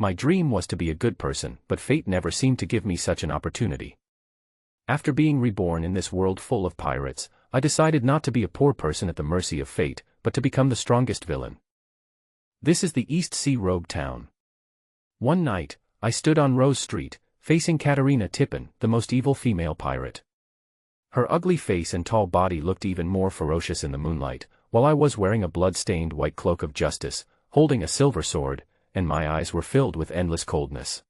My dream was to be a good person, but fate never seemed to give me such an opportunity. After being reborn in this world full of pirates, I decided not to be a poor person at the mercy of fate, but to become the strongest villain. This is the East Sea Rogue Town. One night, I stood on Rose Street, facing Katarina Tippin, the most evil female pirate. Her ugly face and tall body looked even more ferocious in the moonlight, while I was wearing a blood-stained white cloak of justice, holding a silver sword, and my eyes were filled with endless coldness.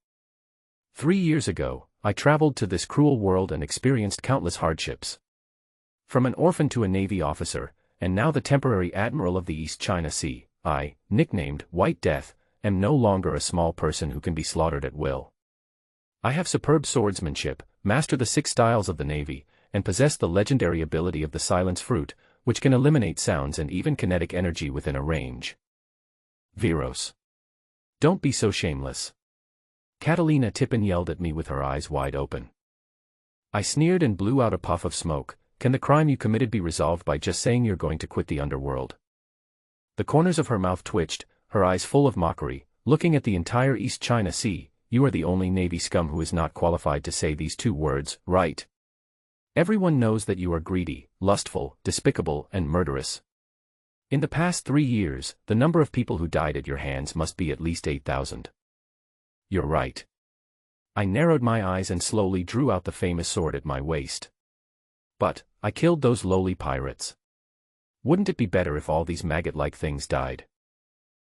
3 years ago, I traveled to this cruel world and experienced countless hardships. From an orphan to a Navy officer, and now the temporary admiral of the East China Sea, I, nicknamed White Death, am no longer a small person who can be slaughtered at will. I have superb swordsmanship, master the 6 styles of the Navy, and possess the legendary ability of the Silence Fruit, which can eliminate sounds and even kinetic energy within a range. Viros. Don't be so shameless. Katalina Tippin yelled at me with her eyes wide open. I sneered and blew out a puff of smoke. Can the crime you committed be resolved by just saying you're going to quit the underworld? The corners of her mouth twitched, her eyes full of mockery, looking at the entire East China Sea. You are the only Navy scum who is not qualified to say these 2 words, right? Everyone knows that you are greedy, lustful, despicable, and murderous. In the past 3 years, the number of people who died at your hands must be at least 8,000. You're right. I narrowed my eyes and slowly drew out the famous sword at my waist. But, I killed those lowly pirates. Wouldn't it be better if all these maggot-like things died?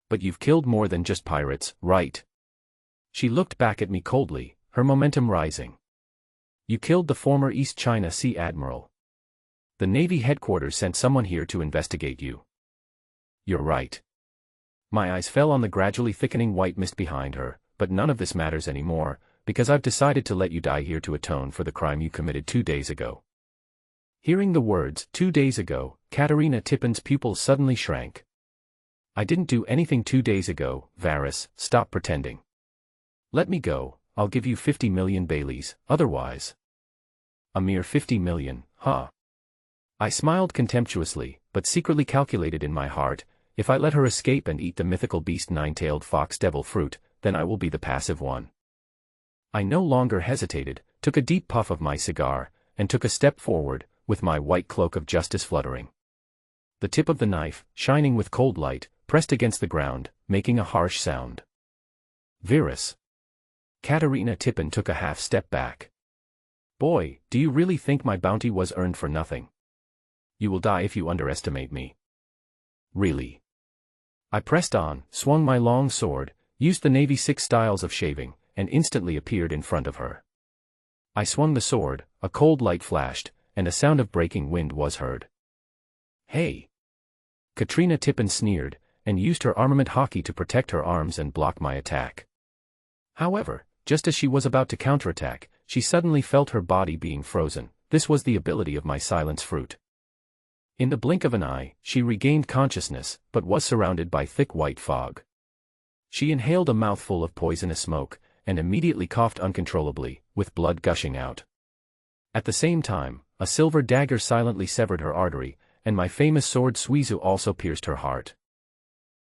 But you've killed more than just pirates, right? She looked back at me coldly, her momentum rising. You killed the former East China Sea Admiral. The Navy headquarters sent someone here to investigate you. You're right. My eyes fell on the gradually thickening white mist behind her, but none of this matters anymore, because I've decided to let you die here to atone for the crime you committed 2 days ago. Hearing the words, 2 days ago, Katarina Tippin's pupils suddenly shrank. I didn't do anything 2 days ago, Varys, stop pretending. Let me go, I'll give you 50 million Baileys, otherwise. A mere 50 million, huh? I smiled contemptuously, but secretly calculated in my heart, if I let her escape and eat the mythical beast 9-tailed fox devil fruit, then I will be the passive one. I no longer hesitated, took a deep puff of my cigar, and took a step forward, with my white cloak of justice fluttering. The tip of the knife, shining with cold light, pressed against the ground, making a harsh sound. Virus. Katarina Tippin took a half step back. Boy, do you really think my bounty was earned for nothing? You will die if you underestimate me. Really? I pressed on, swung my long sword, used the Navy's 6 styles of shaving, and instantly appeared in front of her. I swung the sword, a cold light flashed, and a sound of breaking wind was heard. Hey! Katrina Tippin sneered, and used her armament Haki to protect her arms and block my attack. However, just as she was about to counterattack, she suddenly felt her body being frozen. This was the ability of my Silence Fruit. In the blink of an eye, she regained consciousness, but was surrounded by thick white fog. She inhaled a mouthful of poisonous smoke, and immediately coughed uncontrollably, with blood gushing out. At the same time, a silver dagger silently severed her artery, and my famous sword Suizu also pierced her heart.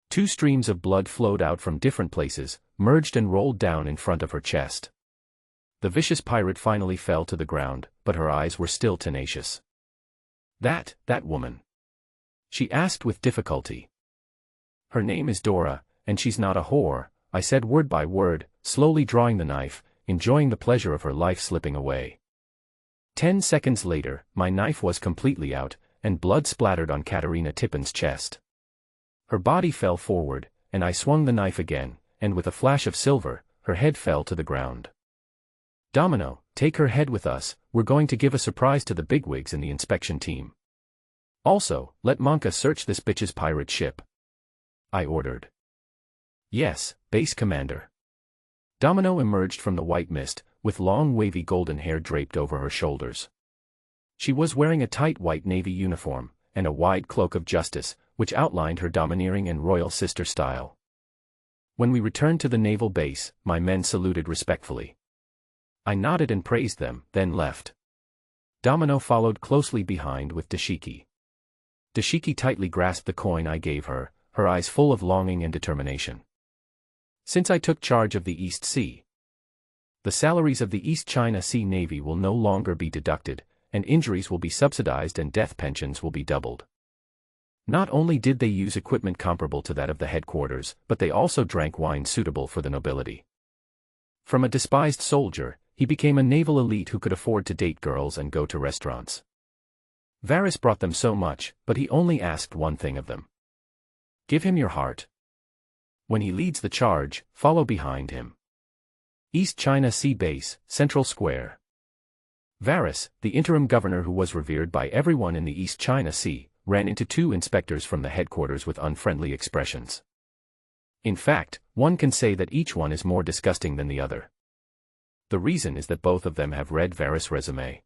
2 streams of blood flowed out from different places, merged and rolled down in front of her chest. The vicious pirate finally fell to the ground, but her eyes were still tenacious. That woman? She asked with difficulty. Her name is Dora, and she's not a whore, I said word by word, slowly drawing the knife, enjoying the pleasure of her life slipping away. 10 seconds later, my knife was completely out, and blood splattered on Katarina Tippin's chest. Her body fell forward, and I swung the knife again, and with a flash of silver, her head fell to the ground. Domino, take her head with us, we're going to give a surprise to the bigwigs in the inspection team. Also, let Monka search this bitch's pirate ship. I ordered. Yes, Base Commander. Domino emerged from the white mist, with long wavy golden hair draped over her shoulders. She was wearing a tight white Navy uniform, and a wide cloak of justice, which outlined her domineering and royal sister style. When we returned to the naval base, my men saluted respectfully. I nodded and praised them, then left. Domino followed closely behind with Dashiki. Dashiki tightly grasped the coin I gave her, her eyes full of longing and determination. Since I took charge of the East Sea, the salaries of the East China Sea Navy will no longer be deducted, and injuries will be subsidized and death pensions will be doubled. Not only did they use equipment comparable to that of the headquarters, but they also drank wine suitable for the nobility. From a despised soldier, he became a naval elite who could afford to date girls and go to restaurants. Varys brought them so much, but he only asked one thing of them. Give him your heart. When he leads the charge, follow behind him. East China Sea Base, Central Square. Varys, the interim governor who was revered by everyone in the East China Sea, ran into two inspectors from the headquarters with unfriendly expressions. In fact, one can say that each one is more disgusting than the other. The reason is that both of them have read Varys' resume.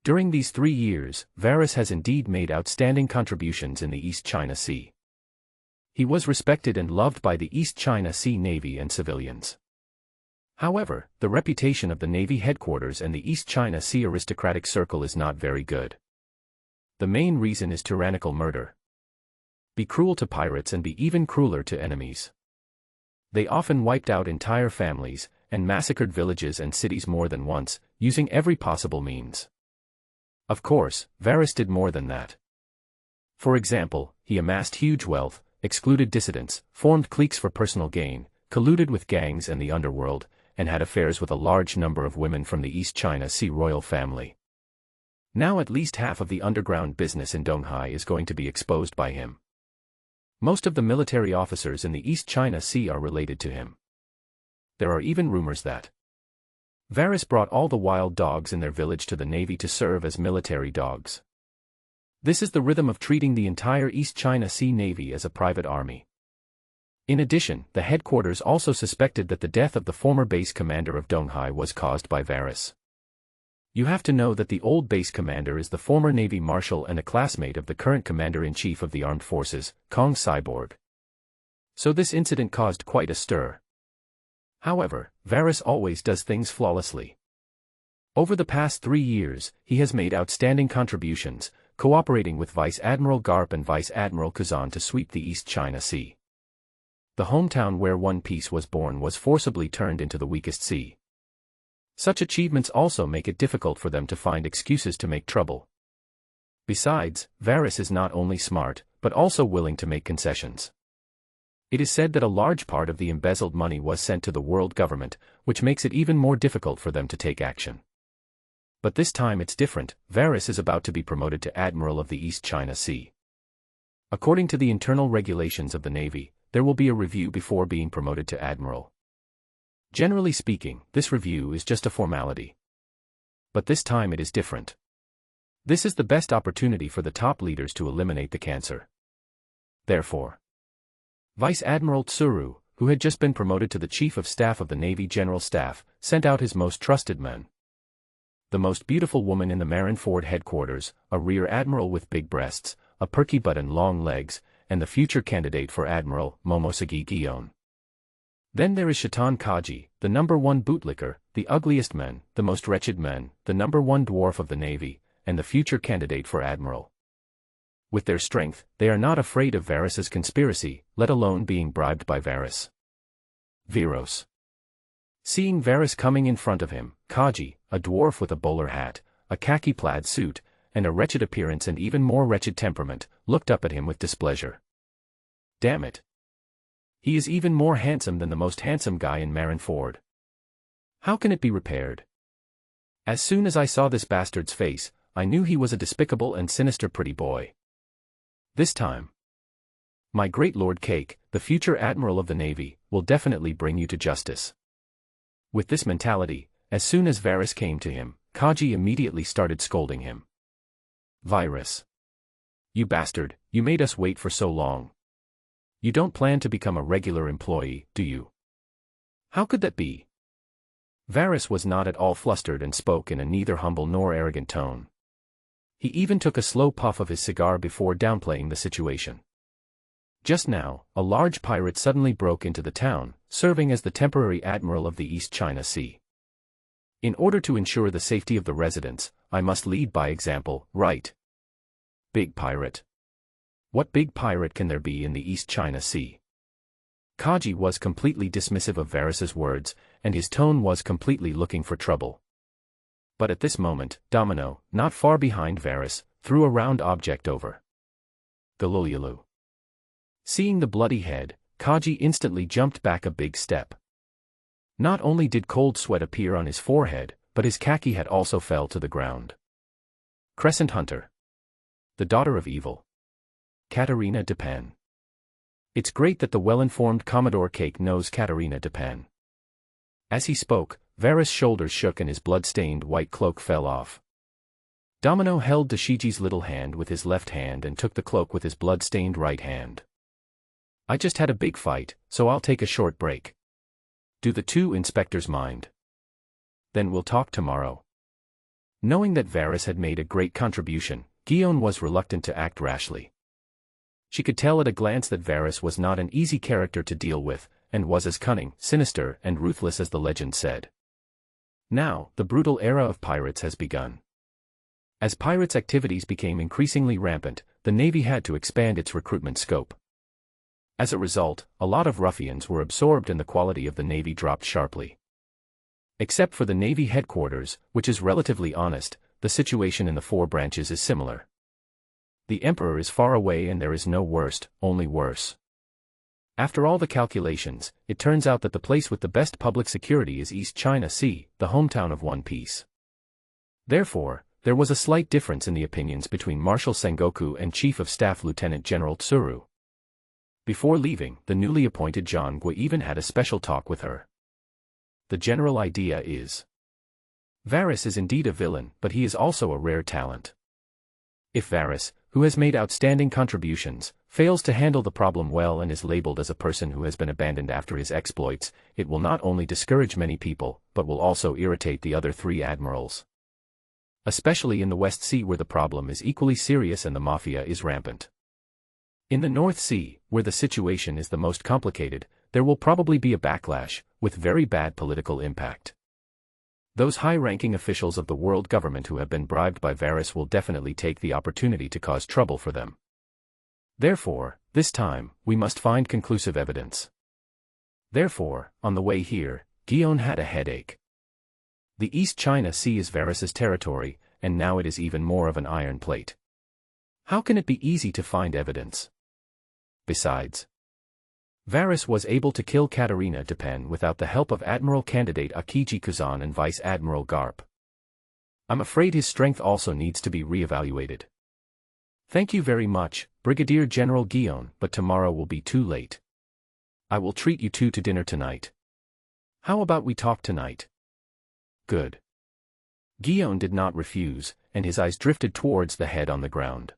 During these 3 years, Varys has indeed made outstanding contributions in the East China Sea. He was respected and loved by the East China Sea Navy and civilians. However, the reputation of the Navy headquarters and the East China Sea aristocratic circle is not very good. The main reason is tyrannical murder. Be cruel to pirates and be even crueler to enemies. They often wiped out entire families, and massacred villages and cities more than once, using every possible means. Of course, Varys did more than that. For example, he amassed huge wealth, excluded dissidents, formed cliques for personal gain, colluded with gangs and the underworld, and had affairs with a large number of women from the East China Sea royal family. Now at least half of the underground business in Donghai is going to be exposed by him. Most of the military officers in the East China Sea are related to him. There are even rumors that Varys brought all the wild dogs in their village to the Navy to serve as military dogs. This is the rhythm of treating the entire East China Sea Navy as a private army. In addition, the headquarters also suspected that the death of the former base commander of Donghai was caused by Varys. You have to know that the old base commander is the former Navy Marshal and a classmate of the current Commander-in-Chief of the Armed Forces, Kong Cyborg. So this incident caused quite a stir. However, Varys always does things flawlessly. Over the past 3 years, he has made outstanding contributions, cooperating with Vice Admiral Garp and Vice Admiral Kazan to sweep the East China Sea. The hometown where One Piece was born was forcibly turned into the weakest sea. Such achievements also make it difficult for them to find excuses to make trouble. Besides, Varys is not only smart, but also willing to make concessions. It is said that a large part of the embezzled money was sent to the world government, which makes it even more difficult for them to take action. But this time it's different. Varys is about to be promoted to Admiral of the East China Sea. According to the internal regulations of the Navy, there will be a review before being promoted to Admiral. Generally speaking, this review is just a formality. But this time it is different. This is the best opportunity for the top leaders to eliminate the cancer. Therefore, Vice Admiral Tsuru, who had just been promoted to the Chief of Staff of the Navy General Staff, sent out his most trusted men. The most beautiful woman in the Marineford headquarters, a rear admiral with big breasts, a perky butt and long legs, and the future candidate for Admiral, Momosagi Gion. Then there is Shaitan Kaji, the #1 bootlicker, the ugliest men, the most wretched men, the #1 dwarf of the Navy, and the future candidate for Admiral. With their strength, they are not afraid of Varys's conspiracy, let alone being bribed by Varys. Viros. Seeing Varys coming in front of him, Kaji, a dwarf with a bowler hat, a khaki-plaid suit, and a wretched appearance and even more wretched temperament, looked up at him with displeasure. Damn it. He is even more handsome than the most handsome guy in Marineford. How can it be repaired? As soon as I saw this bastard's face, I knew he was a despicable and sinister pretty boy. This time, my great Lord Cake, the future Admiral of the Navy, will definitely bring you to justice. With this mentality, as soon as Varys came to him, Kaji immediately started scolding him. Virus. You bastard, you made us wait for so long. You don't plan to become a regular employee, do you? How could that be? Varys was not at all flustered and spoke in a neither humble nor arrogant tone. He even took a slow puff of his cigar before downplaying the situation. Just now, a large pirate suddenly broke into the town, serving as the temporary admiral of the East China Sea. In order to ensure the safety of the residents, I must lead by example, right? Big pirate. What big pirate can there be in the East China Sea? Kaji was completely dismissive of Varys's words, and his tone was completely looking for trouble. But at this moment, Domino, not far behind Varys, threw a round object over. Galulyalu. Seeing the bloody head, Kaji instantly jumped back a big step. Not only did cold sweat appear on his forehead, but his khaki hat also fell to the ground. Crescent Hunter. The daughter of evil. Katarina Depan. It's great that the well-informed Commodore Cake knows Katarina Depan. As he spoke, Varys' shoulders shook and his blood-stained white cloak fell off. Domino held Dashiji's little hand with his left hand and took the cloak with his blood-stained right hand. I just had a big fight, so I'll take a short break. Do the two inspectors mind? Then we'll talk tomorrow. Knowing that Varys had made a great contribution, Guion was reluctant to act rashly. She could tell at a glance that Varys was not an easy character to deal with, and was as cunning, sinister, and ruthless as the legend said. Now, the brutal era of pirates has begun. As pirates' activities became increasingly rampant, the Navy had to expand its recruitment scope. As a result, a lot of ruffians were absorbed and the quality of the Navy dropped sharply. Except for the Navy headquarters, which is relatively honest, the situation in the four branches is similar. The Emperor is far away and there is no worst, only worse. After all the calculations, it turns out that the place with the best public security is East China Sea, the hometown of One Piece. Therefore, there was a slight difference in the opinions between Marshal Sengoku and Chief of Staff Lieutenant General Tsuru. Before leaving, the newly appointed Zhang Gui even had a special talk with her. The general idea is: Varys is indeed a villain, but he is also a rare talent. If Varys, who has made outstanding contributions, fails to handle the problem well and is labeled as a person who has been abandoned after his exploits, it will not only discourage many people, but will also irritate the other three admirals. Especially in the West Sea where the problem is equally serious and the mafia is rampant. In the North Sea, where the situation is the most complicated, there will probably be a backlash, with very bad political impact. Those high-ranking officials of the world government who have been bribed by Varys will definitely take the opportunity to cause trouble for them. Therefore, this time, we must find conclusive evidence. Therefore, on the way here, Guion had a headache. The East China Sea is Varys's territory, and now it is even more of an iron plate. How can it be easy to find evidence? Besides, Varys was able to kill Katarina Depan without the help of Admiral Candidate Akiji Kuzan and Vice Admiral Garp. I'm afraid his strength also needs to be re-evaluated. Thank you very much, Brigadier General Guion, but tomorrow will be too late. I will treat you two to dinner tonight. How about we talk tonight? Good. Guion did not refuse, and his eyes drifted towards the head on the ground.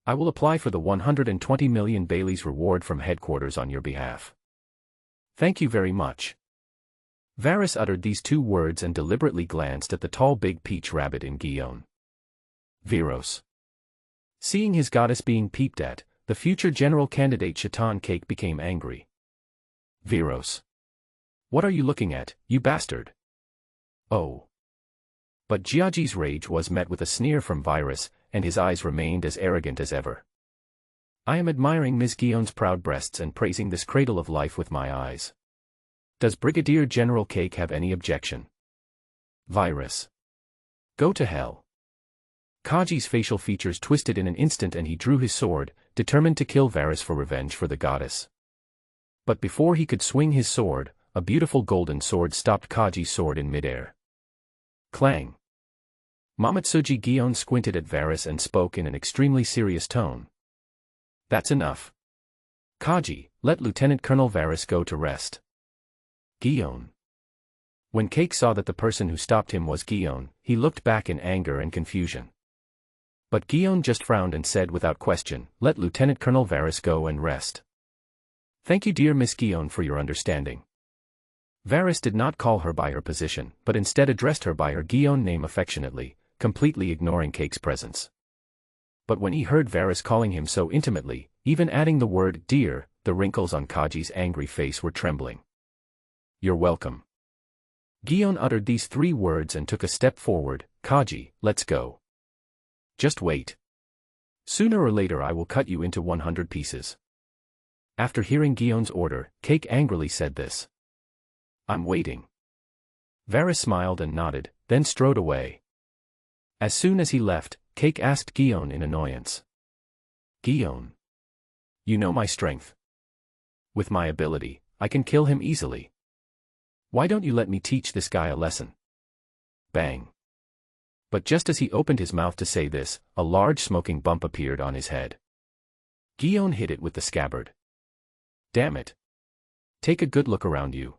I will apply for the 120 million Bailey's reward from headquarters on your behalf. Thank you very much. Varys uttered these two words and deliberately glanced at the tall big peach rabbit in Guion. Viros. Seeing his goddess being peeped at, the future general candidate Shaitan Cake became angry. Viros. What are you looking at, you bastard? Oh. But Giaji's rage was met with a sneer from Varys, and his eyes remained as arrogant as ever. I am admiring Ms. Guion's proud breasts and praising this cradle of life with my eyes. Does Brigadier General Cake have any objection? Varys. Go to hell. Kaji's facial features twisted in an instant and he drew his sword, determined to kill Varys for revenge for the goddess. But before he could swing his sword, a beautiful golden sword stopped Kaji's sword in midair. Clang. Mamatsuji Guion squinted at Varys and spoke in an extremely serious tone. That's enough. Kaji, let Lieutenant Colonel Varys go to rest. Guion. When Cake saw that the person who stopped him was Guion, he looked back in anger and confusion. But Guion just frowned and said without question, let Lieutenant Colonel Varys go and rest. Thank you dear Miss Guion for your understanding. Varys did not call her by her position, but instead addressed her by her Guion name affectionately, completely ignoring Cake's presence. But when he heard Varys calling him so intimately, even adding the word dear, the wrinkles on Kaji's angry face were trembling. You're welcome. Guion uttered these three words and took a step forward. Kaji, let's go. Just wait. Sooner or later I will cut you into 100 pieces. After hearing Guillaume's order, Cake angrily said this. I'm waiting. Varys smiled and nodded, then strode away. As soon as he left, Cake asked Guillaume in annoyance. Guillaume. You know my strength. With my ability, I can kill him easily. Why don't you let me teach this guy a lesson? Bang. But just as he opened his mouth to say this, a large smoking bump appeared on his head. Guillaume hit it with the scabbard. Damn it. Take a good look around you.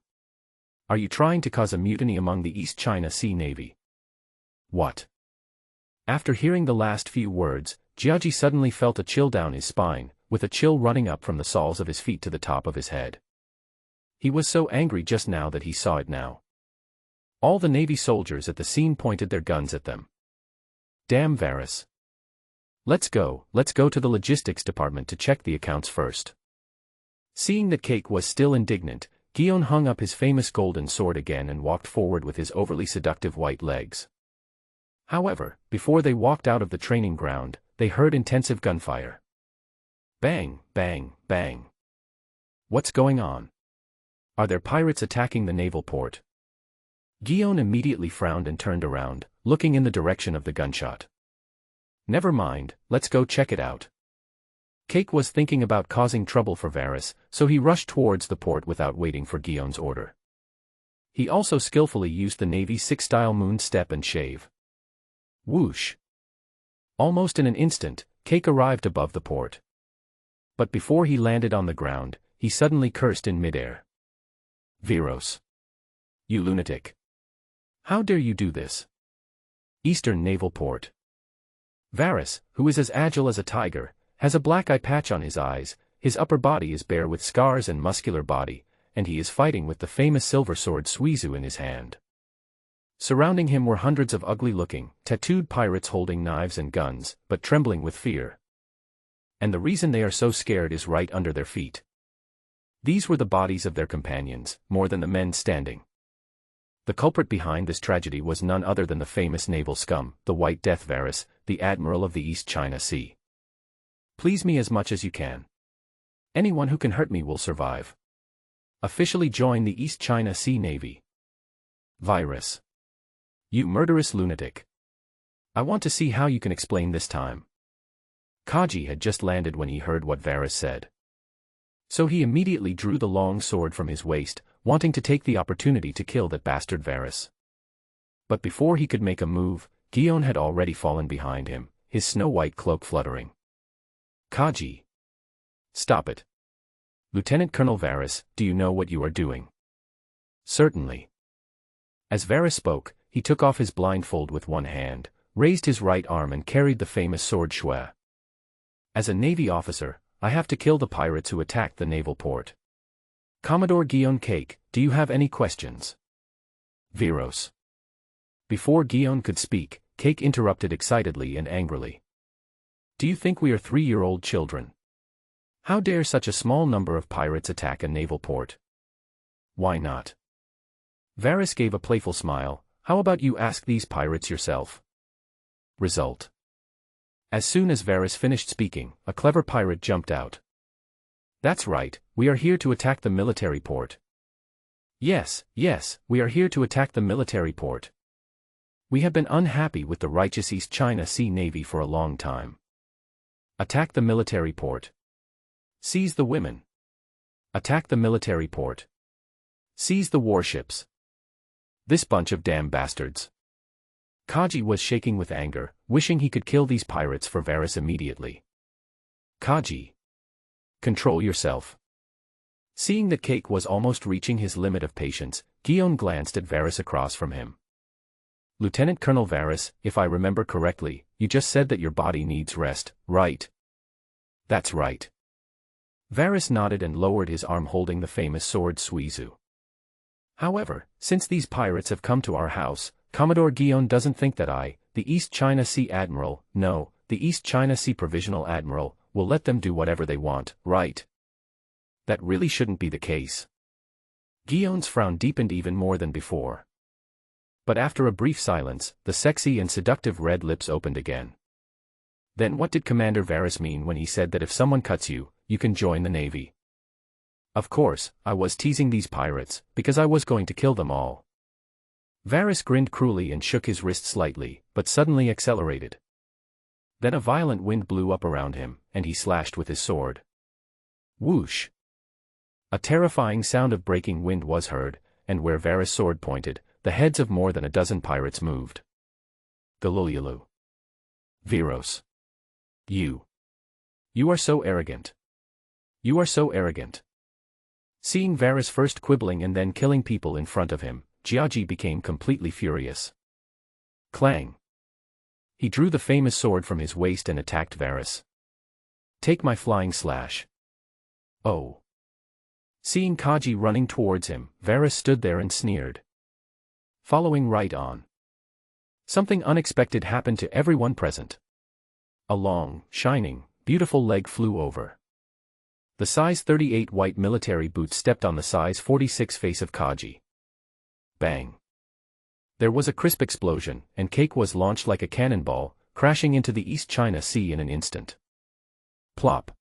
Are you trying to cause a mutiny among the East China Sea Navy? What? After hearing the last few words, Kaji suddenly felt a chill down his spine, with a chill running up from the soles of his feet to the top of his head. He was so angry just now that he saw it now. All the Navy soldiers at the scene pointed their guns at them. Damn Varys. Let's go to the logistics department to check the accounts first. Seeing that Cake was still indignant, Guillaume hung up his famous golden sword again and walked forward with his overly seductive white legs. However, before they walked out of the training ground, they heard intensive gunfire. Bang, bang, bang. What's going on? Are there pirates attacking the naval port? Guillaume immediately frowned and turned around, looking in the direction of the gunshot. Never mind, let's go check it out. Cake was thinking about causing trouble for Varys, so he rushed towards the port without waiting for Guillaume's order. He also skillfully used the Navy's 6-style moon step and shave. Whoosh! Almost in an instant, Cake arrived above the port. But before he landed on the ground, he suddenly cursed in midair. Viros! You lunatic! How dare you do this? Eastern Naval Port. Varys, who is as agile as a tiger, has a black eye patch on his eyes, his upper body is bare with scars and muscular body, and he is fighting with the famous silver sword Suizu in his hand. Surrounding him were hundreds of ugly-looking, tattooed pirates holding knives and guns, but trembling with fear. And the reason they are so scared is right under their feet. These were the bodies of their companions, more than the men standing. The culprit behind this tragedy was none other than the famous naval scum, the White Death Varys, the Admiral of the East China Sea. Please me as much as you can. Anyone who can hurt me will survive. Officially join the East China Sea Navy. Virus. You murderous lunatic. I want to see how you can explain this time. Kaji had just landed when he heard what Varys said. So he immediately drew the long sword from his waist, wanting to take the opportunity to kill that bastard Varys. But before he could make a move, Guillaume had already fallen behind him, his snow-white cloak fluttering. Kaji. Stop it. Lieutenant Colonel Varys, do you know what you are doing? Certainly. As Varys spoke, he took off his blindfold with one hand, raised his right arm and carried the famous sword Shue. As a Navy officer, I have to kill the pirates who attacked the naval port. Commodore Guillaume Cake, do you have any questions? Viros. Before Guillaume could speak, Cake interrupted excitedly and angrily. Do you think we are 3-year-old children? How dare such a small number of pirates attack a naval port? Why not? Varys gave a playful smile. How about you ask these pirates yourself? Result. As soon as Varys finished speaking, a clever pirate jumped out. That's right, we are here to attack the military port. Yes, we are here to attack the military port. We have been unhappy with the righteous East China Sea Navy for a long time. Attack the military port. Seize the women. Attack the military port. Seize the warships. This bunch of damn bastards. Kaji was shaking with anger, wishing he could kill these pirates for Varys immediately. Kaji. Control yourself. Seeing that Cake was almost reaching his limit of patience, Guillaume glanced at Varys across from him. Lieutenant Colonel Varys, if I remember correctly, you just said that your body needs rest, right? That's right. Varys nodded and lowered his arm holding the famous sword Suizu. However, since these pirates have come to our house, Commodore Guillaume doesn't think that I, the East China Sea Admiral, no, the East China Sea Provisional Admiral, will let them do whatever they want, right? That really shouldn't be the case. Guillaume's frown deepened even more than before. But after a brief silence, the sexy and seductive red lips opened again. Then what did Commander Varys mean when he said that if someone cuts you, you can join the Navy? Of course, I was teasing these pirates, because I was going to kill them all. Varys grinned cruelly and shook his wrist slightly, but suddenly accelerated. Then a violent wind blew up around him, and he slashed with his sword. Whoosh! A terrifying sound of breaking wind was heard, and where Varys' sword pointed, the heads of more than a dozen pirates moved. Galulyalu. Viros. You are so arrogant. You are so arrogant. Seeing Varys first quibbling and then killing people in front of him, Kaji became completely furious. Clang! He drew the famous sword from his waist and attacked Varys. Take my flying slash. Oh! Seeing Kaji running towards him, Varys stood there and sneered. Following right on. Something unexpected happened to everyone present. A long, shining, beautiful leg flew over. The size 38 white military boots stepped on the size 46 face of Kaji. Bang! There was a crisp explosion, and cake was launched like a cannonball, crashing into the East China Sea in an instant. Plop!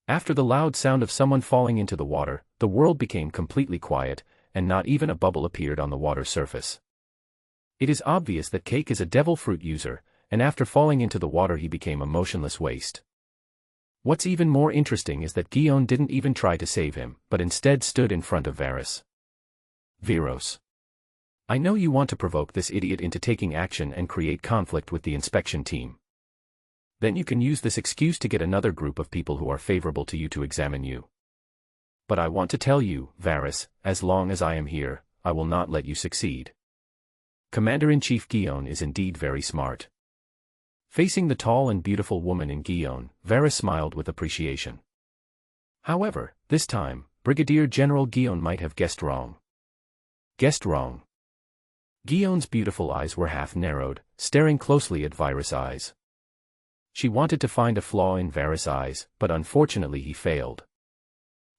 After the loud sound of someone falling into the water, the world became completely quiet, and not even a bubble appeared on the water surface. It is obvious that Cake is a devil fruit user, and after falling into the water he became a motionless waste. What's even more interesting is that Gion didn't even try to save him, but instead stood in front of Varys. Viros. I know you want to provoke this idiot into taking action and create conflict with the inspection team. Then you can use this excuse to get another group of people who are favorable to you to examine you. But I want to tell you, Varys, as long as I am here, I will not let you succeed. Commander-in-Chief Gion is indeed very smart. Facing the tall and beautiful woman in Gion, Varys smiled with appreciation. However, this time, Brigadier General Gion might have guessed wrong. Guessed wrong. Gion's beautiful eyes were half-narrowed, staring closely at Varys' eyes. She wanted to find a flaw in Varys' eyes, but unfortunately he failed.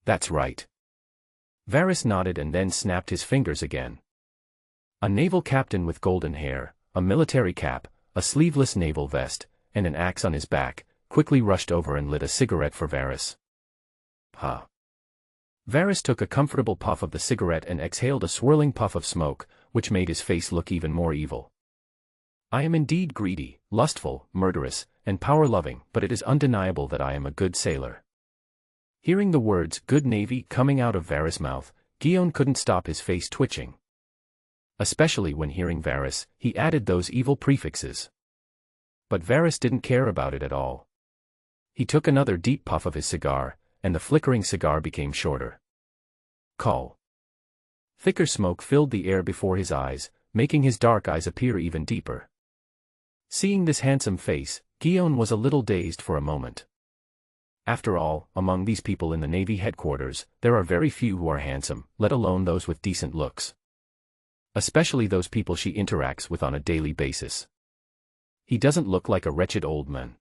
That's right. Varys nodded and then snapped his fingers again. A naval captain with golden hair, a military cap, a sleeveless naval vest, and an axe on his back, quickly rushed over and lit a cigarette for Varys. Ha! Varys took a comfortable puff of the cigarette and exhaled a swirling puff of smoke, which made his face look even more evil. I am indeed greedy, lustful, murderous, and power-loving, but it is undeniable that I am a good sailor. Hearing the words "good navy" coming out of Varys' mouth, Gion couldn't stop his face twitching. Especially when hearing Varys, he added those evil prefixes. But Varys didn't care about it at all. He took another deep puff of his cigar, and the flickering cigar became shorter. Call. Thicker smoke filled the air before his eyes, making his dark eyes appear even deeper. Seeing this handsome face, Gion was a little dazed for a moment. After all, among these people in the Navy headquarters, there are very few who are handsome, let alone those with decent looks. Especially those people she interacts with on a daily basis. He doesn't look like a wretched old man.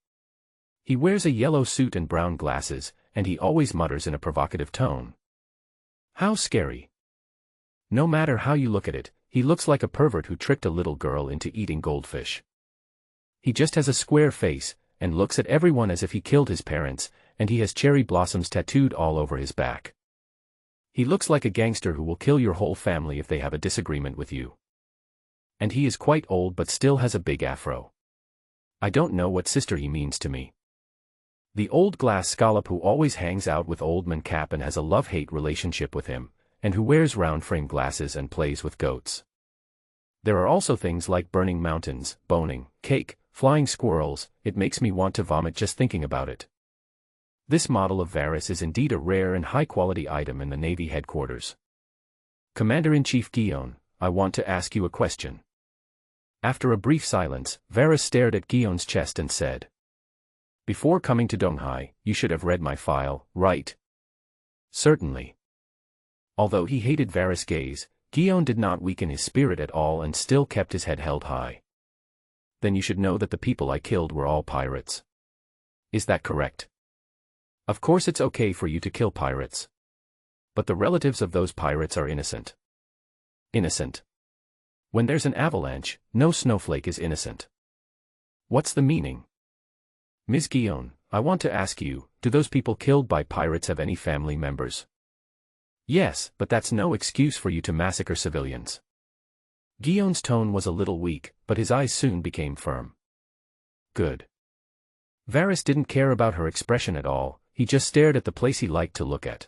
He wears a yellow suit and brown glasses, and he always mutters in a provocative tone. How scary. No matter how you look at it, he looks like a pervert who tricked a little girl into eating goldfish. He just has a square face, and looks at everyone as if he killed his parents, and he has cherry blossoms tattooed all over his back. He looks like a gangster who will kill your whole family if they have a disagreement with you. And he is quite old but still has a big afro. I don't know what sister he means to me. The old glass scallop who always hangs out with Old Man Cap and has a love-hate relationship with him, and who wears round-frame glasses and plays with goats. There are also things like burning mountains, boning, cake, flying squirrels. It makes me want to vomit just thinking about it. This model of Varys is indeed a rare and high-quality item in the Navy headquarters. Commander-in-Chief Gion, I want to ask you a question. After a brief silence, Varys stared at Gion's chest and said, Before coming to Donghai, you should have read my file, right? Certainly. Although he hated Varys' gaze, Gion did not weaken his spirit at all and still kept his head held high. Then you should know that the people I killed were all pirates. Is that correct? Of course it's okay for you to kill pirates. But the relatives of those pirates are innocent. Innocent. When there's an avalanche, no snowflake is innocent. What's the meaning? Ms. Gion, I want to ask you, do those people killed by pirates have any family members? Yes, but that's no excuse for you to massacre civilians. Guillaume's tone was a little weak, but his eyes soon became firm. Good. Varys didn't care about her expression at all, he just stared at the place he liked to look at.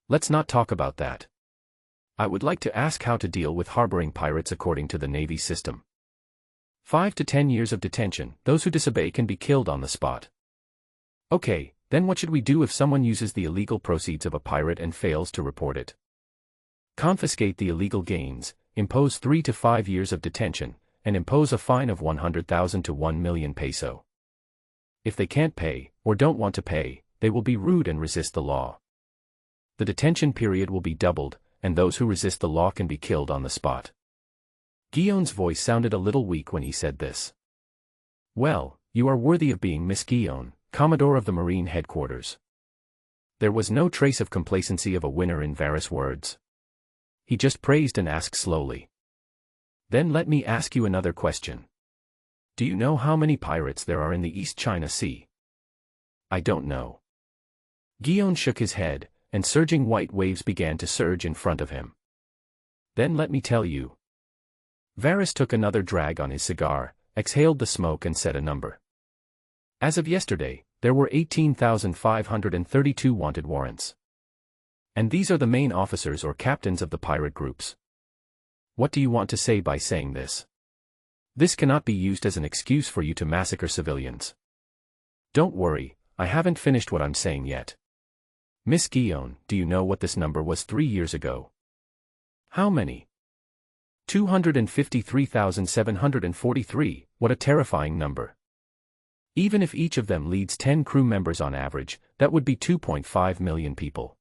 Let's not talk about that. I would like to ask how to deal with harboring pirates according to the Navy system. 5 to 10 years of detention, those who disobey can be killed on the spot. Okay, then what should we do if someone uses the illegal proceeds of a pirate and fails to report it? Confiscate the illegal gains, impose 3 to 5 years of detention, and impose a fine of 100,000 to 1 million peso. If they can't pay, or don't want to pay, they will be rude and resist the law. The detention period will be doubled, and those who resist the law can be killed on the spot. Guillaume's voice sounded a little weak when he said this. Well, you are worthy of being Miss Guillaume, Commodore of the Marine Headquarters. There was no trace of complacency of a winner in Varys' words. He just praised and asked slowly. Then let me ask you another question. Do you know how many pirates there are in the East China Sea? I don't know. Guillaume shook his head, and surging white waves began to surge in front of him. Then let me tell you. Varys took another drag on his cigar, exhaled the smoke and said a number. As of yesterday, there were 18,532 wanted warrants. And these are the main officers or captains of the pirate groups. What do you want to say by saying this? This cannot be used as an excuse for you to massacre civilians. Don't worry, I haven't finished what I'm saying yet. Miss Guillaume, do you know what this number was 3 years ago? How many? 253,743, what a terrifying number. Even if each of them leads 10 crew members on average, that would be 2.5 million people.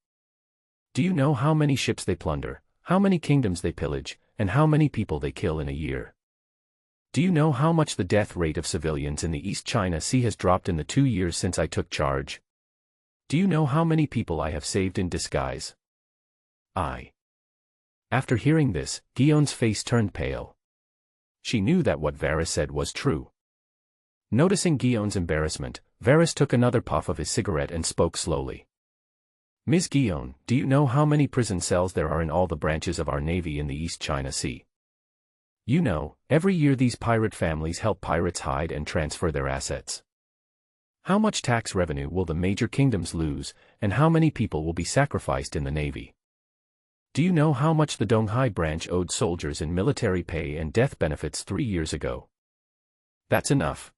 Do you know how many ships they plunder, how many kingdoms they pillage, and how many people they kill in a year? Do you know how much the death rate of civilians in the East China Sea has dropped in the 2 years since I took charge? Do you know how many people I have saved in disguise? After hearing this, Guillaume's face turned pale. She knew that what Varys said was true. Noticing Guillaume's embarrassment, Varys took another puff of his cigarette and spoke slowly. Ms. Guillaume, do you know how many prison cells there are in all the branches of our navy in the East China Sea? You know, every year these pirate families help pirates hide and transfer their assets. How much tax revenue will the major kingdoms lose, and how many people will be sacrificed in the navy? Do you know how much the Donghai branch owed soldiers in military pay and death benefits 3 years ago? That's enough.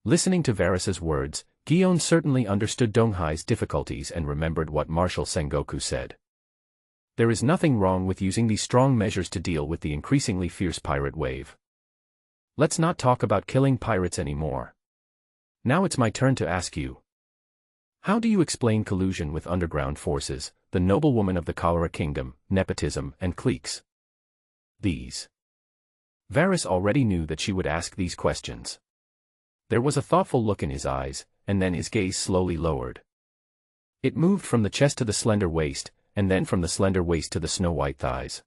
Listening to Varys's words, Guillaume certainly understood Donghai's difficulties and remembered what Marshal Sengoku said. There is nothing wrong with using these strong measures to deal with the increasingly fierce pirate wave. Let's not talk about killing pirates anymore. Now it's my turn to ask you. How do you explain collusion with underground forces, the noblewoman of the Conqueror kingdom, nepotism, and cliques? These. Varys already knew that she would ask these questions. There was a thoughtful look in his eyes, and then his gaze slowly lowered. It moved from the chest to the slender waist, and then from the slender waist to the snow-white thighs.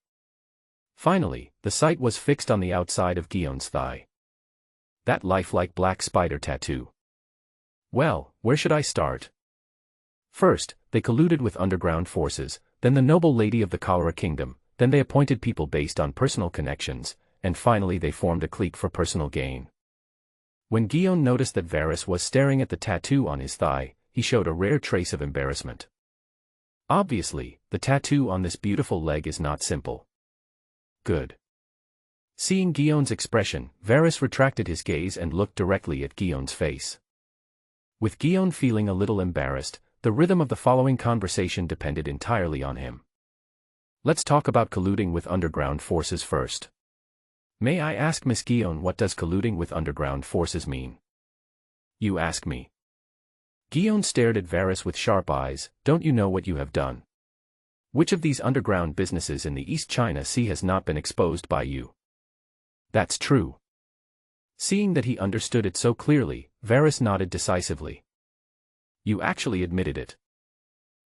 Finally, the sight was fixed on the outside of Guillaume's thigh. That lifelike black spider tattoo. Well, where should I start? First, they colluded with underground forces, then the noble lady of the Conqueror kingdom, then they appointed people based on personal connections, and finally they formed a clique for personal gain. When Guillaume noticed that Varys was staring at the tattoo on his thigh, he showed a rare trace of embarrassment. Obviously, the tattoo on this beautiful leg is not simple. Good. Seeing Guillaume's expression, Varys retracted his gaze and looked directly at Guillaume's face. With Guillaume feeling a little embarrassed, the rhythm of the following conversation depended entirely on him. Let's talk about colluding with underground forces first. May I ask Miss Guillaume, what does colluding with underground forces mean? You ask me. Guillaume stared at Varys with sharp eyes. Don't you know what you have done? Which of these underground businesses in the East China Sea has not been exposed by you? That's true. Seeing that he understood it so clearly, Varys nodded decisively. You actually admitted it.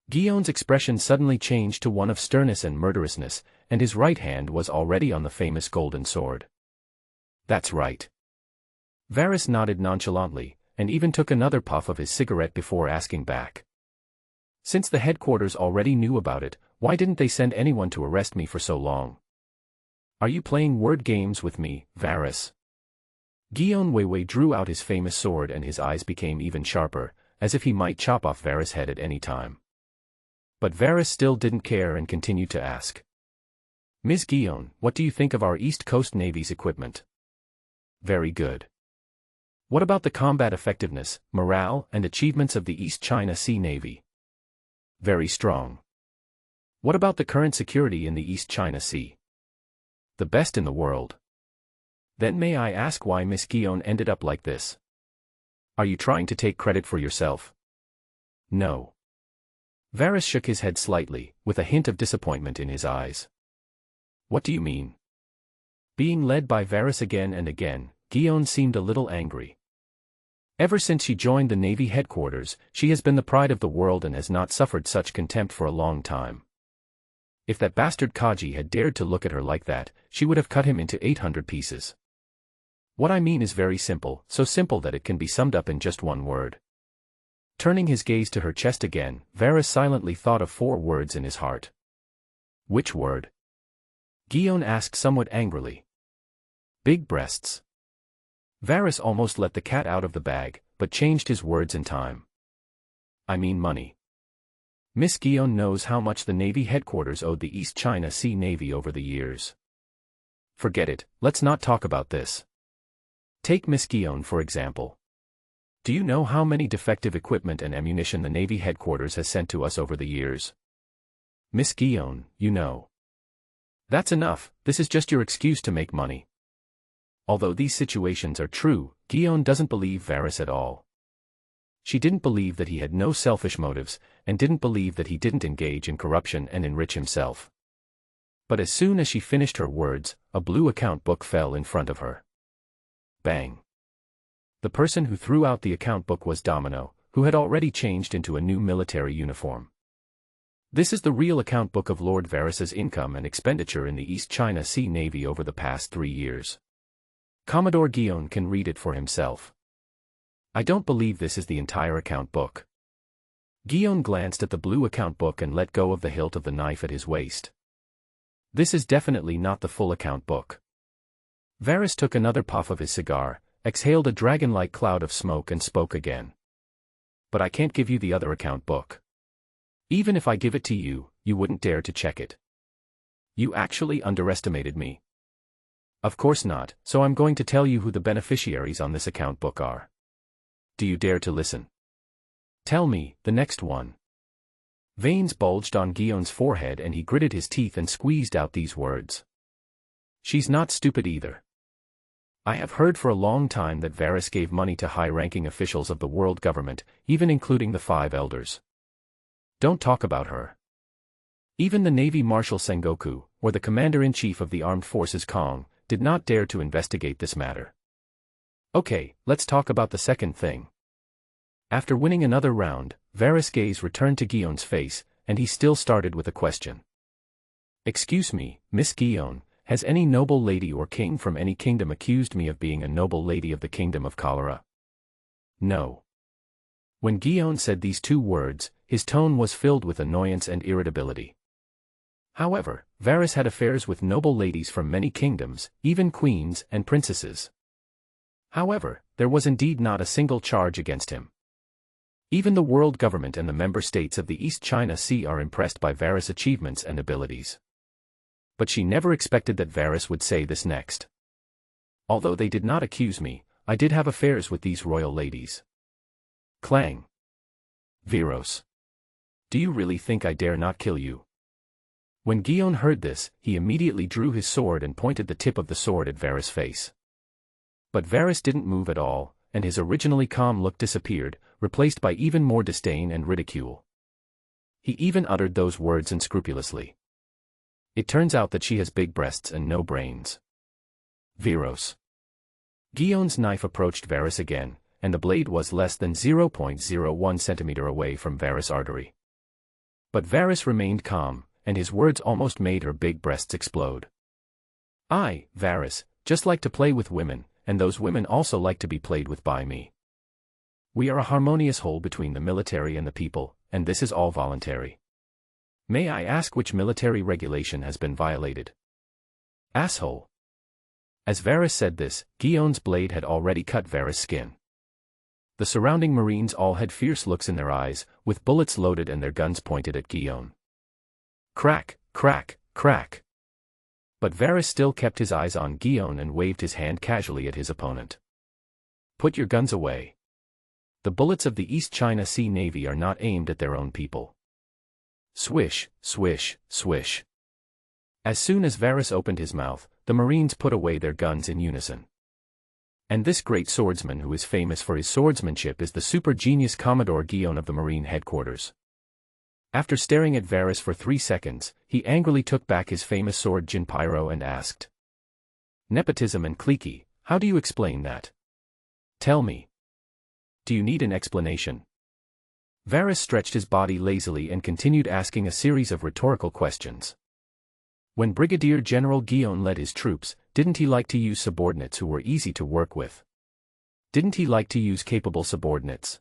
Guillaume's expression suddenly changed to one of sternness and murderousness, and his right hand was already on the famous golden sword. That's right. Varys nodded nonchalantly, and even took another puff of his cigarette before asking back. Since the headquarters already knew about it, Why didn't they send anyone to arrest me for so long? Are you playing word games with me, Varys? Guion Weiwei drew out his famous sword and his eyes became even sharper, as if he might chop off Varys' head at any time. But Varys still didn't care and continued to ask. Ms. Guion, what do you think of our East Coast Navy's equipment? Very good. What about the combat effectiveness, morale, and achievements of the East China Sea Navy? Very strong. What about the current security in the East China Sea? The best in the world. Then may I ask why Miss Guion ended up like this? Are you trying to take credit for yourself? No. Varys shook his head slightly, with a hint of disappointment in his eyes. What do you mean? Being led by Varys again and again, Guion seemed a little angry. Ever since she joined the Navy headquarters, she has been the pride of the world and has not suffered such contempt for a long time. If that bastard Kaji had dared to look at her like that, she would have cut him into 800 pieces. What I mean is very simple, so simple that it can be summed up in just one word. Turning his gaze to her chest again, Varys silently thought of 4 words in his heart. Which word? Guion asked somewhat angrily. Big breasts. Varys almost let the cat out of the bag, but changed his words in time. I mean money. Miss Guion knows how much the Navy headquarters owed the East China Sea Navy over the years. Forget it, let's not talk about this. Take Miss Guion for example. Do you know how many defective equipment and ammunition the Navy headquarters has sent to us over the years? Miss Guion, you know. That's enough, this is just your excuse to make money. Although these situations are true, Guion doesn't believe Varys at all. She didn't believe that he had no selfish motives, and didn't believe that he didn't engage in corruption and enrich himself. But as soon as she finished her words, a blue account book fell in front of her. Bang. The person who threw out the account book was Domino, who had already changed into a new military uniform. This is the real account book of Lord Varys's income and expenditure in the East China Sea Navy over the past 3 years. Commodore Guion can read it for himself. I don't believe this is the entire account book. Guion glanced at the blue account book and let go of the hilt of the knife at his waist. This is definitely not the full account book. Varys took another puff of his cigar, exhaled a dragon-like cloud of smoke and spoke again. But I can't give you the other account book. Even if I give it to you, you wouldn't dare to check it. You actually underestimated me. Of course not, so I'm going to tell you who the beneficiaries on this account book are. Do you dare to listen? Tell me, the next one. Veins bulged on Guion's forehead and he gritted his teeth and squeezed out these words. She's not stupid either. I have heard for a long time that Varys gave money to high-ranking officials of the world government, even including the 5 elders. Don't talk about her. Even the Navy Marshal Sengoku, or the Commander-in-Chief of the Armed Forces Kong, did not dare to investigate this matter. Okay, let's talk about the second thing. After winning another round, Varys' gaze returned to Guion's face, and he still started with a question. Excuse me, Miss Guion, has any noble lady or king from any kingdom accused me of being a noble lady of the kingdom of Cholera? No. When Guion said these 2 words, his tone was filled with annoyance and irritability. However, Varys had affairs with noble ladies from many kingdoms, even queens and princesses. However, there was indeed not a single charge against him. Even the world government and the member states of the East China Sea are impressed by Varys' achievements and abilities. But she never expected that Varys would say this next. Although they did not accuse me, I did have affairs with these royal ladies. Clang. Viros. Do you really think I dare not kill you? When Guion heard this, he immediately drew his sword and pointed the tip of the sword at Varys' face. But Varys didn't move at all, and his originally calm look disappeared, replaced by even more disdain and ridicule. He even uttered those words unscrupulously. It turns out that she has big breasts and no brains. Viros. Guion's knife approached Varys again, and the blade was less than 0.01 centimeter away from Varys' artery. But Varys remained calm, and his words almost made her big breasts explode. I, Varys, just like to play with women, and those women also like to be played with by me. We are a harmonious whole between the military and the people, and this is all voluntary. May I ask which military regulation has been violated? Asshole. As Varys said this, Gion's blade had already cut Varys' skin. The surrounding Marines all had fierce looks in their eyes, with bullets loaded and their guns pointed at Gion. Crack, crack, crack. But Varys still kept his eyes on Gion and waved his hand casually at his opponent. Put your guns away. The bullets of the East China Sea Navy are not aimed at their own people. Swish, swish, swish. As soon as Varys opened his mouth, the Marines put away their guns in unison. And this great swordsman who is famous for his swordsmanship is the super genius Commodore Gion of the Marine headquarters. After staring at Varys for 3 seconds, he angrily took back his famous sword Jinpyro and asked. Nepotism and cliquey, how do you explain that? Tell me. Do you need an explanation? Varys stretched his body lazily and continued asking a series of rhetorical questions. When Brigadier General Gion led his troops, didn't he like to use subordinates who were easy to work with? Didn't he like to use capable subordinates?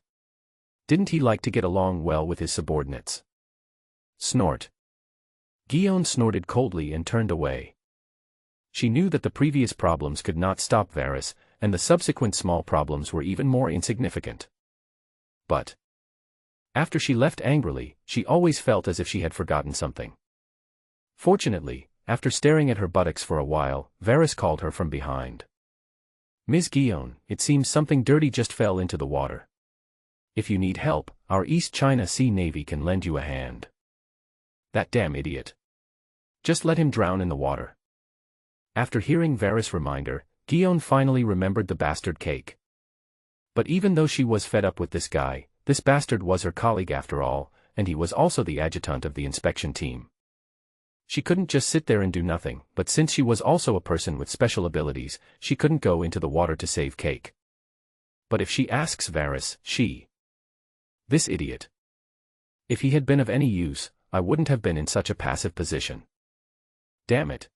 Didn't he like to get along well with his subordinates? Snort. Gion snorted coldly and turned away. She knew that the previous problems could not stop Varys, and the subsequent small problems were even more insignificant. But after she left angrily, she always felt as if she had forgotten something. Fortunately, after staring at her buttocks for a while, Varys called her from behind. Ms. Gion, it seems something dirty just fell into the water. If you need help, our East China Sea Navy can lend you a hand. That damn idiot. Just let him drown in the water. After hearing Varys' reminder, Gion finally remembered the bastard cake. But even though she was fed up with this guy, this bastard was her colleague after all, and he was also the adjutant of the inspection team. She couldn't just sit there and do nothing, but since she was also a person with special abilities, she couldn't go into the water to save cake. But if she asks Varys, this idiot. If he had been of any use, I wouldn't have been in such a passive position. Damn it.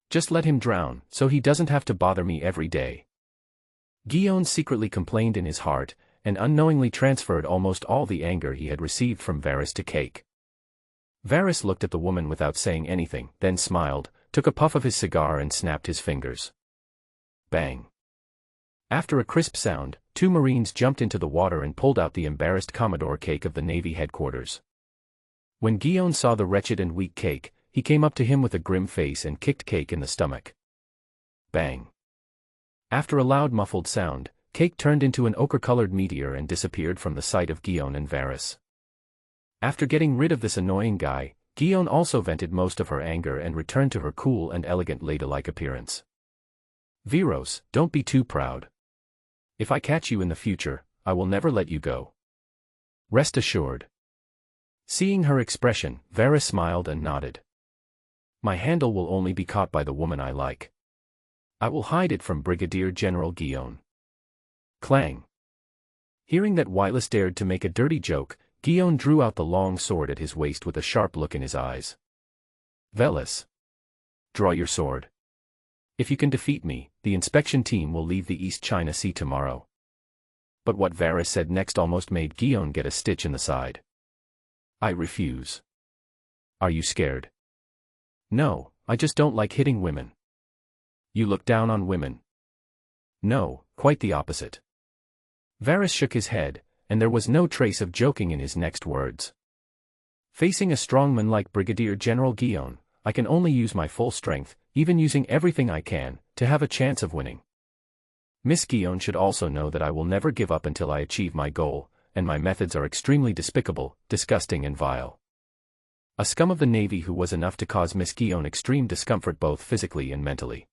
Just let him drown, so he doesn't have to bother me every day. Gion secretly complained in his heart, and unknowingly transferred almost all the anger he had received from Varys to cake. Varys looked at the woman without saying anything, then smiled, took a puff of his cigar and snapped his fingers. Bang. After a crisp sound, 2 Marines jumped into the water and pulled out the embarrassed Commodore Cake of the Navy headquarters. When Gion saw the wretched and weak Cake, he came up to him with a grim face and kicked Cake in the stomach. Bang. After a loud muffled sound, Cake turned into an ochre-colored meteor and disappeared from the sight of Gion and Varys. After getting rid of this annoying guy, Gion also vented most of her anger and returned to her cool and elegant ladylike appearance. Viros, don't be too proud. If I catch you in the future, I will never let you go. Rest assured. Seeing her expression, Varys smiled and nodded. My handle will only be caught by the woman I like. I will hide it from Brigadier General Gion. Clang. Hearing that Witless dared to make a dirty joke, Gion drew out the long sword at his waist with a sharp look in his eyes. Velis. Draw your sword. If you can defeat me, the inspection team will leave the East China Sea tomorrow. But what Varys said next almost made Gion get a stitch in the side. I refuse. Are you scared? No, I just don't like hitting women. You look down on women. No, quite the opposite. Varys shook his head, and there was no trace of joking in his next words. Facing a strongman like Brigadier General Gion, I can only use my full strength, even using everything I can, to have a chance of winning. Miss Gion should also know that I will never give up until I achieve my goal, and my methods are extremely despicable, disgusting and vile. A scum of the Navy who was enough to cause Miss Gion extreme discomfort both physically and mentally.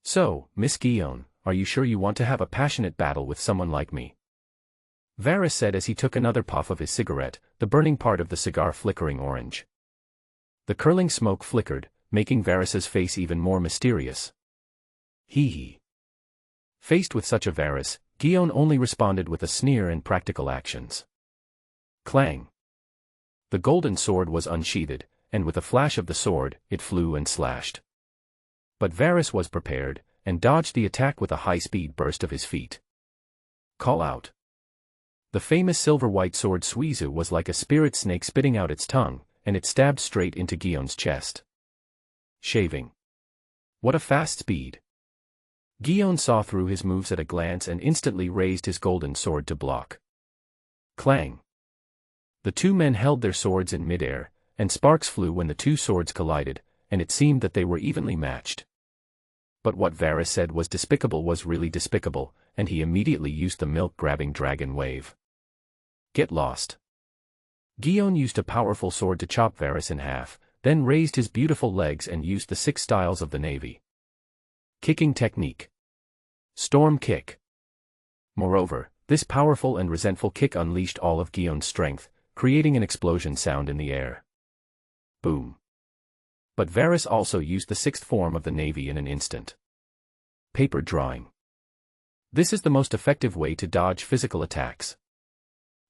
So, Miss Gion, are you sure you want to have a passionate battle with someone like me? Varys said as he took another puff of his cigarette, the burning part of the cigar flickering orange. The curling smoke flickered, making Varys's face even more mysterious. Hee hee. Faced with such a Varys, Gion only responded with a sneer and practical actions. Clang. The golden sword was unsheathed, and with a flash of the sword, it flew and slashed. But Varys was prepared, and dodged the attack with a high-speed burst of his feet. Call out. The famous silver-white sword Suizu was like a spirit snake spitting out its tongue, and it stabbed straight into Gion's chest. Shaving. What a fast speed. Gion saw through his moves at a glance and instantly raised his golden sword to block. Clang. The two men held their swords in midair, and sparks flew when the two swords collided, and it seemed that they were evenly matched. But what Varys said was despicable was really despicable, and he immediately used the milk-grabbing dragon wave. Get lost. Gion used a powerful sword to chop Varys in half, then raised his beautiful legs and used the 6 styles of the Navy. Kicking technique. Storm kick. Moreover, this powerful and resentful kick unleashed all of Gion's strength, creating an explosion sound in the air. Boom. But Varys also used the 6th form of the Navy in an instant. Paper drawing. This is the most effective way to dodge physical attacks.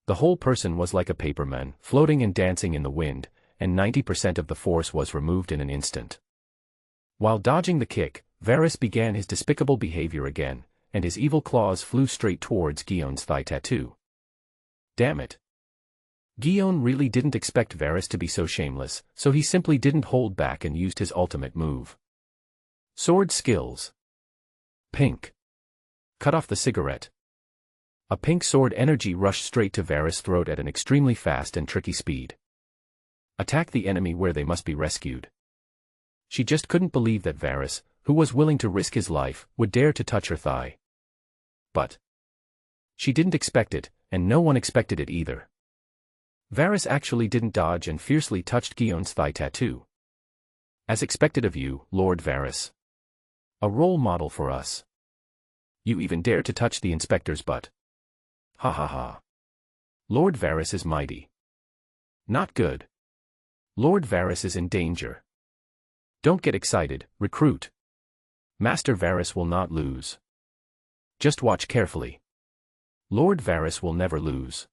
The whole person was like a paperman, floating and dancing in the wind, and 90% of the force was removed in an instant. While dodging the kick, Varys began his despicable behavior again, and his evil claws flew straight towards Gion's thigh tattoo. Damn it. Gion really didn't expect Varys to be so shameless, so he simply didn't hold back and used his ultimate move. Sword skills. Pink. Cut off the cigarette. A pink sword energy rushed straight to Varys' throat at an extremely fast and tricky speed. Attack the enemy where they must be rescued. She just couldn't believe that Varys, who was willing to risk his life, would dare to touch her thigh. But she didn't expect it, and no one expected it either. Varys actually didn't dodge and fiercely touched Gion's thigh tattoo. As expected of you, Lord Varys. A role model for us. You even dare to touch the inspector's butt. Ha ha ha. Lord Varys is mighty. Not good. Lord Varys is in danger. Don't get excited, recruit. Master Varys will not lose. Just watch carefully. Lord Varys will never lose.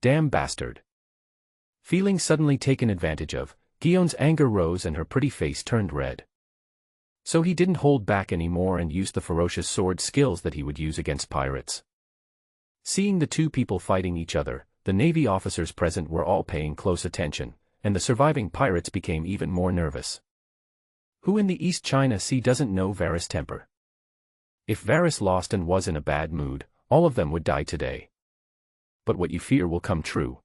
Damn bastard. Feeling suddenly taken advantage of, Gion's anger rose and her pretty face turned red. So he didn't hold back anymore and used the ferocious sword skills that he would use against pirates. Seeing the two people fighting each other, the Navy officers present were all paying close attention, and the surviving pirates became even more nervous. Who in the East China Sea doesn't know Varys' temper? If Varys lost and was in a bad mood, all of them would die today. But what you fear will come true.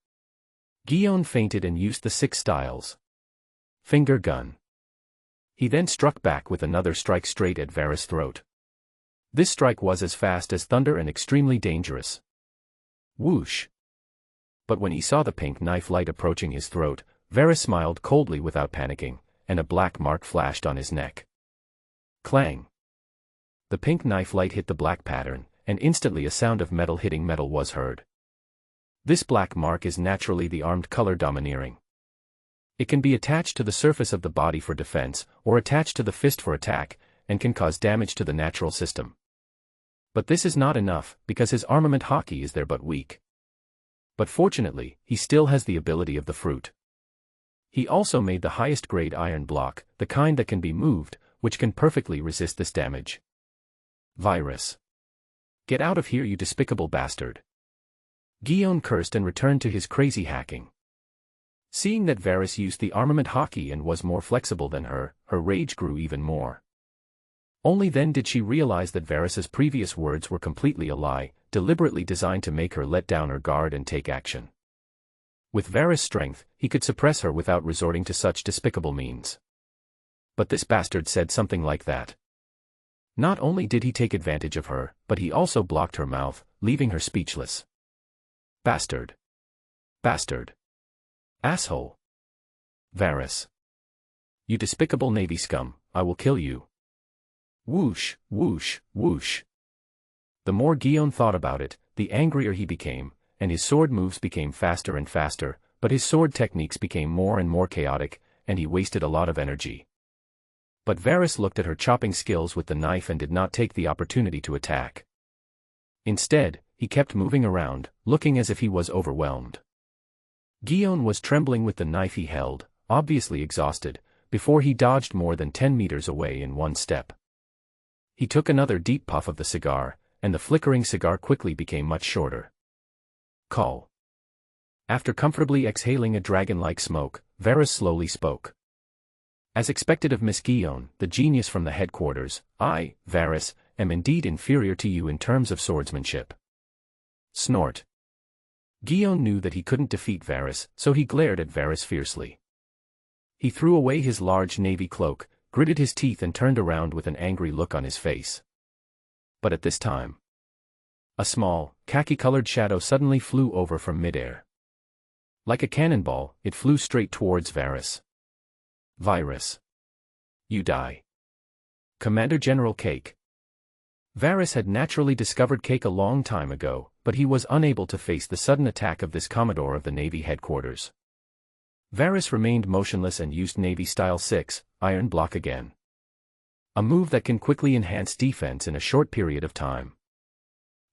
Gion fainted and used the 6 styles. Finger gun. He then struck back with another strike straight at Varys' throat. This strike was as fast as thunder and extremely dangerous. Whoosh. But when he saw the pink knife light approaching his throat, Varys smiled coldly without panicking, and a black mark flashed on his neck. Clang. The pink knife light hit the black pattern, and instantly a sound of metal hitting metal was heard. This black mark is naturally the armed color domineering. It can be attached to the surface of the body for defense, or attached to the fist for attack, and can cause damage to the natural system. But this is not enough, because his armament Haki is there but weak. But fortunately, he still has the ability of the fruit. He also made the highest grade iron block, the kind that can be moved, which can perfectly resist this damage. Virus. Get out of here, you despicable bastard. Gion cursed and returned to his crazy hacking. Seeing that Varys used the armament Haki and was more flexible than her rage grew even more. Only then did she realize that Varys's previous words were completely a lie, deliberately designed to make her let down her guard and take action. With Varys' strength, he could suppress her without resorting to such despicable means. But this bastard said something like that. Not only did he take advantage of her, but he also blocked her mouth, leaving her speechless. Bastard. Bastard. Asshole. Varys. You despicable Navy scum, I will kill you. Whoosh, whoosh, whoosh. The more Gion thought about it, the angrier he became, and his sword moves became faster and faster, but his sword techniques became more and more chaotic, and he wasted a lot of energy. But Varys looked at her chopping skills with the knife and did not take the opportunity to attack. Instead, he kept moving around, looking as if he was overwhelmed. Gion was trembling with the knife he held, obviously exhausted, before he dodged more than 10 meters away in one step. He took another deep puff of the cigar, and the flickering cigar quickly became much shorter. Call. After comfortably exhaling a dragon-like smoke, Varys slowly spoke. As expected of Miss Guion, the genius from the headquarters, I, Varys, am indeed inferior to you in terms of swordsmanship. Snort. Guion knew that he couldn't defeat Varys, so he glared at Varys fiercely. He threw away his large navy cloak, gritted his teeth and turned around with an angry look on his face. But at this time, a small, khaki-colored shadow suddenly flew over from midair. Like a cannonball, it flew straight towards Varys. Virus. You die. Commander General Cake. Varys had naturally discovered Cake a long time ago, but he was unable to face the sudden attack of this Commodore of the Navy headquarters. Varys remained motionless and used Navy-style 6, Iron Block again. A move that can quickly enhance defense in a short period of time.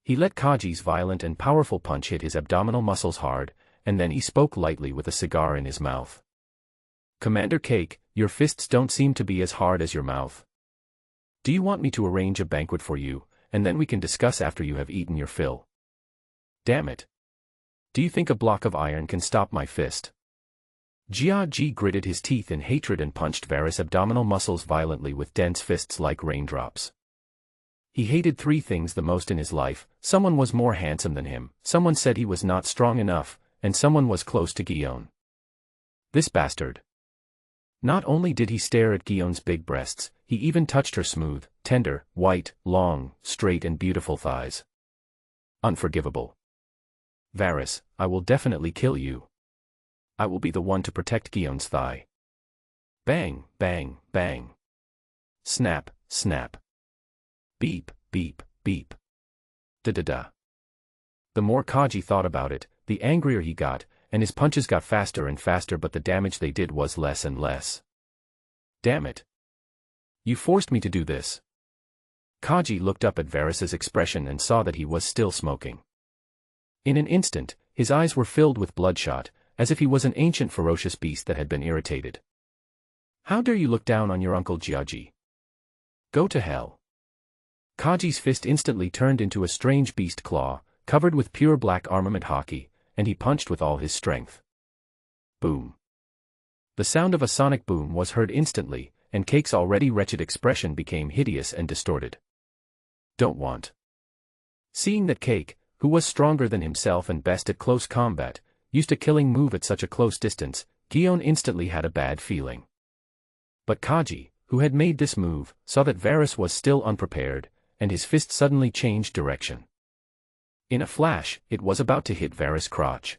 He let Kaji's violent and powerful punch hit his abdominal muscles hard, and then he spoke lightly with a cigar in his mouth. Commander Cake, your fists don't seem to be as hard as your mouth. Do you want me to arrange a banquet for you, and then we can discuss after you have eaten your fill? Damn it. Do you think a block of iron can stop my fist? Ji gritted his teeth in hatred and punched Varys' abdominal muscles violently with dense fists like raindrops. He hated three things the most in his life: someone was more handsome than him, someone said he was not strong enough, and someone was close to Guion. This bastard. Not only did he stare at Guion's big breasts, he even touched her smooth, tender, white, long, straight and beautiful thighs. Unforgivable. Varys, I will definitely kill you. I will be the one to protect Guion's thigh. Bang, bang, bang. Snap, snap. Beep, beep, beep. Da-da-da. The more Kaji thought about it, the angrier he got, and his punches got faster and faster, but the damage they did was less and less. Damn it. You forced me to do this. Kaji looked up at Varys' expression and saw that he was still smoking. In an instant, his eyes were filled with bloodshot, as if he was an ancient ferocious beast that had been irritated. How dare you look down on your uncle Jiaji? Go to hell. Kaji's fist instantly turned into a strange beast claw, covered with pure black armament Haki, and he punched with all his strength. Boom. The sound of a sonic boom was heard instantly, and Cake's already wretched expression became hideous and distorted. Don't want. Seeing that Cake, who was stronger than himself and best at close combat, used a killing move at such a close distance, Guion instantly had a bad feeling. But Kaji, who had made this move, saw that Varys was still unprepared, and his fist suddenly changed direction. In a flash, it was about to hit Varys' crotch.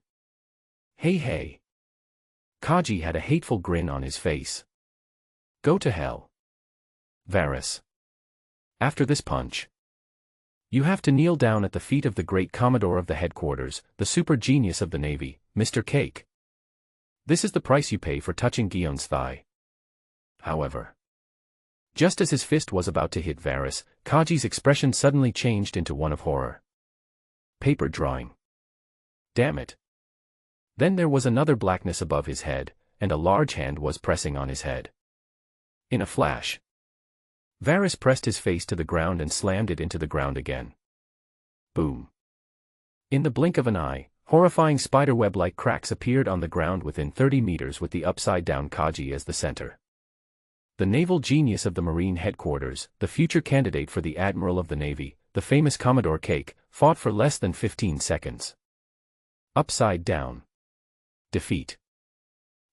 Hey hey. Kaji had a hateful grin on his face. Go to hell. Varys. After this punch, you have to kneel down at the feet of the great Commodore of the headquarters, the super genius of the Navy, Mr. Cake. This is the price you pay for touching Guion's thigh. However, just as his fist was about to hit Varys, Kaji's expression suddenly changed into one of horror. Paper drawing. Damn it. Then there was another blackness above his head, and a large hand was pressing on his head. In a flash, Varys pressed his face to the ground and slammed it into the ground again. Boom. In the blink of an eye, horrifying spiderweb-like cracks appeared on the ground within 30 meters with the upside-down Kaji as the center. The naval genius of the Marine headquarters, the future candidate for the Admiral of the Navy, the famous Commodore Cake, fought for less than 15 seconds. Upside down. Defeat.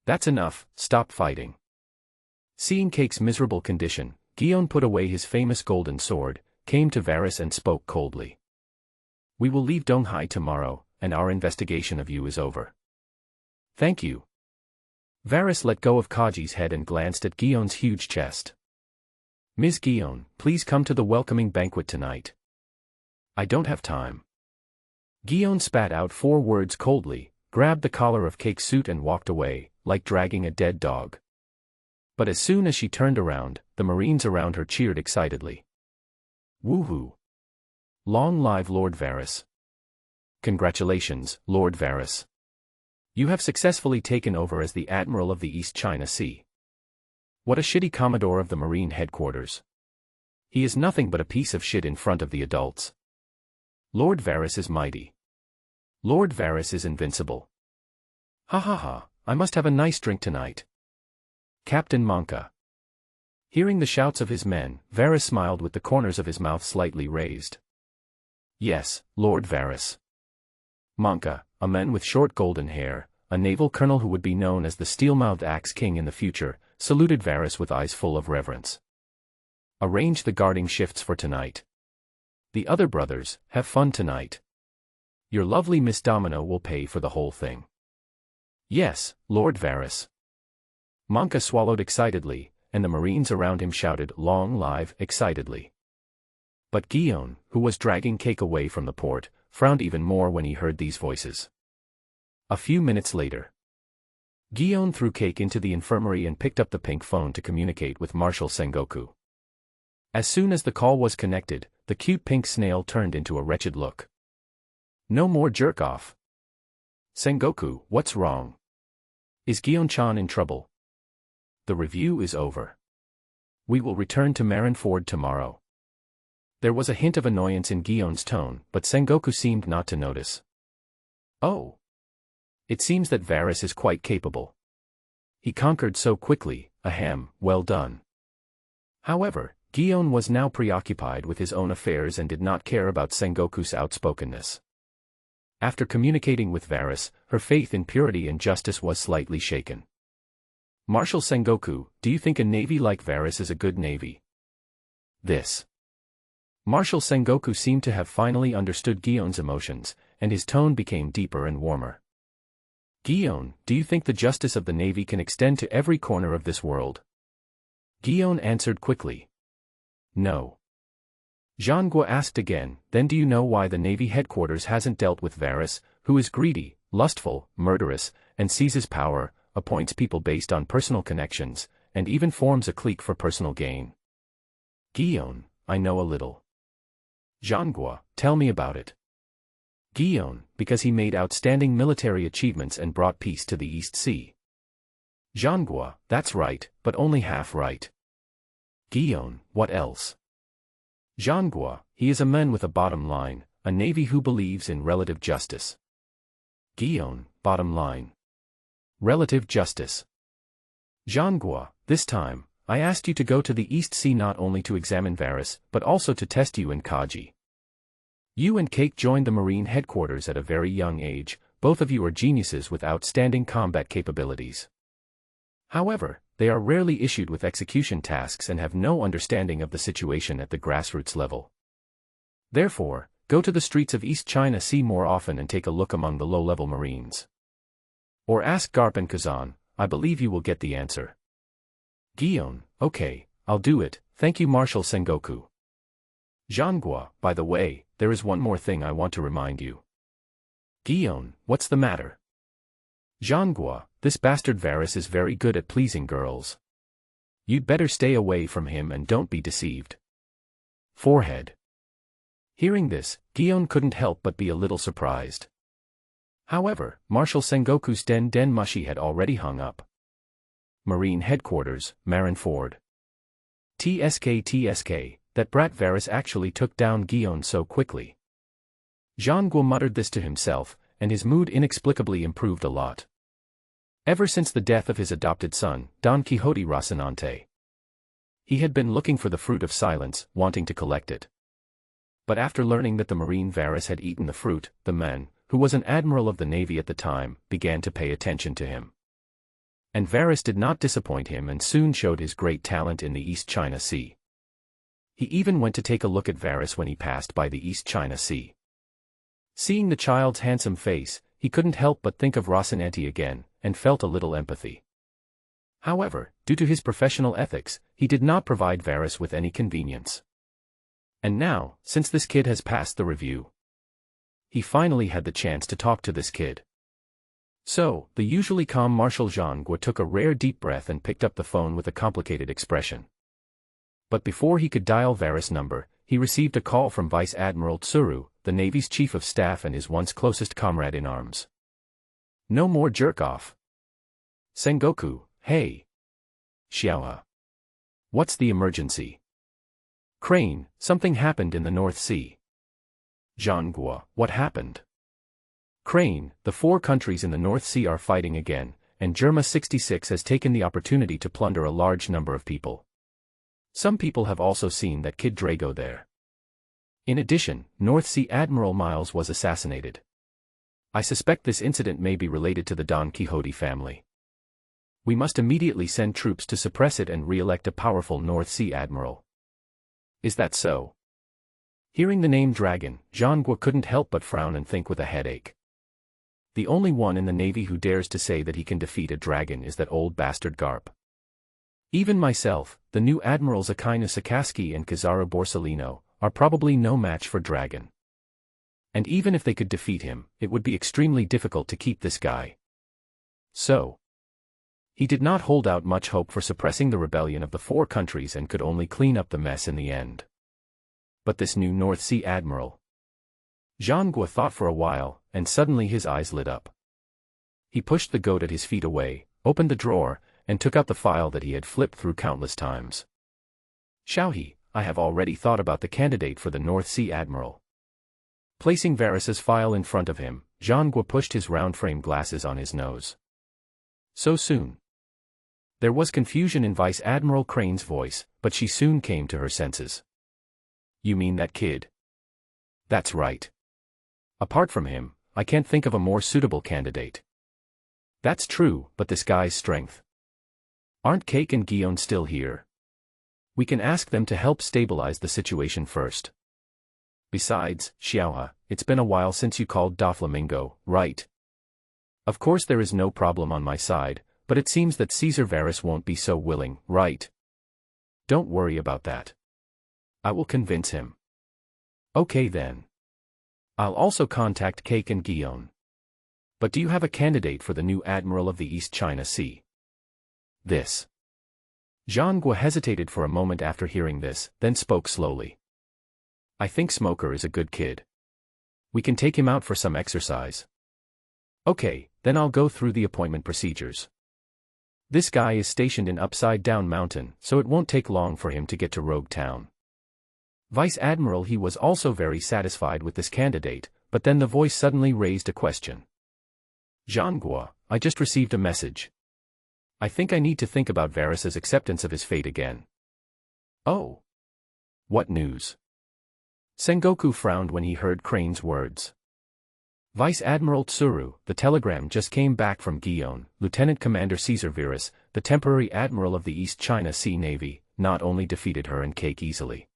That's enough, stop fighting. Seeing Cake's miserable condition, Guion put away his famous golden sword, came to Varys and spoke coldly. We will leave Donghai tomorrow, and our investigation of you is over. Thank you. Varys let go of Kaji's head and glanced at Guion's huge chest. Ms. Guion, please come to the welcoming banquet tonight. I don't have time. Guion spat out 4 words coldly, grabbed the collar of Cake's suit and walked away, like dragging a dead dog. But as soon as she turned around, the Marines around her cheered excitedly. Woohoo! Long live Lord Varys. Congratulations, Lord Varys. You have successfully taken over as the Admiral of the East China Sea. What a shitty Commodore of the Marine headquarters. He is nothing but a piece of shit in front of the adults. Lord Varys is mighty. Lord Varys is invincible. Ha ha ha, I must have a nice drink tonight. Captain Monka. Hearing the shouts of his men, Varys smiled with the corners of his mouth slightly raised. Yes, Lord Varys. Monka, a man with short golden hair, a naval colonel who would be known as the steel-mouthed Axe King in the future, saluted Varys with eyes full of reverence. Arrange the guarding shifts for tonight. The other brothers, have fun tonight. Your lovely Miss Domino will pay for the whole thing. Yes, Lord Varys. Monka swallowed excitedly, and the marines around him shouted "Long live" excitedly. But Guion, who was dragging Cake away from the port, frowned even more when he heard these voices. A few minutes later, Guion threw Cake into the infirmary and picked up the pink phone to communicate with Marshal Sengoku. As soon as the call was connected, the cute pink snail turned into a wretched look. No more jerk-off. Sengoku, what's wrong? Is Guion-chan in trouble? The review is over. We will return to Marineford tomorrow. There was a hint of annoyance in Guion's tone, but Sengoku seemed not to notice. Oh. It seems that Varys is quite capable. He conquered so quickly, ahem, well done. However, Guion was now preoccupied with his own affairs and did not care about Sengoku's outspokenness. After communicating with Varys, her faith in purity and justice was slightly shaken. Marshal Sengoku, do you think a navy like Varys is a good navy? This. Marshal Sengoku seemed to have finally understood Guion's emotions, and his tone became deeper and warmer. Guion, do you think the justice of the navy can extend to every corner of this world? Guion answered quickly. No. Zhangguo asked again, then do you know why the navy headquarters hasn't dealt with Varys, who is greedy, lustful, murderous, and seizes power, appoints people based on personal connections, and even forms a clique for personal gain? Guion, I know a little. Zhangguo, tell me about it. Guion, because he made outstanding military achievements and brought peace to the East Sea. Zhangguo, that's right, but only half right. Guion, what else? Zhangguo, he is a man with a bottom line, a navy who believes in relative justice. Guion, bottom line. Relative justice. Zhangguo, this time, I asked you to go to the East Sea not only to examine Varys, but also to test you and Kaji. You and Cake joined the Marine headquarters at a very young age, both of you are geniuses with outstanding combat capabilities. However, they are rarely issued with execution tasks and have no understanding of the situation at the grassroots level. Therefore, go to the streets of East China Sea more often and take a look among the low-level Marines. Or ask Garp and Kazan, I believe you will get the answer. Guion, okay, I'll do it, thank you Marshal Sengoku. Zhangguo, by the way, there is one more thing I want to remind you. Guion, what's the matter? Zhangguo, this bastard Varys is very good at pleasing girls. You'd better stay away from him and don't be deceived. Forehead. Hearing this, Guion couldn't help but be a little surprised. However, Marshal Sengoku's Den Mushi had already hung up. Marine Headquarters, Marineford. TSK, that brat Varys actually took down Guion so quickly. Zhangguo muttered this to himself, and his mood inexplicably improved a lot. Ever since the death of his adopted son, Don Quixote Rocinante. He had been looking for the fruit of silence, wanting to collect it. But after learning that the Marine Varys had eaten the fruit, the man, who was an admiral of the navy at the time, began to pay attention to him. And Varys did not disappoint him and soon showed his great talent in the East China Sea. He even went to take a look at Varys when he passed by the East China Sea. Seeing the child's handsome face, he couldn't help but think of Rocinante again, and felt a little empathy. However, due to his professional ethics, he did not provide Varys with any convenience. And now, since this kid has passed the review, he finally had the chance to talk to this kid. So, the usually calm Marshal Zhangguo took a rare deep breath and picked up the phone with a complicated expression. But before he could dial Varys' number, he received a call from Vice Admiral Tsuru, the Navy's Chief of Staff and his once closest comrade in arms. No more jerk-off. Sengoku, hey. Xiaohe. What's the emergency? Crane, something happened in the North Sea. Zhangguo, what happened? Crane, the 4 countries in the North Sea are fighting again, and Germa 66 has taken the opportunity to plunder a large number of people. Some people have also seen that Kid Drago there. In addition, North Sea Admiral Miles was assassinated. I suspect this incident may be related to the Don Quixote family. We must immediately send troops to suppress it and re-elect a powerful North Sea Admiral. Is that so? Hearing the name Dragon, Zhangguo couldn't help but frown and think with a headache. The only one in the Navy who dares to say that he can defeat a dragon is that old bastard Garp. Even myself, the new Admirals Akainu Sakaski and Kizaru Borsellino, are probably no match for Dragon. And even if they could defeat him, it would be extremely difficult to keep this guy. So, he did not hold out much hope for suppressing the rebellion of the four countries and could only clean up the mess in the end. But this new North Sea Admiral. Zhangguo thought for a while, and suddenly his eyes lit up. He pushed the goat at his feet away, opened the drawer, and took out the file that he had flipped through countless times. Xiaohe, I have already thought about the candidate for the North Sea Admiral. Placing Varys's file in front of him, Zhangguo pushed his round-frame glasses on his nose. So soon. There was confusion in Vice Admiral Crane's voice, but she soon came to her senses. You mean that kid? That's right. Apart from him, I can't think of a more suitable candidate. That's true, but this guy's strength. Aren't Cake and Guillaume still here? We can ask them to help stabilize the situation first. Besides, Xiaohe, it's been a while since you called Doflamingo, right? Of course there is no problem on my side, but it seems that Caesar Varys won't be so willing, right? Don't worry about that. I will convince him. Okay then. I'll also contact Cake and Guillaume. But do you have a candidate for the new Admiral of the East China Sea? This. Zhangguo hesitated for a moment after hearing this, then spoke slowly. I think Smoker is a good kid. We can take him out for some exercise. Okay, then I'll go through the appointment procedures. This guy is stationed in Upside Down Mountain, so it won't take long for him to get to Rogue Town. Vice Admiral he was also very satisfied with this candidate, but then the voice suddenly raised a question. Zhangguo, I just received a message. I think I need to think about Varys's acceptance of his fate again. Oh. What news? Sengoku frowned when he heard Crane's words. Vice Admiral Tsuru, the telegram just came back from Guillaume, Lieutenant Commander Caesar Varys, the temporary Admiral of the East China Sea Navy, not only defeated her and Cake easily.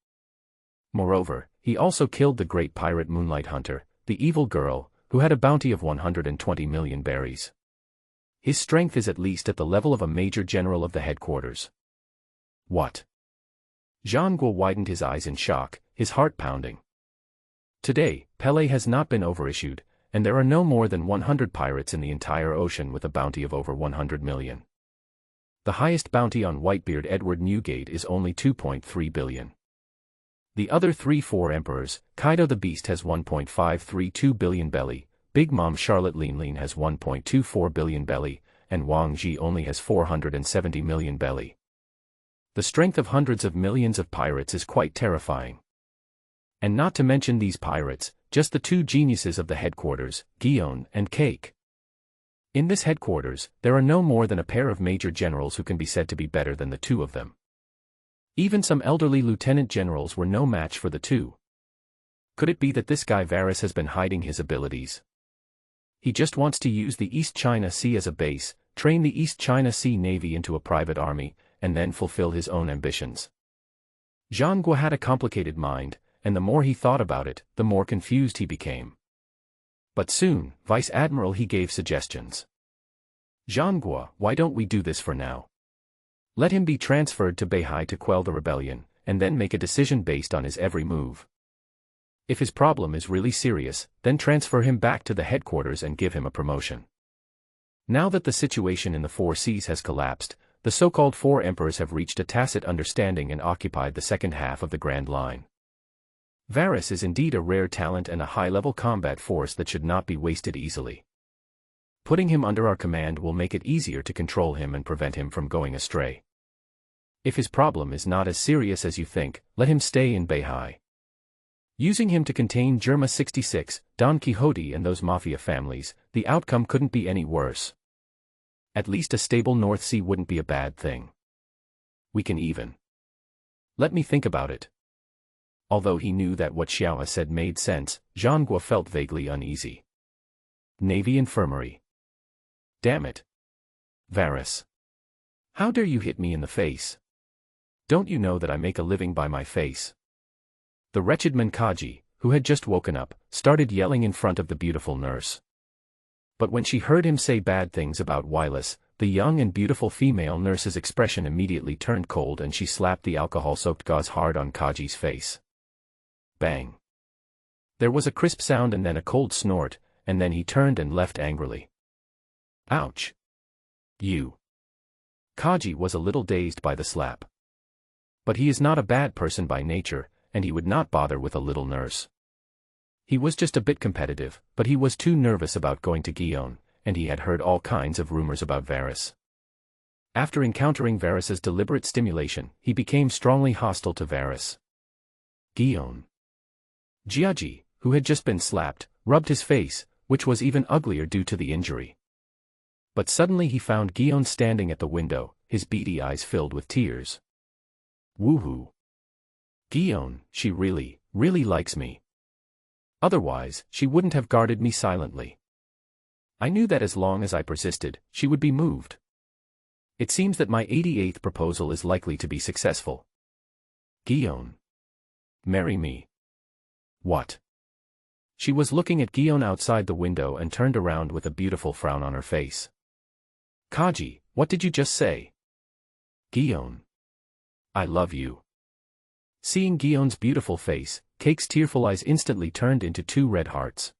Moreover, he also killed the great pirate Moonlight Hunter, the evil girl, who had a bounty of 120 million berries. His strength is at least at the level of a major general of the headquarters. What? Zhangguo widened his eyes in shock, his heart pounding. Today, Pele has not been overissued, and there are no more than 100 pirates in the entire ocean with a bounty of over 100 million. The highest bounty on Whitebeard Edward Newgate is only 2.3 billion. The other 3-4 emperors, Kaido the Beast has 1.532 billion belly, Big Mom Charlotte Lean has 1.24 billion belly, and Wang Ji only has 470 million belly. The strength of hundreds of millions of pirates is quite terrifying. And not to mention these pirates, just the two geniuses of the headquarters, Guillaume and Cake. In this headquarters, there are no more than a pair of major generals who can be said to be better than the two of them. Even some elderly lieutenant generals were no match for the two. Could it be that this guy Varys has been hiding his abilities? He just wants to use the East China Sea as a base, train the East China Sea Navy into a private army, and then fulfill his own ambitions. Zhangguo had a complicated mind, and the more he thought about it, the more confused he became. But soon, Vice Admiral he gave suggestions. Zhangguo, why don't we do this for now? Let him be transferred to Beihai to quell the rebellion, and then make a decision based on his every move. If his problem is really serious, then transfer him back to the headquarters and give him a promotion. Now that the situation in the Four Seas has collapsed, the so-called Four Emperors have reached a tacit understanding and occupied the second half of the Grand Line. Varys is indeed a rare talent and a high-level combat force that should not be wasted easily. Putting him under our command will make it easier to control him and prevent him from going astray. If his problem is not as serious as you think, let him stay in Beihai. Using him to contain Germa 66, Don Quixote and those mafia families, the outcome couldn't be any worse. At least a stable North Sea wouldn't be a bad thing. We can even. Let me think about it. Although he knew that what Xiao said made sense, Zhangguo felt vaguely uneasy. Navy Infirmary. Damn it. Varys. How dare you hit me in the face? Don't you know that I make a living by my face? The wretched man Kaji, who had just woken up, started yelling in front of the beautiful nurse. But when she heard him say bad things about Wireless, the young and beautiful female nurse's expression immediately turned cold and she slapped the alcohol-soaked gauze hard on Kaji's face. Bang. There was a crisp sound and then a cold snort, and then he turned and left angrily. Ouch. You. Kaji was a little dazed by the slap. But he is not a bad person by nature, and he would not bother with a little nurse. He was just a bit competitive, but he was too nervous about going to Guion, and he had heard all kinds of rumors about Varys. After encountering Varys's deliberate stimulation, he became strongly hostile to Varys. Guion. Jiaji, who had just been slapped, rubbed his face, which was even uglier due to the injury. But suddenly he found Guion standing at the window, his beady eyes filled with tears. Woohoo. Guion, she really likes me. Otherwise, she wouldn't have guarded me silently. I knew that as long as I persisted, she would be moved. It seems that my 88th proposal is likely to be successful. Guion. Marry me. What? She was looking at Guion outside the window and turned around with a beautiful frown on her face. Kaji, what did you just say? Guion. I love you. Seeing Guion's beautiful face, Cake's tearful eyes instantly turned into two red hearts.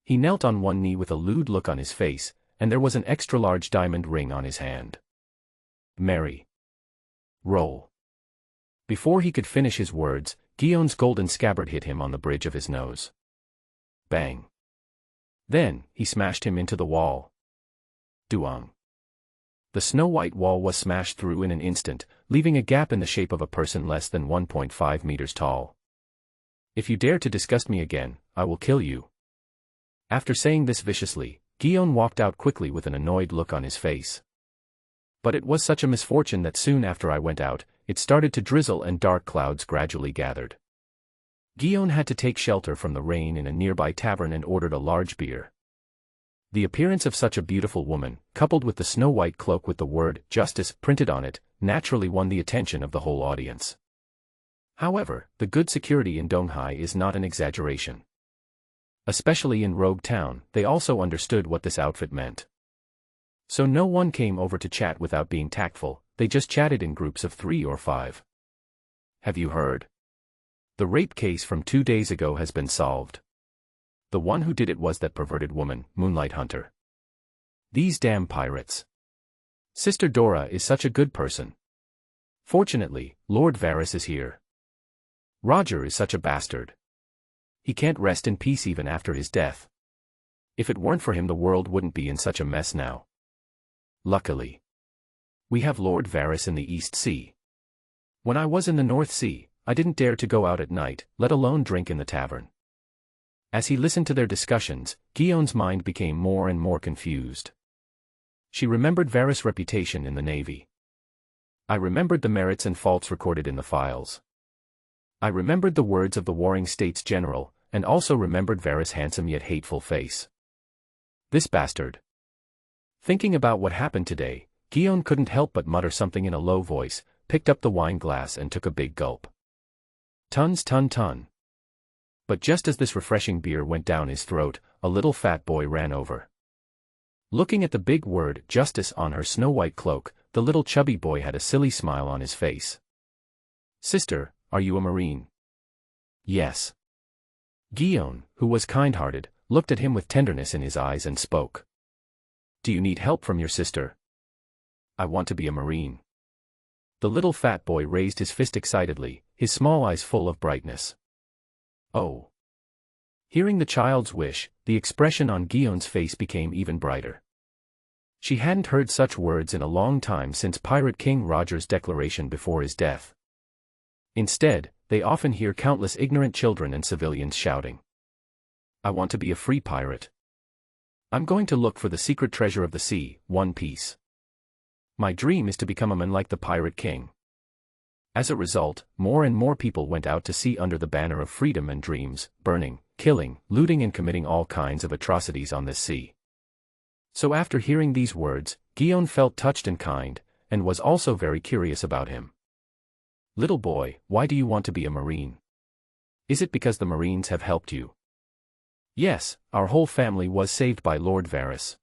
He knelt on one knee with a lewd look on his face, and there was an extra-large diamond ring on his hand. Marry. Roll. Before he could finish his words, Guion's golden scabbard hit him on the bridge of his nose. Bang. Then, he smashed him into the wall. Duong. The snow-white wall was smashed through in an instant, leaving a gap in the shape of a person less than 1.5 meters tall. If you dare to disgust me again, I will kill you. After saying this viciously, Guion walked out quickly with an annoyed look on his face. But it was such a misfortune that soon after I went out, it started to drizzle and dark clouds gradually gathered. Guion had to take shelter from the rain in a nearby tavern and ordered a large beer. The appearance of such a beautiful woman, coupled with the snow-white cloak with the word "justice" printed on it, naturally won the attention of the whole audience. However, the good security in Donghai is not an exaggeration. Especially in Rogue Town, they also understood what this outfit meant. So no one came over to chat without being tactful, they just chatted in groups of 3 or 5. Have you heard? The rape case from 2 days ago has been solved. The one who did it was that perverted woman, Moonlight Hunter. These damn pirates. Sister Dora is such a good person. Fortunately, Lord Varys is here. Roger is such a bastard. He can't rest in peace even after his death. If it weren't for him, the world wouldn't be in such a mess now. Luckily, we have Lord Varys in the East Sea. When I was in the North Sea, I didn't dare to go out at night, let alone drink in the tavern. As he listened to their discussions, Guion's mind became more and more confused. She remembered Varys' reputation in the Navy. I remembered the merits and faults recorded in the files. I remembered the words of the Warring States General, and also remembered Varys' handsome yet hateful face. This bastard. Thinking about what happened today, Guion couldn't help but mutter something in a low voice, picked up the wine glass and took a big gulp. Tons. But just as this refreshing beer went down his throat, a little fat boy ran over. Looking at the big word "justice" on her snow-white cloak, the little chubby boy had a silly smile on his face. Sister, are you a Marine? Yes. Guion, who was kind-hearted, looked at him with tenderness in his eyes and spoke. Do you need help from your sister? I want to be a Marine. The little fat boy raised his fist excitedly, his small eyes full of brightness. Oh. Hearing the child's wish, the expression on Guion's face became even brighter. She hadn't heard such words in a long time since Pirate King Roger's declaration before his death. Instead, they often hear countless ignorant children and civilians shouting, I want to be a free pirate. I'm going to look for the secret treasure of the sea, One Piece. My dream is to become a man like the Pirate King. As a result, more and more people went out to sea under the banner of freedom and dreams, burning, killing, looting and committing all kinds of atrocities on this sea. So after hearing these words, Gion felt touched and kind, and was also very curious about him. Little boy, why do you want to be a Marine? Is it because the Marines have helped you? Yes, our whole family was saved by Lord Varys.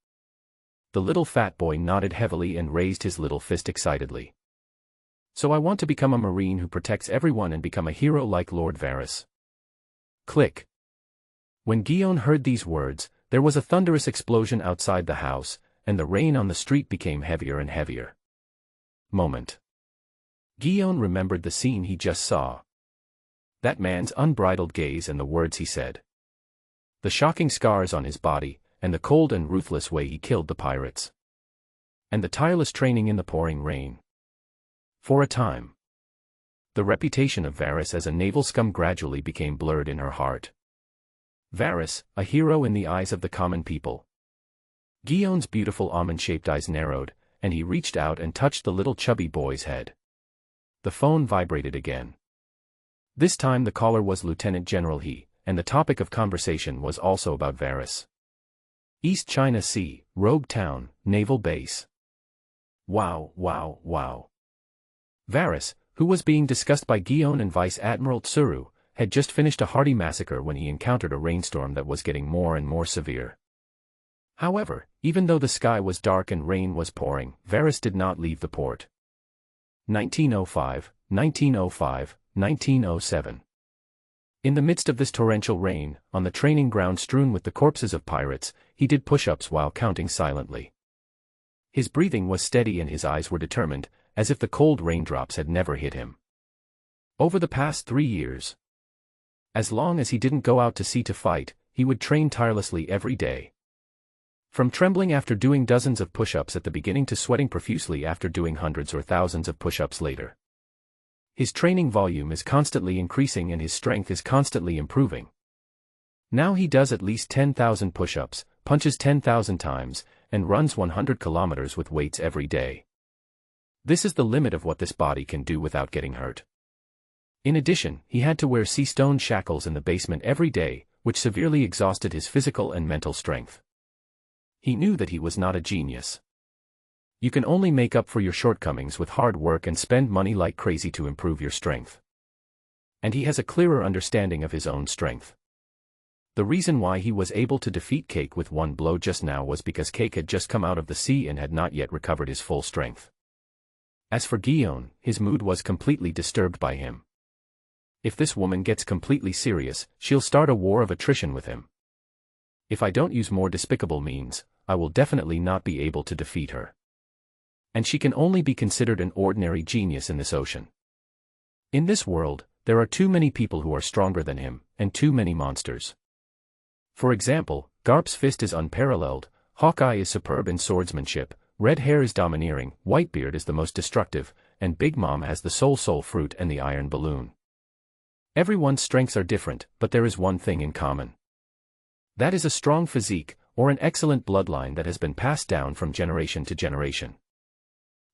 The little fat boy nodded heavily and raised his little fist excitedly. So I want to become a Marine who protects everyone and become a hero like Lord Varys. Click. When Gion heard these words, there was a thunderous explosion outside the house, and the rain on the street became heavier and heavier. Moment. Gion remembered the scene he just saw. That man's unbridled gaze and the words he said. The shocking scars on his body, and the cold and ruthless way he killed the pirates. And the tireless training in the pouring rain. For a time, the reputation of Varys as a naval scum gradually became blurred in her heart. Varys, a hero in the eyes of the common people. Gion's beautiful almond-shaped eyes narrowed, and he reached out and touched the little chubby boy's head. The phone vibrated again. This time the caller was Lieutenant General He, and the topic of conversation was also about Varys. East China Sea, Rogue Town, Naval Base. Wow, wow, wow. Varys, who was being discussed by Gion and Vice Admiral Tsuru, had just finished a hearty massacre when he encountered a rainstorm that was getting more and more severe. However, even though the sky was dark and rain was pouring, Varys did not leave the port. 1905, 1905, 1907. In the midst of this torrential rain, on the training ground strewn with the corpses of pirates, he did push-ups while counting silently. His breathing was steady and his eyes were determined, as if the cold raindrops had never hit him. Over the past 3 years, as long as he didn't go out to sea to fight, he would train tirelessly every day. From trembling after doing dozens of push-ups at the beginning to sweating profusely after doing hundreds or thousands of push-ups later. His training volume is constantly increasing and his strength is constantly improving. Now he does at least 10,000 push-ups, punches 10,000 times, and runs 100 kilometers with weights every day. This is the limit of what this body can do without getting hurt. In addition, he had to wear sea stone shackles in the basement every day, which severely exhausted his physical and mental strength. He knew that he was not a genius. You can only make up for your shortcomings with hard work and spend money like crazy to improve your strength. And he has a clearer understanding of his own strength. The reason why he was able to defeat Cake with one blow just now was because Cake had just come out of the sea and had not yet recovered his full strength. As for Gion, his mood was completely disturbed by him. If this woman gets completely serious, she'll start a war of attrition with him. If I don't use more despicable means, I will definitely not be able to defeat her. And she can only be considered an ordinary genius in this ocean. In this world, there are too many people who are stronger than him, and too many monsters. For example, Garp's fist is unparalleled, Hawkeye is superb in swordsmanship, Red Hair is domineering, Whitebeard is the most destructive, and Big Mom has the soul fruit and the iron balloon. Everyone's strengths are different, but there is one thing in common. That is a strong physique, or an excellent bloodline that has been passed down from generation to generation.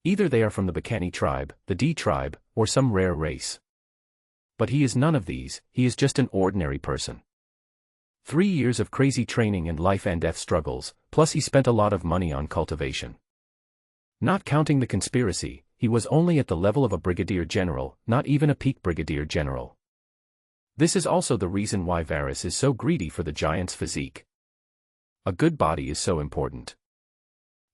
Either they are from the Bacani tribe, the D tribe, or some rare race. But he is none of these, he is just an ordinary person. 3 years of crazy training and life and death struggles, plus he spent a lot of money on cultivation. Not counting the conspiracy, he was only at the level of a brigadier general, not even a peak brigadier general. This is also the reason why Varys is so greedy for the giant's physique. A good body is so important.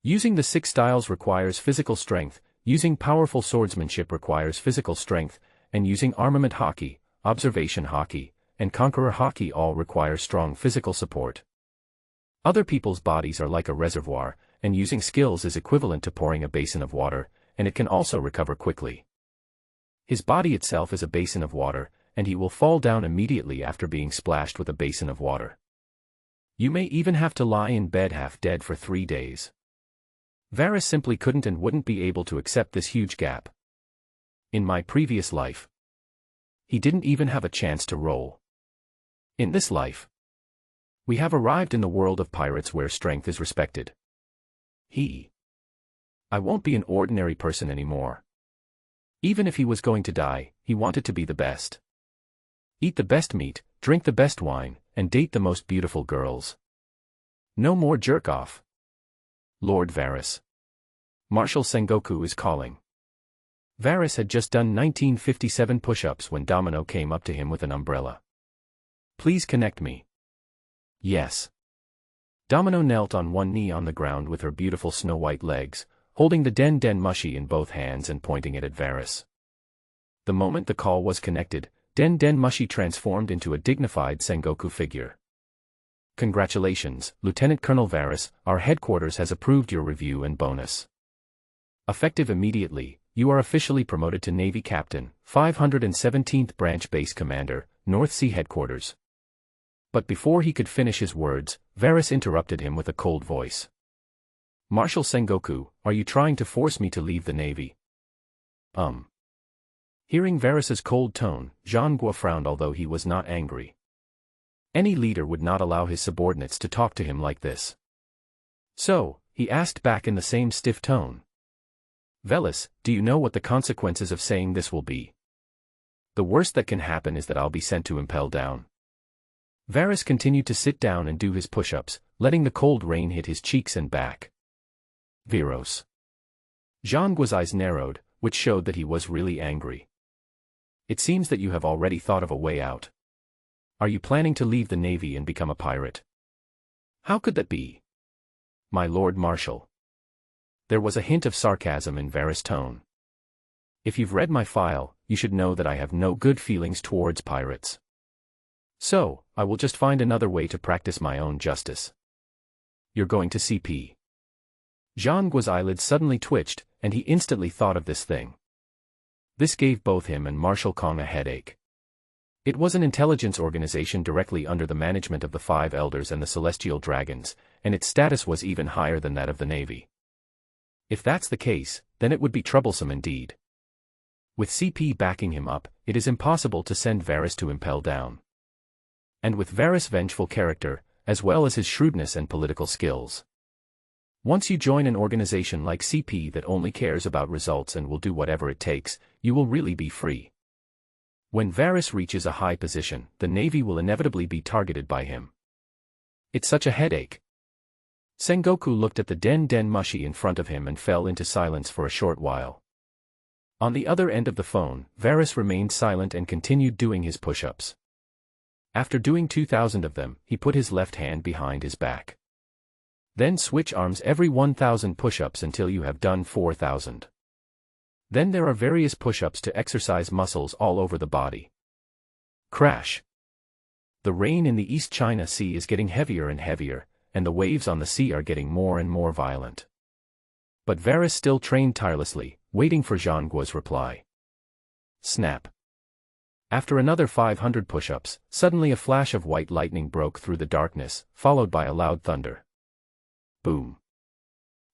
Using the 6 styles requires physical strength, using powerful swordsmanship requires physical strength, and using armament Haki, observation Haki, and Conqueror Haki all require strong physical support. Other people's bodies are like a reservoir, and using skills is equivalent to pouring a basin of water, and it can also recover quickly. His body itself is a basin of water, and he will fall down immediately after being splashed with a basin of water. You may even have to lie in bed half dead for 3 days. Varys simply couldn't and wouldn't be able to accept this huge gap. In my previous life, he didn't even have a chance to roll. In this life, We have arrived in the world of pirates where strength is respected. I won't be an ordinary person anymore. Even if he was going to die, he wanted to be the best. Eat the best meat, drink the best wine, and date the most beautiful girls. No more jerk-off. Lord Varys. Marshal Sengoku is calling. Varys had just done 1957 push-ups when Domino came up to him with an umbrella. Please connect me. Yes. Domino knelt on one knee on the ground with her beautiful snow-white legs, holding the Den Den Mushi in both hands and pointing it at Varys. The moment the call was connected, Den Den Mushi transformed into a dignified Sengoku figure. Congratulations, Lieutenant Colonel Varys, our headquarters has approved your review and bonus. Effective immediately, you are officially promoted to Navy Captain, 517th Branch Base Commander, North Sea Headquarters. But before he could finish his words, Varys interrupted him with a cold voice. Marshal Sengoku, are you trying to force me to leave the Navy? Hearing Varys's cold tone, Jean Guo frowned although he was not angry. Any leader would not allow his subordinates to talk to him like this. So, he asked back in the same stiff tone. Velis, do you know what the consequences of saying this will be? The worst that can happen is that I'll be sent to Impel Down. Varys continued to sit down and do his push-ups, letting the cold rain hit his cheeks and back. Viros. Jean Guo's eyes narrowed, which showed that he was really angry. It seems that you have already thought of a way out. Are you planning to leave the Navy and become a pirate? How could that be? My Lord Marshal. There was a hint of sarcasm in Varys' tone. If you've read my file, you should know that I have no good feelings towards pirates. So, I will just find another way to practice my own justice. You're going to CP. Jean Guo's eyelids suddenly twitched, and he instantly thought of this thing. This gave both him and Marshal Kong a headache. It was an intelligence organization directly under the management of the Five Elders and the Celestial Dragons, and its status was even higher than that of the Navy. If that's the case, then it would be troublesome indeed. With CP backing him up, it is impossible to send Varys to Impel Down. And with Varys' vengeful character, as well as his shrewdness and political skills. Once you join an organization like CP that only cares about results and will do whatever it takes, you will really be free. When Varys reaches a high position, the Navy will inevitably be targeted by him. It's such a headache. Sengoku looked at the Den Den Mushi in front of him and fell into silence for a short while. On the other end of the phone, Varys remained silent and continued doing his push-ups. After doing 2,000 of them, he put his left hand behind his back. Then switch arms every 1,000 push-ups until you have done 4,000. Then there are various push-ups to exercise muscles all over the body. Crash. The rain in the East China Sea is getting heavier and heavier, and the waves on the sea are getting more and more violent. But Varys still trained tirelessly, waiting for Jean Guo's reply. Snap. After another 500 push-ups, suddenly a flash of white lightning broke through the darkness, followed by a loud thunder. Boom.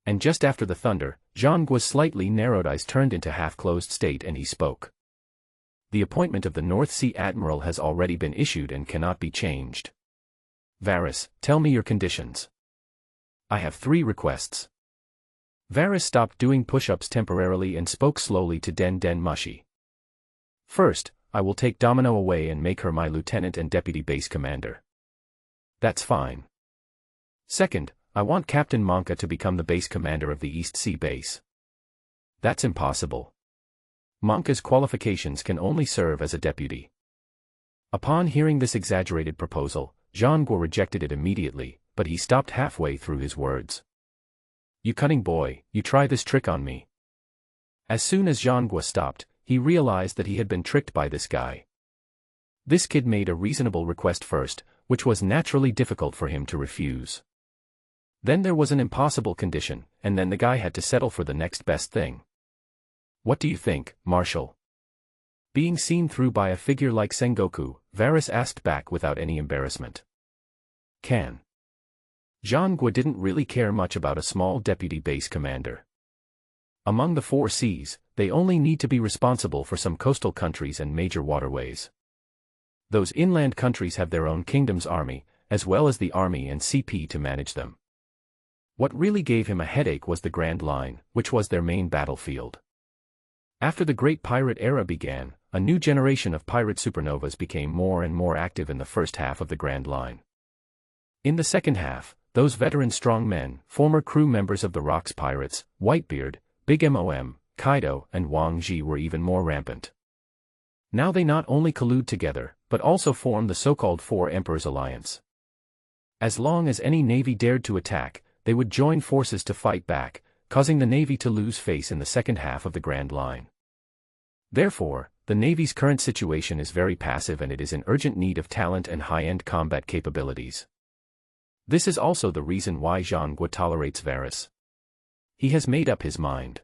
And just after the thunder, Jean Guo's slightly narrowed eyes turned into half-closed state and he spoke. The appointment of the North Sea Admiral has already been issued and cannot be changed. Varys, tell me your conditions. I have 3 requests. Varys stopped doing push-ups temporarily and spoke slowly to Den Den Mushi. First, I will take Domino away and make her my lieutenant and deputy base commander. That's fine. Second, I want Captain Monka to become the base commander of the East Sea base. That's impossible. Monka's qualifications can only serve as a deputy. Upon hearing this exaggerated proposal, Jean Guo rejected it immediately, but he stopped halfway through his words. You cunning boy, you try this trick on me. As soon as Jean Guo stopped, he realized that he had been tricked by this guy. This kid made a reasonable request first, which was naturally difficult for him to refuse. Then there was an impossible condition, and then the guy had to settle for the next best thing. What do you think, Marshal? Being seen through by a figure like Sengoku, Varys asked back without any embarrassment. Can. Jean Guo didn't really care much about a small deputy base commander. Among the 4 seas, they only need to be responsible for some coastal countries and major waterways. Those inland countries have their own kingdom's army, as well as the army and CP to manage them. What really gave him a headache was the Grand Line, which was their main battlefield. After the Great Pirate Era began, a new generation of pirate supernovas became more and more active in the first half of the Grand Line. In the second half, those veteran strong men, former crew members of the Rocks Pirates, Whitebeard, Big Mom, Kaido, and Wang Ji were even more rampant. Now they not only collude together, but also form the so-called Four Emperors Alliance. As long as any navy dared to attack, they would join forces to fight back, causing the navy to lose face in the second half of the Grand Line. Therefore, the navy's current situation is very passive and it is in urgent need of talent and high-end combat capabilities. This is also the reason why Zhang tolerates Varys. He has made up his mind.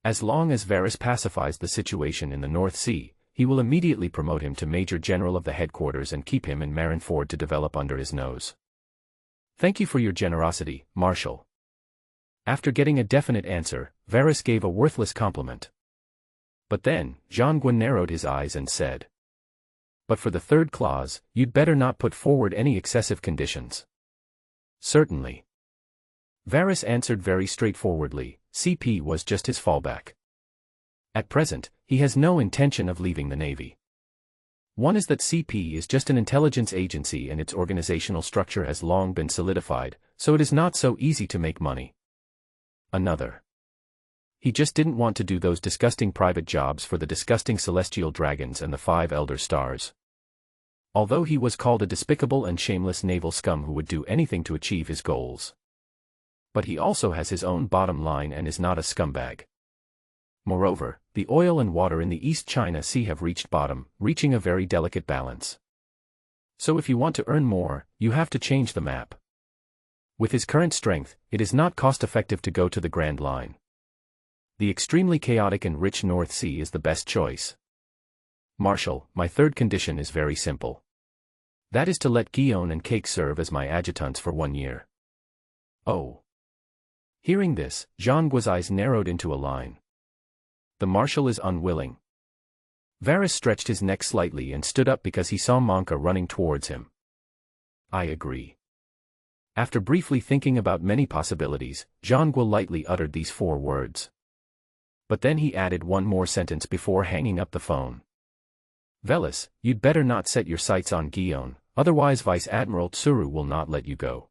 As long as Varys pacifies the situation in the North Sea, he will immediately promote him to Major General of the headquarters and keep him in Marineford to develop under his nose. Thank you for your generosity, Marshal. After getting a definite answer, Varys gave a worthless compliment. But then, Zhang narrowed his eyes and said, "But for the third clause, you'd better not put forward any excessive conditions." "Certainly." Varys answered very straightforwardly. CP was just his fallback. At present, he has no intention of leaving the Navy. One is that CP is just an intelligence agency and its organizational structure has long been solidified, so it is not so easy to make money. Another. He just didn't want to do those disgusting private jobs for the disgusting celestial dragons and the 5 elder stars. Although he was called a despicable and shameless naval scum who would do anything to achieve his goals. But he also has his own bottom line and is not a scumbag. Moreover, the oil and water in the East China Sea have reached bottom, reaching a very delicate balance. So if you want to earn more, you have to change the map. With his current strength, it is not cost-effective to go to the Grand Line. The extremely chaotic and rich North Sea is the best choice. Marshal, my third condition is very simple. That is to let Guion and Cake serve as my adjutants for 1 year. Oh. Hearing this, Zhang eyes narrowed into a line. The Marshal is unwilling. Varys stretched his neck slightly and stood up because he saw Monka running towards him. I agree. After briefly thinking about many possibilities, Zhang lightly uttered these 4 words. But then he added one more sentence before hanging up the phone. Velis, you'd better not set your sights on Guion, otherwise Vice Admiral Tsuru will not let you go.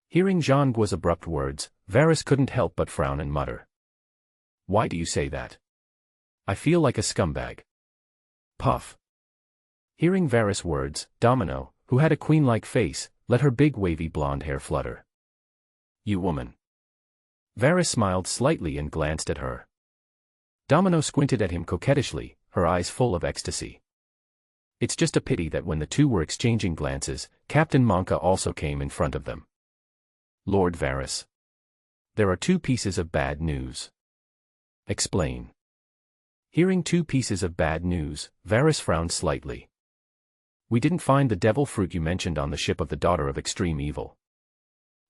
Hearing Zhang's abrupt words, Varys couldn't help but frown and mutter. Why do you say that? I feel like a scumbag. Puff. Hearing Varys' words, Domino, who had a queen-like face, let her big wavy blonde hair flutter. You woman. Varys smiled slightly and glanced at her. Domino squinted at him coquettishly, her eyes full of ecstasy. It's just a pity that when the two were exchanging glances, Captain Monka also came in front of them. Lord Varys. There are 2 pieces of bad news. Explain. Hearing 2 pieces of bad news, Varys frowned slightly. We didn't find the devil fruit you mentioned on the ship of the Daughter of Extreme Evil.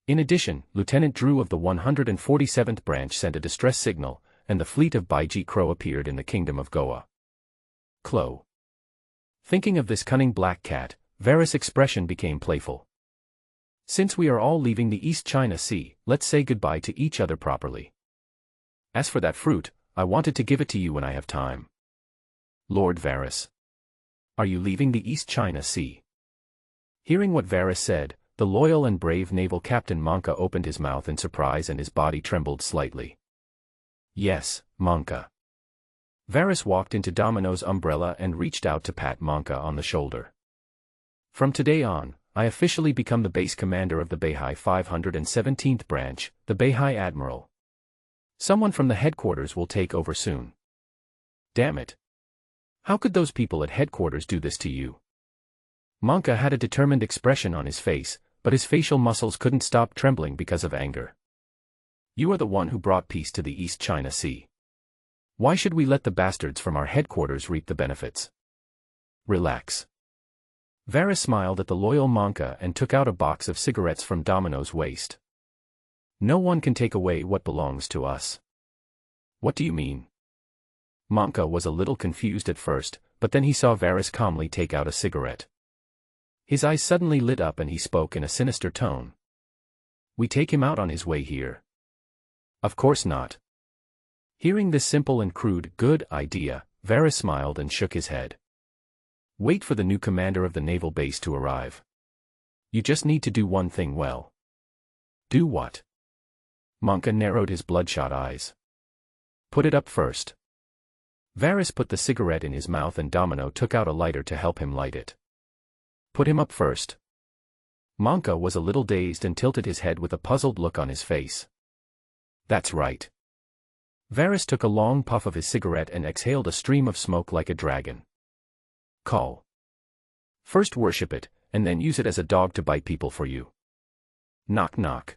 In addition, Lieutenant Drew of the 147th Branch sent a distress signal, and the fleet of Baiji Crow appeared in the Kingdom of Goa. Clo. Thinking of this cunning black cat, Varys' expression became playful. Since we are all leaving the East China Sea, let's say goodbye to each other properly. As for that fruit, I wanted to give it to you when I have time. Lord Varys. Are you leaving the East China Sea? Hearing what Varys said, the loyal and brave naval captain Monka opened his mouth in surprise and his body trembled slightly. Yes, Monka. Varys walked into Domino's umbrella and reached out to pat Monka on the shoulder. From today on, I officially become the base commander of the Beihai 517th Branch, the Beihai Admiral. Someone from the headquarters will take over soon. Damn it. How could those people at headquarters do this to you? Monka had a determined expression on his face, but his facial muscles couldn't stop trembling because of anger. You are the one who brought peace to the East China Sea. Why should we let the bastards from our headquarters reap the benefits? Relax. Varys smiled at the loyal Monka and took out a box of cigarettes from Domino's waist. No one can take away what belongs to us. What do you mean? Monka was a little confused at first, but then he saw Varys calmly take out a cigarette. His eyes suddenly lit up and he spoke in a sinister tone. We take him out on his way here? Of course not. Hearing this simple and crude, good idea, Varys smiled and shook his head. Wait for the new commander of the naval base to arrive. You just need to do one thing well. Do what? Monka narrowed his bloodshot eyes. Put it up first. Varys put the cigarette in his mouth and Domino took out a lighter to help him light it. Put him up first. Monka was a little dazed and tilted his head with a puzzled look on his face. That's right. Varys took a long puff of his cigarette and exhaled a stream of smoke like a dragon. Call. First worship it, and then use it as a dog to bite people for you. Knock knock.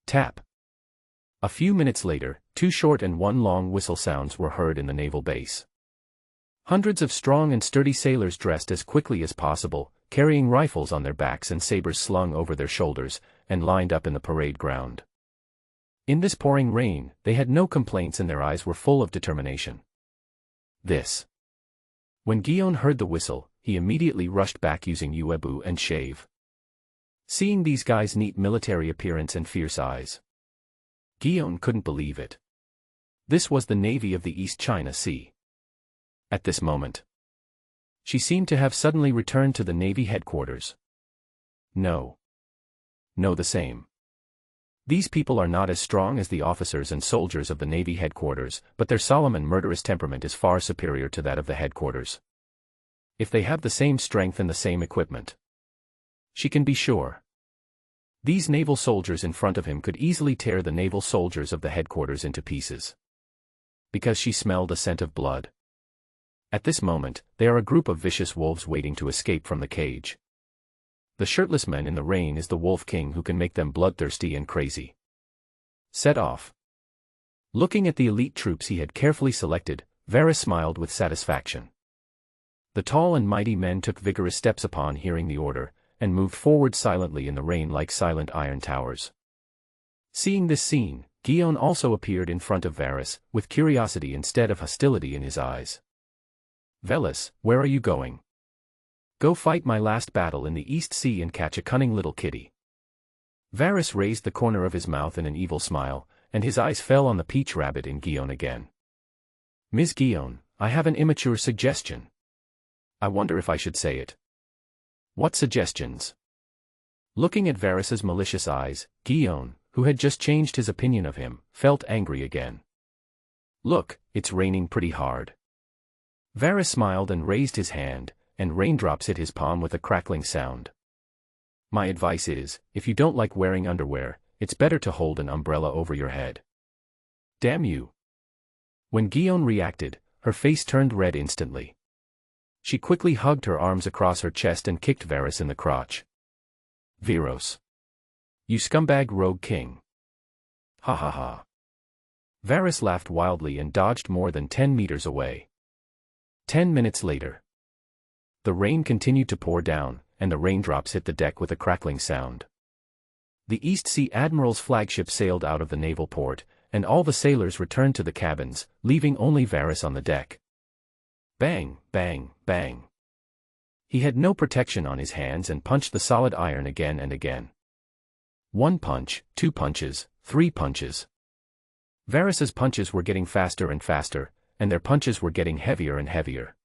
Tap. A few minutes later, 2 short and 1 long whistle sounds were heard in the naval base. Hundreds of strong and sturdy sailors dressed as quickly as possible, carrying rifles on their backs and sabers slung over their shoulders, and lined up in the parade ground. In this pouring rain, they had no complaints and their eyes were full of determination. When Guion heard the whistle, he immediately rushed back using Uebu and shave. Seeing these guys' neat military appearance and fierce eyes, Guion couldn't believe it. This was the Navy of the East China Sea. At this moment, she seemed to have suddenly returned to the Navy headquarters. No, the same. These people are not as strong as the officers and soldiers of the Navy headquarters, but their solemn and murderous temperament is far superior to that of the headquarters. If they have the same strength and the same equipment, she can be sure. These naval soldiers in front of him could easily tear the naval soldiers of the headquarters into pieces. Because she smelled a scent of blood. At this moment, they are a group of vicious wolves waiting to escape from the cage. The shirtless man in the rain is the Wolf King who can make them bloodthirsty and crazy. Set off. Looking at the elite troops he had carefully selected, Varys smiled with satisfaction. The tall and mighty men took vigorous steps upon hearing the order, and moved forward silently in the rain like silent iron towers. Seeing this scene, Guion also appeared in front of Varys, with curiosity instead of hostility in his eyes. Velis, where are you going? Go fight my last battle in the East Sea and catch a cunning little kitty. Varys raised the corner of his mouth in an evil smile, and his eyes fell on the peach rabbit in Guion again. Ms. Guion, I have an immature suggestion. I wonder if I should say it. What suggestions? Looking at Varys's malicious eyes, Guion, who had just changed his opinion of him, felt angry again. Look, it's raining pretty hard. Varys smiled and raised his hand, and raindrops hit his palm with a crackling sound. My advice is, if you don't like wearing underwear, it's better to hold an umbrella over your head. Damn you. When Guion reacted, her face turned red instantly. She quickly hugged her arms across her chest and kicked Varys in the crotch. Viros. You scumbag rogue king. Ha ha ha. Varys laughed wildly and dodged more than 10 meters away. 10 minutes later. The rain continued to pour down, and the raindrops hit the deck with a crackling sound. The East Sea Admiral's flagship sailed out of the naval port, and all the sailors returned to the cabins, leaving only Varys on the deck. Bang, bang, bang. He had no protection on his hands and punched the solid iron again and again. 1 punch, 2 punches, 3 punches. Varys's punches were getting faster and faster, and their punches were getting heavier and heavier.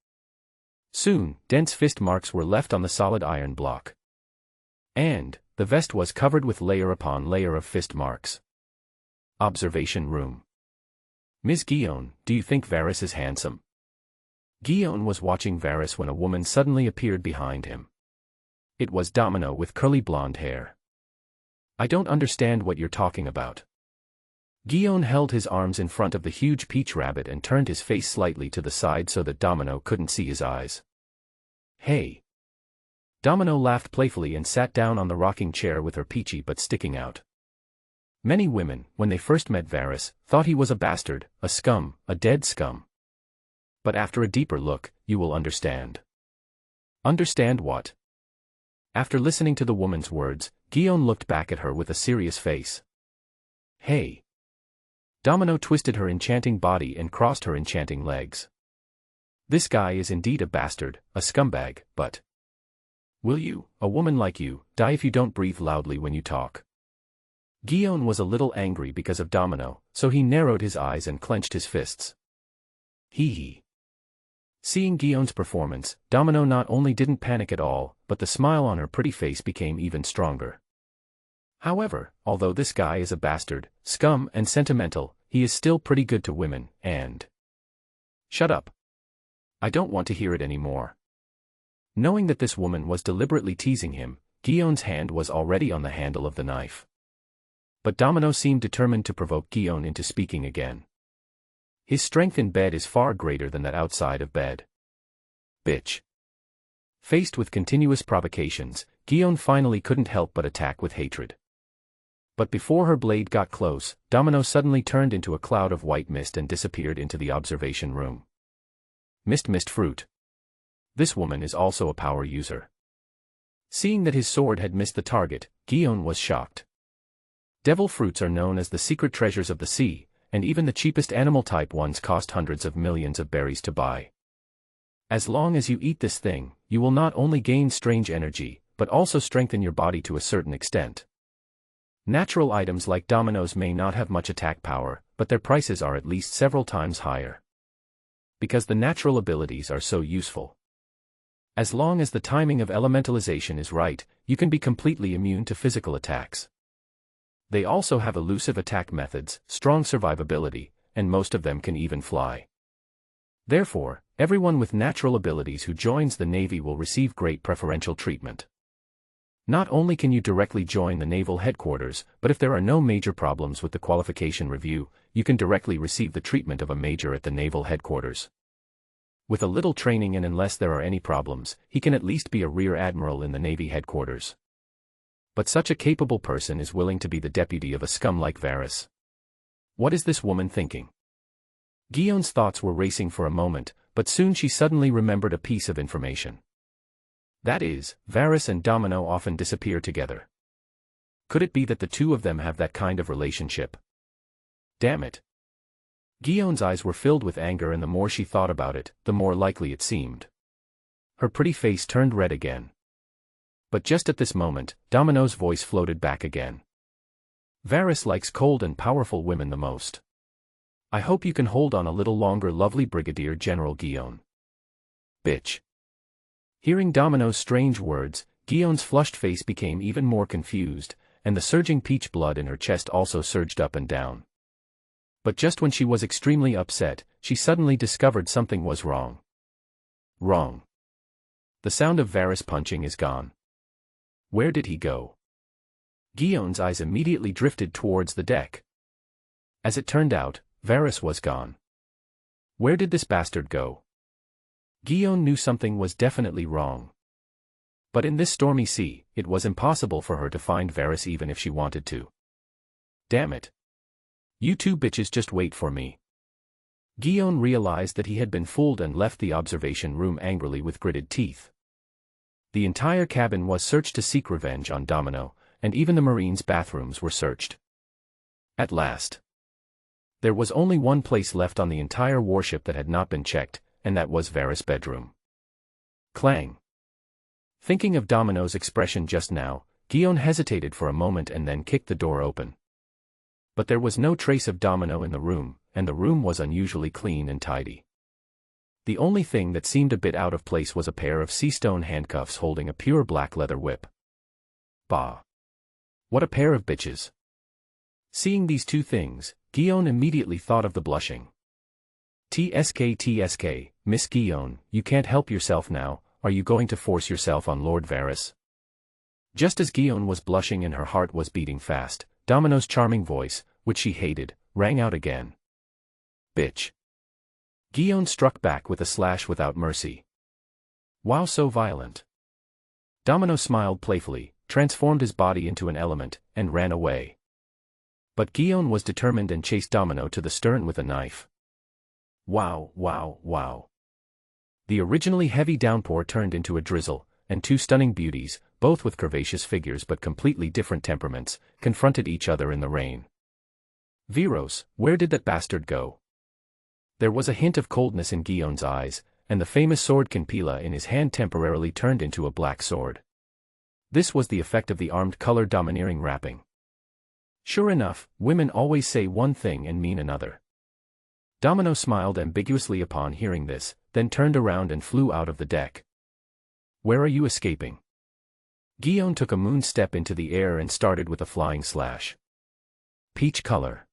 Soon, dense fist marks were left on the solid iron block. And the vest was covered with layer upon layer of fist marks. Observation room. Ms. Guion, do you think Varys is handsome? Guion was watching Varys when a woman suddenly appeared behind him. It was Domino with curly blonde hair. I don't understand what you're talking about. Guion held his arms in front of the huge peach rabbit and turned his face slightly to the side so that Domino couldn't see his eyes. Hey. Domino laughed playfully and sat down on the rocking chair with her peachy butt sticking out. Many women, when they first met Varys, thought he was a bastard, a scum, a dead scum. But after a deeper look, you will understand. Understand what? After listening to the woman's words, Guion looked back at her with a serious face. Hey. Domino twisted her enchanting body and crossed her enchanting legs. This guy is indeed a bastard, a scumbag, but Will you, a woman like you, die if you don't breathe loudly when you talk? Guion was a little angry because of Domino, so he narrowed his eyes and clenched his fists. Hee hee. Seeing Guion's performance, Domino not only didn't panic at all, but the smile on her pretty face became even stronger. However, although this guy is a bastard, scum and sentimental, he is still pretty good to women, and… Shut up. I don't want to hear it anymore. Knowing that this woman was deliberately teasing him, Guion's hand was already on the handle of the knife. But Domino seemed determined to provoke Guion into speaking again. His strength in bed is far greater than that outside of bed. Bitch. Faced with continuous provocations, Guion finally couldn't help but attack with hatred. But before her blade got close, Domino suddenly turned into a cloud of white mist and disappeared into the observation room. Mist fruit. This woman is also a power user. Seeing that his sword had missed the target, Guion was shocked. Devil fruits are known as the secret treasures of the sea, and even the cheapest animal-type ones cost hundreds of millions of berries to buy. As long as you eat this thing, you will not only gain strange energy, but also strengthen your body to a certain extent. Natural items like dominoes may not have much attack power, but their prices are at least several times higher. Because the natural abilities are so useful. As long as the timing of elementalization is right, you can be completely immune to physical attacks. They also have elusive attack methods, strong survivability, and most of them can even fly. Therefore, everyone with natural abilities who joins the Navy will receive great preferential treatment. Not only can you directly join the naval headquarters, but if there are no major problems with the qualification review, you can directly receive the treatment of a major at the naval headquarters. With a little training and unless there are any problems, he can at least be a rear admiral in the Navy headquarters. But such a capable person is willing to be the deputy of a scum like Varys. What is this woman thinking? Guion's thoughts were racing for a moment, but soon she suddenly remembered a piece of information. That is, Varys and Domino often disappear together. Could it be that the two of them have that kind of relationship? Damn it. Guion's eyes were filled with anger, and the more she thought about it, the more likely it seemed. Her pretty face turned red again. But just at this moment, Domino's voice floated back again. Varys likes cold and powerful women the most. I hope you can hold on a little longer, lovely Brigadier General Guion. Bitch. Hearing Domino's strange words, Guion's flushed face became even more confused, and the surging peach blood in her chest also surged up and down. But just when she was extremely upset, she suddenly discovered something was wrong. Wrong. The sound of Varys punching is gone. Where did he go? Guion's eyes immediately drifted towards the deck. As it turned out, Varys was gone. Where did this bastard go? Guion knew something was definitely wrong. But in this stormy sea, it was impossible for her to find Varys even if she wanted to. Damn it. You two bitches just wait for me. Guion realized that he had been fooled and left the observation room angrily with gritted teeth. The entire cabin was searched to seek revenge on Domino, and even the Marines' bathrooms were searched. At last. There was only one place left on the entire warship that had not been checked, and that was Varys' bedroom. Clang. Thinking of Domino's expression just now, Guion hesitated for a moment and then kicked the door open. But there was no trace of Domino in the room, and the room was unusually clean and tidy. The only thing that seemed a bit out of place was a pair of sea-stone handcuffs holding a pure black leather whip. Bah. What a pair of bitches. Seeing these two things, Guion immediately thought of the blushing. TSK, Miss Guion, you can't help yourself now, are you going to force yourself on Lord Varys? Just as Guion was blushing and her heart was beating fast, Domino's charming voice, which she hated, rang out again. Bitch. Guion struck back with a slash without mercy. Wow, so violent. Domino smiled playfully, transformed his body into an element, and ran away. But Guion was determined and chased Domino to the stern with a knife. Wow, wow, wow. The originally heavy downpour turned into a drizzle, and two stunning beauties, both with curvaceous figures but completely different temperaments, confronted each other in the rain. Viros, where did that bastard go? There was a hint of coldness in Guion's eyes, and the famous sword Kinpila in his hand temporarily turned into a black sword. This was the effect of the armed color domineering wrapping. Sure enough, women always say one thing and mean another. Domino smiled ambiguously upon hearing this, then turned around and flew out of the deck. Where are you escaping? Guillaume took a moon step into the air and started with a flying slash. Peach color.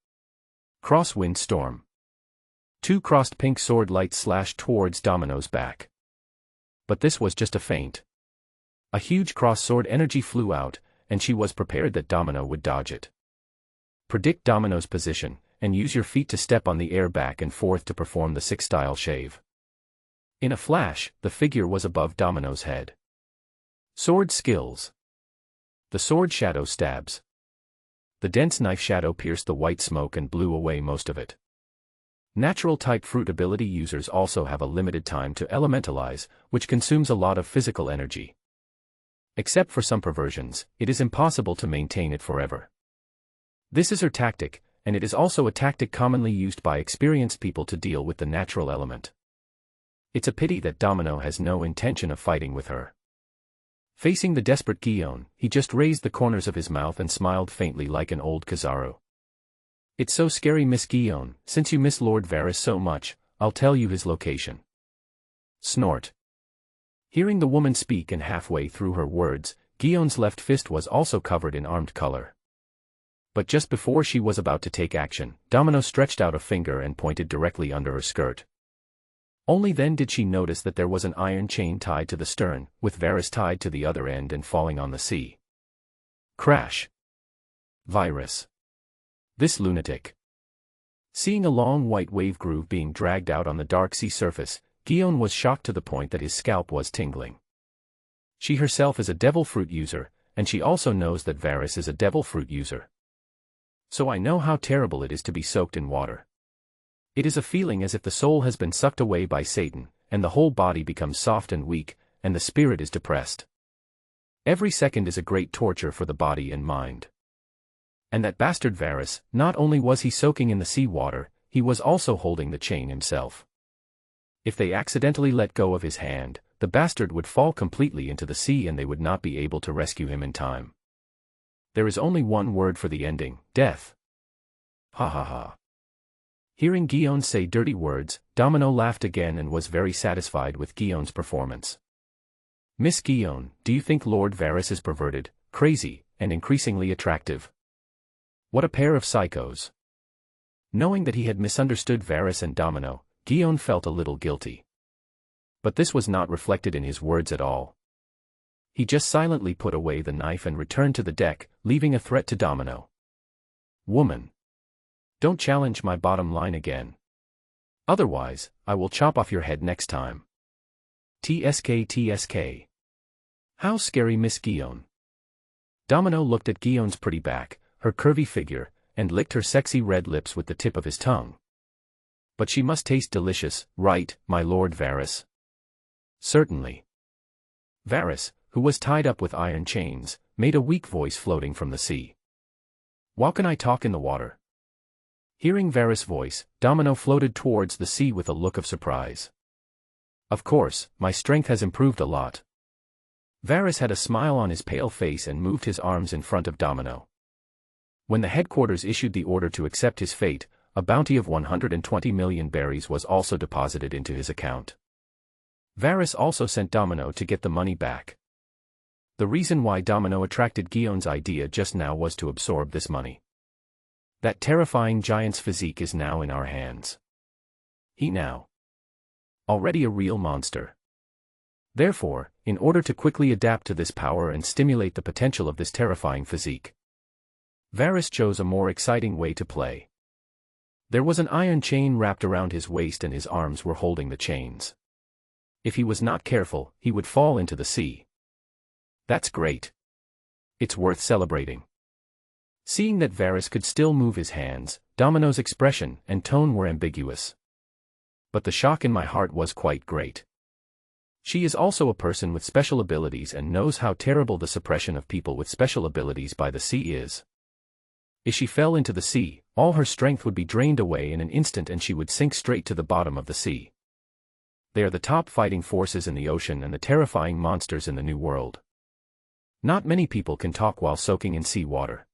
Crosswind storm. Two crossed pink sword lights slashed towards Domino's back. But this was just a feint. A huge cross sword energy flew out, and she was prepared that Domino would dodge it. Predict Domino's position, and use your feet to step on the air back and forth to perform the 6-style shave. In a flash, the figure was above Domino's head. Sword skills. The sword shadow stabs. The dense knife shadow pierced the white smoke and blew away most of it. Natural type fruit ability users also have a limited time to elementalize, which consumes a lot of physical energy. Except for some perversions, it is impossible to maintain it forever. This is her tactic, and it is also a tactic commonly used by experienced people to deal with the natural element. It's a pity that Domino has no intention of fighting with her. Facing the desperate Guillaume, he just raised the corners of his mouth and smiled faintly like an old Kizaru. It's so scary, Miss Guillaume, since you miss Lord Varys so much, I'll tell you his location. Snort. Hearing the woman speak and halfway through her words, Guillaume's left fist was also covered in armed color. But just before she was about to take action, Domino stretched out a finger and pointed directly under her skirt. Only then did she notice that there was an iron chain tied to the stern, with Varys tied to the other end and falling on the sea. Crash. Virus. This lunatic. Seeing a long white wave groove being dragged out on the dark sea surface, Guillaume was shocked to the point that his scalp was tingling. She herself is a devil fruit user, and she also knows that Varys is a devil fruit user. So I know how terrible it is to be soaked in water. It is a feeling as if the soul has been sucked away by Satan, and the whole body becomes soft and weak, and the spirit is depressed. Every second is a great torture for the body and mind. And that bastard Varys, not only was he soaking in the sea water, he was also holding the chain himself. If they accidentally let go of his hand, the bastard would fall completely into the sea and they would not be able to rescue him in time. There is only one word for the ending: death. Ha ha ha. Hearing Guillaume say dirty words, Domino laughed again and was very satisfied with Guillaume's performance. Miss Guillaume, do you think Lord Varys is perverted, crazy, and increasingly attractive? What a pair of psychos. Knowing that he had misunderstood Varys and Domino, Guillaume felt a little guilty. But this was not reflected in his words at all. He just silently put away the knife and returned to the deck, leaving a threat to Domino. Woman. Don't challenge my bottom line again. Otherwise, I will chop off your head next time. TSK TSK. How scary, Miss Guillaume. Domino looked at Guillaume's pretty back, her curvy figure, and licked her sexy red lips with the tip of his tongue. But she must taste delicious, right, my Lord Varys? Certainly. Varys, who was tied up with iron chains, made a weak voice floating from the sea. How can I talk in the water? Hearing Varys' voice, Domino floated towards the sea with a look of surprise. Of course, my strength has improved a lot. Varys had a smile on his pale face and moved his arms in front of Domino. When the headquarters issued the order to accept his fate, a bounty of 120 million berries was also deposited into his account. Varys also sent Domino to get the money back. The reason why Domino attracted Guillaume's idea just now was to absorb this money. That terrifying giant's physique is now in our hands. He now. Already a real monster. Therefore, in order to quickly adapt to this power and stimulate the potential of this terrifying physique, Varys chose a more exciting way to play. There was an iron chain wrapped around his waist and his arms were holding the chains. If he was not careful, he would fall into the sea. That's great. It's worth celebrating. Seeing that Varys could still move his hands, Domino's expression and tone were ambiguous. But the shock in my heart was quite great. She is also a person with special abilities and knows how terrible the suppression of people with special abilities by the sea is. If she fell into the sea, all her strength would be drained away in an instant and she would sink straight to the bottom of the sea. They are the top fighting forces in the ocean and the terrifying monsters in the New World. Not many people can talk while soaking in sea water.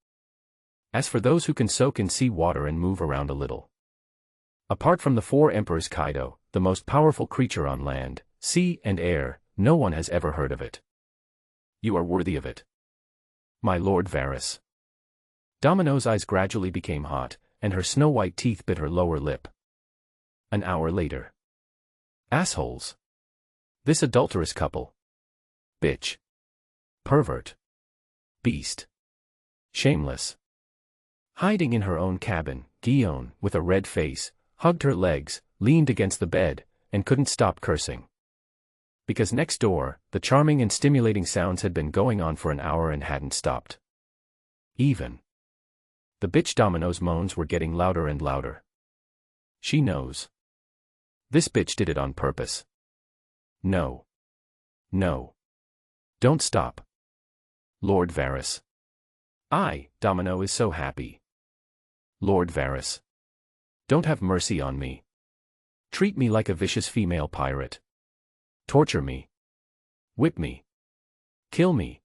As for those who can soak in sea water and move around a little. Apart from the four emperors Kaido, the most powerful creature on land, sea and air, no one has ever heard of it. You are worthy of it. My Lord Varus. Domino's eyes gradually became hot, and her snow-white teeth bit her lower lip. An hour later. Assholes. This adulterous couple. Bitch. Pervert. Beast. Shameless. Hiding in her own cabin, Guion, with a red face, hugged her legs, leaned against the bed, and couldn't stop cursing. Because next door, the charming and stimulating sounds had been going on for an hour and hadn't stopped. Even. The bitch Domino's moans were getting louder and louder. She knows. This bitch did it on purpose. No. No. Don't stop. Lord Varus. Domino is so happy. Lord Varus. Don't have mercy on me. Treat me like a vicious female pirate. Torture me. Whip me. Kill me.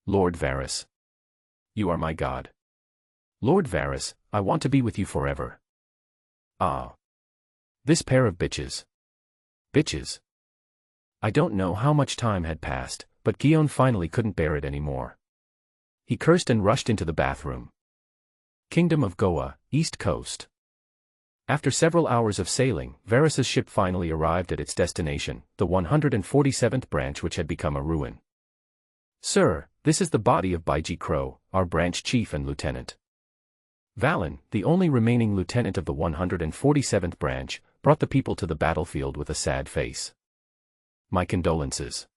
Lord Varus. You are my god. Lord Varus, I want to be with you forever. Ah. This pair of bitches. Bitches. I don't know how much time had passed, but Guion finally couldn't bear it anymore. He cursed and rushed into the bathroom. Kingdom of Goa, East Coast. After several hours of sailing, Varus's ship finally arrived at its destination, the 147th branch, which had become a ruin. Sir, this is the body of Baiji Crow, our branch chief and lieutenant. Valen, the only remaining lieutenant of the 147th branch, brought the people to the battlefield with a sad face. My condolences.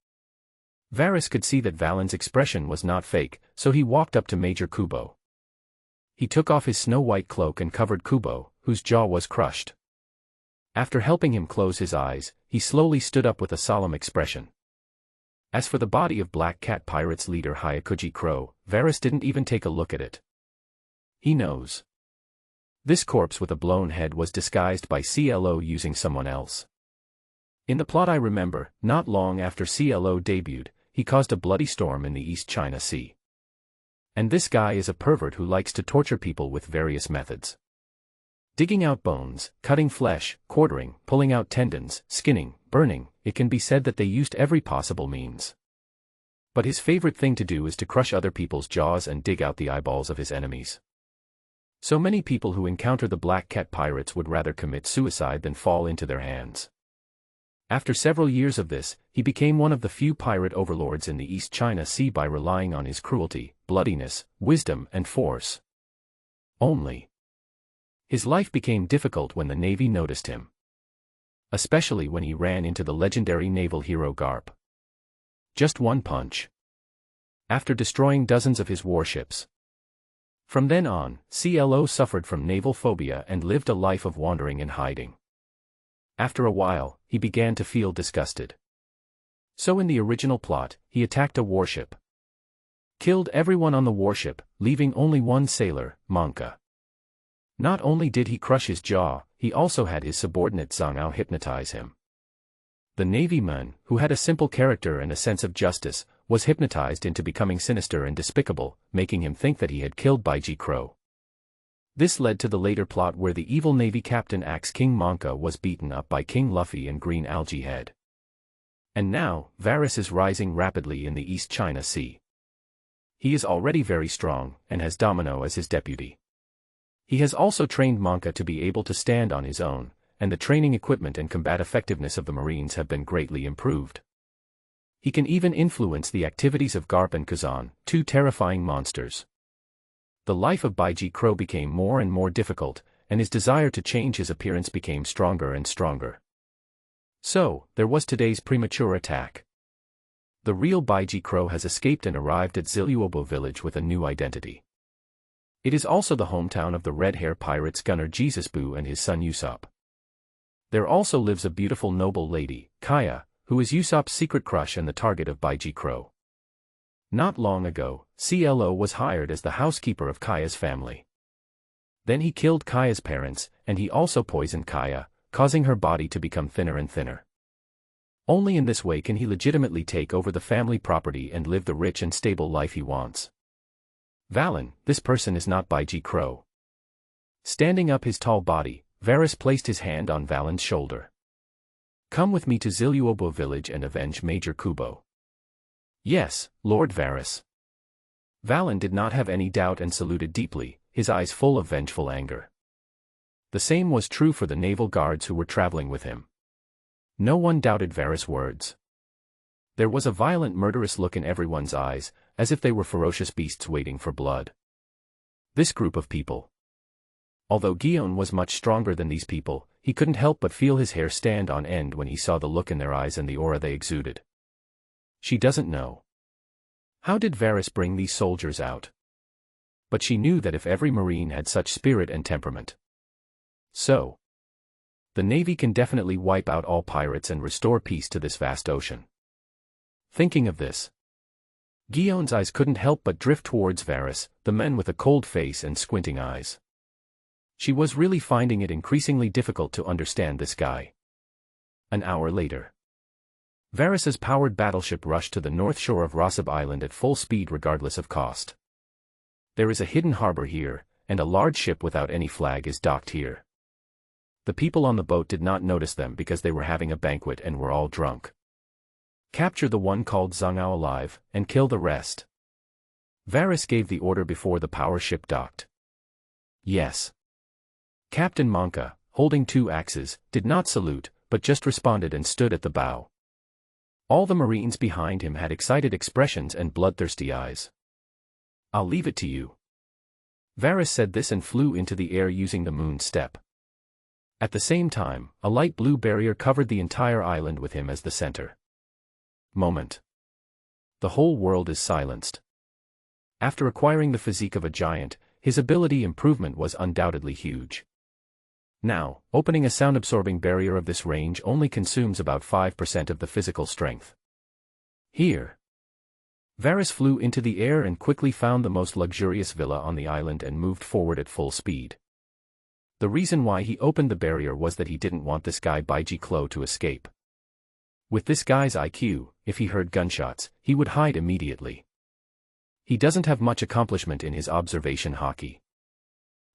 Varus could see that Valen's expression was not fake, so he walked up to Major Kubo. He took off his snow-white cloak and covered Kubo, whose jaw was crushed. After helping him close his eyes, he slowly stood up with a solemn expression. As for the body of Black Cat Pirates leader Hyakuji Crow, Varus didn't even take a look at it. He knows. This corpse with a blown head was disguised by CLO using someone else. In the plot I remember, not long after CLO debuted, he caused a bloody storm in the East China Sea. And this guy is a pervert who likes to torture people with various methods. Digging out bones, cutting flesh, quartering, pulling out tendons, skinning, burning, it can be said that they used every possible means. But his favorite thing to do is to crush other people's jaws and dig out the eyeballs of his enemies. So many people who encounter the Black Cat Pirates would rather commit suicide than fall into their hands. After several years of this, he became one of the few pirate overlords in the East China Sea by relying on his cruelty, bloodiness, wisdom and force. Only. His life became difficult when the Navy noticed him. Especially when he ran into the legendary naval hero Garp. Just one punch. After destroying dozens of his warships. From then on, CLO suffered from naval phobia and lived a life of wandering and hiding. After a while, he began to feel disgusted. So in the original plot, he attacked a warship. Killed everyone on the warship, leaving only one sailor, Monka. Not only did he crush his jaw, he also had his subordinate Zhangao hypnotize him. The Navy man, who had a simple character and a sense of justice, was hypnotized into becoming sinister and despicable, making him think that he had killed Baiji Crow. This led to the later plot where the evil Navy captain Axe King Monka was beaten up by King Luffy and Green Algae Head. And now, Varus is rising rapidly in the East China Sea. He is already very strong, and has Domino as his deputy. He has also trained Monka to be able to stand on his own, and the training equipment and combat effectiveness of the Marines have been greatly improved. He can even influence the activities of Garp and Kazan, two terrifying monsters. The life of Baiji Crow became more and more difficult, and his desire to change his appearance became stronger and stronger. So, there was today's premature attack. The real Baiji Crow has escaped and arrived at Ziluobo village with a new identity. It is also the hometown of the red-hair pirates gunner Jesus Boo and his son Usopp. There also lives a beautiful noble lady, Kaya, who is Usopp's secret crush and the target of Baiji Crow. Not long ago, CLO was hired as the housekeeper of Kaya's family. Then he killed Kaya's parents, and he also poisoned Kaya, causing her body to become thinner and thinner. Only in this way can he legitimately take over the family property and live the rich and stable life he wants. Valen, this person is not Baiji Crow. Standing up his tall body, Varys placed his hand on Valen's shoulder. Come with me to Ziluobo village and avenge Major Kubo. Yes, Lord Varys. Valen did not have any doubt and saluted deeply, his eyes full of vengeful anger. The same was true for the naval guards who were traveling with him. No one doubted Varys' words. There was a violent murderous look in everyone's eyes, as if they were ferocious beasts waiting for blood. This group of people. Although Guion was much stronger than these people, he couldn't help but feel his hair stand on end when he saw the look in their eyes and the aura they exuded. She doesn't know. How did Varys bring these soldiers out? But she knew that if every Marine had such spirit and temperament. So, the Navy can definitely wipe out all pirates and restore peace to this vast ocean. Thinking of this, Guion's eyes couldn't help but drift towards Varys, the man with a cold face and squinting eyes. She was really finding it increasingly difficult to understand this guy. An hour later, Varys's powered battleship rushed to the north shore of Rossab Island at full speed regardless of cost. There is a hidden harbor here, and a large ship without any flag is docked here. The people on the boat did not notice them because they were having a banquet and were all drunk. Capture the one called Zhangao alive, and kill the rest. Varys gave the order before the power ship docked. Yes. Captain Monka, holding 2 axes, did not salute, but just responded and stood at the bow. All the Marines behind him had excited expressions and bloodthirsty eyes. I'll leave it to you. Varys said this and flew into the air using the moon step. At the same time, a light blue barrier covered the entire island with him as the center. Moment. The whole world is silenced. After acquiring the physique of a giant, his ability improvement was undoubtedly huge. Now, opening a sound-absorbing barrier of this range only consumes about 5% of the physical strength. Here. Varys flew into the air and quickly found the most luxurious villa on the island and moved forward at full speed. The reason why he opened the barrier was that he didn't want this guy Baiji Klo to escape. With this guy's IQ, if he heard gunshots, he would hide immediately. He doesn't have much accomplishment in his observation Haki.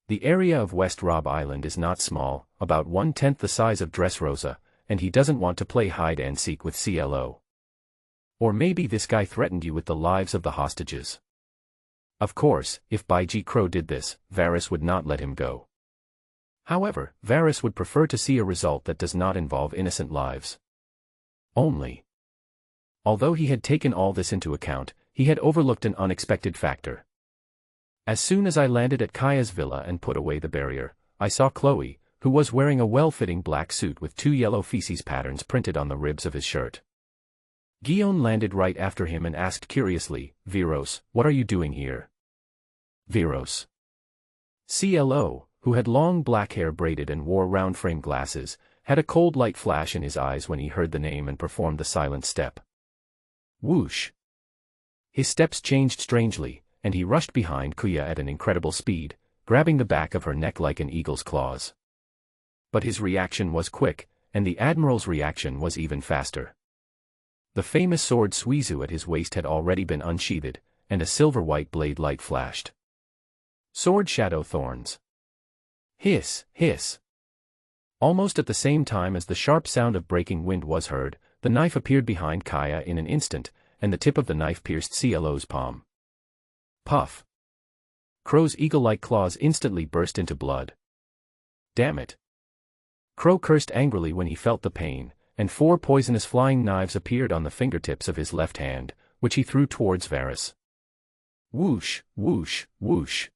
The area of West Rob Island is not small, about 1/10 the size of Dressrosa, and he doesn't want to play hide-and-seek with CLO. Or maybe this guy threatened you with the lives of the hostages. Of course, if Baiji Crow did this, Varys would not let him go. However, Varys would prefer to see a result that does not involve innocent lives. Only. Although he had taken all this into account, he had overlooked an unexpected factor. As soon as I landed at Kaya's villa and put away the barrier, I saw Chloe, who was wearing a well-fitting black suit with 2 yellow feces patterns printed on the ribs of his shirt. Guion landed right after him and asked curiously, Viros, what are you doing here? Viros. CLO, who had long black hair braided and wore round-frame glasses, had a cold light flash in his eyes when he heard the name and performed the silent step. Whoosh. His steps changed strangely, and he rushed behind Kuya at an incredible speed, grabbing the back of her neck like an eagle's claws. But his reaction was quick, and the Admiral's reaction was even faster. The famous sword Suizu at his waist had already been unsheathed, and a silver-white blade light flashed. Sword Shadow Thorns. Hiss, hiss. Almost at the same time as the sharp sound of breaking wind was heard, the knife appeared behind Kaya in an instant, and the tip of the knife pierced CLO's palm. Puff. Crow's eagle-like claws instantly burst into blood. Damn it. Crow cursed angrily when he felt the pain, and 4 poisonous flying knives appeared on the fingertips of his left hand, which he threw towards Varys. Whoosh, whoosh, whoosh.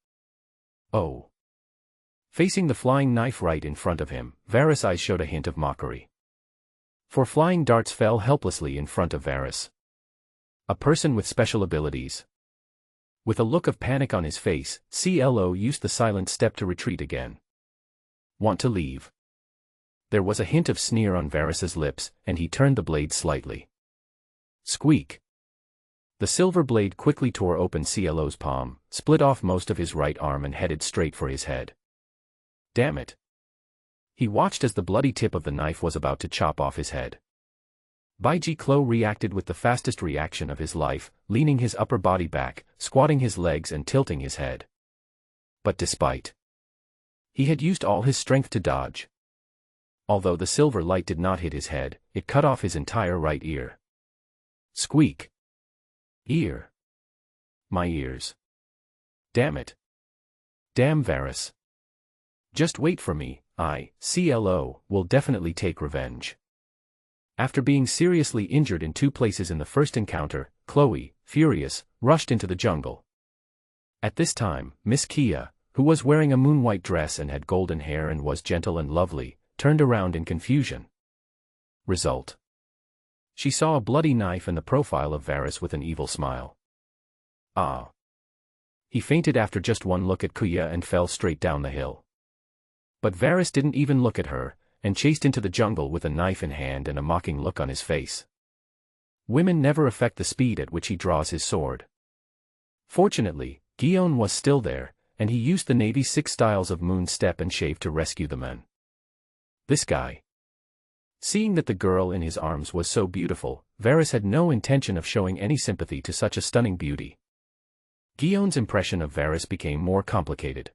Oh. Facing the flying knife right in front of him, Varys' eyes showed a hint of mockery. 4 flying darts fell helplessly in front of Varys. A person with special abilities. With a look of panic on his face, CLO used the silent step to retreat again. Want to leave? There was a hint of sneer on Varys' lips, and he turned the blade slightly. Squeak. The silver blade quickly tore open CLO's palm, split off most of his right arm and headed straight for his head. Damn it. He watched as the bloody tip of the knife was about to chop off his head. Baiji Klo reacted with the fastest reaction of his life, leaning his upper body back, squatting his legs and tilting his head. But despite he had used all his strength to dodge. Although the silver light did not hit his head, it cut off his entire right ear. Squeak. Ear. My ears. Damn it. Damn Varus. Just wait for me, CLO, will definitely take revenge. After being seriously injured in 2 places in the first encounter, Chloe, furious, rushed into the jungle. At this time, Miss Kia, who was wearing a moon-white dress and had golden hair and was gentle and lovely, turned around in confusion. Result. She saw a bloody knife and the profile of Varus with an evil smile. Ah. He fainted after just one look at Kuya and fell straight down the hill. But Varus didn't even look at her, and chased into the jungle with a knife in hand and a mocking look on his face. Women never affect the speed at which he draws his sword. Fortunately, Guion was still there, and he used the Navy's 6 styles of moon step and shave to rescue the men. This guy. Seeing that the girl in his arms was so beautiful, Varus had no intention of showing any sympathy to such a stunning beauty. Guion's impression of Varus became more complicated.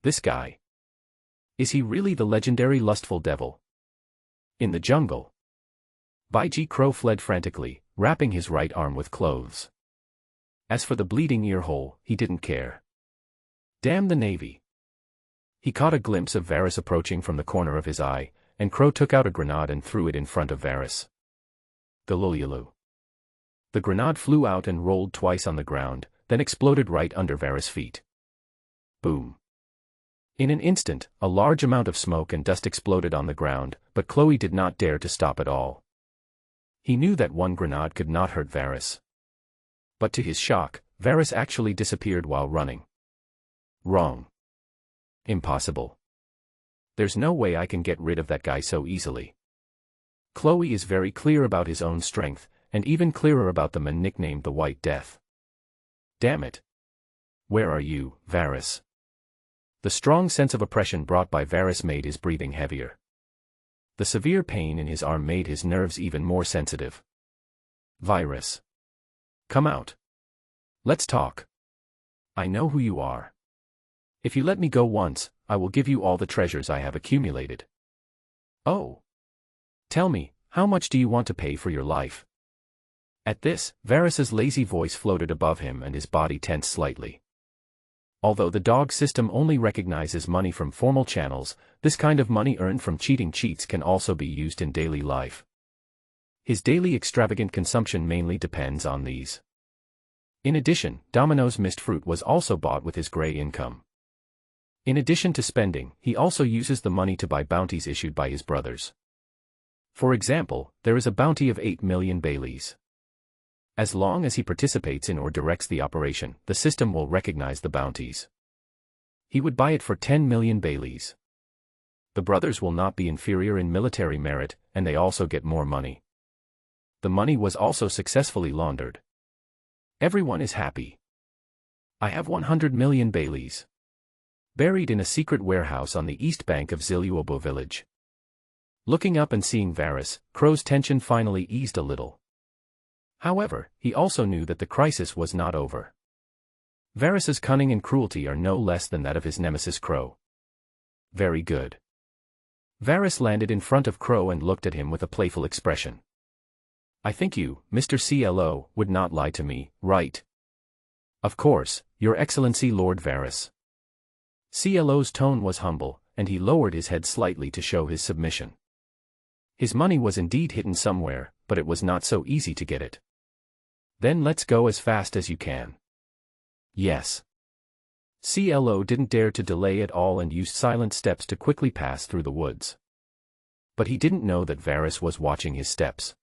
This guy. Is he really the legendary lustful devil? In the jungle. Baiji Crow fled frantically, wrapping his right arm with clothes. As for the bleeding ear hole, he didn't care. Damn the Navy. He caught a glimpse of Varus approaching from the corner of his eye, and Crow took out a grenade and threw it in front of Varus. Galululu. The grenade flew out and rolled twice on the ground, then exploded right under Varus' feet. Boom. In an instant, a large amount of smoke and dust exploded on the ground, but Chloe did not dare to stop at all. He knew that one grenade could not hurt Varus. But to his shock, Varus actually disappeared while running. Wrong. Impossible. There's no way I can get rid of that guy so easily. Chloe is very clear about his own strength, and even clearer about the man nicknamed the White Death. Damn it. Where are you, Varus? The strong sense of oppression brought by Varus made his breathing heavier. The severe pain in his arm made his nerves even more sensitive. Virus. Come out. Let's talk. I know who you are. If you let me go once, I will give you all the treasures I have accumulated. Oh. Tell me, how much do you want to pay for your life? At this, Varus's lazy voice floated above him and his body tensed slightly. Although the dog system only recognizes money from formal channels, this kind of money earned from cheating cheats can also be used in daily life. His daily extravagant consumption mainly depends on these. In addition, Domino's mist fruit was also bought with his gray income. In addition to spending, he also uses the money to buy bounties issued by his brothers. For example, there is a bounty of 8 million Baileys. As long as he participates in or directs the operation, the system will recognize the bounties. He would buy it for 10 million Baileys. The brothers will not be inferior in military merit, and they also get more money. The money was also successfully laundered. Everyone is happy. I have 100 million Baileys. Buried in a secret warehouse on the east bank of Ziluobo village. Looking up and seeing Varus, Crow's tension finally eased a little. However, he also knew that the crisis was not over. Varus's cunning and cruelty are no less than that of his nemesis Crow. Very good. Varus landed in front of Crow and looked at him with a playful expression. I think you, Mr. CLO, would not lie to me, right? Of course, Your Excellency Lord Varus. CLO's tone was humble, and he lowered his head slightly to show his submission. His money was indeed hidden somewhere, but it was not so easy to get it. Then let's go as fast as you can. Yes. CLO didn't dare to delay at all and used silent steps to quickly pass through the woods. But he didn't know that Varus was watching his steps.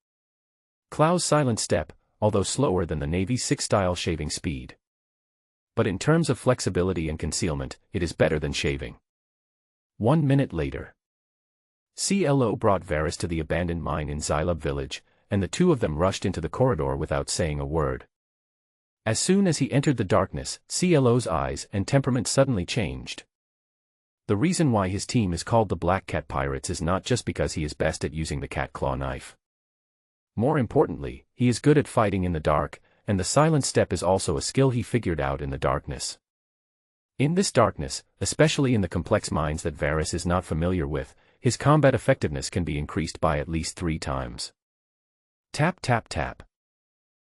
Klau's silent step, although slower than the Navy's 6-style shaving speed. But in terms of flexibility and concealment, it is better than shaving. 1 minute later. CLO brought Varus to the abandoned mine in Xylub village, and the two of them rushed into the corridor without saying a word. As soon as he entered the darkness, CLO's eyes and temperament suddenly changed. The reason why his team is called the Black Cat Pirates is not just because he is best at using the cat claw knife. More importantly, he is good at fighting in the dark, and the silent step is also a skill he figured out in the darkness. In this darkness, especially in the complex minds that Varus is not familiar with, his combat effectiveness can be increased by at least 3 times. Tap tap tap.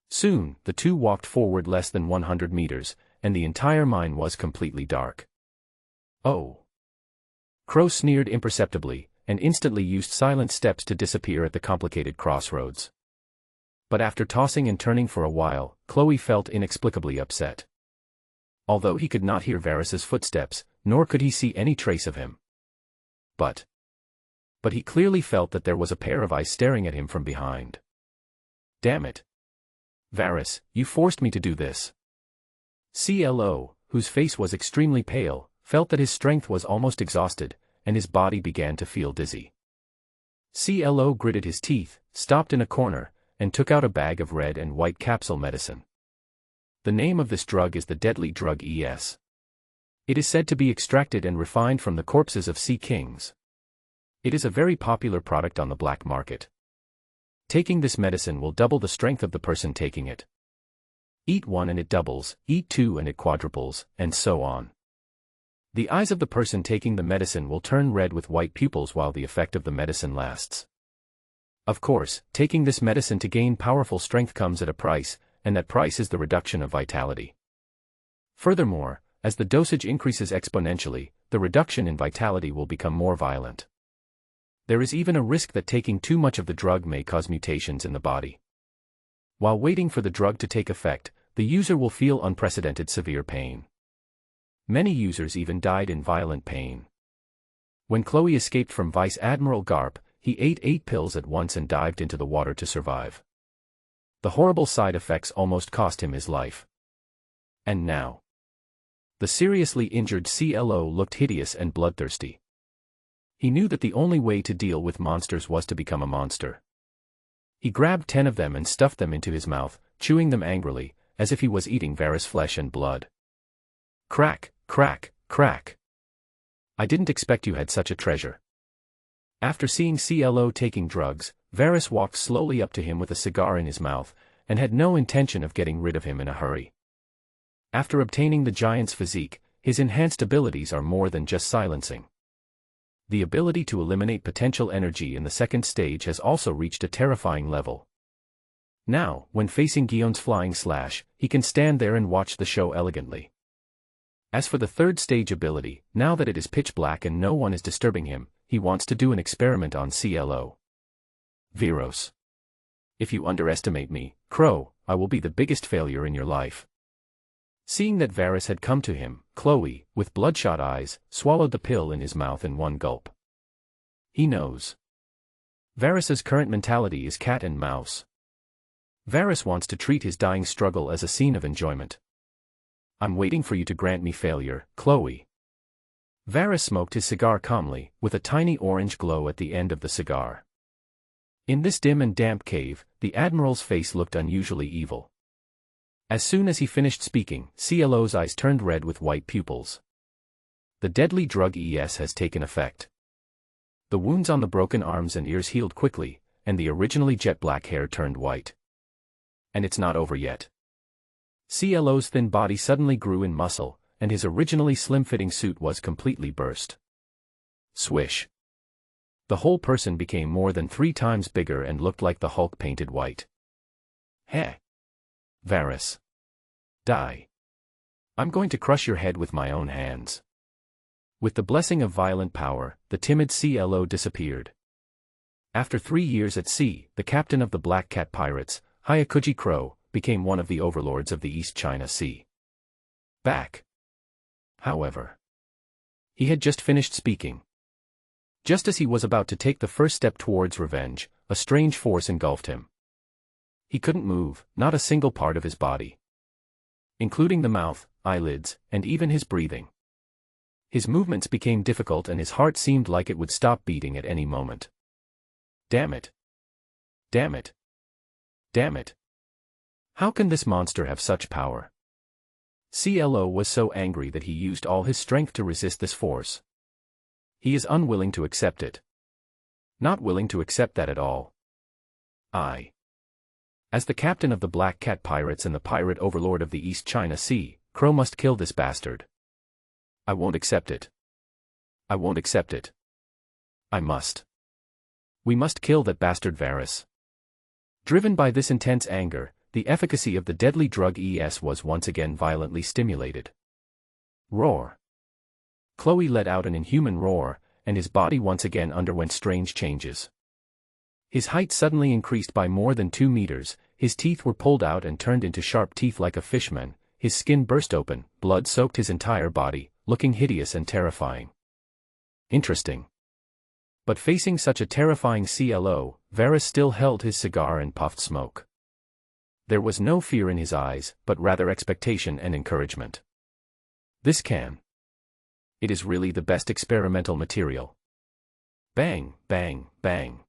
Soon, the two walked forward less than 100 meters, and the entire mine was completely dark. Oh! Crow sneered imperceptibly, and instantly used silent steps to disappear at the complicated crossroads. But after tossing and turning for a while, Chloe felt inexplicably upset. Although he could not hear Varus's footsteps, nor could he see any trace of him. But he clearly felt that there was a pair of eyes staring at him from behind. Damn it! Varus, you forced me to do this. CLO, whose face was extremely pale, felt that his strength was almost exhausted, and his body began to feel dizzy. CLO gritted his teeth, stopped in a corner, and took out a bag of red and white capsule medicine. The name of this drug is the deadly drug ES. It is said to be extracted and refined from the corpses of sea kings. It is a very popular product on the black market. Taking this medicine will double the strength of the person taking it. Eat 1 and it doubles, eat 2 and it quadruples, and so on. The eyes of the person taking the medicine will turn red with white pupils while the effect of the medicine lasts. Of course, taking this medicine to gain powerful strength comes at a price, and that price is the reduction of vitality. Furthermore, as the dosage increases exponentially, the reduction in vitality will become more violent. There is even a risk that taking too much of the drug may cause mutations in the body. While waiting for the drug to take effect, the user will feel unprecedented severe pain. Many users even died in violent pain. When Chloe escaped from Vice Admiral Garp, he ate 8 pills at once and dived into the water to survive. The horrible side effects almost cost him his life. And now, the seriously injured CLO looked hideous and bloodthirsty. He knew that the only way to deal with monsters was to become a monster. He grabbed 10 of them and stuffed them into his mouth, chewing them angrily, as if he was eating Varus' flesh and blood. Crack, crack, crack. I didn't expect you had such a treasure. After seeing CLO taking drugs, Varus walked slowly up to him with a cigar in his mouth, and had no intention of getting rid of him in a hurry. After obtaining the giant's physique, his enhanced abilities are more than just silencing. The ability to eliminate potential energy in the second stage has also reached a terrifying level. Now, when facing Gion's flying slash, he can stand there and watch the show elegantly. As for the third stage ability, now that it is pitch black and no one is disturbing him, he wants to do an experiment on CLO. Virus. If you underestimate me, Crow, I will be the biggest failure in your life. Seeing that Varus had come to him, Chloe, with bloodshot eyes, swallowed the pill in his mouth in one gulp. He knows. Varus's current mentality is cat and mouse. Varus wants to treat his dying struggle as a scene of enjoyment. I'm waiting for you to grant me failure, Chloe. Varus smoked his cigar calmly, with a tiny orange glow at the end of the cigar. In this dim and damp cave, the Admiral's face looked unusually evil. As soon as he finished speaking, CLO's eyes turned red with white pupils. The deadly drug ES has taken effect. The wounds on the broken arms and ears healed quickly, and the originally jet black hair turned white. And it's not over yet. CLO's thin body suddenly grew in muscle, and his originally slim-fitting suit was completely burst. Swish. The whole person became more than 3 times bigger and looked like the Hulk painted white. Heh. Varus. Die. I'm going to crush your head with my own hands. With the blessing of violent power, the timid CLO disappeared. After 3 years at sea, the captain of the Black Cat Pirates, Hyakuji Crow, became one of the overlords of the East China Sea. Back. However, he had just finished speaking. Just as he was about to take the first step towards revenge, a strange force engulfed him. He couldn't move, not a single part of his body. Including the mouth, eyelids, and even his breathing. His movements became difficult and his heart seemed like it would stop beating at any moment. Damn it. Damn it. Damn it. How can this monster have such power? CLO was so angry that he used all his strength to resist this force. He is unwilling to accept it. Not willing to accept that at all. As the captain of the Black Cat Pirates and the pirate overlord of the East China Sea, Crow must kill this bastard. I won't accept it. I won't accept it. I must. We must kill that bastard Varys. Driven by this intense anger, the efficacy of the deadly drug ES was once again violently stimulated. Roar. Chloe let out an inhuman roar, and his body once again underwent strange changes. His height suddenly increased by more than 2 meters, his teeth were pulled out and turned into sharp teeth like a fishman, his skin burst open, blood soaked his entire body, looking hideous and terrifying. Interesting. But facing such a terrifying CLO, Varys still held his cigar and puffed smoke. There was no fear in his eyes, but rather expectation and encouragement. This can. It is really the best experimental material. Bang, bang, bang.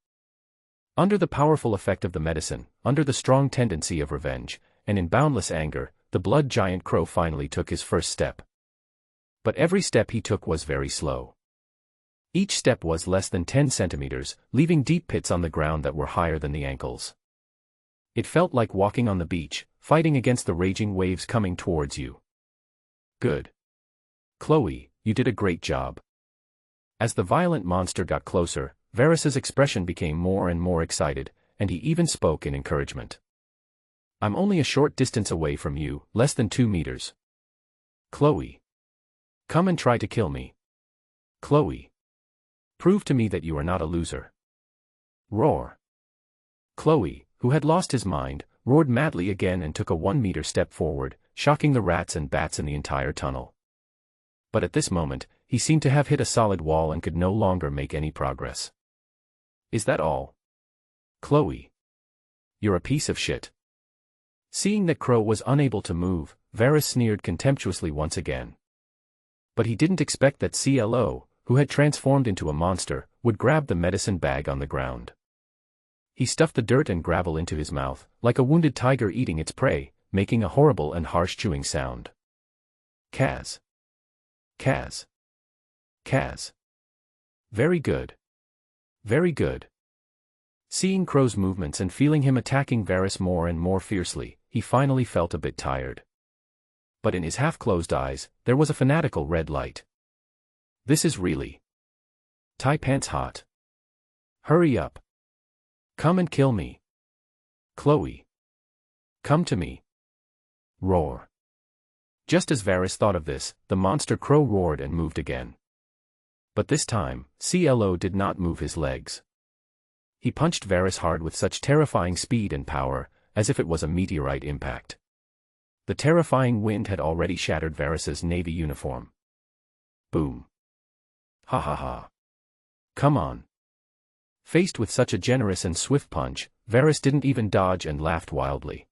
Under the powerful effect of the medicine, under the strong tendency of revenge, and in boundless anger, the blood giant Crow finally took his first step. But every step he took was very slow. Each step was less than 10 centimeters, leaving deep pits on the ground that were higher than the ankles. It felt like walking on the beach, fighting against the raging waves coming towards you. Good. Chloe, you did a great job. As the violent monster got closer, Varys's expression became more and more excited, and he even spoke in encouragement. I'm only a short distance away from you, less than 2 meters. Chloe. Come and try to kill me. Chloe. Prove to me that you are not a loser. Roar. Chloe, who had lost his mind, roared madly again and took a 1-meter step forward, shocking the rats and bats in the entire tunnel. But at this moment, he seemed to have hit a solid wall and could no longer make any progress. Is that all? Chloe. You're a piece of shit. Seeing that Crow was unable to move, Varys sneered contemptuously once again. But he didn't expect that CLO, who had transformed into a monster, would grab the medicine bag on the ground. He stuffed the dirt and gravel into his mouth, like a wounded tiger eating its prey, making a horrible and harsh chewing sound. Kaz. Kaz. Kaz. Very good. Very good. Seeing Crow's movements and feeling him attacking Varys more and more fiercely, he finally felt a bit tired. But in his half-closed eyes, there was a fanatical red light. This is really tie pants hot. Hurry up. Come and kill me. Chloe. Come to me. Roar. Just as Varys thought of this, the monster Crow roared and moved again. But this time, CLO did not move his legs. He punched Varys hard with such terrifying speed and power, as if it was a meteorite impact. The terrifying wind had already shattered Varys's navy uniform. Boom. Ha ha ha. Come on. Faced with such a generous and swift punch, Varys didn't even dodge and laughed wildly.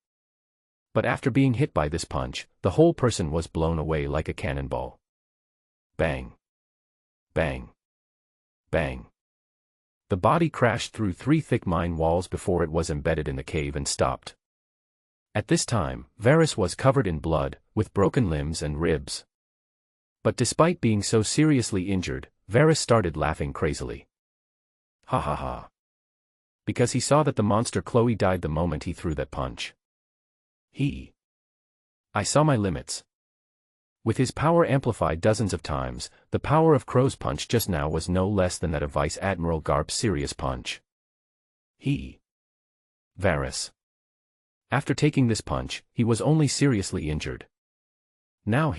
But after being hit by this punch, the whole person was blown away like a cannonball. Bang. Bang. Bang. The body crashed through 3 thick mine walls before it was embedded in the cave and stopped. At this time, Varys was covered in blood, with broken limbs and ribs. But despite being so seriously injured, Varys started laughing crazily. Ha ha ha. Because he saw that the monster Chloe died the moment he threw that punch. I saw my limits. With his power amplified dozens of times, the power of Crow's punch just now was no less than that of Vice Admiral Garp's serious punch. Varys. After taking this punch, he was only seriously injured. Now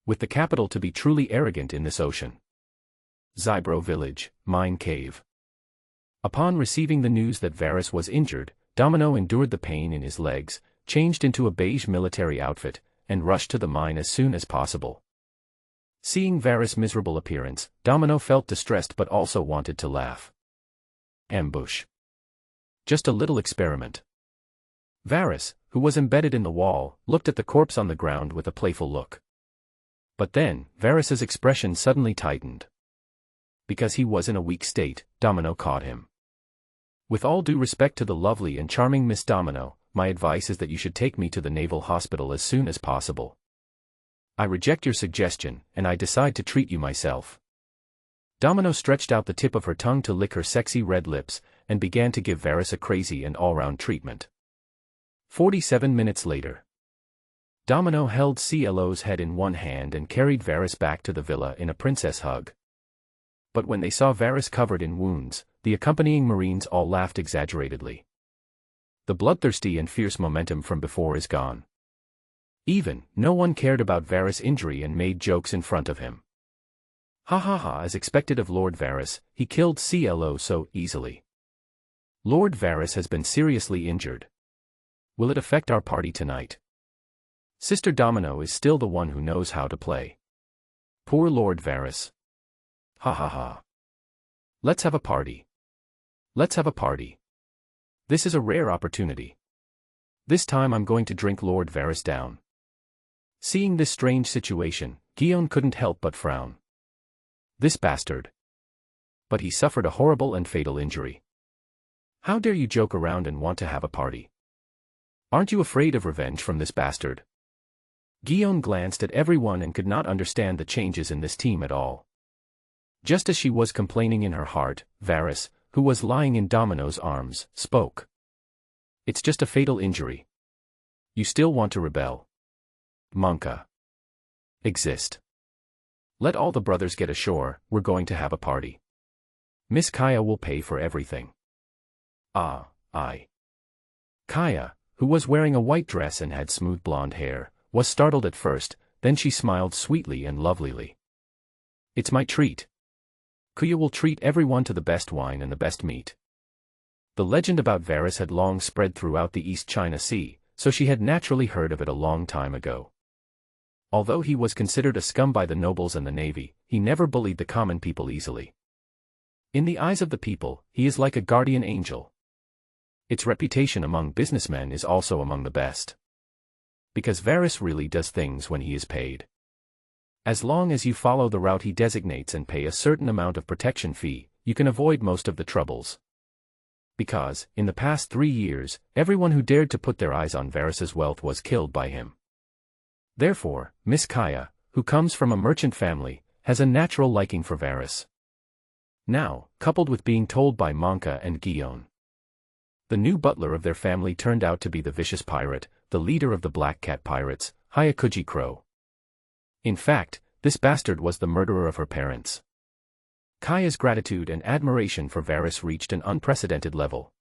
with the capital to be truly arrogant in this ocean. Zybro Village, Mine Cave. Upon receiving the news that Varys was injured, Domino endured the pain in his legs, changed into a beige military outfit, and rushed to the mine as soon as possible. Seeing Varys' miserable appearance, Domino felt distressed but also wanted to laugh. Ambush. Just a little experiment. Varys, who was embedded in the wall, looked at the corpse on the ground with a playful look. But then, Varys's expression suddenly tightened. Because he was in a weak state, Domino caught him. With all due respect to the lovely and charming Miss Domino, my advice is that you should take me to the Naval Hospital as soon as possible. I reject your suggestion, and I decide to treat you myself. Domino stretched out the tip of her tongue to lick her sexy red lips, and began to give Varys a crazy and all-round treatment. 47 minutes later. Domino held CLO's head in one hand and carried Varys back to the villa in a princess hug. But when they saw Varys covered in wounds, the accompanying Marines all laughed exaggeratedly. The bloodthirsty and fierce momentum from before is gone. No one cared about Varys' injury and made jokes in front of him. Ha ha ha, as expected of Lord Varys, he killed CLO so easily. Lord Varys has been seriously injured. Will it affect our party tonight? Sister Domino is still the one who knows how to play. Poor Lord Varys. Ha ha ha. Let's have a party. Let's have a party. This is a rare opportunity. This time I'm going to drink Lord Varys down. Seeing this strange situation, Guion couldn't help but frown. This bastard. But he suffered a horrible and fatal injury. How dare you joke around and want to have a party? Aren't you afraid of revenge from this bastard? Guion glanced at everyone and could not understand the changes in this team at all. Just as she was complaining in her heart, Varys, who was lying in Domino's arms, spoke. It's just a fatal injury. You still want to rebel? Monka. Exist. Let all the brothers get ashore, we're going to have a party. Miss Kaya will pay for everything. Kaya, who was wearing a white dress and had smooth blonde hair, was startled at first, then she smiled sweetly and lovelily. It's my treat. Kuya will treat everyone to the best wine and the best meat. The legend about Varys had long spread throughout the East China Sea, so she had naturally heard of it a long time ago. Although he was considered a scum by the nobles and the navy, he never bullied the common people easily. In the eyes of the people, he is like a guardian angel. Its reputation among businessmen is also among the best. Because Varys really does things when he is paid. As long as you follow the route he designates and pay a certain amount of protection fee, you can avoid most of the troubles. Because, in the past 3 years, everyone who dared to put their eyes on Varys's wealth was killed by him. Therefore, Miss Kaya, who comes from a merchant family, has a natural liking for Varys. Now, coupled with being told by Monka and Guion. The new butler of their family turned out to be the vicious pirate, the leader of the Black Cat pirates, Hyakuji Crow. In fact, this bastard was the murderer of her parents. Kaya's gratitude and admiration for Varys reached an unprecedented level.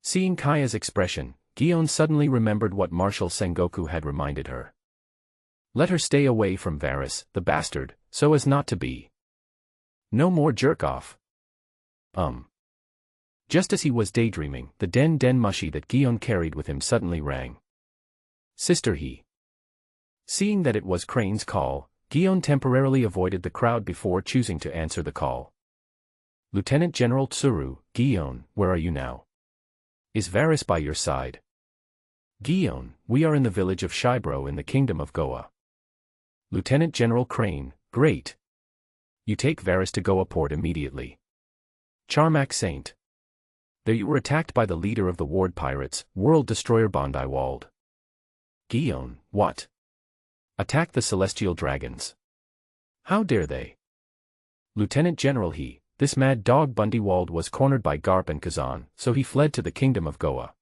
Seeing Kaya's expression, Guion suddenly remembered what Marshal Sengoku had reminded her. Let her stay away from Varys, the bastard, so as not to be. No more jerk-off. Just as he was daydreaming, the den mushi that Guion carried with him suddenly rang. Sister he. Seeing that it was Crane's call, Guion temporarily avoided the crowd before choosing to answer the call. Lieutenant General Tsuru, Guion, where are you now? Is Varys by your side? Guion, we are in the village of Shibro in the Kingdom of Goa. Lieutenant General Crane, great. You take Varys to Goa port immediately. Charmak Saint. There you were attacked by the leader of the Ward Pirates, World Destroyer Bondi Wald. Guion, what? Attack the Celestial Dragons. How dare they? Lieutenant General this mad dog Bundiwald was cornered by Garp and Kazan, so he fled to the Kingdom of Goa.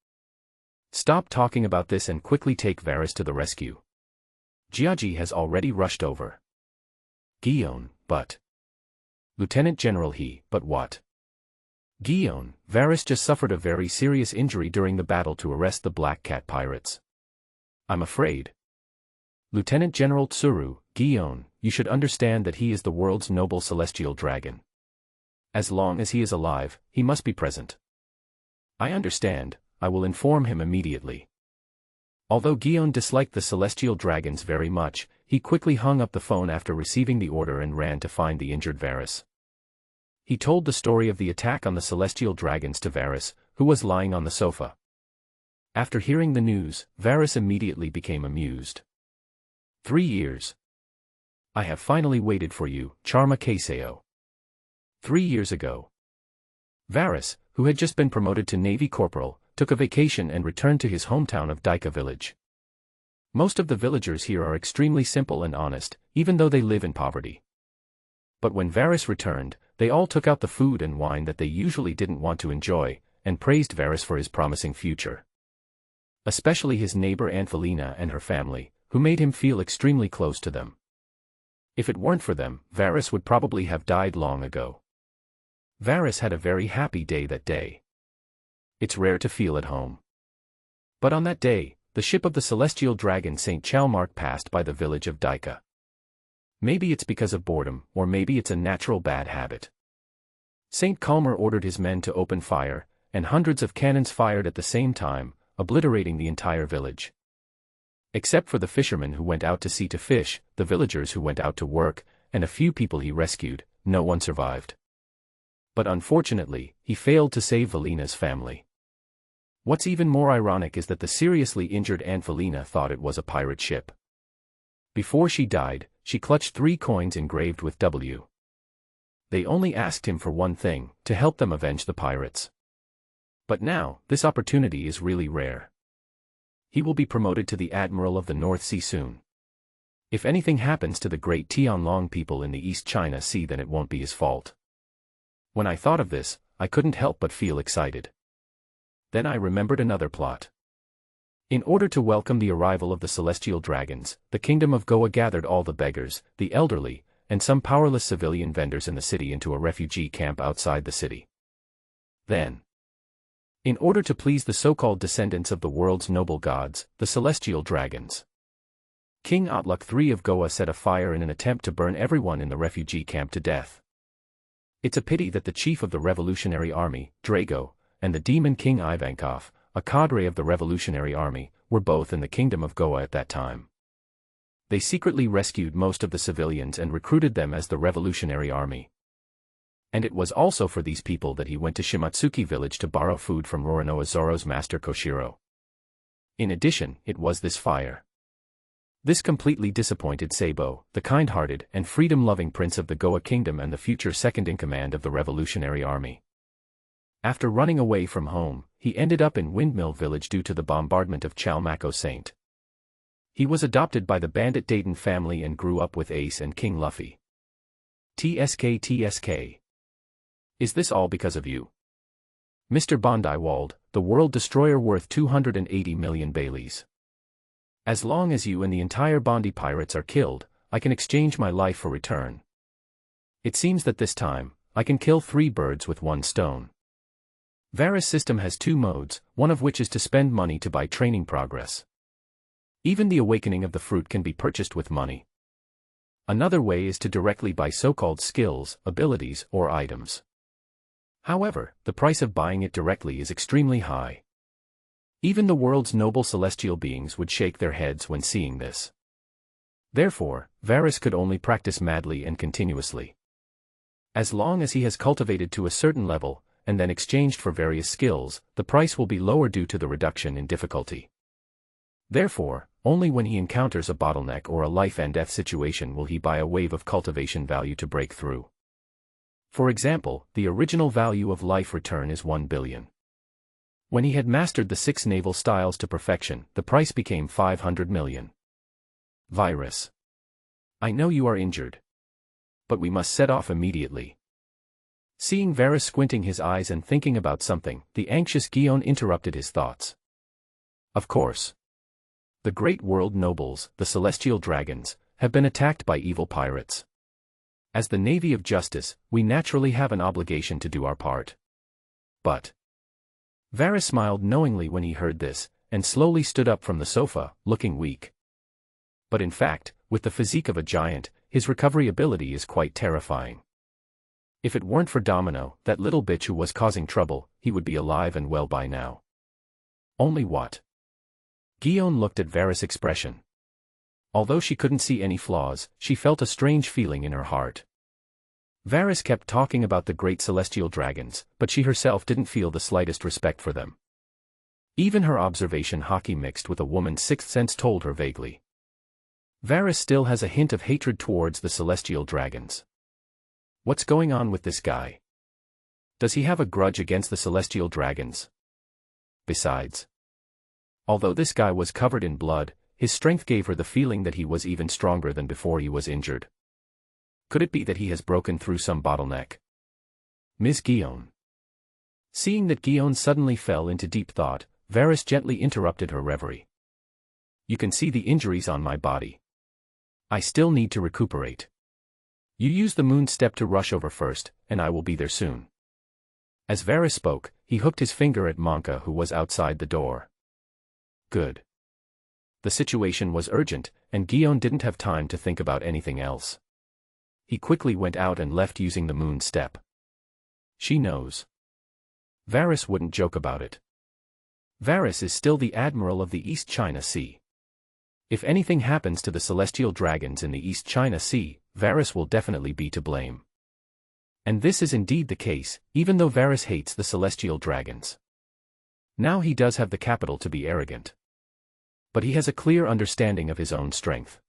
Stop talking about this and quickly take Varys to the rescue. Jiaji has already rushed over. Guion, but... Lieutenant General but what? Guion, Varys just suffered a very serious injury during the battle to arrest the Black Cat pirates. I'm afraid. Lieutenant General Tsuru, Guion, you should understand that he is the world's noble celestial dragon. As long as he is alive, he must be present. I understand, I will inform him immediately. Although Guion disliked the celestial dragons very much, he quickly hung up the phone after receiving the order and ran to find the injured Varys. He told the story of the attack on the celestial dragons to Varys, who was lying on the sofa. After hearing the news, Varys immediately became amused. 3 years. I have finally waited for you, Charma Kaseo. 3 years ago. Varys, who had just been promoted to Navy Corporal, took a vacation and returned to his hometown of Daika village. Most of the villagers here are extremely simple and honest, even though they live in poverty. But when Varys returned, they all took out the food and wine that they usually didn't want to enjoy, and praised Varys for his promising future. especially his neighbor Anthelina and her family, who made him feel extremely close to them. If it weren't for them, Varys would probably have died long ago. Varys had a very happy day that day. It's rare to feel at home. But on that day, the ship of the celestial dragon St. Chalmark passed by the village of Dika. Maybe it's because of boredom, or maybe it's a natural bad habit. St. Calmer ordered his men to open fire, and hundreds of cannons fired at the same time, obliterating the entire village. Except for the fishermen who went out to sea to fish, the villagers who went out to work, and a few people he rescued, no one survived. But unfortunately, he failed to save Valina's family. What's even more ironic is that the seriously injured Anthelina thought it was a pirate ship. Before she died, she clutched 3 coins engraved with W. They only asked him for one thing, to help them avenge the pirates. But now, this opportunity is really rare. He will be promoted to the Admiral of the North Sea soon. If anything happens to the great Tianlong people in the East China Sea, then it won't be his fault. When I thought of this, I couldn't help but feel excited. Then I remembered another plot. In order to welcome the arrival of the celestial dragons, the kingdom of Goa gathered all the beggars, the elderly, and some powerless civilian vendors in the city into a refugee camp outside the city. Then, in order to please the so-called descendants of the world's noble gods, the celestial dragons, King Otluk III of Goa set a fire in an attempt to burn everyone in the refugee camp to death. It's a pity that the chief of the Revolutionary Army, Drago, and the demon King Ivankov, a cadre of the Revolutionary Army, were both in the kingdom of Goa at that time. They secretly rescued most of the civilians and recruited them as the Revolutionary Army. And it was also for these people that he went to Shimatsuki village to borrow food from Roronoa Zoro's master Koshiro. In addition, it was this fire. This completely disappointed Sabo, the kind-hearted and freedom-loving prince of the Goa kingdom and the future second-in-command of the Revolutionary Army. After running away from home, he ended up in Windmill Village due to the bombardment of Chalmako Saint. He was adopted by the bandit Dayton family and grew up with Ace and King Luffy. TSK. Is this all because of you? Mr. Bondiwald, the world destroyer worth 280 million Baileys. As long as you and the entire Bondi pirates are killed, I can exchange my life for return. It seems that this time, I can kill 3 birds with 1 stone. Varys' system has 2 modes, one of which is to spend money to buy training progress. Even the awakening of the fruit can be purchased with money. Another way is to directly buy so-called skills, abilities, or items. However, the price of buying it directly is extremely high. Even the world's noble celestial beings would shake their heads when seeing this. Therefore, Varys could only practice madly and continuously. As long as he has cultivated to a certain level, and then exchanged for various skills, the price will be lower due to the reduction in difficulty. Therefore, only when he encounters a bottleneck or a life-and-death situation will he buy a wave of cultivation value to break through. For example, the original value of life return is 1 billion. When he had mastered the 6 naval styles to perfection, the price became 500 million. Virus. I know you are injured. But we must set off immediately. Seeing Varys squinting his eyes and thinking about something, the anxious Guion interrupted his thoughts. Of course. The great world nobles, the celestial dragons, have been attacked by evil pirates. As the Navy of Justice, we naturally have an obligation to do our part. But Varys smiled knowingly when he heard this, and slowly stood up from the sofa, looking weak. But in fact, with the physique of a giant, his recovery ability is quite terrifying. If it weren't for Domino, that little bitch who was causing trouble, he would be alive and well by now. Only what? Guion looked at Varys' expression. Although she couldn't see any flaws, she felt a strange feeling in her heart. Varys kept talking about the great celestial dragons, but she herself didn't feel the slightest respect for them. Even her observation Haki mixed with a woman's sixth sense told her vaguely. Varys still has a hint of hatred towards the celestial dragons. What's going on with this guy? Does he have a grudge against the celestial dragons? Besides, although this guy was covered in blood, his strength gave her the feeling that he was even stronger than before he was injured. Could it be that he has broken through some bottleneck? Ms. Guion. Seeing that Guion suddenly fell into deep thought, Varys gently interrupted her reverie. You can see the injuries on my body. I still need to recuperate. You use the moon step to rush over first, and I will be there soon. As Varys spoke, he hooked his finger at Monka, who was outside the door. Good. The situation was urgent, and Guion didn't have time to think about anything else. He quickly went out and left using the moon step. She knows. Varys wouldn't joke about it. Varys is still the admiral of the East China Sea. If anything happens to the celestial dragons in the East China Sea, Varys will definitely be to blame. And this is indeed the case, even though Varys hates the celestial dragons. Now he does have the capital to be arrogant. But he has a clear understanding of his own strength.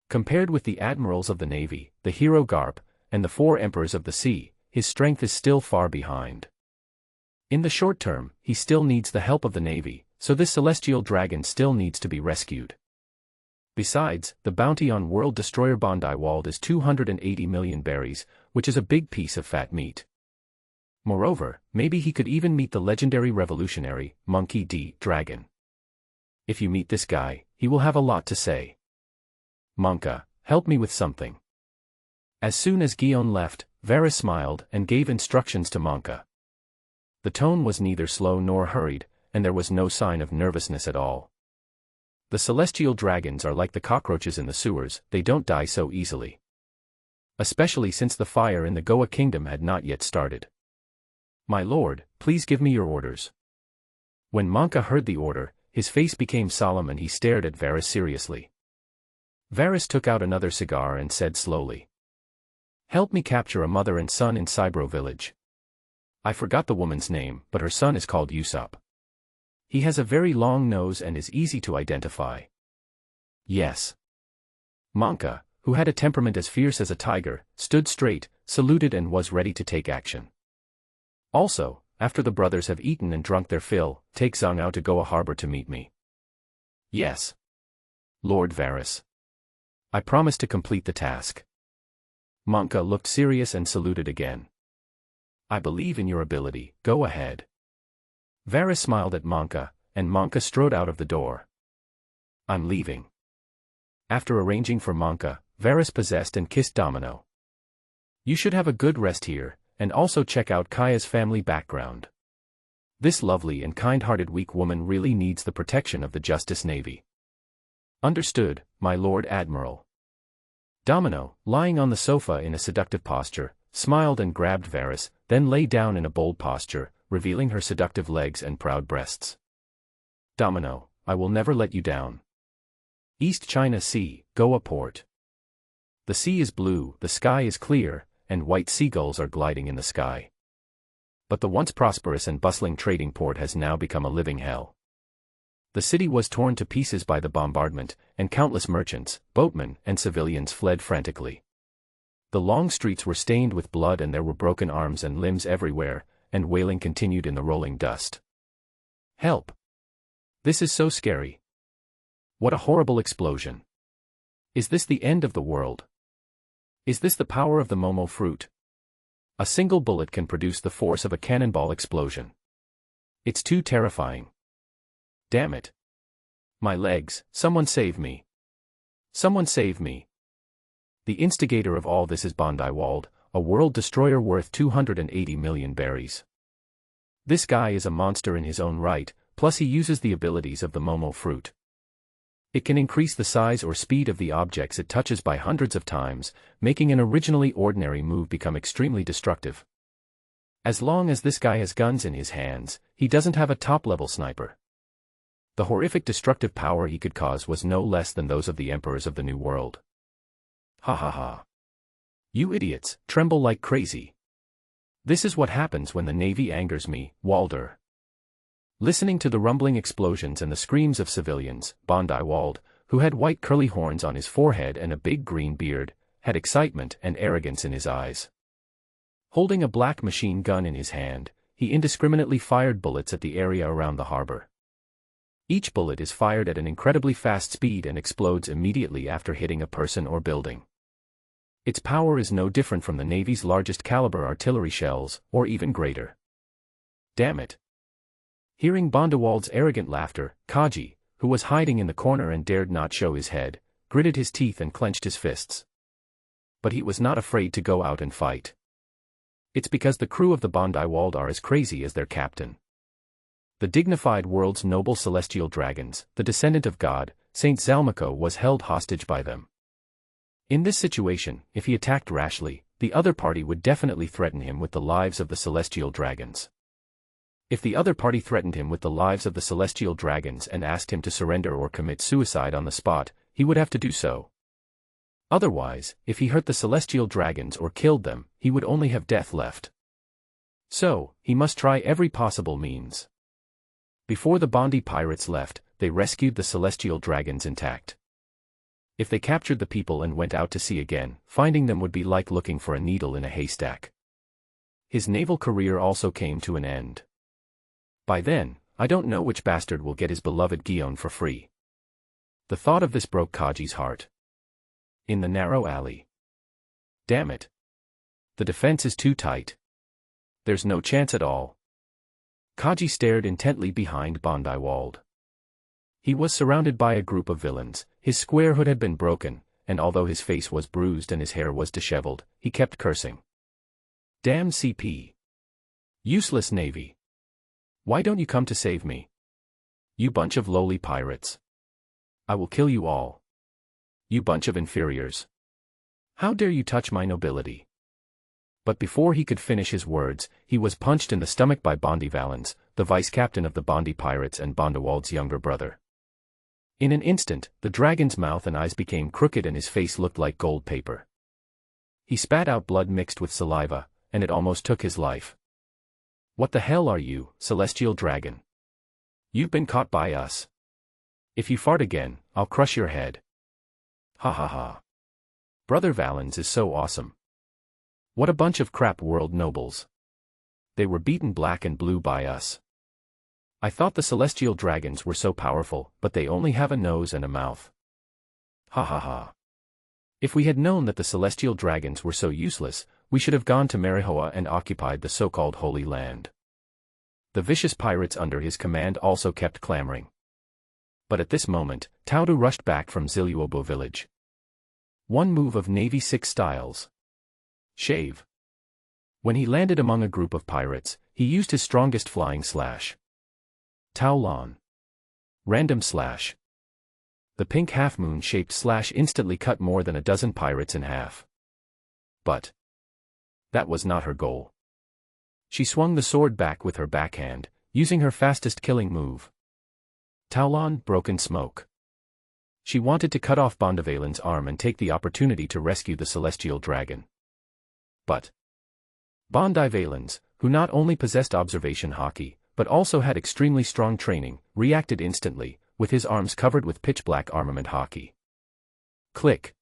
Compared with the admirals of the navy, the hero Garp, and the 4 emperors of the sea, his strength is still far behind. In the short term, he still needs the help of the navy, so this celestial dragon still needs to be rescued. Besides, the bounty on World Destroyer Bondi Wald is 280 million berries, which is a big piece of fat meat. Moreover, maybe he could even meet the legendary revolutionary, Monkey D. Dragon. If you meet this guy, he will have a lot to say. Monka, help me with something. As soon as Guion left, Varys smiled and gave instructions to Monka. The tone was neither slow nor hurried, and there was no sign of nervousness at all. The celestial dragons are like the cockroaches in the sewers, they don't die so easily. Especially since the fire in the Goa kingdom had not yet started. My lord, please give me your orders. When Monka heard the order, his face became solemn and he stared at Varys seriously. Varys took out another cigar and said slowly. Help me capture a mother and son in Cybro village. I forgot the woman's name, but her son is called Usopp. He has a very long nose and is easy to identify. Yes. Monka, who had a temperament as fierce as a tiger, stood straight, saluted and was ready to take action. Also, after the brothers have eaten and drunk their fill, take Zhang out to Goa harbor to meet me. Yes. Lord Varys. I promise to complete the task. Monka looked serious and saluted again. I believe in your ability, go ahead. Varys smiled at Monka, and Monka strode out of the door. I'm leaving. After arranging for Monka, Varys possessed and kissed Domino. You should have a good rest here, and also check out Kaya's family background. This lovely and kind-hearted weak woman really needs the protection of the Justice Navy. Understood, my Lord Admiral. Domino, lying on the sofa in a seductive posture, smiled and grabbed Varys, then lay down in a bold posture, revealing her seductive legs and proud breasts. Domino, I will never let you down. East China Sea, Goa Port. The sea is blue, the sky is clear, and white seagulls are gliding in the sky. But the once prosperous and bustling trading port has now become a living hell. The city was torn to pieces by the bombardment, and countless merchants, boatmen, and civilians fled frantically. The long streets were stained with blood and there were broken arms and limbs everywhere, and wailing continued in the rolling dust. Help! This is so scary. What a horrible explosion. Is this the end of the world? Is this the power of the Momo fruit? A single bullet can produce the force of a cannonball explosion. It's too terrifying. Damn it. My legs, someone save me. Someone save me. The instigator of all this is Bondi Wald, a world destroyer worth 280 million berries. This guy is a monster in his own right, plus he uses the abilities of the Momo fruit. It can increase the size or speed of the objects it touches by hundreds of times, making an originally ordinary move become extremely destructive. As long as this guy has guns in his hands, he doesn't have a top-level sniper. The horrific destructive power he could cause was no less than those of the emperors of the New World. Ha ha ha. You idiots, tremble like crazy. This is what happens when the Navy angers me, Walder. Listening to the rumbling explosions and the screams of civilians, Bondi Wald, who had white curly horns on his forehead and a big green beard, had excitement and arrogance in his eyes. Holding a black machine gun in his hand, he indiscriminately fired bullets at the area around the harbor. Each bullet is fired at an incredibly fast speed and explodes immediately after hitting a person or building. Its power is no different from the Navy's largest caliber artillery shells, or even greater. Damn it. Hearing Bondewald's arrogant laughter, Kaji, who was hiding in the corner and dared not show his head, gritted his teeth and clenched his fists. But he was not afraid to go out and fight. It's because the crew of the Bondewald are as crazy as their captain. The dignified world's noble celestial dragons, the descendant of God, Saint Zalmako, was held hostage by them. In this situation, if he attacked rashly, the other party would definitely threaten him with the lives of the celestial dragons. If the other party threatened him with the lives of the celestial dragons and asked him to surrender or commit suicide on the spot, he would have to do so. Otherwise, if he hurt the celestial dragons or killed them, he would only have death left. So, he must try every possible means. Before the Bondi pirates left, they rescued the celestial dragons intact. If they captured the people and went out to sea again, finding them would be like looking for a needle in a haystack. His naval career also came to an end. By then, I don't know which bastard will get his beloved Gion for free. The thought of this broke Kaji's heart. In the narrow alley. Damn it. The defense is too tight. There's no chance at all. Kaji stared intently behind Bondewald. He was surrounded by a group of villains, his square hood had been broken, and although his face was bruised and his hair was disheveled, he kept cursing. Damn CP. Useless navy. Why don't you come to save me? You bunch of lowly pirates. I will kill you all. You bunch of inferiors. How dare you touch my nobility? But before he could finish his words, he was punched in the stomach by Bondi Valens, the vice-captain of the Bondi pirates and Bondewald's younger brother. In an instant, the dragon's mouth and eyes became crooked and his face looked like gold paper. He spat out blood mixed with saliva, and it almost took his life. What the hell are you, celestial dragon? You've been caught by us. If you fart again, I'll crush your head. Ha ha ha. Brother Valens is so awesome. What a bunch of crap world nobles. They were beaten black and blue by us. I thought the celestial dragons were so powerful, but they only have a nose and a mouth. Ha ha ha. If we had known that the celestial dragons were so useless, we should have gone to Marihoa and occupied the so-called Holy Land. The vicious pirates under his command also kept clamoring. But at this moment, Taudu rushed back from Ziluobo village. One move of Navy 6 styles. Shave. When he landed among a group of pirates, he used his strongest flying slash. Taolon. Random slash. The pink half-moon-shaped slash instantly cut more than a dozen pirates in half. But that was not her goal. She swung the sword back with her backhand, using her fastest killing move. Taolon, broken smoke. She wanted to cut off Bondevalen's arm and take the opportunity to rescue the celestial dragon. But Bondevalens, who not only possessed observation Haki, but also had extremely strong training, reacted instantly, with his arms covered with pitch-black armament Haki. Click.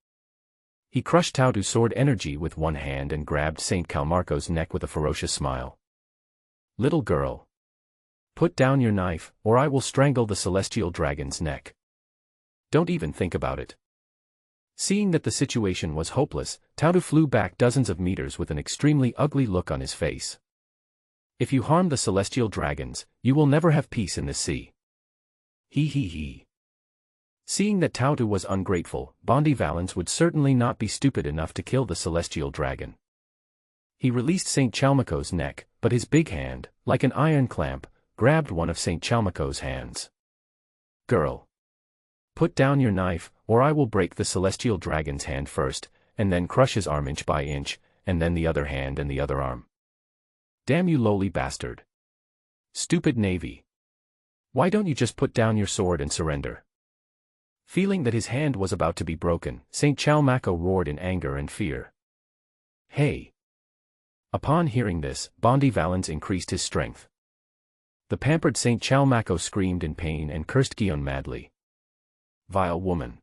He crushed Taudu's sword energy with one hand and grabbed Saint Calmarco's neck with a ferocious smile. Little girl. Put down your knife, or I will strangle the celestial dragon's neck. Don't even think about it. Seeing that the situation was hopeless, Taudu flew back dozens of meters with an extremely ugly look on his face. If you harm the celestial dragons, you will never have peace in this sea. He he he. Seeing that Taudu was ungrateful, Bondi Valens would certainly not be stupid enough to kill the celestial dragon. He released Saint Chalmaco's neck, but his big hand, like an iron clamp, grabbed one of Saint Chalmaco's hands. Girl. Put down your knife, or I will break the celestial dragon's hand first, and then crush his arm inch by inch, and then the other hand and the other arm. Damn you lowly bastard. Stupid navy. Why don't you just put down your sword and surrender? Feeling that his hand was about to be broken, Saint Chalmaco roared in anger and fear. Hey! Upon hearing this, Bondi Valens increased his strength. The pampered Saint Chalmaco screamed in pain and cursed Gion madly. Vile woman.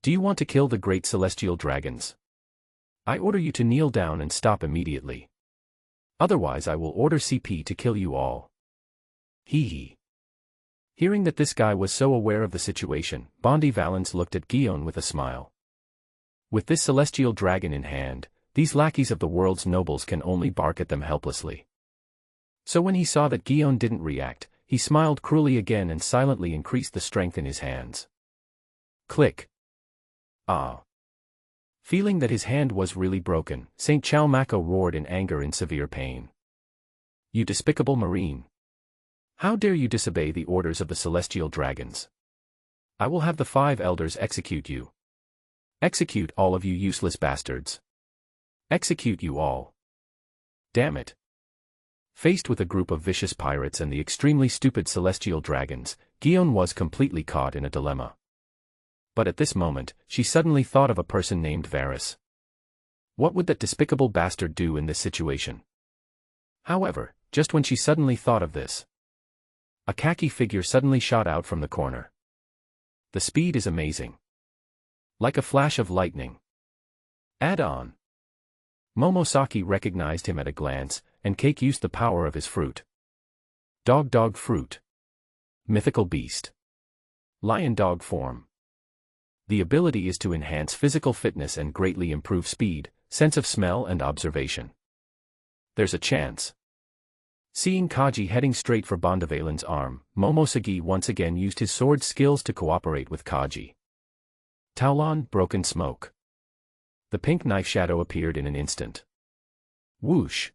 Do you want to kill the great celestial dragons? I order you to kneel down and stop immediately. Otherwise I will order CP to kill you all. Hee hee. Hearing that this guy was so aware of the situation, Bondi Valens looked at Gion with a smile. With this celestial dragon in hand, these lackeys of the world's nobles can only bark at them helplessly. So when he saw that Gion didn't react, he smiled cruelly again and silently increased the strength in his hands. Click. Ah. Feeling that his hand was really broken, St. Chalmako roared in anger in severe pain. You despicable marine! How dare you disobey the orders of the celestial dragons? I will have the 5 elders execute you. Execute all of you useless bastards. Execute you all. Damn it. Faced with a group of vicious pirates and the extremely stupid celestial dragons, Gion was completely caught in a dilemma. But at this moment, she suddenly thought of a person named Varus. What would that despicable bastard do in this situation? However, just when she suddenly thought of this, a khaki figure suddenly shot out from the corner. The speed is amazing. Like a flash of lightning. Add on. Momosaki recognized him at a glance, and Cake used the power of his fruit. Dog fruit. Mythical beast. Lion dog form. The ability is to enhance physical fitness and greatly improve speed, sense of smell and observation. There's a chance. Seeing Kaji heading straight for Bondivalen's arm, Momosagi once again used his sword skills to cooperate with Kaji. Taolon, broken smoke. The pink knife shadow appeared in an instant. Whoosh.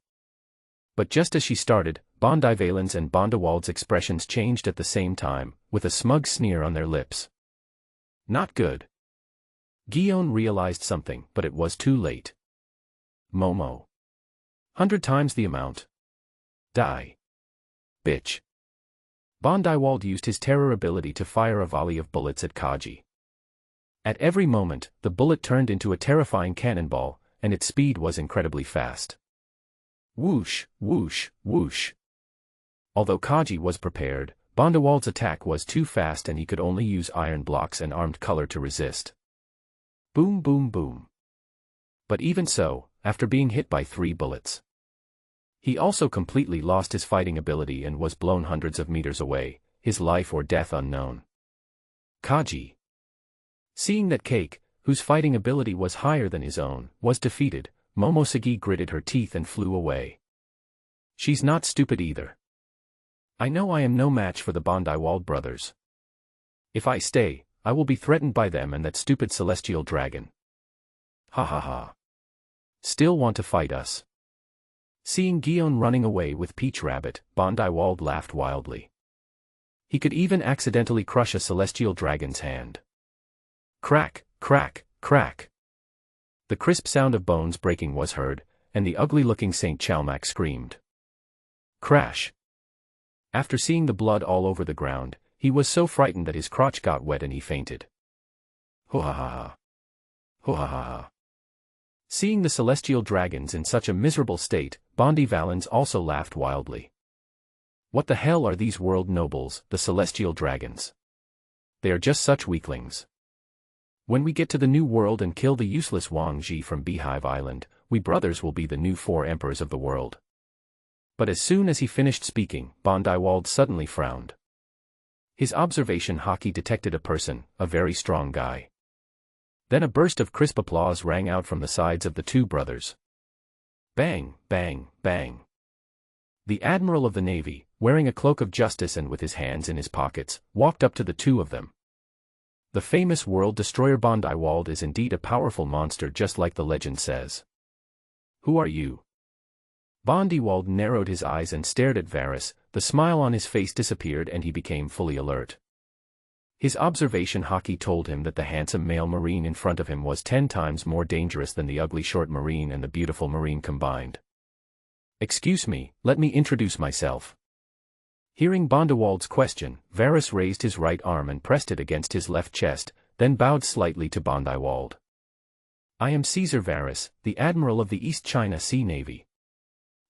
But just as she started, Bondivalen's and Bondewald's expressions changed at the same time, with a smug sneer on their lips. Not good. Gion realized something, but it was too late. Momo. 100 times the amount. Die. Bitch. Bondiwald used his terror ability to fire a volley of bullets at Kaji. At every moment, the bullet turned into a terrifying cannonball, and its speed was incredibly fast. Whoosh, whoosh, whoosh. Although Kaji was prepared, Bondewald's attack was too fast and he could only use iron blocks and armed color to resist. Boom boom boom. But even so, after being hit by 3 bullets, he also completely lost his fighting ability and was blown hundreds of meters away, his life or death unknown. Kaji. Seeing that Cake, whose fighting ability was higher than his own, was defeated, Momosagi gritted her teeth and flew away. She's not stupid either. I know I am no match for the Bondiwald brothers. If I stay, I will be threatened by them and that stupid celestial dragon. Ha ha ha. Still want to fight us? Seeing Gion running away with Peach Rabbit, Bondiwald laughed wildly. He could even accidentally crush a celestial dragon's hand. Crack, crack, crack. The crisp sound of bones breaking was heard, and the ugly-looking St. Chalmak screamed. Crash. After seeing the blood all over the ground, he was so frightened that his crotch got wet and he fainted. Ho ha ha ha. Ho ha ha ha. Seeing the celestial dragons in such a miserable state, Bondivalens also laughed wildly. What the hell are these world nobles, the celestial dragons? They are just such weaklings. When we get to the new world and kill the useless Wang Ji from Beehive Island, we brothers will be the new 4 emperors of the world. But as soon as he finished speaking, Bondiwald suddenly frowned. His observation Haki detected a person, a very strong guy. Then a burst of crisp applause rang out from the sides of the 2 brothers. Bang, bang, bang. The Admiral of the Navy, wearing a cloak of justice and with his hands in his pockets, walked up to the 2 of them. The famous world destroyer Bondiwald is indeed a powerful monster just like the legend says. Who are you? Bondiwald narrowed his eyes and stared at Varus, the smile on his face disappeared and he became fully alert. His observation Haki told him that the handsome male marine in front of him was 10 times more dangerous than the ugly short marine and the beautiful marine combined. Excuse me, let me introduce myself. Hearing Bondiwald's question, Varus raised his right arm and pressed it against his left chest, then bowed slightly to Bondiwald. I am Caesar Varus, the Admiral of the East China Sea Navy.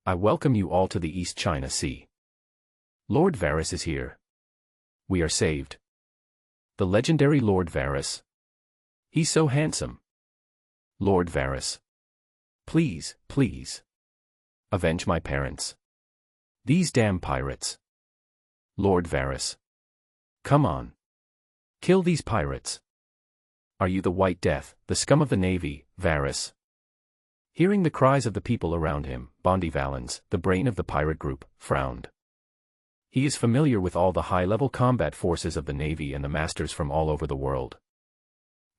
I welcome you all to the East China Sea. Lord Varus is here. We are saved. The legendary Lord Varus. He's so handsome. Lord Varus. Please, please. Avenge my parents. These damn pirates. Lord Varus. Come on. Kill these pirates. Are you the White Death, the scum of the Navy, Varus? Hearing the cries of the people around him, Bondivalens, the brain of the pirate group, frowned. He is familiar with all the high-level combat forces of the Navy and the masters from all over the world.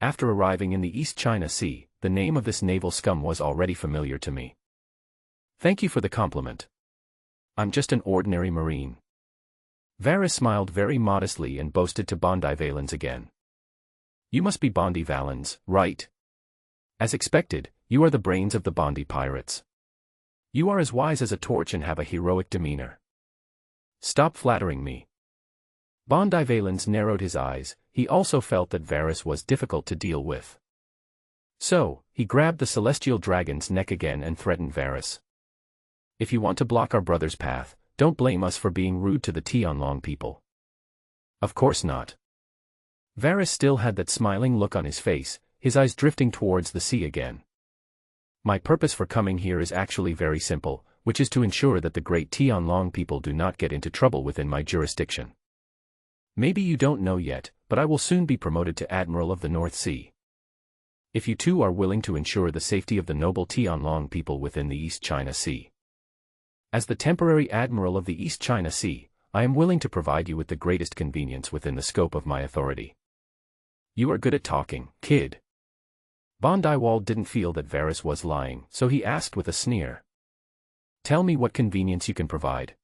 After arriving in the East China Sea, the name of this naval scum was already familiar to me. Thank you for the compliment. I'm just an ordinary Marine. Varys smiled very modestly and boasted to Bondi Valens again. You must be Bondi Valens, right? As expected, you are the brains of the Bondi pirates. You are as wise as a torch and have a heroic demeanor. Stop flattering me. Bondi Valens narrowed his eyes. He also felt that Varys was difficult to deal with. So, he grabbed the celestial dragon's neck again and threatened Varys. If you want to block our brother's path, don't blame us for being rude to the Tianlong people. Of course not. Varys still had that smiling look on his face, his eyes drifting towards the sea again. My purpose for coming here is actually very simple, which is to ensure that the great Tianlong people do not get into trouble within my jurisdiction. Maybe you don't know yet, but I will soon be promoted to Admiral of the North Sea. If you too are willing to ensure the safety of the noble Tianlong people within the East China Sea. As the temporary Admiral of the East China Sea, I am willing to provide you with the greatest convenience within the scope of my authority. You are good at talking, kid. Bondi Wall didn't feel that Varys was lying, so he asked with a sneer. Tell me what convenience you can provide.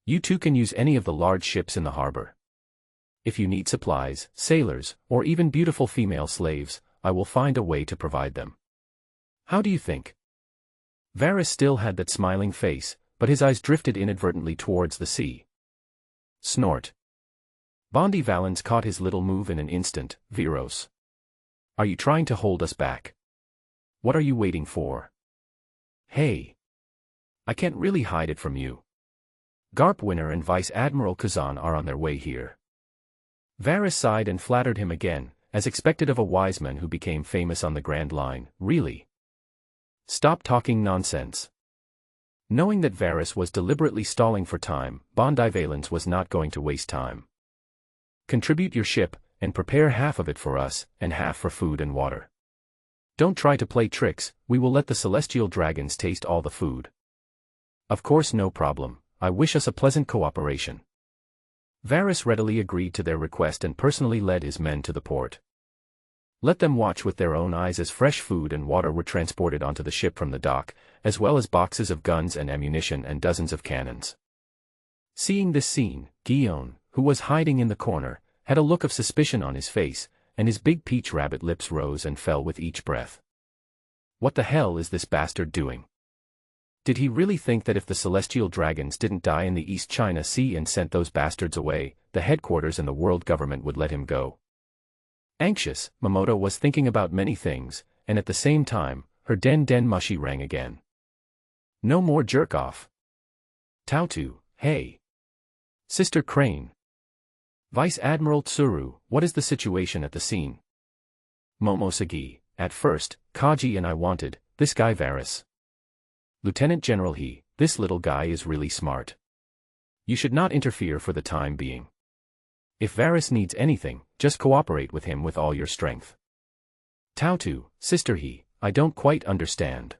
You too can use any of the large ships in the harbor. If you need supplies, sailors, or even beautiful female slaves, I will find a way to provide them. How do you think? Varys still had that smiling face, but his eyes drifted inadvertently towards the sea. Snort. Bondi Valens caught his little move in an instant. Viros. Are you trying to hold us back? What are you waiting for? Hey. I can't really hide it from you. Garp Winner and Vice Admiral Kazan are on their way here. Varys sighed and flattered him again, as expected of a wise man who became famous on the Grand Line. Really? Stop talking nonsense. Knowing that Varys was deliberately stalling for time, Bondi Valens was not going to waste time. Contribute your ship, and prepare half of it for us, and half for food and water. Don't try to play tricks, we will let the celestial dragons taste all the food. Of course, no problem, I wish us a pleasant cooperation. Varys readily agreed to their request and personally led his men to the port. Let them watch with their own eyes as fresh food and water were transported onto the ship from the dock, as well as boxes of guns and ammunition and dozens of cannons. Seeing this scene, Guion, who was hiding in the corner, had a look of suspicion on his face, and his big peach rabbit lips rose and fell with each breath. What the hell is this bastard doing? Did he really think that if the celestial dragons didn't die in the East China Sea and sent those bastards away, the headquarters and the world government would let him go? Anxious, Momoto was thinking about many things, and at the same time, her den mushy rang again. No more jerk-off. Tautu, hey. Sister Crane. Vice Admiral Tsuru, what is the situation at the scene? Momosagi, at first, Kaji and I wanted, this guy Varys. Lieutenant General he, this little guy is really smart. You should not interfere for the time being. If Varys needs anything, just cooperate with him with all your strength. Tautu, Sister he, I don't quite understand.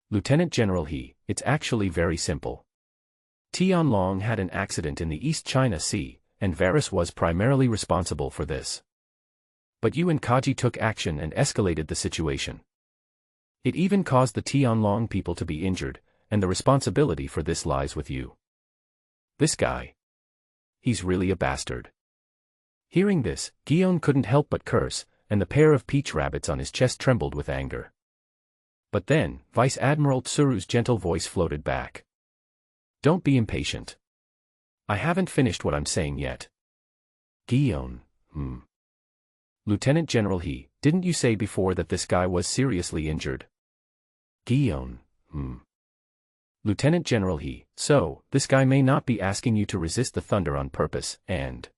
Lieutenant General he, it's actually very simple. Tianlong had an accident in the East China Sea, and Varys was primarily responsible for this. But you and Kaji took action and escalated the situation. It even caused the Tianlong people to be injured, and the responsibility for this lies with you. This guy. He's really a bastard. Hearing this, Guion couldn't help but curse, and the pair of peach rabbits on his chest trembled with anger. But then, Vice Admiral Tsuru's gentle voice floated back. Don't be impatient. I haven't finished what I'm saying yet. Guion, Lieutenant General he, didn't you say before that this guy was seriously injured? Guion, Lieutenant General he, so, this guy may not be asking you to resist the thunder on purpose, and...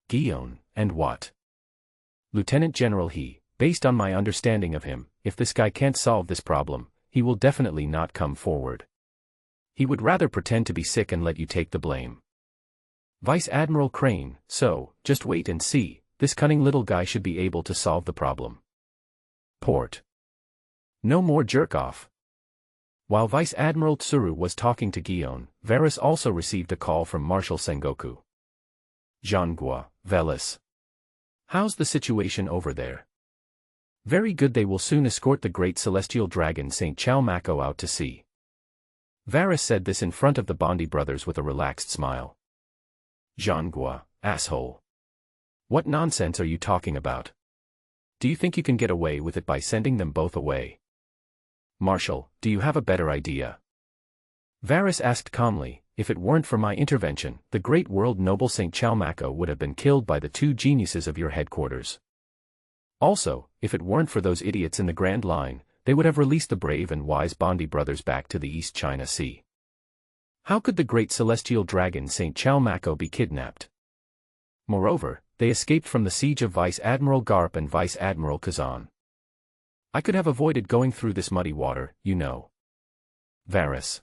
Guion, and what? Lieutenant General he, based on my understanding of him, if this guy can't solve this problem, he will definitely not come forward. He would rather pretend to be sick and let you take the blame. Vice Admiral Crane, so, just wait and see, this cunning little guy should be able to solve the problem. Port. No more jerk-off. While Vice Admiral Tsuru was talking to Gion, Varys also received a call from Marshal Sengoku. Jean-Gua, Velis. How's the situation over there? Very good, they will soon escort the great celestial dragon St. Chao Mako out to sea. Varys said this in front of the Bondi brothers with a relaxed smile. Jean-Gua, asshole. What nonsense are you talking about? Do you think you can get away with it by sending them both away? Marshal, do you have a better idea? Varys asked calmly. If it weren't for my intervention, the great world noble St. Chao Mako would have been killed by the two geniuses of your headquarters. Also, if it weren't for those idiots in the Grand Line, they would have released the brave and wise Bondi brothers back to the East China Sea. How could the great celestial dragon St. Chao Mako be kidnapped? Moreover, they escaped from the siege of Vice Admiral Garp and Vice Admiral Kazan. I could have avoided going through this muddy water, you know. Varys.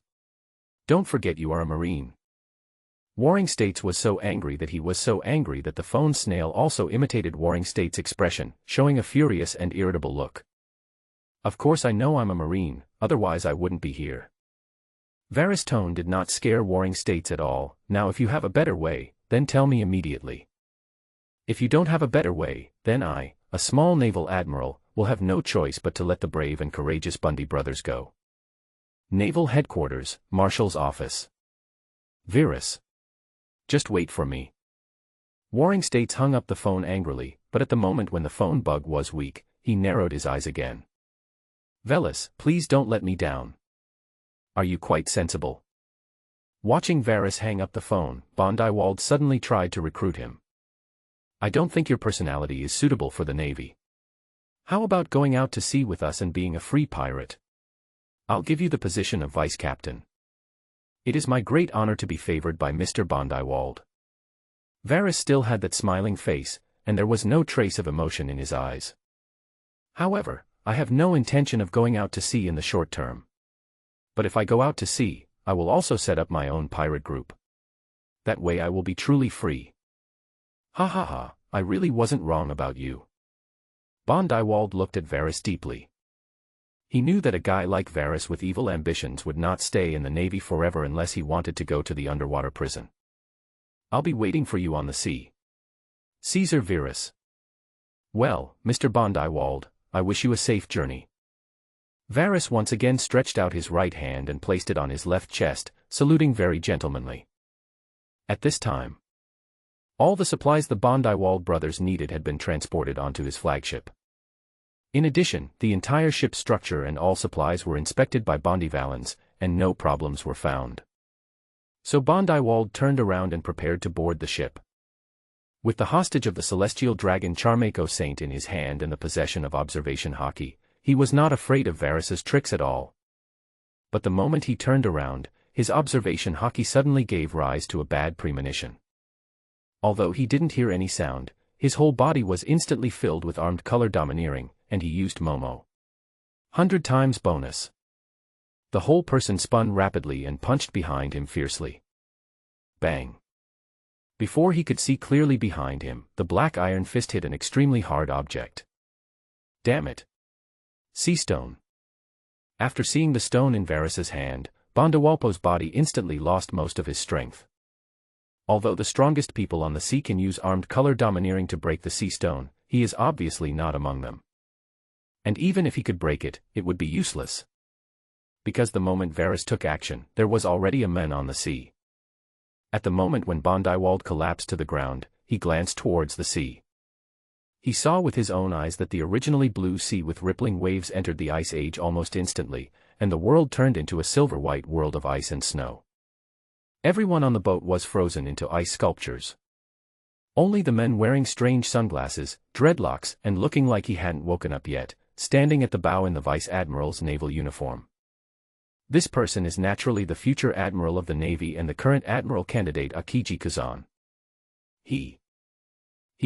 Don't forget you are a Marine. Warring States was so angry that the phone snail also imitated Warring States' expression, showing a furious and irritable look. Of course I know I'm a Marine, otherwise I wouldn't be here. Varys' tone did not scare Warring States at all. Now if you have a better way, then tell me immediately. If you don't have a better way, then I, a small naval admiral, will have no choice but to let the brave and courageous Bondi brothers go. Naval Headquarters, Marshal's Office. Varys. Just wait for me. Warring States hung up the phone angrily, but at the moment when the phone bug was weak, he narrowed his eyes again. Velis, please don't let me down. Are you quite sensible? Watching Varys hang up the phone, Bondiwald suddenly tried to recruit him. I don't think your personality is suitable for the Navy. How about going out to sea with us and being a free pirate? I'll give you the position of vice captain. It is my great honor to be favored by Mr. Bondiwald. Varys still had that smiling face, and there was no trace of emotion in his eyes. However, I have no intention of going out to sea in the short term. But if I go out to sea, I will also set up my own pirate group. That way I will be truly free. Ha ha ha, I really wasn't wrong about you. Bondiwald looked at Varys deeply. He knew that a guy like Varys with evil ambitions would not stay in the Navy forever unless he wanted to go to the underwater prison. I'll be waiting for you on the sea. Caesar Varys. Well, Mr. Bondiwald, I wish you a safe journey. Varys once again stretched out his right hand and placed it on his left chest, saluting very gentlemanly. At this time, all the supplies the Bondiwald brothers needed had been transported onto his flagship. In addition, the entire ship's structure and all supplies were inspected by Bondivalans, and no problems were found. So Bondiwald turned around and prepared to board the ship. With the hostage of the celestial dragon Charmako Saint in his hand and the possession of observation Haki, he was not afraid of Varys's tricks at all. But the moment he turned around, his observation Haki suddenly gave rise to a bad premonition. Although he didn't hear any sound, his whole body was instantly filled with armed color domineering, and he used Momo. 100 times bonus. The whole person spun rapidly and punched behind him fiercely. Bang. Before he could see clearly behind him, the black iron fist hit an extremely hard object. Damn it. Sea stone. After seeing the stone in Varys's hand, Bondiwalpo's body instantly lost most of his strength. Although the strongest people on the sea can use armed color domineering to break the sea stone, he is obviously not among them. And even if he could break it, it would be useless. Because the moment Varys took action, there was already a man on the sea. At the moment when Bondiwald collapsed to the ground, he glanced towards the sea. He saw with his own eyes that the originally blue sea with rippling waves entered the Ice Age almost instantly, and the world turned into a silver-white world of ice and snow. Everyone on the boat was frozen into ice sculptures. Only the men wearing strange sunglasses, dreadlocks, and looking like he hadn't woken up yet, standing at the bow in the Vice Admiral's naval uniform. This person is naturally the future Admiral of the Navy and the current Admiral candidate Akiji Kazan. He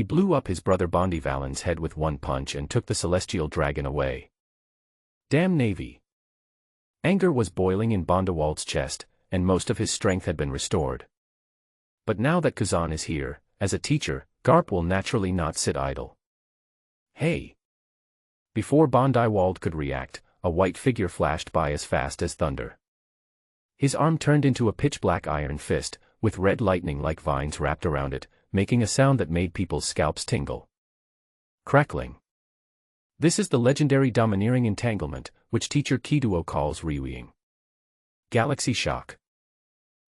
blew up his brother Bondivalan's head with one punch and took the celestial dragon away. Damn Navy! Anger was boiling in Bondiwald's chest, and most of his strength had been restored. But now that Kazan is here, as a teacher, Garp will naturally not sit idle. Hey! Before Bondiwald could react, a white figure flashed by as fast as thunder. His arm turned into a pitch-black iron fist, with red lightning like vines wrapped around it, making a sound that made people's scalps tingle. Crackling. This is the legendary domineering entanglement, which teacher Kiduo calls Reweeing. Galaxy shock.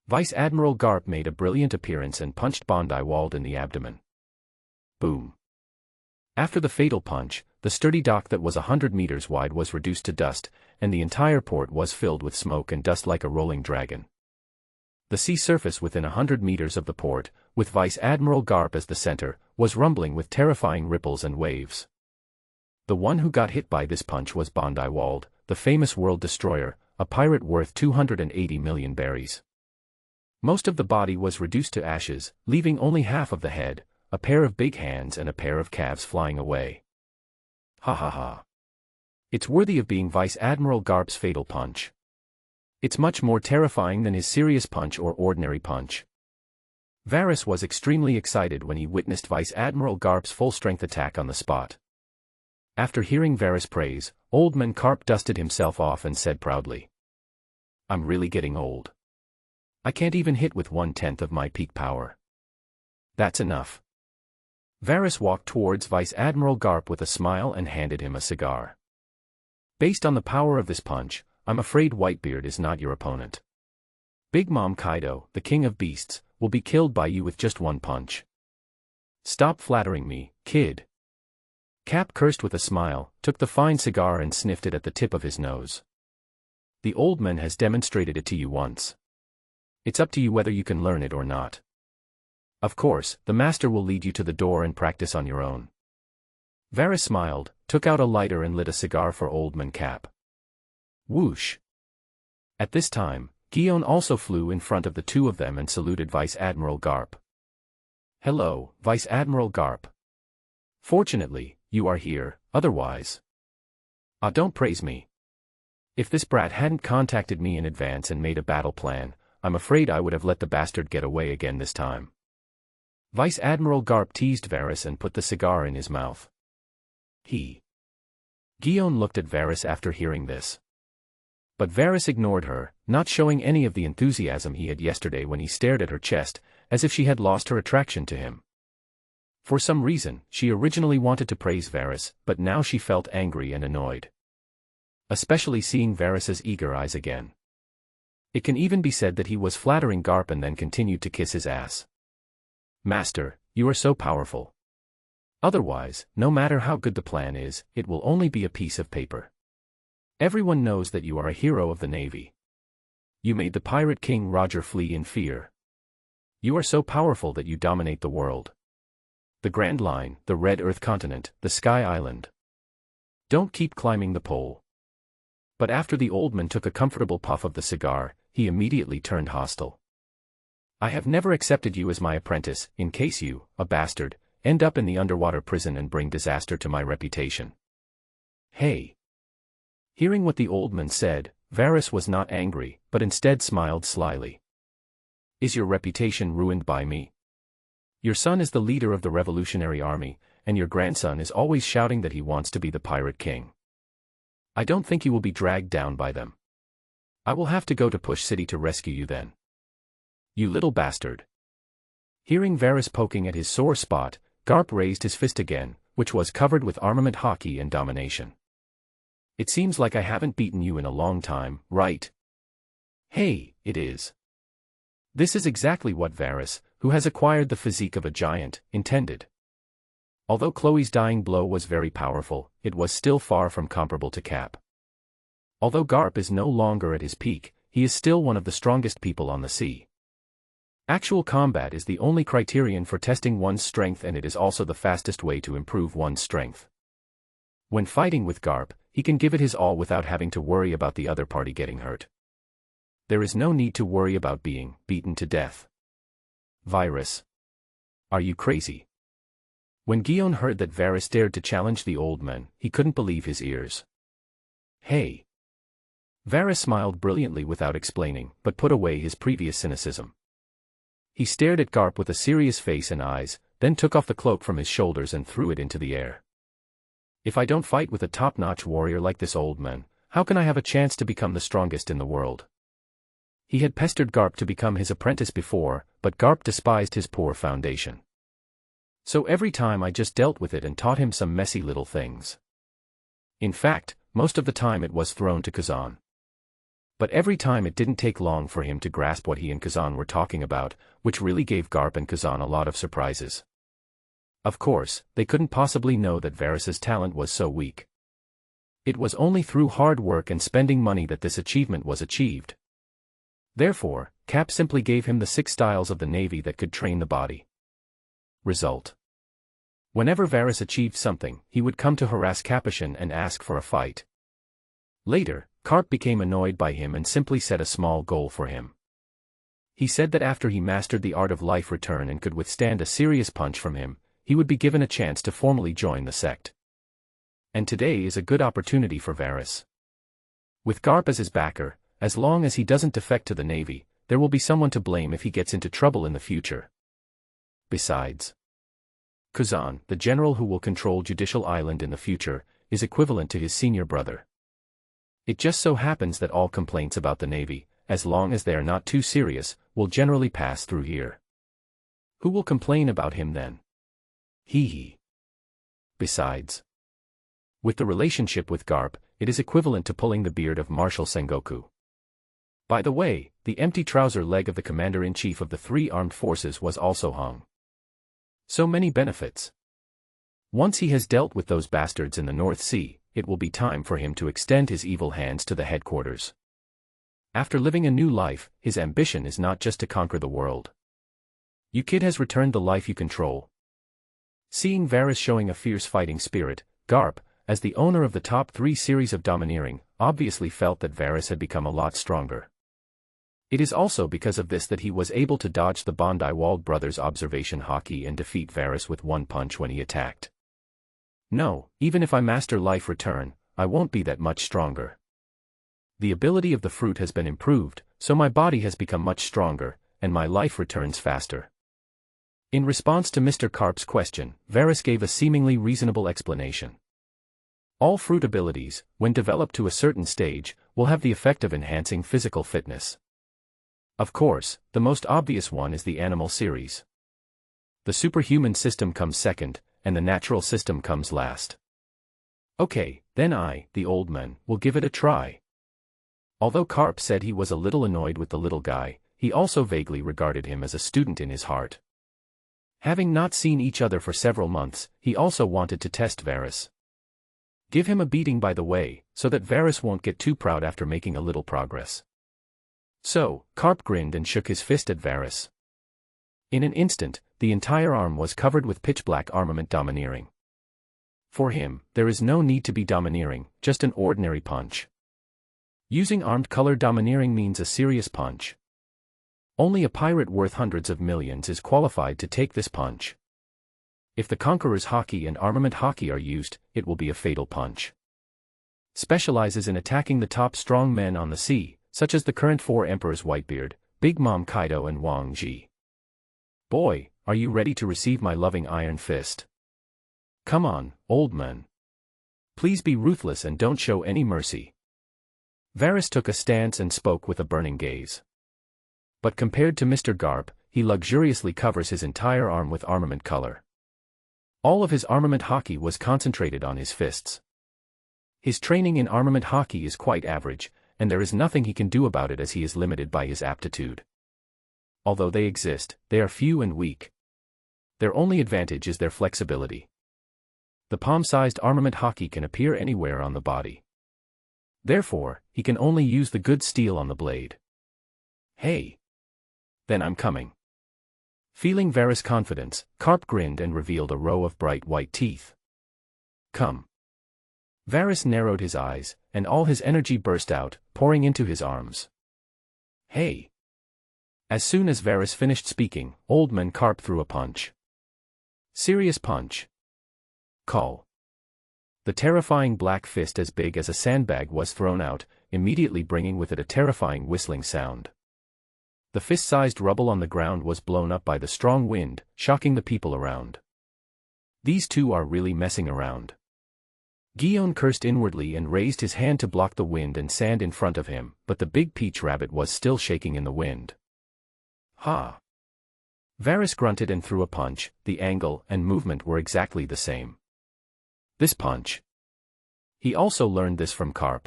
Vice Admiral Garp made a brilliant appearance and punched Bondi Wald in the abdomen. Boom. After the fatal punch, the sturdy dock that was 100 meters wide was reduced to dust, and the entire port was filled with smoke and dust like a rolling dragon. The sea surface within 100 meters of the port, with Vice Admiral Garp as the center, was rumbling with terrifying ripples and waves. The one who got hit by this punch was Bondi Wald, the famous world destroyer, a pirate worth 280 million berries. Most of the body was reduced to ashes, leaving only half of the head, a pair of big hands and a pair of calves flying away. Ha ha ha. It's worthy of being Vice Admiral Garp's fatal punch. It's much more terrifying than his serious punch or ordinary punch. Varys was extremely excited when he witnessed Vice Admiral Garp's full-strength attack on the spot. After hearing Varys' praise, Old Man Garp dusted himself off and said proudly, "I'm really getting old. I can't even hit with 1/10 of my peak power. That's enough." Varys walked towards Vice Admiral Garp with a smile and handed him a cigar. "Based on the power of this punch, I'm afraid Whitebeard is not your opponent. Big Mom Kaido, the king of beasts, will be killed by you with just one punch. Stop flattering me, kid." Cap cursed with a smile, took the fine cigar and sniffed it at the tip of his nose. "The old man has demonstrated it to you once. It's up to you whether you can learn it or not. Of course, the master will lead you to the door and practice on your own." Varys smiled, took out a lighter and lit a cigar for Old Man Cap. Whoosh. At this time, Guion also flew in front of the two of them and saluted Vice Admiral Garp. "Hello, Vice Admiral Garp. Fortunately, you are here, otherwise. Don't praise me. If this brat hadn't contacted me in advance and made a battle plan, I'm afraid I would have let the bastard get away again this time." Vice Admiral Garp teased Varys and put the cigar in his mouth. Guion looked at Varys after hearing this. But Varys ignored her, not showing any of the enthusiasm he had yesterday when he stared at her chest, as if she had lost her attraction to him. For some reason, she originally wanted to praise Varys, but now she felt angry and annoyed. Especially seeing Varys's eager eyes again. It can even be said that he was flattering Garp and then continued to kiss his ass. "Master, you are so powerful. Otherwise, no matter how good the plan is, it will only be a piece of paper. Everyone knows that you are a hero of the Navy. You made the Pirate King Roger flee in fear. You are so powerful that you dominate the world. The Grand Line, the Red Earth Continent, the Sky Island. Don't keep climbing the pole." But after the old man took a comfortable puff of the cigar, he immediately turned hostile. "I have never accepted you as my apprentice, in case you, a bastard, end up in the underwater prison and bring disaster to my reputation." "Hey." Hearing what the old man said, Varys was not angry, but instead smiled slyly. "Is your reputation ruined by me? Your son is the leader of the Revolutionary Army, and your grandson is always shouting that he wants to be the Pirate King. I don't think you will be dragged down by them. I will have to go to Push City to rescue you then. You little bastard." Hearing Varys poking at his sore spot, Garp raised his fist again, which was covered with armament Haki and domination. "It seems like I haven't beaten you in a long time, right?" "Hey, it is." This is exactly what Varys, who has acquired the physique of a giant, intended. Although Chloe's dying blow was very powerful, it was still far from comparable to Cap. Although Garp is no longer at his peak, he is still one of the strongest people on the sea. Actual combat is the only criterion for testing one's strength, and it is also the fastest way to improve one's strength. When fighting with Garp, he can give it his all without having to worry about the other party getting hurt. There is no need to worry about being beaten to death. Virus. Are you crazy? When Guion heard that Varys dared to challenge the old man, he couldn't believe his ears. Hey. Varys smiled brilliantly without explaining, but put away his previous cynicism. He stared at Garp with a serious face and eyes, then took off the cloak from his shoulders and threw it into the air. If I don't fight with a top-notch warrior like this old man, How can I have a chance to become the strongest in the world? He had pestered Garp to become his apprentice before, but Garp despised his poor foundation. So every time I just dealt with it and taught him some messy little things. In fact, most of the time it was thrown to Kazan. But every time it didn't take long for him to grasp what he and Kazan were talking about, which really gave Garp and Kazan a lot of surprises. Of course, they couldn't possibly know that Varys's talent was so weak. It was only through hard work and spending money that this achievement was achieved. Therefore, Cap simply gave him the 6 styles of the Navy that could train the body. Result. Whenever Varys achieved something, he would come to harass Capuchin and ask for a fight. Later, Garp became annoyed by him and simply set a small goal for him. He said that after he mastered the art of life return and could withstand a serious punch from him, he would be given a chance to formally join the sect. And today is a good opportunity for Varys. With Garp as his backer, as long as he doesn't defect to the Navy, there will be someone to blame if he gets into trouble in the future. Besides, Kazan, the general who will control Judicial Island in the future, is equivalent to his senior brother. It just so happens that all complaints about the Navy, as long as they are not too serious, will generally pass through here. Who will complain about him then? He. Besides, with the relationship with Garp, it is equivalent to pulling the beard of Marshal Sengoku. By the way, the empty trouser leg of the commander-in-chief of the 3 armed forces was also hung. So many benefits. Once he has dealt with those bastards in the North Sea, it will be time for him to extend his evil hands to the headquarters. After living a new life, his ambition is not just to conquer the world. You kid has returned the life you control. Seeing Varys showing a fierce fighting spirit, Garp, as the owner of the top 3 series of domineering, obviously felt that Varys had become a lot stronger. It is also because of this that he was able to dodge the Bondi-Walled brothers' observation Haki and defeat Varys with 1 punch when he attacked. No, even if I master life return, I won't be that much stronger. The ability of the fruit has been improved, so my body has become much stronger, and my life returns faster. In response to Mr. Garp's question, Varys gave a seemingly reasonable explanation. All fruit abilities, when developed to a certain stage, will have the effect of enhancing physical fitness. Of course, the most obvious one is the animal series. The superhuman system comes second, and the natural system comes last. Okay, then I, the old man, will give it a try. Although Garp said he was a little annoyed with the little guy, he also vaguely regarded him as a student in his heart. Having not seen each other for several months, he also wanted to test Varys. Give him a beating by the way, so that Varys won't get too proud after making a little progress. So, Garp grinned and shook his fist at Varys. In an instant, the entire arm was covered with pitch-black armament domineering. For him, there is no need to be domineering, just an ordinary punch. Using armed color domineering means a serious punch. Only a pirate worth hundreds of millions is qualified to take this punch. If the Conqueror's Haki and armament Haki are used, it will be a fatal punch. Specializes in attacking the top strong men on the sea, such as the current 4 emperors Whitebeard, Big Mom Kaido and Wang Ji. Boy, are you ready to receive my loving iron fist? Come on, old man. Please be ruthless and don't show any mercy. Varys took a stance and spoke with a burning gaze. But compared to Mr. Garp, he luxuriously covers his entire arm with armament color. All of his armament Haki was concentrated on his fists. His training in armament Haki is quite average, and there is nothing he can do about it as he is limited by his aptitude. Although they exist, they are few and weak. Their only advantage is their flexibility. The palm-sized armament Haki can appear anywhere on the body. Therefore, he can only use the good steel on the blade. Hey! Then I'm coming. Feeling Varys' confidence, Garp grinned and revealed a row of bright white teeth. Come. Varys narrowed his eyes, and all his energy burst out, pouring into his arms. Hey! As soon as Varys finished speaking, Old Man Garp threw a punch. Serious punch. Call. The terrifying black fist as big as a sandbag was thrown out, immediately bringing with it a terrifying whistling sound. The fist-sized rubble on the ground was blown up by the strong wind, shocking the people around. These two are really messing around. Guion cursed inwardly and raised his hand to block the wind and sand in front of him, but the big peach rabbit was still shaking in the wind. Ha! Varys grunted and threw a punch. The angle and movement were exactly the same. This punch. He also learned this from Garp.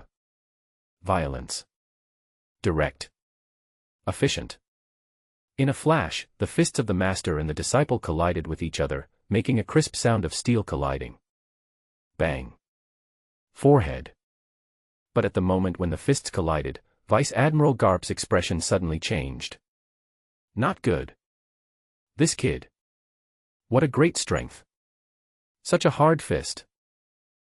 Violence. Direct. Efficient. In a flash, the fists of the master and the disciple collided with each other, making a crisp sound of steel colliding. Bang. Forehead. But at the moment when the fists collided, Vice Admiral Garp's expression suddenly changed. Not good. This kid. What a great strength. Such a hard fist.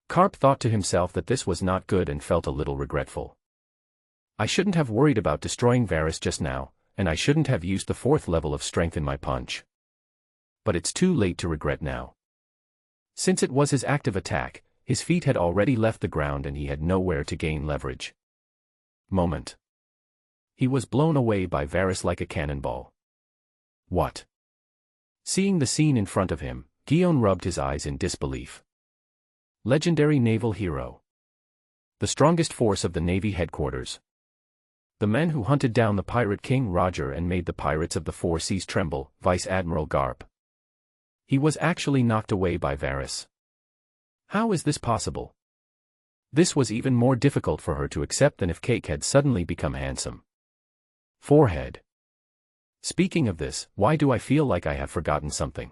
Garp thought to himself that this was not good and felt a little regretful. I shouldn't have worried about destroying Varys just now, and I shouldn't have used the 4th level of strength in my punch. But it's too late to regret now. Since it was his active attack, his feet had already left the ground and he had nowhere to gain leverage. Moment. He was blown away by Varys like a cannonball. What? Seeing the scene in front of him, Guion rubbed his eyes in disbelief. Legendary naval hero. The strongest force of the Navy headquarters. The men who hunted down the pirate king Roger and made the pirates of the 4 seas tremble, Vice Admiral Garp. He was actually knocked away by Varys. How is this possible? This was even more difficult for her to accept than if Cake had suddenly become handsome. Forehead. Speaking of this, why do I feel like I have forgotten something?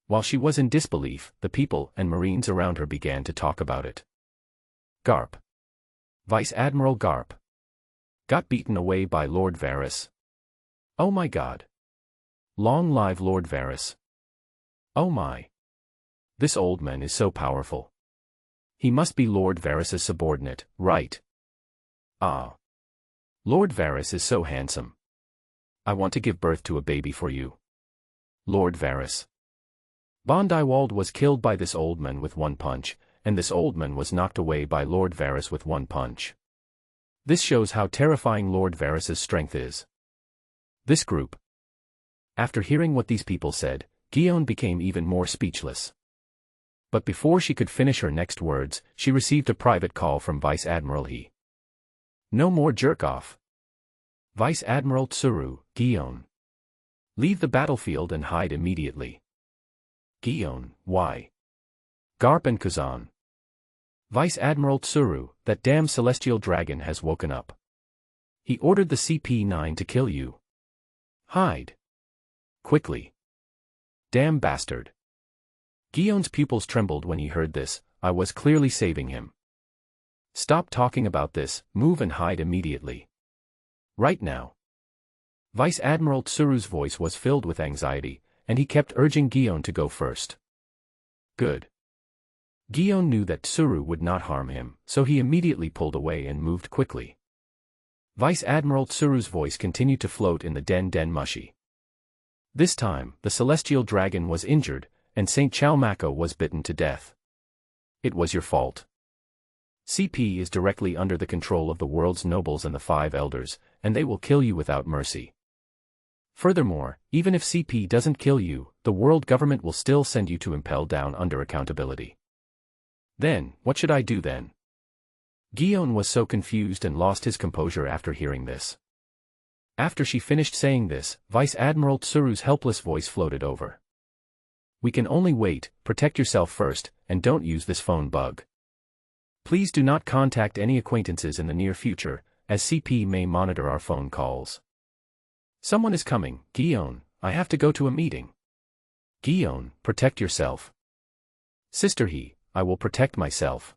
While she was in disbelief, the people and marines around her began to talk about it. Garp. Vice Admiral Garp. Got beaten away by Lord Varys. Oh my god. Long live Lord Varys. Oh my. This old man is so powerful. He must be Lord Varys' subordinate, right? Ah. Lord Varys is so handsome. I want to give birth to a baby for you. Lord Varys. Bondywald was killed by this old man with 1 punch, and this old man was knocked away by Lord Varys with 1 punch. This shows how terrifying Lord Varys' strength is. This group. After hearing what these people said, Guion became even more speechless. But before she could finish her next words, she received a private call from Vice Admiral He. No more jerk-off. Vice Admiral Tsuru, Guion. Leave the battlefield and hide immediately. Guion, why? Garp and Kazan. Vice Admiral Tsuru, that damn celestial dragon has woken up. He ordered the CP9 to kill you. Hide. Quickly. Damn bastard. Guion's pupils trembled when he heard this. I was clearly saving him. Stop talking about this, move and hide immediately. Right now. Vice Admiral Tsuru's voice was filled with anxiety, and he kept urging Guion to go first. Good. Guion knew that Tsuru would not harm him, so he immediately pulled away and moved quickly. Vice Admiral Tsuru's voice continued to float in the den mushy. This time, the celestial dragon was injured, and Saint Chalmako was bitten to death. It was your fault. CP is directly under the control of the world's nobles and the 5 elders, and they will kill you without mercy. Furthermore, even if CP doesn't kill you, the world government will still send you to Impel Down under accountability. Then, what should I do then? Guion was so confused and lost his composure after hearing this. After she finished saying this, Vice Admiral Tsuru's helpless voice floated over. We can only wait, protect yourself first, and don't use this phone bug. Please do not contact any acquaintances in the near future, as CP may monitor our phone calls. Someone is coming, Guion, I have to go to a meeting. Guion, protect yourself. Sister He, I will protect myself.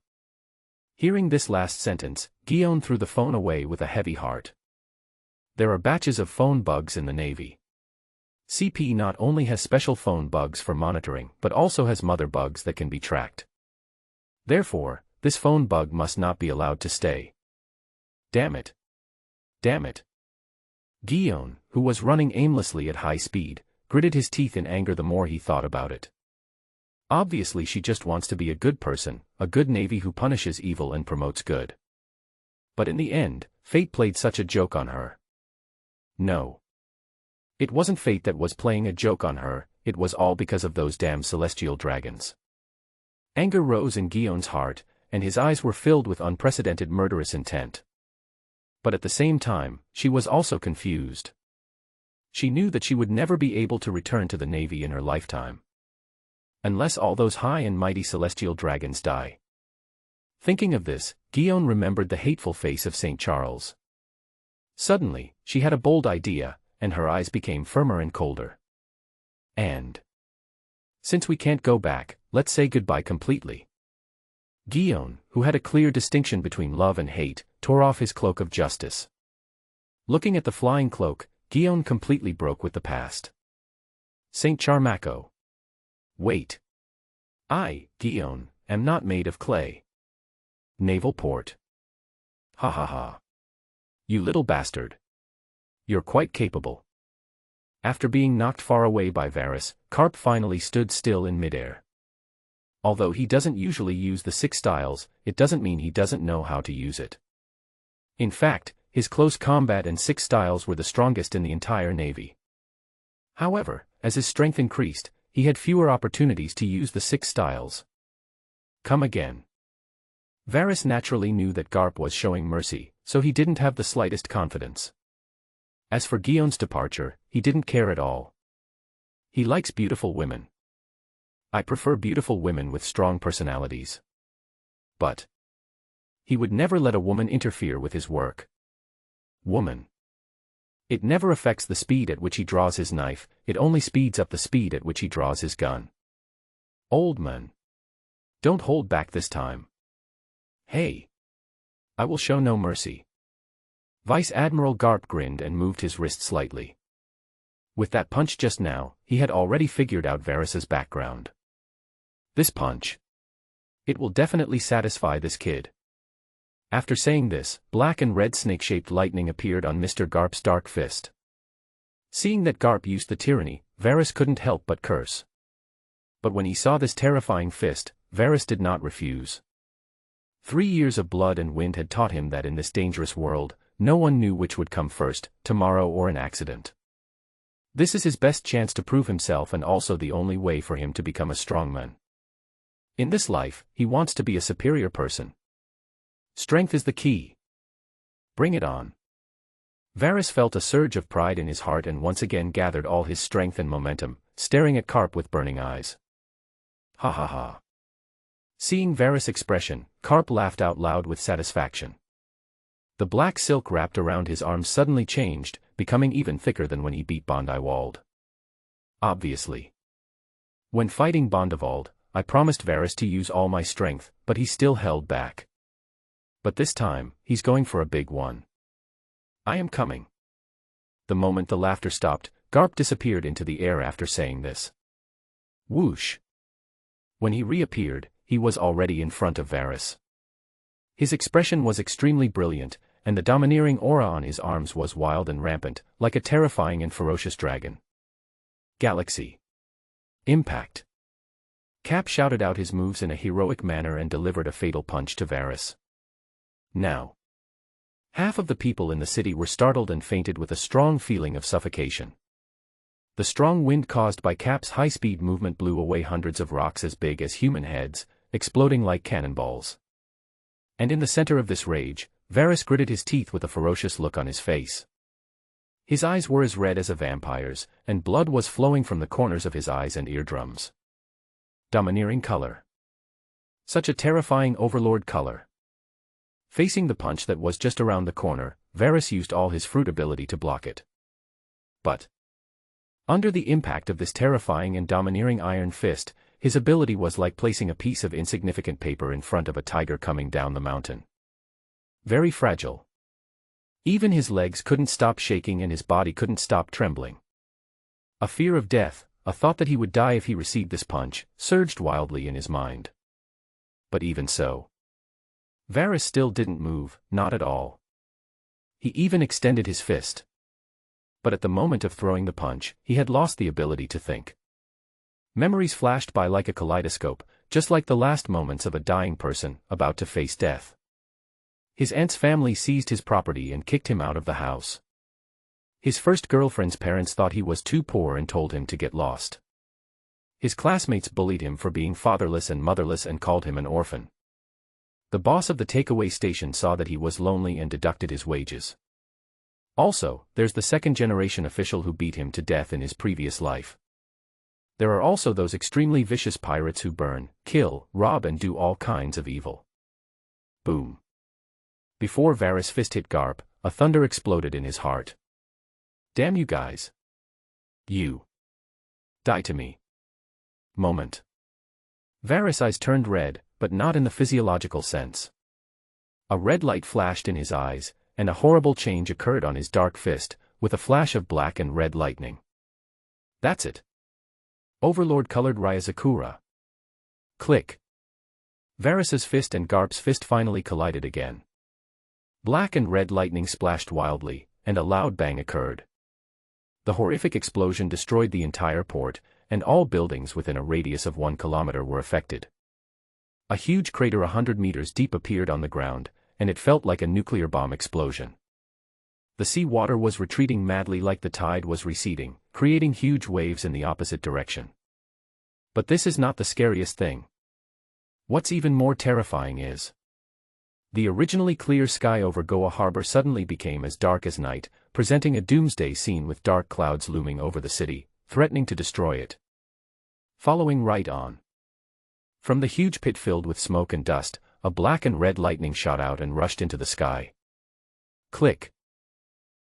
Hearing this last sentence, Guion threw the phone away with a heavy heart. There are batches of phone bugs in the Navy. CP not only has special phone bugs for monitoring but also has mother bugs that can be tracked. Therefore, this phone bug must not be allowed to stay. Damn it. Damn it. Guion, who was running aimlessly at high speed, gritted his teeth in anger the more he thought about it. Obviously she just wants to be a good person, a good Navy who punishes evil and promotes good. But in the end, fate played such a joke on her. No. It wasn't fate that was playing a joke on her, it was all because of those damn celestial dragons. Anger rose in Gion's heart, and his eyes were filled with unprecedented murderous intent. But at the same time, she was also confused. She knew that she would never be able to return to the Navy in her lifetime. Unless all those high and mighty celestial dragons die. Thinking of this, Gion remembered the hateful face of St. Charles. Suddenly, she had a bold idea, and her eyes became firmer and colder. And since we can't go back, let's say goodbye completely. Gion, who had a clear distinction between love and hate, tore off his cloak of justice. Looking at the flying cloak, Gion completely broke with the past. St. Charmaco. Wait. I, Gion, am not made of clay. Naval port. Ha ha ha. You little bastard. You're quite capable. After being knocked far away by Varys, Garp finally stood still in midair. Although he doesn't usually use the 6 styles, it doesn't mean he doesn't know how to use it. In fact, his close combat and 6 styles were the strongest in the entire Navy. However, as his strength increased, he had fewer opportunities to use the 6 styles. Come again. Varys naturally knew that Garp was showing mercy, so he didn't have the slightest confidence. As for Gion's departure, he didn't care at all. He likes beautiful women. I prefer beautiful women with strong personalities. But he would never let a woman interfere with his work. Woman. It never affects the speed at which he draws his knife, it only speeds up the speed at which he draws his gun. Old man. Don't hold back this time. Hey. I will show no mercy. Vice Admiral Garp grinned and moved his wrist slightly. With that punch just now, he had already figured out Varys's background. This punch. It will definitely satisfy this kid. After saying this, black and red snake-shaped lightning appeared on Mr. Garp's dark fist. Seeing that Garp used the tyranny, Varys couldn't help but curse. But when he saw this terrifying fist, Varys did not refuse. 3 years of blood and wind had taught him that in this dangerous world, no one knew which would come first, tomorrow or an accident. This is his best chance to prove himself and also the only way for him to become a strongman. In this life, he wants to be a superior person. Strength is the key. Bring it on. Varys felt a surge of pride in his heart and once again gathered all his strength and momentum, staring at Garp with burning eyes. Ha ha ha. Seeing Varys' expression, Garp laughed out loud with satisfaction. The black silk wrapped around his arms suddenly changed, becoming even thicker than when he beat Bondewald. Obviously. When fighting Bondewald, I promised Varys to use all my strength, but he still held back. But this time, he's going for a big one. I am coming. The moment the laughter stopped, Garp disappeared into the air after saying this. Whoosh. When he reappeared, he was already in front of Varys. His expression was extremely brilliant, and the domineering aura on his arms was wild and rampant, like a terrifying and ferocious dragon. Galaxy. Impact. Cap shouted out his moves in a heroic manner and delivered a fatal punch to Varys. Now. Half of the people in the city were startled and fainted with a strong feeling of suffocation. The strong wind caused by Cap's high-speed movement blew away hundreds of rocks as big as human heads, exploding like cannonballs. And in the center of this rage, Varys gritted his teeth with a ferocious look on his face. His eyes were as red as a vampire's, and blood was flowing from the corners of his eyes and eardrums. Domineering color. Such a terrifying overlord color. Facing the punch that was just around the corner, Varys used all his fruit ability to block it. But under the impact of this terrifying and domineering iron fist, his ability was like placing a piece of insignificant paper in front of a tiger coming down the mountain. Very fragile. Even his legs couldn't stop shaking and his body couldn't stop trembling. A fear of death, a thought that he would die if he received this punch, surged wildly in his mind. But even so, Varys still didn't move, not at all. He even extended his fist. But at the moment of throwing the punch, he had lost the ability to think. Memories flashed by like a kaleidoscope, just like the last moments of a dying person, about to face death. His aunt's family seized his property and kicked him out of the house. His first girlfriend's parents thought he was too poor and told him to get lost. His classmates bullied him for being fatherless and motherless and called him an orphan. The boss of the takeaway station saw that he was lonely and deducted his wages. Also, there's the second-generation official who beat him to death in his previous life. There are also those extremely vicious pirates who burn, kill, rob and do all kinds of evil. Boom. Before Varys' fist hit Garp, a thunder exploded in his heart. Damn you guys. You. Die to me. Moment. Varys' eyes turned red, but not in the physiological sense. A red light flashed in his eyes, and a horrible change occurred on his dark fist, with a flash of black and red lightning. That's it. Overlord colored Ryazakura. Click. Varys' fist and Garp's fist finally collided again. Black and red lightning splashed wildly, and a loud bang occurred. The horrific explosion destroyed the entire port, and all buildings within a radius of 1 kilometer were affected. A huge crater 100 meters deep appeared on the ground, and it felt like a nuclear bomb explosion. The sea water was retreating madly like the tide was receding, creating huge waves in the opposite direction. But this is not the scariest thing. What's even more terrifying is the originally clear sky over Goa Harbor suddenly became as dark as night, presenting a doomsday scene with dark clouds looming over the city, threatening to destroy it. Following right on. From the huge pit filled with smoke and dust, a black and red lightning shot out and rushed into the sky. Click.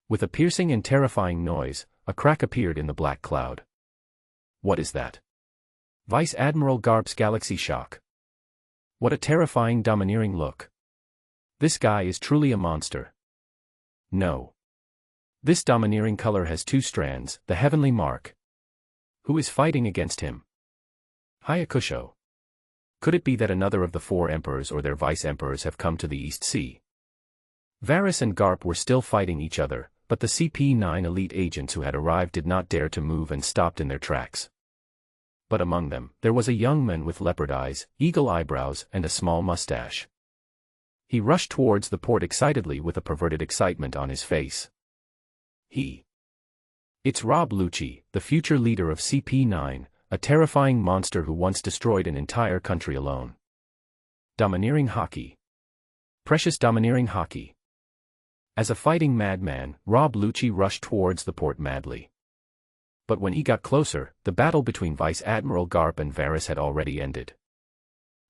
With a piercing and terrifying noise, a crack appeared in the black cloud. What is that? Vice Admiral Garp's galaxy shock. What a terrifying, domineering look. This guy is truly a monster. No. This domineering color has 2 strands, the heavenly mark. Who is fighting against him? Hayakusho. Could it be that another of the 4 emperors or their vice-emperors have come to the East Sea? Varys and Garp were still fighting each other, but the CP9 elite agents who had arrived did not dare to move and stopped in their tracks. But among them, there was a young man with leopard eyes, eagle eyebrows, and a small mustache. He rushed towards the port excitedly with a perverted excitement on his face. It's Rob Lucci, the future leader of CP9, a terrifying monster who once destroyed an entire country alone. Domineering Haki. Precious domineering Haki. As a fighting madman, Rob Lucci rushed towards the port madly. But when he got closer, the battle between Vice Admiral Garp and Varys had already ended.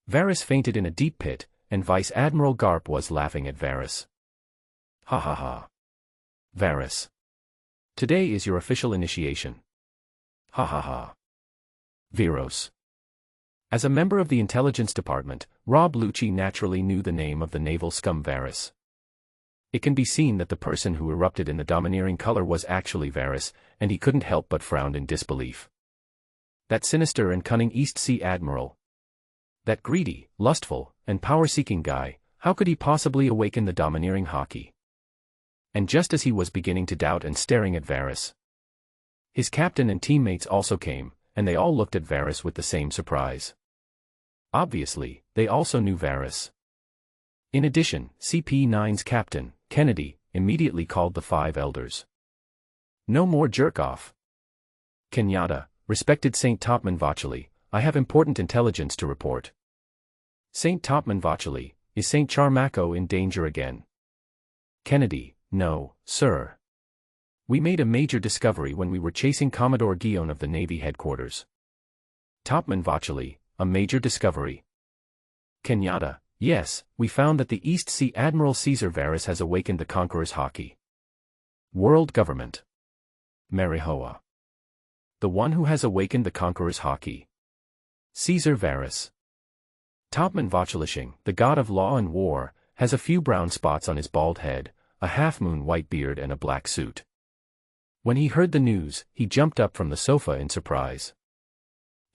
Varys fainted in a deep pit, and Vice Admiral Garp was laughing at Varys. Ha ha ha. Varys. Today is your official initiation. Ha ha ha. Viros. As a member of the intelligence department, Rob Lucci naturally knew the name of the naval scum Varys. It can be seen that the person who erupted in the domineering color was actually Varys, and he couldn't help but frown in disbelief. That sinister and cunning East Sea Admiral. That greedy, lustful, and power-seeking guy, how could he possibly awaken the domineering Haki? And just as he was beginning to doubt and staring at Varys, his captain and teammates also came, and they all looked at Varys with the same surprise. Obviously, they also knew Varys. In addition, CP9's captain, Kennedy, immediately called the 5 elders. No more jerk-off. Kenyatta, respected Saint Topman Vacheli, I have important intelligence to report. Saint Topman Vacheli, is Saint Charmako in danger again? Kennedy, no, sir. We made a major discovery when we were chasing Commodore Guion of the Navy headquarters. Topman Vacheli, a major discovery. Kenyatta, yes, we found that the East Sea Admiral Caesar Varys has awakened the Conqueror's Haki. World Government. Marihoa. The one who has awakened the Conqueror's Haki. Caesar Varys. Topman Vachelishing, the god of law and war, has a few brown spots on his bald head, a half-moon white beard and a black suit. When he heard the news, he jumped up from the sofa in surprise.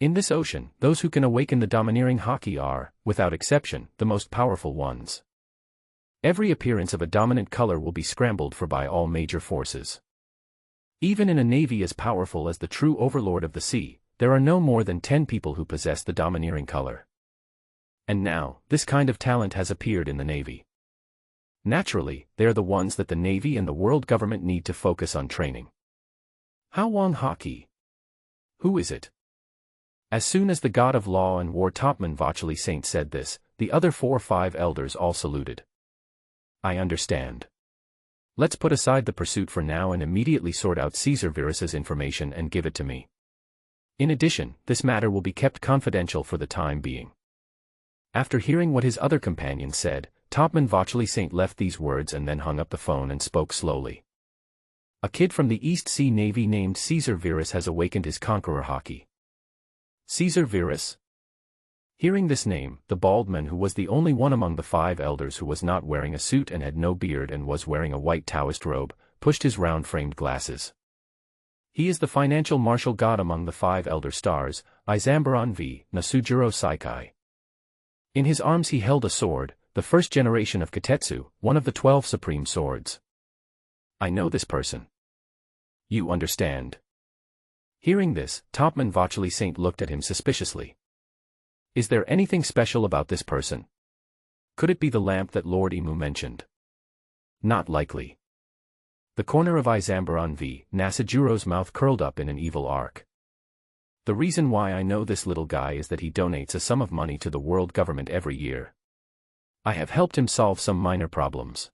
In this ocean, those who can awaken the domineering Haki are, without exception, the most powerful ones. Every appearance of a dominant color will be scrambled for by all major forces. Even in a navy as powerful as the true overlord of the sea, there are no more than 10 people who possess the domineering color. And now, this kind of talent has appeared in the navy. Naturally, they are the ones that the navy and the world government need to focus on training. How long Haki? Who is it? As soon as the god of law and war Topman Vochely Saint said this, the other 4 or 5 elders all saluted. I understand. Let's put aside the pursuit for now and immediately sort out Caesar Virus's information and give it to me. In addition, this matter will be kept confidential for the time being. After hearing what his other companions said, Topman Vochely Saint left these words and then hung up the phone and spoke slowly. A kid from the East Sea Navy named Caesar Virus has awakened his Conqueror Haki. Caesar Virus? Hearing this name, the bald man, who was the only one among the 5 elders who was not wearing a suit and had no beard and was wearing a white Taoist robe, pushed his round-framed glasses. He is the financial martial god among the 5 elder stars, Izambaron v. Nasujiro Saikai. In his arms he held a sword, the first generation of Katetsu, one of the 12 supreme swords. I know this person. You understand. Hearing this, Topman Vochely Saint looked at him suspiciously. Is there anything special about this person? Could it be the lamp that Lord Emu mentioned? Not likely. The corner of Izambaron v. Nasujiro's mouth curled up in an evil arc. The reason why I know this little guy is that he donates a sum of money to the world government every year. I have helped him solve some minor problems.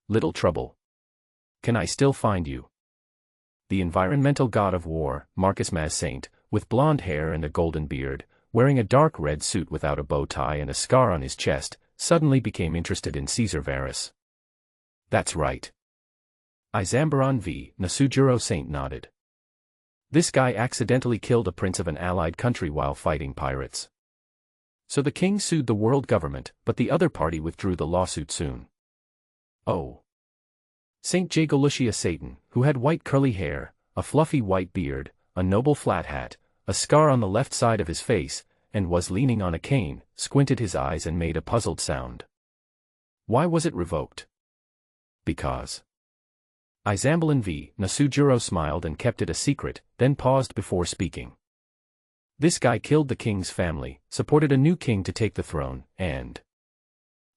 Little trouble. Can I still find you? The environmental god of war, Marcus Maz Saint, with blonde hair and a golden beard, wearing a dark red suit without a bow tie and a scar on his chest, suddenly became interested in Caesar Virus. That's right. Izambaron v. Nasujiro Saint nodded. This guy accidentally killed a prince of an allied country while fighting pirates. So the king sued the world government, but the other party withdrew the lawsuit soon. Oh. Saint Jagolushia Satan, who had white curly hair, a fluffy white beard, a noble flat hat, a scar on the left side of his face, and was leaning on a cane, squinted his eyes and made a puzzled sound. Why was it revoked? Because. Izambaron v. Nasujiro smiled and kept it a secret, then paused before speaking. This guy killed the king's family, supported a new king to take the throne, and...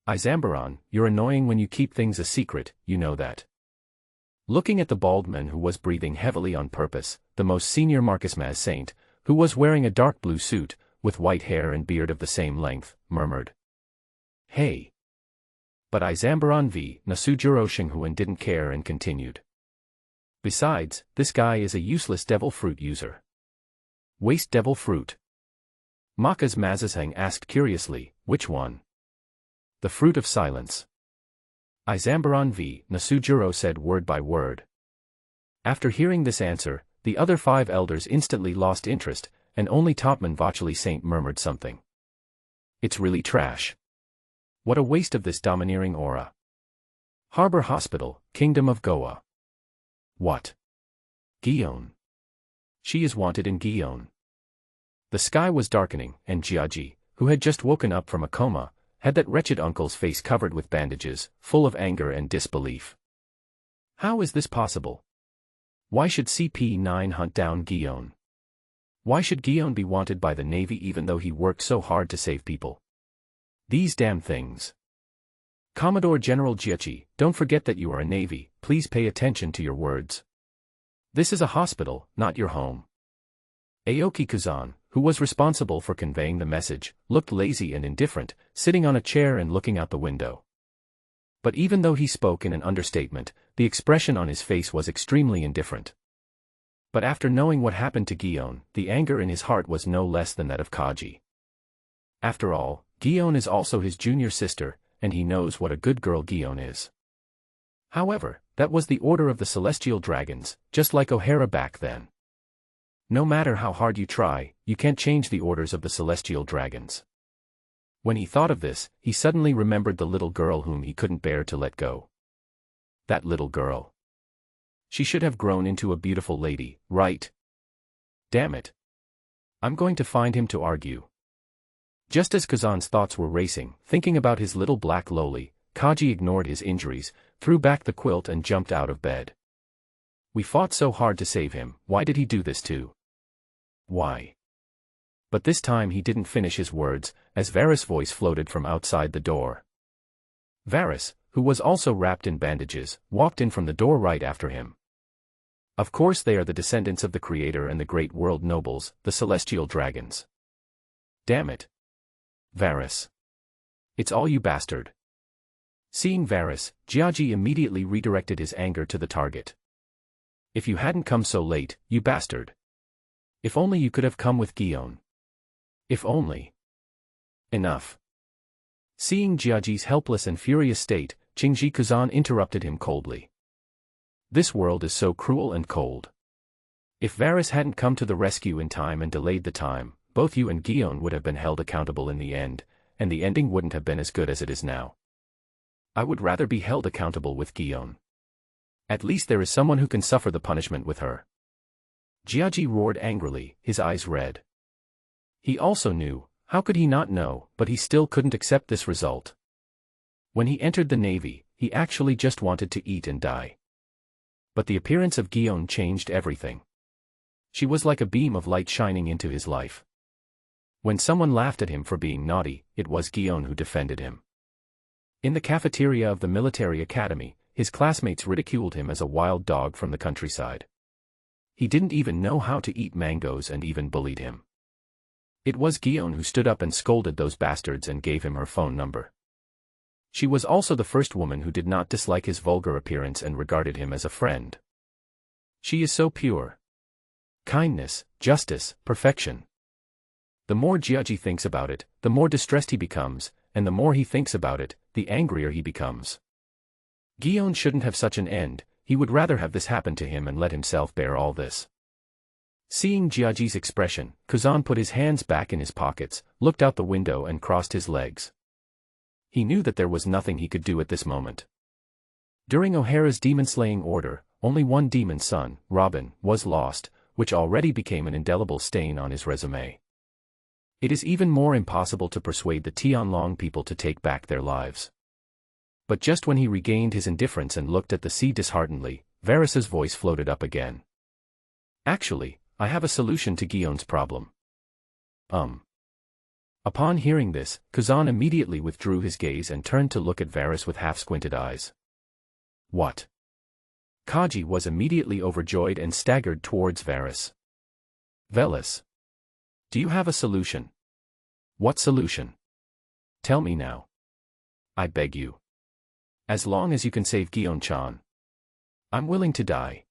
Izambaron, you're annoying when you keep things a secret, you know that. Looking at the bald man who was breathing heavily on purpose, the most senior Marcus Maz Saint, who was wearing a dark blue suit, with white hair and beard of the same length, murmured. Hey. But Izambaron v. Nasujiro Shinghuan didn't care and continued. Besides, this guy is a useless devil fruit user. Waste devil fruit. Makas Mazazhang asked curiously, which one? The fruit of silence. Izambaron v. Nasujiro said word by word. After hearing this answer, the other 5 elders instantly lost interest, and only Topman Vochely Saint murmured something. It's really trash. What a waste of this domineering aura. Harbor Hospital, Kingdom of Goa. What? Gion. She is wanted in Gion. The sky was darkening, and Jiaji, who had just woken up from a coma, had that wretched uncle's face covered with bandages, full of anger and disbelief. How is this possible? Why should CP9 hunt down Gion? Why should Gion be wanted by the Navy even though he worked so hard to save people? These damn things. Commodore General Jiachi, don't forget that you are a Navy, please pay attention to your words. This is a hospital, not your home. Aoki Kuzan, who was responsible for conveying the message, looked lazy and indifferent, sitting on a chair and looking out the window. But even though he spoke in an understatement, the expression on his face was extremely indifferent. But after knowing what happened to Gion, the anger in his heart was no less than that of Kaji. After all, Gion is also his junior sister, and he knows what a good girl Gion is. However, that was the order of the Celestial Dragons, just like O'Hara back then. No matter how hard you try, you can't change the orders of the Celestial Dragons. When he thought of this, he suddenly remembered the little girl whom he couldn't bear to let go. That little girl. She should have grown into a beautiful lady, right? Damn it. I'm going to find him to argue. Just as Kazan's thoughts were racing, thinking about his little black loli, Kaji ignored his injuries, threw back the quilt and jumped out of bed. We fought so hard to save him, why did he do this too? Why? But this time he didn't finish his words, as Varys' voice floated from outside the door. Varys, who was also wrapped in bandages, walked in from the door right after him. Of course they are the descendants of the Creator and the great world nobles, the celestial dragons. Damn it. Varys. It's all you bastard. Seeing Varys, Kaji immediately redirected his anger to the target. If you hadn't come so late, you bastard. If only you could have come with Guion. If only. Enough. Seeing Kaji's helpless and furious state, Qingji Kazan interrupted him coldly. This world is so cruel and cold. If Varys hadn't come to the rescue in time and delayed the time, both you and Guion would have been held accountable in the end, and the ending wouldn't have been as good as it is now. I would rather be held accountable with Guion. At least there is someone who can suffer the punishment with her. Kaji roared angrily, his eyes red. He also knew, how could he not know, but he still couldn't accept this result. When he entered the navy, he actually just wanted to eat and die. But the appearance of Guion changed everything. She was like a beam of light shining into his life. When someone laughed at him for being naughty, it was Guion who defended him. In the cafeteria of the military academy, his classmates ridiculed him as a wild dog from the countryside. He didn't even know how to eat mangoes and even bullied him. It was Guion who stood up and scolded those bastards and gave him her phone number. She was also the first woman who did not dislike his vulgar appearance and regarded him as a friend. She is so pure. Kindness, justice, perfection. The more Kaji thinks about it, the more distressed he becomes, and the more he thinks about it, the angrier he becomes. Guion shouldn't have such an end, he would rather have this happen to him and let himself bear all this. Seeing Kaji's expression, Kazan put his hands back in his pockets, looked out the window and crossed his legs. He knew that there was nothing he could do at this moment. During O'Hara's demon-slaying order, only one demon son, Robin, was lost, which already became an indelible stain on his resume. It is even more impossible to persuade the Tianlong people to take back their lives. But just when he regained his indifference and looked at the sea disheartenedly, Varys's voice floated up again. Actually, I have a solution to Guion's problem. Upon hearing this, Kazan immediately withdrew his gaze and turned to look at Varys with half-squinted eyes. What? Kaji was immediately overjoyed and staggered towards Varys. Velis. Do you have a solution? What solution? Tell me now. I beg you. As long as you can save Guion-chan. I'm willing to die.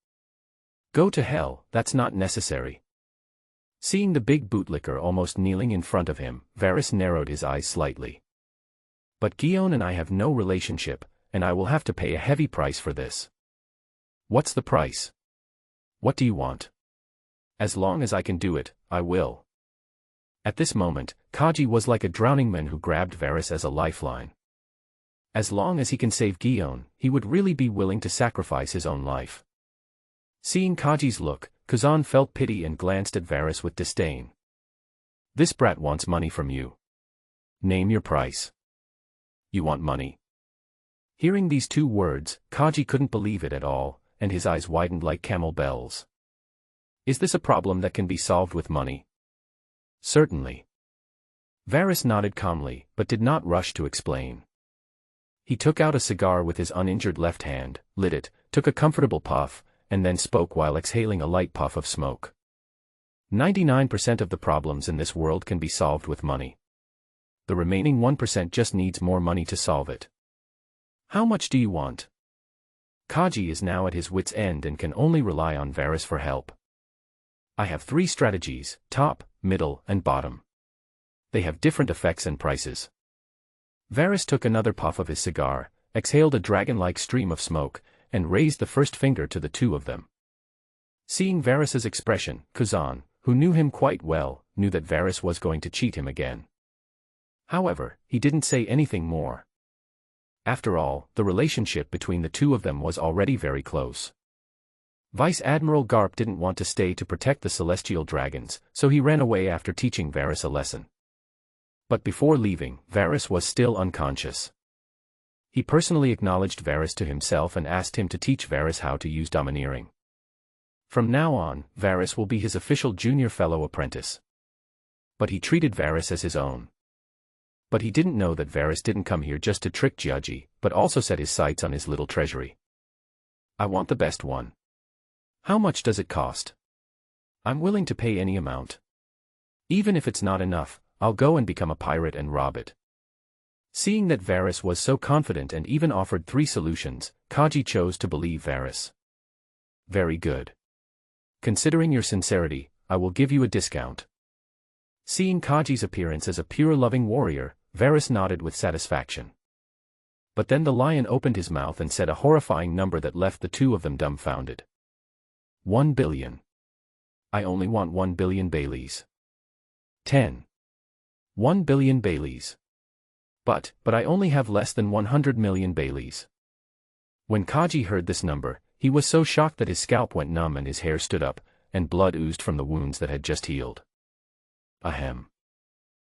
Go to hell, that's not necessary. Seeing the big bootlicker almost kneeling in front of him, Varys narrowed his eyes slightly. But Guion and I have no relationship, and I will have to pay a heavy price for this. What's the price? What do you want? As long as I can do it, I will. At this moment, Kaji was like a drowning man who grabbed Varys as a lifeline. As long as he can save Guion, he would really be willing to sacrifice his own life. Seeing Kaji's look, Kazan felt pity and glanced at Varys with disdain. This brat wants money from you. Name your price. You want money? Hearing these two words, Kaji couldn't believe it at all, and his eyes widened like camel bells. Is this a problem that can be solved with money? Certainly. Varys nodded calmly, but did not rush to explain. He took out a cigar with his uninjured left hand, lit it, took a comfortable puff, and then spoke while exhaling a light puff of smoke. 99% of the problems in this world can be solved with money. The remaining 1% just needs more money to solve it. How much do you want? Kaji is now at his wit's end and can only rely on Varys for help. I have 3 strategies, top, middle, and bottom. They have different effects and prices. Varys took another puff of his cigar, exhaled a dragon-like stream of smoke, and raised the first finger to the two of them. Seeing Varys's expression, Kazan, who knew him quite well, knew that Varys was going to cheat him again. However, he didn't say anything more. After all, the relationship between the two of them was already very close. Vice Admiral Garp didn't want to stay to protect the celestial dragons, so he ran away after teaching Varys a lesson. But before leaving, Varys was still unconscious. He personally acknowledged Varys to himself and asked him to teach Varys how to use domineering. From now on, Varys will be his official junior fellow apprentice. But he treated Varys as his own. But he didn't know that Varys didn't come here just to trick Kaji, but also set his sights on his little treasury. I want the best one. How much does it cost? I'm willing to pay any amount. Even if it's not enough, I'll go and become a pirate and rob it. Seeing that Varys was so confident and even offered 3 solutions, Kaji chose to believe Varys. Very good. Considering your sincerity, I will give you a discount. Seeing Kaji's appearance as a pure loving warrior, Varys nodded with satisfaction. But then the lion opened his mouth and said a horrifying number that left the two of them dumbfounded. 1 billion. I only want 1 billion Baileys. 10. 1 billion Baileys. But I only have less than 100 million Baileys. When Kaji heard this number, he was so shocked that his scalp went numb and his hair stood up, and blood oozed from the wounds that had just healed. Ahem.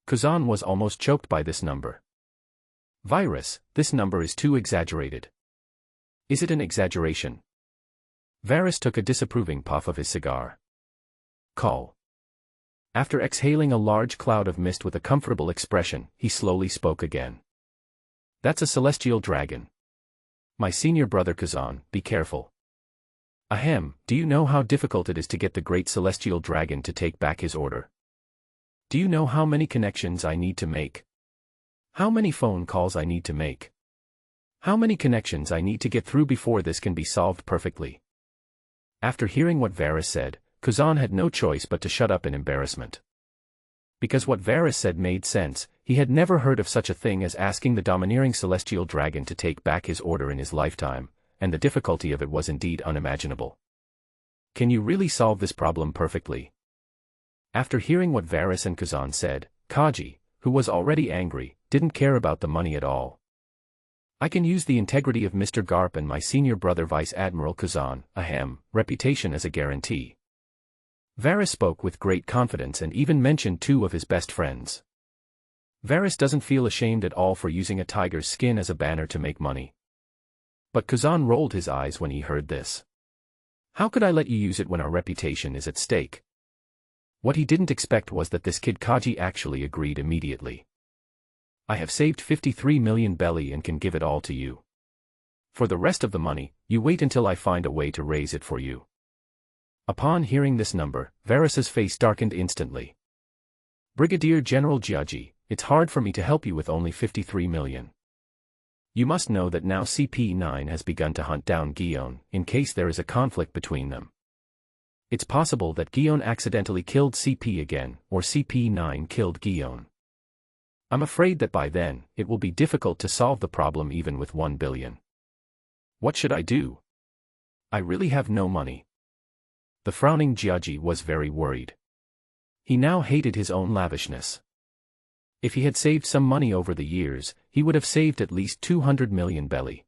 Kazan was almost choked by this number. Virus, this number is too exaggerated. Is it an exaggeration? Varys took a disapproving puff of his cigar. Call. After exhaling a large cloud of mist with a comfortable expression, he slowly spoke again. That's a celestial dragon. My senior brother Kazan, be careful. Ahem, do you know how difficult it is to get the great celestial dragon to take back his order? Do you know how many connections I need to make? How many phone calls I need to make? How many connections I need to get through before this can be solved perfectly? After hearing what Varys said, Kazan had no choice but to shut up in embarrassment. Because what Varys said made sense, he had never heard of such a thing as asking the domineering celestial dragon to take back his order in his lifetime, and the difficulty of it was indeed unimaginable. Can you really solve this problem perfectly? After hearing what Varys and Kazan said, Kaji, who was already angry, didn't care about the money at all. I can use the integrity of Mr. Garp and my senior brother Vice Admiral Kazan, reputation as a guarantee. Varys spoke with great confidence and even mentioned 2 of his best friends. Varys doesn't feel ashamed at all for using a tiger's skin as a banner to make money. But Kazan rolled his eyes when he heard this. How could I let you use it when our reputation is at stake? What he didn't expect was that this kid Kaji actually agreed immediately. I have saved 53 million belly and can give it all to you. For the rest of the money, you wait until I find a way to raise it for you. Upon hearing this number, Varys's face darkened instantly. Brigadier General Kaji, it's hard for me to help you with only 53 million. You must know that now CP9 has begun to hunt down Guion, in case there is a conflict between them. It's possible that Guion accidentally killed CP again, or CP9 killed Guion. I'm afraid that by then, it will be difficult to solve the problem even with 1 billion. What should I do? I really have no money. The frowning Kaji was very worried. He now hated his own lavishness. If he had saved some money over the years, he would have saved at least 200 million belly.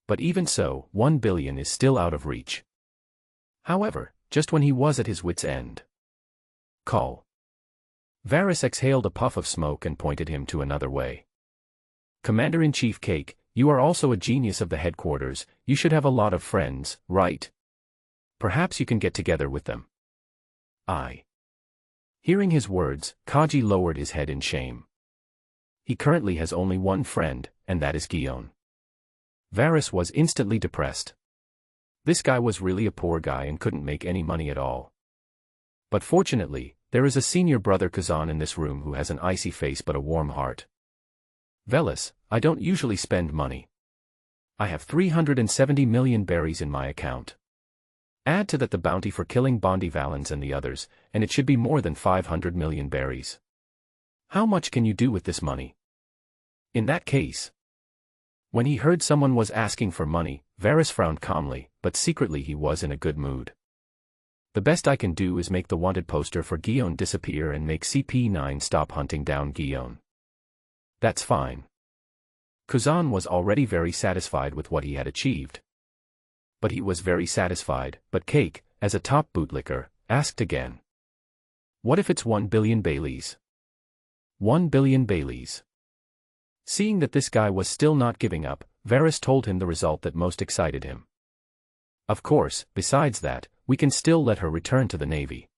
But even so, 1 billion is still out of reach. However, just when he was at his wit's end. Call. Varys exhaled a puff of smoke and pointed him to another way. Commander-in-Chief Cake, you are also a genius of the headquarters, you should have a lot of friends, right? Perhaps you can get together with them. Hearing his words, Kaji lowered his head in shame. He currently has only one friend, and that is Guion. Varys was instantly depressed. This guy was really a poor guy and couldn't make any money at all. But fortunately, there is a senior brother Kazan in this room who has an icy face but a warm heart. Velis, I don't usually spend money. I have 370 million berries in my account. Add to that the bounty for killing Bondi Valens and the others, and it should be more than 500 million berries. How much can you do with this money? In that case. When he heard someone was asking for money, Varys frowned calmly, but secretly he was in a good mood. The best I can do is make the wanted poster for Guion disappear and make CP9 stop hunting down Guion. That's fine. Kazan was already very satisfied with what he had achieved. But he was very satisfied, but Cake, as a top bootlicker, asked again. What if it's 1 billion Baileys? 1 billion Baileys. Seeing that this guy was still not giving up, Varys told him the result that most excited him. Of course, besides that, we can still let her return to the Navy.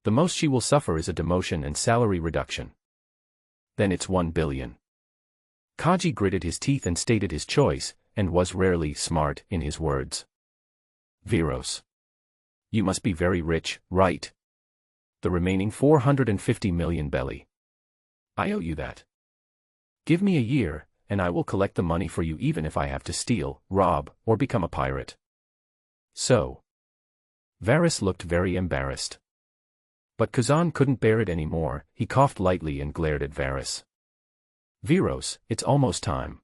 The most she will suffer is a demotion and salary reduction. Then it's 1 billion. Kaji gritted his teeth and stated his choice, and was rarely smart in his words. Viros. You must be very rich, right? The remaining 450 million belly. I owe you that. Give me a year, and I will collect the money for you even if I have to steal, rob, or become a pirate. So. Varys looked very embarrassed. But Kazan couldn't bear it anymore. He coughed lightly and glared at Varys. Viros, it's almost time.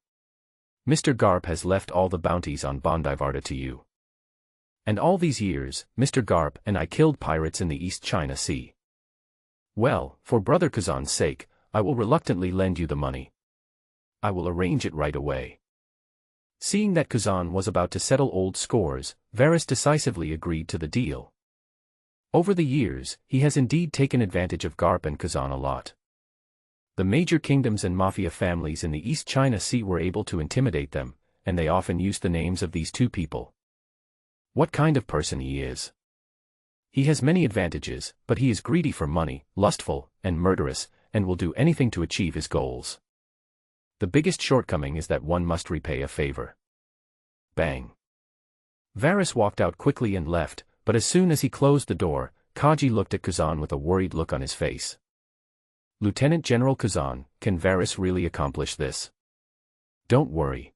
Mr. Garp has left all the bounties on Bondivarda to you. And all these years, Mr. Garp and I killed pirates in the East China Sea. Well, for Brother Kazan's sake, I will reluctantly lend you the money. I will arrange it right away. Seeing that Kazan was about to settle old scores, Varys decisively agreed to the deal. Over the years, he has indeed taken advantage of Garp and Kazan a lot. The major kingdoms and mafia families in the East China Sea were able to intimidate them, and they often used the names of these two people. What kind of person he is? He has many advantages, but he is greedy for money, lustful, and murderous, and will do anything to achieve his goals. The biggest shortcoming is that one must repay a favor. Bang. Varys walked out quickly and left, but as soon as he closed the door, Kaji looked at Kazan with a worried look on his face. Lieutenant General Kazan, can Varys really accomplish this? Don't worry.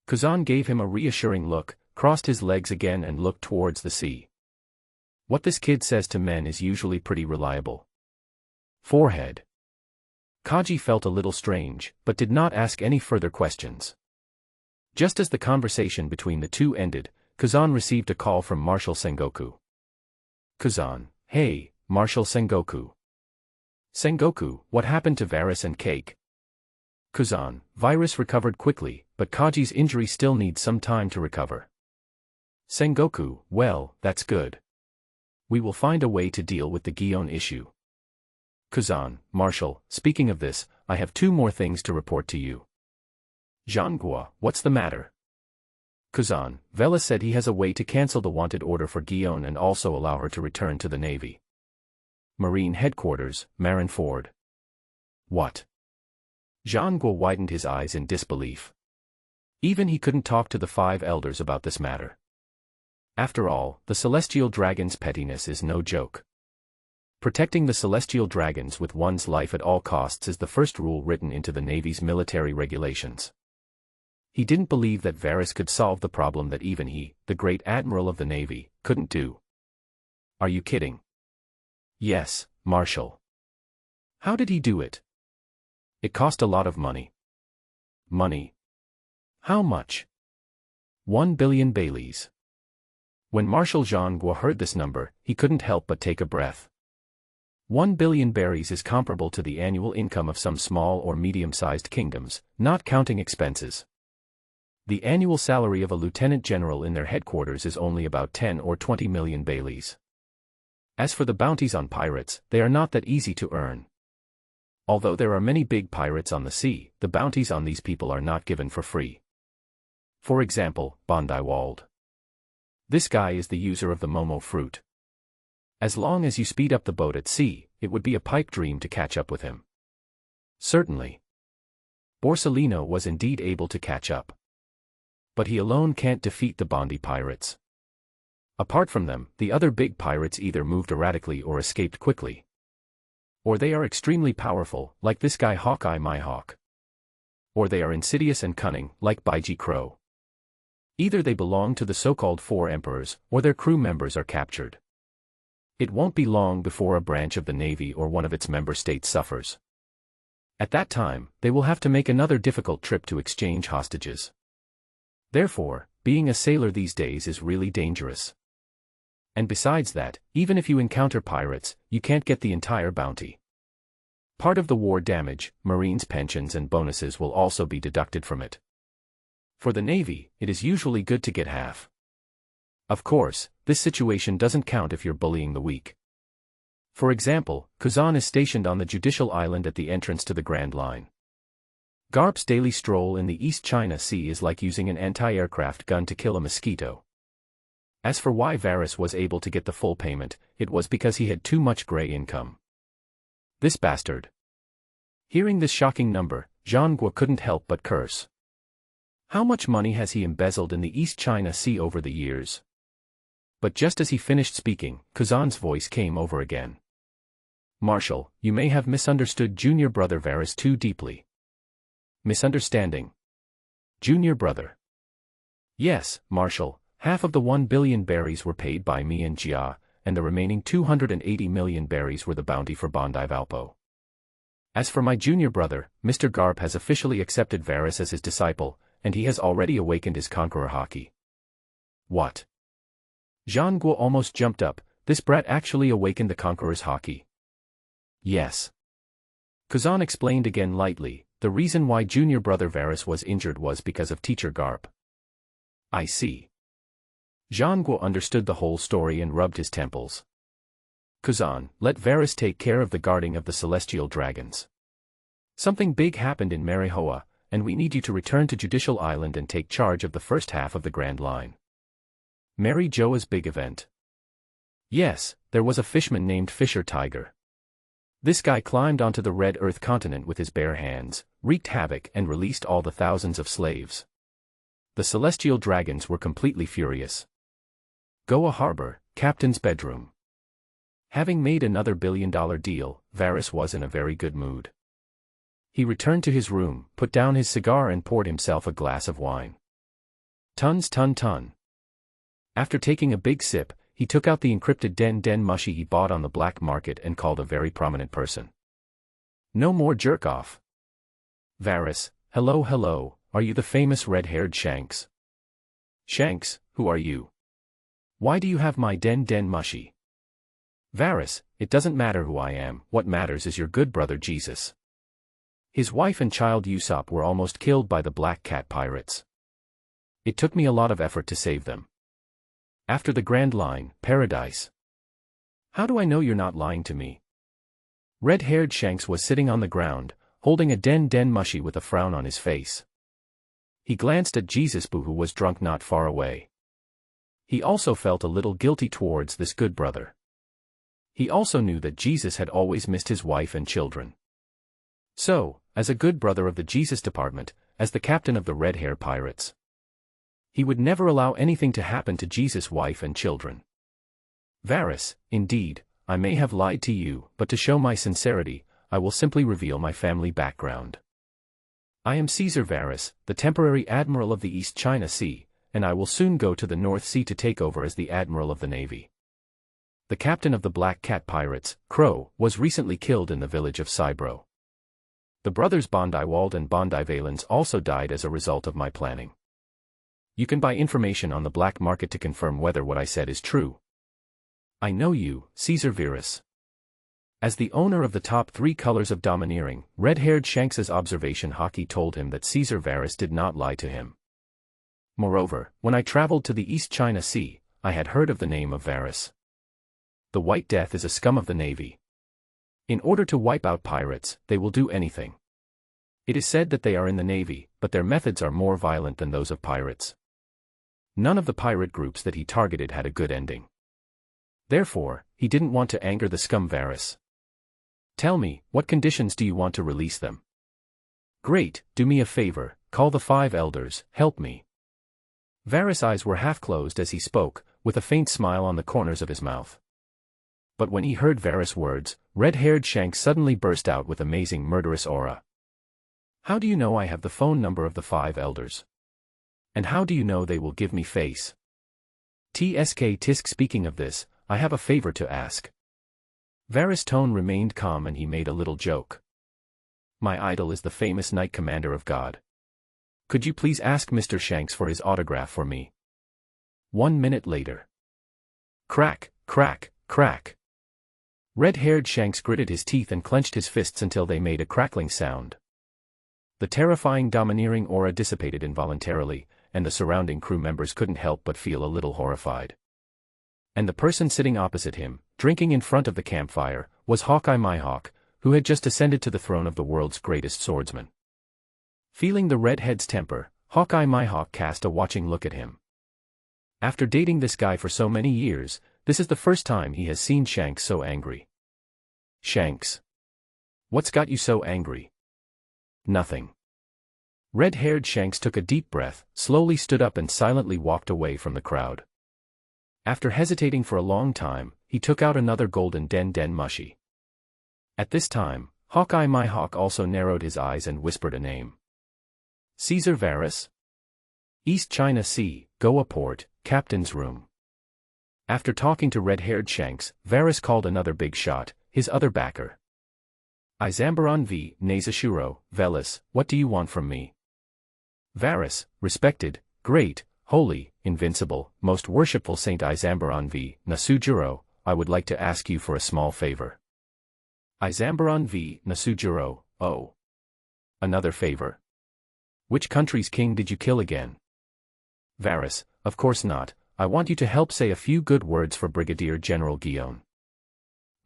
Kazan gave him a reassuring look, crossed his legs again and looked towards the sea. What this kid says to men is usually pretty reliable. Forehead. Kaji felt a little strange, but did not ask any further questions. Just as the conversation between the two ended, Kazan received a call from Marshal Sengoku. Kazan, hey, Marshal Sengoku. Sengoku, what happened to Varys and Cake? Kazan, Virus recovered quickly, but Kaji's injury still needs some time to recover. Sengoku, well, that's good. We will find a way to deal with the Gion issue. Kazan, Marshal, speaking of this, I have two more things to report to you. Zhanghua, what's the matter? Kazan, Vela said he has a way to cancel the wanted order for Gion and also allow her to return to the Navy. Marine Headquarters, Marineford. What? Zhanghua widened his eyes in disbelief. Even he couldn't talk to the five elders about this matter. After all, the Celestial Dragon's pettiness is no joke. Protecting the Celestial Dragons with one's life at all costs is the first rule written into the Navy's military regulations. He didn't believe that Varys could solve the problem that even he, the great admiral of the Navy, couldn't do. Are you kidding? Yes, Marshal. How did he do it? It cost a lot of money. Money? How much? 1 billion Baileys. When Marshal Zhanghua heard this number, he couldn't help but take a breath. 1 billion berries is comparable to the annual income of some small or medium-sized kingdoms, not counting expenses. The annual salary of a lieutenant general in their headquarters is only about 10 or 20 million Baileys. As for the bounties on pirates, they are not that easy to earn. Although there are many big pirates on the sea, the bounties on these people are not given for free. For example, Bondiwald. This guy is the user of the Momo fruit. As long as you speed up the boat at sea, it would be a pipe dream to catch up with him. Certainly. Borsellino was indeed able to catch up. But he alone can't defeat the Bondi pirates. Apart from them, the other big pirates either moved erratically or escaped quickly. Or they are extremely powerful, like this guy Hawkeye Mihawk. Or they are insidious and cunning, like Baiji Crow. Either they belong to the so-called Four Emperors, or their crew members are captured. It won't be long before a branch of the Navy or one of its member states suffers. At that time, they will have to make another difficult trip to exchange hostages. Therefore, being a sailor these days is really dangerous. And besides that, even if you encounter pirates, you can't get the entire bounty. Part of the war damage, Marines' pensions and bonuses will also be deducted from it. For the Navy, it is usually good to get half. Of course, this situation doesn't count if you're bullying the weak. For example, Kazan is stationed on the Judicial Island at the entrance to the Grand Line. Garp's daily stroll in the East China Sea is like using an anti-aircraft gun to kill a mosquito. As for why Varys was able to get the full payment, it was because he had too much gray income. This bastard. Hearing this shocking number, Zhanghua couldn't help but curse. How much money has he embezzled in the East China Sea over the years? But just as he finished speaking, Kazan's voice came over again. Marshal, you may have misunderstood junior brother Varys too deeply. Misunderstanding. Junior brother. Yes, Marshal, half of the 1 billion berries were paid by me and Jia, and the remaining 280 million berries were the bounty for Bondi Valpo. As for my junior brother, Mr. Garp has officially accepted Varys as his disciple, and he has already awakened his Conqueror Haki. What? Jean Guo almost jumped up. This brat actually awakened the Conqueror's Haki. Yes. Kazan explained again lightly, the reason why junior brother Varys was injured was because of teacher Garp. I see. Jean Guo understood the whole story and rubbed his temples. Kazan, let Varys take care of the guarding of the celestial dragons. Something big happened in Marihoa, and we need you to return to Judicial Island and take charge of the first half of the Grand Line. Mary Joa's big event. Yes, there was a fishman named Fisher Tiger. This guy climbed onto the Red Earth continent with his bare hands, wreaked havoc and released all the thousands of slaves. The celestial dragons were completely furious. Goa Harbor, Captain's bedroom. Having made another billion-dollar deal, Varys was in a very good mood. He returned to his room, put down his cigar and poured himself a glass of wine. Ton. After taking a big sip, he took out the encrypted den mushy he bought on the black market and called a very prominent person. No more jerk-off. Varys, hello, are you the famous red-haired Shanks? Shanks, who are you? Why do you have my den mushy? Varys, it doesn't matter who I am, what matters is your good brother Jesus. His wife and child Usopp were almost killed by the Black Cat pirates. It took me a lot of effort to save them. After the Grand Line, Paradise. How do I know you're not lying to me? Red-haired Shanks was sitting on the ground, holding a den mushy with a frown on his face. He glanced at Jesus Boo, who was drunk not far away. He also felt a little guilty towards this good brother. He also knew that Jesus had always missed his wife and children. So, as a good brother of the Jesus Department, as the captain of the Red Hair Pirates, he would never allow anything to happen to Jesus' wife and children. Varys, indeed, I may have lied to you, but to show my sincerity, I will simply reveal my family background. I am Caesar Varys, the temporary admiral of the East China Sea, and I will soon go to the North Sea to take over as the admiral of the Navy. The captain of the Black Cat Pirates, Crow, was recently killed in the village of Cybro. The brothers Bondiwald and Bondivalens also died as a result of my planning. You can buy information on the black market to confirm whether what I said is true. I know you, Caesar Varys. As the owner of the top 3 colors of domineering, red-haired Shanks's observation Haki told him that Caesar Varys did not lie to him. Moreover, when I traveled to the East China Sea, I had heard of the name of Varys. The White Death is a scum of the Navy. In order to wipe out pirates, they will do anything. It is said that they are in the Navy, but their methods are more violent than those of pirates. None of the pirate groups that he targeted had a good ending. Therefore, he didn't want to anger the scum Varys. Tell me, what conditions do you want to release them? Great, do me a favor, call the 5 elders, help me. Varys' eyes were half closed as he spoke, with a faint smile on the corners of his mouth. But when he heard Varys' words, red-haired Shanks suddenly burst out with amazing murderous aura. How do you know I have the phone number of the 5 elders? And how do you know they will give me face? Tisk speaking of this, I have a favor to ask. Varys' tone remained calm and he made a little joke. My idol is the famous Knight Commander of God. Could you please ask Mr. Shanks for his autograph for me? 1 minute later. Crack, crack, crack. Red-haired Shanks gritted his teeth and clenched his fists until they made a crackling sound. The terrifying domineering aura dissipated involuntarily, and the surrounding crew members couldn't help but feel a little horrified. And the person sitting opposite him, drinking in front of the campfire, was Hawkeye Mhawk, who had just ascended to the throne of the world's greatest swordsman. Feeling the redhead's temper, Hawkeye Mhawk cast a watching look at him. After dating this guy for so many years, this is the first time he has seen Shanks so angry. Shanks. What's got you so angry? Nothing. Red-haired Shanks took a deep breath, slowly stood up and silently walked away from the crowd. After hesitating for a long time, he took out another golden den mushi. At this time, Hawkeye my hawk also narrowed his eyes and whispered a name. Caesar Varus? East China Sea, Goa Port, Captain's Room. After talking to red-haired Shanks, Varus called another big shot, his other backer. Izambaron v. Nazashuro, Velis, what do you want from me? Varus, respected, great, holy, invincible, most worshipful Saint Izambaron v. Nasujuro, I would like to ask you for a small favor. Izambaron v. Nasujuro, oh. Another favor? Which country's king did you kill again? Varus, of course not, I want you to help say a few good words for Brigadier General Guion.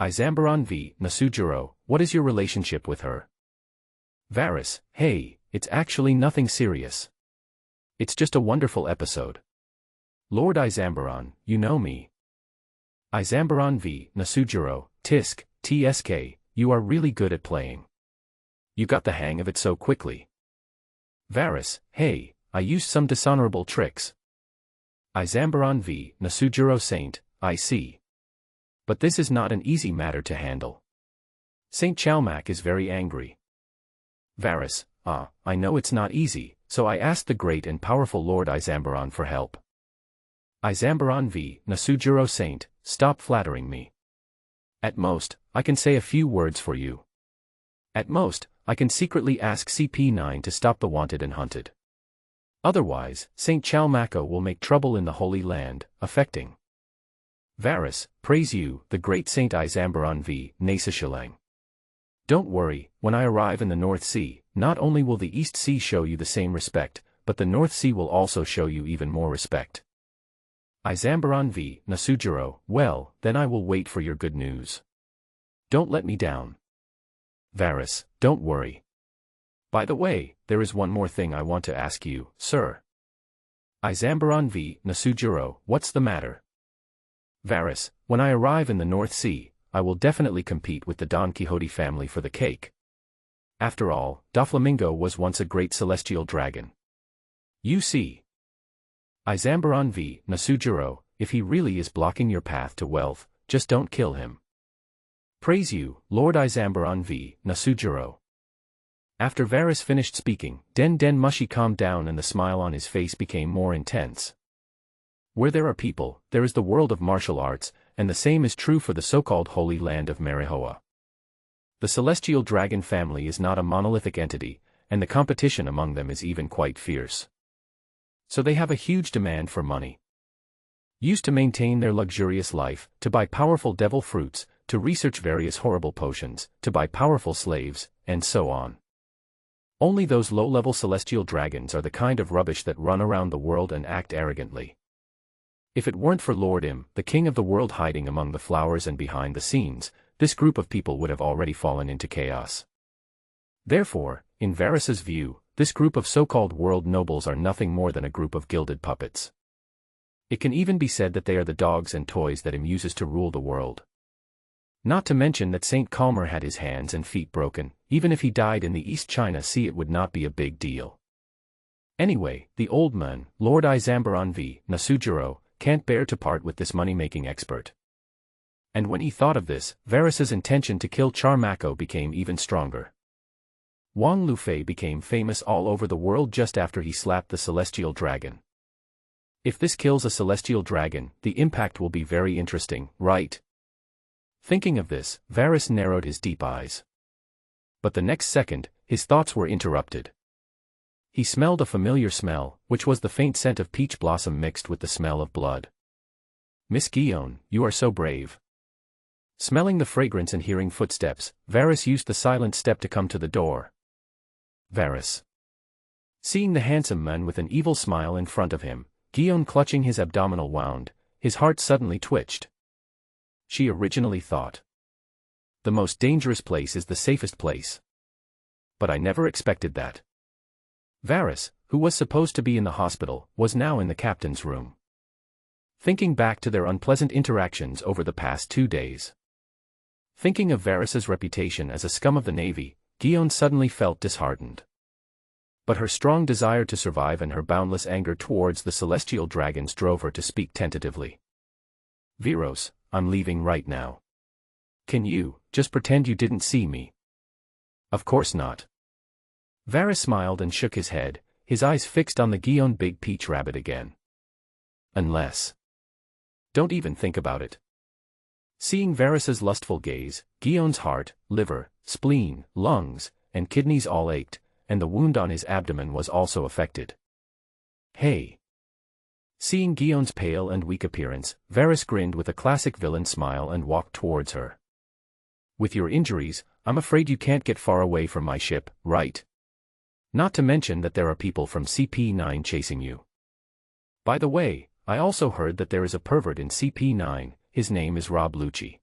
Izambaron v. Nasujuro, what is your relationship with her? Varus, hey, it's actually nothing serious. It's just a wonderful episode. Lord Izambaron, you know me. Izambaron v. Nasujuro, Tisk, TSK, you are really good at playing. You got the hang of it so quickly. Varus, hey, I used some dishonorable tricks. Izambaron v. Nasujuro Saint, I see. But this is not an easy matter to handle. Saint Chalmac is very angry. Varus, I know it's not easy, so I asked the great and powerful Lord Izambaron for help. Izambaron v. Nasujuro Saint, stop flattering me. At most, I can say a few words for you. At most, I can secretly ask CP9 to stop the wanted and hunted. Otherwise, Saint Chalmaco will make trouble in the Holy Land, affecting Varus, praise you, the great Saint Izambaron v. Nasashilang. Don't worry, when I arrive in the North Sea, not only will the East Sea show you the same respect, but the North Sea will also show you even more respect. Izambaron v. Nasujuro, well, then I will wait for your good news. Don't let me down. Varus, don't worry. By the way, there is one more thing I want to ask you, sir. Izambaron v. Nasujuro, what's the matter? Varus, when I arrive in the North Sea, I will definitely compete with the Don Quixote family for the cake. After all, Doflamingo was once a great celestial dragon. You see. Izambaron v. Nasujuro, if he really is blocking your path to wealth, just don't kill him. Praise you, Lord Izambaron v. Nasujuro. After Varus finished speaking, Den Mushi calmed down and the smile on his face became more intense. Where there are people, there is the world of martial arts, and the same is true for the so-called Holy Land of Marihoa. The celestial dragon family is not a monolithic entity, and the competition among them is even quite fierce. So they have a huge demand for money. Used to maintain their luxurious life, to buy powerful devil fruits, to research various horrible potions, to buy powerful slaves, and so on. Only those low-level celestial dragons are the kind of rubbish that run around the world and act arrogantly. If it weren't for Lord Im, the king of the world hiding among the flowers and behind the scenes, this group of people would have already fallen into chaos. Therefore, in Varus's view, this group of so-called world nobles are nothing more than a group of gilded puppets. It can even be said that they are the dogs and toys that Im uses to rule the world. Not to mention that Saint Calmer had his hands and feet broken, even if he died in the East China Sea it would not be a big deal. Anyway, the old man, Lord Izambaron v. Nasujuro, can't bear to part with this money-making expert. And when he thought of this, Varus's intention to kill Charmaco became even stronger. Wang Lufei became famous all over the world just after he slapped the celestial dragon. If this kills a celestial dragon, the impact will be very interesting, right? Thinking of this, Varus narrowed his deep eyes. But the next second, his thoughts were interrupted. He smelled a familiar smell, which was the faint scent of peach blossom mixed with the smell of blood. Miss Guion, you are so brave. Smelling the fragrance and hearing footsteps, Varus used the silent step to come to the door. Varus. Seeing the handsome man with an evil smile in front of him, Guion clutching his abdominal wound, his heart suddenly twitched. She originally thought, the most dangerous place is the safest place. But I never expected that. Varus, who was supposed to be in the hospital, was now in the captain's room. Thinking back to their unpleasant interactions over the past 2 days. Thinking of Varus's reputation as a scum of the Navy, Guion suddenly felt disheartened. But her strong desire to survive and her boundless anger towards the celestial dragons drove her to speak tentatively. Viros, I'm leaving right now. Can you, just pretend you didn't see me? Of course not. Varys smiled and shook his head, his eyes fixed on the Guion big peach rabbit again. Unless. Don't even think about it. Seeing Varys's lustful gaze, Guion's heart, liver, spleen, lungs, and kidneys all ached, and the wound on his abdomen was also affected. Hey. Seeing Guion's pale and weak appearance, Varys grinned with a classic villain smile and walked towards her. With your injuries, I'm afraid you can't get far away from my ship, right? Not to mention that there are people from CP9 chasing you. By the way, I also heard that there is a pervert in CP9, his name is Rob Lucci.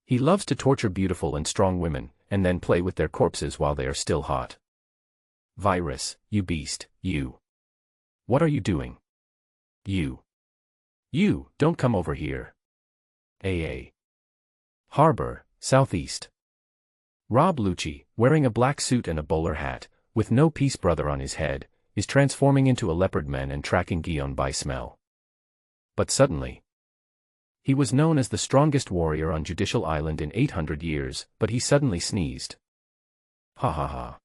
He loves to torture beautiful and strong women, and then play with their corpses while they are still hot. Virus, you beast, you. What are you doing? You, don't come over here. AA. Harbor, Southeast. Rob Lucci, wearing a black suit and a bowler hat, with no peace brother on his head, is transforming into a leopard man and tracking Guion by smell. But suddenly. He was known as the strongest warrior on Judicial Island in 800 years, but he suddenly sneezed. Ha ha ha.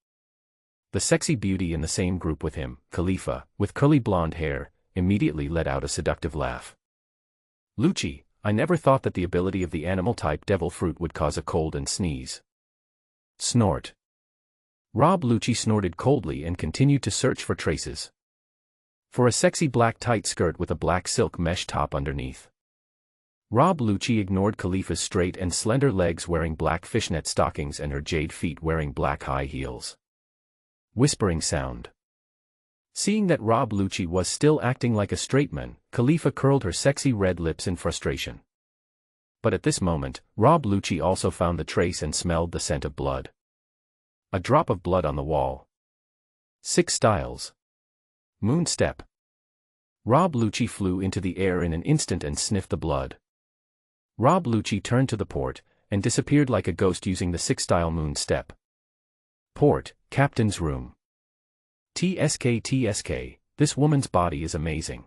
The sexy beauty in the same group with him, Khalifa, with curly blonde hair, immediately let out a seductive laugh. Lucci, I never thought that the ability of the animal-type devil fruit would cause a cold and sneeze. Snort. Rob Lucci snorted coldly and continued to search for traces. For a sexy black tight skirt with a black silk mesh top underneath. Rob Lucci ignored Khalifa's straight and slender legs wearing black fishnet stockings and her jade feet wearing black high heels. Whispering sound. Seeing that Rob Lucci was still acting like a straight man, Khalifa curled her sexy red lips in frustration. But at this moment, Rob Lucci also found the trace and smelled the scent of blood. A drop of blood on the wall. 6 styles. Moon step. Rob Lucci flew into the air in an instant and sniffed the blood. Rob Lucci turned to the port, and disappeared like a ghost using the 6-style moon step. Port, Captain's room. TSK, this woman's body is amazing.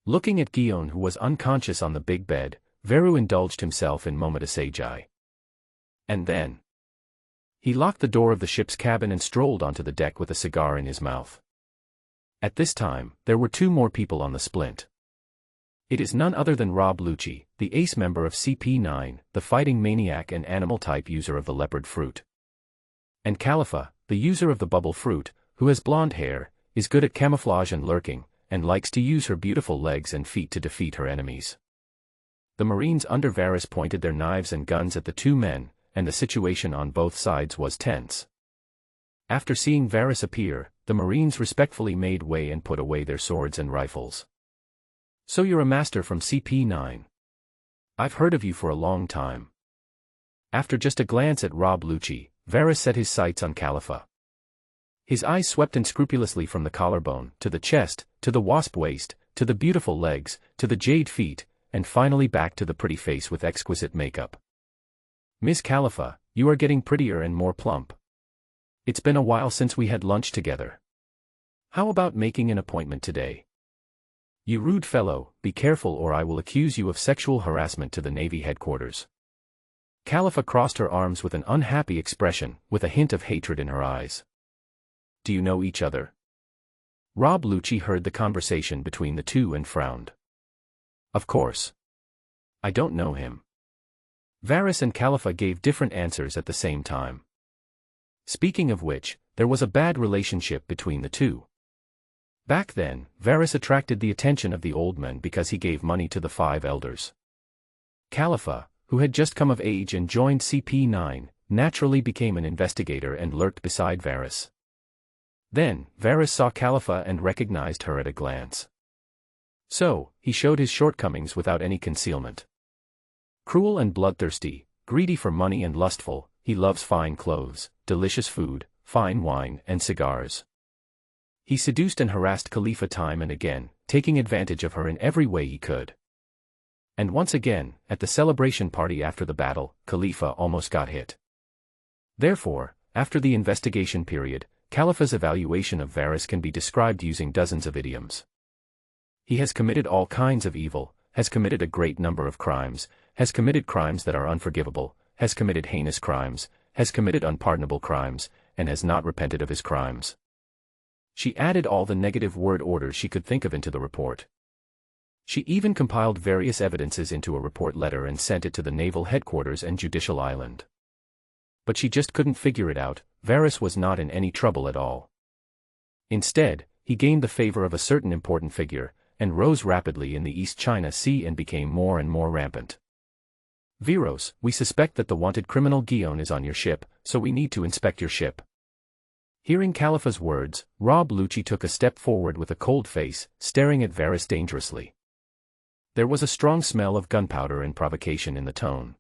Looking at Guion who was unconscious on the big bed, Veru indulged himself in moment of sage-eye. And then. He locked the door of the ship's cabin and strolled onto the deck with a cigar in his mouth. At this time, there were 2 more people on the splint. It is none other than Rob Lucci, the ace member of CP9, the fighting maniac and animal-type user of the leopard fruit. And Khalifa, the user of the bubble fruit, who has blonde hair, is good at camouflage and lurking, and likes to use her beautiful legs and feet to defeat her enemies. The Marines under Varys pointed their knives and guns at the 2 men, and the situation on both sides was tense. After seeing Varys appear, the Marines respectfully made way and put away their swords and rifles. So you're a master from CP9. I've heard of you for a long time. After just a glance at Rob Lucci, Varys set his sights on Khalifa. His eyes swept unscrupulously from the collarbone, to the chest, to the wasp waist, to the beautiful legs, to the jade feet, and finally back to the pretty face with exquisite makeup. Miss Khalifa, you are getting prettier and more plump. It's been a while since we had lunch together. How about making an appointment today? You rude fellow, be careful or I will accuse you of sexual harassment to the Navy headquarters. Khalifa crossed her arms with an unhappy expression, with a hint of hatred in her eyes. Do you know each other? Rob Lucci heard the conversation between the 2 and frowned. Of course. I don't know him. Varys and Khalifa gave different answers at the same time. Speaking of which, there was a bad relationship between the 2. Back then, Varys attracted the attention of the old men because he gave money to the 5 elders. Khalifa, who had just come of age and joined CP9, naturally became an investigator and lurked beside Varys. Then, Varys saw Khalifa and recognized her at a glance. So, he showed his shortcomings without any concealment. Cruel and bloodthirsty, greedy for money and lustful, he loves fine clothes, delicious food, fine wine and cigars. He seduced and harassed Khalifa time and again, taking advantage of her in every way he could. And once again, at the celebration party after the battle, Khalifa almost got hit. Therefore, after the investigation period, Khalifa's evaluation of Varys can be described using dozens of idioms. He has committed all kinds of evil, has committed a great number of crimes, has committed crimes that are unforgivable, has committed heinous crimes, has committed unpardonable crimes, and has not repented of his crimes. She added all the negative word orders she could think of into the report. She even compiled various evidences into a report letter and sent it to the naval headquarters and Judicial Island. But she just couldn't figure it out. Varys was not in any trouble at all. Instead, he gained the favor of a certain important figure, and rose rapidly in the East China Sea and became more and more rampant. Viros, we suspect that the wanted criminal Guion is on your ship, so we need to inspect your ship. Hearing Khalifa's words, Rob Lucci took a step forward with a cold face, staring at Varys dangerously. There was a strong smell of gunpowder and provocation in the tone.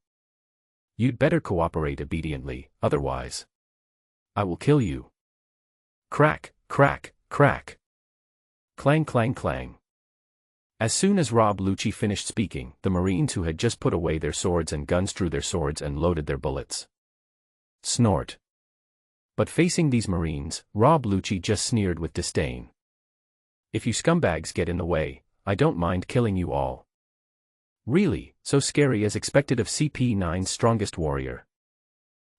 You'd better cooperate obediently, otherwise I will kill you. Crack, crack, crack. Clang, clang, clang. As soon as Rob Lucci finished speaking, the Marines who had just put away their swords and guns drew their swords and loaded their bullets. Snort. But facing these Marines, Rob Lucci just sneered with disdain. If you scumbags get in the way, I don't mind killing you all. Really, so scary as expected of CP9's strongest warrior.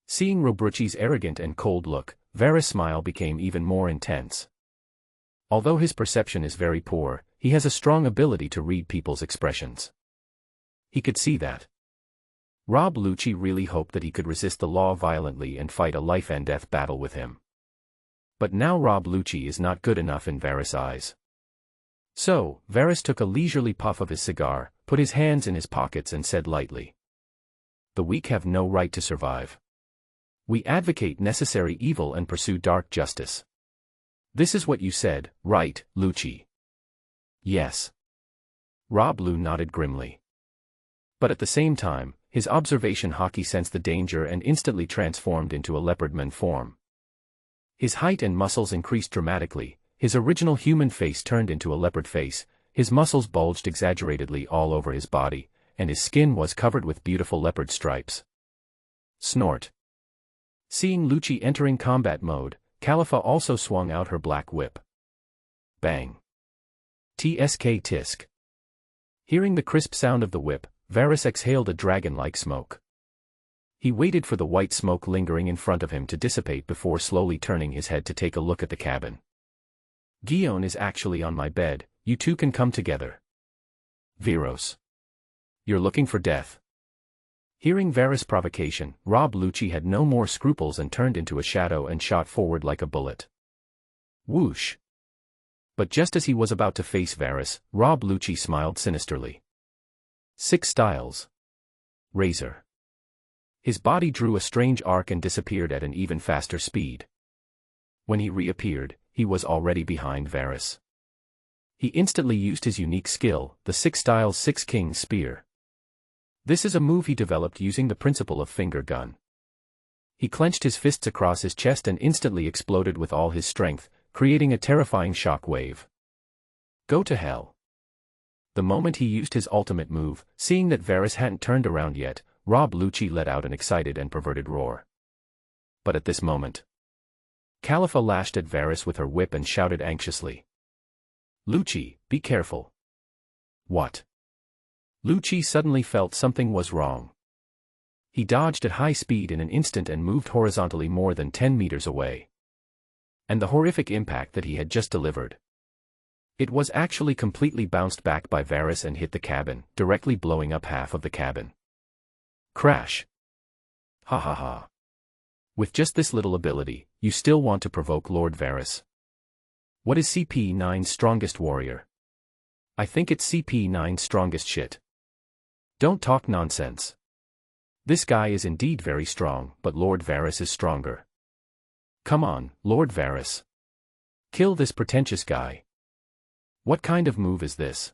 Seeing Robrucci's arrogant and cold look, Varys' smile became even more intense. Although his perception is very poor, he has a strong ability to read people's expressions. He could see that. Rob Lucci really hoped that he could resist the law violently and fight a life-and-death battle with him. But now Rob Lucci is not good enough in Varys' eyes. So, Varys took a leisurely puff of his cigar, put his hands in his pockets and said lightly, "The weak have no right to survive. We advocate necessary evil and pursue dark justice." This is what you said, right, Lucci? Yes. Rob Lu nodded grimly. But at the same time, his observation Haki sensed the danger and instantly transformed into a leopardman form. His height and muscles increased dramatically, his original human face turned into a leopard face, his muscles bulged exaggeratedly all over his body, and his skin was covered with beautiful leopard stripes. Snort. Seeing Lucci entering combat mode, Khalifa also swung out her black whip. Bang. Tsk tisk. Hearing the crisp sound of the whip, Varys exhaled a dragon-like smoke. He waited for the white smoke lingering in front of him to dissipate before slowly turning his head to take a look at the cabin. Guion is actually on my bed, you two can come together. Viros. You're looking for death. Hearing Varys' provocation, Rob Lucci had no more scruples and turned into a shadow and shot forward like a bullet. Whoosh. But just as he was about to face Varys, Rob Lucci smiled sinisterly. 6 styles. Razor. His body drew a strange arc and disappeared at an even faster speed. When he reappeared, he was already behind Varys. He instantly used his unique skill, the 6 styles 6 Kings Spear. This is a move he developed using the principle of finger gun. He clenched his fists across his chest and instantly exploded with all his strength, creating a terrifying shock wave. Go to hell. The moment he used his ultimate move, seeing that Varys hadn't turned around yet, Rob Lucci let out an excited and perverted roar. But at this moment, Khalifa lashed at Varys with her whip and shouted anxiously. Lucci, be careful. What? Lucci suddenly felt something was wrong. He dodged at high speed in an instant and moved horizontally more than 10 meters away. And the horrific impact that he had just delivered. It was actually completely bounced back by Varys and hit the cabin, directly blowing up half of the cabin. Crash. Ha ha ha. With just this little ability, you still want to provoke Lord Varys. What is CP9's strongest warrior? I think it's CP9's strongest shit. Don't talk nonsense. This guy is indeed very strong, but Lord Varys is stronger. Come on, Lord Varys. Kill this pretentious guy. What kind of move is this?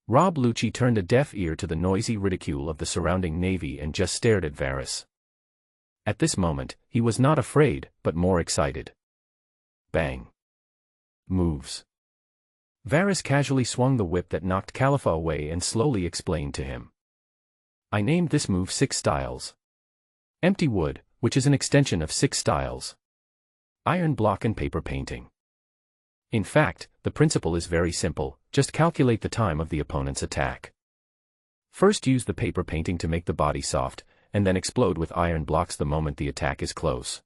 Rob Lucci turned a deaf ear to the noisy ridicule of the surrounding navy and just stared at Varys. At this moment, he was not afraid, but more excited. Bang. Moves. Varys casually swung the whip that knocked Khalifa away and slowly explained to him. I named this move 6 styles. Empty wood, which is an extension of 6 styles. Iron block and paper painting. In fact, the principle is very simple, just calculate the time of the opponent's attack. First use the paper painting to make the body soft, and then explode with iron blocks the moment the attack is close.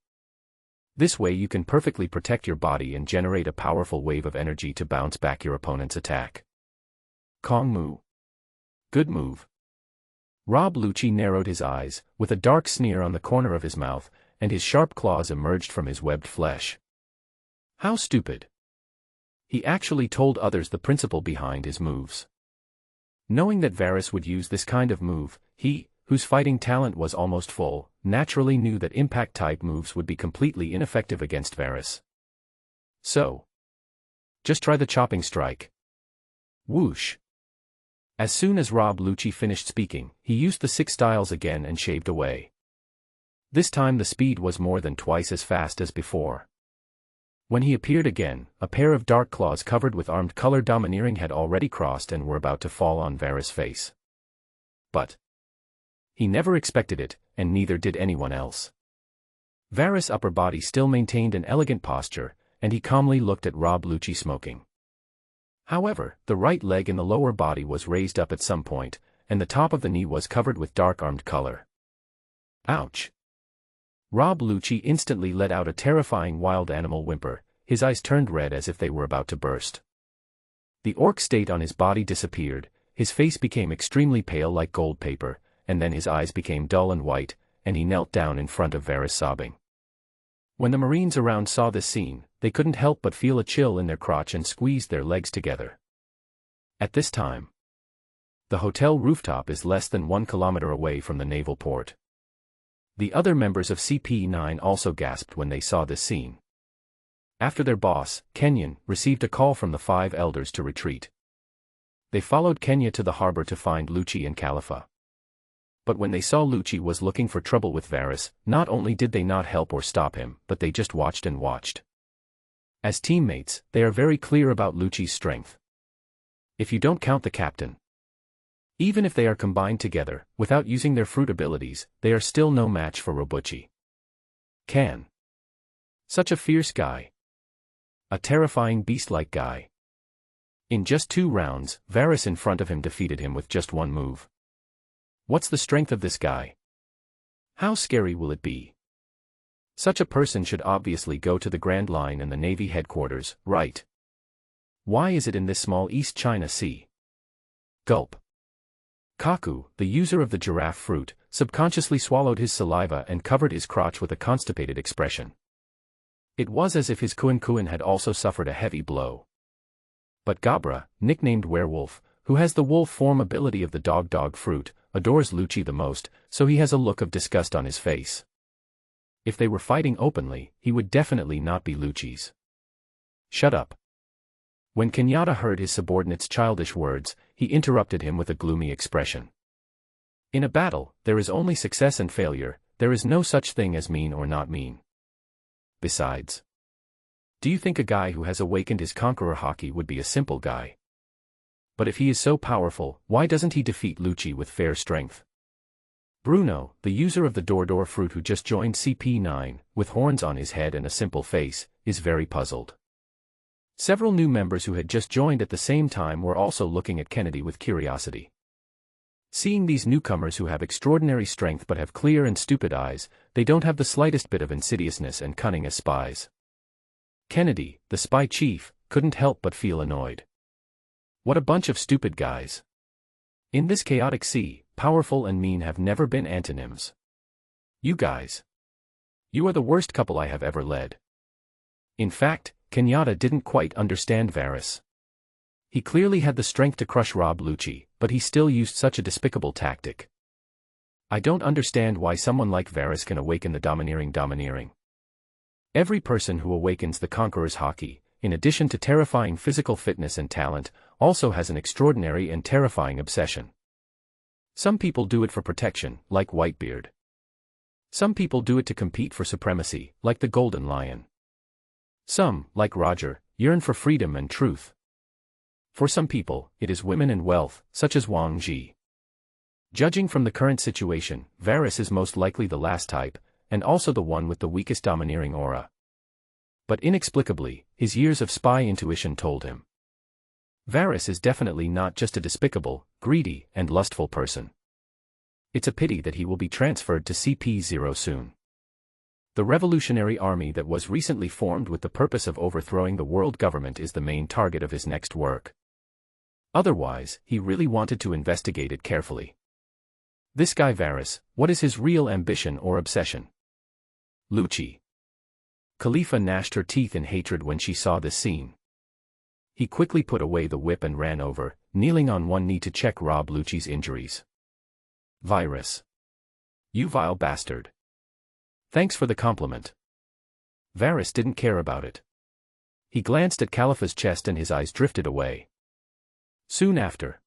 This way you can perfectly protect your body and generate a powerful wave of energy to bounce back your opponent's attack. Kong Mu. Good move. Rob Lucci narrowed his eyes, with a dark sneer on the corner of his mouth, and his sharp claws emerged from his webbed flesh. How stupid. He actually told others the principle behind his moves. Knowing that Varus would use this kind of move, he, whose fighting talent was almost full, naturally knew that impact-type moves would be completely ineffective against Varus. So, just try the chopping strike. Whoosh. As soon as Rob Lucci finished speaking, he used the 6 styles again and shaved away. This time the speed was more than twice as fast as before. When he appeared again, a pair of dark claws covered with armed color domineering had already crossed and were about to fall on Varus' face. But he never expected it, and neither did anyone else. Varus' upper body still maintained an elegant posture, and he calmly looked at Rob Lucci smoking. However, the right leg and the lower body was raised up at some point, and the top of the knee was covered with dark armed color. Ouch! Rob Lucci instantly let out a terrifying wild animal whimper, his eyes turned red as if they were about to burst. The orc state on his body disappeared, his face became extremely pale like gold paper, and then his eyes became dull and white, and he knelt down in front of Varus sobbing. When the Marines around saw this scene, they couldn't help but feel a chill in their crotch and squeezed their legs together. At this time, the hotel rooftop is less than 1 kilometer away from the naval port. The other members of CP9 also gasped when they saw this scene. After their boss, Kenyon, received a call from the 5 elders to retreat. They followed Kenya to the harbor to find Lucci and Khalifa. But when they saw Lucci was looking for trouble with Varus, not only did they not help or stop him, but they just watched and watched. As teammates, they are very clear about Lucci's strength. If you don't count the captain. Even if they are combined together, without using their fruit abilities, they are still no match for Robucci. Such a fierce guy. A terrifying beast-like guy. In just 2 rounds, Varus in front of him defeated him with just 1 move. What's the strength of this guy? How scary will it be? Such a person should obviously go to the Grand Line and the Navy headquarters, right? Why is it in this small East China Sea? Gulp. Kaku, the user of the giraffe fruit, subconsciously swallowed his saliva and covered his crotch with a constipated expression. It was as if his Kuan had also suffered a heavy blow. But Gabra, nicknamed Werewolf, who has the wolf form ability of the dog fruit, adores Lucci the most, so he has a look of disgust on his face. If they were fighting openly, he would definitely not be Lucci's. Shut up. When Kenyatta heard his subordinate's childish words, he interrupted him with a gloomy expression. In a battle, there is only success and failure, there is no such thing as mean or not mean. Besides, do you think a guy who has awakened his Conqueror Haki would be a simple guy? But if he is so powerful, why doesn't he defeat Lucci with fair strength? Bruno, the user of the Dordor fruit who just joined CP9, with horns on his head and a simple face, is very puzzled. Several new members who had just joined at the same time were also looking at Kennedy with curiosity. Seeing these newcomers who have extraordinary strength but have clear and stupid eyes, they don't have the slightest bit of insidiousness and cunning as spies. Kennedy, the spy chief, couldn't help but feel annoyed. What a bunch of stupid guys. In this chaotic sea, powerful and mean have never been antonyms. You guys. You are the worst couple I have ever led. In fact, Kenyatta didn't quite understand Varus. He clearly had the strength to crush Rob Lucci, but he still used such a despicable tactic. I don't understand why someone like Varus can awaken the domineering. Every person who awakens the Conqueror's Haki, in addition to terrifying physical fitness and talent, also has an extraordinary and terrifying obsession. Some people do it for protection, like Whitebeard. Some people do it to compete for supremacy, like the Golden Lion. Some, like Roger, yearn for freedom and truth. For some people, it is women and wealth, such as Wang Ji. Judging from the current situation, Varus is most likely the last type, and also the one with the weakest domineering aura. But inexplicably, his years of spy intuition told him. Varys is definitely not just a despicable, greedy, and lustful person. It's a pity that he will be transferred to CP0 soon. The revolutionary army that was recently formed with the purpose of overthrowing the world government is the main target of his next work. Otherwise, he really wanted to investigate it carefully. This guy Varys, what is his real ambition or obsession? Lucci. Khalifa gnashed her teeth in hatred when she saw this scene. He quickly put away the whip and ran over, kneeling on one knee to check Rob Lucci's injuries. Virus. You vile bastard. Thanks for the compliment. Varys didn't care about it. He glanced at Khalifa's chest and his eyes drifted away. Soon after,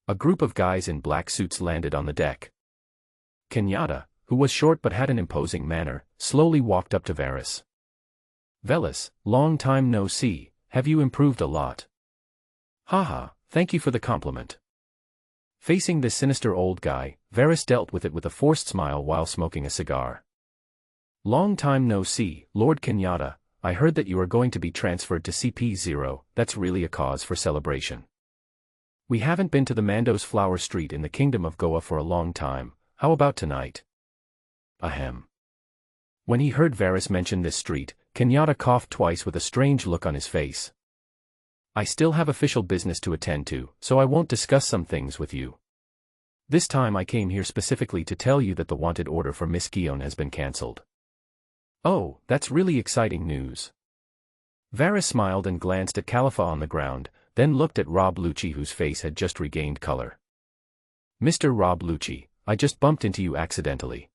a group of guys in black suits landed on the deck. Kenyatta, who was short but had an imposing manner, slowly walked up to Varys. Velis, long time no see, have you improved a lot? Haha, thank you for the compliment. Facing this sinister old guy, Varys dealt with it with a forced smile while smoking a cigar. Long time no see, Lord Kenyatta, I heard that you are going to be transferred to CP0, that's really a cause for celebration. We haven't been to the Mando's Flower Street in the Kingdom of Goa for a long time, how about tonight? Ahem. When he heard Varys mention this street, Kenyatta coughed twice with a strange look on his face. I still have official business to attend to, so I won't discuss some things with you. This time I came here specifically to tell you that the wanted order for Miss Guion has been cancelled. Oh, that's really exciting news. Varys smiled and glanced at Khalifa on the ground, then looked at Rob Lucci whose face had just regained color. Mr. Rob Lucci, I just bumped into you accidentally.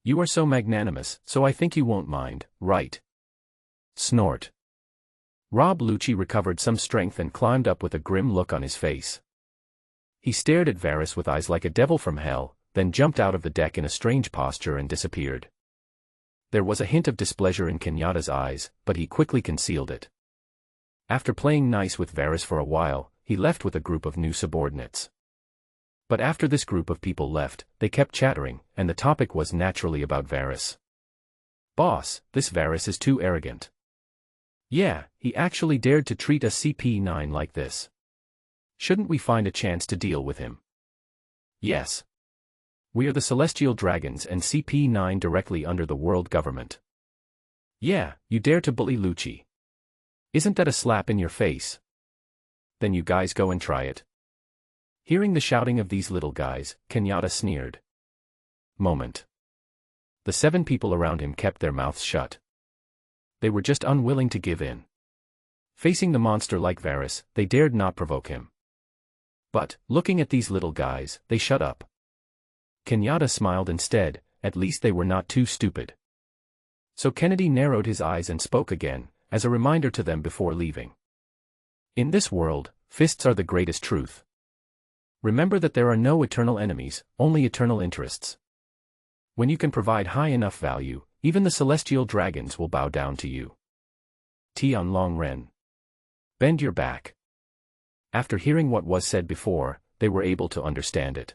You are so magnanimous, so I think you won't mind, right? Snort. Rob Lucci recovered some strength and climbed up with a grim look on his face. He stared at Varys with eyes like a devil from hell, then jumped out of the deck in a strange posture and disappeared. There was a hint of displeasure in Kenyatta's eyes, but he quickly concealed it. After playing nice with Varys for a while, he left with a group of new subordinates. But after this group of people left, they kept chattering, and the topic was naturally about Varys. Boss, this Varys is too arrogant. Yeah, he actually dared to treat a CP9 like this. Shouldn't we find a chance to deal with him? Yes. We are the Celestial Dragons and CP9 directly under the world government. Yeah, you dare to bully Lucci. Isn't that a slap in your face? Then you guys go and try it. Hearing the shouting of these little guys, Kenyatta sneered. Moment. The 7 people around him kept their mouths shut. They were just unwilling to give in. Facing the monster like Varys, they dared not provoke him. But, looking at these little guys, they shut up. Kenyatta smiled instead, at least they were not too stupid. So Kennedy narrowed his eyes and spoke again, as a reminder to them before leaving. In this world, fists are the greatest truth. Remember that there are no eternal enemies, only eternal interests. When you can provide high enough value, even the celestial dragons will bow down to you. Tian Long Ren. Bend your back. After hearing what was said before, they were able to understand it.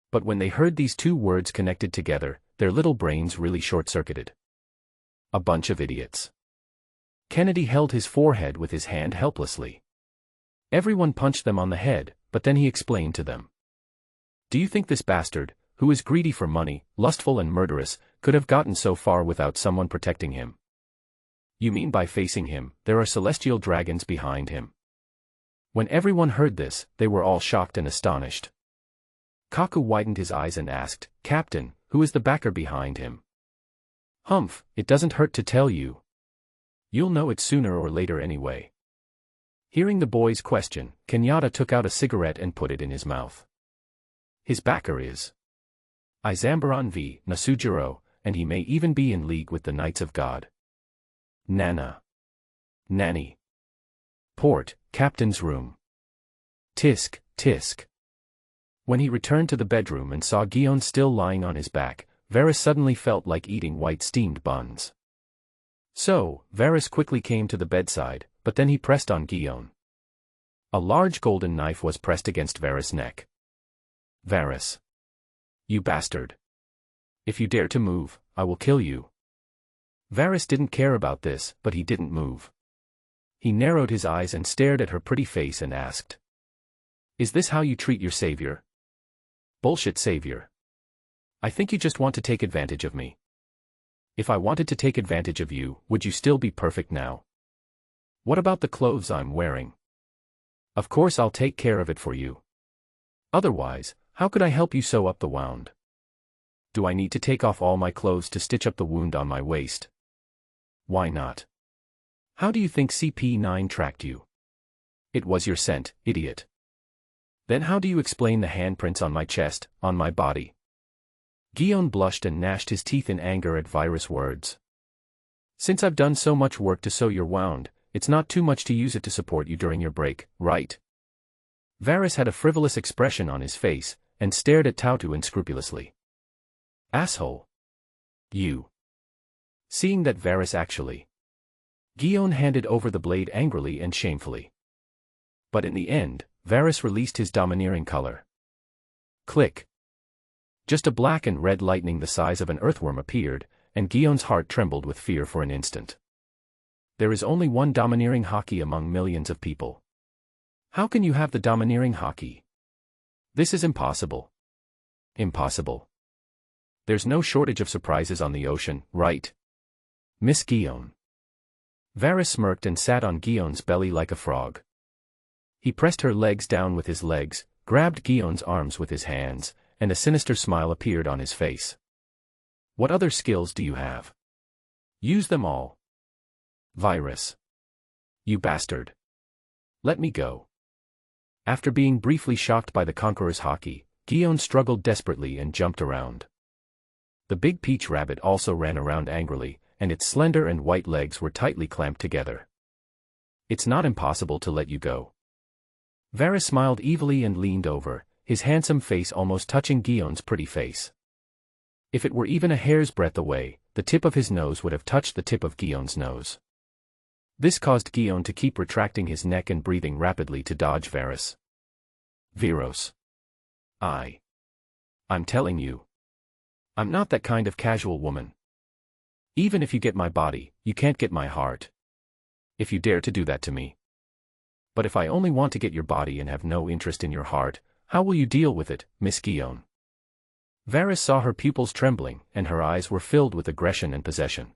But when they heard these 2 words connected together, their little brains really short-circuited. A bunch of idiots. Kennedy held his forehead with his hand helplessly. Everyone punched them on the head, but then he explained to them. Do you think this bastard, who is greedy for money, lustful and murderous, could have gotten so far without someone protecting him? You mean by facing him, there are celestial dragons behind him? When everyone heard this, they were all shocked and astonished. Kaku widened his eyes and asked, Captain, who is the backer behind him? Humph, it doesn't hurt to tell you. You'll know it sooner or later anyway. Hearing the boy's question, Kenyatta took out a cigarette and put it in his mouth. His backer is Izambaran v. Nasujiro, and he may even be in league with the Knights of God. Nana. Nanny. Port, Captain's room. Tisk, tisk. When he returned to the bedroom and saw Guion still lying on his back, Varys suddenly felt like eating white steamed buns. So, Varys quickly came to the bedside, but then he pressed on Guion. A large golden knife was pressed against Varys' neck. Varys. You bastard. If you dare to move, I will kill you. Varys didn't care about this, but he didn't move. He narrowed his eyes and stared at her pretty face and asked. Is this how you treat your savior? Bullshit savior. I think you just want to take advantage of me. If I wanted to take advantage of you, would you still be perfect now? What about the clothes I'm wearing? Of course I'll take care of it for you. Otherwise, how could I help you sew up the wound? Do I need to take off all my clothes to stitch up the wound on my waist? Why not? How do you think CP9 tracked you? It was your scent, idiot. Then how do you explain the handprints on my chest, on my body? Guion blushed and gnashed his teeth in anger at Virus' words. Since I've done so much work to sew your wound, it's not too much to use it to support you during your break, right? Varys had a frivolous expression on his face, and stared at Tautu unscrupulously. Asshole. You. Seeing that Varys actually. Guion handed over the blade angrily and shamefully. But in the end, Varys released his domineering color. Click. Just a black and red lightning the size of an earthworm appeared, and Guion's heart trembled with fear for an instant. There is only one domineering Haki among millions of people. How can you have the domineering Haki? This is impossible. Impossible. There's no shortage of surprises on the ocean, right? Miss Guion. Varys smirked and sat on Guion's belly like a frog. He pressed her legs down with his legs, grabbed Guion's arms with his hands, and a sinister smile appeared on his face. What other skills do you have? Use them all. Virus. You bastard. Let me go. After being briefly shocked by the Conqueror's Haki, Guion struggled desperately and jumped around. The big peach rabbit also ran around angrily, and its slender and white legs were tightly clamped together. It's not impossible to let you go. Varys smiled evilly and leaned over, his handsome face almost touching Guion's pretty face. If it were even a hair's breadth away, the tip of his nose would have touched the tip of Guion's nose. This caused Guion to keep retracting his neck and breathing rapidly to dodge Varys. Viros. I'm telling you. I'm not that kind of casual woman. Even if you get my body, you can't get my heart. If you dare to do that to me. But if I only want to get your body and have no interest in your heart, how will you deal with it, Miss Guion? Varys saw her pupils trembling, and her eyes were filled with aggression and possession.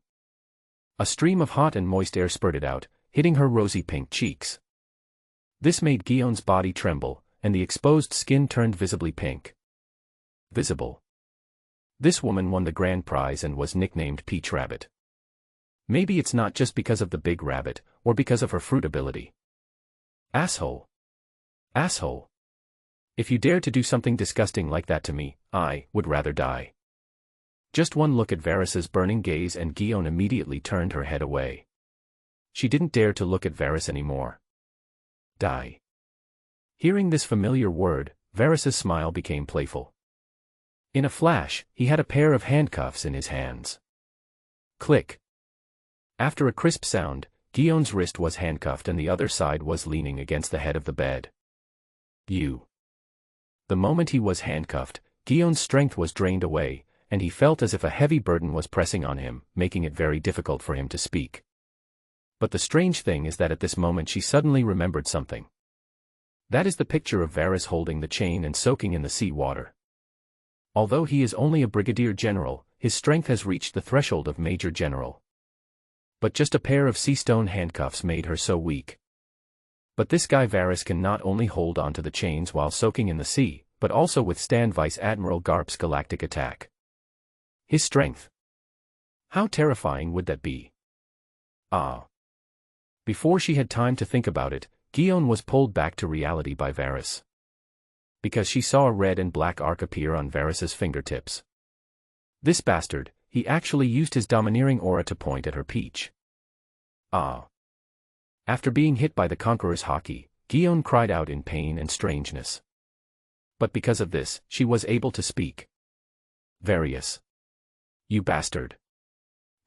A stream of hot and moist air spurted out, hitting her rosy pink cheeks. This made Guion's body tremble, and the exposed skin turned visibly pink. Visible. This woman won the grand prize and was nicknamed Peach Rabbit. Maybe it's not just because of the big rabbit, or because of her fruit ability. Asshole. Asshole. If you dare to do something disgusting like that to me, I would rather die. Just one look at Varys's burning gaze and Guion immediately turned her head away. She didn't dare to look at Varys anymore. Die. Hearing this familiar word, Varys's smile became playful. In a flash, he had a pair of handcuffs in his hands. Click. After a crisp sound, Guion's wrist was handcuffed and the other side was leaning against the head of the bed. You. The moment he was handcuffed, Guion's strength was drained away, and he felt as if a heavy burden was pressing on him, making it very difficult for him to speak. But the strange thing is that at this moment she suddenly remembered something. That is the picture of Varys holding the chain and soaking in the sea water. Although he is only a brigadier general, his strength has reached the threshold of major general. But just a pair of sea stone handcuffs made her so weak. But this guy Varys can not only hold onto the chains while soaking in the sea, but also withstand Vice Admiral Garp's galactic attack. His strength. How terrifying would that be? Ah. Before she had time to think about it, Guion was pulled back to reality by Varys. Because she saw a red and black arc appear on Varys's fingertips. This bastard, he actually used his domineering aura to point at her peach. Ah. After being hit by the Conqueror's Haki, Guion cried out in pain and strangeness. But because of this, she was able to speak. Varys. You bastard.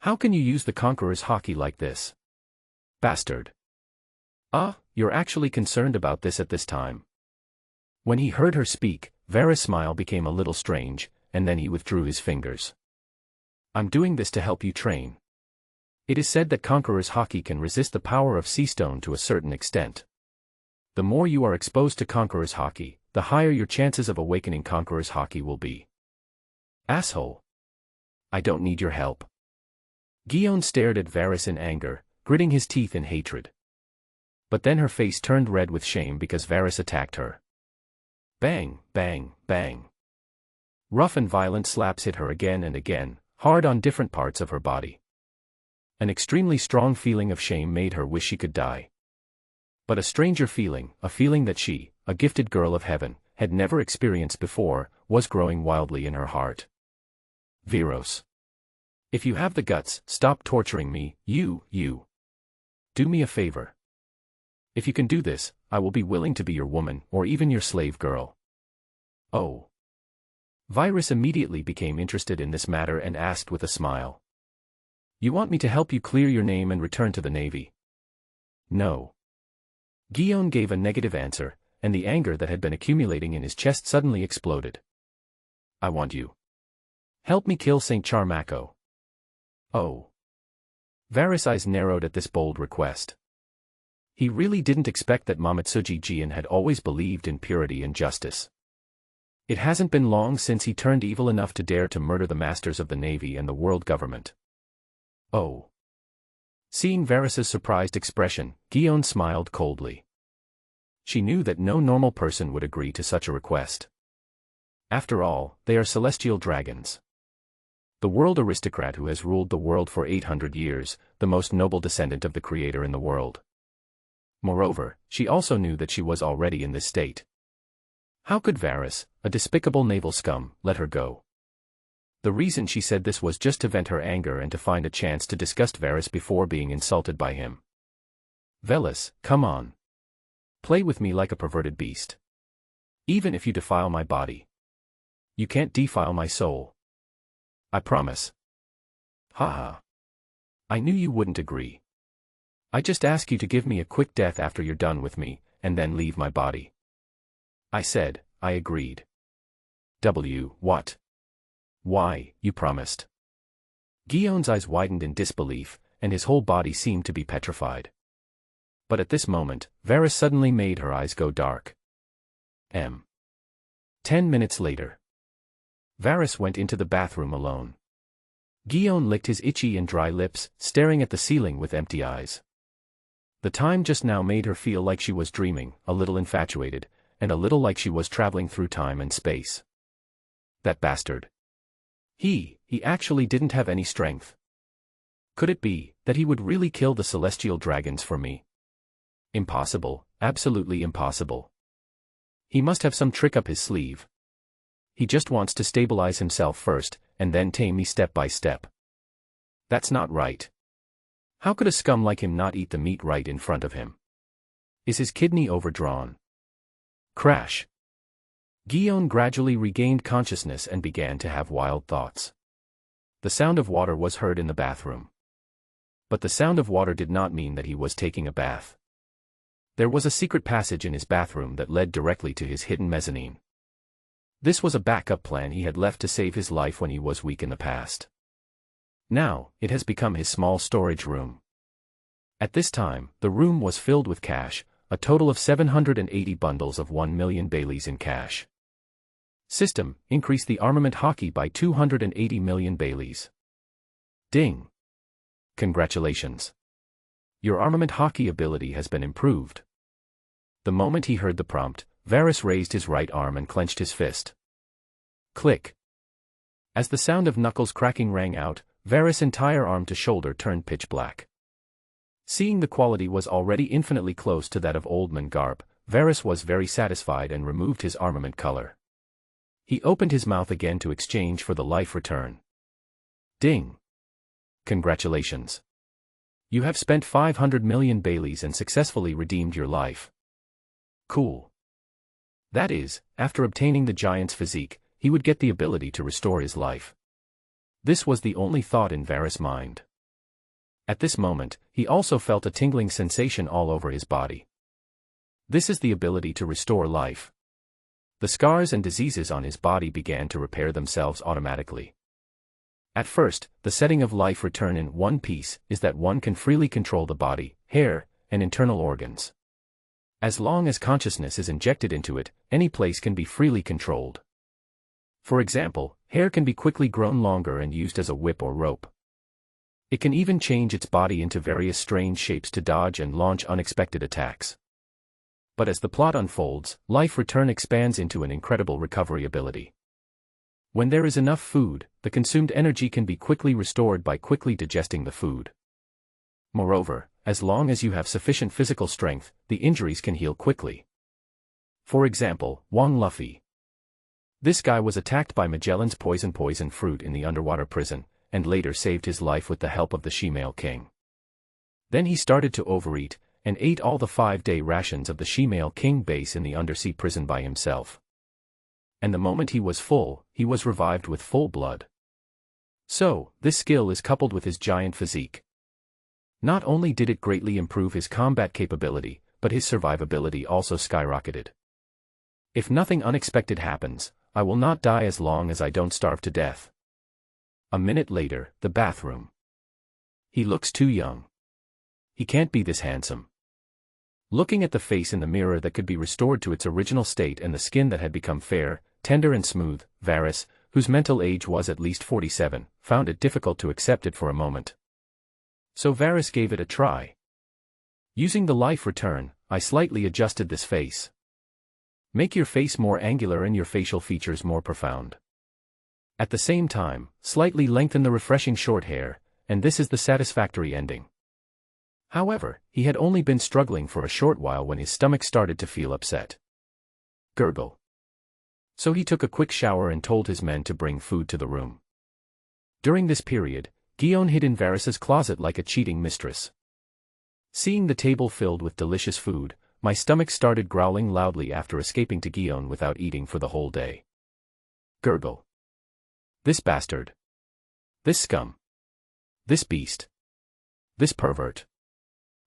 How can you use the Conqueror's Haki like this? Bastard. Ah, you're actually concerned about this at this time. When he heard her speak, Varys' smile became a little strange, and then he withdrew his fingers. I'm doing this to help you train. It is said that Conqueror's Haki can resist the power of Sea Stone to a certain extent. The more you are exposed to Conqueror's Haki, the higher your chances of awakening Conqueror's Haki will be. Asshole. I don't need your help. Guion stared at Varys in anger, gritting his teeth in hatred. But then her face turned red with shame because Varys attacked her. Bang, bang, bang. Rough and violent slaps hit her again and again, hard on different parts of her body. An extremely strong feeling of shame made her wish she could die. But a stranger feeling, a feeling that she, a gifted girl of heaven, had never experienced before, was growing wildly in her heart. Viros. If you have the guts, stop torturing me, you. Do me a favor. If you can do this, I will be willing to be your woman, or even your slave girl. Oh. Varys immediately became interested in this matter and asked with a smile. You want me to help you clear your name and return to the Navy? No. Guion gave a negative answer, and the anger that had been accumulating in his chest suddenly exploded. I want you. Help me kill St. Charmaco. Oh. Varys' eyes narrowed at this bold request. He really didn't expect that Mamatsuji Jian had always believed in purity and justice. It hasn't been long since he turned evil enough to dare to murder the masters of the Navy and the world government. Oh. Seeing Varys' surprised expression, Guion smiled coldly. She knew that no normal person would agree to such a request. After all, they are celestial dragons. The world aristocrat who has ruled the world for 800 years, the most noble descendant of the Creator in the world. Moreover, she also knew that she was already in this state. How could Varys, a despicable naval scum, let her go? The reason she said this was just to vent her anger and to find a chance to disgust Varys before being insulted by him. Velis, come on. Play with me like a perverted beast. Even if you defile my body. You can't defile my soul. I promise. Haha. I knew you wouldn't agree. I just ask you to give me a quick death after you're done with me, and then leave my body. I said, I agreed. What? Why, you promised. Guion's eyes widened in disbelief, and his whole body seemed to be petrified. But at this moment, Varys suddenly made her eyes go dark. 10 minutes later. Varys went into the bathroom alone. Guion licked his itchy and dry lips, staring at the ceiling with empty eyes. The time just now made her feel like she was dreaming, a little infatuated, and a little like she was traveling through time and space. That bastard. He actually didn't have any strength. Could it be that he would really kill the celestial dragons for me? Impossible, absolutely impossible. He must have some trick up his sleeve. He just wants to stabilize himself first, and then tame me step by step. That's not right. How could a scum like him not eat the meat right in front of him? Is his kidney overdrawn? Crash. Guion gradually regained consciousness and began to have wild thoughts. The sound of water was heard in the bathroom. But the sound of water did not mean that he was taking a bath. There was a secret passage in his bathroom that led directly to his hidden mezzanine. This was a backup plan he had left to save his life when he was weak in the past. Now, it has become his small storage room. At this time, the room was filled with cash, a total of 780 bundles of 1 million Baileys in cash. System, increase the armament Haki by 280 million Baileys. Ding. Congratulations. Your armament Haki ability has been improved. The moment he heard the prompt, Varys raised his right arm and clenched his fist. Click. As the sound of knuckles cracking rang out, Varys' entire arm to shoulder turned pitch black. Seeing the quality was already infinitely close to that of Oldman Garp, Varys was very satisfied and removed his armament color. He opened his mouth again to exchange for the life return. Ding. Congratulations. You have spent 500 million Baileys and successfully redeemed your life. Cool. That is, after obtaining the giant's physique, he would get the ability to restore his life. This was the only thought in Varys' mind. At this moment, he also felt a tingling sensation all over his body. This is the ability to restore life. The scars and diseases on his body began to repair themselves automatically. At first, the setting of life return in One Piece is that one can freely control the body, hair, and internal organs. As long as consciousness is injected into it, any place can be freely controlled. For example, hair can be quickly grown longer and used as a whip or rope. It can even change its body into various strange shapes to dodge and launch unexpected attacks. But as the plot unfolds, life return expands into an incredible recovery ability. When there is enough food, the consumed energy can be quickly restored by quickly digesting the food. Moreover, as long as you have sufficient physical strength, the injuries can heal quickly. For example, Wong Luffy. This guy was attacked by Magellan's poison fruit in the underwater prison, and later saved his life with the help of the Shemale King. Then he started to overeat, and ate all the 5-day rations of the Shemale King base in the undersea prison by himself. And the moment he was full, he was revived with full blood. So, this skill is coupled with his giant physique. Not only did it greatly improve his combat capability, but his survivability also skyrocketed. If nothing unexpected happens, I will not die as long as I don't starve to death. A minute later, the bathroom. He looks too young. He can't be this handsome. Looking at the face in the mirror that could be restored to its original state and the skin that had become fair, tender and smooth, Varys, whose mental age was at least 47, found it difficult to accept it for a moment. So Varys gave it a try. Using the life return, I slightly adjusted this face. Make your face more angular and your facial features more profound. At the same time, slightly lengthen the refreshing short hair, and this is the satisfactory ending. However, he had only been struggling for a short while when his stomach started to feel upset. Gurgle. So he took a quick shower and told his men to bring food to the room. During this period, Guion hid in Varys's closet like a cheating mistress. Seeing the table filled with delicious food, my stomach started growling loudly after escaping to Guion without eating for the whole day. Gurgle. This bastard. This scum. This beast. This pervert.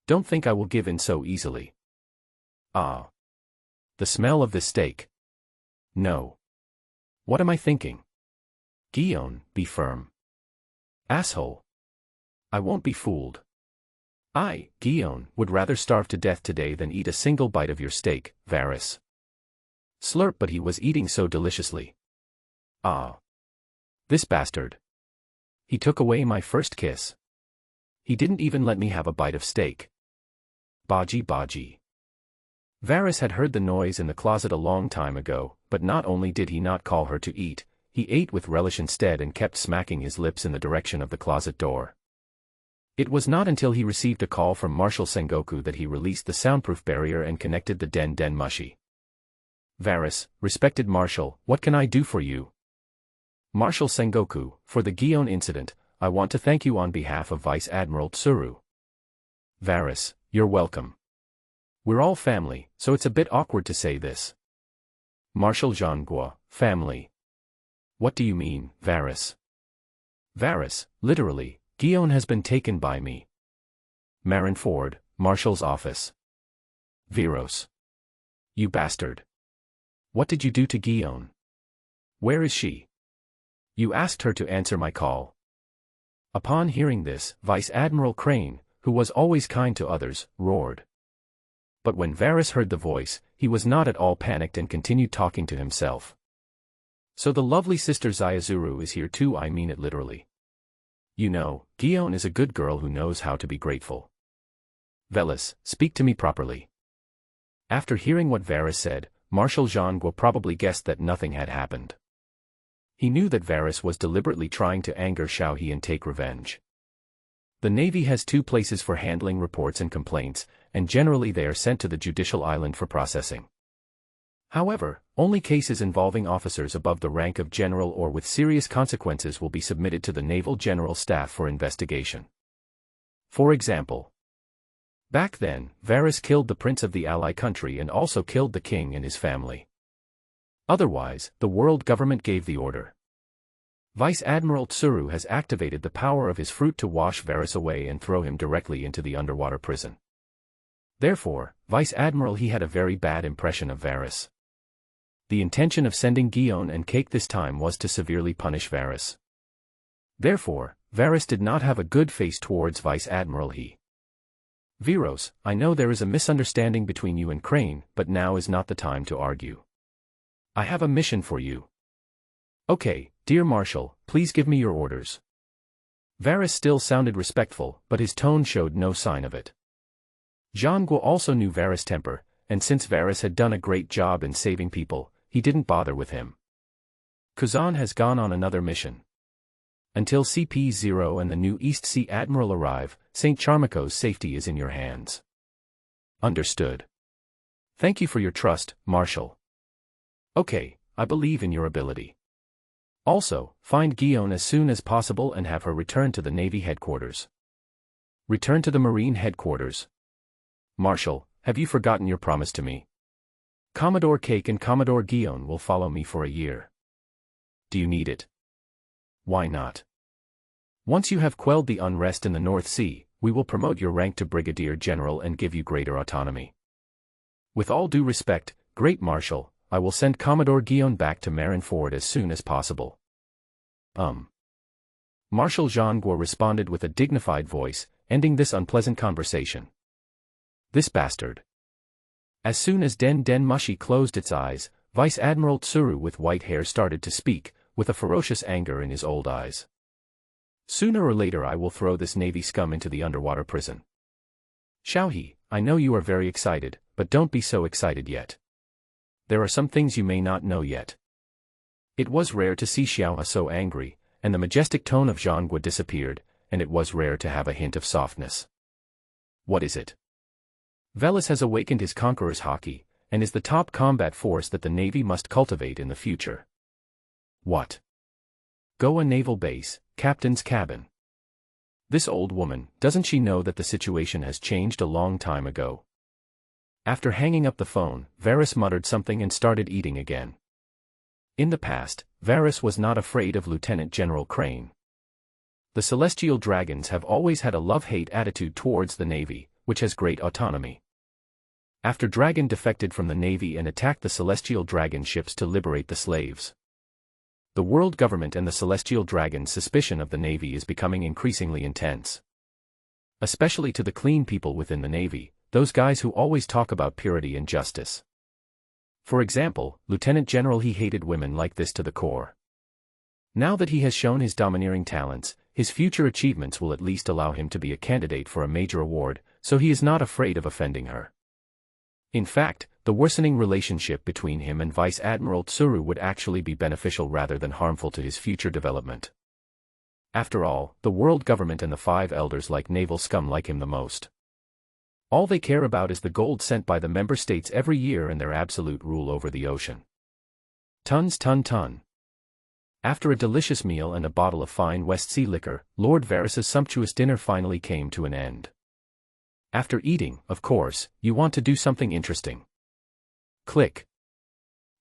Don't think I will give in so easily. Ah. The smell of this steak. No. What am I thinking? Guion, be firm. Asshole. I won't be fooled. I, Guion, would rather starve to death today than eat a single bite of your steak, Varys. Slurp, but he was eating so deliciously. Ah. This bastard. He took away my first kiss. He didn't even let me have a bite of steak. Baji Baji. Varys had heard the noise in the closet a long time ago, but not only did he not call her to eat, he ate with relish instead and kept smacking his lips in the direction of the closet door. It was not until he received a call from Marshal Sengoku that he released the soundproof barrier and connected the Den Mushi. Varys, respected Marshal, what can I do for you? Marshal Sengoku, for the Guion incident, I want to thank you on behalf of Vice Admiral Tsuru. Varys, you're welcome. We're all family, so it's a bit awkward to say this. Marshal Zhangguo, family. What do you mean, Varys? Varys, literally, Guion has been taken by me. Marineford, Marshal's office. Viros. You bastard. What did you do to Guion? Where is she? You asked her to answer my call. Upon hearing this, Vice Admiral Crane, who was always kind to others, roared. But when Varys heard the voice, he was not at all panicked and continued talking to himself. So the lovely sister Zayazuru is here too, I mean it literally. You know, Guion is a good girl who knows how to be grateful. Velis, speak to me properly. After hearing what Varys said, Marshal Zhangguo probably guessed that nothing had happened. He knew that Varys was deliberately trying to anger Xiao He and take revenge. The Navy has 2 places for handling reports and complaints, and generally they are sent to the Judicial Island for processing. However, only cases involving officers above the rank of general or with serious consequences will be submitted to the Naval General Staff for investigation. For example, back then, Varys killed the prince of the ally country and also killed the king and his family. Otherwise, the world government gave the order. Vice Admiral Tsuru has activated the power of his fruit to wash Varys away and throw him directly into the underwater prison. Therefore, Vice Admiral he had a very bad impression of Varys. The intention of sending Guion and Cake this time was to severely punish Varys. Therefore, Varys did not have a good face towards Vice Admiral He. Viros, I know there is a misunderstanding between you and Crane, but now is not the time to argue. I have a mission for you. Okay, dear Marshal, please give me your orders. Varys still sounded respectful, but his tone showed no sign of it. Jean Guo also knew Varys' temper, and since Varys had done a great job in saving people, he didn't bother with him. Kazan has gone on another mission. Until CP0 and the new East Sea Admiral arrive, St. Charmaco's safety is in your hands. Understood. Thank you for your trust, Marshal. Okay, I believe in your ability. Also, find Guion as soon as possible and have her return to the Navy headquarters. Return to the Marine headquarters. Marshal, have you forgotten your promise to me? Commodore Cake and Commodore Guion will follow me for a year. Do you need it? Why not? Once you have quelled the unrest in the North Sea, we will promote your rank to Brigadier General and give you greater autonomy. With all due respect, Great Marshal, I will send Commodore Guion back to Marineford as soon as possible. Marshal Jean Guo responded with a dignified voice, ending this unpleasant conversation. This bastard. As soon as Den Den Mushi closed its eyes, Vice Admiral Tsuru with white hair started to speak, with a ferocious anger in his old eyes. Sooner or later I will throw this Navy scum into the underwater prison. Xiaohe, I know you are very excited, but don't be so excited yet. There are some things you may not know yet. It was rare to see Xiaohe so angry, and the majestic tone of Jean Guo disappeared, and it was rare to have a hint of softness. What is it? Velis has awakened his Conqueror's Haki, and is the top combat force that the Navy must cultivate in the future. What? Goa Naval Base, Captain's Cabin. This old woman, doesn't she know that the situation has changed a long time ago? After hanging up the phone, Varys muttered something and started eating again. In the past, Varys was not afraid of Lieutenant General Crane. The Celestial Dragons have always had a love-hate attitude towards the Navy, which has great autonomy. After Dragon defected from the Navy and attacked the Celestial Dragon ships to liberate the slaves. The world government and the Celestial Dragon's suspicion of the Navy is becoming increasingly intense. Especially to the clean people within the Navy, those guys who always talk about purity and justice. For example, Lieutenant General He hated women like this to the core. Now that he has shown his domineering talents, his future achievements will at least allow him to be a candidate for a major award, so he is not afraid of offending her. In fact, the worsening relationship between him and Vice Admiral Tsuru would actually be beneficial rather than harmful to his future development. After all, the world government and the five elders like naval scum like him the most. All they care about is the gold sent by the member states every year and their absolute rule over the ocean. Tons. After a delicious meal and a bottle of fine West Sea liquor, Lord Varys's sumptuous dinner finally came to an end. After eating, of course, you want to do something interesting. Click.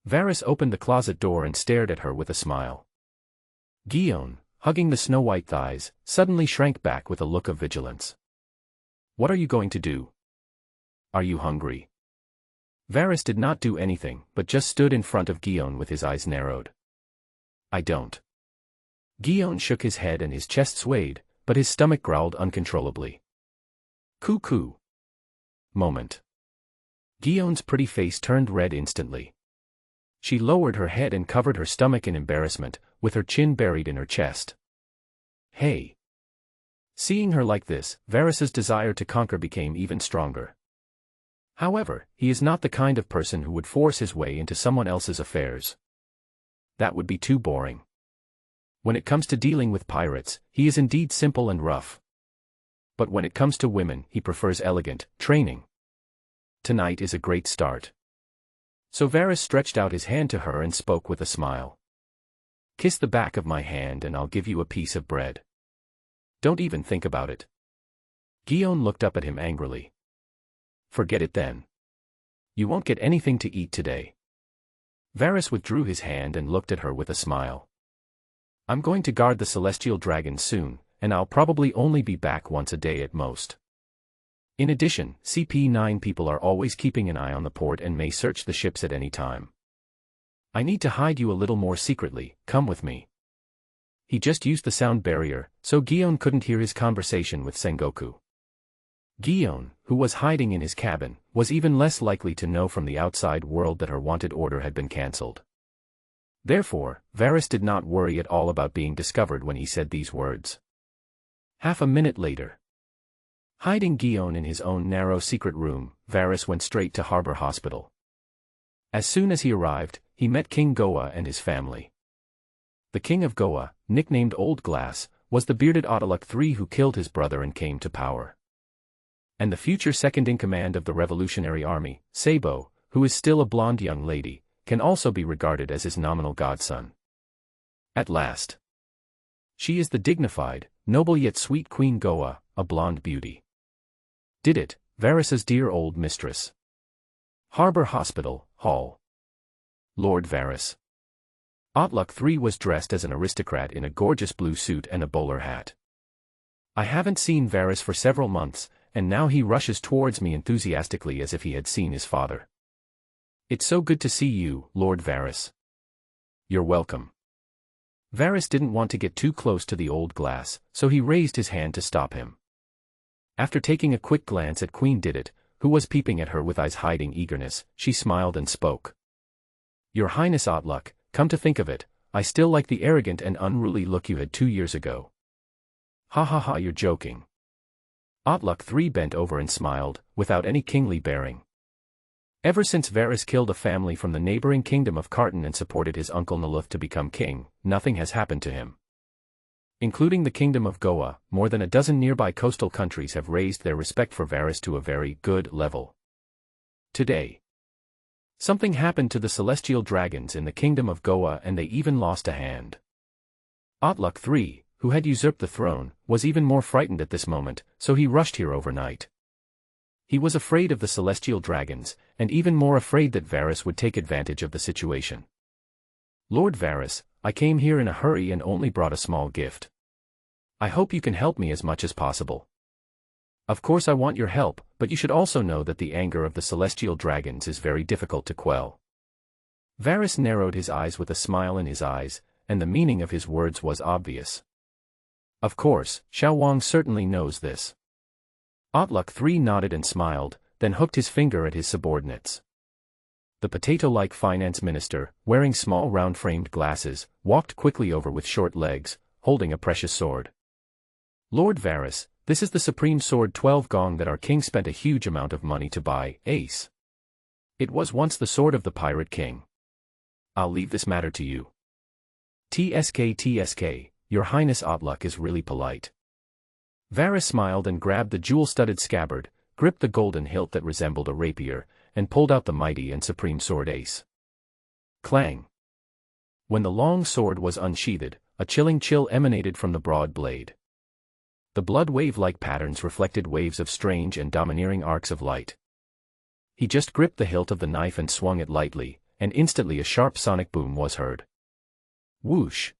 Varys opened the closet door and stared at her with a smile. Guion, hugging the snow-white thighs, suddenly shrank back with a look of vigilance. What are you going to do? Are you hungry? Varys did not do anything, but just stood in front of Guion with his eyes narrowed. I don't. Guion shook his head and his chest swayed, but his stomach growled uncontrollably. Cuckoo. Moment. Guion's pretty face turned red instantly. She lowered her head and covered her stomach in embarrassment, with her chin buried in her chest. Hey. Seeing her like this, Varys's desire to conquer became even stronger. However, he is not the kind of person who would force his way into someone else's affairs. That would be too boring. When it comes to dealing with pirates, he is indeed simple and rough. But when it comes to women, he prefers elegant training. Tonight is a great start. So Varys stretched out his hand to her and spoke with a smile. Kiss the back of my hand and I'll give you a piece of bread. Don't even think about it. Guion looked up at him angrily. Forget it then. You won't get anything to eat today. Varys withdrew his hand and looked at her with a smile. I'm going to guard the Celestial Dragon soon, and I'll probably only be back once a day at most. In addition, CP9 people are always keeping an eye on the port and may search the ships at any time. I need to hide you a little more secretly, come with me. He just used the sound barrier, so Gion couldn't hear his conversation with Sengoku. Gion, who was hiding in his cabin, was even less likely to know from the outside world that her wanted order had been cancelled. Therefore, Varys did not worry at all about being discovered when he said these words. Half a minute later. Hiding Gion in his own narrow secret room, Varys went straight to Harbor Hospital. As soon as he arrived, he met King Goa and his family. The King of Goa, nicknamed Old Glass, was the bearded Otluk III who killed his brother and came to power. And the future second-in-command of the Revolutionary Army, Sabo, who is still a blonde young lady, can also be regarded as his nominal godson. At last. She is the dignified, noble yet sweet Queen Goa, a blonde beauty. Did it, Varys's dear old mistress. Harbor Hospital, Hall. Lord Varys. Otluk III was dressed as an aristocrat in a gorgeous blue suit and a bowler hat. I haven't seen Varys for several months, and now he rushes towards me enthusiastically as if he had seen his father. It's so good to see you, Lord Varys. You're welcome. Varys didn't want to get too close to the Old Glass, so he raised his hand to stop him. After taking a quick glance at Queen Didit, who was peeping at her with eyes hiding eagerness, she smiled and spoke. Your Highness Otluk, come to think of it, I still like the arrogant and unruly look you had 2 years ago. Ha ha ha, you're joking. Otluk III bent over and smiled, without any kingly bearing. Ever since Varys killed a family from the neighboring kingdom of Karton and supported his uncle Naluth to become king, nothing has happened to him. Including the kingdom of Goa, more than a dozen nearby coastal countries have raised their respect for Varys to a very good level. Today, something happened to the celestial dragons in the kingdom of Goa and they even lost a hand. Otluk III, who had usurped the throne, was even more frightened at this moment, so he rushed here overnight. He was afraid of the celestial dragons, and even more afraid that Varys would take advantage of the situation. Lord Varys, I came here in a hurry and only brought a small gift. I hope you can help me as much as possible. Of course I want your help, but you should also know that the anger of the celestial dragons is very difficult to quell. Varys narrowed his eyes with a smile in his eyes, and the meaning of his words was obvious. Of course, Xiao Wang certainly knows this. Otluk III nodded and smiled, then hooked his finger at his subordinates. The potato-like finance minister, wearing small round-framed glasses, walked quickly over with short legs, holding a precious sword. Lord Varys, this is the supreme sword 12 gong that our king spent a huge amount of money to buy, ace. It was once the sword of the pirate king. I'll leave this matter to you. TSK, your Highness Otluk is really polite. Varys smiled and grabbed the jewel-studded scabbard, gripped the golden hilt that resembled a rapier, and pulled out the mighty and supreme sword ace. Clang! When the long sword was unsheathed, a chilling chill emanated from the broad blade. The blood wave-like patterns reflected waves of strange and domineering arcs of light. He just gripped the hilt of the knife and swung it lightly, and instantly a sharp sonic boom was heard. Whoosh!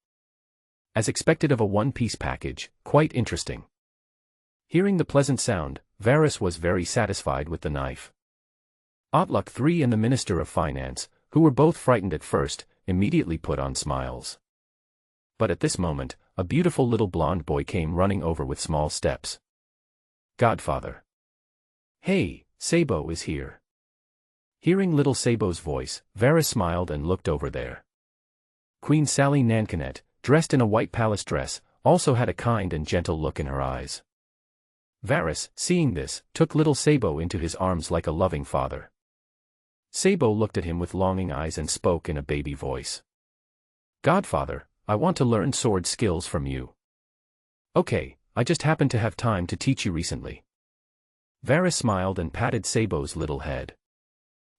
As expected of a one-piece package, quite interesting. Hearing the pleasant sound, Varys was very satisfied with the knife. Otluk III and the Minister of Finance, who were both frightened at first, immediately put on smiles. But at this moment, a beautiful little blonde boy came running over with small steps. Godfather. Hey, Sabo is here. Hearing little Sabo's voice, Varys smiled and looked over there. Queen Sally Nankinet, dressed in a white palace dress, also had a kind and gentle look in her eyes. Varys, seeing this, took little Sabo into his arms like a loving father. Sabo looked at him with longing eyes and spoke in a baby voice. Godfather, I want to learn sword skills from you. Okay, I just happened to have time to teach you recently. Varys smiled and patted Sabo's little head.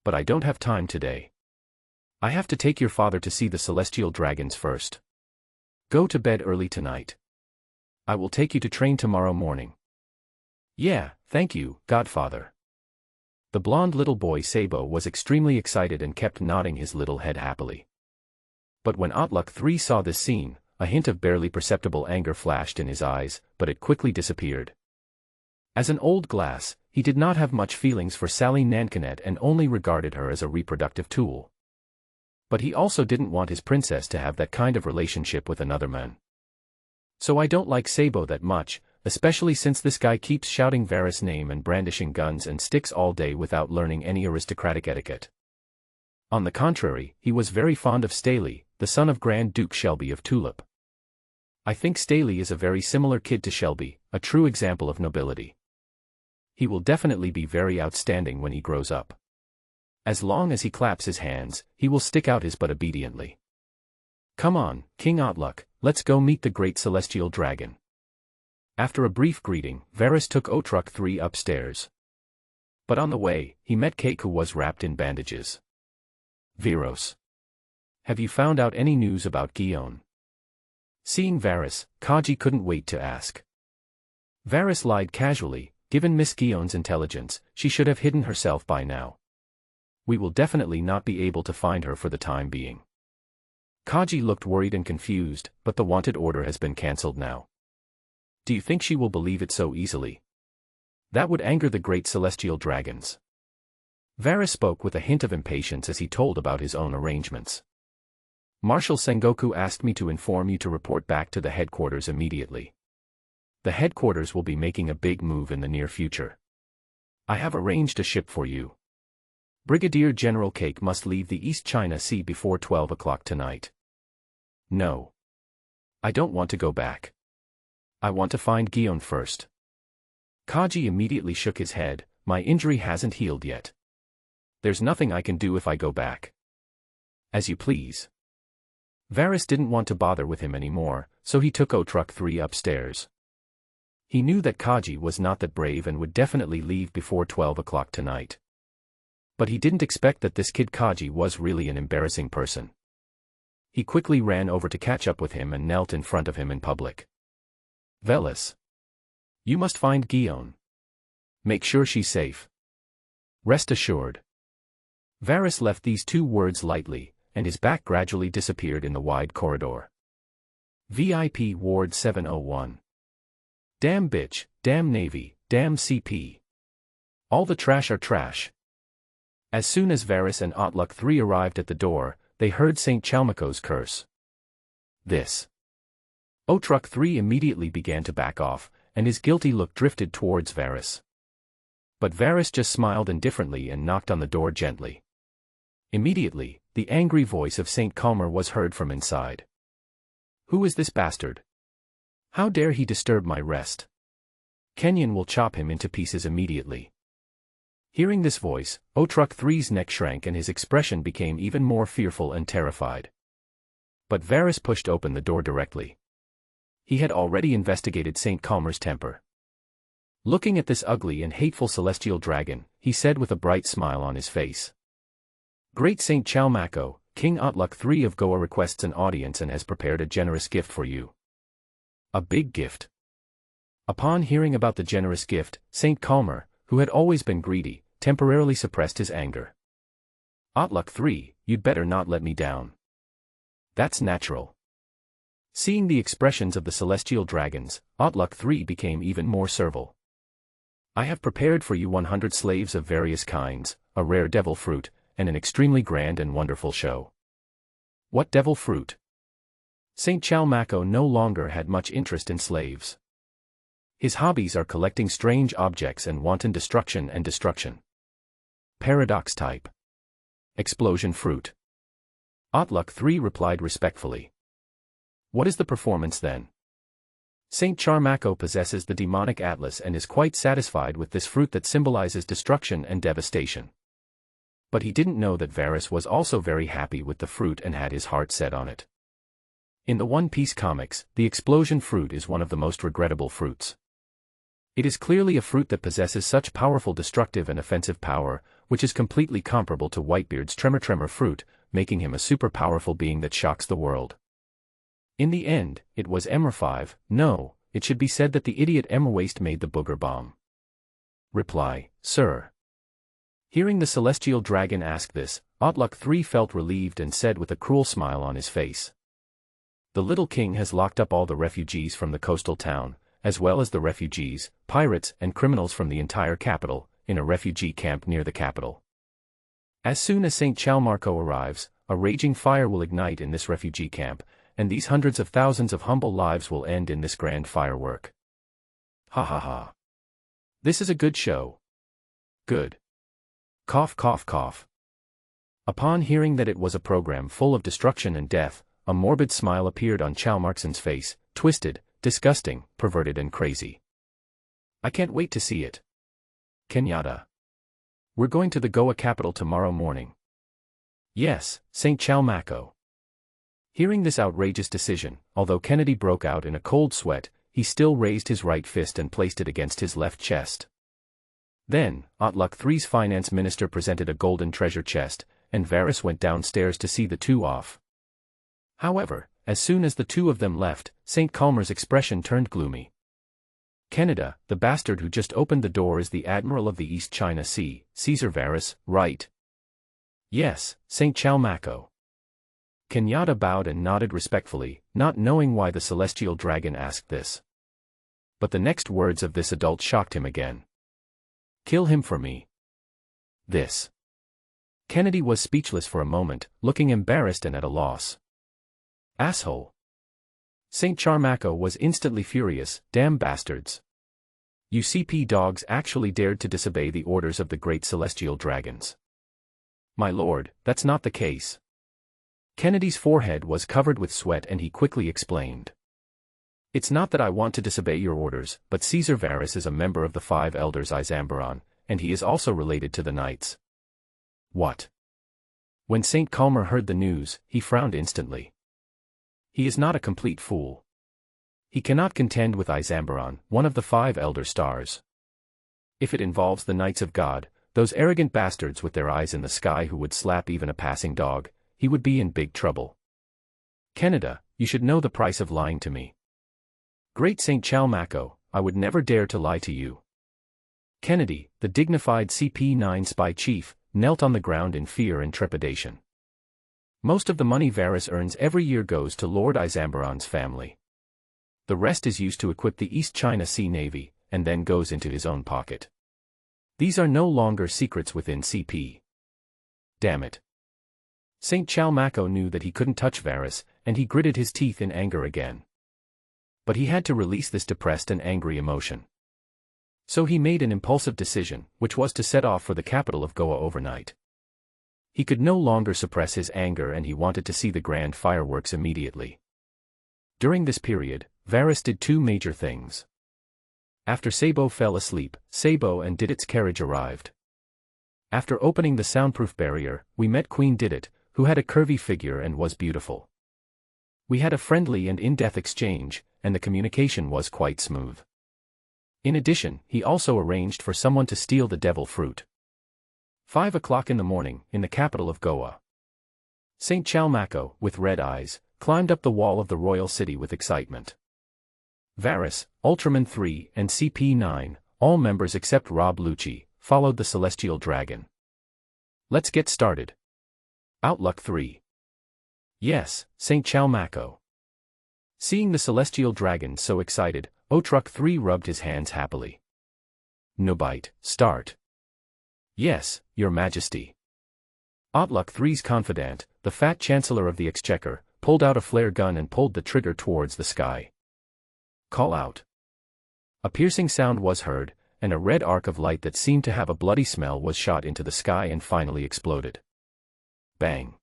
But I don't have time today. I have to take your father to see the celestial dragons first. Go to bed early tonight. I will take you to train tomorrow morning. Yeah, thank you, Godfather. The blonde little boy Sabo was extremely excited and kept nodding his little head happily. But when Otluk III saw this scene, a hint of barely perceptible anger flashed in his eyes, but it quickly disappeared. As an old glass, he did not have much feelings for Sally Nankinet and only regarded her as a reproductive tool. But he also didn't want his princess to have that kind of relationship with another man. So I don't like Sabo that much, especially since this guy keeps shouting Varys' name and brandishing guns and sticks all day without learning any aristocratic etiquette. On the contrary, he was very fond of Staley, the son of Grand Duke Shelby of Tulip. I think Staley is a very similar kid to Shelby, a true example of nobility. He will definitely be very outstanding when he grows up. As long as he claps his hands, he will stick out his butt obediently. Come on, King Otluk, let's go meet the great celestial dragon. After a brief greeting, Varys took Otruk III upstairs. But on the way, he met Cake, who was wrapped in bandages. Viros. Have you found out any news about Guion? Seeing Varys, Kaji couldn't wait to ask. Varys lied casually. Given Miss Guion's intelligence, she should have hidden herself by now. We will definitely not be able to find her for the time being. Kaji looked worried and confused, but the wanted order has been cancelled now. Do you think she will believe it so easily? That would anger the great celestial dragons. Varys spoke with a hint of impatience as he told about his own arrangements. Marshal Sengoku asked me to inform you to report back to the headquarters immediately. The headquarters will be making a big move in the near future. I have arranged a ship for you. Brigadier General Cake must leave the East China Sea before 12 o'clock tonight. No. I don't want to go back. I want to find Guion first. Kaji immediately shook his head. My injury hasn't healed yet. There's nothing I can do if I go back. As you please. Varys didn't want to bother with him anymore, so he took Otruk III upstairs. He knew that Kaji was not that brave and would definitely leave before 12 o'clock tonight. But he didn't expect that this kid Kaji was really an embarrassing person. He quickly ran over to catch up with him and knelt in front of him in public. Velis. You must find Guion. Make sure she's safe. Rest assured. Varys left these two words lightly, and his back gradually disappeared in the wide corridor. VIP Ward 701. Damn bitch, damn Navy, damn CP. All the trash are trash. As soon as Varys and Otluk III arrived at the door, they heard St. Chalmaco's curse. This. Otruk III immediately began to back off, and his guilty look drifted towards Varys. But Varys just smiled indifferently and knocked on the door gently. Immediately, the angry voice of St. Calmer was heard from inside. Who is this bastard? How dare he disturb my rest? Kenyon will chop him into pieces immediately. Hearing this voice, Otruk III's neck shrank and his expression became even more fearful and terrified. But Varys pushed open the door directly. He had already investigated St. Calmer's temper. Looking at this ugly and hateful celestial dragon, he said with a bright smile on his face. Great St. Chalmaco, King Otluk III of Goa requests an audience and has prepared a generous gift for you. A big gift. Upon hearing about the generous gift, St. Calmer, who had always been greedy, temporarily suppressed his anger. Otluk III, you'd better not let me down. That's natural. Seeing the expressions of the celestial dragons, Otluk III became even more servile. I have prepared for you 100 slaves of various kinds, a rare devil fruit, and an extremely grand and wonderful show. What devil fruit? St. Chalmaco no longer had much interest in slaves. His hobbies are collecting strange objects and wanton destruction and destruction. Paradox type. Explosion fruit. Otluk III replied respectfully. What is the performance then? St. Chalmaco possesses the demonic atlas and is quite satisfied with this fruit that symbolizes destruction and devastation. But he didn't know that Varys was also very happy with the fruit and had his heart set on it. In the One Piece comics, the explosion fruit is one of the most regrettable fruits. It is clearly a fruit that possesses such powerful destructive and offensive power, which is completely comparable to Whitebeard's Tremor fruit, making him a super powerful being that shocks the world. In the end, it was Emra 5, no, it should be said that the idiot Emrawaste made the booger bomb. Reply, sir. Hearing the celestial dragon ask this, Otluk III felt relieved and said with a cruel smile on his face. The little king has locked up all the refugees from the coastal town, as well as the refugees, pirates and criminals from the entire capital, in a refugee camp near the capital. As soon as St. Chalmaco arrives, a raging fire will ignite in this refugee camp, and these hundreds of thousands of humble lives will end in this grand firework. Ha ha ha. This is a good show. Good. Cough cough cough. Upon hearing that it was a program full of destruction and death, a morbid smile appeared on Chalmarkson's face, twisted, disgusting, perverted and crazy. I can't wait to see it. Kenyatta. We're going to the Goa capital tomorrow morning. Yes, St. Chalmako. Hearing this outrageous decision, although Kennedy broke out in a cold sweat, he still raised his right fist and placed it against his left chest. Then, Otluk III's finance minister presented a golden treasure chest, and Varys went downstairs to see the two off. However, as soon as the two of them left, St. Calmer's expression turned gloomy. Canada, the bastard who just opened the door is the Admiral of the East China Sea, Caesar Varys, right? Yes, St. Chalmako. Kenyatta bowed and nodded respectfully, not knowing why the celestial dragon asked this. But the next words of this adult shocked him again. Kill him for me. This. Kennedy was speechless for a moment, looking embarrassed and at a loss. Asshole. St. Charmako was instantly furious. Damn bastards. You CP dogs actually dared to disobey the orders of the great celestial dragons. My lord, that's not the case. Kennedy's forehead was covered with sweat and he quickly explained. It's not that I want to disobey your orders, but Caesar Varys is a member of the Five Elders Izambaron, and he is also related to the Knights. What? When St. Calmer heard the news, he frowned instantly. He is not a complete fool. He cannot contend with Izambaron, one of the 5 Elder Stars. If it involves the Knights of God, those arrogant bastards with their eyes in the sky who would slap even a passing dog, he would be in big trouble. Canada, you should know the price of lying to me. Great St. Chalmako, I would never dare to lie to you. Kennedy, the dignified CP9 spy chief, knelt on the ground in fear and trepidation. Most of the money Varys earns every year goes to Lord Izambaron's family. The rest is used to equip the East China Sea Navy, and then goes into his own pocket. These are no longer secrets within CP. Damn it. St. Chalmako knew that he couldn't touch Varys, and he gritted his teeth in anger again. But he had to release this depressed and angry emotion. So he made an impulsive decision, which was to set off for the capital of Goa overnight. He could no longer suppress his anger and he wanted to see the grand fireworks immediately. During this period, Varys did 2 major things. After Sabo fell asleep, Sabo and Didit's carriage arrived. After opening the soundproof barrier, we met Queen Didit, who had a curvy figure and was beautiful. We had a friendly and in-depth exchange, and the communication was quite smooth. In addition, he also arranged for someone to steal the devil fruit. 5 o'clock in the morning, in the capital of Goa. St. Chalmako, with red eyes, climbed up the wall of the royal city with excitement. Varys, Ultraman 3 and CP9, all members except Rob Lucci, followed the celestial dragon. Let's get started. Outlook 3. Yes, St. Chalmako. Seeing the celestial dragon so excited, Otruk 3 rubbed his hands happily. Nobite, start. Yes, your majesty. Otluk 3's confidant, the fat chancellor of the exchequer, pulled out a flare gun and pulled the trigger towards the sky. Call out. A piercing sound was heard, and a red arc of light that seemed to have a bloody smell was shot into the sky and finally exploded. Bang.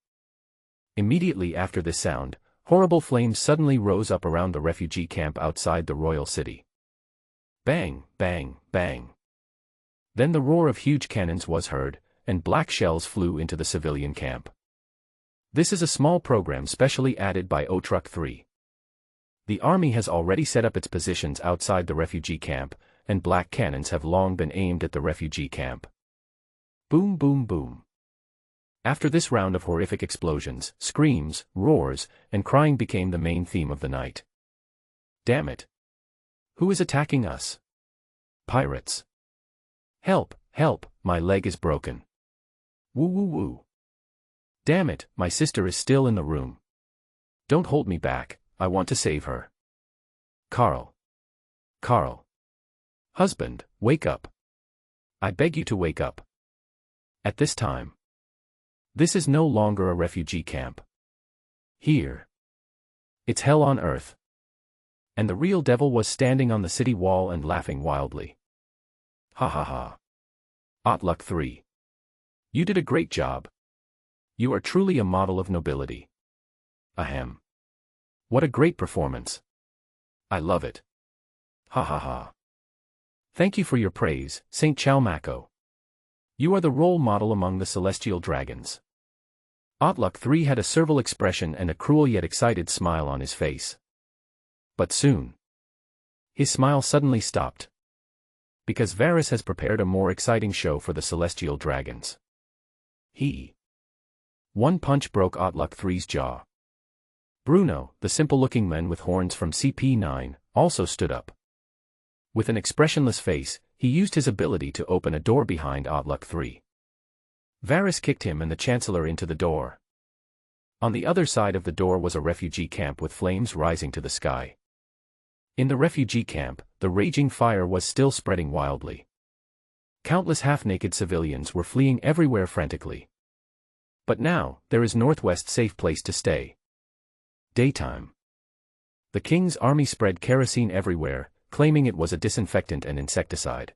Immediately after this sound, horrible flames suddenly rose up around the refugee camp outside the royal city. Bang, bang, bang. Then the roar of huge cannons was heard, and black shells flew into the civilian camp. This is a small program specially added by Otruk 3. The army has already set up its positions outside the refugee camp, and black cannons have long been aimed at the refugee camp. Boom boom boom. After this round of horrific explosions, screams, roars, and crying became the main theme of the night. Damn it. Who is attacking us? Pirates. Help, help, my leg is broken. Woo woo woo. Damn it, my sister is still in the room. Don't hold me back, I want to save her. Carl. Carl. Husband, wake up. I beg you to wake up. At this time. This is no longer a refugee camp. Here. It's hell on earth. And the real devil was standing on the city wall and laughing wildly. Ha ha ha. Otluk 3. You did a great job. You are truly a model of nobility. Ahem. What a great performance. I love it. Ha ha ha. Thank you for your praise, Saint Chalmako. You are the role model among the celestial dragons. Otluk 3 had a servile expression and a cruel yet excited smile on his face. But soon, his smile suddenly stopped. Because Varus has prepared a more exciting show for the celestial dragons. One punch broke Otluk 3's jaw. Bruno, the simple-looking man with horns from CP9, also stood up. With an expressionless face, he used his ability to open a door behind Otluk 3. Varus kicked him and the Chancellor into the door. On the other side of the door was a refugee camp with flames rising to the sky. In the refugee camp, the raging fire was still spreading wildly. Countless half-naked civilians were fleeing everywhere frantically. But now, there is Northwest safe place to stay. Daytime. The king's army spread kerosene everywhere, claiming it was a disinfectant and insecticide.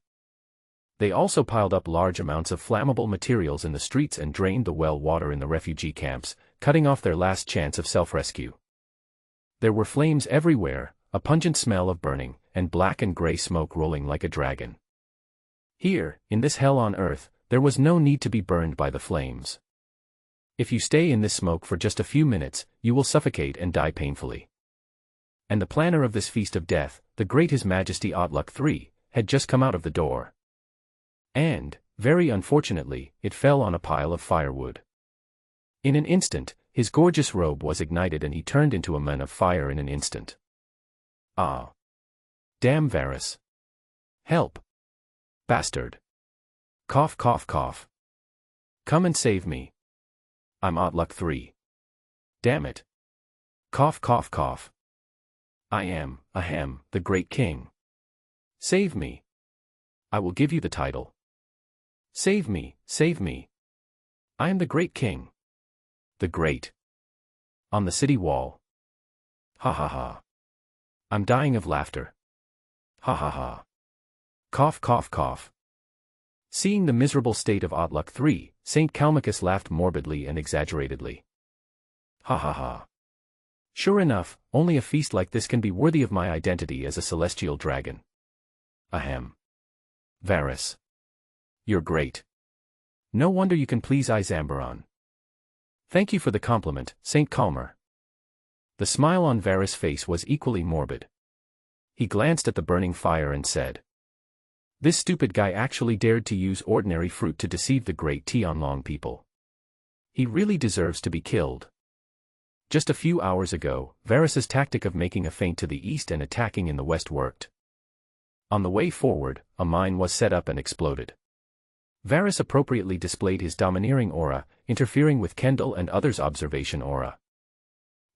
They also piled up large amounts of flammable materials in the streets and drained the well water in the refugee camps, cutting off their last chance of self-rescue. There were flames everywhere, a pungent smell of burning, and black and gray smoke rolling like a dragon. Here, in this hell on earth, there was no need to be burned by the flames. If you stay in this smoke for just a few minutes, you will suffocate and die painfully. And the planner of this feast of death, the great His Majesty Otluk 3, had just come out of the door. And, very unfortunately, it fell on a pile of firewood. In an instant, his gorgeous robe was ignited and he turned into a man of fire in an instant. Ah! Damn Varus! Help! Bastard! Cough cough cough! Come and save me! I'm Otluk 3. Damn it! Cough cough cough! I am, ahem, the great king. Save me! I will give you the title. Save me, save me! I am the great king. The great. On the city wall. Ha ha ha. I'm dying of laughter. Ha ha ha. Cough cough cough. Seeing the miserable state of Otluk 3, Saint Calmachus laughed morbidly and exaggeratedly. Ha ha ha. Sure enough, only a feast like this can be worthy of my identity as a celestial dragon. Ahem. Varus. You're great. No wonder you can please Izambaron. Thank you for the compliment, Saint Calmer. The smile on Varus' face was equally morbid. He glanced at the burning fire and said, "This stupid guy actually dared to use ordinary fruit to deceive the great Tianlong people. He really deserves to be killed." Just a few hours ago, Varus's tactic of making a feint to the east and attacking in the west worked. On the way forward, a mine was set up and exploded. Varus appropriately displayed his domineering aura, interfering with Kendall and others' observation aura.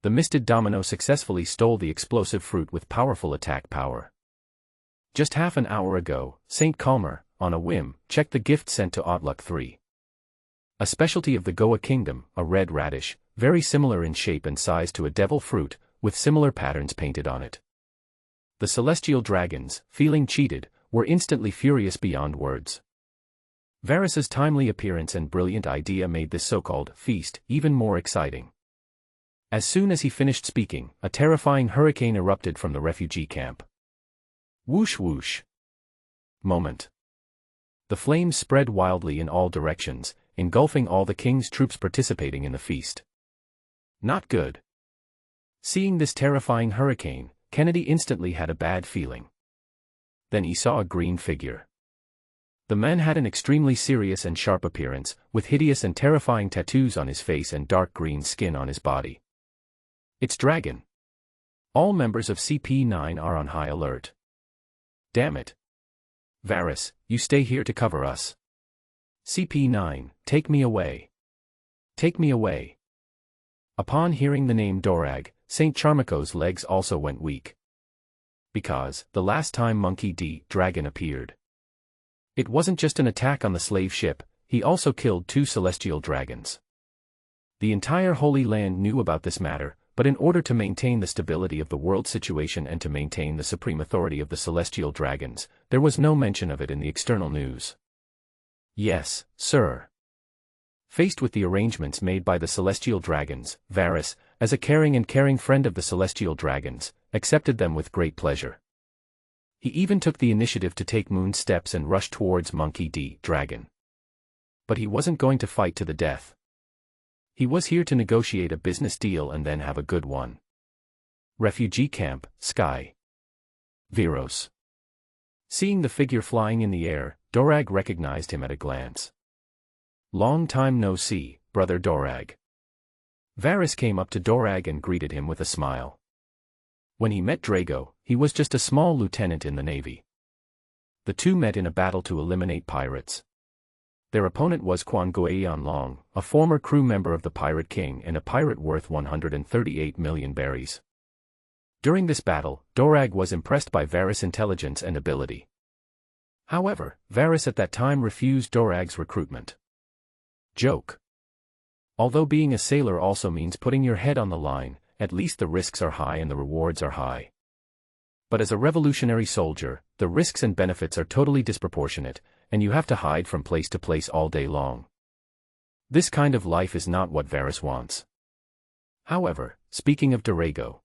The misted domino successfully stole the explosive fruit with powerful attack power. Just half an hour ago, Saint Calmer, on a whim, checked the gift sent to Otluk 3. A specialty of the Goa kingdom, a red radish, very similar in shape and size to a devil fruit, with similar patterns painted on it. The celestial dragons, feeling cheated, were instantly furious beyond words. Varus's timely appearance and brilliant idea made this so-called feast even more exciting. As soon as he finished speaking, a terrifying hurricane erupted from the refugee camp. Whoosh whoosh. Moment. The flames spread wildly in all directions, engulfing all the king's troops participating in the feast. Not good. Seeing this terrifying hurricane, Kennedy instantly had a bad feeling. Then he saw a green figure. The man had an extremely serious and sharp appearance, with hideous and terrifying tattoos on his face and dark green skin on his body. It's Dragon. All members of CP9 are on high alert. Damn it. Varus, you stay here to cover us. CP9, take me away. Take me away. Upon hearing the name Dorag, Saint Charmaco's legs also went weak. Because, the last time Monkey D. Dragon appeared, it wasn't just an attack on the slave ship, he also killed 2 celestial dragons. The entire Holy Land knew about this matter, But in order to maintain the stability of the world situation and to maintain the supreme authority of the celestial dragons, there was no mention of it in the external news. Yes, sir. Faced with the arrangements made by the celestial dragons, Varys, as a caring and caring friend of the celestial dragons, accepted them with great pleasure. He even took the initiative to take moon steps and rush towards Monkey D. Dragon. But he wasn't going to fight to the death. He was here to negotiate a business deal and then have a good one. Refugee camp, Sky. Viros. Seeing the figure flying in the air, Dorag recognized him at a glance. Long time no see, brother Dorag. Varys came up to Dorag and greeted him with a smile. When he met Drago, he was just a small lieutenant in the navy. The two met in a battle to eliminate pirates. Their opponent was Quan Guian Long, a former crew member of the Pirate King and a pirate worth 138 million berries. During this battle, Dorag was impressed by Varys' intelligence and ability. However, Varys at that time refused Dorag's recruitment. Joke. Although being a sailor also means putting your head on the line, at least the risks are high and the rewards are high. But as a revolutionary soldier, the risks and benefits are totally disproportionate, and you have to hide from place to place all day long. This kind of life is not what Varys wants. However, speaking of Drago,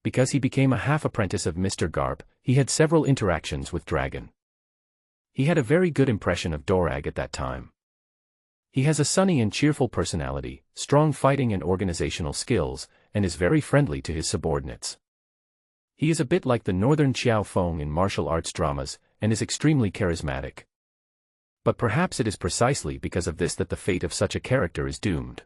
because he became a half-apprentice of Mr. Garp, he had several interactions with Dragon. He had a very good impression of Dorag at that time. He has a sunny and cheerful personality, strong fighting and organizational skills, and is very friendly to his subordinates. He is a bit like the Northern Xiao Feng in martial arts dramas, and is extremely charismatic. But perhaps it is precisely because of this that the fate of such a character is doomed.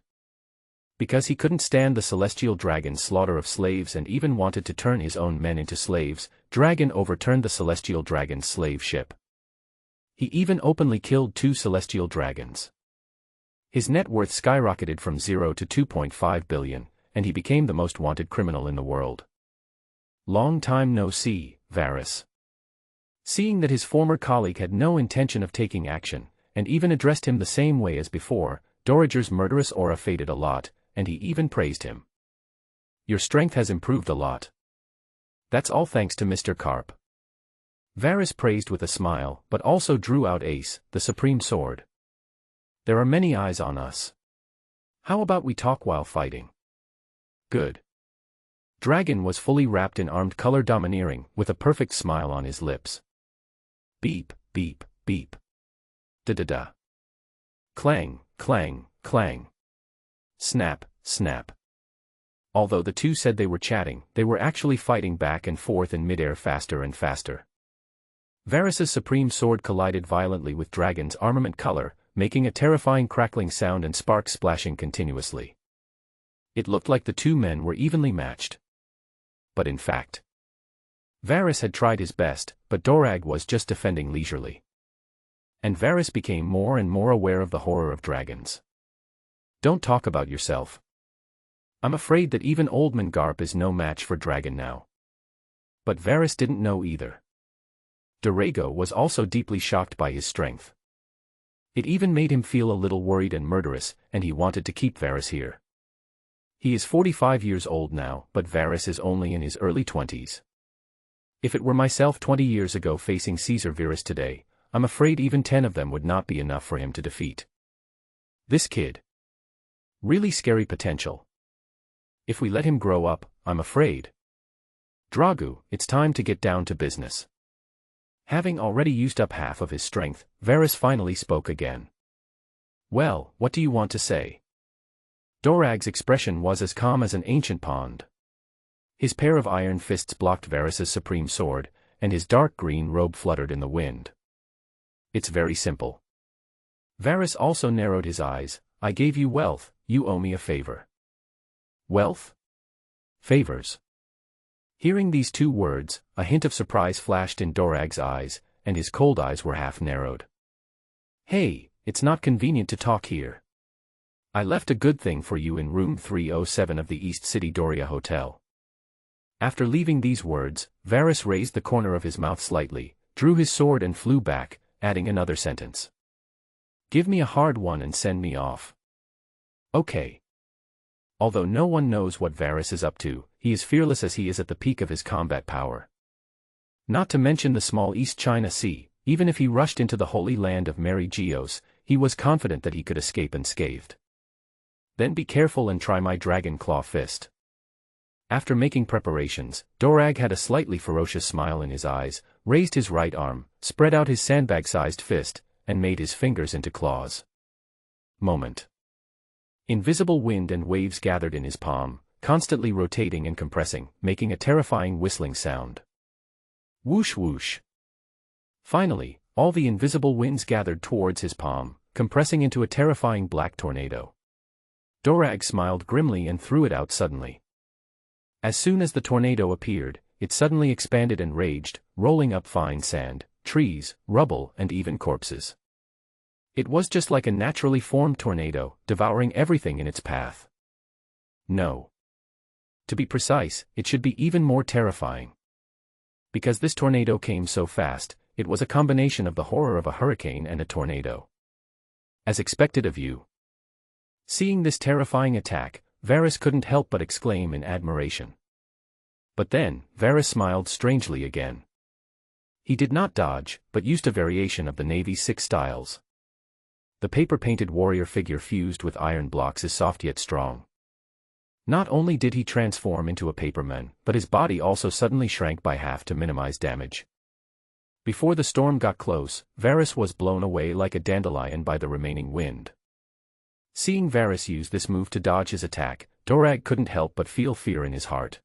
Because he couldn't stand the celestial dragon's slaughter of slaves and even wanted to turn his own men into slaves, Dragon overturned the celestial dragon's slave ship. He even openly killed 2 celestial dragons. His net worth skyrocketed from 0 to 2.5 billion, and he became the most wanted criminal in the world. Long time no see, Varys. Seeing that his former colleague had no intention of taking action, and even addressed him the same way as before, Dorager's murderous aura faded a lot, and he even praised him. Your strength has improved a lot. That's all thanks to Mr. Garp. Varys praised with a smile, but also drew out Ace, the supreme sword. There are many eyes on us. How about we talk while fighting? Good. Dragon was fully wrapped in armed color domineering, with a perfect smile on his lips. Beep, beep, beep. Da-da-da. Clang, clang, clang. Snap, snap. Although the two said they were chatting, they were actually fighting back and forth in midair faster and faster. Varys' supreme sword collided violently with Dragon's armament color, making a terrifying crackling sound and sparks splashing continuously. It looked like the two men were evenly matched. But in fact, Varys had tried his best, but Dorag was just defending leisurely. And Varys became more and more aware of the horror of dragons. Don't talk about yourself. I'm afraid that even Oldman Garp is no match for Dragon now. But Varys didn't know either. Drago was also deeply shocked by his strength. It even made him feel a little worried and murderous, and he wanted to keep Varys here. He is 45 years old now, but Varys is only in his early 20s. If it were myself 20 years ago facing Caesar Varys today, I'm afraid even 10 of them would not be enough for him to defeat. This kid. Really scary potential. If we let him grow up, I'm afraid. Dragu, it's time to get down to business. Having already used up half of his strength, Varys finally spoke again. Well, what do you want to say? Dorag's expression was as calm as an ancient pond. His pair of iron fists blocked Varys' supreme sword, and his dark green robe fluttered in the wind. It's very simple. Varys also narrowed his eyes. I gave you wealth, you owe me a favor. Wealth? Favors. Hearing these two words, a hint of surprise flashed in Dorag's eyes, and his cold eyes were half narrowed. Hey, it's not convenient to talk here. I left a good thing for you in room 307 of the East City Doria Hotel. After leaving these words, Varys raised the corner of his mouth slightly, drew his sword and flew back, adding another sentence. Give me a hard one and send me off. Okay. Although no one knows what Varus is up to, he is fearless as he is at the peak of his combat power. Not to mention the small East China Sea, even if he rushed into the holy land of Mary Geos, he was confident that he could escape unscathed. Then be careful and try my dragon claw fist. After making preparations, Dorag had a slightly ferocious smile in his eyes, raised his right arm, spread out his sandbag-sized fist, and made his fingers into claws. Moment. Invisible wind and waves gathered in his palm, constantly rotating and compressing, making a terrifying whistling sound. Whoosh whoosh. Finally, all the invisible winds gathered towards his palm, compressing into a terrifying black tornado. Dorag smiled grimly and threw it out suddenly. As soon as the tornado appeared, it suddenly expanded and raged, rolling up fine sand, trees, rubble, and even corpses. It was just like a naturally formed tornado, devouring everything in its path. No. To be precise, it should be even more terrifying. Because this tornado came so fast, it was a combination of the horror of a hurricane and a tornado. As expected of you. Seeing this terrifying attack, Varus couldn't help but exclaim in admiration. But then, Varus smiled strangely again. He did not dodge, but used a variation of the Navy's 6 styles. The paper-painted warrior figure fused with iron blocks is soft yet strong. Not only did he transform into a paperman, but his body also suddenly shrank by half to minimize damage. Before the storm got close, Varus was blown away like a dandelion by the remaining wind. Seeing Varus use this move to dodge his attack, Dorag couldn't help but feel fear in his heart.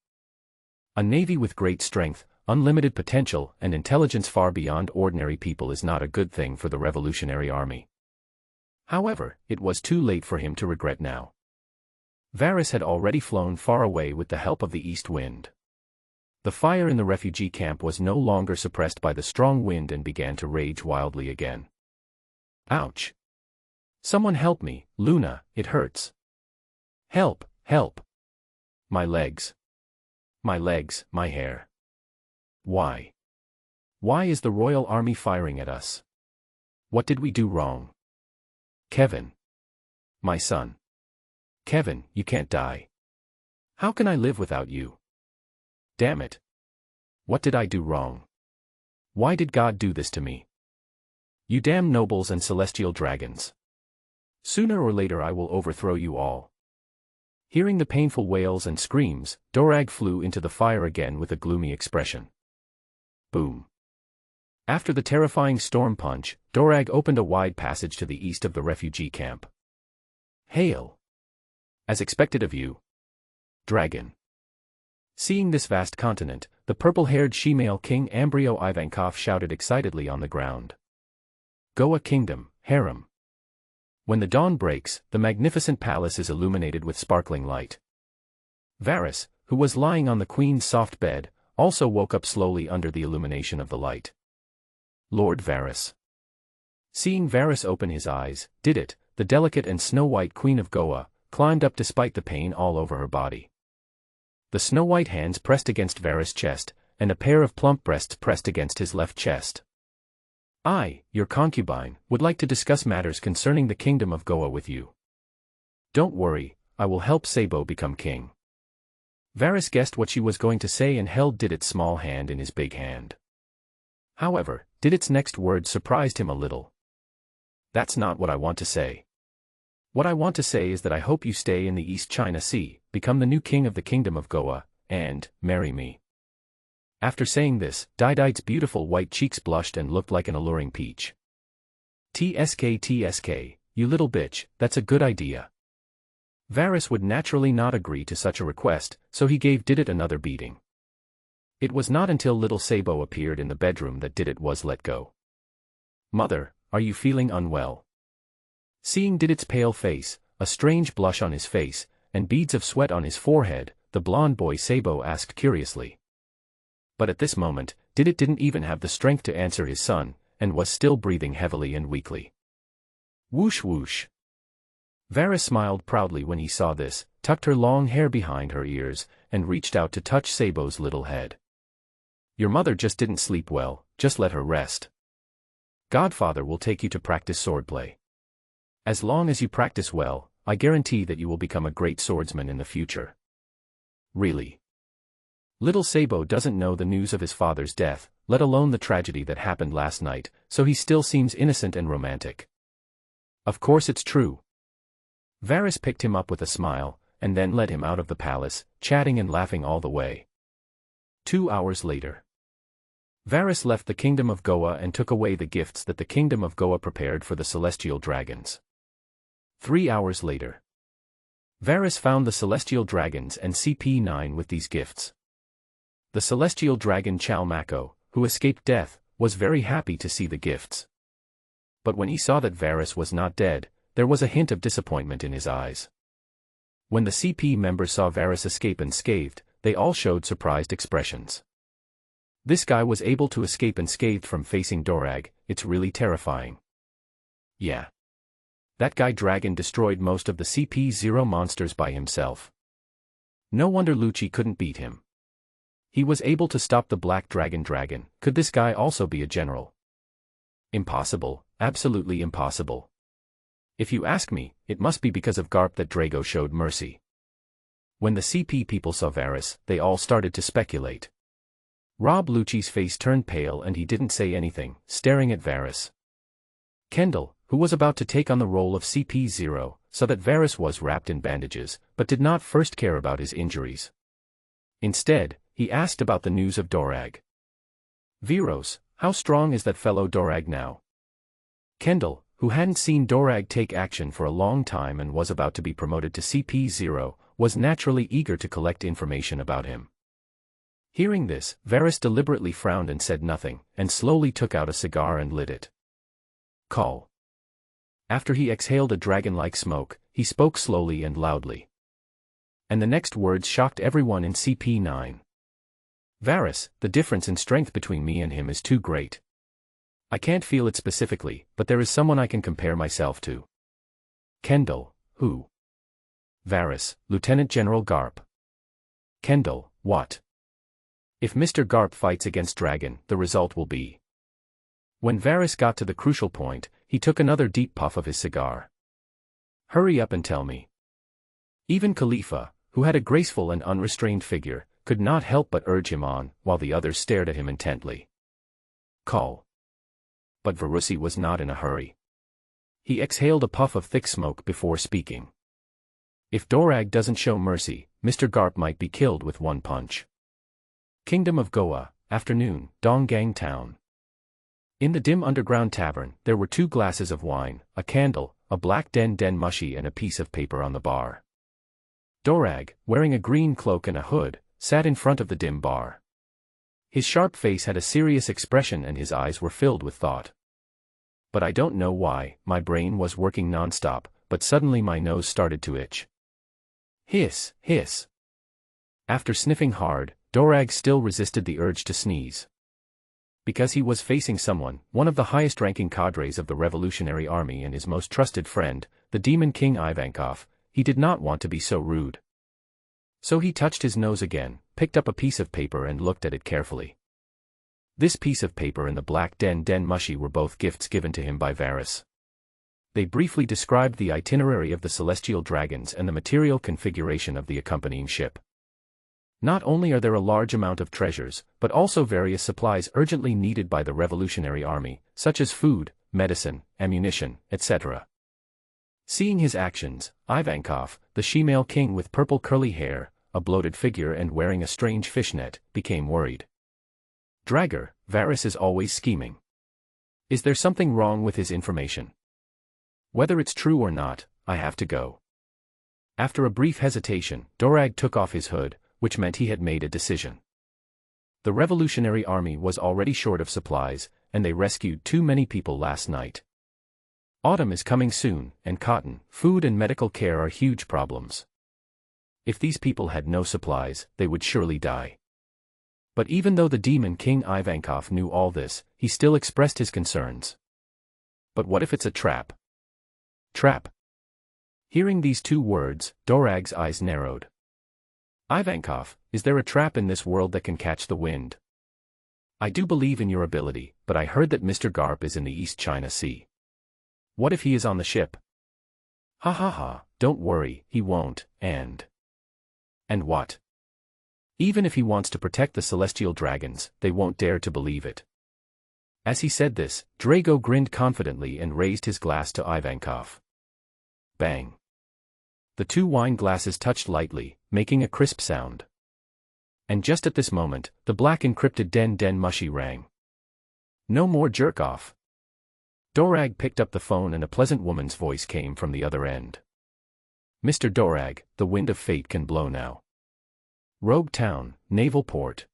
A navy with great strength, unlimited potential, and intelligence far beyond ordinary people is not a good thing for the Revolutionary Army. However, it was too late for him to regret now. Varus had already flown far away with the help of the east wind. The fire in the refugee camp was no longer suppressed by the strong wind and began to rage wildly again. Ouch! Someone help me, Luna, it hurts. Help, help! My legs. My legs, my hair. Why? Why is the Royal Army firing at us? What did we do wrong? Kevin. My son. Kevin, you can't die. How can I live without you? Damn it. What did I do wrong? Why did God do this to me? You damn nobles and celestial dragons. Sooner or later I will overthrow you all. Hearing the painful wails and screams, Dorag flew into the fire again with a gloomy expression. Boom. After the terrifying storm punch, Dorag opened a wide passage to the east of the refugee camp. Hail! As expected of you. Dragon. Seeing this vast continent, the purple-haired she-male King Ambrio Ivankov shouted excitedly on the ground. Goa Kingdom, harem. When the dawn breaks, the magnificent palace is illuminated with sparkling light. Varus, who was lying on the queen's soft bed, also woke up slowly under the illumination of the light. Lord Varus. Seeing Varus open his eyes, Didit, the delicate and snow-white queen of Goa, climbed up despite the pain all over her body. The snow-white hands pressed against Varus' chest, and a pair of plump breasts pressed against his left chest. I, your concubine, would like to discuss matters concerning the kingdom of Goa with you. Don't worry, I will help Sabo become king. Varus guessed what she was going to say and held Didit's small hand in his big hand. However, Didit's next words surprised him a little. That's not what I want to say. What I want to say is that I hope you stay in the East China Sea, become the new king of the kingdom of Goa, and marry me. After saying this, Didit's beautiful white cheeks blushed and looked like an alluring peach. TSK, you little bitch, that's a good idea. Varus would naturally not agree to such a request, so he gave Didit another beating. It was not until little Sabo appeared in the bedroom that Didit was let go. Mother, are you feeling unwell? Seeing Didit's pale face, a strange blush on his face, and beads of sweat on his forehead, the blonde boy Sabo asked curiously. But at this moment, Didit didn't even have the strength to answer his son, and was still breathing heavily and weakly. Whoosh whoosh. Varus smiled proudly when he saw this, tucked her long hair behind her ears, and reached out to touch Sabo's little head. Your mother just didn't sleep well, just let her rest. Godfather will take you to practice swordplay. As long as you practice well, I guarantee that you will become a great swordsman in the future. Really? Little Sabo doesn't know the news of his father's death, let alone the tragedy that happened last night, so he still seems innocent and romantic. Of course it's true. Varys picked him up with a smile, and then led him out of the palace, chatting and laughing all the way. 2 hours later. Varys left the kingdom of Goa and took away the gifts that the kingdom of Goa prepared for the celestial dragons. 3 hours later. Varys found the celestial dragons and CP9 with these gifts. The celestial dragon Chal Mako, who escaped death, was very happy to see the gifts. But when he saw that Varys was not dead, there was a hint of disappointment in his eyes. When the CP members saw Varys escape unscathed, they all showed surprised expressions. This guy was able to escape unscathed from facing Dorag, it's really terrifying. Yeah. That guy dragon destroyed most of the CP0 monsters by himself. No wonder Lucci couldn't beat him. He was able to stop the black dragon. Could this guy also be a general? Impossible, absolutely impossible. If you ask me, it must be because of Garp that Drago showed mercy. When the CP people saw Varys, they all started to speculate. Rob Lucci's face turned pale and he didn't say anything, staring at Varys. Kendall, who was about to take on the role of CP0, saw that Varys was wrapped in bandages, but did not first care about his injuries. Instead, he asked about the news of Dorag. Viros, how strong is that fellow Dorag now? Kendall, who hadn't seen Dorag take action for a long time and was about to be promoted to CP0, was naturally eager to collect information about him. Hearing this, Varys deliberately frowned and said nothing, and slowly took out a cigar and lit it. Call. After he exhaled a dragon-like smoke, he spoke slowly and loudly. And the next words shocked everyone in CP9. Varys, the difference in strength between me and him is too great. I can't feel it specifically, but there is someone I can compare myself to. Kendall, who? Varys, Lieutenant General Garp. Kendall, what? If Mr. Garp fights against Dragon, the result will be. When Varys got to the crucial point, he took another deep puff of his cigar. Hurry up and tell me. Even Khalifa, who had a graceful and unrestrained figure, could not help but urge him on, while the others stared at him intently. Call. But Varussi was not in a hurry. He exhaled a puff of thick smoke before speaking. If Dorag doesn't show mercy, Mr. Garp might be killed with one punch. Kingdom of Goa, afternoon, Donggang Town. In the dim underground tavern, there were 2 glasses of wine, a candle, a black den mushy and a piece of paper on the bar. Dorag, wearing a green cloak and a hood, sat in front of the dim bar. His sharp face had a serious expression and his eyes were filled with thought. But I don't know why, my brain was working non-stop, but suddenly my nose started to itch. Hiss, hiss. After sniffing hard, Dorag still resisted the urge to sneeze. Because he was facing someone, one of the highest-ranking cadres of the Revolutionary Army and his most trusted friend, the Demon King Ivankov, he did not want to be so rude. So he touched his nose again, picked up a piece of paper and looked at it carefully. This piece of paper and the black den mushy were both gifts given to him by Varys. They briefly described the itinerary of the celestial dragons and the material configuration of the accompanying ship. Not only are there a large amount of treasures, but also various supplies urgently needed by the Revolutionary Army, such as food, medicine, ammunition, etc. Seeing his actions, Ivankov, the she-male king with purple curly hair, a bloated figure and wearing a strange fishnet, became worried. Drager, Varys is always scheming. Is there something wrong with his information? Whether it's true or not, I have to go. After a brief hesitation, Dorag took off his hood, which meant he had made a decision. The Revolutionary Army was already short of supplies, and they rescued too many people last night. Autumn is coming soon, and cotton, food and medical care are huge problems. If these people had no supplies, they would surely die. But even though the Demon King Ivankov knew all this, he still expressed his concerns. But what if it's a trap? Trap. Hearing these 2 words, Dorag's eyes narrowed. Ivankov, is there a trap in this world that can catch the wind? I do believe in your ability, but I heard that Mr. Garp is in the East China Sea. What if he is on the ship? Ha ha ha, don't worry, he won't, and what? Even if he wants to protect the celestial dragons, they won't dare to believe it. As he said this, Drago grinned confidently and raised his glass to Ivankov. Bang. The two wine glasses touched lightly, making a crisp sound. And just at this moment, the black encrypted Den Den Mushi rang. No more jerk-off. Dorag picked up the phone and a pleasant woman's voice came from the other end. Mr. Dorag, the wind of fate can blow now. Rogue Town, Naval Port.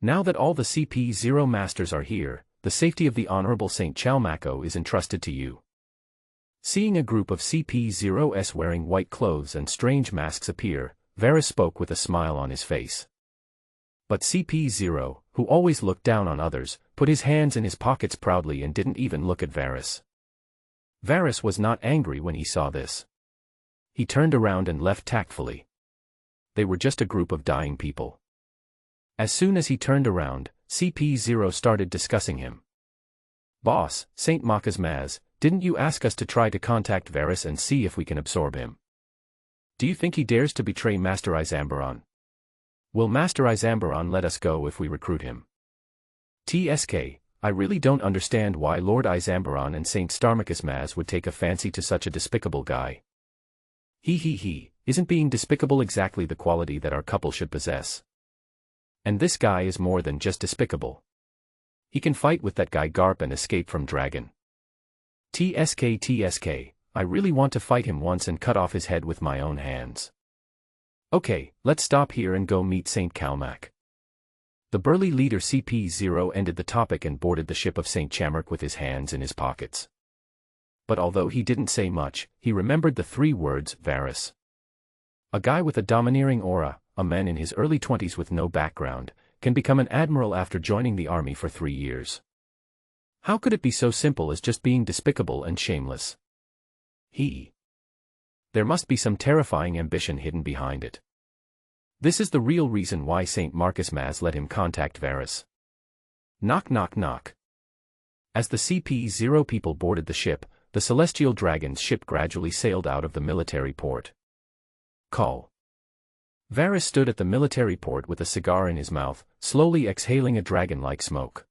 Now that all the CP0 masters are here, the safety of the Honorable St. Chalmaco is entrusted to you. Seeing a group of CP0s wearing white clothes and strange masks appear, Varys spoke with a smile on his face. But CP0, who always looked down on others, put his hands in his pockets proudly and didn't even look at Varys. Varys was not angry when he saw this. He turned around and left tactfully. They were just a group of dying people. As soon as he turned around, CP0 started discussing him. Boss, St. Maz, didn't you ask us to try to contact Varys and see if we can absorb him? Do you think he dares to betray Master Izambaron? Will Master Izambaron let us go if we recruit him? TSK, I really don't understand why Lord Izambaron and St. Maz would take a fancy to such a despicable guy. He, isn't being despicable exactly the quality that our couple should possess? And this guy is more than just despicable. He can fight with that guy Garp and escape from Dragon. TSK, I really want to fight him once and cut off his head with my own hands. Okay, let's stop here and go meet St. Calmac. The burly leader CP0 ended the topic and boarded the ship of St. Chamark with his hands in his pockets. But although he didn't say much, he remembered the 3 words, Varys. A guy with a domineering aura, a man in his early 20s with no background, can become an admiral after joining the army for 3 years. How could it be so simple as just being despicable and shameless? There must be some terrifying ambition hidden behind it. This is the real reason why St. Maz let him contact Varys. Knock knock knock. As the CP0 people boarded the ship, the Celestial Dragon's ship gradually sailed out of the military port. Call. Varys stood at the military port with a cigar in his mouth, slowly exhaling a dragon-like smoke.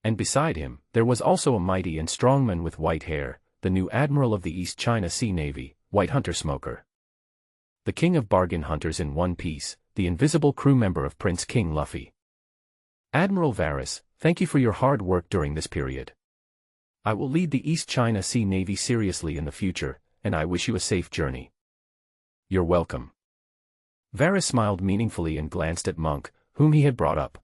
And beside him, there was also a mighty and strong man with white hair, the new admiral of the East China Sea Navy, White Hunter Smoker. The king of bargain hunters in one piece, the invisible crew member of Prince King Luffy. Admiral Varys, thank you for your hard work during this period. I will lead the East China Sea Navy seriously in the future, and I wish you a safe journey. You're welcome. Varys smiled meaningfully and glanced at Monk, whom he had brought up.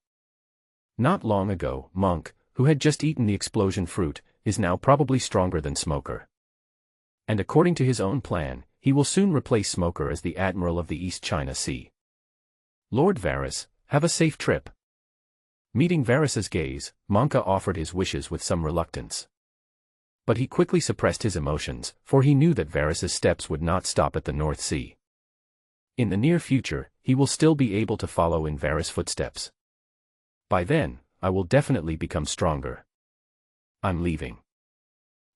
Not long ago, Monk, who had just eaten the explosion fruit, is now probably stronger than Smoker. And according to his own plan, he will soon replace Smoker as the Admiral of the East China Sea. Lord Varys, have a safe trip. Meeting Varys's gaze, Monka offered his wishes with some reluctance. But he quickly suppressed his emotions, for he knew that Varys's steps would not stop at the North Sea. In the near future, he will still be able to follow in Varys' footsteps. By then, I will definitely become stronger. I'm leaving.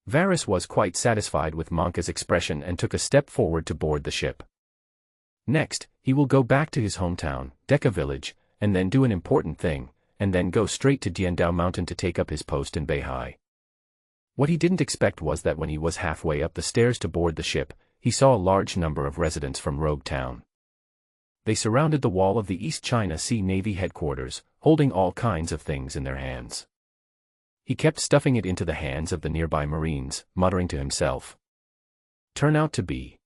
Varys was quite satisfied with Monka's expression and took a step forward to board the ship. Next, he will go back to his hometown, Deka village, and then do an important thing, and then go straight to Diandao Mountain to take up his post in Beihai. What he didn't expect was that when he was halfway up the stairs to board the ship, he saw a large number of residents from Rogue Town. They surrounded the wall of the East China Sea Navy headquarters, holding all kinds of things in their hands. He kept stuffing it into the hands of the nearby Marines, muttering to himself. Turn out to be.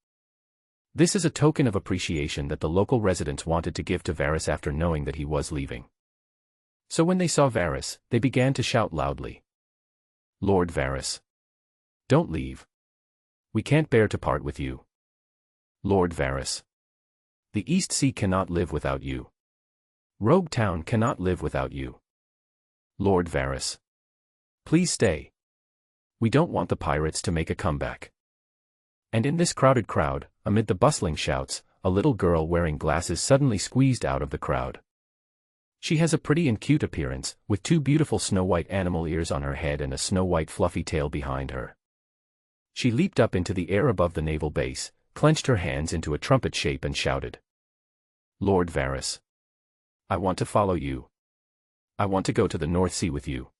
This is a token of appreciation that the local residents wanted to give to Varys after knowing that he was leaving. So when they saw Varys, they began to shout loudly. Lord Varys. Don't leave. We can't bear to part with you. Lord Varys. The East Sea cannot live without you. Rogue Town cannot live without you. Lord Varys. Please stay. We don't want the pirates to make a comeback. And in this crowded crowd, amid the bustling shouts, a little girl wearing glasses suddenly squeezed out of the crowd. She has a pretty and cute appearance, with 2 beautiful snow-white animal ears on her head and a snow-white fluffy tail behind her. She leaped up into the air above the naval base, clenched her hands into a trumpet shape and shouted. Lord Varys. I want to follow you. I want to go to the North Sea with you.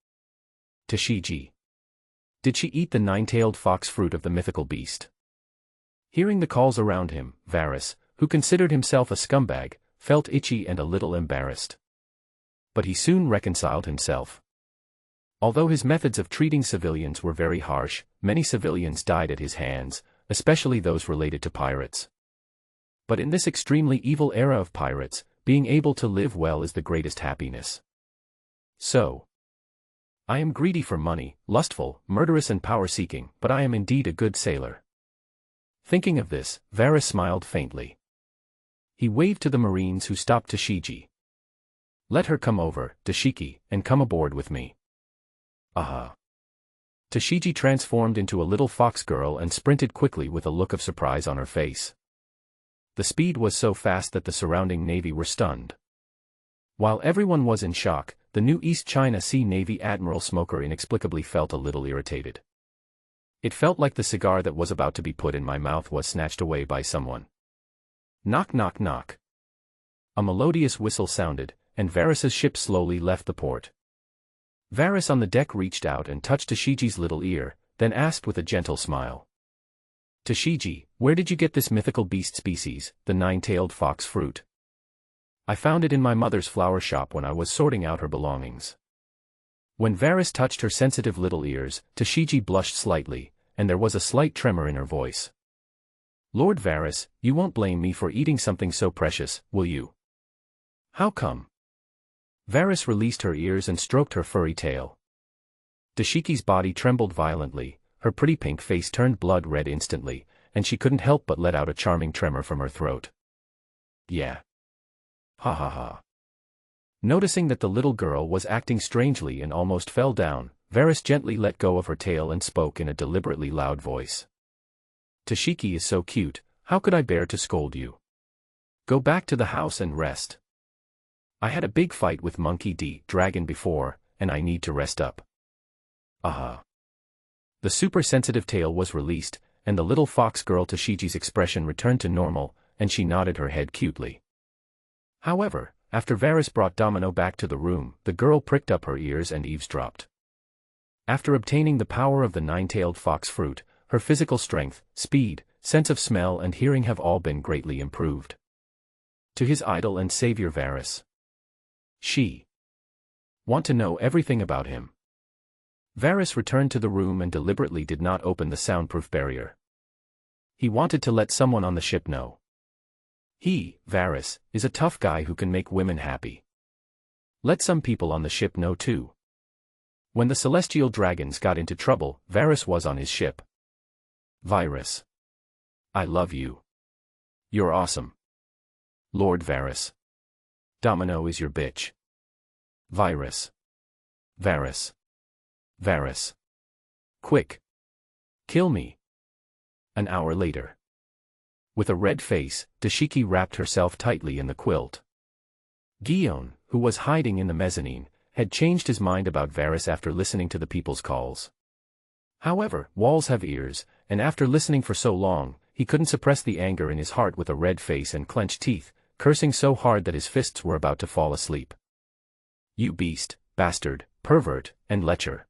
To Shiki. Did she eat the nine-tailed fox fruit of the mythical beast? Hearing the calls around him, Varys, who considered himself a scumbag, felt itchy and a little embarrassed. But he soon reconciled himself. Although his methods of treating civilians were very harsh, many civilians died at his hands, especially those related to pirates. But in this extremely evil era of pirates, being able to live well is the greatest happiness. So, I am greedy for money, lustful, murderous and power-seeking, but I am indeed a good sailor. Thinking of this, Varys smiled faintly. He waved to the Marines who stopped to Shiki. Let her come over, to Shiki, and come aboard with me. Aha. Shiki transformed into a little fox girl and sprinted quickly with a look of surprise on her face. The speed was so fast that the surrounding navy were stunned. While everyone was in shock, the new East China Sea Navy Admiral Smoker inexplicably felt a little irritated. It felt like the cigar that was about to be put in my mouth was snatched away by someone. Knock knock knock. A melodious whistle sounded, and Varys's ship slowly left the port. Varys on the deck reached out and touched Tashiji's little ear, then asked with a gentle smile. Tashiji, where did you get this mythical beast species, the nine-tailed fox fruit? I found it in my mother's flower shop when I was sorting out her belongings. When Varys touched her sensitive little ears, Tashiji blushed slightly, and there was a slight tremor in her voice. Lord Varys, you won't blame me for eating something so precious, will you? How come? Varys released her ears and stroked her furry tail. Tashiki's body trembled violently, her pretty pink face turned blood red instantly, and she couldn't help but let out a charming tremor from her throat. Yeah. Ha ha ha. Noticing that the little girl was acting strangely and almost fell down, Varys gently let go of her tail and spoke in a deliberately loud voice. Tashiki is so cute, how could I bear to scold you? Go back to the house and rest. I had a big fight with Monkey D. Dragon before, and I need to rest up. Aha. The super-sensitive tail was released, and the little fox girl Tashiji's expression returned to normal, and she nodded her head cutely. However, after Varys brought Domino back to the room, the girl pricked up her ears and eavesdropped. After obtaining the power of the nine-tailed fox fruit, her physical strength, speed, sense of smell and hearing have all been greatly improved. To his idol and savior Varys. She want to know everything about him. Varys returned to the room and deliberately did not open the soundproof barrier. He wanted to let someone on the ship know. He, Varys, is a tough guy who can make women happy. Let some people on the ship know too. When the celestial dragons got into trouble, Varys was on his ship. Varys. I love you. You're awesome. Lord Varys. Domino is your bitch. Varys. Varys. Varys. Quick. Kill me. An hour later. With a red face, Tashiki wrapped herself tightly in the quilt. Guion, who was hiding in the mezzanine, had changed his mind about Varys after listening to the people's calls. However, walls have ears, and after listening for so long, he couldn't suppress the anger in his heart with a red face and clenched teeth, cursing so hard that his fists were about to fall asleep. You beast, bastard, pervert, and lecher.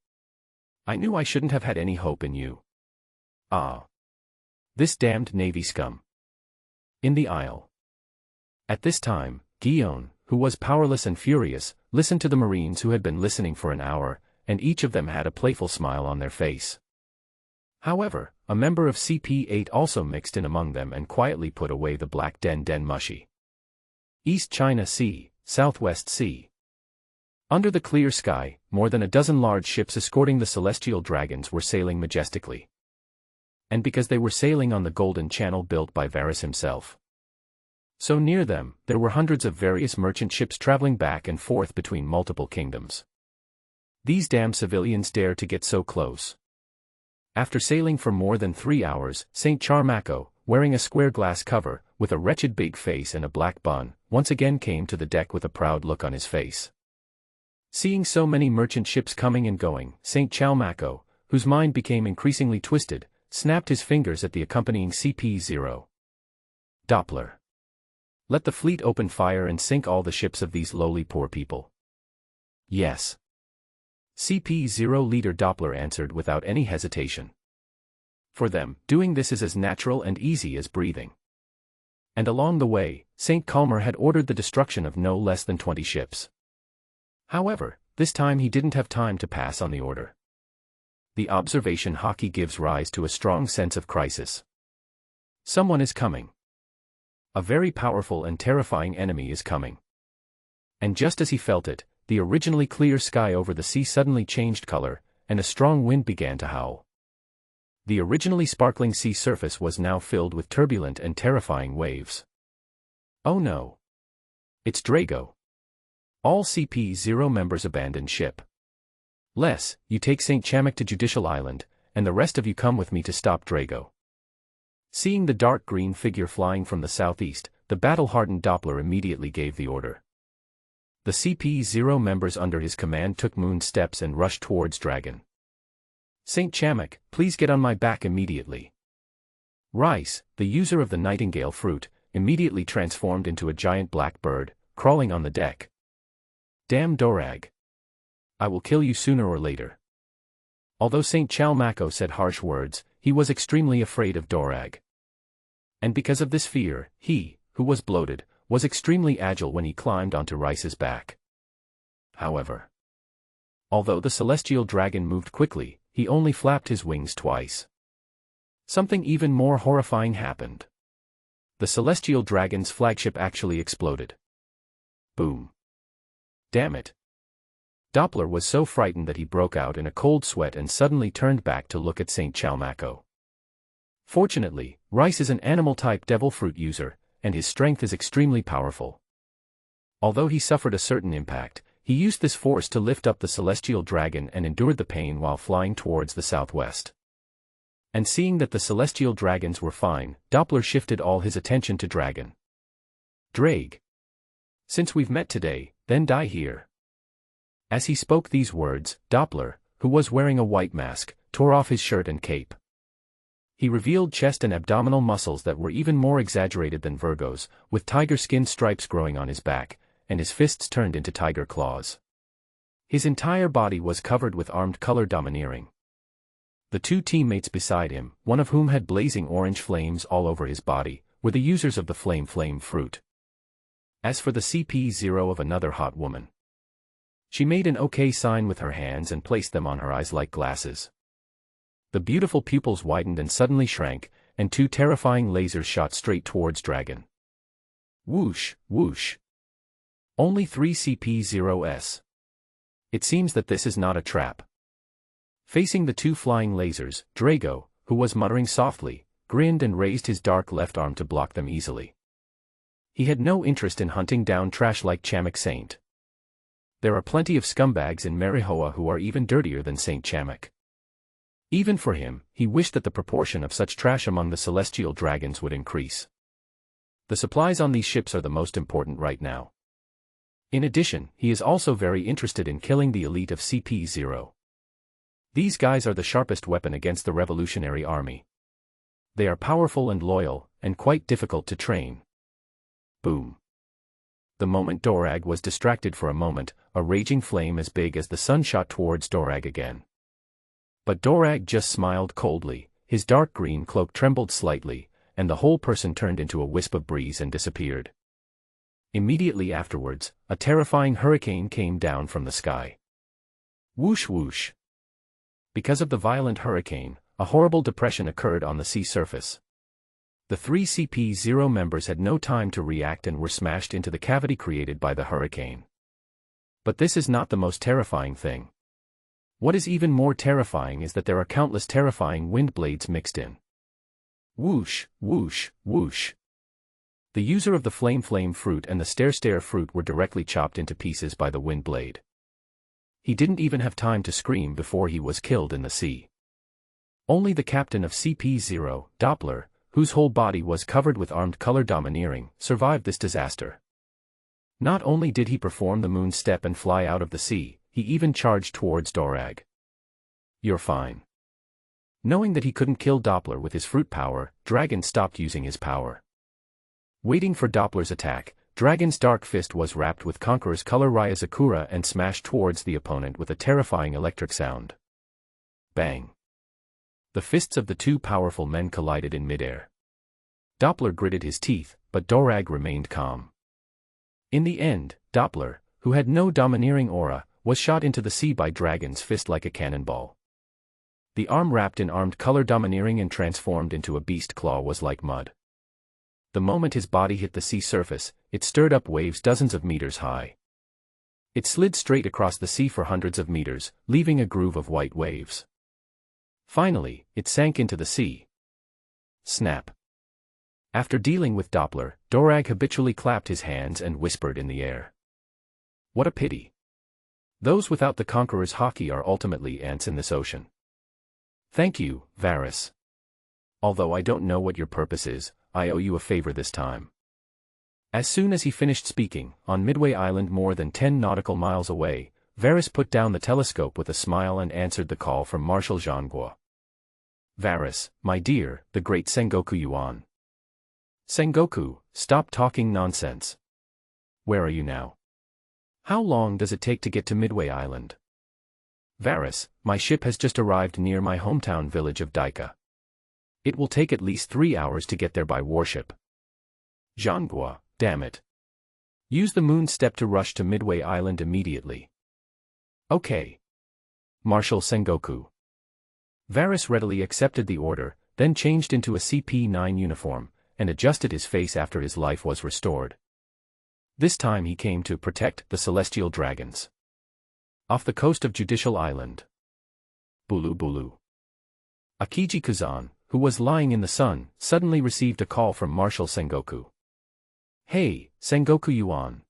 I knew I shouldn't have had any hope in you. Ah. This damned navy scum. In the Isle. At this time, Guion, who was powerless and furious, listened to the Marines who had been listening for an hour, and each of them had a playful smile on their face. However, a member of CP-8 also mixed in among them and quietly put away the black den mushy. East China Sea, Southwest Sea. Under the clear sky, more than a dozen large ships escorting the celestial dragons were sailing majestically. And because they were sailing on the Golden Channel built by Varys himself. So near them, there were hundreds of various merchant ships traveling back and forth between multiple kingdoms. These damn civilians dare to get so close. After sailing for more than 3 hours, Saint Charmako, wearing a square glass cover, with a wretched big face and a black bun, once again came to the deck with a proud look on his face. Seeing so many merchant ships coming and going, Saint Chalmako, whose mind became increasingly twisted, snapped his fingers at the accompanying CP-0, Doppler. Let the fleet open fire and sink all the ships of these lowly poor people. Yes. CP0 leader Doppler answered without any hesitation. For them, doing this is as natural and easy as breathing. And along the way, St. Calmer had ordered the destruction of no less than 20 ships. However, this time he didn't have time to pass on the order. The observation Haki gives rise to a strong sense of crisis. Someone is coming. A very powerful and terrifying enemy is coming. And just as he felt it, the originally clear sky over the sea suddenly changed color, and a strong wind began to howl. The originally sparkling sea surface was now filled with turbulent and terrifying waves. Oh no! It's Drago. All CP0 members abandon ship. Les, you take St. Chamak to Judicial Island, and the rest of you come with me to stop Drago. Seeing the dark green figure flying from the southeast, the battle-hardened Doppler immediately gave the order. The CP0 members under his command took moon steps and rushed towards Dragon. St. Chamak, please get on my back immediately. Rice, the user of the nightingale fruit, immediately transformed into a giant black bird, crawling on the deck. Damn Dorag. I will kill you sooner or later. Although St. Chalmako said harsh words, he was extremely afraid of Dorag. And because of this fear, he, who was bloated, was extremely agile when he climbed onto Rice's back. However, although the celestial dragon moved quickly, he only flapped his wings twice. Something even more horrifying happened. The celestial dragon's flagship actually exploded. Boom. Damn it. Doppler was so frightened that he broke out in a cold sweat and suddenly turned back to look at St. Chalmako. Fortunately, Rice is an animal-type devil fruit user, and his strength is extremely powerful. Although he suffered a certain impact, he used this force to lift up the celestial dragon and endured the pain while flying towards the southwest. And seeing that the celestial dragons were fine, Doppler shifted all his attention to Dragon. Drag. Since we've met today, then die here. As he spoke these words, Doppler, who was wearing a white mask, tore off his shirt and cape. He revealed chest and abdominal muscles that were even more exaggerated than Virgo's, with tiger skin stripes growing on his back, and his fists turned into tiger claws. His entire body was covered with armed color domineering. The two teammates beside him, one of whom had blazing orange flames all over his body, were the users of the flame fruit. As for the CP0 of another hot woman, she made an OK sign with her hands and placed them on her eyes like glasses. The beautiful pupils widened and suddenly shrank, and two terrifying lasers shot straight towards Dragon. Whoosh, whoosh. Only 3 CP0s. It seems that this is not a trap. Facing the two flying lasers, Drago, who was muttering softly, grinned and raised his dark left arm to block them easily. He had no interest in hunting down trash like Chamak Saint. There are plenty of scumbags in Marihoa who are even dirtier than St. Chamak. Even for him, he wished that the proportion of such trash among the celestial dragons would increase. The supplies on these ships are the most important right now. In addition, he is also very interested in killing the elite of CP0. These guys are the sharpest weapon against the revolutionary army. They are powerful and loyal, and quite difficult to train. Boom. The moment Dorag was distracted for a moment, a raging flame as big as the sun shot towards Dorag again. But Dorag just smiled coldly, his dark green cloak trembled slightly, and the whole person turned into a wisp of breeze and disappeared. Immediately afterwards, a terrifying hurricane came down from the sky. Whoosh whoosh. Because of the violent hurricane, a horrible depression occurred on the sea surface. The 3 CP0 members had no time to react and were smashed into the cavity created by the hurricane. But this is not the most terrifying thing. What is even more terrifying is that there are countless terrifying wind blades mixed in. Whoosh, whoosh, whoosh. The user of the flame fruit and the stare fruit were directly chopped into pieces by the wind blade. He didn't even have time to scream before he was killed in the sea. Only the captain of CP0, Doppler, whose whole body was covered with armed color domineering, survived this disaster. Not only did he perform the moon step and fly out of the sea, he even charged towards Dorag. You're fine. Knowing that he couldn't kill Doppler with his fruit power, Dragon stopped using his power. Waiting for Doppler's attack, Dragon's dark fist was wrapped with Conqueror's color Ryazakura and smashed towards the opponent with a terrifying electric sound. Bang! The fists of the two powerful men collided in midair. Doppler gritted his teeth, but Dorag remained calm. In the end, Doppler, who had no domineering aura, was shot into the sea by Dragon's fist like a cannonball. The arm wrapped in armed color domineering and transformed into a beast claw was like mud. The moment his body hit the sea surface, it stirred up waves dozens of meters high. It slid straight across the sea for hundreds of meters, leaving a groove of white waves. Finally, it sank into the sea. Snap. After dealing with Doppler, Dorag habitually clapped his hands and whispered in the air. What a pity. Those without the Conqueror's Haki are ultimately ants in this ocean. Thank you, Varus. Although I don't know what your purpose is, I owe you a favor this time. As soon as he finished speaking, on Midway Island more than 10 nautical miles away, Varus put down the telescope with a smile and answered the call from Marshal Zhangguo. Varus, my dear, the great Sengoku Yuan. Sengoku, stop talking nonsense. Where are you now? How long does it take to get to Midway Island? Varus, my ship has just arrived near my hometown village of Daika. It will take at least 3 hours to get there by warship. Zhangguo, damn it. Use the moon step to rush to Midway Island immediately. Okay. Marshal Sengoku. Varus readily accepted the order, then changed into a CP-9 uniform, and adjusted his face after his life was restored. This time he came to protect the celestial dragons. Off the coast of Judicial Island. Bulu Bulu. Akiji Kazan, who was lying in the sun, suddenly received a call from Marshal Sengoku. Hey, Sengoku Yuan.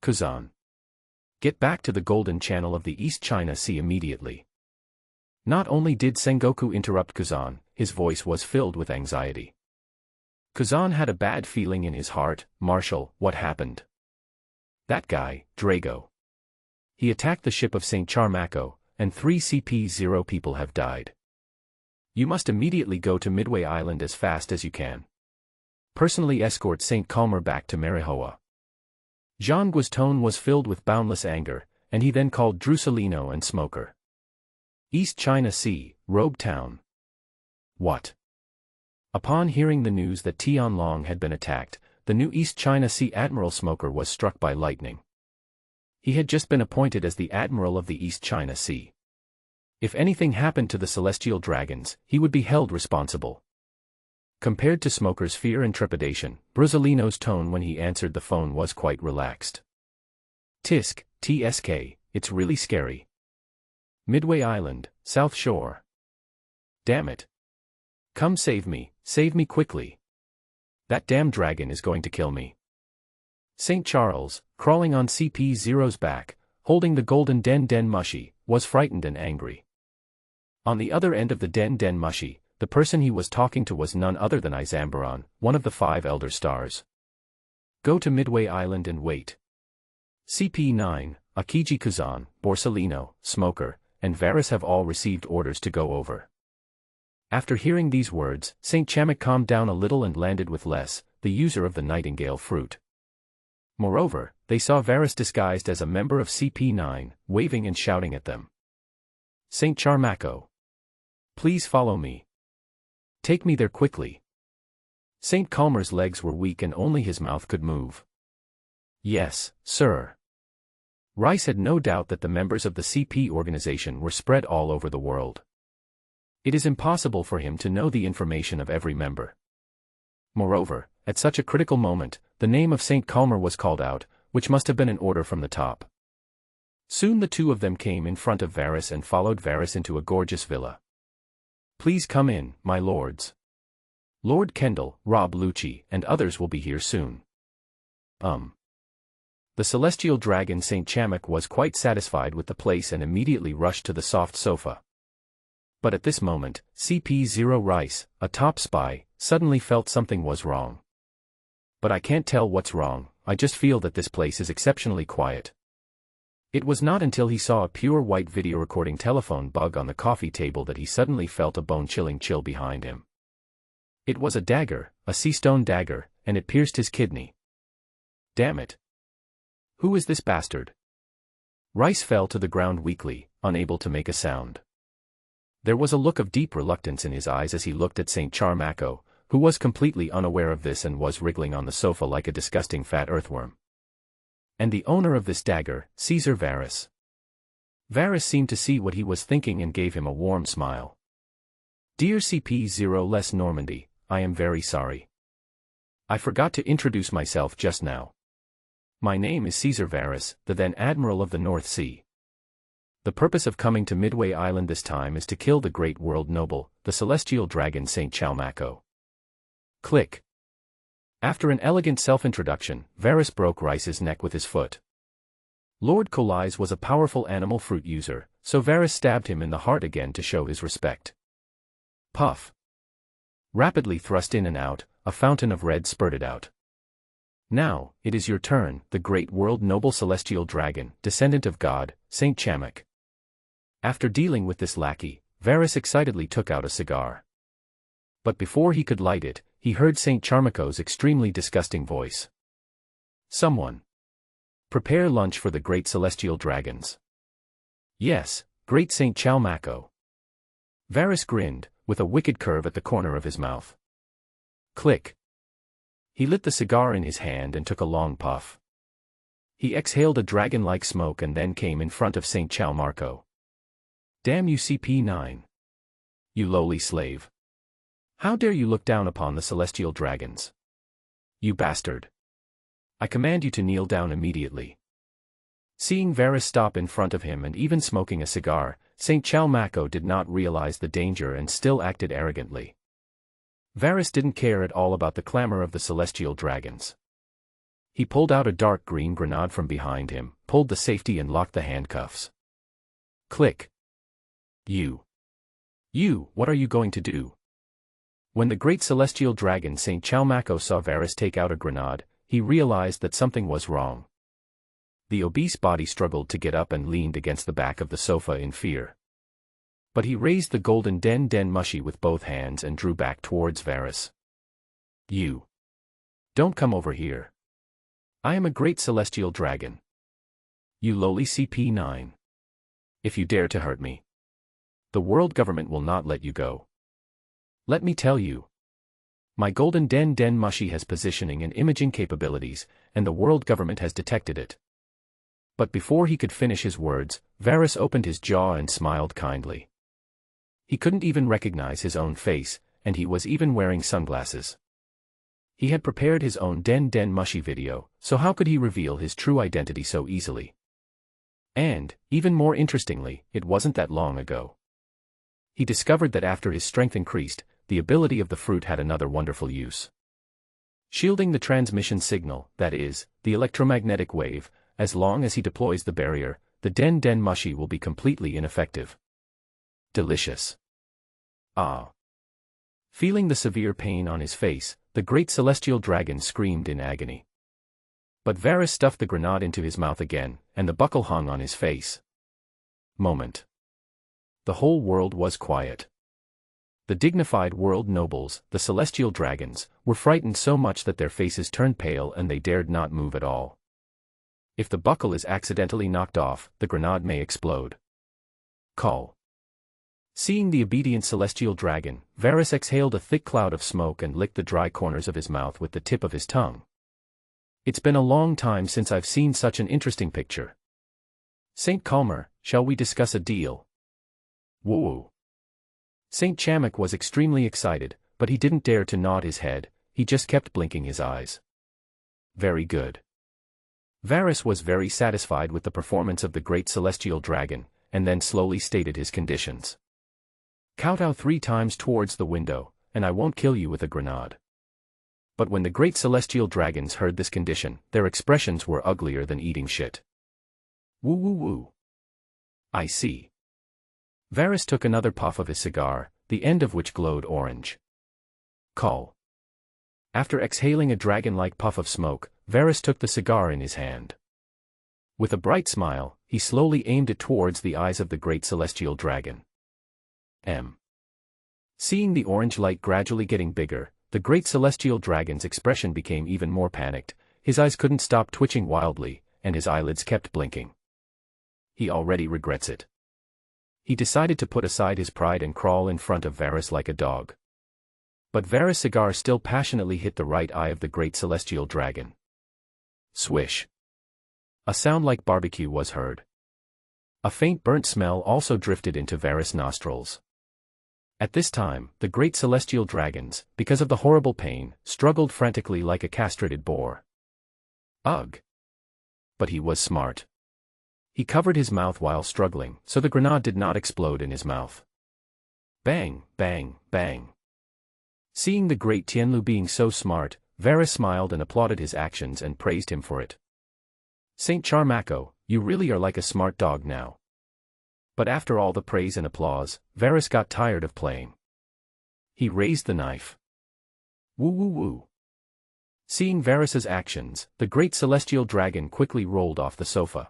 Kazan. Get back to the Golden Channel of the East China Sea immediately. Not only did Sengoku interrupt Kazan, his voice was filled with anxiety. Kazan had a bad feeling in his heart. Marshal, what happened? That guy, Drago. He attacked the ship of St. Charmako, and 3 CP-0 people have died. You must immediately go to Midway Island as fast as you can. Personally escort St. Calmer back to Marihoa. Zhangguo's tone was filled with boundless anger, and he then called Drusalino and Smoker. East China Sea, Rogue Town. What? Upon hearing the news that Tianlong had been attacked, the new East China Sea Admiral Smoker was struck by lightning. He had just been appointed as the Admiral of the East China Sea. If anything happened to the celestial dragons, he would be held responsible. Compared to Smoker's fear and trepidation, Brusalino's tone when he answered the phone was quite relaxed. Tisk, TSK, it's really scary. Midway Island, South Shore. Damn it. Come save me quickly. That damn dragon is going to kill me. St. Charles, crawling on CP-0's back, holding the golden Den Den Mushi, was frightened and angry. On the other end of the Den Den Mushi, the person he was talking to was none other than Izambaron, one of the 5 Elder Stars. Go to Midway Island and wait. CP-9, Akiji Kazan, Borsalino, Smoker, and Varus have all received orders to go over. After hearing these words, St. Chamak calmed down a little and landed with Les, the user of the nightingale fruit. Moreover, they saw Varus disguised as a member of CP-9, waving and shouting at them. St. Charmako. Please follow me. Take me there quickly. St. Calmer's legs were weak and only his mouth could move. Yes, sir. Rice had no doubt that the members of the CP organization were spread all over the world. It is impossible for him to know the information of every member. Moreover, at such a critical moment, the name of St. Calmer was called out, which must have been an order from the top. Soon the two of them came in front of Varus and followed Varus into a gorgeous villa. Please come in, my lords. Lord Kendall, Rob Lucci, and others will be here soon. The celestial dragon St. Chamak was quite satisfied with the place and immediately rushed to the soft sofa. But at this moment, CP-0 Rice, a top spy, suddenly felt something was wrong. But I can't tell what's wrong, I just feel that this place is exceptionally quiet. It was not until he saw a pure white video recording telephone bug on the coffee table that he suddenly felt a bone-chilling chill behind him. It was a dagger, a sea stone dagger, and it pierced his kidney. Damn it. Who is this bastard? Rice fell to the ground weakly, unable to make a sound. There was a look of deep reluctance in his eyes as he looked at St. Charmako, who was completely unaware of this and was wriggling on the sofa like a disgusting fat earthworm. And the owner of this dagger, Caesar Varus. Varus seemed to see what he was thinking and gave him a warm smile. Dear CP0 less Normandy, I am very sorry. I forgot to introduce myself just now. My name is Caesar Varus, the then Admiral of the North Sea. The purpose of coming to Midway Island this time is to kill the great world noble, the celestial dragon St. Charmako. Click. After an elegant self-introduction, Varus broke Rice's neck with his foot. Lord Kolais was a powerful animal fruit user, so Varus stabbed him in the heart again to show his respect. Puff. Rapidly thrust in and out, a fountain of red spurted out. Now, it is your turn, the great world noble celestial dragon, descendant of God, St. Chamak. After dealing with this lackey, Varus excitedly took out a cigar. But before he could light it, he heard St. Charmako's extremely disgusting voice. Someone. Prepare lunch for the great celestial dragons. Yes, great St. Charmako. Varus grinned, with a wicked curve at the corner of his mouth. Click. He lit the cigar in his hand and took a long puff. He exhaled a dragon-like smoke and then came in front of St. Charmako. Damn you CP9. You lowly slave. How dare you look down upon the celestial dragons? You bastard. I command you to kneel down immediately. Seeing Varus stop in front of him and even smoking a cigar, St. Charmako did not realize the danger and still acted arrogantly. Varus didn't care at all about the clamor of the celestial dragons. He pulled out a dark green grenade from behind him, pulled the safety and locked the handcuffs. Click. You, what are you going to do? When the great celestial dragon St. Charmako saw Varus take out a grenade, he realized that something was wrong. The obese body struggled to get up and leaned against the back of the sofa in fear. But he raised the golden den mushy with both hands and drew back towards Varus. You. Don't come over here. I am a great celestial dragon. You lowly CP9. If you dare to hurt me, the world government will not let you go. Let me tell you. My golden den mushy has positioning and imaging capabilities, and the world government has detected it. But before he could finish his words, Varus opened his jaw and smiled kindly. He couldn't even recognize his own face, and he was even wearing sunglasses. He had prepared his own den mushy video, so how could he reveal his true identity so easily? And, even more interestingly, it wasn't that long ago. He discovered that after his strength increased, the ability of the fruit had another wonderful use. Shielding the transmission signal, that is, the electromagnetic wave, as long as he deploys the barrier, the den mushy will be completely ineffective. Delicious. Ah. Feeling the severe pain on his face, the great celestial dragon screamed in agony. But Varus stuffed the grenade into his mouth again, and the buckle hung on his face. Moment. The whole world was quiet. The dignified world nobles, the celestial dragons, were frightened so much that their faces turned pale and they dared not move at all. If the buckle is accidentally knocked off, the grenade may explode. Call. Seeing the obedient celestial dragon, Varus exhaled a thick cloud of smoke and licked the dry corners of his mouth with the tip of his tongue. It's been a long time since I've seen such an interesting picture. Saint Calmer, shall we discuss a deal? Woo. St. Chamak was extremely excited, but he didn't dare to nod his head, he just kept blinking his eyes. Very good. Varus was very satisfied with the performance of the great celestial dragon, and then slowly stated his conditions. Kowtow 3 times towards the window, and I won't kill you with a grenade. But when the great celestial dragons heard this condition, their expressions were uglier than eating shit. Woo. I see. Varus took another puff of his cigar, the end of which glowed orange. Call. After exhaling a dragon-like puff of smoke, Varus took the cigar in his hand. With a bright smile, he slowly aimed it towards the eyes of the great celestial dragon. Seeing the orange light gradually getting bigger, the great celestial dragon's expression became even more panicked, his eyes couldn't stop twitching wildly, and his eyelids kept blinking. He already regrets it. He decided to put aside his pride and crawl in front of Varys like a dog. But Varys' cigar still passionately hit the right eye of the great celestial dragon. Swish. A sound like barbecue was heard. A faint burnt smell also drifted into Varys' nostrils. At this time, the great celestial dragons, because of the horrible pain, struggled frantically like a castrated boar. Ugh. But he was smart. He covered his mouth while struggling, so the grenade did not explode in his mouth. Bang, bang, bang. Seeing the great Tianlu being so smart, Varys smiled and applauded his actions and praised him for it. Saint Charmako, you really are like a smart dog now. But after all the praise and applause, Varys got tired of playing. He raised the knife. Woo woo woo. Seeing Varys's actions, the great celestial dragon quickly rolled off the sofa.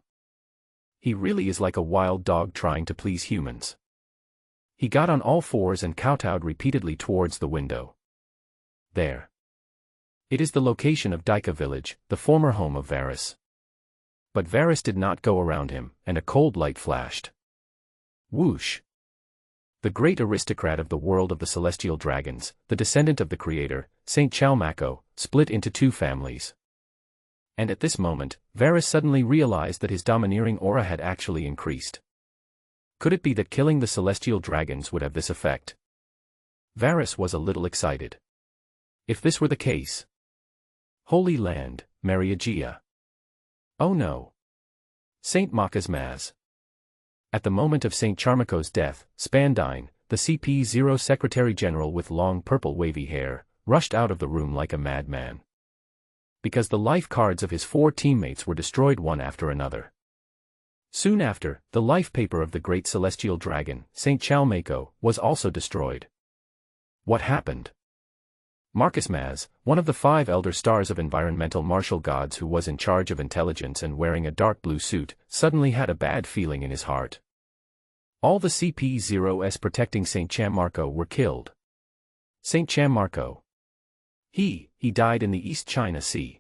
He really is like a wild dog trying to please humans. He got on all fours and kowtowed repeatedly towards the window. There. It is the location of Daika village, the former home of Varys. But Varys did not go around him, and a cold light flashed. Whoosh. The great aristocrat of the world of the celestial dragons, the descendant of the creator, Saint Chalmako, split into two families. And at this moment, Varys suddenly realized that his domineering aura had actually increased. Could it be that killing the celestial dragons would have this effect? Varys was a little excited. If this were the case. Holy Land, Mariagia. Oh no. Saint Maka's Maz. At the moment of Saint Charmako's death, Spandine, the CP0 Secretary-General with long purple wavy hair, rushed out of the room like a madman. Because the life cards of his 4 teammates were destroyed one after another. Soon after, the life paper of the great celestial dragon, Saint Chalmako, was also destroyed. What happened? Marcus Maz, one of the 5 elder stars of environmental martial gods who was in charge of intelligence and wearing a dark blue suit, suddenly had a bad feeling in his heart. All the CP0s protecting St. Chammarco were killed. St. Chammarco. He died in the East China Sea.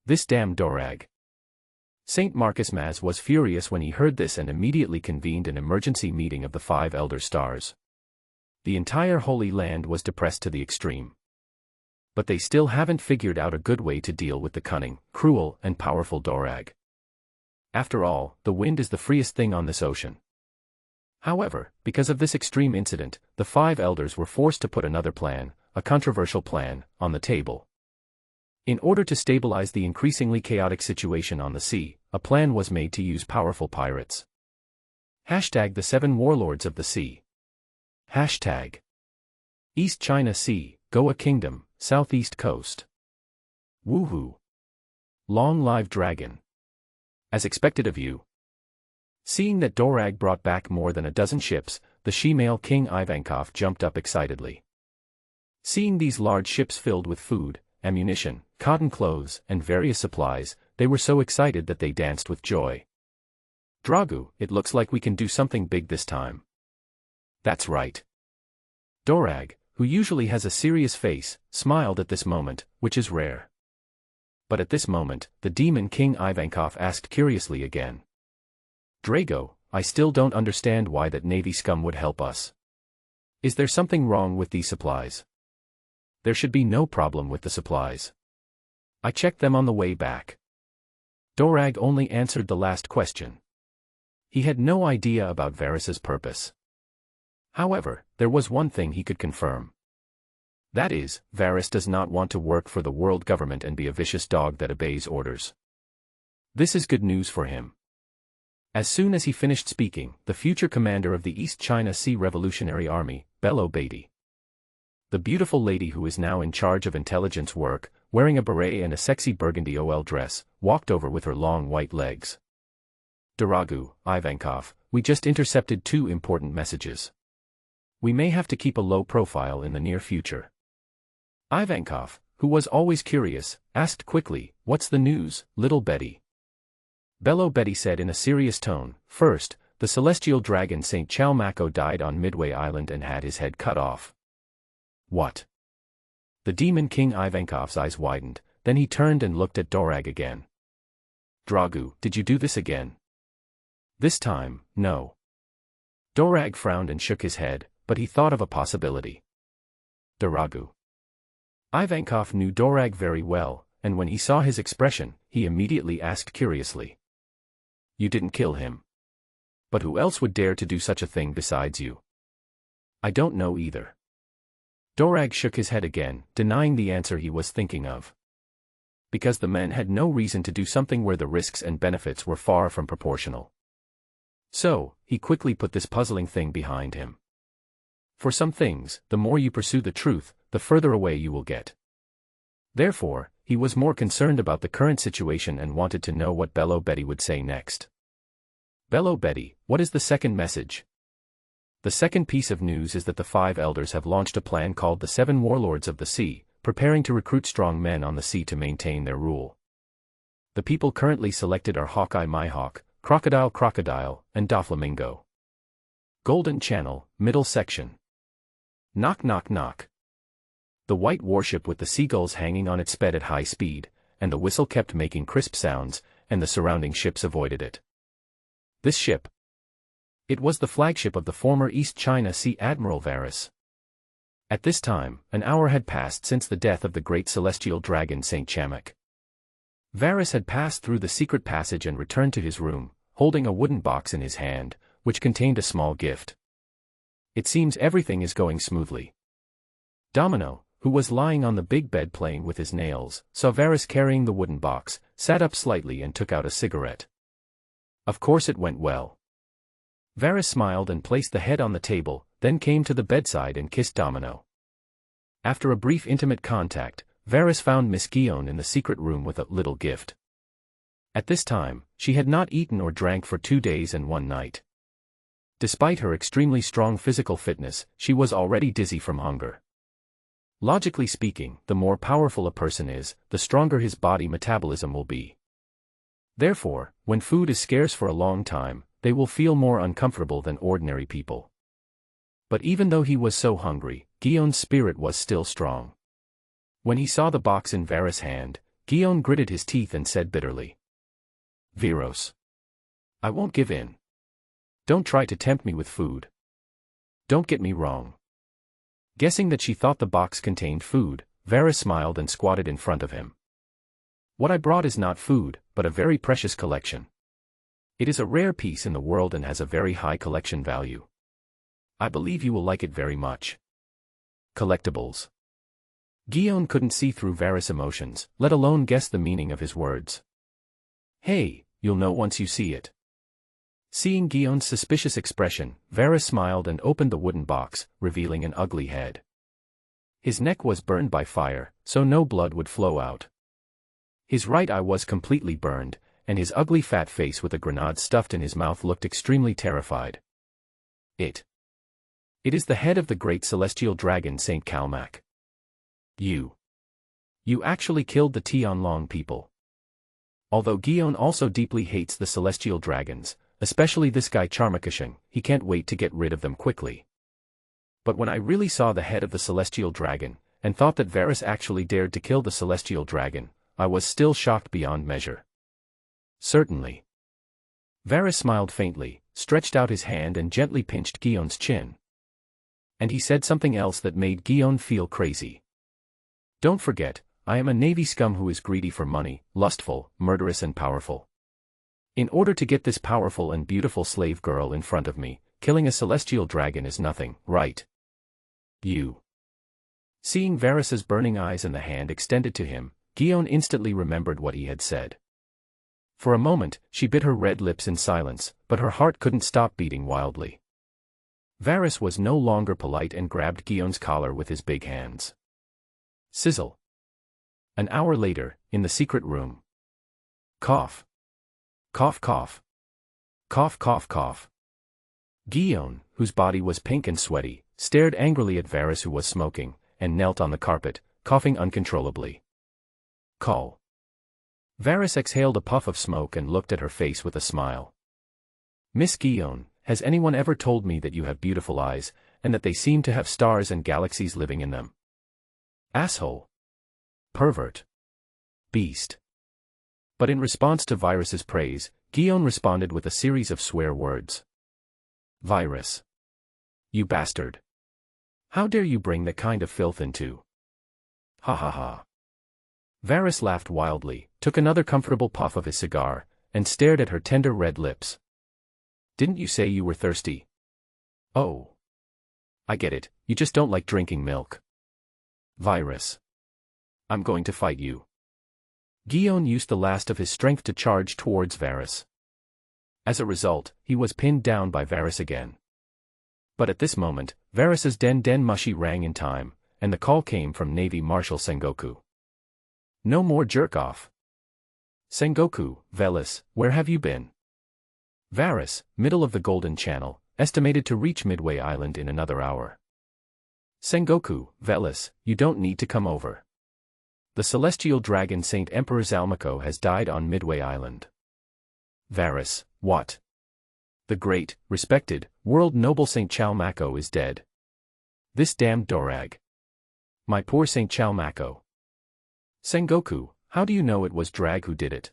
This damn Dorag. St. Marcus Maz was furious when he heard this and immediately convened an emergency meeting of the 5 elder stars. The entire Holy Land was depressed to the extreme. But they still haven't figured out a good way to deal with the cunning, cruel, and powerful Dorag. After all, the wind is the freest thing on this ocean. However, because of this extreme incident, the 5 elders were forced to put another plan, a controversial plan, on the table. In order to stabilize the increasingly chaotic situation on the sea, a plan was made to use powerful pirates. Hashtag the 7 warlords of the sea. Hashtag East China Sea, Goa Kingdom, Southeast Coast. Woohoo. Long live dragon. As expected of you. Seeing that Dorag brought back more than a dozen ships, the she-male King Ivankov jumped up excitedly. Seeing these large ships filled with food, ammunition, cotton clothes, and various supplies, they were so excited that they danced with joy. Dragu, it looks like we can do something big this time. That's right. Dorag, who usually has a serious face, smiled at this moment, which is rare. But at this moment, the demon King Ivankov asked curiously again. Drago, I still don't understand why that navy scum would help us. Is there something wrong with these supplies? There should be no problem with the supplies. I checked them on the way back. Dorag only answered the last question. He had no idea about Varys's purpose. However, there was one thing he could confirm. That is, Varys does not want to work for the world government and be a vicious dog that obeys orders. This is good news for him. As soon as he finished speaking, the future commander of the East China Sea Revolutionary Army, Bello Beatty, the beautiful lady who is now in charge of intelligence work, wearing a beret and a sexy burgundy OL dress, walked over with her long white legs. Daragu, Ivankov, we just intercepted 2 important messages. We may have to keep a low profile in the near future. Ivankov, who was always curious, asked quickly, what's the news, little Betty? Bello Betty said in a serious tone, first, the celestial dragon St. Chalmako died on Midway Island and had his head cut off. What? The Demon King Ivankov's eyes widened, then he turned and looked at Dorag again. Dragu, did you do this again? This time, no. Dorag frowned and shook his head, but he thought of a possibility. Daragu. Ivankov knew Dorag very well, and when he saw his expression, he immediately asked curiously. You didn't kill him. But who else would dare to do such a thing besides you? I don't know either. Dorag shook his head again, denying the answer he was thinking of. Because the men had no reason to do something where the risks and benefits were far from proportional. So, he quickly put this puzzling thing behind him. For some things, the more you pursue the truth, the further away you will get. Therefore, he was more concerned about the current situation and wanted to know what Bello Betty would say next. Bello Betty, what is the second message? The second piece of news is that the 5 elders have launched a plan called the 7 Warlords of the Sea, preparing to recruit strong men on the sea to maintain their rule. The people currently selected are Hawkeye Mhawk, Crocodile, and Doflamingo. Golden Channel, middle section. Knock knock knock. The white warship with the seagulls hanging on it sped at high speed, and the whistle kept making crisp sounds, and the surrounding ships avoided it. This ship. It was the flagship of the former East China Sea Admiral Varus. At this time, an hour had passed since the death of the great celestial dragon Saint Chamak. Varus had passed through the secret passage and returned to his room, holding a wooden box in his hand, which contained a small gift. It seems everything is going smoothly. Domino, who was lying on the big bed playing with his nails, saw Varus carrying the wooden box, sat up slightly and took out a cigarette. Of course it went well. Varus smiled and placed the head on the table, then came to the bedside and kissed Domino. After a brief intimate contact, Varus found Miss Guillaume in the secret room with a little gift. At this time, she had not eaten or drank for 2 days and 1 night. Despite her extremely strong physical fitness, she was already dizzy from hunger. Logically speaking, the more powerful a person is, the stronger his body metabolism will be. Therefore, when food is scarce for a long time, they will feel more uncomfortable than ordinary people. But even though he was so hungry, Guillaume's spirit was still strong. When he saw the box in Varus' hand, Guillaume gritted his teeth and said bitterly, Viros. I won't give in. Don't try to tempt me with food. Don't get me wrong. Guessing that she thought the box contained food, Varus smiled and squatted in front of him. What I brought is not food, but a very precious collection. It is a rare piece in the world and has a very high collection value. I believe you will like it very much. Collectibles. Guillaume couldn't see through Varus' emotions, let alone guess the meaning of his words. Hey, you'll know once you see it. Seeing Guillaume's suspicious expression, Varus smiled and opened the wooden box, revealing an ugly head. His neck was burned by fire, so no blood would flow out. His right eye was completely burned, and his ugly fat face with a grenade stuffed in his mouth looked extremely terrified. It is the head of the great celestial dragon Saint Calmac. You actually killed the Tianlong people. Although Guillaume also deeply hates the celestial dragons, especially this guy Charmakashing, he can't wait to get rid of them quickly. But when I really saw the head of the celestial dragon, and thought that Varus actually dared to kill the celestial dragon, I was still shocked beyond measure. Certainly. Varus smiled faintly, stretched out his hand and gently pinched Guillaume's chin. And he said something else that made Guillaume feel crazy. Don't forget, I am a navy scum who is greedy for money, lustful, murderous and powerful. In order to get this powerful and beautiful slave girl in front of me, killing a celestial dragon is nothing, right? You. Seeing Varus's burning eyes and the hand extended to him, Guillaume instantly remembered what he had said. For a moment, she bit her red lips in silence, but her heart couldn't stop beating wildly. Varus was no longer polite and grabbed Guillaume's collar with his big hands. Sizzle. An hour later, in the secret room. Cough. Cough cough. Cough cough cough. Guillaume, whose body was pink and sweaty, stared angrily at Varus who was smoking, and knelt on the carpet, coughing uncontrollably. Call. Varus exhaled a puff of smoke and looked at her face with a smile. Miss Guillaume, has anyone ever told me that you have beautiful eyes, and that they seem to have stars and galaxies living in them? Asshole. Pervert. Beast. But in response to Virus's praise, Guion responded with a series of swear words. Virus. You bastard. How dare you bring that kind of filth into? Ha ha ha. Varus laughed wildly, took another comfortable puff of his cigar, and stared at her tender red lips. Didn't you say you were thirsty? Oh. I get it, you just don't like drinking milk. Virus. I'm going to fight you. Guion used the last of his strength to charge towards Varus. As a result, he was pinned down by Varus again. But at this moment, Varus's den mushi rang in time, and the call came from Navy Marshal Sengoku. No more jerk-off. Sengoku, Velis, where have you been? Varus, middle of the Golden Channel, estimated to reach Midway Island in another hour. Sengoku, Velis, you don't need to come over. The celestial dragon Saint Emperor Zalmako has died on Midway Island. Varus, what? The great, respected, world noble Saint Chalmako is dead. This damned Dorag. My poor Saint Chalmako. Sengoku, how do you know it was Drag who did it?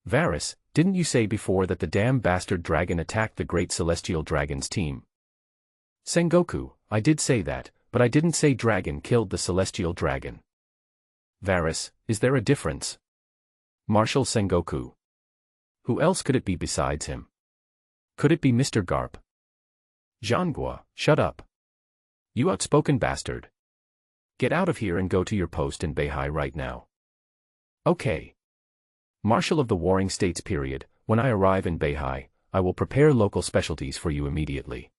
Varus, didn't you say before that the damn bastard dragon attacked the great celestial dragon's team? Sengoku, I did say that, but I didn't say dragon killed the celestial dragon. Varus, is there a difference? Marshal Sengoku. Who else could it be besides him? Could it be Mr. Garp? Zhanghua, shut up. You outspoken bastard. Get out of here and go to your post in Beihai right now. Okay. Marshal of the Warring States period, when I arrive in Beihai, I will prepare local specialties for you immediately.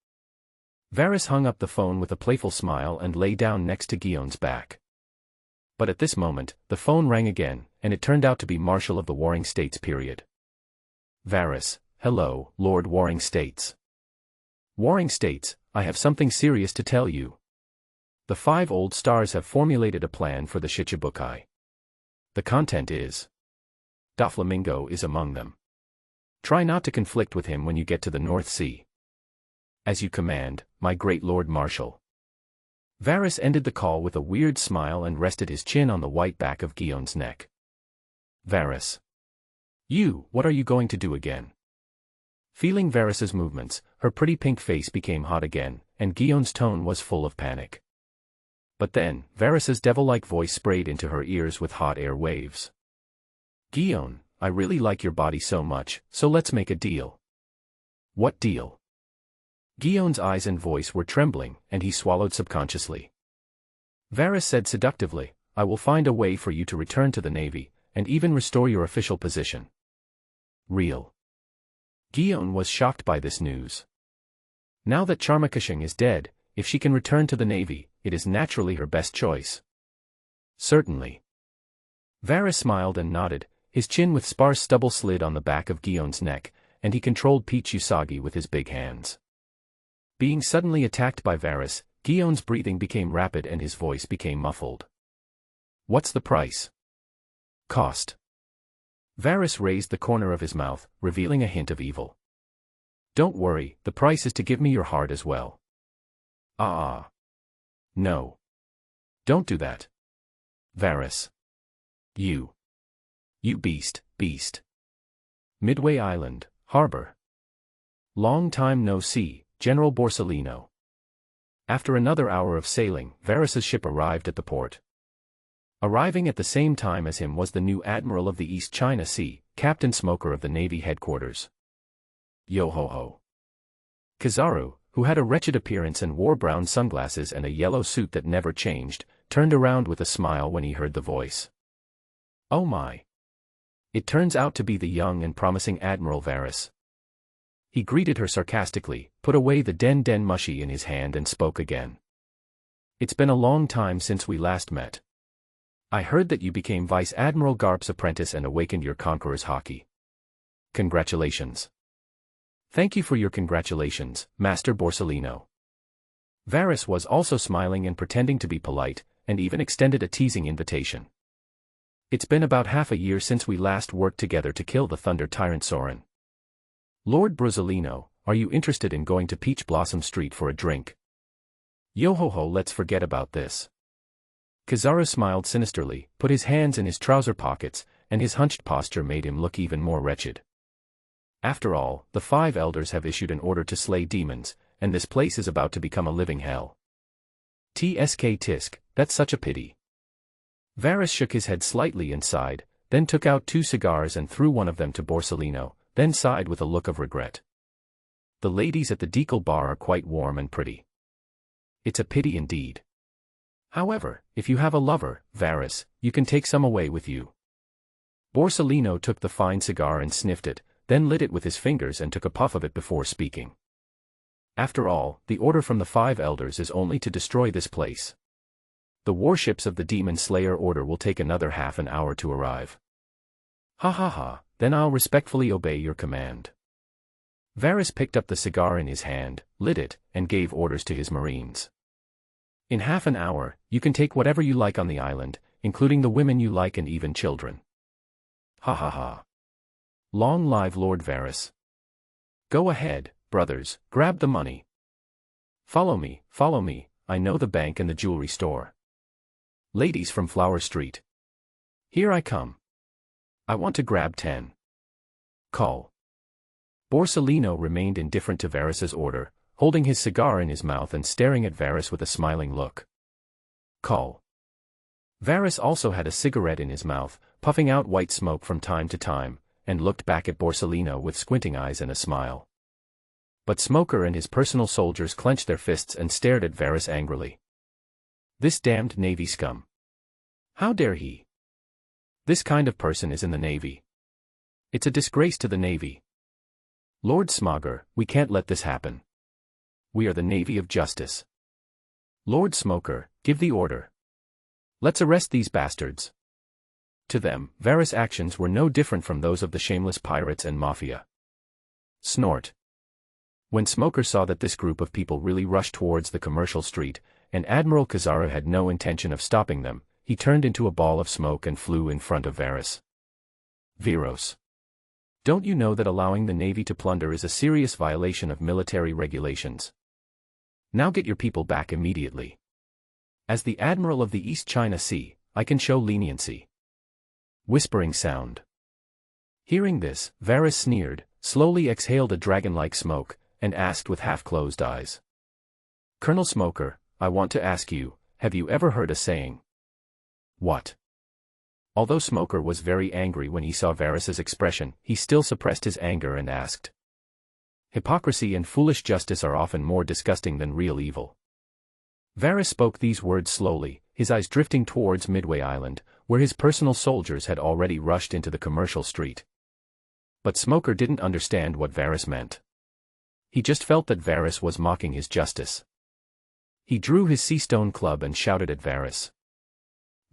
Varus hung up the phone with a playful smile and lay down next to Guion's back. But at this moment, the phone rang again, and it turned out to be Marshal of the Warring States period. Varus, hello, Lord Warring States. Warring States, I have something serious to tell you. The 5 old stars have formulated a plan for the Shichibukai. The content is: Doflamingo is among them. Try not to conflict with him when you get to the North Sea. As you command, my great Lord Marshal. Varus ended the call with a weird smile and rested his chin on the white back of Guion's neck. Varus. What are you going to do again? Feeling Varus's movements, her pretty pink face became hot again, and Guion's tone was full of panic. But then, Varus's devil-like voice sprayed into her ears with hot air waves. Guion, I really like your body so much, so let's make a deal. What deal? Guion's eyes and voice were trembling, and he swallowed subconsciously. Varus said seductively, I will find a way for you to return to the Navy, and even restore your official position. Real. Guion was shocked by this news. Now that Charmakashing is dead, if she can return to the Navy, it is naturally her best choice. Certainly. Varus smiled and nodded, his chin with sparse stubble slid on the back of Guion's neck, and he controlled Peach Usagi with his big hands. Being suddenly attacked by Varus, Guion's breathing became rapid and his voice became muffled. What's the price? Cost. Varus raised the corner of his mouth, revealing a hint of evil. Don't worry, the price is to give me your heart as well. No. Don't do that. Varus. You beast. Midway Island, harbor. Long time no see, General Borsellino. After another hour of sailing, Varus's ship arrived at the port. Arriving at the same time as him was the new Admiral of the East China Sea, Captain Smoker of the Navy headquarters. Yo-ho-ho. Kizaru, who had a wretched appearance and wore brown sunglasses and a yellow suit that never changed, turned around with a smile when he heard the voice. Oh my. It turns out to be the young and promising Admiral Varus. He greeted her sarcastically, put away the den mushi in his hand and spoke again. It's been a long time since we last met. I heard that you became Vice Admiral Garp's apprentice and awakened your Conqueror's Haki. Congratulations. Thank you for your congratulations, Master Borsellino. Varus was also smiling and pretending to be polite, and even extended a teasing invitation. It's been about half a year since we last worked together to kill the Thunder Tyrant Soren. Lord Borsellino, are you interested in going to Peach Blossom Street for a drink? Yo-ho-ho, let's forget about this. Kizaru smiled sinisterly, put his hands in his trouser pockets, and his hunched posture made him look even more wretched. After all, the 5 elders have issued an order to slay demons, and this place is about to become a living hell. Tsk tisk, that's such a pity. Varys shook his head slightly and sighed, then took out 2 cigars and threw one of them to Borsellino, then sighed with a look of regret. The ladies at the Decal bar are quite warm and pretty. It's a pity indeed. However, if you have a lover, Varys, you can take some away with you. Borsellino took the fine cigar and sniffed it, then lit it with his fingers and took a puff of it before speaking. After all, the order from the 5 elders is only to destroy this place. The warships of the Demon Slayer Order will take another half an hour to arrive. Ha ha ha, then I'll respectfully obey your command. Varys picked up the cigar in his hand, lit it, and gave orders to his marines. In half an hour, you can take whatever you like on the island, including the women you like and even children. Ha ha ha. Long live Lord Varys. Go ahead, brothers, grab the money. Follow me, I know the bank and the jewelry store. Ladies from Flower Street. Here I come. I want to grab 10. Call. Borsellino remained indifferent to Varys's order, holding his cigar in his mouth and staring at Varys with a smiling look. Call. Varys also had a cigarette in his mouth, puffing out white smoke from time to time, and looked back at Borsellino with squinting eyes and a smile. But Smoker and his personal soldiers clenched their fists and stared at Varys angrily. This damned Navy scum. How dare he? This kind of person is in the Navy. It's a disgrace to the Navy. Lord Smoker, we can't let this happen. We are the Navy of Justice. Lord Smoker, give the order. Let's arrest these bastards. To them, Varys' actions were no different from those of the shameless pirates and mafia. Snort. When Smoker saw that this group of people really rushed towards the commercial street, and Admiral Kizaru had no intention of stopping them, he turned into a ball of smoke and flew in front of Varys. Viros. Don't you know that allowing the Navy to plunder is a serious violation of military regulations? Now get your people back immediately. As the Admiral of the East China Sea, I can show leniency. Whispering sound. Hearing this, Varys sneered, slowly exhaled a dragon-like smoke, and asked with half-closed eyes. Colonel Smoker, I want to ask you, have you ever heard a saying? What? Although Smoker was very angry when he saw Varys's expression, he still suppressed his anger and asked. Hypocrisy and foolish justice are often more disgusting than real evil. Varys spoke these words slowly, his eyes drifting towards Midway Island, where his personal soldiers had already rushed into the commercial street. But Smoker didn't understand what Varys meant. He just felt that Varys was mocking his justice. He drew his sea stone club and shouted at Varys.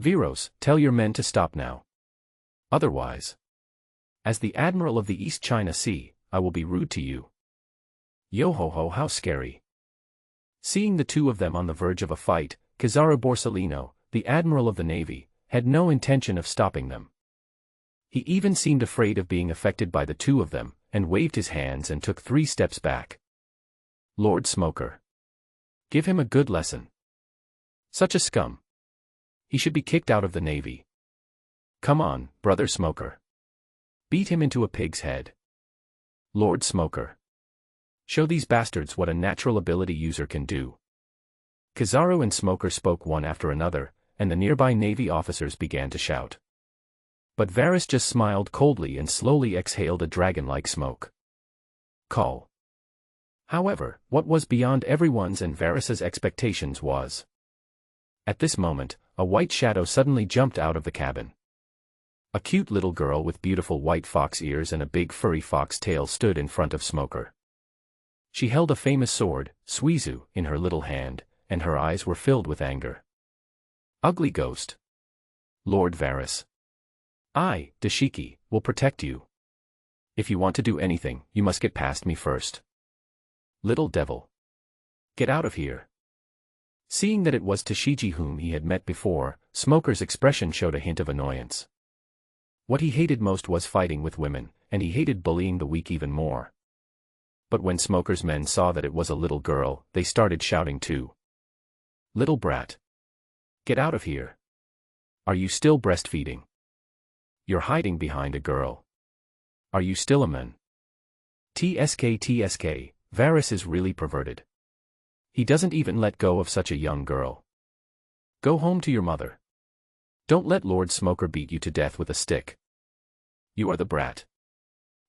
Viros, tell your men to stop now. Otherwise, as the Admiral of the East China Sea, I will be rude to you. Yo-ho-ho, how scary. Seeing the two of them on the verge of a fight, Kizaru Borsellino, the Admiral of the Navy, had no intention of stopping them. He even seemed afraid of being affected by the two of them, and waved his hands and took 3 steps back. Lord Smoker. Give him a good lesson. Such a scum. He should be kicked out of the Navy. Come on, brother Smoker. Beat him into a pig's head. Lord Smoker. Show these bastards what a natural ability user can do. Kizaru and Smoker spoke one after another, and the nearby Navy officers began to shout. But Varys just smiled coldly and slowly exhaled a dragon-like smoke. Call. However, what was beyond everyone's and Varys's expectations was. At this moment, a white shadow suddenly jumped out of the cabin. A cute little girl with beautiful white fox ears and a big furry fox tail stood in front of Smoker. She held a famous sword, Suizu, in her little hand, and her eyes were filled with anger. Ugly ghost. Lord Varys. I, Shiki, will protect you. If you want to do anything, you must get past me first. Little devil. Get out of here. Seeing that it was Tashigi whom he had met before, Smoker's expression showed a hint of annoyance. What he hated most was fighting with women, and he hated bullying the weak even more. But when Smoker's men saw that it was a little girl, they started shouting too. Little brat. Get out of here. Are you still breastfeeding? You're hiding behind a girl. Are you still a man? TSK, Varys is really perverted. He doesn't even let go of such a young girl. Go home to your mother. Don't let Lord Smoker beat you to death with a stick. You are the brat.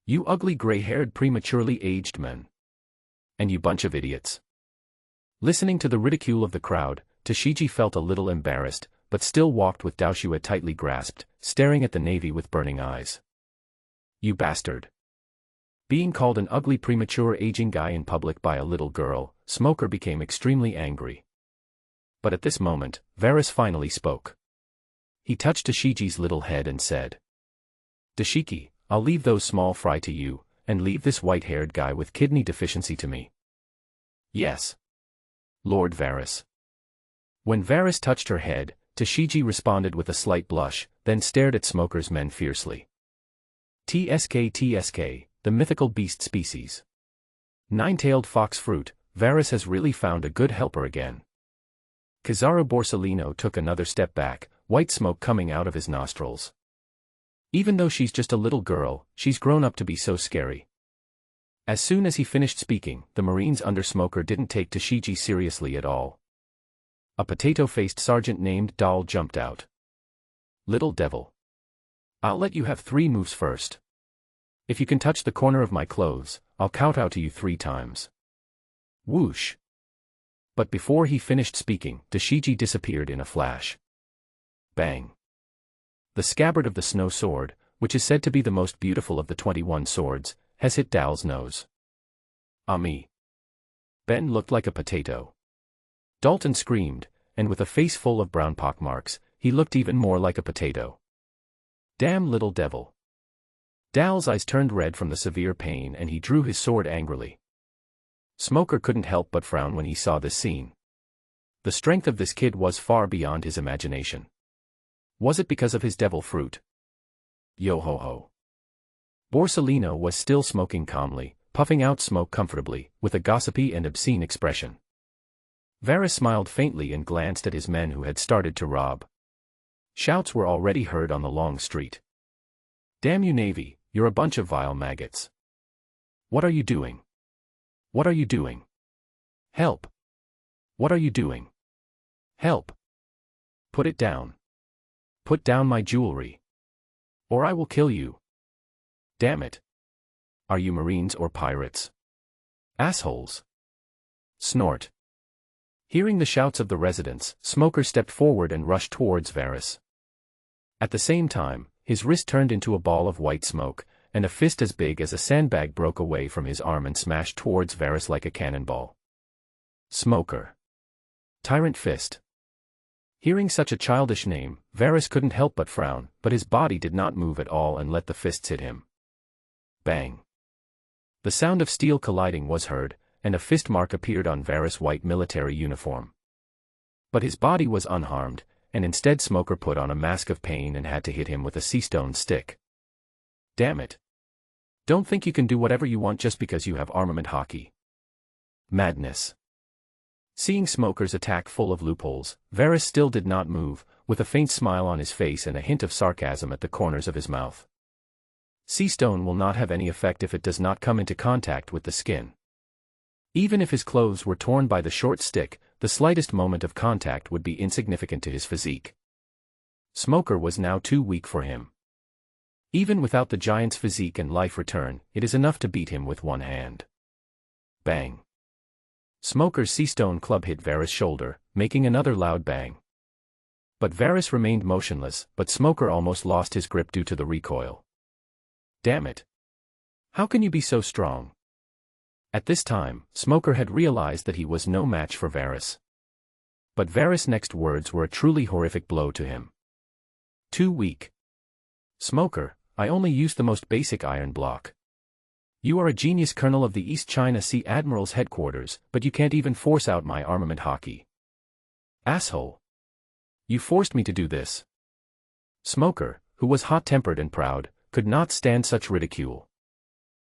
You ugly gray-haired prematurely aged men. And you bunch of idiots. Listening to the ridicule of the crowd, Shiki felt a little embarrassed, but still walked with Daoshua tightly grasped, staring at the Navy with burning eyes. You bastard. Being called an ugly premature aging guy in public by a little girl, Smoker became extremely angry. But at this moment, Varys finally spoke. He touched Shiki's little head and said, Shiki, I'll leave those small fry to you, and leave this white-haired guy with kidney deficiency to me. Yes. Lord Varys. When Varys touched her head, Shiki responded with a slight blush, then stared at Smoker's men fiercely. TSK, the mythical beast species. Nine-tailed fox fruit, Varys has really found a good helper again. Kizaru Borsalino took another step back, white smoke coming out of his nostrils. Even though she's just a little girl, she's grown up to be so scary. As soon as he finished speaking, the Marines under Smoker didn't take Shiki seriously at all. A potato-faced sergeant named Dahl jumped out. Little devil. I'll let you have 3 moves first. If you can touch the corner of my clothes, I'll kowtow to you 3 times. Whoosh. But before he finished speaking, Shiki disappeared in a flash. Bang. The scabbard of the snow sword, which is said to be the most beautiful of the 21 swords, has hit Dahl's nose. Me. Ben looked like a potato. Dalton screamed, and with a face full of brown pockmarks, he looked even more like a potato. Damn little devil. Dahl's eyes turned red from the severe pain and he drew his sword angrily. Smoker couldn't help but frown when he saw this scene. The strength of this kid was far beyond his imagination. Was it because of his devil fruit? Yo-ho-ho. Borsalino was still smoking calmly, puffing out smoke comfortably, with a gossipy and obscene expression. Varys smiled faintly and glanced at his men who had started to rob. Shouts were already heard on the long street. Damn you Navy, you're a bunch of vile maggots. What are you doing? What are you doing? Help! What are you doing? Help! Put it down. Put down my jewelry. Or I will kill you. Damn it. Are you Marines or pirates? Assholes. Snort. Hearing the shouts of the residents, Smoker stepped forward and rushed towards Varys. At the same time, his wrist turned into a ball of white smoke, and a fist as big as a sandbag broke away from his arm and smashed towards Varys like a cannonball. Smoker. Tyrant Fist. Hearing such a childish name, Varys couldn't help but frown, but his body did not move at all and let the fists hit him. Bang. The sound of steel colliding was heard, and a fist mark appeared on Varys' white military uniform. But his body was unharmed, and instead Smoker put on a mask of pain and had to hit him with a sea-stone stick. Damn it. Don't think you can do whatever you want just because you have armament Haki. Madness. Seeing Smoker's attack full of loopholes, Varys still did not move, with a faint smile on his face and a hint of sarcasm at the corners of his mouth. Sea-stone will not have any effect if it does not come into contact with the skin. Even if his clothes were torn by the short stick, the slightest moment of contact would be insignificant to his physique. Smoker was now too weak for him. Even without the giant's physique and life return, it is enough to beat him with one hand. Bang. Smoker's sea-stone club hit Varys' shoulder, making another loud bang. But Varys remained motionless, but Smoker almost lost his grip due to the recoil. Damn it. How can you be so strong? At this time, Smoker had realized that he was no match for Varys. But Varys' next words were a truly horrific blow to him. Too weak. Smoker, I only used the most basic iron block. You are a genius colonel of the East China Sea Admiral's headquarters, but you can't even force out my armament Haki. Asshole. You forced me to do this. Smoker, who was hot-tempered and proud, could not stand such ridicule.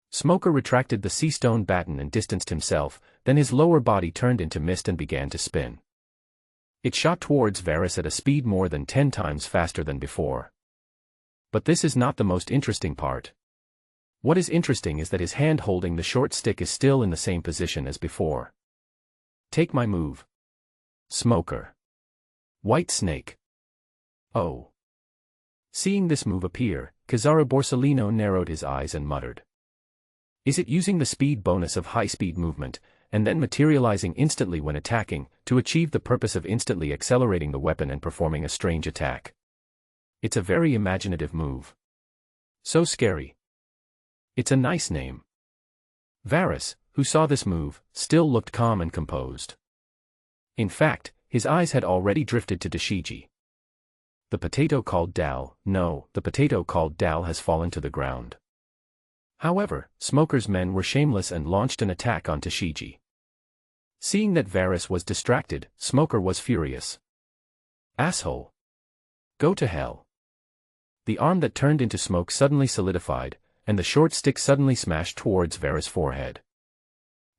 Smoker retracted the sea-stone baton and distanced himself, then his lower body turned into mist and began to spin. It shot towards Varys at a speed more than 10 times faster than before. But this is not the most interesting part. What is interesting is that his hand holding the short stick is still in the same position as before. Take my move. Smoker. White snake. Oh. Seeing this move appear, Kizaru Borsalino narrowed his eyes and muttered. Is it using the speed bonus of high-speed movement, and then materializing instantly when attacking, to achieve the purpose of instantly accelerating the weapon and performing a strange attack? It's a very imaginative move. So scary. It's a nice name. Varys, who saw this move, still looked calm and composed. In fact, his eyes had already drifted to Shiki. The potato called Dal, no, the potato called Dal has fallen to the ground. However, Smoker's men were shameless and launched an attack on Shiki. Seeing that Varys was distracted, Smoker was furious. Asshole. Go to hell. The arm that turned into smoke suddenly solidified, and the short stick suddenly smashed towards Varys' forehead.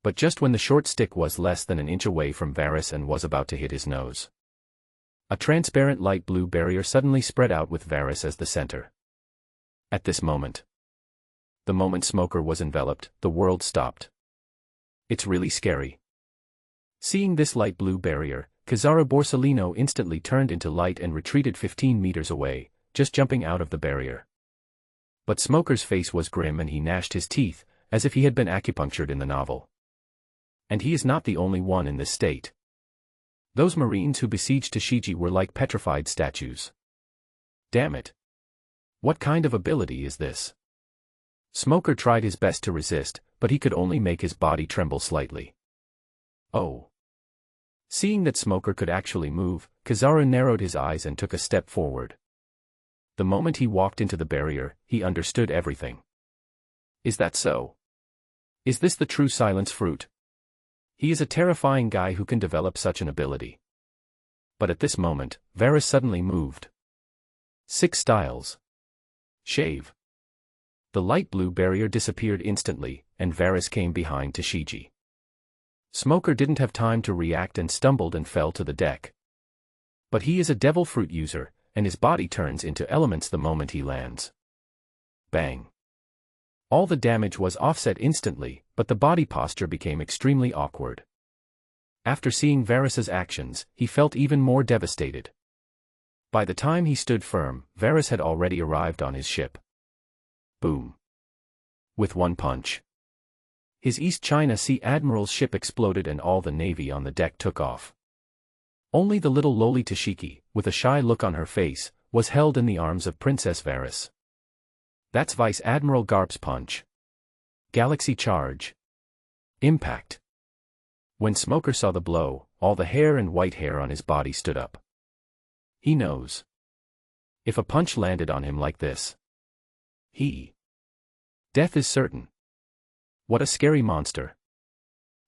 But just when the short stick was less than an inch away from Varys and was about to hit his nose, a transparent light blue barrier suddenly spread out with Varys as the center. At this moment, the moment Smoker was enveloped, the world stopped. It's really scary. Seeing this light blue barrier, Kizaru Borsalino instantly turned into light and retreated 15 meters away, just jumping out of the barrier. But Smoker's face was grim and he gnashed his teeth, as if he had been acupunctured in the novel. And he is not the only one in this state. Those Marines who besieged Shiki were like petrified statues. Damn it. What kind of ability is this? Smoker tried his best to resist, but he could only make his body tremble slightly. Oh. Seeing that Smoker could actually move, Kizaru narrowed his eyes and took a step forward. The moment he walked into the barrier, he understood everything. Is that so? Is this the true silence fruit? He is a terrifying guy who can develop such an ability. But at this moment, Varys suddenly moved. 6 styles. Shave. The light blue barrier disappeared instantly, and Varys came behind Shiki. Smoker didn't have time to react and stumbled and fell to the deck. But he is a devil fruit user, and his body turns into elements the moment he lands. Bang. All the damage was offset instantly, but the body posture became extremely awkward. After seeing Varys's actions, he felt even more devastated. By the time he stood firm, Varys had already arrived on his ship. Boom. With one punch, his East China Sea Admiral's ship exploded and all the navy on the deck took off. Only the little lowly Shiki, with a shy look on her face, was held in the arms of Princess Varys. That's Vice Admiral Garp's punch. Galaxy charge. Impact. When Smoker saw the blow, all the hair and white hair on his body stood up. He knows. If a punch landed on him like this, death is certain. What a scary monster.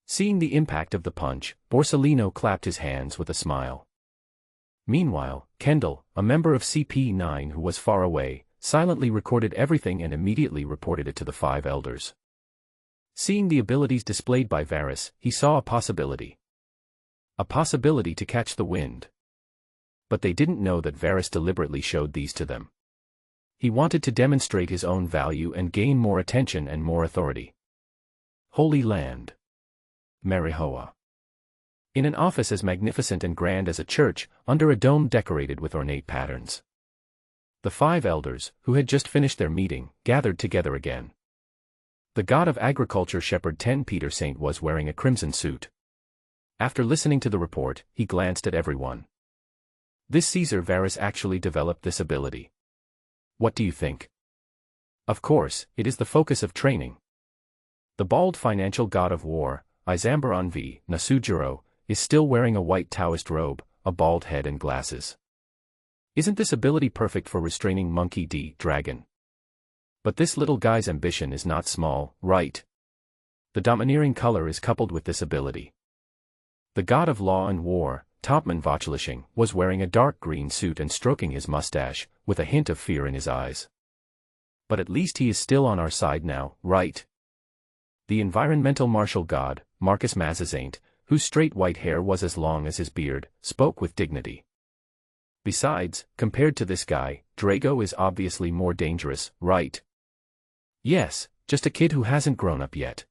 Seeing the impact of the punch, Borsalino clapped his hands with a smile. Meanwhile, Kendall, a member of CP9 who was far away, silently recorded everything and immediately reported it to the 5 elders. Seeing the abilities displayed by Varys, he saw a possibility. A possibility to catch the wind. But they didn't know that Varys deliberately showed these to them. He wanted to demonstrate his own value and gain more attention and more authority. Holy Land. Marihoa. In an office as magnificent and grand as a church, under a dome decorated with ornate patterns. The 5 elders, who had just finished their meeting, gathered together again. The god of agriculture Shepherd 10 Peter Saint was wearing a crimson suit. After listening to the report, he glanced at everyone. This Caesar Varys actually developed this ability. What do you think? Of course, it is the focus of training. The bald financial god of war, Izambaron V. Nasujiro, is still wearing a white Taoist robe, a bald head and glasses. Isn't this ability perfect for restraining Monkey D. Dragon? But this little guy's ambition is not small, right? The domineering color is coupled with this ability. The god of law and war, Topman Vochlishing, was wearing a dark green suit and stroking his mustache, with a hint of fear in his eyes. But at least he is still on our side now, right? The environmental martial god, Marcus Mazazaint, whose straight white hair was as long as his beard, spoke with dignity. Besides, compared to this guy, Drago is obviously more dangerous, right? Yes, just a kid who hasn't grown up yet.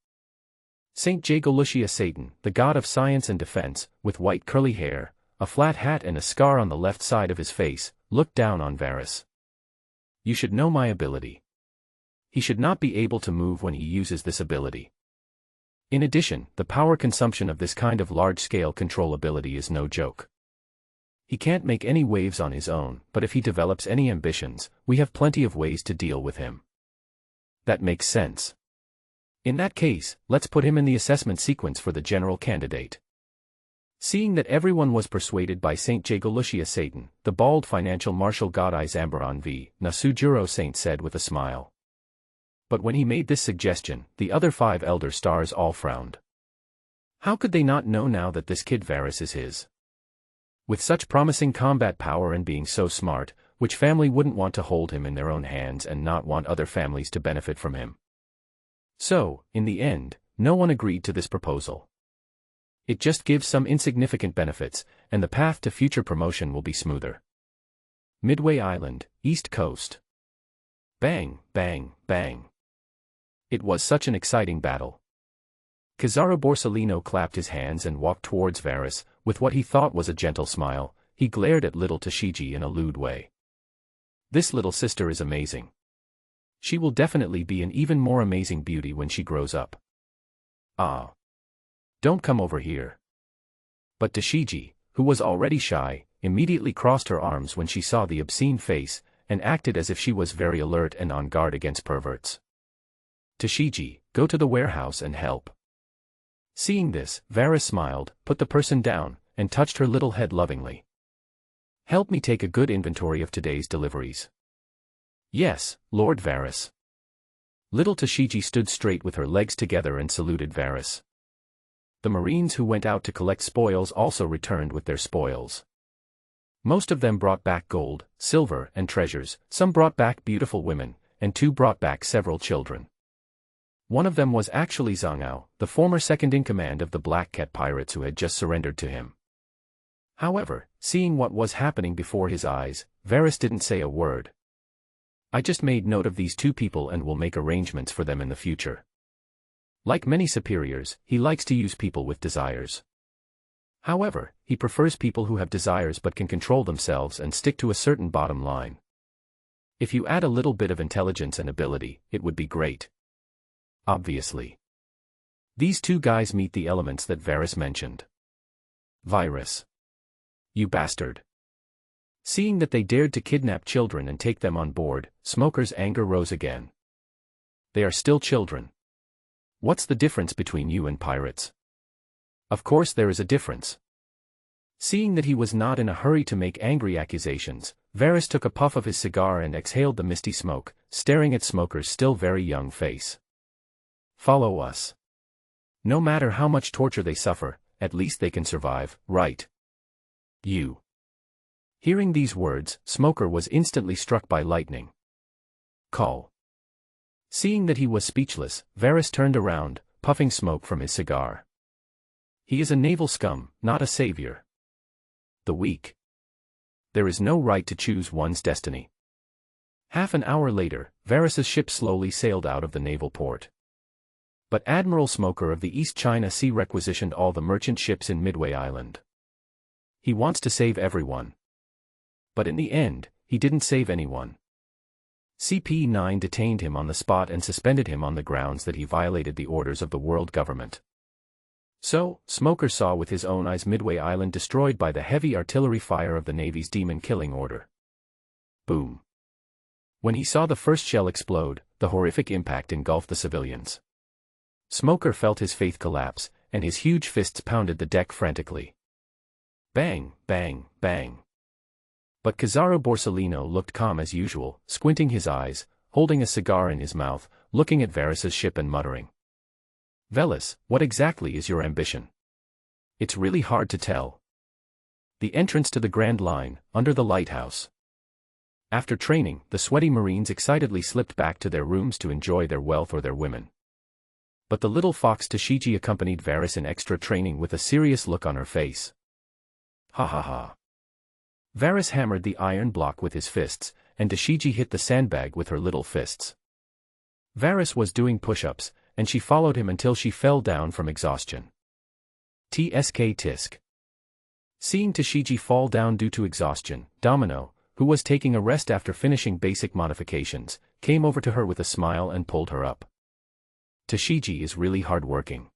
Saint Jagolushia Satan, the god of science and defense, with white curly hair, a flat hat and a scar on the left side of his face, looked down on Varys. You should know my ability. He should not be able to move when he uses this ability. In addition, the power consumption of this kind of large-scale control ability is no joke. He can't make any waves on his own, but if he develops any ambitions, we have plenty of ways to deal with him. That makes sense. In that case, let's put him in the assessment sequence for the general candidate. Seeing that everyone was persuaded by Saint Jagolushia Satan, the bald financial marshal Godai Zambaran v. Nasujuro Saint said with a smile. But when he made this suggestion, the other 5 elder stars all frowned. How could they not know now that this kid Varys is his? With such promising combat power and being so smart, which family wouldn't want to hold him in their own hands and not want other families to benefit from him? So, in the end, no one agreed to this proposal. It just gives some insignificant benefits, and the path to future promotion will be smoother. Midway Island, East Coast. Bang, bang, bang. It was such an exciting battle. Kizaru Borsalino clapped his hands and walked towards Varys, with what he thought was a gentle smile. He glared at little Tashigi in a lewd way. This little sister is amazing. She will definitely be an even more amazing beauty when she grows up. Ah. Don't come over here. But Tashigi, who was already shy, immediately crossed her arms when she saw the obscene face, and acted as if she was very alert and on guard against perverts. Tashigi, go to the warehouse and help. Seeing this, Varys smiled, put the person down, and touched her little head lovingly. Help me take a good inventory of today's deliveries. Yes, Lord Varys. Little Tashigi stood straight with her legs together and saluted Varys. The Marines who went out to collect spoils also returned with their spoils. Most of them brought back gold, silver, and treasures, some brought back beautiful women, and 2 brought back several children. One of them was actually Zhangao, the former second-in-command of the Black Cat pirates who had just surrendered to him. However, seeing what was happening before his eyes, Varys didn't say a word. I just made note of these 2 people and will make arrangements for them in the future. Like many superiors, he likes to use people with desires. However, he prefers people who have desires but can control themselves and stick to a certain bottom line. If you add a little bit of intelligence and ability, it would be great. Obviously. These 2 guys meet the elements that Varys mentioned. Virus. You bastard. Seeing that they dared to kidnap children and take them on board, Smoker's anger rose again. They are still children. What's the difference between you and pirates? Of course there is a difference. Seeing that he was not in a hurry to make angry accusations, Varys took a puff of his cigar and exhaled the misty smoke, staring at Smoker's still very young face. Follow us. No matter how much torture they suffer, at least they can survive, right? You. Hearing these words, Smoker was instantly struck by lightning. Call. Seeing that he was speechless, Varys turned around, puffing smoke from his cigar. He is a naval scum, not a savior. The weak. There is no right to choose one's destiny. Half an hour later, Varys's ship slowly sailed out of the naval port. But Admiral Smoker of the East China Sea requisitioned all the merchant ships in Midway Island. He wants to save everyone. But in the end, he didn't save anyone. CP9 detained him on the spot and suspended him on the grounds that he violated the orders of the world government. So, Smoker saw with his own eyes Midway Island destroyed by the heavy artillery fire of the Navy's demon-killing order. Boom. When he saw the first shell explode, the horrific impact engulfed the civilians. Smoker felt his faith collapse, and his huge fists pounded the deck frantically. Bang, bang, bang. But Kizaru Borsalino looked calm as usual, squinting his eyes, holding a cigar in his mouth, looking at Varys's ship and muttering. Velis, what exactly is your ambition? It's really hard to tell. The entrance to the Grand Line, under the lighthouse. After training, the sweaty Marines excitedly slipped back to their rooms to enjoy their wealth or their women. But the little fox Shiki accompanied Varys in extra training with a serious look on her face. Ha ha ha. Varys hammered the iron block with his fists, and Shiki hit the sandbag with her little fists. Varys was doing push-ups, and she followed him until she fell down from exhaustion. Tsk tisk. Seeing Shiki fall down due to exhaustion, Domino, who was taking a rest after finishing basic modifications, came over to her with a smile and pulled her up. Shiki is really hard-working.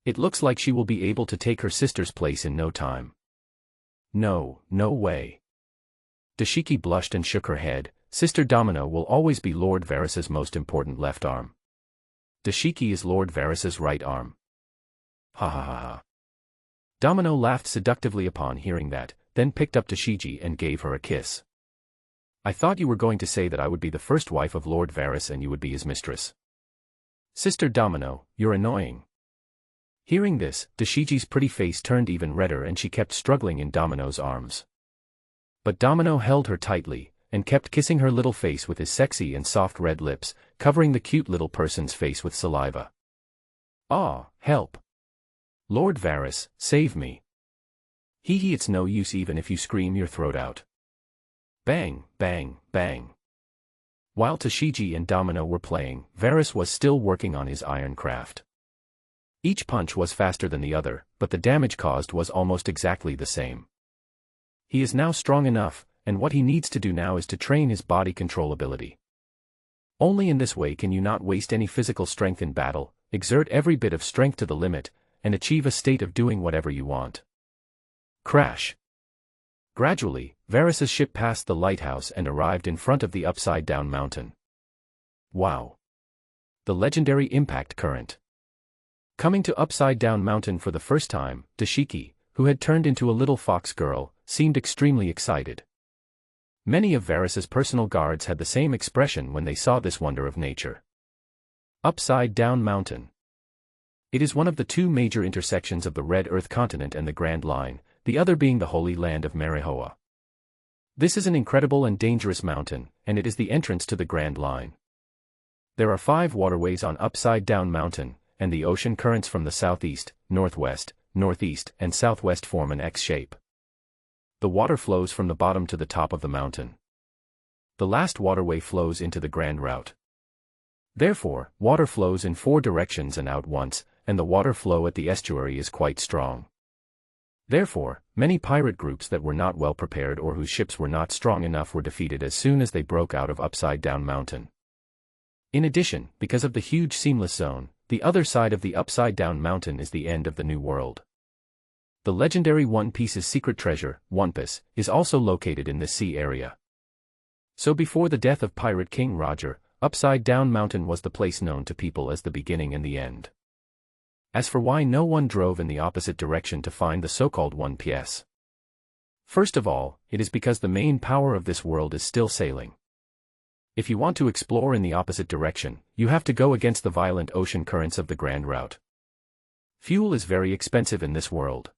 It looks like she will be able to take her sister's place in no time. No, no way. Shiki blushed and shook her head. Sister Domino will always be Lord Varys's most important left arm. Shiki is Lord Varys's right arm. Ha ha ha ha. Domino laughed seductively upon hearing that, then picked up Shiki and gave her a kiss. I thought you were going to say that I would be the first wife of Lord Varys and you would be his mistress. Sister Domino, you're annoying. Hearing this, Shiki's pretty face turned even redder and she kept struggling in Domino's arms. But Domino held her tightly, and kept kissing her little face with his sexy and soft red lips, covering the cute little person's face with saliva. Ah, help. Lord Varys, save me. Hee hee, it's no use even if you scream your throat out. Bang, bang, bang. While Shiki and Domino were playing, Varys was still working on his iron craft. Each punch was faster than the other, but the damage caused was almost exactly the same. He is now strong enough, and what he needs to do now is to train his body control ability. Only in this way can you not waste any physical strength in battle, exert every bit of strength to the limit, and achieve a state of doing whatever you want. Crash. Gradually, Varys's ship passed the lighthouse and arrived in front of the upside-down mountain. Wow. The legendary impact current. Coming to upside-down mountain for the first time, Shiki, who had turned into a little fox girl, seemed extremely excited. Many of Varys's personal guards had the same expression when they saw this wonder of nature. Upside-down mountain. It is one of the two major intersections of the Red Earth continent and the Grand Line, the other being the Holy Land of Marihoa. This is an incredible and dangerous mountain, and it is the entrance to the Grand Line. There are 5 waterways on Upside-Down Mountain, and the ocean currents from the southeast, northwest, northeast, and southwest form an X shape. The water flows from the bottom to the top of the mountain. The last waterway flows into the Grand Route. Therefore, water flows in 4 directions and out once, and the water flow at the estuary is quite strong. Therefore, many pirate groups that were not well prepared or whose ships were not strong enough were defeated as soon as they broke out of Upside-Down Mountain. In addition, because of the huge seamless zone, the other side of the Upside-Down Mountain is the end of the New World. The legendary One Piece's secret treasure, One Piece, is also located in this sea area. So before the death of Pirate King Roger, Upside-Down Mountain was the place known to people as the beginning and the end. As for why no one drove in the opposite direction to find the so-called One Piece. First of all, it is because the main power of this world is still sailing. If you want to explore in the opposite direction, you have to go against the violent ocean currents of the Grand Route. Fuel is very expensive in this world.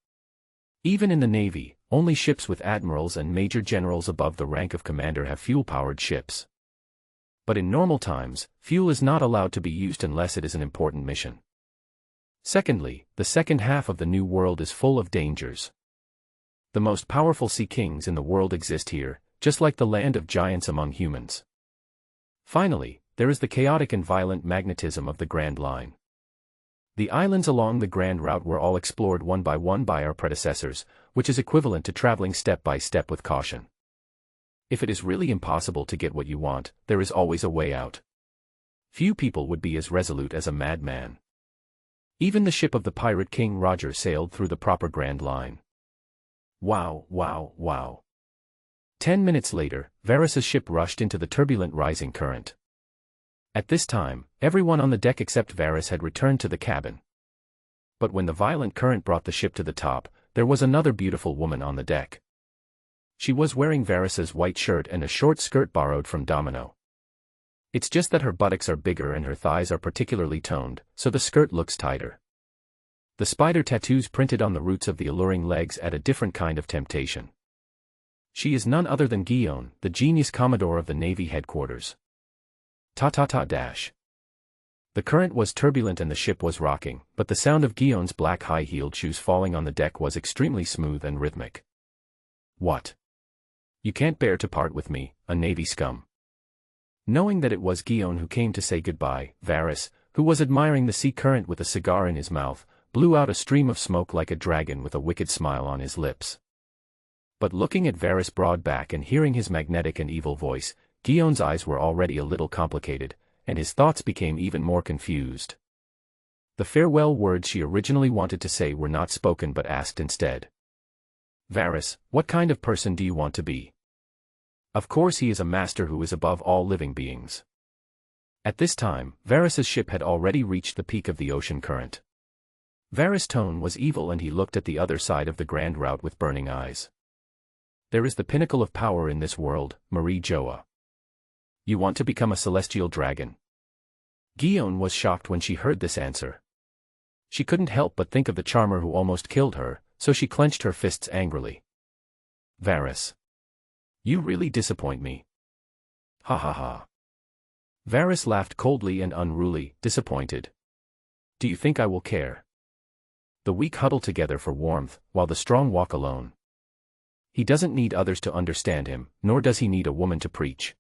Even in the Navy, only ships with admirals and major generals above the rank of commander have fuel-powered ships. But in normal times, fuel is not allowed to be used unless it is an important mission. Secondly, the second half of the New World is full of dangers. The most powerful sea kings in the world exist here, just like the land of giants among humans. Finally, there is the chaotic and violent magnetism of the Grand Line. The islands along the Grand Route were all explored one by our predecessors, which is equivalent to traveling step by step with caution. If it is really impossible to get what you want, there is always a way out. Few people would be as resolute as a madman. Even the ship of the pirate King Roger sailed through the proper Grand Line. Wow, wow, wow. 10 minutes later, Varys's ship rushed into the turbulent rising current. At this time, everyone on the deck except Varys had returned to the cabin. But when the violent current brought the ship to the top, there was another beautiful woman on the deck. She was wearing Varys's white shirt and a short skirt borrowed from Domino. It's just that her buttocks are bigger and her thighs are particularly toned, so the skirt looks tighter. The spider tattoos printed on the roots of the alluring legs add a different kind of temptation. She is none other than Guion, the genius commodore of the Navy headquarters. Ta-ta-ta dash. The current was turbulent and the ship was rocking, but the sound of Gion's black high-heeled shoes falling on the deck was extremely smooth and rhythmic. What? You can't bear to part with me, a navy scum. Knowing that it was Gion who came to say goodbye, Varys, who was admiring the sea current with a cigar in his mouth, blew out a stream of smoke like a dragon with a wicked smile on his lips. But looking at Varys' broad back and hearing his magnetic and evil voice, Gion's eyes were already a little complicated, and his thoughts became even more confused. The farewell words she originally wanted to say were not spoken but asked instead. Varys, what kind of person do you want to be? Of course he is a master who is above all living beings. At this time, Varys' ship had already reached the peak of the ocean current. Varys' tone was evil and he looked at the other side of the grand route with burning eyes. There is the pinnacle of power in this world, Marie Joa. You want to become a celestial dragon? Gion was shocked when she heard this answer. She couldn't help but think of the charmer who almost killed her, so she clenched her fists angrily. Varys. You really disappoint me. Ha ha ha. Varys laughed coldly and unruly, disappointed. Do you think I will care? The weak huddle together for warmth, while the strong walk alone. He doesn't need others to understand him, nor does he need a woman to preach.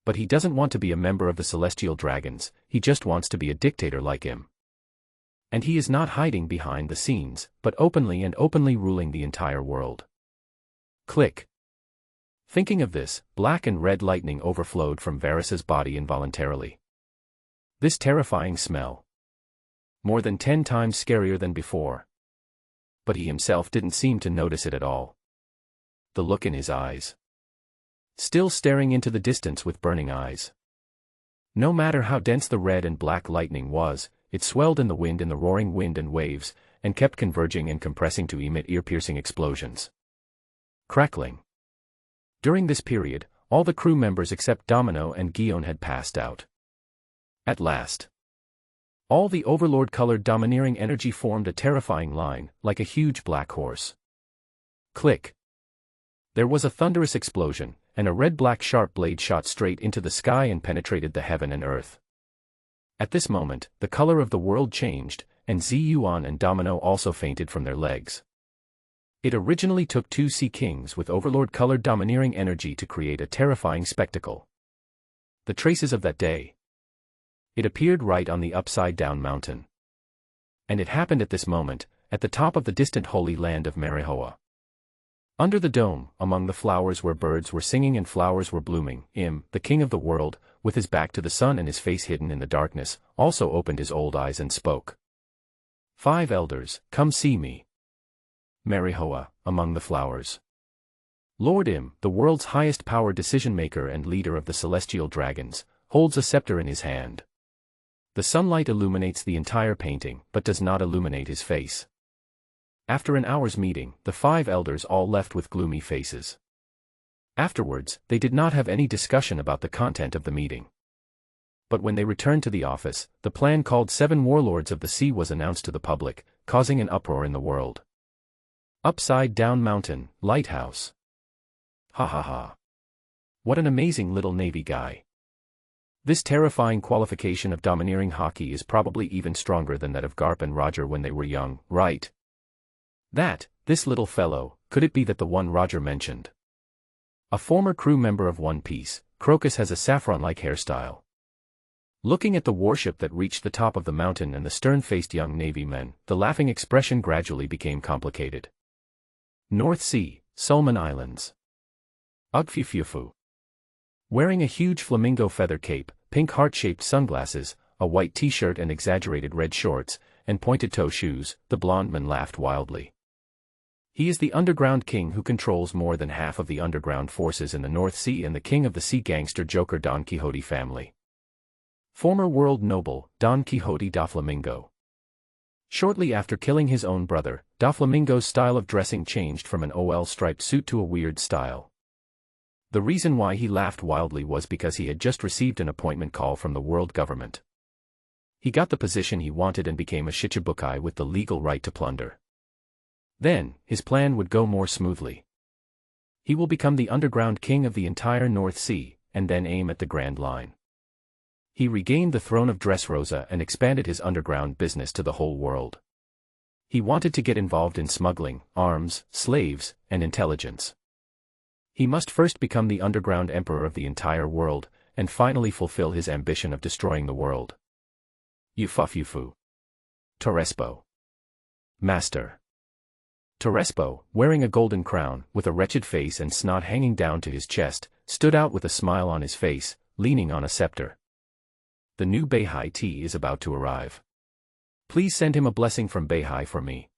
But he doesn't want to be a member of the Celestial Dragons, he just wants to be a dictator like him. And he is not hiding behind the scenes, but openly ruling the entire world. Click. Thinking of this, black and red lightning overflowed from Varys' body involuntarily. This terrifying smell. More than 10 times scarier than before. But he himself didn't seem to notice it at all. The look in his eyes. Still staring into the distance with burning eyes. No matter how dense the red and black lightning was, it swelled in the roaring wind and waves, and kept converging and compressing to emit ear-piercing explosions. Crackling. During this period, all the crew members except Domino and Gion had passed out. At last. All the overlord-colored domineering energy formed a terrifying line, like a huge black horse. Click. There was a thunderous explosion, and a red-black sharp blade shot straight into the sky and penetrated the heaven and earth. At this moment, the color of the world changed, and Ziyuan and Domino also fainted from their legs. It originally took 2 sea kings with overlord-colored domineering energy to create a terrifying spectacle. The traces of that day. It appeared right on the upside-down mountain. And it happened at this moment, at the top of the distant holy land of Marihoa. Under the dome, among the flowers where birds were singing and flowers were blooming, the king of the world, with his back to the sun and his face hidden in the darkness, also opened his old eyes and spoke. 5 elders, come see me. Marihoa, among the flowers. Lord the world's highest power decision-maker and leader of the celestial dragons, holds a scepter in his hand. The sunlight illuminates the entire painting, but does not illuminate his face. After an hour's meeting, the 5 elders all left with gloomy faces. Afterwards, they did not have any discussion about the content of the meeting. But when they returned to the office, the plan called 7 Warlords of the Sea was announced to the public, causing an uproar in the world. Upside-down mountain, lighthouse. Ha ha ha. What an amazing little navy guy. This terrifying qualification of domineering Haki is probably even stronger than that of Garp and Roger when they were young, right? This little fellow, could it be that the one Roger mentioned? A former crew member of One Piece, Crocus has a saffron-like hairstyle. Looking at the warship that reached the top of the mountain and the stern-faced young Navy men, the laughing expression gradually became complicated. North Sea, Solomon Islands. Ugfufufu. Wearing a huge flamingo feather cape, pink heart-shaped sunglasses, a white t-shirt and exaggerated red shorts, and pointed-toe shoes, the blond man laughed wildly. He is the underground king who controls more than half of the underground forces in the North Sea and the king of the sea gangster Joker Don Quixote family. Former world noble, Don Quixote Doflamingo. Shortly after killing his own brother, Doflamingo's style of dressing changed from an OL-striped suit to a weird style. The reason why he laughed wildly was because he had just received an appointment call from the world government. He got the position he wanted and became a Shichibukai with the legal right to plunder. Then, his plan would go more smoothly. He will become the underground king of the entire North Sea, and then aim at the Grand Line. He regained the throne of Dressrosa and expanded his underground business to the whole world. He wanted to get involved in smuggling, arms, slaves, and intelligence. He must first become the underground emperor of the entire world, and finally fulfill his ambition of destroying the world. Yufu. Torrespo. Master. Torrespo, wearing a golden crown, with a wretched face and snot hanging down to his chest, stood out with a smile on his face, leaning on a scepter. The new Beihai tea is about to arrive. Please send him a blessing from Beihai for me.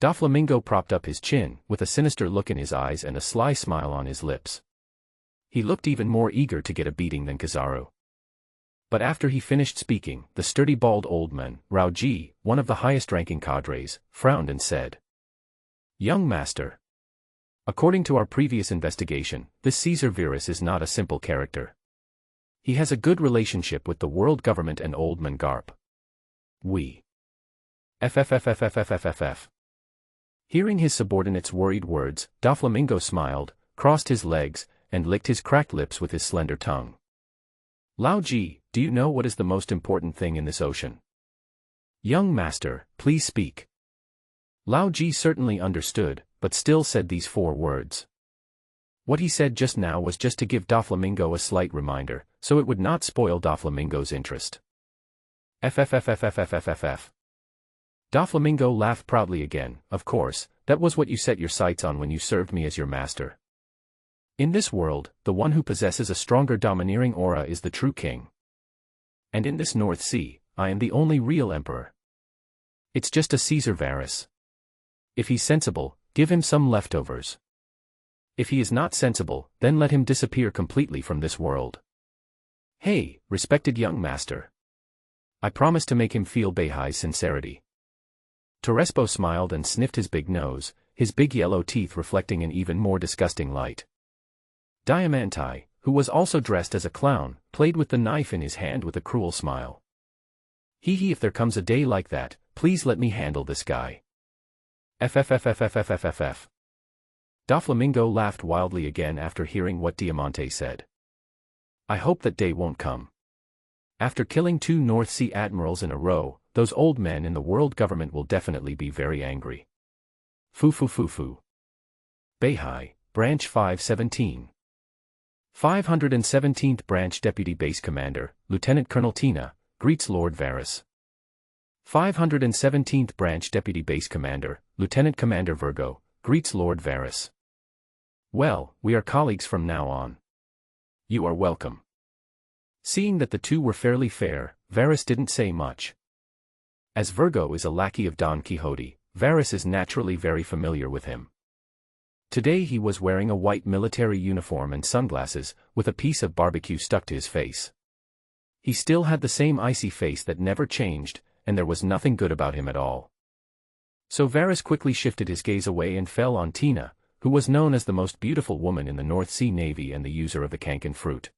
Doflamingo propped up his chin, with a sinister look in his eyes and a sly smile on his lips. He looked even more eager to get a beating than Kizaru. But after he finished speaking, the sturdy bald old man, Raoji, one of the highest-ranking cadres, frowned and said, "Young master. According to our previous investigation, this Caesar Virus is not a simple character. He has a good relationship with the world government and old man Garp. We. FFFFFFFFF." Hearing his subordinate's worried words, Doflamingo smiled, crossed his legs, and licked his cracked lips with his slender tongue. "Lao Ji, do you know what is the most important thing in this ocean?" "Young master, please speak." Lao Ji certainly understood, but still said these 4 words. What he said just now was just to give Doflamingo a slight reminder, so it would not spoil Doflamingo's interest. FFFFFFFFF. Doflamingo laughed proudly again. "Of course, that was what you set your sights on when you served me as your master. In this world, the one who possesses a stronger domineering aura is the true king. And in this North Sea, I am the only real emperor. It's just a Caesar Varus. If he's sensible, give him some leftovers. If he is not sensible, then let him disappear completely from this world. Hey, respected young master. I promise to make him feel Beihai's sincerity." Torrespo smiled and sniffed his big nose, his big yellow teeth reflecting an even more disgusting light. Diamante, who was also dressed as a clown, played with the knife in his hand with a cruel smile. "Hee, if there comes a day like that, please let me handle this guy." FFFFFFFFF. Doflamingo laughed wildly again after hearing what Diamante said. "I hope that day won't come. After killing 2 North Sea admirals in a row, those old men in the world government will definitely be very angry." Fu. Beihai, Branch 517. 517th Branch Deputy Base Commander, Lieutenant Colonel Tina, greets Lord Varus. 517th Branch Deputy Base Commander, Lieutenant Commander Virgo, greets Lord Varus. "Well, we are colleagues from now on. You are welcome." Seeing that the two were fairly fair, Varus didn't say much. As Virgo is a lackey of Don Quixote, Varus is naturally very familiar with him. Today he was wearing a white military uniform and sunglasses, with a piece of barbecue stuck to his face. He still had the same icy face that never changed, and there was nothing good about him at all. So Varus quickly shifted his gaze away and fell on Tina, who was known as the most beautiful woman in the North Sea Navy and the user of the Kanken fruit.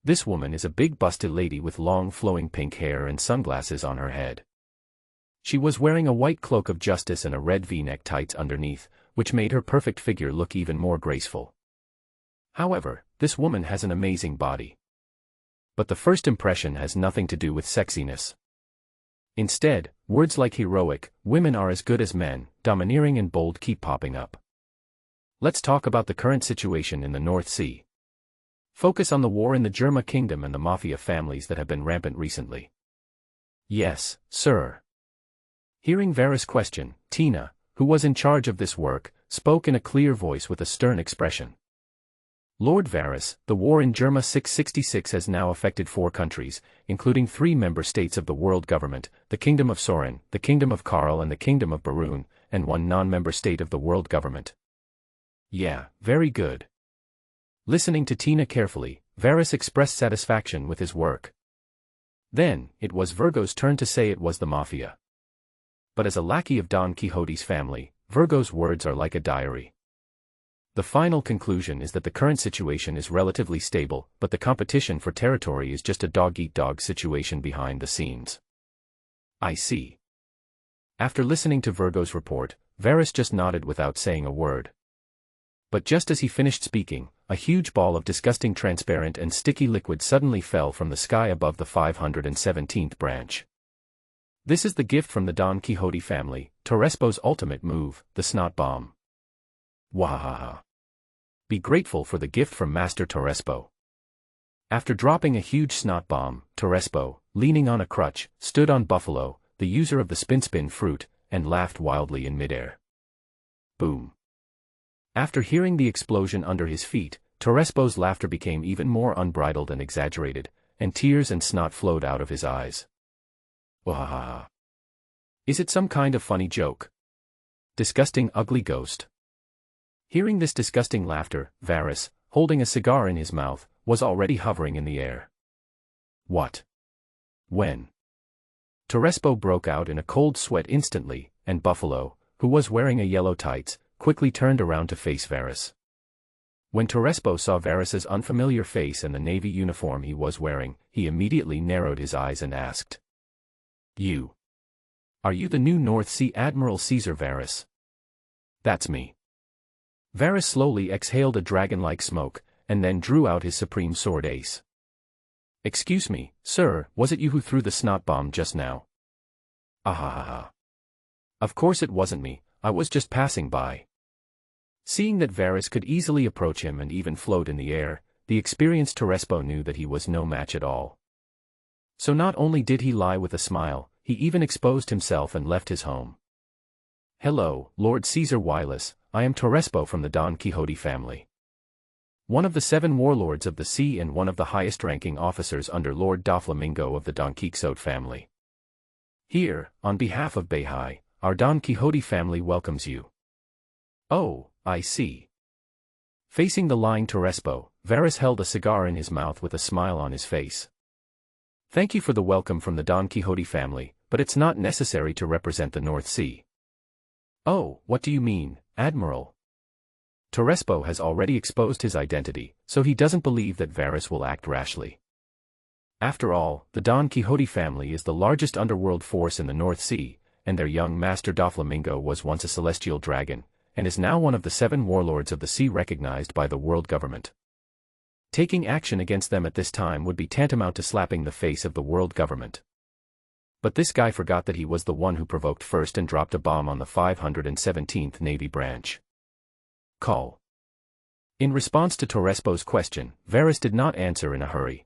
This woman is a big busted lady with long flowing pink hair and sunglasses on her head. She was wearing a white cloak of justice and a red V-neck tights underneath, which made her perfect figure look even more graceful. However, this woman has an amazing body. But the first impression has nothing to do with sexiness. Instead, words like heroic, women are as good as men, domineering and bold keep popping up. Let's talk about the current situation in the North Sea. Focus on the war in the Germa Kingdom and the mafia families that have been rampant recently. Yes, sir. Hearing Varus' question, Tina, who was in charge of this work, spoke in a clear voice with a stern expression. Lord Varus, the war in Germa 666 has now affected 4 countries, including 3 member states of the world government, the Kingdom of Soren, the Kingdom of Karl and the Kingdom of Barun, and 1 non-member state of the world government. Yeah, very good. Listening to Tina carefully, Varus expressed satisfaction with his work. Then, it was Virgo's turn to say it was the mafia. But as a lackey of Don Quixote's family, Virgo's words are like a diary. The final conclusion is that the current situation is relatively stable, but the competition for territory is just a dog-eat-dog situation behind the scenes. I see. After listening to Virgo's report, Varus just nodded without saying a word. But just as he finished speaking, a huge ball of disgusting transparent and sticky liquid suddenly fell from the sky above the 517th branch. This is the gift from the Don Quixote family, Terrespo's ultimate move, the Snot Bomb. Wahaha. Be grateful for the gift from Master Terrespo. After dropping a huge snot bomb, Terrespo, leaning on a crutch, stood on Buffalo, the user of the spin fruit, and laughed wildly in midair. Boom. After hearing the explosion under his feet, Terrespo's laughter became even more unbridled and exaggerated, and tears and snot flowed out of his eyes. Wahaha. Is it some kind of funny joke? Disgusting ugly ghost. Hearing this disgusting laughter, Varus, holding a cigar in his mouth, was already hovering in the air. What? When? Terrespo broke out in a cold sweat instantly, and Buffalo, who was wearing a yellow tights, quickly turned around to face Varus. When Terrespo saw Varus's unfamiliar face and the navy uniform he was wearing, he immediately narrowed his eyes and asked. You. Are you the new North Sea Admiral Caesar Varus? That's me. Varus slowly exhaled a dragon-like smoke, and then drew out his supreme sword ace. Excuse me, sir, was it you who threw the snot bomb just now? Ahahaha. Of course it wasn't me, I was just passing by. Seeing that Varus could easily approach him and even float in the air, the experienced Terrespo knew that he was no match at all. So not only did he lie with a smile, he even exposed himself and left his home. Hello, Lord Caesar Wireless, I am Terrespo from the Don Quixote family. One of the 7 warlords of the sea and one of the highest-ranking officers under Lord Doflamingo of the Don Quixote family. Here, on behalf of Bahai, our Don Quixote family welcomes you. Oh, I see. Facing the lying Terrespo, Varus held a cigar in his mouth with a smile on his face. Thank you for the welcome from the Don Quixote family, but it's not necessary to represent the North Sea. Oh, what do you mean, Admiral? Terrespo has already exposed his identity, so he doesn't believe that Varus will act rashly. After all, the Don Quixote family is the largest underworld force in the North Sea, and their young master Doflamingo was once a celestial dragon, and is now one of the 7 warlords of the sea recognized by the world government. Taking action against them at this time would be tantamount to slapping the face of the world government. But this guy forgot that he was the one who provoked first and dropped a bomb on the 517th Navy branch. Call. In response to Terrespo's question, Varus did not answer in a hurry.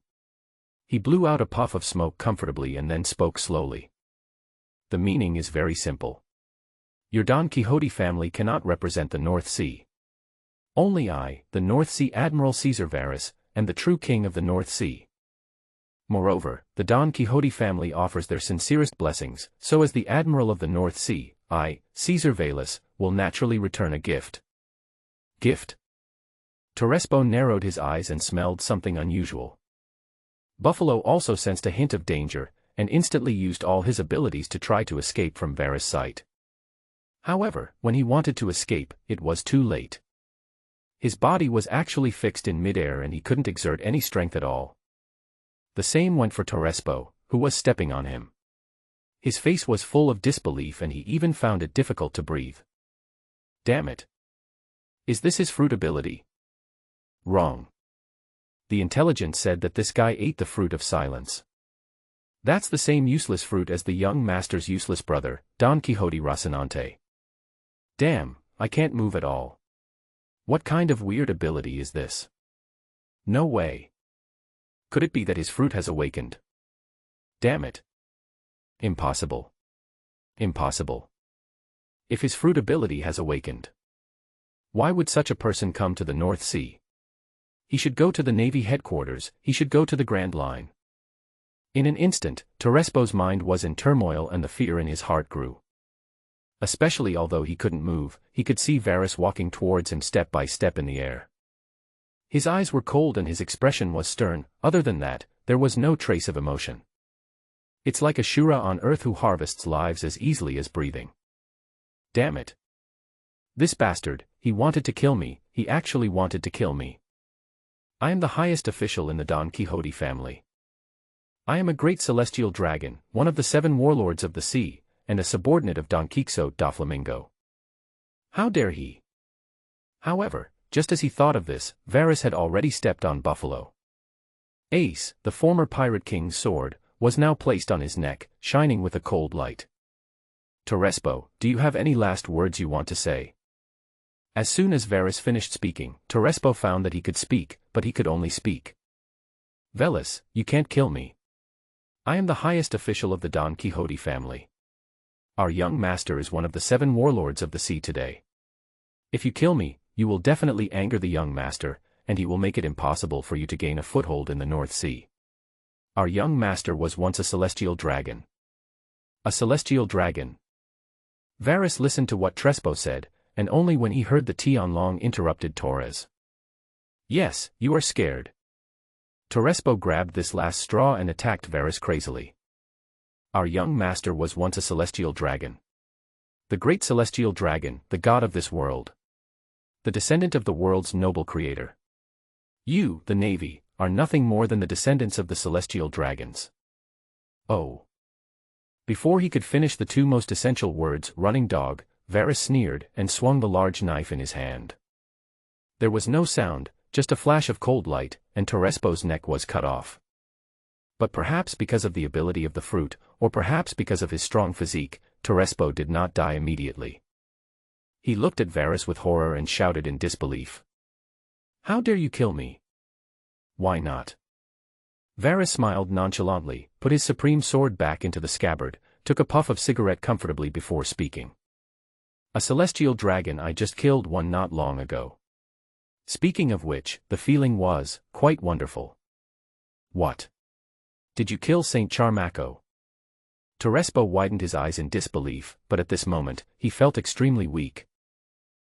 He blew out a puff of smoke comfortably and then spoke slowly. The meaning is very simple. Your Don Quixote family cannot represent the North Sea. Only I, the North Sea Admiral Caesar Varus, am the true king of the North Sea. Moreover, the Don Quixote family offers their sincerest blessings, so as the Admiral of the North Sea, I, Caesar Valus, will naturally return a gift. Gift? Terrespo narrowed his eyes and smelled something unusual. Buffalo also sensed a hint of danger, and instantly used all his abilities to try to escape from Varus' sight. However, when he wanted to escape, it was too late. His body was actually fixed in midair and he couldn't exert any strength at all. The same went for Terrespo, who was stepping on him. His face was full of disbelief and he even found it difficult to breathe. Damn it. Is this his fruit ability? Wrong. The intelligence said that this guy ate the fruit of silence. That's the same useless fruit as the young master's useless brother, Don Quixote Rocinante. Damn, I can't move at all. What kind of weird ability is this? No way. Could it be that his fruit has awakened? Damn it. Impossible. Impossible. If his fruit ability has awakened, why would such a person come to the North Sea? He should go to the Navy headquarters, he should go to the Grand Line. In an instant, Terrespo's mind was in turmoil and the fear in his heart grew. Especially although he couldn't move, he could see Varus walking towards him step by step in the air. His eyes were cold and his expression was stern, other than that, there was no trace of emotion. It's like a Shura on earth who harvests lives as easily as breathing. Damn it. This bastard, he wanted to kill me, he actually wanted to kill me. I am the highest official in the Don Quixote family. I am a great celestial dragon, one of the 7 warlords of the sea, and a subordinate of Don Quixote Doflamingo. How dare he? However, just as he thought of this, Varys had already stepped on Buffalo. Ace, the former Pirate King's sword, was now placed on his neck, shining with a cold light. Terrespo, do you have any last words you want to say? As soon as Varys finished speaking, Terrespo found that he could speak, but he could only speak. Velis, you can't kill me. I am the highest official of the Don Quixote family. Our young master is one of the 7 warlords of the sea today. If you kill me, you will definitely anger the young master, and he will make it impossible for you to gain a foothold in the North Sea. Our young master was once a celestial dragon. A celestial dragon. Varys listened to what Trespo said, and only when he heard the Tion Long interrupted Torres. Yes, you are scared. Terrespo grabbed this last straw and attacked Varys crazily. Our young master was once a celestial dragon. The great celestial dragon, the god of this world. The descendant of the world's noble creator. You, the Navy, are nothing more than the descendants of the celestial dragons. Oh. Before he could finish the 2 most essential words, running dog, Varys sneered and swung the large knife in his hand. There was no sound, just a flash of cold light, and Terrespo's neck was cut off. But perhaps because of the ability of the fruit, or perhaps because of his strong physique, Terrespo did not die immediately. He looked at Varys with horror and shouted in disbelief. How dare you kill me? Why not? Varys smiled nonchalantly, put his supreme sword back into the scabbard, took a puff of cigarette comfortably before speaking. A celestial dragon, I just killed one not long ago. Speaking of which, the feeling was quite wonderful. What? Did you kill Saint Charmaco? Terrespo widened his eyes in disbelief, but at this moment, he felt extremely weak.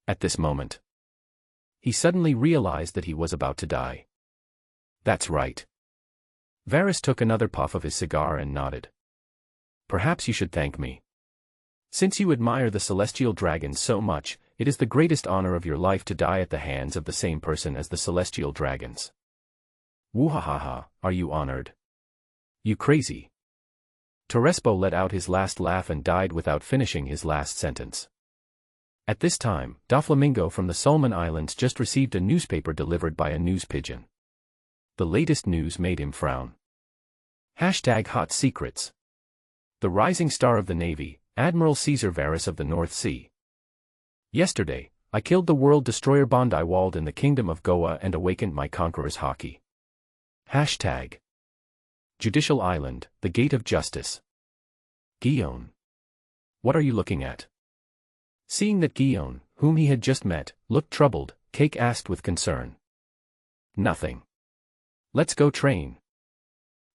At this moment, he suddenly realized that he was about to die. That's right. Varys took another puff of his cigar and nodded. Perhaps you should thank me. Since you admire the celestial dragons so much, it is the greatest honor of your life to die at the hands of the same person as the celestial dragons. Woo-ha-ha-ha, are you honored? You crazy. Terrespo let out his last laugh and died without finishing his last sentence. At this time, Doflamingo from the Solomon Islands just received a newspaper delivered by a news pigeon. The latest news made him frown. #Hot Secrets. The rising star of the Navy, Admiral Caesar Varys of the North Sea. Yesterday, I killed the world destroyer Bondi Walled in the kingdom of Goa and awakened my conqueror's Haki. Judicial Island, the Gate of Justice. Guion. What are you looking at? Seeing that Guion, whom he had just met, looked troubled, Cake asked with concern. Nothing. Let's go train.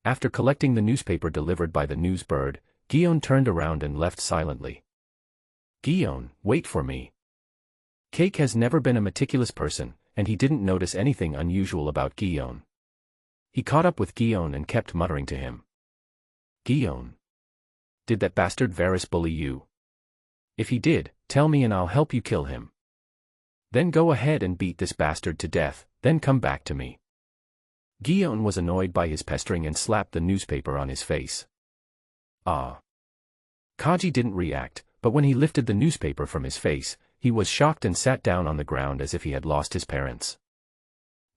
After collecting the newspaper delivered by the news bird, Guion turned around and left silently. Guion, wait for me. Cake has never been a meticulous person, and he didn't notice anything unusual about Guion. He caught up with Guion and kept muttering to him. Guion. Did that bastard Varys bully you? If he did, tell me and I'll help you kill him. Then go ahead and beat this bastard to death, then come back to me. Guion was annoyed by his pestering and slapped the newspaper on his face. Ah. Kaji didn't react, but when he lifted the newspaper from his face, he was shocked and sat down on the ground as if he had lost his parents.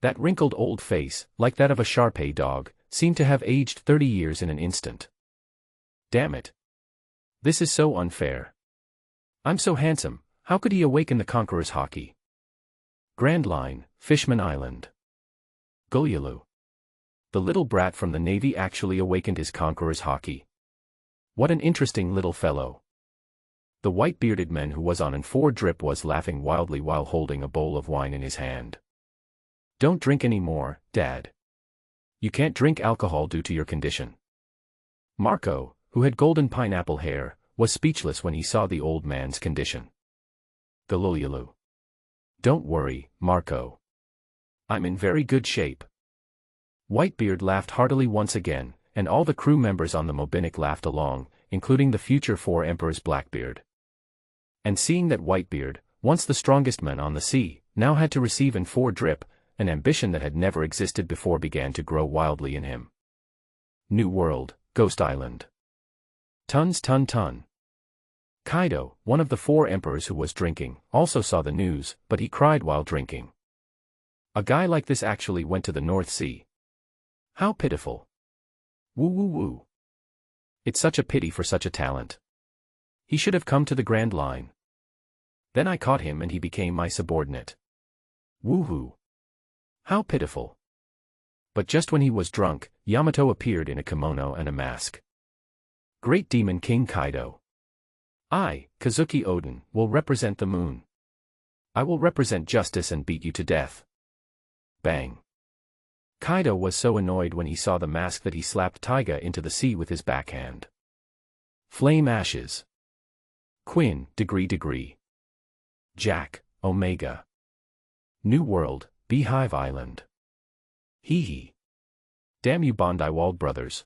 That wrinkled old face, like that of a Shar-Pei dog, seemed to have aged 30 years in an instant. Damn it. This is so unfair. I'm so handsome, how could he awaken the Conqueror's Haki? Grand Line, Fishman Island. Gulyalu. The little brat from the Navy actually awakened his Conqueror's Haki. What an interesting little fellow. The white-bearded man who was on an 4 drip was laughing wildly while holding a bowl of wine in his hand. Don't drink any more, Dad. You can't drink alcohol due to your condition. Marco, who had golden pineapple hair, was speechless when he saw the old man's condition. Galulyalu. Don't worry, Marco. I'm in very good shape. Whitebeard laughed heartily once again, and all the crew members on the Mobinik laughed along, including the future 4 Emperors Blackbeard. And seeing that Whitebeard, once the strongest man on the sea, now had to receive an 4 drip, an ambition that had never existed before began to grow wildly in him. New World, Ghost Island. Tons. Kaido, one of the 4 emperors who was drinking, also saw the news, but he cried while drinking. A guy like this actually went to the North Sea. How pitiful. Woo woo woo. It's such a pity for such a talent. He should have come to the Grand Line. Then I caught him and he became my subordinate. Woohoo. How pitiful. But just when he was drunk, Yamato appeared in a kimono and a mask. Great Demon King Kaido. I, Kazuki Odin, will represent the moon. I will represent justice and beat you to death. Bang. Kaido was so annoyed when he saw the mask that he slapped Taiga into the sea with his backhand. Flame Ashes. Quinn, Degree. Jack, Omega. New World, Beehive Island. Hee hee. Damn you Bondi-Walled brothers.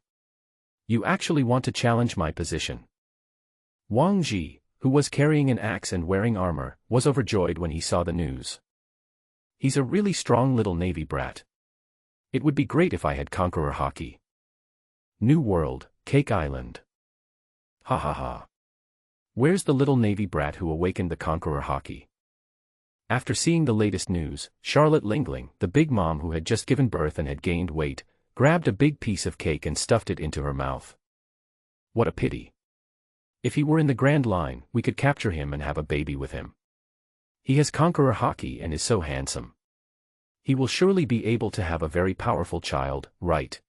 You actually want to challenge my position. Wang Ji, who was carrying an axe and wearing armor, was overjoyed when he saw the news. He's a really strong little navy brat. It would be great if I had Conqueror Haki. New World, Cake Island. Ha ha ha. Where's the little navy brat who awakened the Conqueror Haki? After seeing the latest news, Charlotte Lingling, the big mom who had just given birth and had gained weight, grabbed a big piece of cake and stuffed it into her mouth. What a pity. If he were in the Grand Line, we could capture him and have a baby with him. He has Conqueror Haki and is so handsome. He will surely be able to have a very powerful child, right?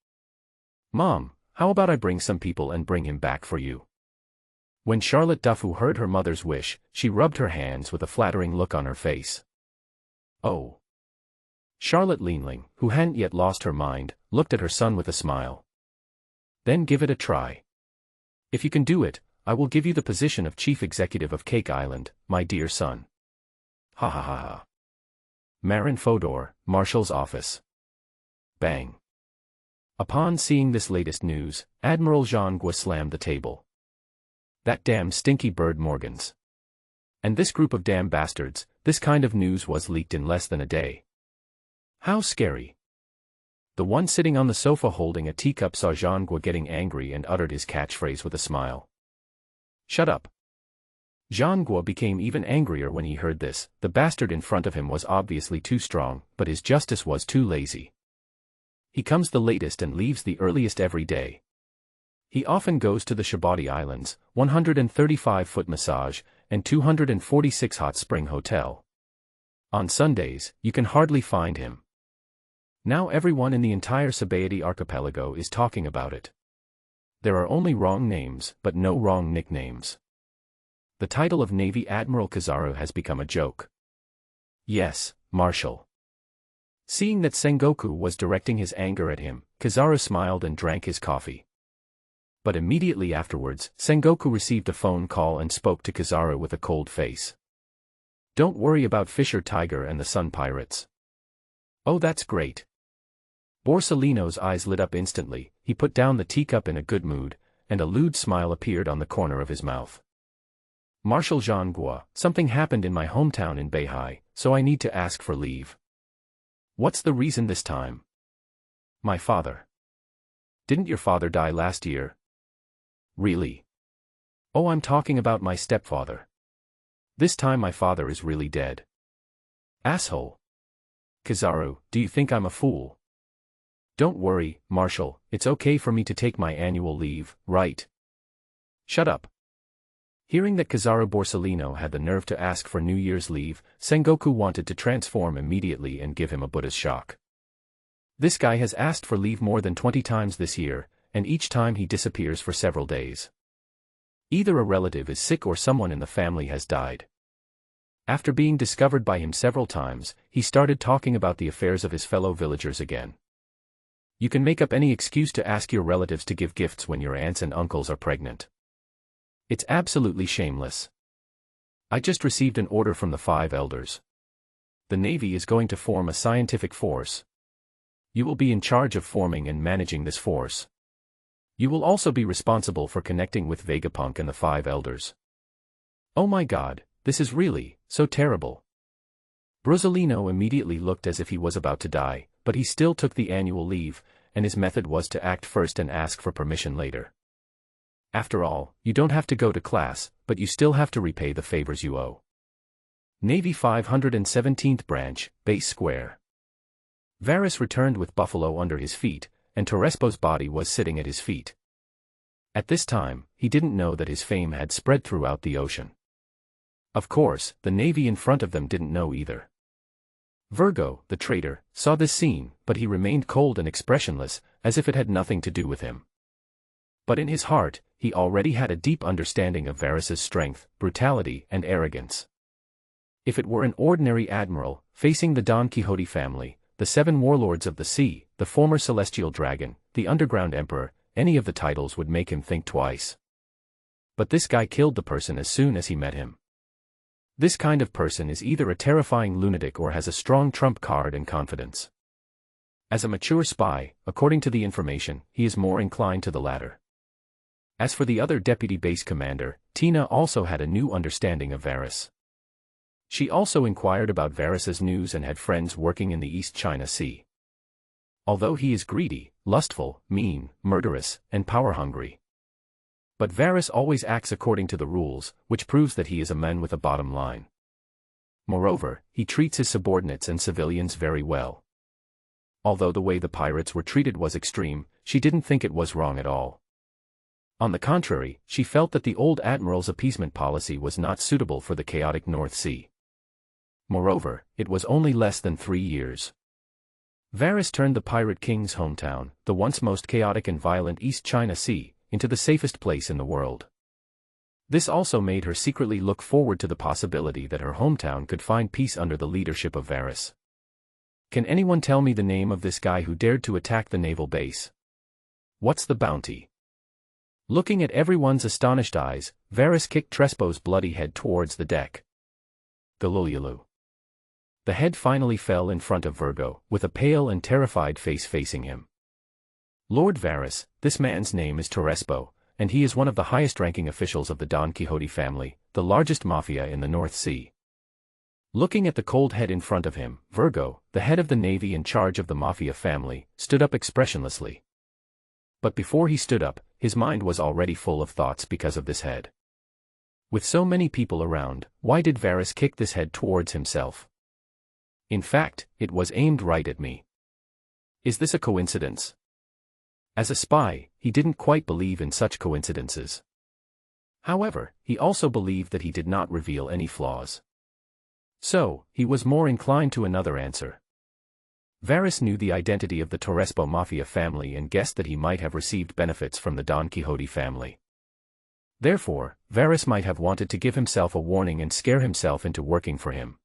Mom, how about I bring some people and bring him back for you? When Charlotte Dufu heard her mother's wish, she rubbed her hands with a flattering look on her face. Oh. Charlotte Lingling, who hadn't yet lost her mind, looked at her son with a smile. Then give it a try. If you can do it, I will give you the position of Chief Executive of Cake Island, my dear son. Ha ha ha ha. Marin Fodor, Marshal's office. Bang. Upon seeing this latest news, Admiral Jean Gua slammed the table. That damn stinky bird Morgans. And this group of damn bastards, this kind of news was leaked in less than a day. How scary. The one sitting on the sofa holding a teacup saw Jean Gua getting angry and uttered his catchphrase with a smile. Shut up. Jean Gua became even angrier when he heard this. The bastard in front of him was obviously too strong, but his justice was too lazy. He comes the latest and leaves the earliest every day. He often goes to the Shabati Islands, 135-foot massage, and 246 hot spring hotel. On Sundays, you can hardly find him. Now everyone in the entire Sabaody archipelago is talking about it. There are only wrong names, but no wrong nicknames. The title of Navy Admiral Kizaru has become a joke. Yes, Marshal. Seeing that Sengoku was directing his anger at him, Kizaru smiled and drank his coffee. But immediately afterwards, Sengoku received a phone call and spoke to Kizaru with a cold face. Don't worry about Fisher Tiger and the Sun Pirates. Oh, that's great. Borsalino's eyes lit up instantly. He put down the teacup in a good mood, and a lewd smile appeared on the corner of his mouth. Marshal Jean Gua, something happened in my hometown in Beihai, so I need to ask for leave. What's the reason this time? My father. Didn't your father die last year? Really? Oh, I'm talking about my stepfather. This time my father is really dead. Asshole. Kizaru, do you think I'm a fool? Don't worry, Marshal, it's okay for me to take my annual leave, right? Shut up. Hearing that Kizaru Borsalino had the nerve to ask for New Year's leave, Sengoku wanted to transform immediately and give him a Buddha's shock. This guy has asked for leave more than 20 times this year, and each time he disappears for several days. Either a relative is sick or someone in the family has died. After being discovered by him several times, he started talking about the affairs of his fellow villagers again. You can make up any excuse to ask your relatives to give gifts when your aunts and uncles are pregnant. It's absolutely shameless. I just received an order from the 5 elders. The Navy is going to form a scientific force. You will be in charge of forming and managing this force. You will also be responsible for connecting with Vegapunk and the 5 elders. Oh my god, this is really so terrible. Borsalino immediately looked as if he was about to die, but he still took the annual leave, and his method was to act first and ask for permission later. After all, you don't have to go to class, but you still have to repay the favors you owe. Navy 517th Branch, Base Square. Varys returned with Buffalo under his feet, and Torespo's body was sitting at his feet. At this time, he didn't know that his fame had spread throughout the ocean. Of course, the navy in front of them didn't know either. Virgo, the traitor, saw this scene, but he remained cold and expressionless, as if it had nothing to do with him. But in his heart, he already had a deep understanding of Varys's strength, brutality, and arrogance. If it were an ordinary admiral, facing the Don Quixote family, the 7 warlords of the sea, the former celestial dragon, the underground emperor, any of the titles would make him think twice. But this guy killed the person as soon as he met him. This kind of person is either a terrifying lunatic or has a strong trump card and confidence. As a mature spy, according to the information, he is more inclined to the latter. As for the other deputy base commander, Tina also had a new understanding of Varys. She also inquired about Varys's news and had friends working in the East China Sea. Although he is greedy, lustful, mean, murderous, and power-hungry. But Varys always acts according to the rules, which proves that he is a man with a bottom line. Moreover, he treats his subordinates and civilians very well. Although the way the pirates were treated was extreme, she didn't think it was wrong at all. On the contrary, she felt that the old admiral's appeasement policy was not suitable for the chaotic North Sea. Moreover, it was only less than 3 years. Varys turned the Pirate King's hometown, the once most chaotic and violent East China Sea, into the safest place in the world. This also made her secretly look forward to the possibility that her hometown could find peace under the leadership of Varys. Can anyone tell me the name of this guy who dared to attack the naval base? What's the bounty? Looking at everyone's astonished eyes, Varys kicked Trespo's bloody head towards the deck. Galululu. The head finally fell in front of Virgo, with a pale and terrified face facing him. Lord Varys, this man's name is Torespo, and he is one of the highest-ranking officials of the Don Quixote family, the largest mafia in the North Sea. Looking at the cold head in front of him, Virgo, the head of the navy in charge of the mafia family, stood up expressionlessly. But before he stood up, his mind was already full of thoughts because of this head. With so many people around, why did Varys kick this head towards himself? In fact, it was aimed right at me. Is this a coincidence? As a spy, he didn't quite believe in such coincidences. However, he also believed that he did not reveal any flaws. So, he was more inclined to another answer. Varys knew the identity of the Torespo mafia family and guessed that he might have received benefits from the Don Quixote family. Therefore, Varys might have wanted to give himself a warning and scare himself into working for him.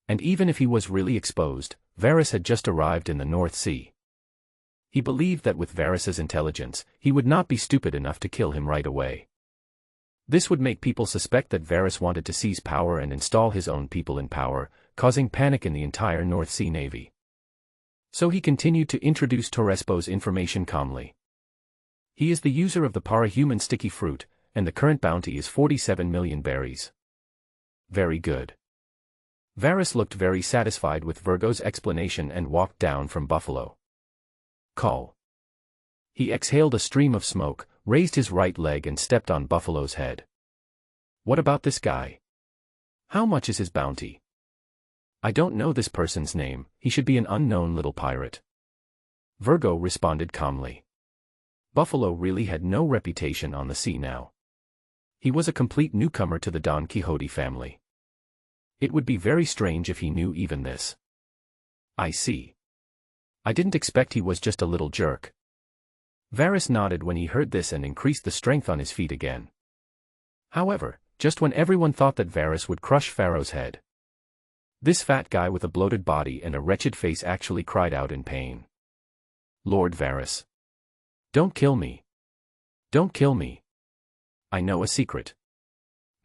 And even if he was really exposed, Varys had just arrived in the North Sea. He believed that with Varys's intelligence, he would not be stupid enough to kill him right away. This would make people suspect that Varys wanted to seize power and install his own people in power, causing panic in the entire North Sea Navy. So he continued to introduce Torespo's information calmly. He is the user of the para-human sticky fruit, and the current bounty is 47 million berries. Very good. Varys looked very satisfied with Virgo's explanation and walked down from Buffalo. Call. He exhaled a stream of smoke, raised his right leg and stepped on Buffalo's head. What about this guy? How much is his bounty? I don't know this person's name, he should be an unknown little pirate. Virgo responded calmly. Buffalo really had no reputation on the sea now. He was a complete newcomer to the Don Quixote family. It would be very strange if he knew even this. I see. I didn't expect he was just a little jerk. Varys nodded when he heard this and increased the strength on his feet again. However, just when everyone thought that Varys would crush Pharaoh's head, this fat guy with a bloated body and a wretched face actually cried out in pain. Lord Varys. Don't kill me. Don't kill me. I know a secret.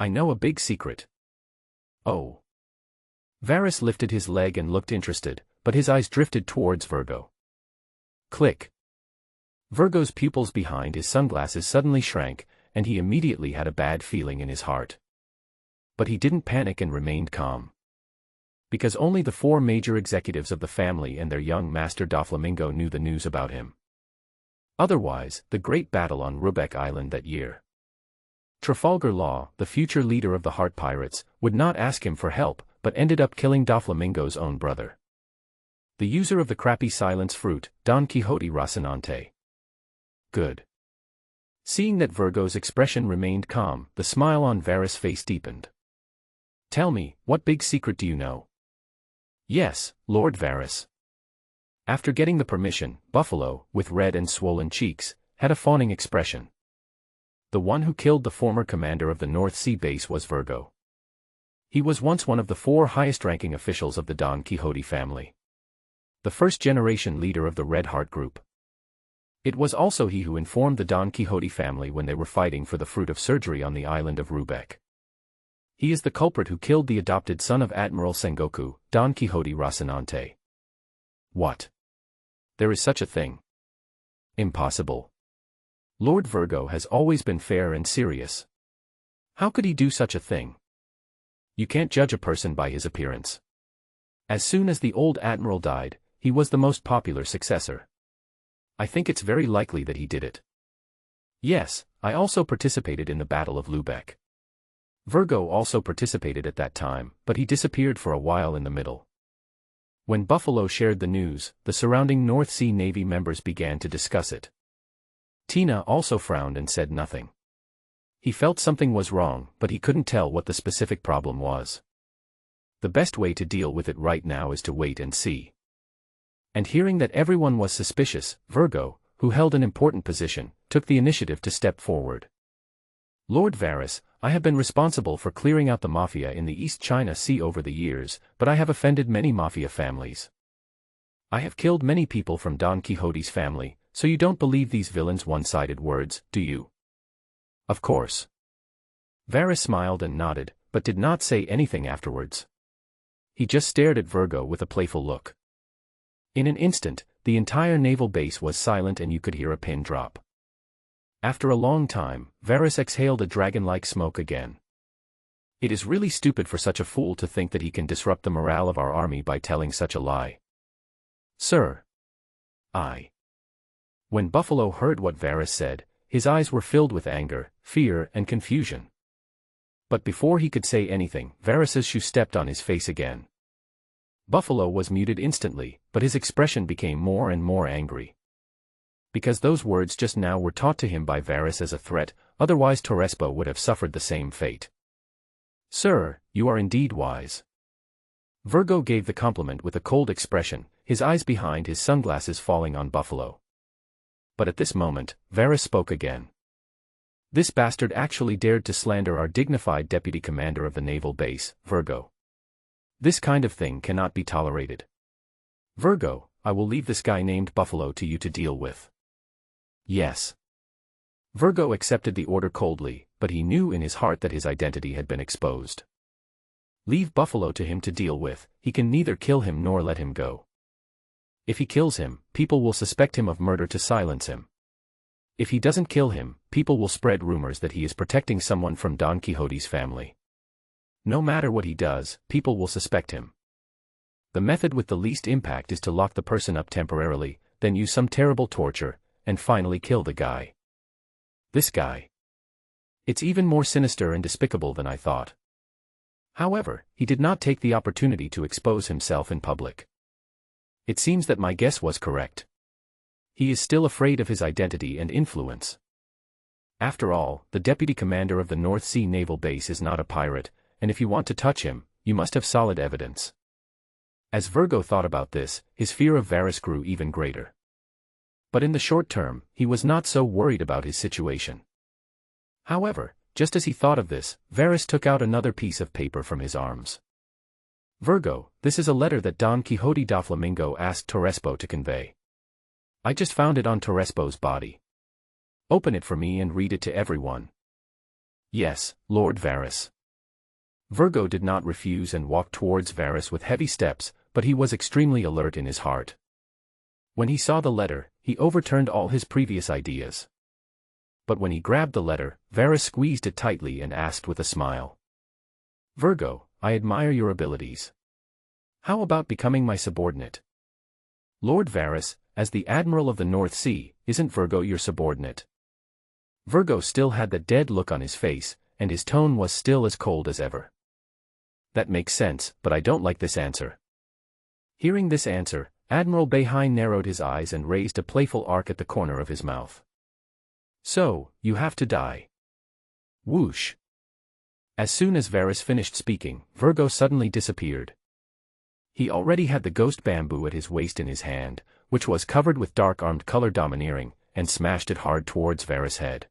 I know a big secret. Oh. Varys lifted his leg and looked interested, but his eyes drifted towards Virgo. Click. Virgo's pupils behind his sunglasses suddenly shrank, and he immediately had a bad feeling in his heart. But he didn't panic and remained calm. Because only the 4 major executives of the family and their young master Doflamingo knew the news about him. Otherwise, the great battle on Rubeck Island that year. Trafalgar Law, the future leader of the Heart Pirates, would not ask him for help, but ended up killing Doflamingo's own brother. The user of the crappy silence fruit, Don Quixote Rocinante. Good. Seeing that Virgo's expression remained calm, the smile on Varys' face deepened. Tell me, what big secret do you know? Yes, Lord Varys. After getting the permission, Buffalo, with red and swollen cheeks, had a fawning expression. The one who killed the former commander of the North Sea base was Virgo. He was once one of the 4 highest-ranking officials of the Don Quixote family. The first-generation leader of the Red Heart group. It was also he who informed the Don Quixote family when they were fighting for the fruit of surgery on the island of Rubec. He is the culprit who killed the adopted son of Admiral Sengoku, Don Quixote Rocinante. What? There is such a thing? Impossible. Lord Virgo has always been fair and serious. How could he do such a thing? You can't judge a person by his appearance. As soon as the old admiral died, he was the most popular successor. I think it's very likely that he did it. Yes, I also participated in the Battle of Lubeck. Virgo also participated at that time, but he disappeared for a while in the middle. When Buffalo shared the news, the surrounding North Sea Navy members began to discuss it. Tina also frowned and said nothing. He felt something was wrong, but he couldn't tell what the specific problem was. The best way to deal with it right now is to wait and see. And hearing that everyone was suspicious, Virgo, who held an important position, took the initiative to step forward. Lord Varys, I have been responsible for clearing out the mafia in the East China Sea over the years, but I have offended many mafia families. I have killed many people from Don Quixote's family, so you don't believe these villains' one-sided words, do you? Of course. Varys smiled and nodded, but did not say anything afterwards. He just stared at Virgo with a playful look. In an instant, the entire naval base was silent and you could hear a pin drop. After a long time, Varys exhaled a dragon-like smoke again. It is really stupid for such a fool to think that he can disrupt the morale of our army by telling such a lie. Sir. When Buffalo heard what Varys said, his eyes were filled with anger, fear, and confusion. But before he could say anything, Varys's shoe stepped on his face again. Buffalo was muted instantly, but his expression became more and more angry. Because those words just now were taught to him by Varys as a threat, otherwise Torrespo would have suffered the same fate. Sir, you are indeed wise. Virgo gave the compliment with a cold expression, his eyes behind his sunglasses falling on Buffalo. But at this moment, Varys spoke again. This bastard actually dared to slander our dignified deputy commander of the naval base, Virgo. This kind of thing cannot be tolerated. Virgo, I will leave this guy named Buffalo to you to deal with. Yes. Virgo accepted the order coldly, but he knew in his heart that his identity had been exposed. Leave Buffalo to him to deal with, he can neither kill him nor let him go. If he kills him, people will suspect him of murder to silence him. If he doesn't kill him, people will spread rumors that he is protecting someone from Don Quixote's family. No matter what he does, people will suspect him. The method with the least impact is to lock the person up temporarily, then use some terrible torture, and finally kill the guy. This guy. It's even more sinister and despicable than I thought. However, he did not take the opportunity to expose himself in public. It seems that my guess was correct. He is still afraid of his identity and influence. After all, the deputy commander of the North Sea Naval Base is not a pirate, and if you want to touch him, you must have solid evidence. As Virgo thought about this, his fear of Varys grew even greater. But in the short term, he was not so worried about his situation. However, just as he thought of this, Varys took out another piece of paper from his arms. Virgo, this is a letter that Don Quixote Doflamingo asked Torrespo to convey. I just found it on Torrespo's body. Open it for me and read it to everyone. Yes, Lord Varys. Virgo did not refuse and walked towards Varys with heavy steps, but he was extremely alert in his heart. When he saw the letter, he overturned all his previous ideas. But when he grabbed the letter, Varys squeezed it tightly and asked with a smile. Virgo, I admire your abilities. How about becoming my subordinate? Lord Varys, as the Admiral of the North Sea, isn't Virgo your subordinate? Virgo still had that dead look on his face, and his tone was still as cold as ever. That makes sense, but I don't like this answer. Hearing this answer, Admiral Behind narrowed his eyes and raised a playful arc at the corner of his mouth. So, you have to die. Whoosh. As soon as Varys finished speaking, Virgo suddenly disappeared. He already had the ghost bamboo at his waist in his hand, which was covered with dark-armed color domineering, and smashed it hard towards Varys' head.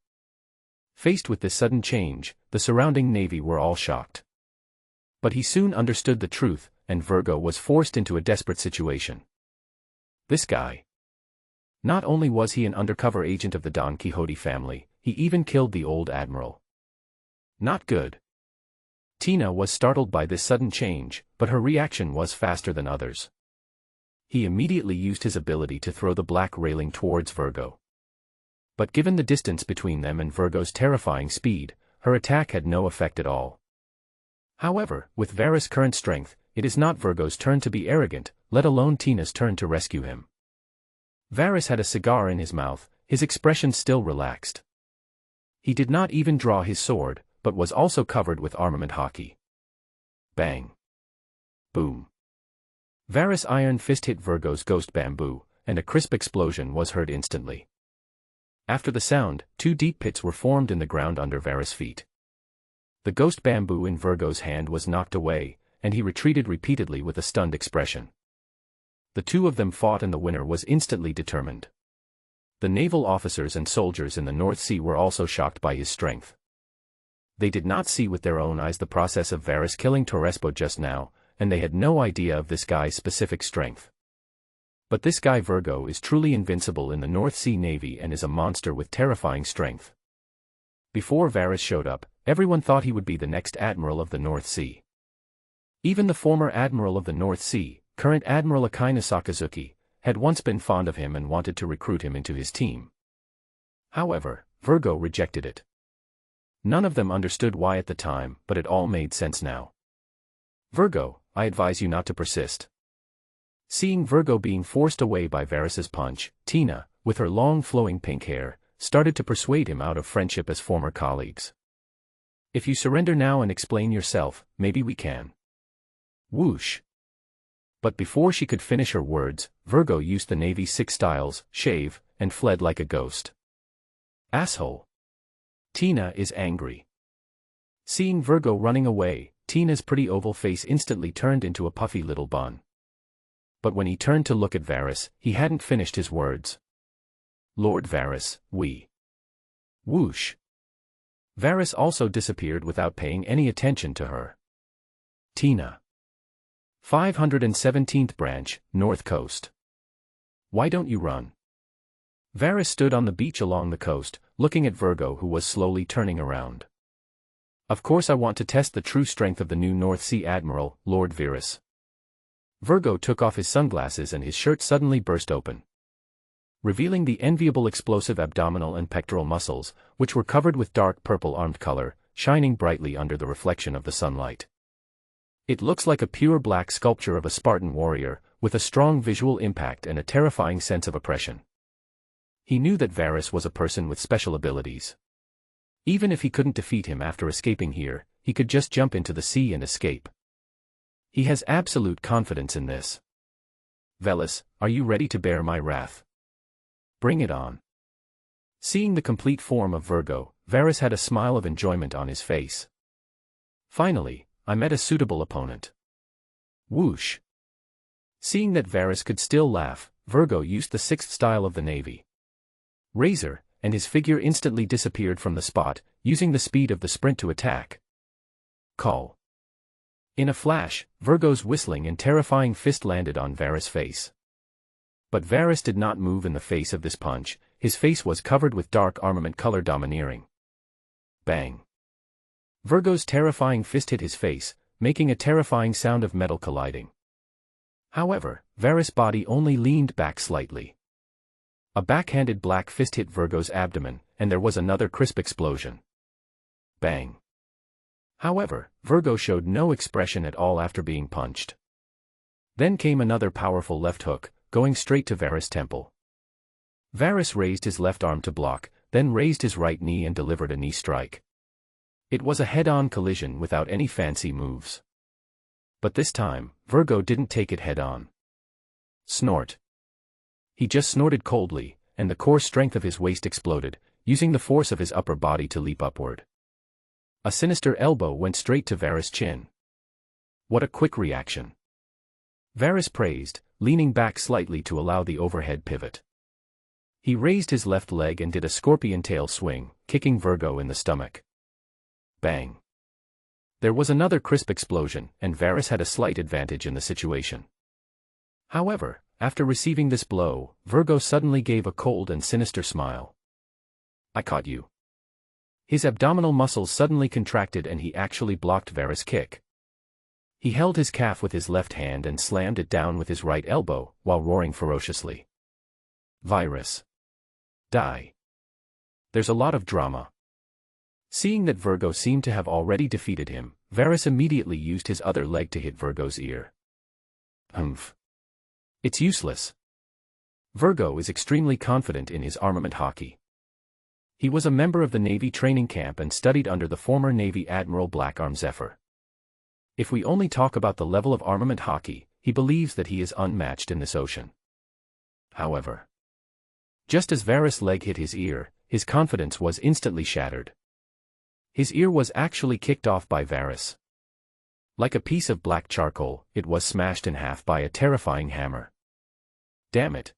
Faced with this sudden change, the surrounding navy were all shocked. But he soon understood the truth, and Virgo was forced into a desperate situation. This guy. Not only was he an undercover agent of the Don Quixote family, he even killed the old admiral. Not good. Tina was startled by this sudden change, but her reaction was faster than others. He immediately used his ability to throw the black railing towards Virgo. But given the distance between them and Virgo's terrifying speed, her attack had no effect at all. However, with Varys' current strength, it is not Virgo's turn to be arrogant, let alone Tina's turn to rescue him. Varys had a cigar in his mouth, his expression still relaxed. He did not even draw his sword, but was also covered with armament Haki. Bang. Boom. Varys' iron fist hit Virgo's ghost bamboo, and a crisp explosion was heard instantly. After the sound, 2 deep pits were formed in the ground under Varys' feet. The ghost bamboo in Virgo's hand was knocked away, and he retreated repeatedly with a stunned expression. The two of them fought and the winner was instantly determined. The naval officers and soldiers in the North Sea were also shocked by his strength. They did not see with their own eyes the process of Varys killing Torrespo just now, and they had no idea of this guy's specific strength. But this guy Virgo is truly invincible in the North Sea Navy and is a monster with terrifying strength. Before Varys showed up, everyone thought he would be the next Admiral of the North Sea. Even the former Admiral of the North Sea, current Admiral Akainu Sakazuki, had once been fond of him and wanted to recruit him into his team. However, Virgo rejected it. None of them understood why at the time, but it all made sense now. Virgo, I advise you not to persist. Seeing Virgo being forced away by Varys' punch, Tina, with her long flowing pink hair, started to persuade him out of friendship as former colleagues. If you surrender now and explain yourself, maybe we can. Whoosh. But before she could finish her words, Virgo used the Navy's 6 styles, shave, and fled like a ghost. Asshole. Tina is angry. Seeing Virgo running away, Tina's pretty oval face instantly turned into a puffy little bun. But when he turned to look at Varys, he hadn't finished his words. Lord Varys, we. Whoosh. Varys also disappeared without paying any attention to her. Tina. 517th Branch, North Coast. Why don't you run? Varys stood on the beach along the coast, looking at Virgo who was slowly turning around. Of course I want to test the true strength of the new North Sea Admiral, Lord Varys. Virgo took off his sunglasses and his shirt suddenly burst open, revealing the enviable explosive abdominal and pectoral muscles, which were covered with dark purple armed color, shining brightly under the reflection of the sunlight. It looks like a pure black sculpture of a Spartan warrior, with a strong visual impact and a terrifying sense of oppression. He knew that Varys was a person with special abilities. Even if he couldn't defeat him after escaping here, he could just jump into the sea and escape. He has absolute confidence in this. Velis, are you ready to bear my wrath? Bring it on. Seeing the complete form of Virgo, Varys had a smile of enjoyment on his face. Finally, I met a suitable opponent. Whoosh. Seeing that Varys could still laugh, Virgo used the 6th style of the Navy. Razor, and his figure instantly disappeared from the spot, using the speed of the sprint to attack. Call. In a flash, Virgo's whistling and terrifying fist landed on Varys' face. But Varys did not move in the face of this punch, his face was covered with dark armament color domineering. Bang. Virgo's terrifying fist hit his face, making a terrifying sound of metal colliding. However, Varys' body only leaned back slightly. A backhanded black fist hit Virgo's abdomen, and there was another crisp explosion. Bang. However, Virgo showed no expression at all after being punched. Then came another powerful left hook, going straight to Varys' temple. Varys raised his left arm to block, then raised his right knee and delivered a knee strike. It was a head-on collision without any fancy moves. But this time, Virgo didn't take it head-on. Snort. He just snorted coldly, and the core strength of his waist exploded, using the force of his upper body to leap upward. A sinister elbow went straight to Varys' chin. What a quick reaction. Varys praised, leaning back slightly to allow the overhead pivot. He raised his left leg and did a scorpion tail swing, kicking Virgo in the stomach. Bang. There was another crisp explosion, and Varys had a slight advantage in the situation. However, after receiving this blow, Virgo suddenly gave a cold and sinister smile. I caught you. His abdominal muscles suddenly contracted and he actually blocked Varys' kick. He held his calf with his left hand and slammed it down with his right elbow, while roaring ferociously. Virus. Die. There's a lot of drama. Seeing that Virgo seemed to have already defeated him, Varys immediately used his other leg to hit Virgo's ear. Humph. It's useless. Virgo is extremely confident in his armament Haki. He was a member of the Navy training camp and studied under the former Navy Admiral Blackarm Zephyr. If we only talk about the level of armament Haki, he believes that he is unmatched in this ocean. However, just as Varys' leg hit his ear, his confidence was instantly shattered. His ear was actually kicked off by Varys. Like a piece of black charcoal, it was smashed in half by a terrifying hammer. Damn it.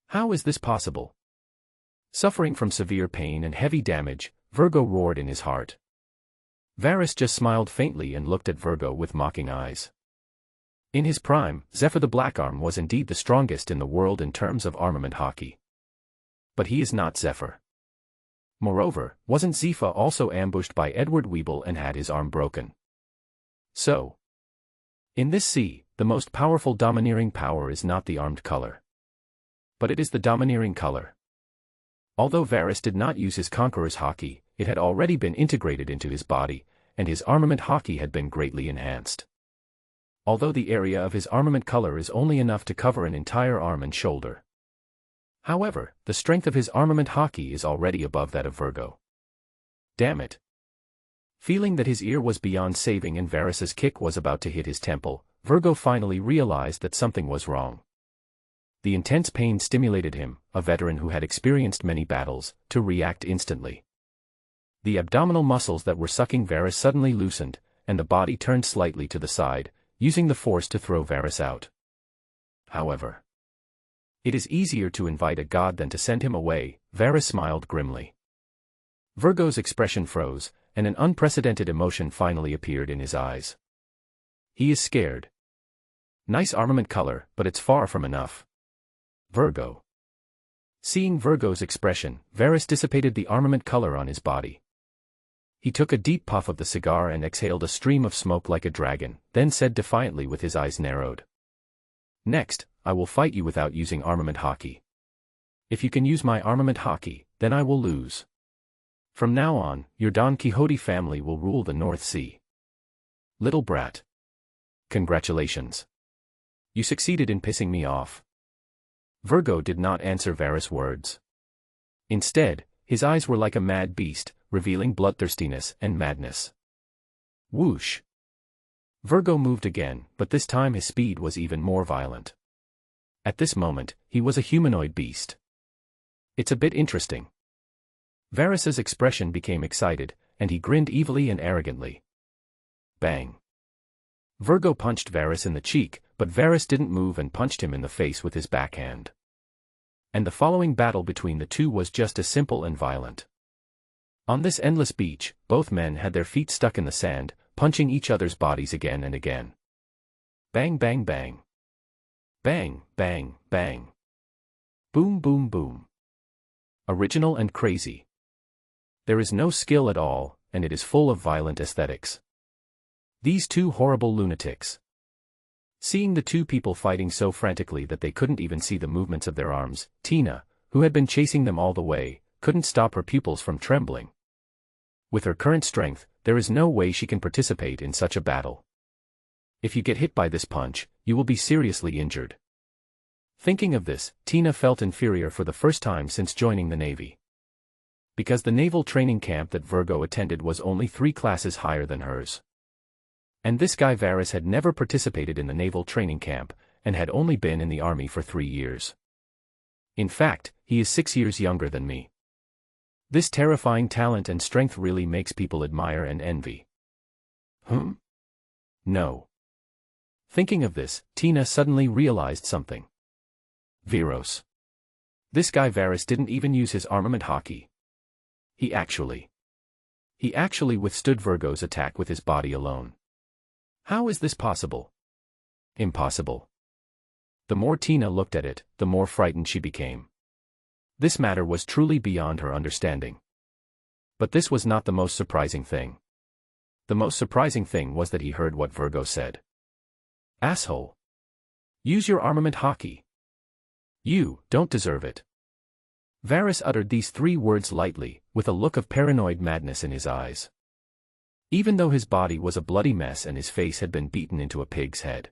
How is this possible? Suffering from severe pain and heavy damage, Virgo roared in his heart. Varys just smiled faintly and looked at Virgo with mocking eyes. In his prime, Zephyr the Blackarm was indeed the strongest in the world in terms of armament Haki. But he is not Zephyr. Moreover, wasn't Zephyr also ambushed by Edward Weeble and had his arm broken? So, in this sea, the most powerful domineering power is not the armed color. But it is the domineering color. Although Varys did not use his Conqueror's Haki, it had already been integrated into his body, and his armament Haki had been greatly enhanced. Although the area of his armament color is only enough to cover an entire arm and shoulder. However, the strength of his armament Haki is already above that of Virgo. Damn it. Feeling that his ear was beyond saving and Varys' kick was about to hit his temple, Virgo finally realized that something was wrong. The intense pain stimulated him, a veteran who had experienced many battles, to react instantly. The abdominal muscles that were sucking Varys suddenly loosened, and the body turned slightly to the side, using the force to throw Varys out. However, it is easier to invite a god than to send him away, Varys smiled grimly. Virgo's expression froze, and an unprecedented emotion finally appeared in his eyes. He is scared. Nice armament color, but it's far from enough. Virgo. Seeing Virgo's expression, Varys dissipated the armament color on his body. He took a deep puff of the cigar and exhaled a stream of smoke like a dragon, then said defiantly with his eyes narrowed. Next, I will fight you without using armament Haki. If you can use my armament Haki, then I will lose. From now on, your Don Quixote family will rule the North Sea. Little brat. Congratulations. You succeeded in pissing me off. Virgo did not answer Varys' words. Instead, his eyes were like a mad beast, revealing bloodthirstiness and madness. Whoosh. Virgo moved again, but this time his speed was even more violent. At this moment, he was a humanoid beast. It's a bit interesting. Varys' expression became excited, and he grinned evilly and arrogantly. Bang. Virgo punched Varys in the cheek, but Varys didn't move and punched him in the face with his backhand. And the following battle between the two was just as simple and violent. On this endless beach, both men had their feet stuck in the sand, punching each other's bodies again and again. Bang bang bang. Bang, bang, bang. Boom boom boom. Original and crazy. There is no skill at all, and it is full of violent aesthetics. These two horrible lunatics. Seeing the two people fighting so frantically that they couldn't even see the movements of their arms, Tina, who had been chasing them all the way, couldn't stop her pupils from trembling. With her current strength, there is no way she can participate in such a battle. If you get hit by this punch, you will be seriously injured. Thinking of this, Tina felt inferior for the first time since joining the Navy. Because the naval training camp that Virgo attended was only 3 classes higher than hers. And this guy Varys had never participated in the naval training camp, and had only been in the army for 3 years. In fact, he is 6 years younger than me. This terrifying talent and strength really makes people admire and envy. No. Thinking of this, Tina suddenly realized something. Viros. This guy Varys didn't even use his armament Haki. He actually withstood Virgo's attack with his body alone. How is this possible? Impossible. The more Tina looked at it, the more frightened she became. This matter was truly beyond her understanding. But this was not the most surprising thing. The most surprising thing was that he heard what Virgo said. Asshole. Use your armament Haki. You don't deserve it. Varys uttered these 3 words lightly, with a look of paranoid madness in his eyes. Even though his body was a bloody mess and his face had been beaten into a pig's head.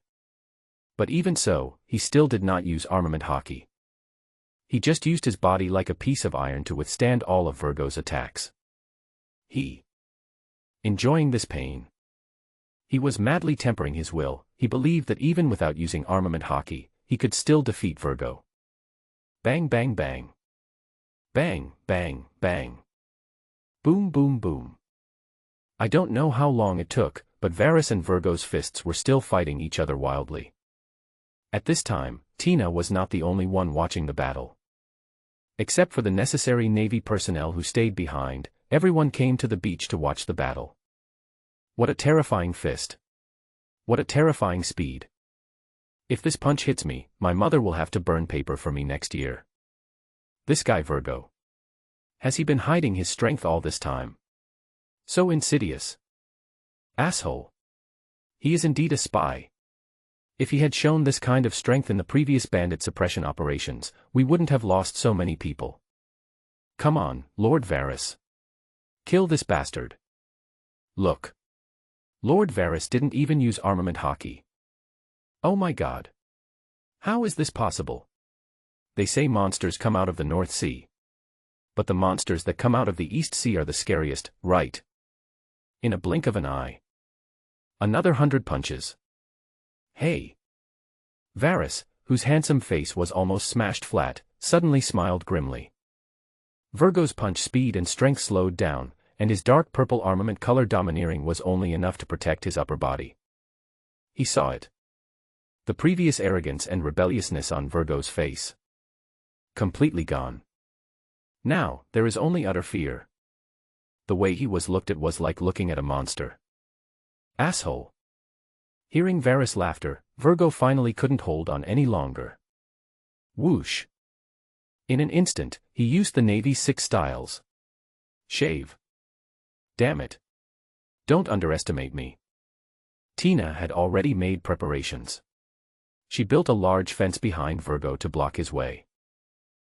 But even so, he still did not use armament Haki. He just used his body like a piece of iron to withstand all of Virgo's attacks. Enjoying this pain. He was madly tempering his will. He believed that even without using armament Haki, he could still defeat Virgo. Bang bang bang. Bang, bang, bang. Boom boom boom. I don't know how long it took, but Varys and Virgo's fists were still fighting each other wildly. At this time, Tina was not the only one watching the battle. Except for the necessary Navy personnel who stayed behind, everyone came to the beach to watch the battle. What a terrifying fist. What a terrifying speed. If this punch hits me, my mother will have to burn paper for me next year. This guy Virgo. Has he been hiding his strength all this time? So insidious. Asshole. He is indeed a spy. If he had shown this kind of strength in the previous bandit suppression operations, we wouldn't have lost so many people. Come on, Lord Varys. Kill this bastard. Look. Lord Varys didn't even use armament Haki. Oh my god. How is this possible? They say monsters come out of the North Sea. But the monsters that come out of the East Sea are the scariest, right? In a blink of an eye. Another 100 punches. Hey. Varys, whose handsome face was almost smashed flat, suddenly smiled grimly. Virgo's punch speed and strength slowed down, and his dark purple armament color domineering was only enough to protect his upper body. He saw it. The previous arrogance and rebelliousness on Virgo's face. Completely gone. Now, there is only utter fear. The way he was looked at was like looking at a monster. Asshole. Hearing Varys' laughter, Virgo finally couldn't hold on any longer. Whoosh. In an instant, he used the Navy's 6 styles. Shave. Damn it. Don't underestimate me. Tina had already made preparations. She built a large fence behind Virgo to block his way.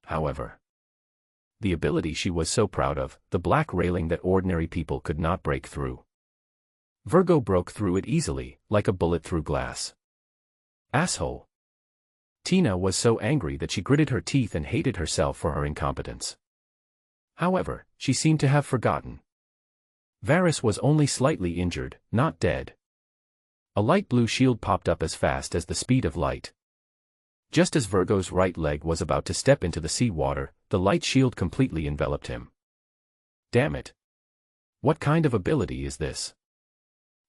However, the ability she was so proud of, the black railing that ordinary people could not break through. Virgo broke through it easily, like a bullet through glass. Asshole. Tina was so angry that she gritted her teeth and hated herself for her incompetence. However, she seemed to have forgotten. Varys was only slightly injured, not dead. A light blue shield popped up as fast as the speed of light. Just as Virgo's right leg was about to step into the sea water, the light shield completely enveloped him. Damn it. What kind of ability is this?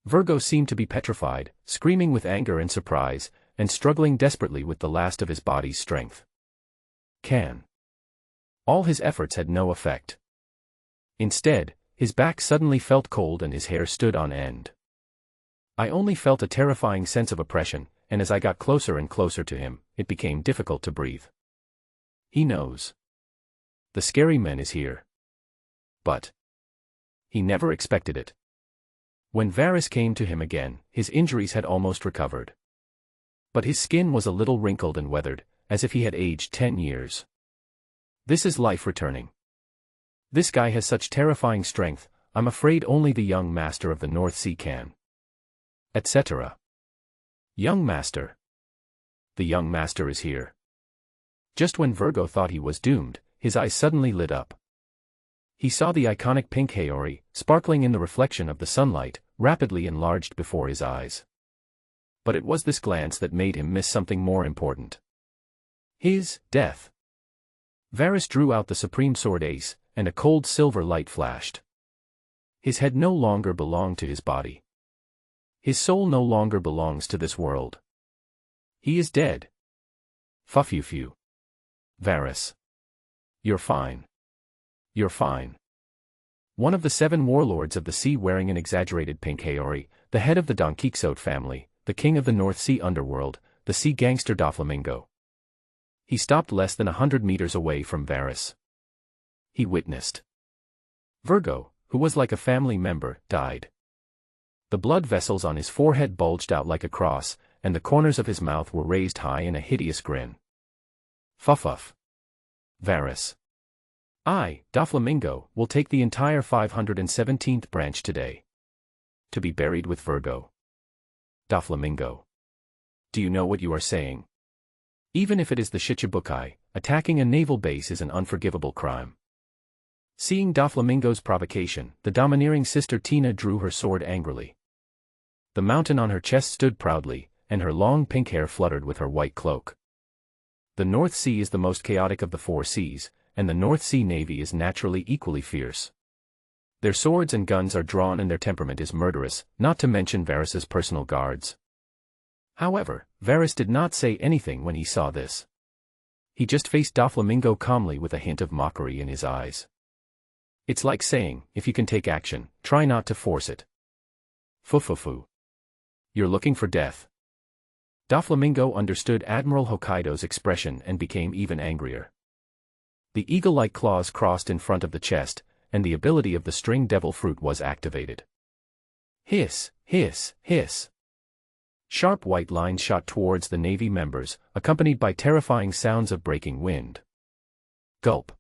Virgo seemed to be petrified, screaming with anger and surprise, and struggling desperately with the last of his body's strength. All his efforts had no effect. Instead, his back suddenly felt cold and his hair stood on end. I only felt a terrifying sense of oppression, and as I got closer and closer to him, it became difficult to breathe. He knows. The scary man is here. But he never expected it. When Varys came to him again, his injuries had almost recovered. But his skin was a little wrinkled and weathered, as if he had aged 10 years. This is life returning. This guy has such terrifying strength, I'm afraid only the young master of the North Sea can. Etc. Young master. The young master is here. Just when Virgo thought he was doomed, his eyes suddenly lit up. He saw the iconic pink Haori, sparkling in the reflection of the sunlight, rapidly enlarged before his eyes. But it was this glance that made him miss something more important. His death. Varys drew out the supreme sword ace, and a cold silver light flashed. His head no longer belonged to his body. His soul no longer belongs to this world. He is dead. Fuffuffu. Varys. You're fine. You're fine. One of the 7 warlords of the sea, wearing an exaggerated pink haori, the head of the Don Quixote family, the king of the North Sea underworld, the sea gangster Doflamingo. He stopped less than 100 meters away from Varys. He witnessed. Virgo, who was like a family member, died. The blood vessels on his forehead bulged out like a cross, and the corners of his mouth were raised high in a hideous grin. Fuffuff. Varys. I, Doflamingo, will take the entire 517th branch today. To be buried with Virgo. Doflamingo. Do you know what you are saying? Even if it is the Shichibukai, attacking a naval base is an unforgivable crime. Seeing Doflamingo's provocation, the domineering sister Tina drew her sword angrily. The mountain on her chest stood proudly, and her long pink hair fluttered with her white cloak. The North Sea is the most chaotic of the 4 seas, and the North Sea Navy is naturally equally fierce. Their swords and guns are drawn and their temperament is murderous, not to mention Varys's personal guards. However, Varys did not say anything when he saw this. He just faced Doflamingo calmly with a hint of mockery in his eyes. It's like saying, if you can take action, try not to force it. Fufufu. You're looking for death. Doflamingo understood Admiral Hokkaido's expression and became even angrier. The eagle-like claws crossed in front of the chest, and the ability of the string devil fruit was activated. Hiss, hiss, hiss. Sharp white lines shot towards the Navy members, accompanied by terrifying sounds of breaking wind. Gulp.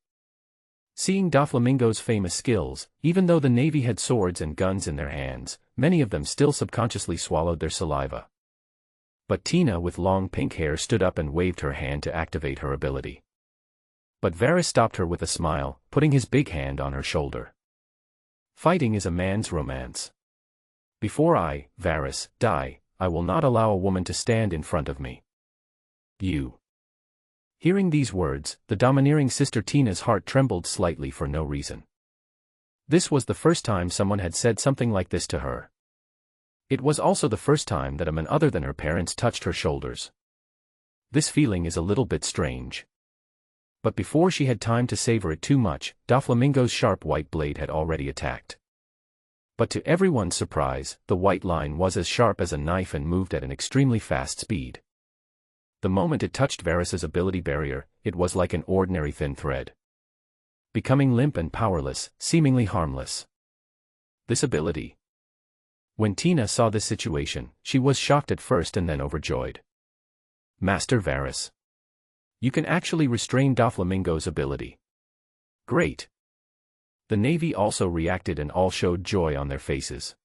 Seeing Doflamingo's famous skills, even though the Navy had swords and guns in their hands, many of them still subconsciously swallowed their saliva. But Tina with long pink hair stood up and waved her hand to activate her ability. But Varys stopped her with a smile, putting his big hand on her shoulder. Fighting is a man's romance. Before I, Varys, die, I will not allow a woman to stand in front of me. You. Hearing these words, the domineering sister Tina's heart trembled slightly for no reason. This was the first time someone had said something like this to her. It was also the first time that a man other than her parents touched her shoulders. This feeling is a little bit strange. But before she had time to savor it too much, Doflamingo's sharp white blade had already attacked. But to everyone's surprise, the white line was as sharp as a knife and moved at an extremely fast speed. The moment it touched Varys's ability barrier, it was like an ordinary thin thread. Becoming limp and powerless, seemingly harmless. This ability. When Tina saw this situation, she was shocked at first and then overjoyed. Master Varys. You can actually restrain Doflamingo's ability. Great. The Navy also reacted and all showed joy on their faces.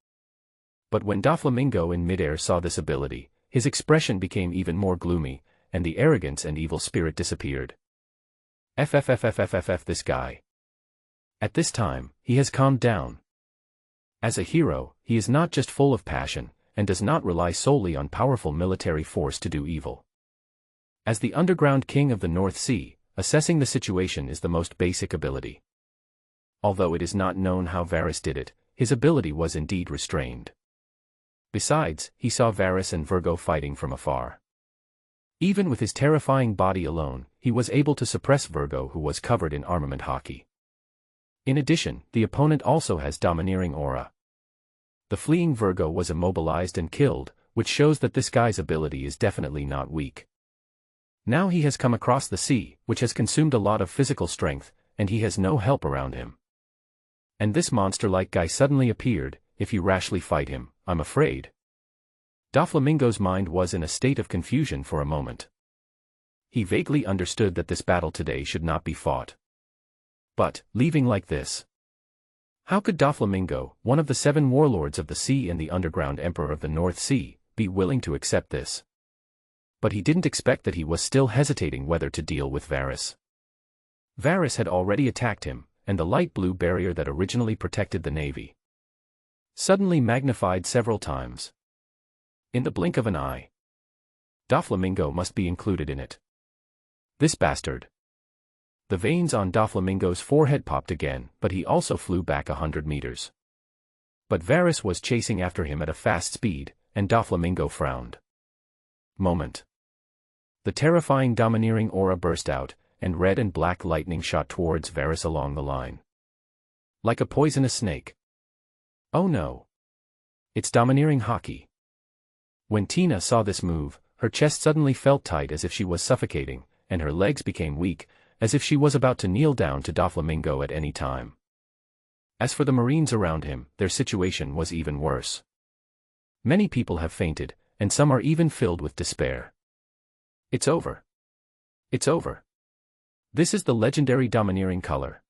But when Doflamingo in midair saw this ability, his expression became even more gloomy, and the arrogance and evil spirit disappeared. This guy. At this time, he has calmed down. As a hero, he is not just full of passion, and does not rely solely on powerful military force to do evil. As the underground king of the North Sea, assessing the situation is the most basic ability. Although it is not known how Varys did it, his ability was indeed restrained. Besides, he saw Varys and Virgo fighting from afar. Even with his terrifying body alone, he was able to suppress Virgo, who was covered in armament Haki. In addition, the opponent also has domineering aura. The fleeing Virgo was immobilized and killed, which shows that this guy's ability is definitely not weak. Now he has come across the sea, which has consumed a lot of physical strength, and he has no help around him. And this monster-like guy suddenly appeared. If you rashly fight him, I'm afraid. Doflamingo's mind was in a state of confusion for a moment. He vaguely understood that this battle today should not be fought. But, leaving like this. How could Doflamingo, one of the 7 warlords of the sea and the underground emperor of the North Sea, be willing to accept this? But he didn't expect that he was still hesitating whether to deal with Varys. Varys had already attacked him, and the light blue barrier that originally protected the Navy suddenly magnified several times. In the blink of an eye. Doflamingo must be included in it. This bastard. The veins on Doflamingo's forehead popped again, but he also flew back 100 meters. But Varys was chasing after him at a fast speed, and Doflamingo frowned. Moment. The terrifying domineering aura burst out, and red and black lightning shot towards Varys along the line. Like a poisonous snake. Oh no. It's domineering Haki. When Tina saw this move, her chest suddenly felt tight as if she was suffocating, and her legs became weak, as if she was about to kneel down to Doflamingo at any time. As for the Marines around him, their situation was even worse. Many people have fainted, and some are even filled with despair. It's over. It's over. This is the legendary domineering color.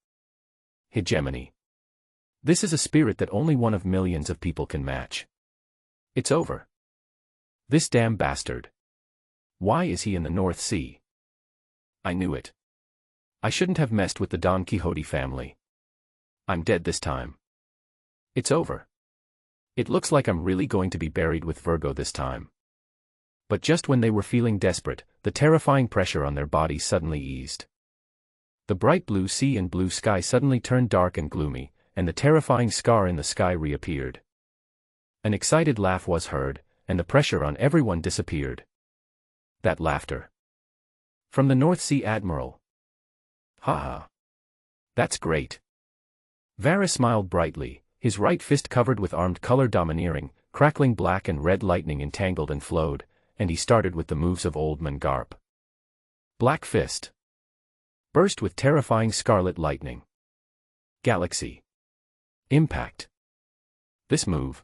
Hegemony. This is a spirit that only one of millions of people can match. It's over. This damn bastard. Why is he in the North Sea? I knew it. I shouldn't have messed with the Don Quixote family. I'm dead this time. It's over. It looks like I'm really going to be buried with Virgo this time. But just when they were feeling desperate, the terrifying pressure on their bodies suddenly eased. The bright blue sea and blue sky suddenly turned dark and gloomy, and the terrifying scar in the sky reappeared. An excited laugh was heard, and the pressure on everyone disappeared. That laughter. From the North Sea Admiral. Ha ha. That's great. Varys smiled brightly, his right fist covered with armed color domineering, crackling black and red lightning entangled and flowed, and he started with the moves of Old Man Garp. Black Fist. Burst with terrifying scarlet lightning. Galaxy. Impact. This move.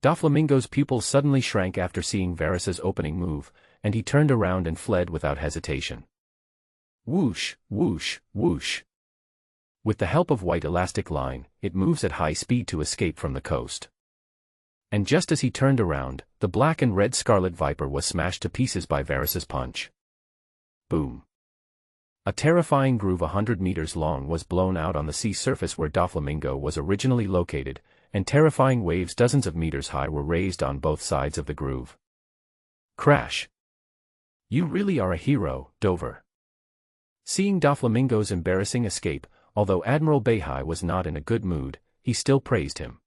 Doflamingo's pupils suddenly shrank after seeing Varys's opening move, and he turned around and fled without hesitation. Whoosh, whoosh, whoosh. With the help of white elastic line, it moves at high speed to escape from the coast. And just as he turned around, the black and red scarlet viper was smashed to pieces by Varys's punch. Boom. A terrifying groove 100 meters long was blown out on the sea surface where Doflamingo was originally located, and terrifying waves dozens of meters high were raised on both sides of the groove. Crash. You really are a hero, Dover. Seeing Doflamingo's embarrassing escape, although Admiral Bahai was not in a good mood, he still praised him.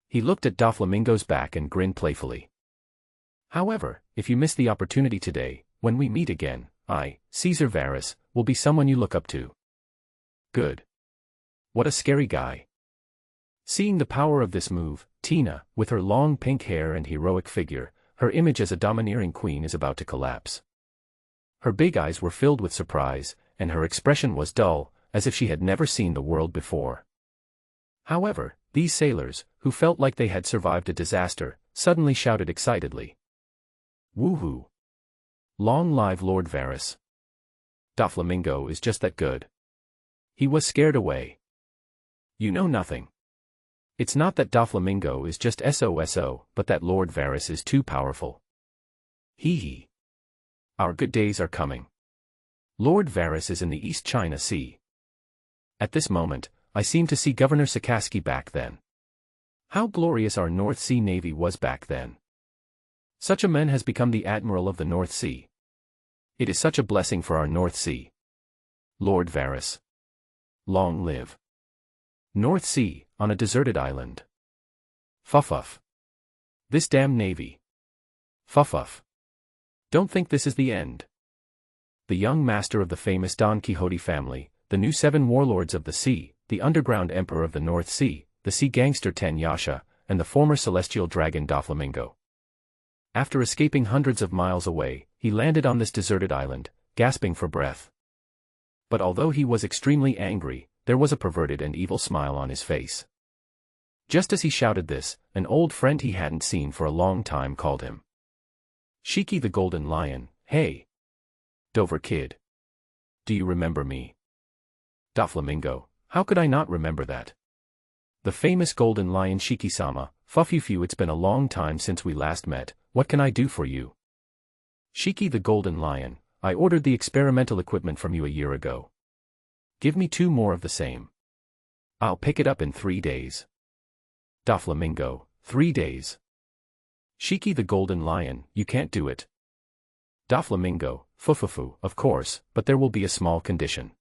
He looked at Doflamingo's back and grinned playfully. However, if you miss the opportunity today, when we meet again, I, Caesar Varys, will be someone you look up to. Good. What a scary guy. Seeing the power of this move, Tina, with her long pink hair and heroic figure, her image as a domineering queen is about to collapse. Her big eyes were filled with surprise, and her expression was dull, as if she had never seen the world before. However, these sailors, who felt like they had survived a disaster, suddenly shouted excitedly. Woohoo! Long live Lord Varys. Doflamingo is just that good. He was scared away. You know nothing. It's not that Doflamingo is just SOSO, but that Lord Varys is too powerful. Hee hee. Our good days are coming. Lord Varys is in the East China Sea. At this moment, I seem to see Governor Sikaski back then. How glorious our North Sea Navy was back then. Such a man has become the Admiral of the North Sea. It is such a blessing for our North Sea. Lord Varys. Long live. North Sea, on a deserted island. Fuff. This damn navy. Fuff. Don't think this is the end. The young master of the famous Don Quixote family, the new 7 warlords of the sea, the underground emperor of the North Sea, the sea gangster Ten Yasha, and the former celestial dragon Doflamingo. After escaping hundreds of miles away, he landed on this deserted island, gasping for breath. But although he was extremely angry, there was a perverted and evil smile on his face. Just as he shouted this, an old friend he hadn't seen for a long time called him. Shiki the Golden Lion, hey. Dover kid. Do you remember me? Doflamingo, how could I not remember that? The famous Golden Lion Shiki-sama, Fuffy, it's been a long time since we last met, what can I do for you? Shiki the Golden Lion, I ordered the experimental equipment from you a year ago. Give me 2 more of the same. I'll pick it up in 3 days. Doflamingo, 3 days. Shiki the Golden Lion, you can't do it. Doflamingo, fufufu, of course, but there will be a small condition.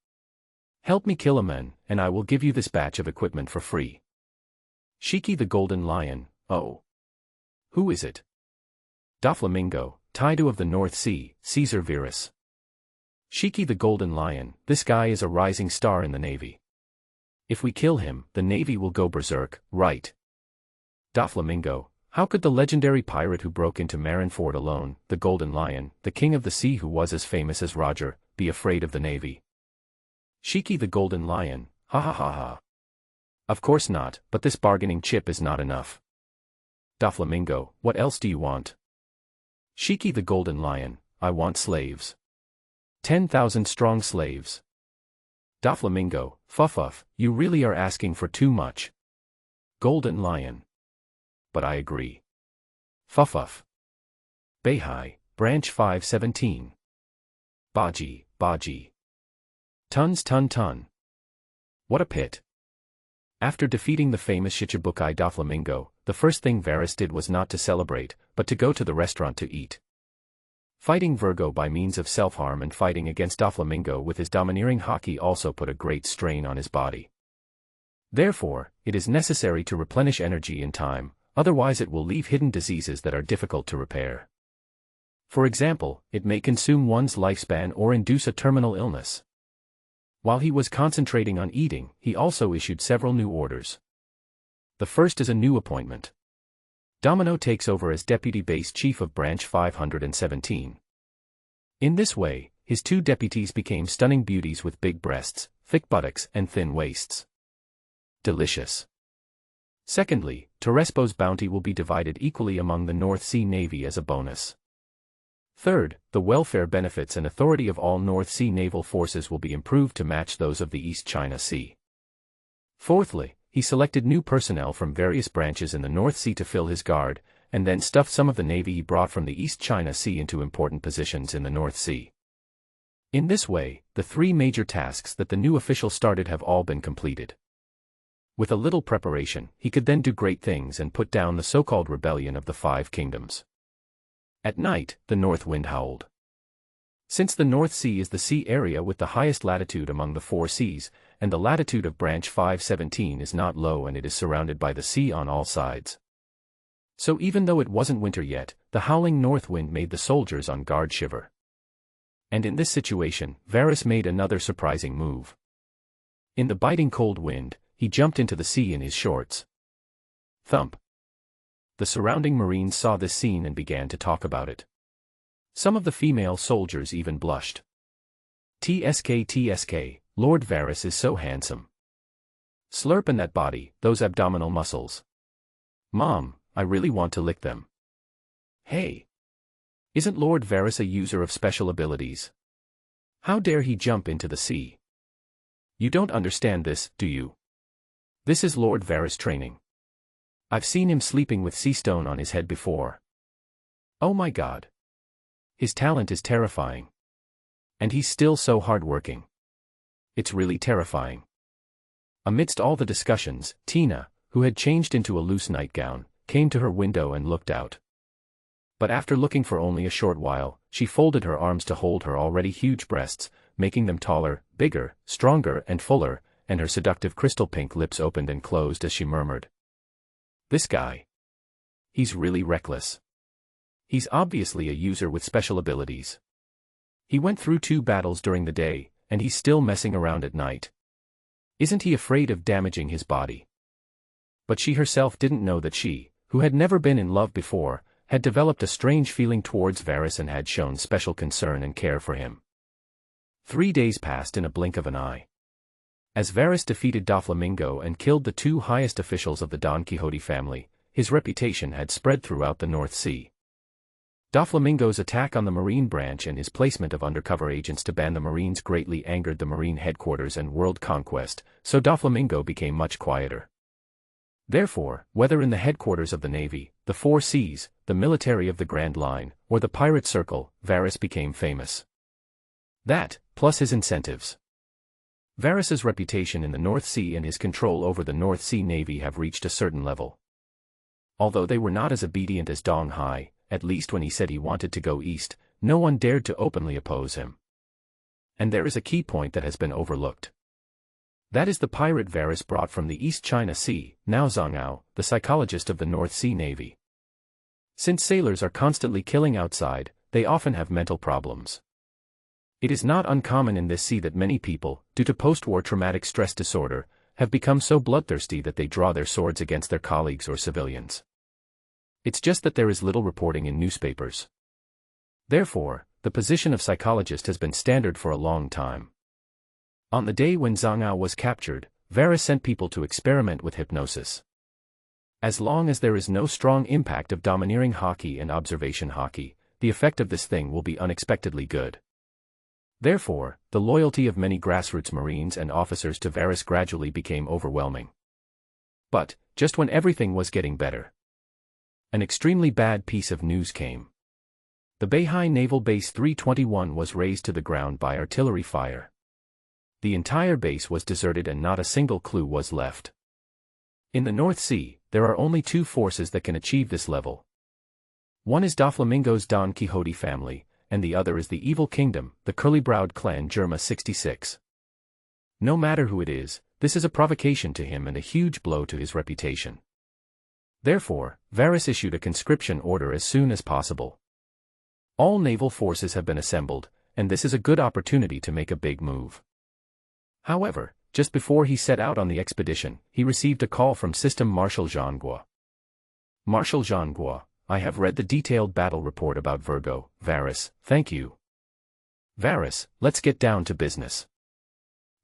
Help me kill a man, and I will give you this batch of equipment for free. Shiki the Golden Lion, oh. Who is it? Doflamingo, Taidu of the North Sea, Caesar Virus. Shiki the Golden Lion, this guy is a rising star in the Navy. If we kill him, the Navy will go berserk, right? Doflamingo, how could the legendary pirate who broke into Marineford alone, the Golden Lion, the king of the sea who was as famous as Roger, be afraid of the Navy? Shiki the Golden Lion, ha ha ha ha. Of course not, but this bargaining chip is not enough. Doflamingo, what else do you want? Shiki the Golden Lion, I want slaves. 10,000 strong slaves. Doflamingo, fuff, you really are asking for too much. Golden Lion. But I agree. Fuff. Beihai, branch 517. Baji. Ton. What a pit. After defeating the famous Shichibukai Doflamingo, the first thing Varys did was not to celebrate, but to go to the restaurant to eat. Fighting Virgo by means of self-harm and fighting against Doflamingo with his domineering Haki also put a great strain on his body. Therefore, it is necessary to replenish energy in time, otherwise it will leave hidden diseases that are difficult to repair. For example, it may consume one's lifespan or induce a terminal illness. While he was concentrating on eating, he also issued several new orders. The first is a new appointment. Domino takes over as Deputy Base Chief of Branch 517. In this way, his two deputies became stunning beauties with big breasts, thick buttocks and thin waists. Delicious. Secondly, Terespo's bounty will be divided equally among the North Sea Navy as a bonus. Third, the welfare benefits and authority of all North Sea naval forces will be improved to match those of the East China Sea. Fourthly, he selected new personnel from various branches in the North Sea to fill his guard, and then stuffed some of the navy he brought from the East China Sea into important positions in the North Sea. In this way, the three major tasks that the new official started have all been completed. With a little preparation, he could then do great things and put down the so-called rebellion of the Five Kingdoms. At night, the north wind howled. Since the North Sea is the sea area with the highest latitude among the four seas, and the latitude of branch 517 is not low and it is surrounded by the sea on all sides. So even though it wasn't winter yet, the howling north wind made the soldiers on guard shiver. And in this situation, Varys made another surprising move. In the biting cold wind, he jumped into the sea in his shorts. Thump. The surrounding Marines saw this scene and began to talk about it. Some of the female soldiers even blushed. TSK, Lord Varys is so handsome. Slurp in that body, those abdominal muscles. Mom, I really want to lick them. Hey! Isn't Lord Varys a user of special abilities? How dare he jump into the sea? You don't understand this, do you? This is Lord Varys training. I've seen him sleeping with sea stone on his head before. Oh my God. His talent is terrifying. And he's still so hardworking. It's really terrifying. Amidst all the discussions, Tina, who had changed into a loose nightgown, came to her window and looked out. But after looking for only a short while, she folded her arms to hold her already huge breasts, making them taller, bigger, stronger and fuller, and her seductive crystal pink lips opened and closed as she murmured. This guy. He's really reckless. He's obviously a user with special abilities. He went through 2 battles during the day, and he's still messing around at night. Isn't he afraid of damaging his body? But she herself didn't know that she, who had never been in love before, had developed a strange feeling towards Varys and had shown special concern and care for him. 3 days passed in a blink of an eye. As Varys defeated Doflamingo and killed the 2 highest officials of the Don Quixote family, his reputation had spread throughout the North Sea. Doflamingo's attack on the Marine branch and his placement of undercover agents to ban the Marines greatly angered the Marine headquarters and world conquest, so Doflamingo became much quieter. Therefore, whether in the headquarters of the Navy, the Four Seas, the military of the Grand Line, or the Pirate Circle, Varys became famous. That, plus his incentives. Varys's reputation in the North Sea and his control over the North Sea Navy have reached a certain level. Although they were not as obedient as Dong Hai, at least when he said he wanted to go east, no one dared to openly oppose him. And there is a key point that has been overlooked. That is the pirate Varus brought from the East China Sea, now Zhangao, the psychologist of the North Sea Navy. Since sailors are constantly killing outside, they often have mental problems. It is not uncommon in this sea that many people, due to post-war traumatic stress disorder, have become so bloodthirsty that they draw their swords against their colleagues or civilians. It's just that there is little reporting in newspapers. Therefore, the position of psychologist has been standard for a long time. On the day when Zhangao was captured, Varus sent people to experiment with hypnosis. As long as there is no strong impact of domineering Haki and observation Haki, the effect of this thing will be unexpectedly good. Therefore, the loyalty of many grassroots Marines and officers to Varus gradually became overwhelming. But, just when everything was getting better, an extremely bad piece of news came. The Beihai Naval Base 321 was razed to the ground by artillery fire. The entire base was deserted and not a single clue was left. In the North Sea, there are only two forces that can achieve this level. One is Doflamingo's Don Quixote family, and the other is the evil kingdom, the curly-browed clan Germa 66. No matter who it is, this is a provocation to him and a huge blow to his reputation. Therefore, Varus issued a conscription order as soon as possible. All naval forces have been assembled, and this is a good opportunity to make a big move. However, just before he set out on the expedition, he received a call from System Marshal Zhangguo. Marshal Zhangguo, I have read the detailed battle report about Virgo, Varus, thank you. Varus, let's get down to business.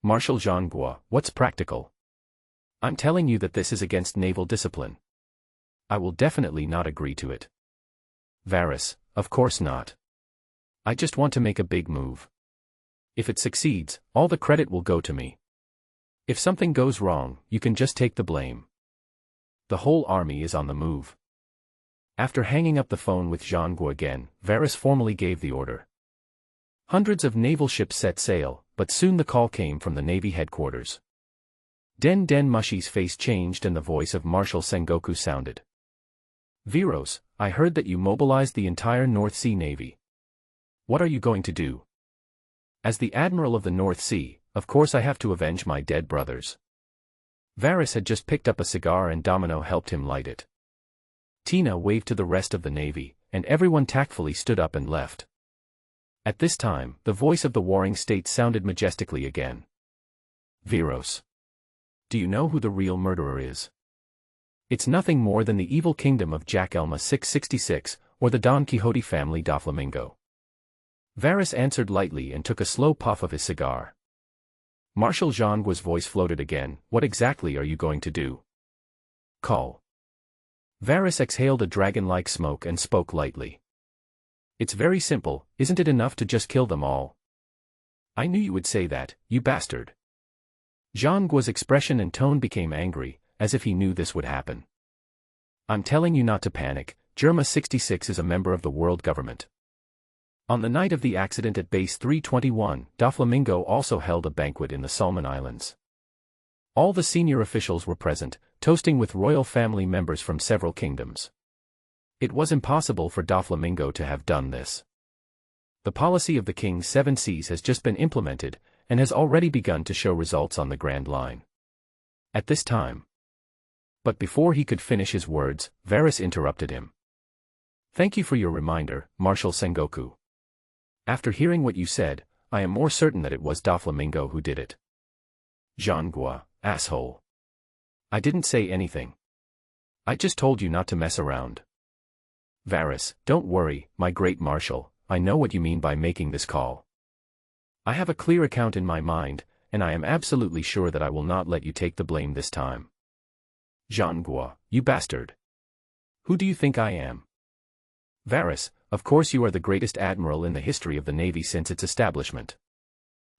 Marshal Zhangguo, what's practical? I'm telling you that this is against naval discipline. I will definitely not agree to it. Varus, of course not. I just want to make a big move. If it succeeds, all the credit will go to me. If something goes wrong, you can just take the blame. The whole army is on the move. After hanging up the phone with Zhangguo again, Varus formally gave the order. Hundreds of naval ships set sail, but soon the call came from the Navy headquarters. Den Mushi's face changed and the voice of Marshal Sengoku sounded. Viros, I heard that you mobilized the entire North Sea Navy. What are you going to do? As the Admiral of the North Sea, of course I have to avenge my dead brothers. Varus had just picked up a cigar and Domino helped him light it. Tina waved to the rest of the Navy, and everyone tactfully stood up and left. At this time, the voice of the warring state sounded majestically again. Viros. Do you know who the real murderer is? It's nothing more than the evil kingdom of Jack Elma 666, or the Don Quixote family Doflamingo. Varus answered lightly and took a slow puff of his cigar. Marshal Zhangguo's voice floated again, what exactly are you going to do? Call. Varus exhaled a dragon-like smoke and spoke lightly. It's very simple, isn't it enough to just kill them all? I knew you would say that, you bastard. Zhangguo's expression and tone became angry, as if he knew this would happen. I'm telling you not to panic, Germa 66 is a member of the world government. On the night of the accident at Base 321, Doflamingo also held a banquet in the Solomon Islands. All the senior officials were present, toasting with royal family members from several kingdoms. It was impossible for Doflamingo to have done this. The policy of the King's Seven Seas has just been implemented, and has already begun to show results on the Grand Line. At this time. But before he could finish his words, Varus interrupted him. Thank you for your reminder, Marshal Sengoku. After hearing what you said, I am more certain that it was Doflamingo who did it. Zhangguo, asshole. I didn't say anything. I just told you not to mess around. Varus, don't worry, my great marshal, I know what you mean by making this call. I have a clear account in my mind, and I am absolutely sure that I will not let you take the blame this time. Zhangguo, you bastard. Who do you think I am? Varus, of course you are the greatest admiral in the history of the Navy since its establishment.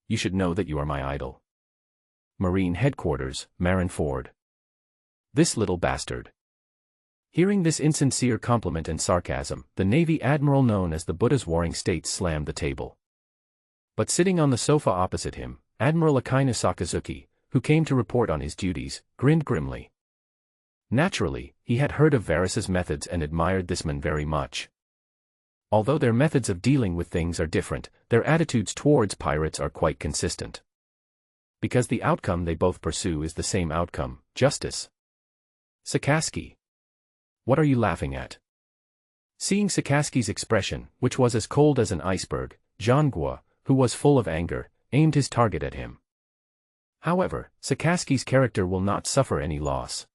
You should know that you are my idol. Marine Headquarters, Marineford. This little bastard. Hearing this insincere compliment and sarcasm, the Navy admiral known as the Buddha's Warring States slammed the table. But sitting on the sofa opposite him, Admiral Akainu Sakazuki, who came to report on his duties, grinned grimly. Naturally, he had heard of Varys's methods and admired this man very much. Although their methods of dealing with things are different, their attitudes towards pirates are quite consistent. Because the outcome they both pursue is the same outcome, justice. Sakaski. What are you laughing at? Seeing Sakaski's expression, which was as cold as an iceberg, Zhangguo, who was full of anger, aimed his target at him. However, Sakaski's character will not suffer any loss.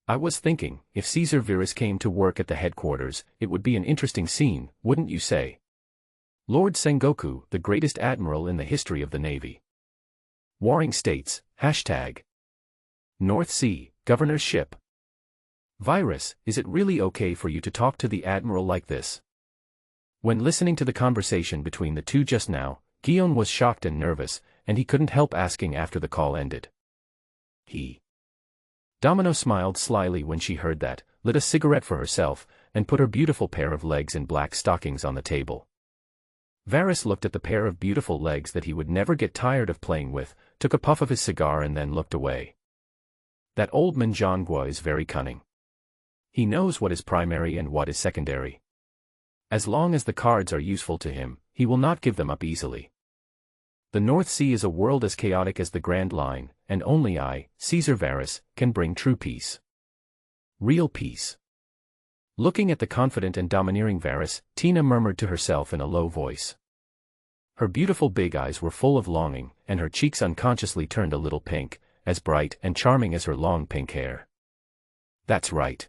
I was thinking, if Caesar Virus came to work at the headquarters, it would be an interesting scene, wouldn't you say? Lord Sengoku, the greatest admiral in the history of the Navy. Warring States, # North Sea, Governor's ship. Virus, is it really okay for you to talk to the admiral like this? When listening to the conversation between the two just now, Guillaume was shocked and nervous, and he couldn't help asking after the call ended. Domino smiled slyly when she heard that, lit a cigarette for herself, and put her beautiful pair of legs in black stockings on the table. Varys looked at the pair of beautiful legs that he would never get tired of playing with, took a puff of his cigar and then looked away. That old man Zhangguo is very cunning. He knows what is primary and what is secondary. As long as the cards are useful to him, he will not give them up easily. The North Sea is a world as chaotic as the Grand Line, and only I, Caesar Varys, can bring true peace. Real peace. Looking at the confident and domineering Varys, Tina murmured to herself in a low voice. Her beautiful big eyes were full of longing, and her cheeks unconsciously turned a little pink, as bright and charming as her long pink hair. That's right.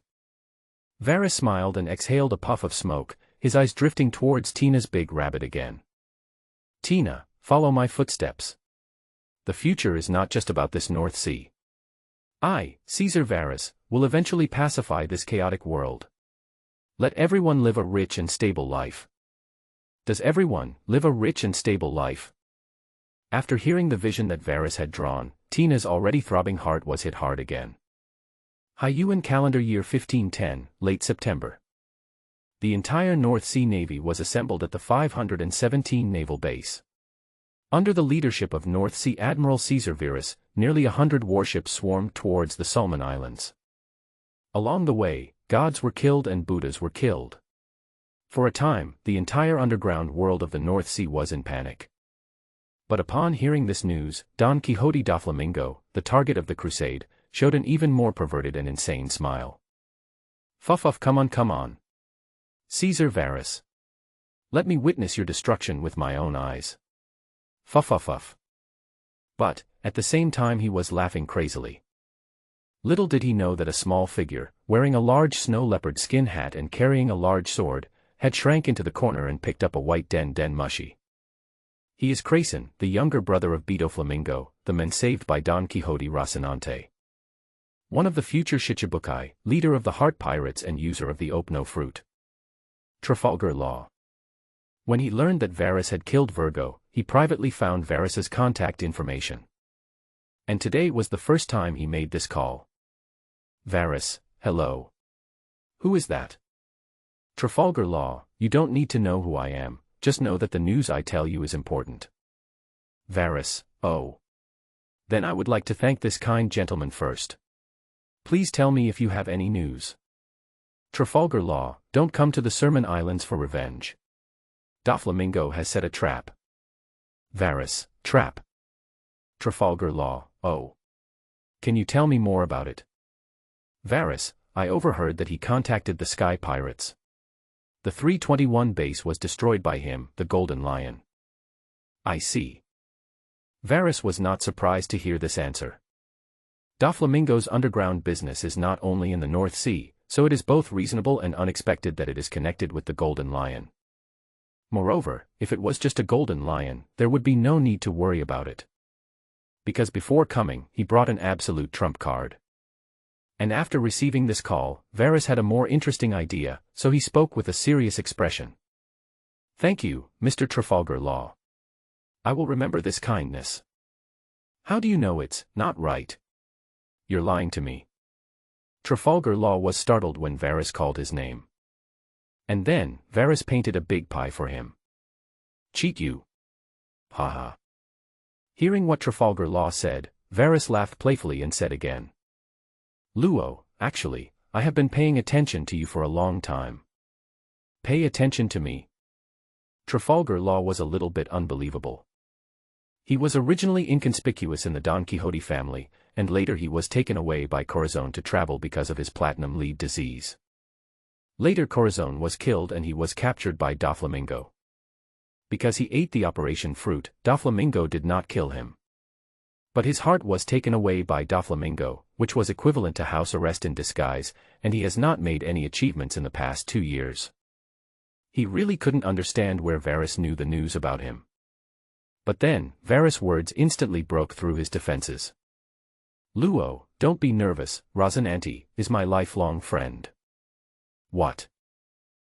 Varys smiled and exhaled a puff of smoke, his eyes drifting towards Tina's big rabbit again. Tina, follow my footsteps. The future is not just about this North Sea. I, Caesar Varys, will eventually pacify this chaotic world. Let everyone live a rich and stable life. Does everyone live a rich and stable life? After hearing the vision that Varys had drawn, Tina's already throbbing heart was hit hard again. Hyuan calendar year 1510, late September. The entire North Sea Navy was assembled at the 517 Naval Base. Under the leadership of North Sea Admiral Caesar Virus, nearly 100 warships swarmed towards the Solomon Islands. Along the way, gods were killed and Buddhas were killed. For a time, the entire underground world of the North Sea was in panic. But upon hearing this news, Don Quixote Doflamingo, the target of the crusade, showed an even more perverted and insane smile. Fuff, come on. Caesar Varys. Let me witness your destruction with my own eyes. Fuff. But, at the same time he was laughing crazily. Little did he know that a small figure, wearing a large snow leopard skin hat and carrying a large sword, had shrank into the corner and picked up a white den mushy. He is Creyson, the younger brother of Doflamingo, the man saved by Don Quixote Rocinante. One of the future Shichibukai, leader of the Heart Pirates and user of the Opno fruit. Trafalgar Law. When he learned that Varys had killed Virgo, he privately found Varys's contact information. And today was the first time he made this call. Varys, hello. Who is that? Trafalgar Law, you don't need to know who I am, just know that the news I tell you is important. Varys, oh. Then I would like to thank this kind gentleman first. Please tell me if you have any news. Trafalgar Law, don't come to the Sermon Islands for revenge. Doflamingo has set a trap. Varys, trap. Trafalgar Law, oh. Can you tell me more about it? Varys, I overheard that he contacted the Sky Pirates. The 321 base was destroyed by him, the Golden Lion. I see. Varys was not surprised to hear this answer. Doflamingo's underground business is not only in the North Sea, so it is both reasonable and unexpected that it is connected with the Golden Lion. Moreover, if it was just a Golden Lion, there would be no need to worry about it. Because before coming, he brought an absolute trump card. And after receiving this call, Varys had a more interesting idea, so he spoke with a serious expression. Thank you, Mr. Trafalgar Law. I will remember this kindness. How do you know it's not right? You're lying to me. Trafalgar Law was startled when Varys called his name. And then, Varys painted a big pie for him. Cheat you. Haha. Hearing what Trafalgar Law said, Varys laughed playfully and said again. Luo, Actually, I have been paying attention to you for a long time. Pay attention to me. Trafalgar Law was a little bit unbelievable. He was originally inconspicuous in the Don Quixote family, and later he was taken away by Corazon to travel because of his platinum lead disease. Later Corazon was killed and he was captured by Doflamingo. Because he ate the operation fruit, Doflamingo did not kill him. But his heart was taken away by Doflamingo, which was equivalent to house arrest in disguise, and he has not made any achievements in the past 2 years. He really couldn't understand where Varys knew the news about him. But then, Varys' words instantly broke through his defenses. Luo, don't be nervous, Rocinante is my lifelong friend. What?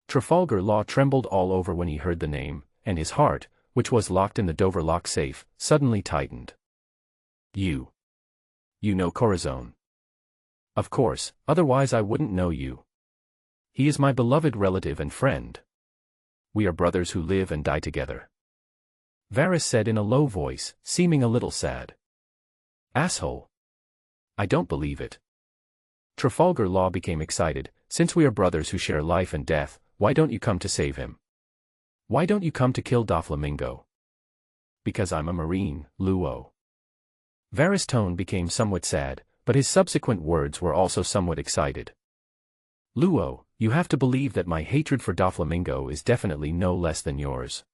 Trafalgar Law trembled all over when he heard the name, and his heart, which was locked in the Dover lock safe, suddenly tightened. You know Corazon. Of course, otherwise I wouldn't know you. He is my beloved relative and friend. We are brothers who live and die together. Varys said in a low voice, seeming a little sad. Asshole. I don't believe it. Trafalgar Law became excited. Since we are brothers who share life and death, why don't you come to save him? Why don't you come to kill Doflamingo? Because I'm a Marine, Luo. Varys' tone became somewhat sad, but his subsequent words were also somewhat excited. Luo, you have to believe that my hatred for Doflamingo is definitely no less than yours.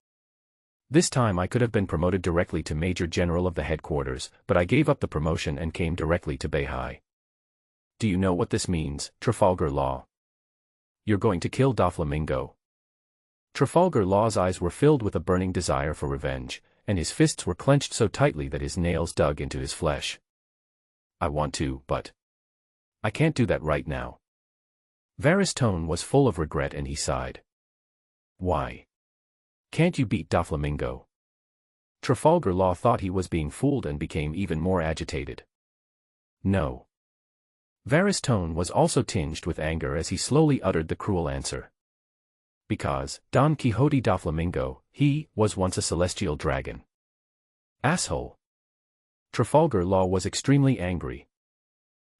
This time I could have been promoted directly to Major General of the headquarters, but I gave up the promotion and came directly to Beihai. Do you know what this means, Trafalgar Law? You're going to kill Doflamingo. Trafalgar Law's eyes were filled with a burning desire for revenge, and his fists were clenched so tightly that his nails dug into his flesh. I want to, but I can't do that right now. Varys' tone was full of regret and he sighed. Why? Can't you beat Doflamingo? Trafalgar Law thought he was being fooled and became even more agitated. No. Varys' tone was also tinged with anger as he slowly uttered the cruel answer. Because, Don Quixote Doflamingo, he was once a celestial dragon. Asshole. Trafalgar Law was extremely angry.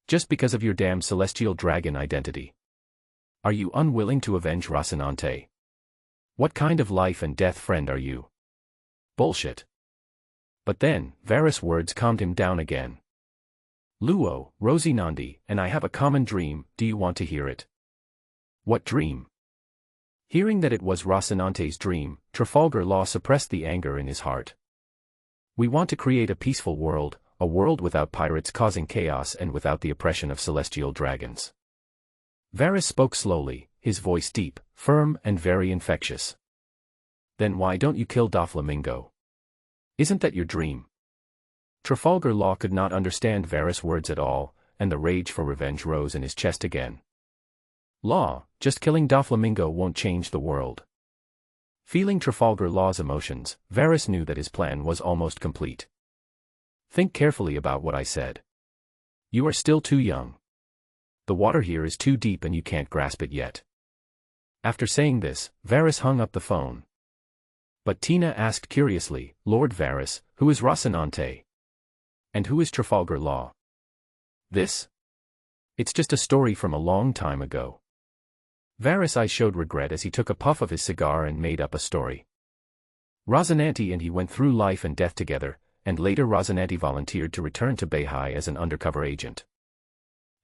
Just because of your damn celestial dragon identity. Are you unwilling to avenge Rocinante? What kind of life and death friend are you? Bullshit. But then, Varys' words calmed him down again. Luo, Rocinante, and I have a common dream, do you want to hear it? What dream? Hearing that it was Rocinante's dream, Trafalgar Law suppressed the anger in his heart. We want to create a peaceful world, a world without pirates causing chaos and without the oppression of celestial dragons. Varys spoke slowly, his voice deep, firm and very infectious. Then why don't you kill Doflamingo? Isn't that your dream? Trafalgar Law could not understand Varys' words at all, and the rage for revenge rose in his chest again. Law, just killing Doflamingo won't change the world. Feeling Trafalgar Law's emotions, Varys knew that his plan was almost complete. Think carefully about what I said. You are still too young. The water here is too deep and you can't grasp it yet. After saying this, Varys hung up the phone. But Tina asked curiously, Lord Varys, who is Rocinante? And who is Trafalgar Law? This? It's just a story from a long time ago. Varys' eyes showed regret as he took a puff of his cigar and made up a story. Rocinante and he went through life and death together, and later Rocinante volunteered to return to Beihai as an undercover agent.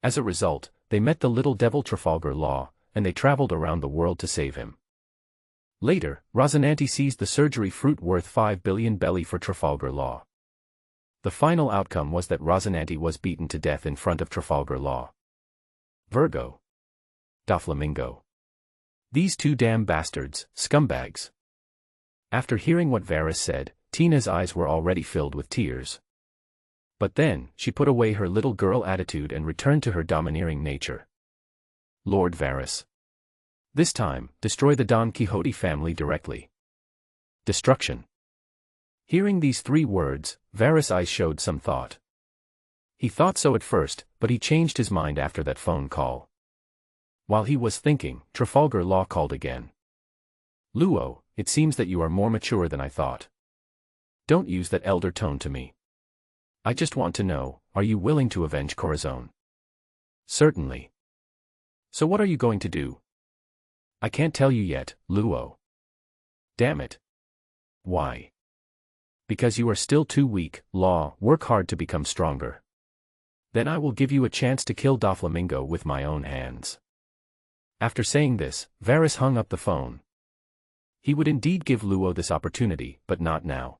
As a result, they met the little devil Trafalgar Law, and they traveled around the world to save him. Later, Rocinante seized the surgery fruit worth 5 billion belly for Trafalgar Law. The final outcome was that Rocinante was beaten to death in front of Trafalgar Law. Virgo. Doflamingo. These two damn bastards, scumbags. After hearing what Varys said, Tina's eyes were already filled with tears. But then, she put away her little girl attitude and returned to her domineering nature. Lord Varys. This time, destroy the Don Quixote family directly. Destruction. Hearing these 3 words, Varys' eyes showed some thought. He thought so at first, but he changed his mind after that phone call. While he was thinking, Trafalgar Law called again. Luo, it seems that you are more mature than I thought. Don't use that elder tone to me. I just want to know, are you willing to avenge Corazon? Certainly. So what are you going to do? I can't tell you yet, Luo. Damn it. Why? Because you are still too weak, Law. Work hard to become stronger. Then I will give you a chance to kill Doflamingo with my own hands. After saying this, Varys hung up the phone. He would indeed give Luo this opportunity, but not now.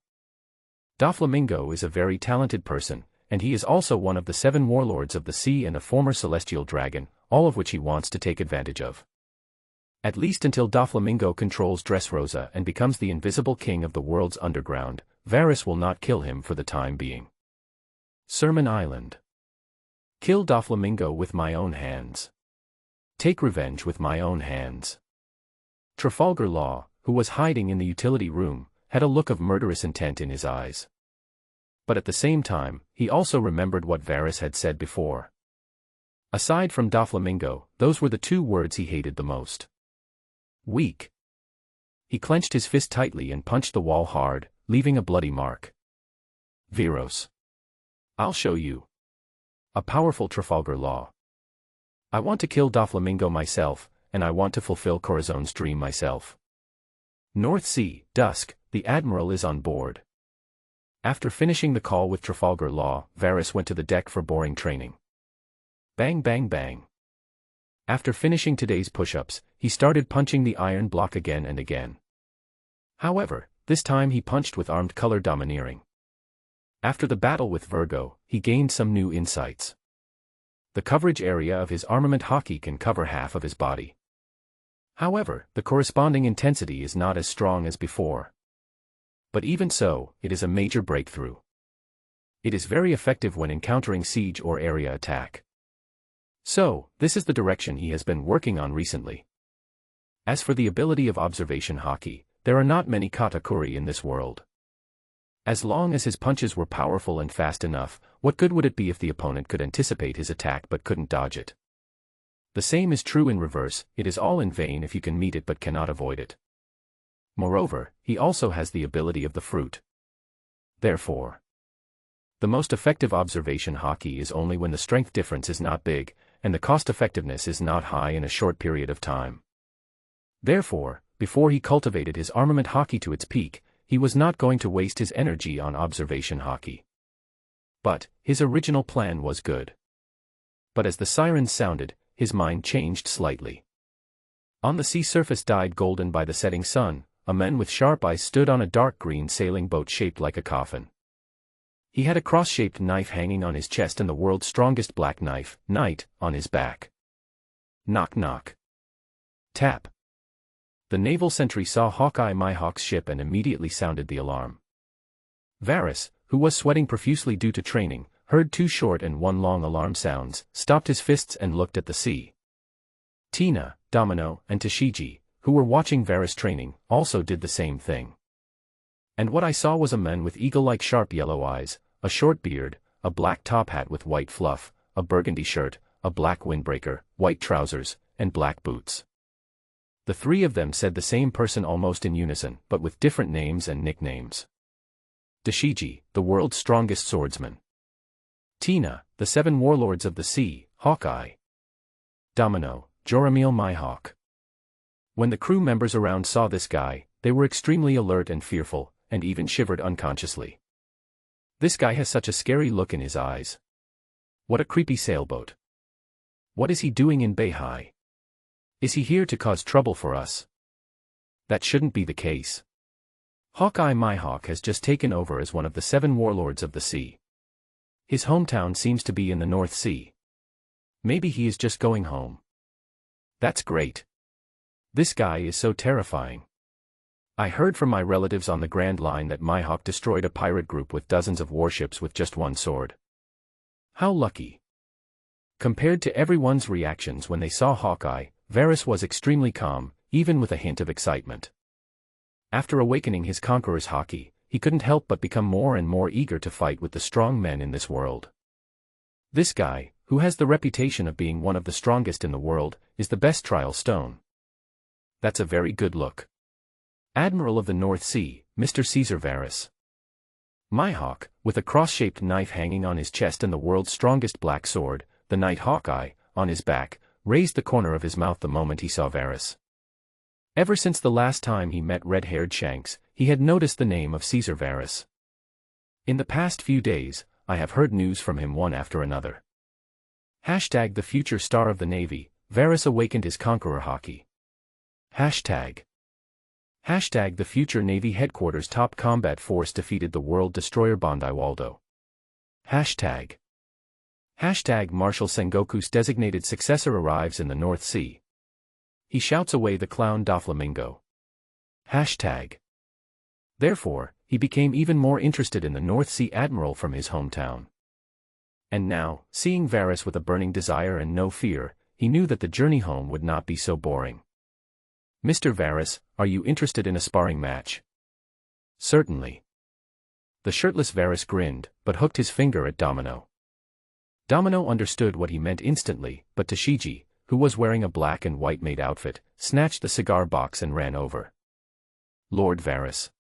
Doflamingo is a very talented person, and he is also one of the 7 warlords of the sea and a former celestial dragon, all of which he wants to take advantage of. At least until Doflamingo controls Dressrosa and becomes the invisible king of the world's underground, Varys will not kill him for the time being. Sermon Island. Kill Doflamingo with my own hands. Take revenge with my own hands. Trafalgar Law, who was hiding in the utility room, had a look of murderous intent in his eyes. But at the same time, he also remembered what Varys had said before. Aside from Doflamingo, those were the 2 words he hated the most. Weak. He clenched his fist tightly and punched the wall hard, leaving a bloody mark. Viros. I'll show you. A powerful Trafalgar Law. I want to kill Doflamingo myself, and I want to fulfill Corazon's dream myself. North Sea, dusk, the Admiral is on board. After finishing the call with Trafalgar Law, Varys went to the deck for boring training. Bang bang bang. After finishing today's push-ups, he started punching the iron block again and again. However, this time he punched with armed color domineering. After the battle with Virgo, he gained some new insights. The coverage area of his armament Haki can cover half of his body. However, the corresponding intensity is not as strong as before. But even so, it is a major breakthrough. It is very effective when encountering siege or area attack. So, this is the direction he has been working on recently. As for the ability of observation Haki, there are not many katakuri in this world. As long as his punches were powerful and fast enough, what good would it be if the opponent could anticipate his attack but couldn't dodge it? The same is true in reverse, it is all in vain if you can meet it but cannot avoid it. Moreover, he also has the ability of the fruit. Therefore, the most effective observation Haki is only when the strength difference is not big, and the cost-effectiveness is not high in a short period of time. Therefore, before he cultivated his armament Haki to its peak, he was not going to waste his energy on observation Haki. But, his original plan was good. But as the sirens sounded, his mind changed slightly. On the sea surface dyed golden by the setting sun, a man with sharp eyes stood on a dark green sailing boat shaped like a coffin. He had a cross-shaped knife hanging on his chest and the world's strongest black knife, Knight, on his back. Knock knock. Tap. The naval sentry saw Hawkeye Mihawk's ship and immediately sounded the alarm. Varys, who was sweating profusely due to training, heard 2 short and 1 long alarm sounds, stopped his fists and looked at the sea. Tina, Domino, and Tashigi, who were watching Varys training, also did the same thing. And what I saw was a man with eagle-like sharp yellow eyes, a short beard, a black top hat with white fluff, a burgundy shirt, a black windbreaker, white trousers, and black boots. The 3 of them said the same person almost in unison, but with different names and nicknames. Tashigi, the world's strongest swordsman. Tina, the 7 warlords of the sea, Hawkeye. Domino, Joramil Mihawk. When the crew members around saw this guy, they were extremely alert and fearful, and even shivered unconsciously. This guy has such a scary look in his eyes. What a creepy sailboat. What is he doing in Beihai? Is he here to cause trouble for us? That shouldn't be the case. Hawkeye Mihawk has just taken over as one of the 7 warlords of the sea. His hometown seems to be in the North Sea. Maybe he is just going home. That's great. This guy is so terrifying. I heard from my relatives on the Grand Line that Mihawk destroyed a pirate group with dozens of warships with just 1 sword. How lucky. Compared to everyone's reactions when they saw Hawkeye, Varys was extremely calm, even with a hint of excitement. After awakening his Conqueror's Haki, he couldn't help but become more and more eager to fight with the strong men in this world. This guy, who has the reputation of being one of the strongest in the world, is the best trial stone. That's a very good look. Admiral of the North Sea, Mr. Caesar Varys. Mihawk, with a cross-shaped knife hanging on his chest and the world's strongest black sword, the Knight Hawkeye, on his back, raised the corner of his mouth the moment he saw Varys. Ever since the last time he met red-haired Shanks, he had noticed the name of Caesar Varys. In the past few days, I have heard news from him one after another. Hashtag the future star of the Navy, Varys awakened his Conqueror Haki. Hashtag the future Navy headquarters top combat force defeated the world destroyer Bondi Waldo. Hashtag Marshal Sengoku's designated successor arrives in the North Sea. He shouts away the clown Doflamingo. Hashtag. Therefore, he became even more interested in the North Sea Admiral from his hometown. And now, seeing Varys with a burning desire and no fear, he knew that the journey home would not be so boring. Mr. Varys, are you interested in a sparring match? Certainly. The shirtless Varys grinned, but hooked his finger at Domino. Domino understood what he meant instantly, but Shiki, who was wearing a black and white maid outfit, snatched the cigar box and ran over. Lord Varys.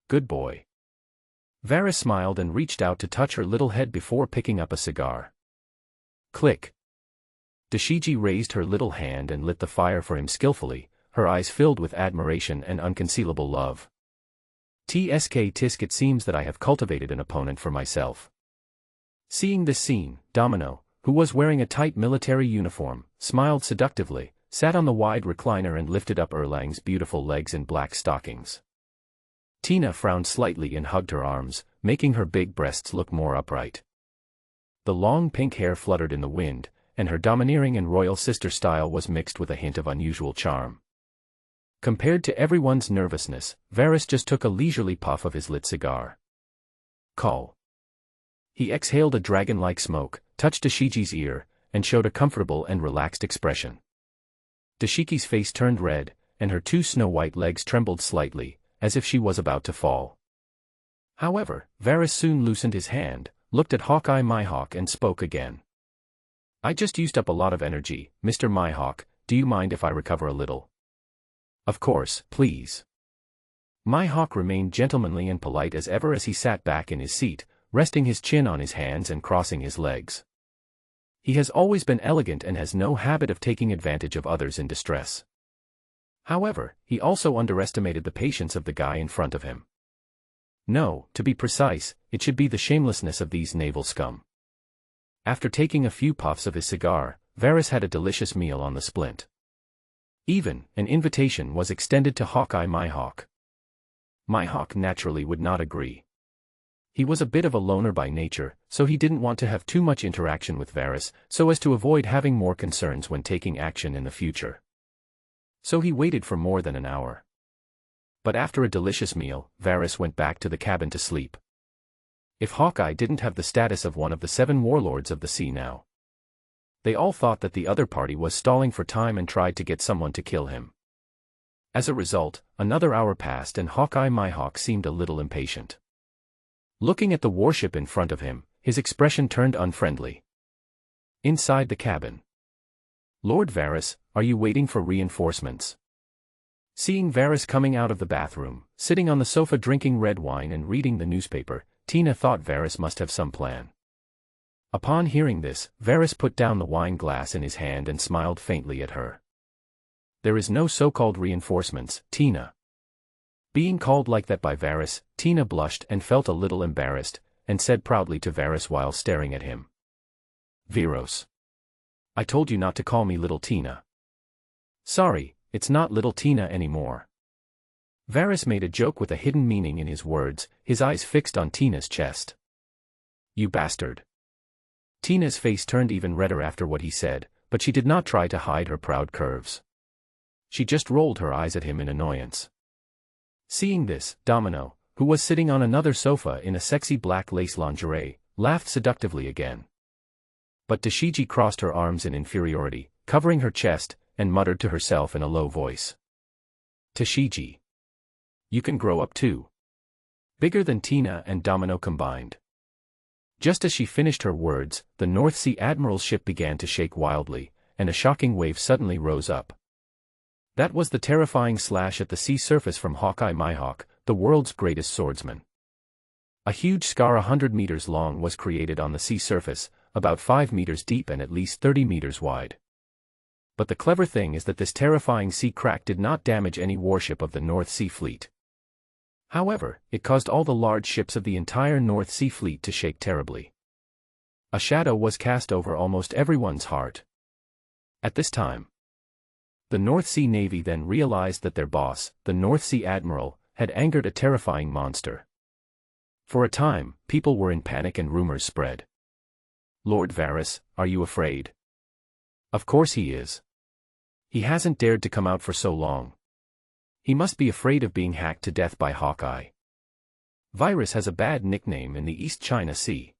Good boy. Varys smiled and reached out to touch her little head before picking up a cigar. Click. Shiki raised her little hand and lit the fire for him skillfully, her eyes filled with admiration and unconcealable love. Tisk, it seems that I have cultivated an opponent for myself. Seeing this scene, Domino, who was wearing a tight military uniform, smiled seductively, sat on the wide recliner and lifted up Erlang's beautiful legs in black stockings. Tina frowned slightly and hugged her arms, making her big breasts look more upright. The long pink hair fluttered in the wind, and her domineering and royal sister style was mixed with a hint of unusual charm. Compared to everyone's nervousness, Varys just took a leisurely puff of his lit cigar. Call. He exhaled a dragon-like smoke, touched Shiki's ear, and showed a comfortable and relaxed expression. Shiki's face turned red, and her two snow-white legs trembled slightly, as if she was about to fall. However, Varys soon loosened his hand, looked at Hawkeye Mhawk and spoke again. I just used up a lot of energy, Mr. Mhawk, do you mind if I recover a little? Of course, please. Mhawk remained gentlemanly and polite as ever as he sat back in his seat, resting his chin on his hands and crossing his legs. He has always been elegant and has no habit of taking advantage of others in distress. However, he also underestimated the patience of the guy in front of him. No, to be precise, it should be the shamelessness of these naval scum. After taking a few puffs of his cigar, Varys had a delicious meal on the splint. Even, an invitation was extended to Hawkeye Mhawk. Mhawk naturally would not agree. He was a bit of a loner by nature, so he didn't want to have too much interaction with Varys, so as to avoid having more concerns when taking action in the future. So he waited for more than an hour. But after a delicious meal, Varys went back to the cabin to sleep. If Hawkeye didn't have the status of one of the 7 warlords of the sea now. They all thought that the other party was stalling for time and tried to get someone to kill him. As a result, another hour passed and Hawkeye Mhawk seemed a little impatient. Looking at the warship in front of him, his expression turned unfriendly. Inside the cabin. Lord Varys, are you waiting for reinforcements? Seeing Varys coming out of the bathroom, sitting on the sofa drinking red wine and reading the newspaper, Tina thought Varys must have some plan. Upon hearing this, Varys put down the wine glass in his hand and smiled faintly at her. There is no so-called reinforcements, Tina. Being called like that by Varys, Tina blushed and felt a little embarrassed, and said proudly to Varys while staring at him. Viros. I told you not to call me Little Tina. Sorry, it's not Little Tina anymore. Varys made a joke with a hidden meaning in his words, his eyes fixed on Tina's chest. You bastard. Tina's face turned even redder after what he said, but she did not try to hide her proud curves. She just rolled her eyes at him in annoyance. Seeing this, Domino, who was sitting on another sofa in a sexy black lace lingerie, laughed seductively again. But Shiki crossed her arms in inferiority, covering her chest, and muttered to herself in a low voice. Shiki. You can grow up too. Bigger than Tina and Domino combined. Just as she finished her words, the North Sea Admiral's ship began to shake wildly, and a shocking wave suddenly rose up. That was the terrifying slash at the sea surface from Hawkeye Mhawk, the world's greatest swordsman. A huge scar 100 meters long was created on the sea surface, about 5 meters deep and at least 30 meters wide. But the clever thing is that this terrifying sea crack did not damage any warship of the North Sea Fleet. However, it caused all the large ships of the entire North Sea Fleet to shake terribly. A shadow was cast over almost everyone's heart. At this time, the North Sea Navy then realized that their boss, the North Sea Admiral, had angered a terrifying monster. For a time, people were in panic and rumors spread. Lord Varys, are you afraid? Of course he is. He hasn't dared to come out for so long. He must be afraid of being hacked to death by Hawkeye. Varys has a bad nickname in the East China Sea.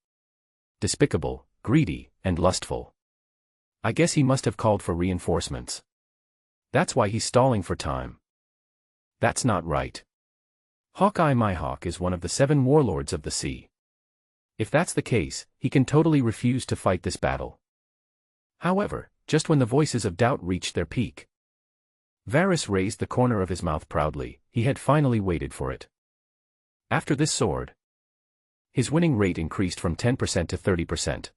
Despicable, greedy, and lustful. I guess he must have called for reinforcements. That's why he's stalling for time. That's not right. Hawkeye Mhawk is one of the 7 warlords of the sea. If that's the case, he can totally refuse to fight this battle. However, just when the voices of doubt reached their peak, Varys raised the corner of his mouth proudly. He had finally waited for it. After this sword, his winning rate increased from 10% to 30%.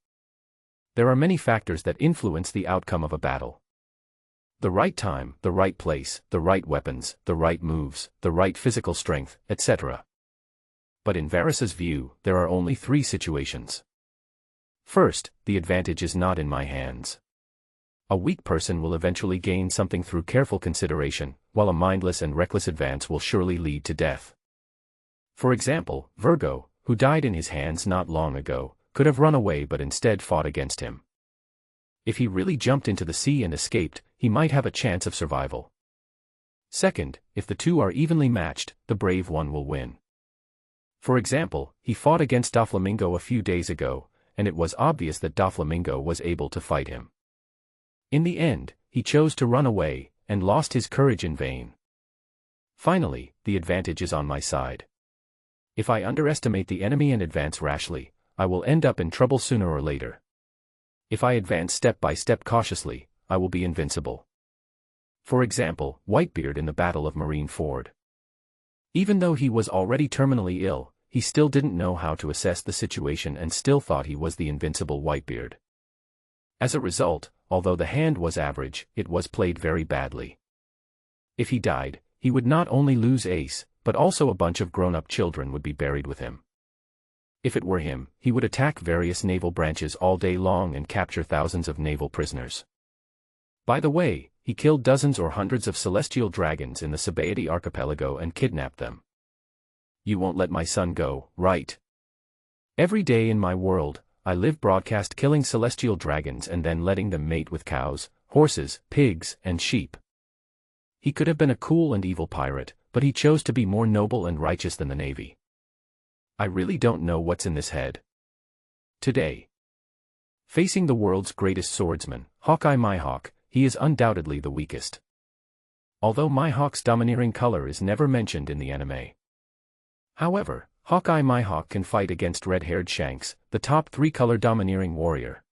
There are many factors that influence the outcome of a battle. The right time, the right place, the right weapons, the right moves, the right physical strength, etc. But in Varys's view, there are only 3 situations. First, the advantage is not in my hands. A weak person will eventually gain something through careful consideration, while a mindless and reckless advance will surely lead to death. For example, Virgo, who died in his hands not long ago, could have run away but instead fought against him. If he really jumped into the sea and escaped, he might have a chance of survival. Second, if the 2 are evenly matched, the brave one will win. For example, he fought against Doflamingo a few days ago, and it was obvious that Doflamingo was able to fight him. In the end, he chose to run away, and lost his courage in vain. Finally, the advantage is on my side. If I underestimate the enemy and advance rashly, I will end up in trouble sooner or later. If I advance step by step cautiously, I will be invincible. For example, Whitebeard in the Battle of Marineford. Even though he was already terminally ill, he still didn't know how to assess the situation and still thought he was the invincible Whitebeard. As a result, although the hand was average, it was played very badly. If he died, he would not only lose Ace, but also a bunch of grown-up children would be buried with him. If it were him, he would attack various naval branches all day long and capture thousands of naval prisoners. By the way, he killed dozens or hundreds of celestial dragons in the Sabaody archipelago and kidnapped them. You won't let my son go, right? Every day in my world, I live broadcast killing celestial dragons and then letting them mate with cows, horses, pigs, and sheep. He could have been a cool and evil pirate, but he chose to be more noble and righteous than the Navy. I really don't know what's in this head. Today, facing the world's greatest swordsman, Hawkeye Mhawk, he is undoubtedly the weakest. Although Mhawk's domineering color is never mentioned in the anime. However, Hawkeye Mhawk can fight against red-haired Shanks, the top 3-color domineering warrior.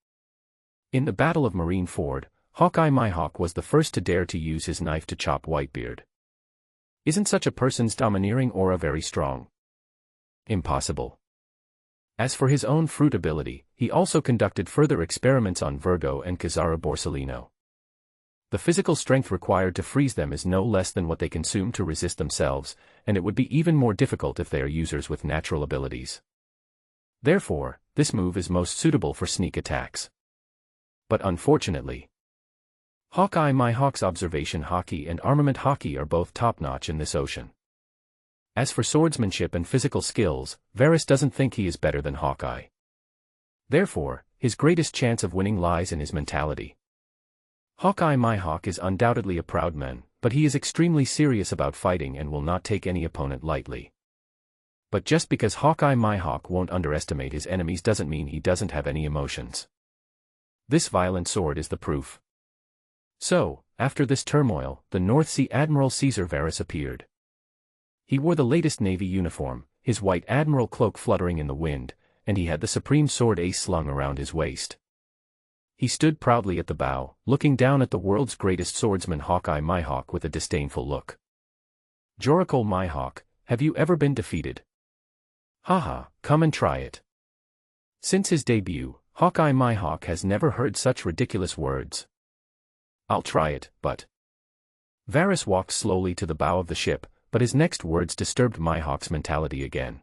In the Battle of Marineford, Hawkeye Mhawk was the first to dare to use his knife to chop Whitebeard. Isn't such a person's domineering aura very strong? Impossible. As for his own fruit ability, he also conducted further experiments on Virgo and Kazara Borsalino. The physical strength required to freeze them is no less than what they consume to resist themselves, and it would be even more difficult if they are users with natural abilities. Therefore, this move is most suitable for sneak attacks. But unfortunately, Hawkeye Mhawk's observation Haki and armament Haki are both top-notch in this ocean. As for swordsmanship and physical skills, Varys doesn't think he is better than Hawkeye. Therefore, his greatest chance of winning lies in his mentality. Hawkeye Mhawk is undoubtedly a proud man, but he is extremely serious about fighting and will not take any opponent lightly. But just because Hawkeye Mhawk won't underestimate his enemies doesn't mean he doesn't have any emotions. This violent sword is the proof. So, after this turmoil, the North Sea Admiral Caesar Varys appeared. He wore the latest Navy uniform, his white admiral cloak fluttering in the wind, and he had the supreme sword ace slung around his waist. He stood proudly at the bow, looking down at the world's greatest swordsman Hawkeye Mhawk with a disdainful look. Jorakol Mhawk, have you ever been defeated? Haha, come and try it. Since his debut, Hawkeye Mhawk has never heard such ridiculous words. I'll try it, but... Varys walked slowly to the bow of the ship, but his next words disturbed Mhawk's mentality again.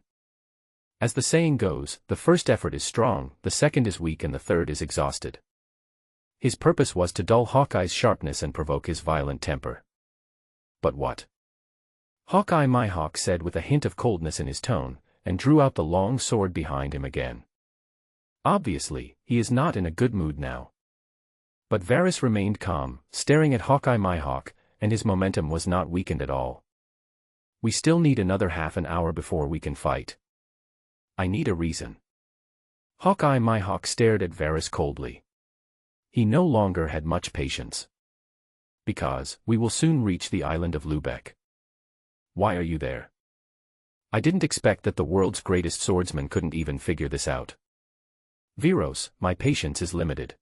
As the saying goes, the first effort is strong, the second is weak and the third is exhausted. His purpose was to dull Hawkeye's sharpness and provoke his violent temper. But what? Hawkeye Mhawk said with a hint of coldness in his tone, and drew out the long sword behind him again. Obviously, he is not in a good mood now. But Varys remained calm, staring at Hawkeye Mhawk, and his momentum was not weakened at all. We still need another half an hour before we can fight. I need a reason. Hawkeye Mhawk stared at Varys coldly. He no longer had much patience. Because, we will soon reach the island of Lubeck. Why are you there? I didn't expect that the world's greatest swordsman couldn't even figure this out. Viros, my patience is limited.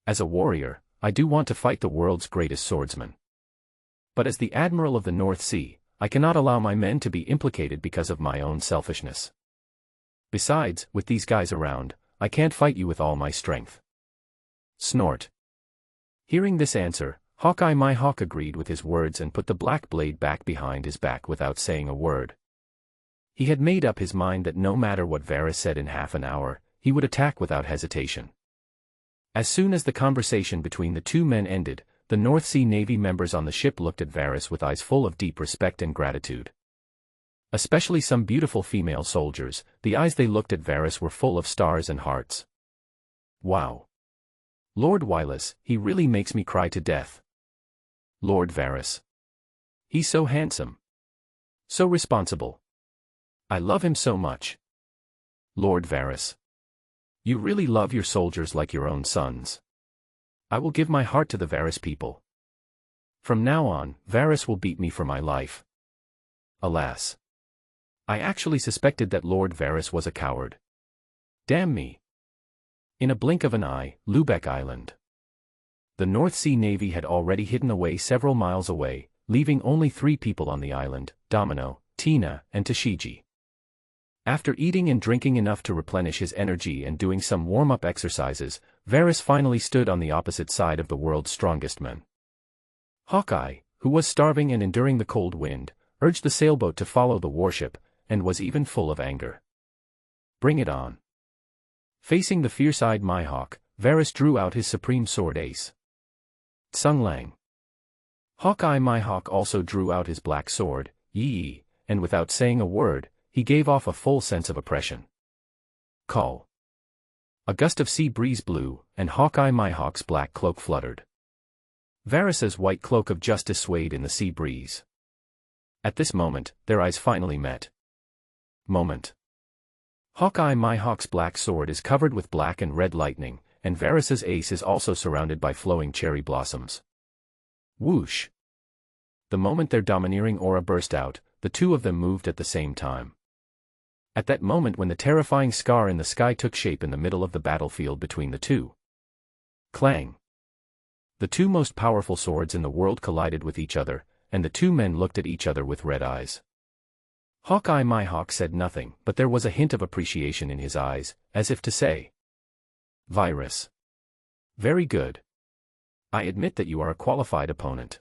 As a warrior, I do want to fight the world's greatest swordsman. But as the Admiral of the North Sea, I cannot allow my men to be implicated because of my own selfishness. Besides, with these guys around, I can't fight you with all my strength. Snort. Hearing this answer, Hawkeye Mhawk agreed with his words and put the black blade back behind his back without saying a word. He had made up his mind that no matter what Varys said in half an hour, he would attack without hesitation. As soon as the conversation between the two men ended, the North Sea Navy members on the ship looked at Varys with eyes full of deep respect and gratitude. Especially some beautiful female soldiers, the eyes they looked at Varys were full of stars and hearts. Wow. Lord Wireless, he really makes me cry to death. Lord Varys. He's so handsome. So responsible. I love him so much. Lord Varys. You really love your soldiers like your own sons. I will give my heart to the Varys people. From now on, Varys will beat me for my life. Alas. I actually suspected that Lord Varys was a coward. Damn me. In a blink of an eye, Lubeck Island. The North Sea Navy had already hidden away several miles away, leaving only 3 people on the island, Domino, Tina, and Shiki. After eating and drinking enough to replenish his energy and doing some warm-up exercises, Varys finally stood on the opposite side of the world's strongest men. Hawkeye, who was starving and enduring the cold wind, urged the sailboat to follow the warship, and was even full of anger. Bring it on. Facing the fierce-eyed Mhawk, Varys drew out his supreme sword ace. Tsung Lang. Hawkeye Mhawk also drew out his black sword, Yi, and without saying a word, he gave off a full sense of oppression. Call. A gust of sea breeze blew, and Hawkeye Mhawk's black cloak fluttered. Varys's white cloak of justice swayed in the sea breeze. At this moment, their eyes finally met. Moment. Hawkeye Mhawk's black sword is covered with black and red lightning, and Varys's ace is also surrounded by flowing cherry blossoms. Whoosh. The moment their domineering aura burst out, the two of them moved at the same time. At that moment when the terrifying scar in the sky took shape in the middle of the battlefield between the two. Clang. The two most powerful swords in the world collided with each other, and the two men looked at each other with red eyes. Hawkeye Mhawk said nothing, but there was a hint of appreciation in his eyes, as if to say, Virus. Very good. I admit that you are a qualified opponent.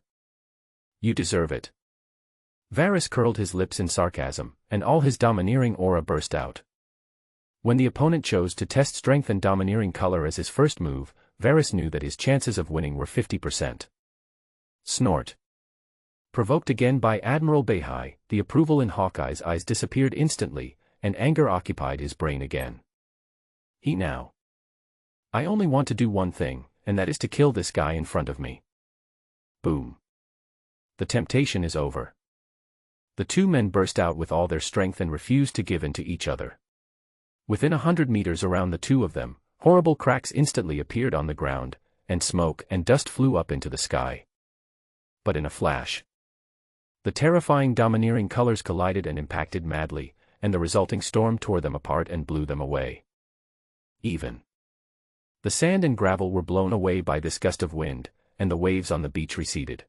You deserve it. Varys curled his lips in sarcasm, and all his domineering aura burst out. When the opponent chose to test strength and domineering color as his first move, Varys knew that his chances of winning were 50%. Snort. Provoked again by Admiral Bahai, the approval in Hawkeye's eyes disappeared instantly, and anger occupied his brain again. He now. I only want to do one thing, and that is to kill this guy in front of me. Boom. The temptation is over. The two men burst out with all their strength and refused to give in to each other. Within 100 meters around the two of them, horrible cracks instantly appeared on the ground, and smoke and dust flew up into the sky. But in a flash, the terrifying domineering colors collided and impacted madly, and the resulting storm tore them apart and blew them away. Even. The sand and gravel were blown away by this gust of wind, and the waves on the beach receded.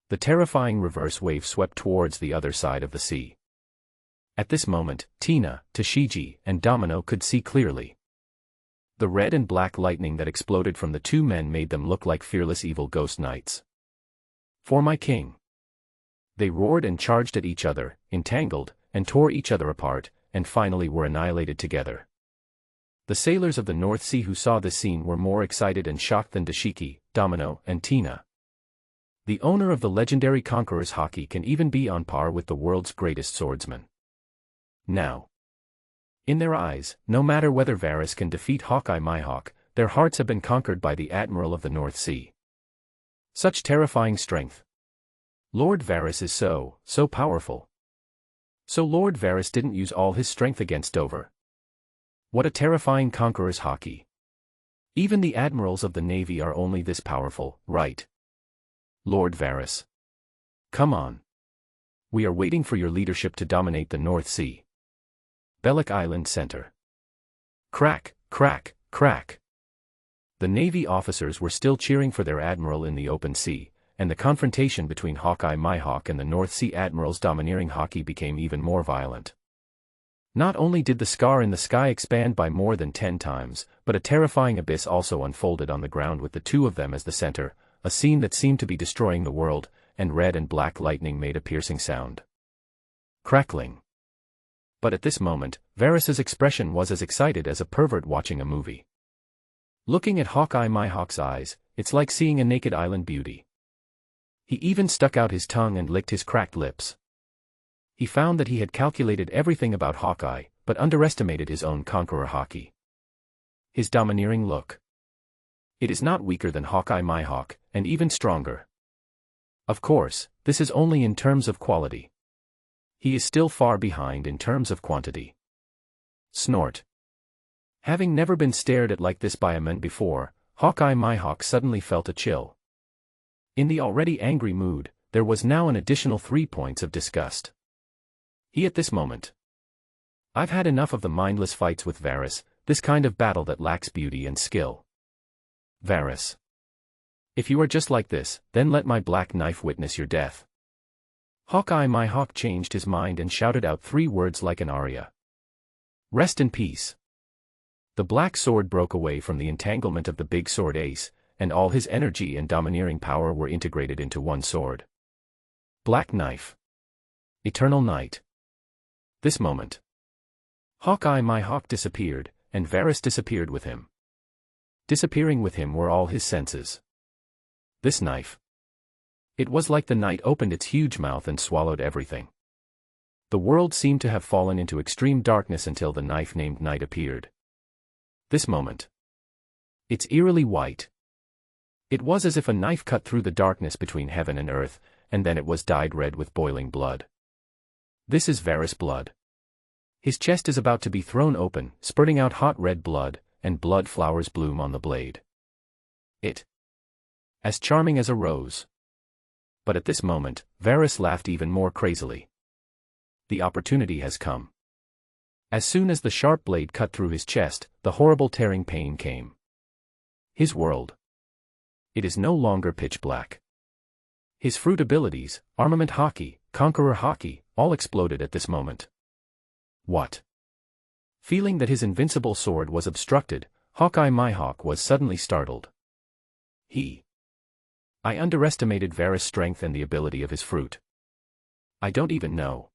The terrifying reverse wave swept towards the other side of the sea. At this moment, Tina, Shiki, and Domino could see clearly. The red and black lightning that exploded from the two men made them look like fearless evil ghost knights. For my king! They roared and charged at each other, entangled, and tore each other apart, and finally were annihilated together. The sailors of the North Sea who saw this scene were more excited and shocked than Shiki, Domino, and Tina. The owner of the legendary Conqueror's Haki can even be on par with the world's greatest swordsman. Now, in their eyes, no matter whether Varys can defeat Hawkeye Mhawk, their hearts have been conquered by the Admiral of the North Sea. Such terrifying strength. Lord Varys is so powerful. So Lord Varys didn't use all his strength against Dover. What a terrifying Conqueror's Haki. Even the admirals of the Navy are only this powerful, right? Lord Varys. Come on. We are waiting for your leadership to dominate the North Sea. Belloc Island Center. Crack, crack, crack. The Navy officers were still cheering for their admiral in the open sea, and the confrontation between Hawkeye Mhawk and the North Sea admiral's domineering Haki became even more violent. Not only did the scar in the sky expand by more than 10 times, but a terrifying abyss also unfolded on the ground with the two of them as the center, a scene that seemed to be destroying the world, and red and black lightning made a piercing sound. Crackling. But at this moment, Varys's expression was as excited as a pervert watching a movie. Looking at Hawkeye Mhawk's eyes, it's like seeing a naked island beauty. He even stuck out his tongue and licked his cracked lips. He found that he had calculated everything about Hawkeye, but underestimated his own Conqueror Haki. His domineering look. It is not weaker than Hawkeye Mhawk, and even stronger. Of course, this is only in terms of quality. He is still far behind in terms of quantity. Snort. Having never been stared at like this by a man before, Hawkeye Mhawk suddenly felt a chill. In the already angry mood, there was now an additional 3 points of disgust. He at this moment. I've had enough of the mindless fights with Varys, this kind of battle that lacks beauty and skill. Varys. If you are just like this, then let my black knife witness your death. Hawkeye Mhawk changed his mind and shouted out 3 words like an aria. Rest in peace. The black sword broke away from the entanglement of the big sword ace, and all his energy and domineering power were integrated into one sword. Black knife. Eternal night. This moment. Hawkeye Mhawk disappeared, and Varys disappeared with him. Disappearing with him were all his senses. This knife. It was like the night opened its huge mouth and swallowed everything. The world seemed to have fallen into extreme darkness until the knife named Night appeared. This moment. It's eerily white. It was as if a knife cut through the darkness between heaven and earth, and then it was dyed red with boiling blood. This is Varys' blood. His chest is about to be thrown open, spurting out hot red blood, and blood flowers bloom on the blade. It. As charming as a rose. But at this moment, Varys laughed even more crazily. The opportunity has come. As soon as the sharp blade cut through his chest, the horrible tearing pain came. His world. It is no longer pitch black. His fruit abilities, Armament Haki, Conqueror Haki, all exploded at this moment. What? Feeling that his invincible sword was obstructed, Hawkeye Mhawk was suddenly startled. I underestimated Varys' strength and the ability of his fruit. I don't even know.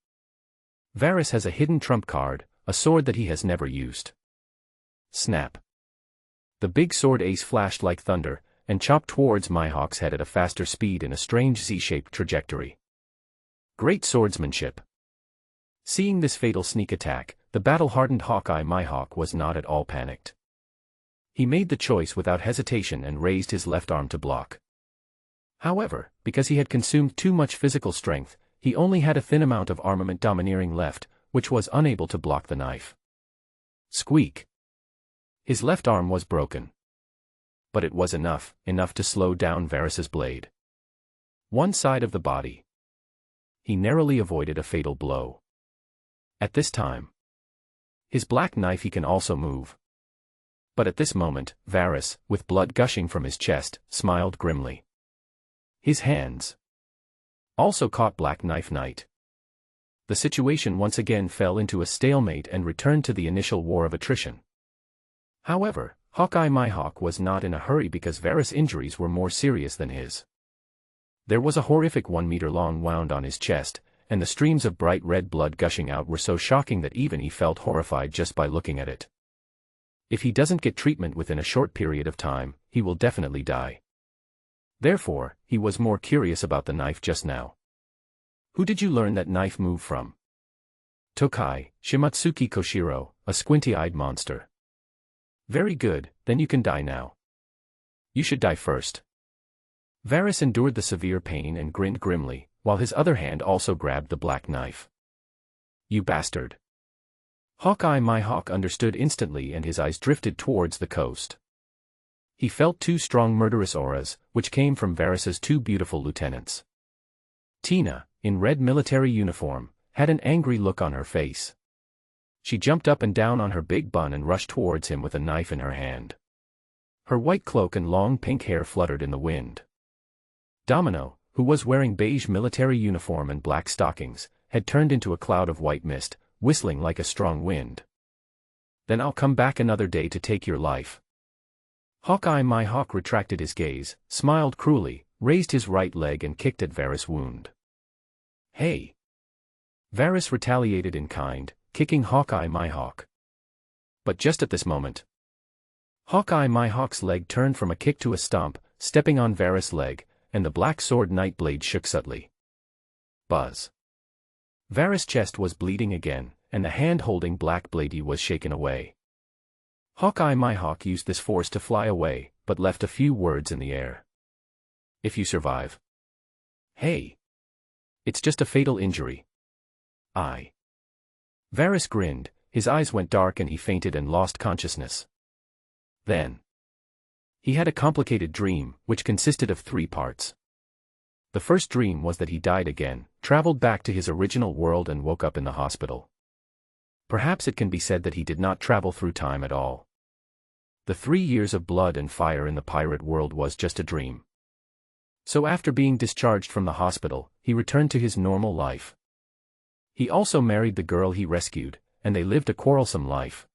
Varys has a hidden trump card, a sword that he has never used. Snap. The big sword ace flashed like thunder, and chopped towards Mhawk's head at a faster speed in a strange Z-shaped trajectory. Great swordsmanship. Seeing this fatal sneak attack, the battle-hardened Hawkeye Mhawk was not at all panicked. He made the choice without hesitation and raised his left arm to block. However, because he had consumed too much physical strength, he only had a thin amount of armament domineering left, which was unable to block the knife. Squeak. His left arm was broken. But it was enough to slow down Varys' blade. One side of the body. He narrowly avoided a fatal blow. At this time. His black knife he can also move. But at this moment, Varys, with blood gushing from his chest, smiled grimly. His hands also caught Black Knife Knight. The situation once again fell into a stalemate and returned to the initial war of attrition. However, Hawkeye Mhawk was not in a hurry because Varys' injuries were more serious than his. There was a horrific 1-meter-long wound on his chest, and the streams of bright red blood gushing out were so shocking that even he felt horrified just by looking at it. If he doesn't get treatment within a short period of time, he will definitely die. Therefore, he was more curious about the knife just now. Who did you learn that knife move from? Tokai, Shimatsuki Koshiro, a squinty-eyed monster. Very good, then you can die now. You should die first. Varys endured the severe pain and grinned grimly, while his other hand also grabbed the black knife. You bastard. Hawkeye Mhawk understood instantly and his eyes drifted towards the coast. He felt two strong murderous auras, which came from Varys's two beautiful lieutenants. Tina, in red military uniform, had an angry look on her face. She jumped up and down on her big bun and rushed towards him with a knife in her hand. Her white cloak and long pink hair fluttered in the wind. Domino, who was wearing beige military uniform and black stockings, had turned into a cloud of white mist, whistling like a strong wind. Then I'll come back another day to take your life. Hawkeye Mhawk retracted his gaze, smiled cruelly, raised his right leg and kicked at Varys' wound. Hey! Varys retaliated in kind, kicking Hawkeye Mhawk. But just at this moment, Hawkeye Mhawk's leg turned from a kick to a stomp, stepping on Varys' leg, and the black sword knight blade shook subtly. Buzz. Varys' chest was bleeding again, and the hand holding black blade was shaken away. Hawkeye Mhawk used this force to fly away, but left a few words in the air. If you survive. Hey! It's just a fatal injury. Varys grinned, his eyes went dark and he fainted and lost consciousness. Then he had a complicated dream, which consisted of 3 parts. The first dream was that he died again, traveled back to his original world and woke up in the hospital. Perhaps it can be said that he did not travel through time at all. The 3 years of blood and fire in the pirate world was just a dream. So after being discharged from the hospital, he returned to his normal life. He also married the girl he rescued, and they lived a quarrelsome life.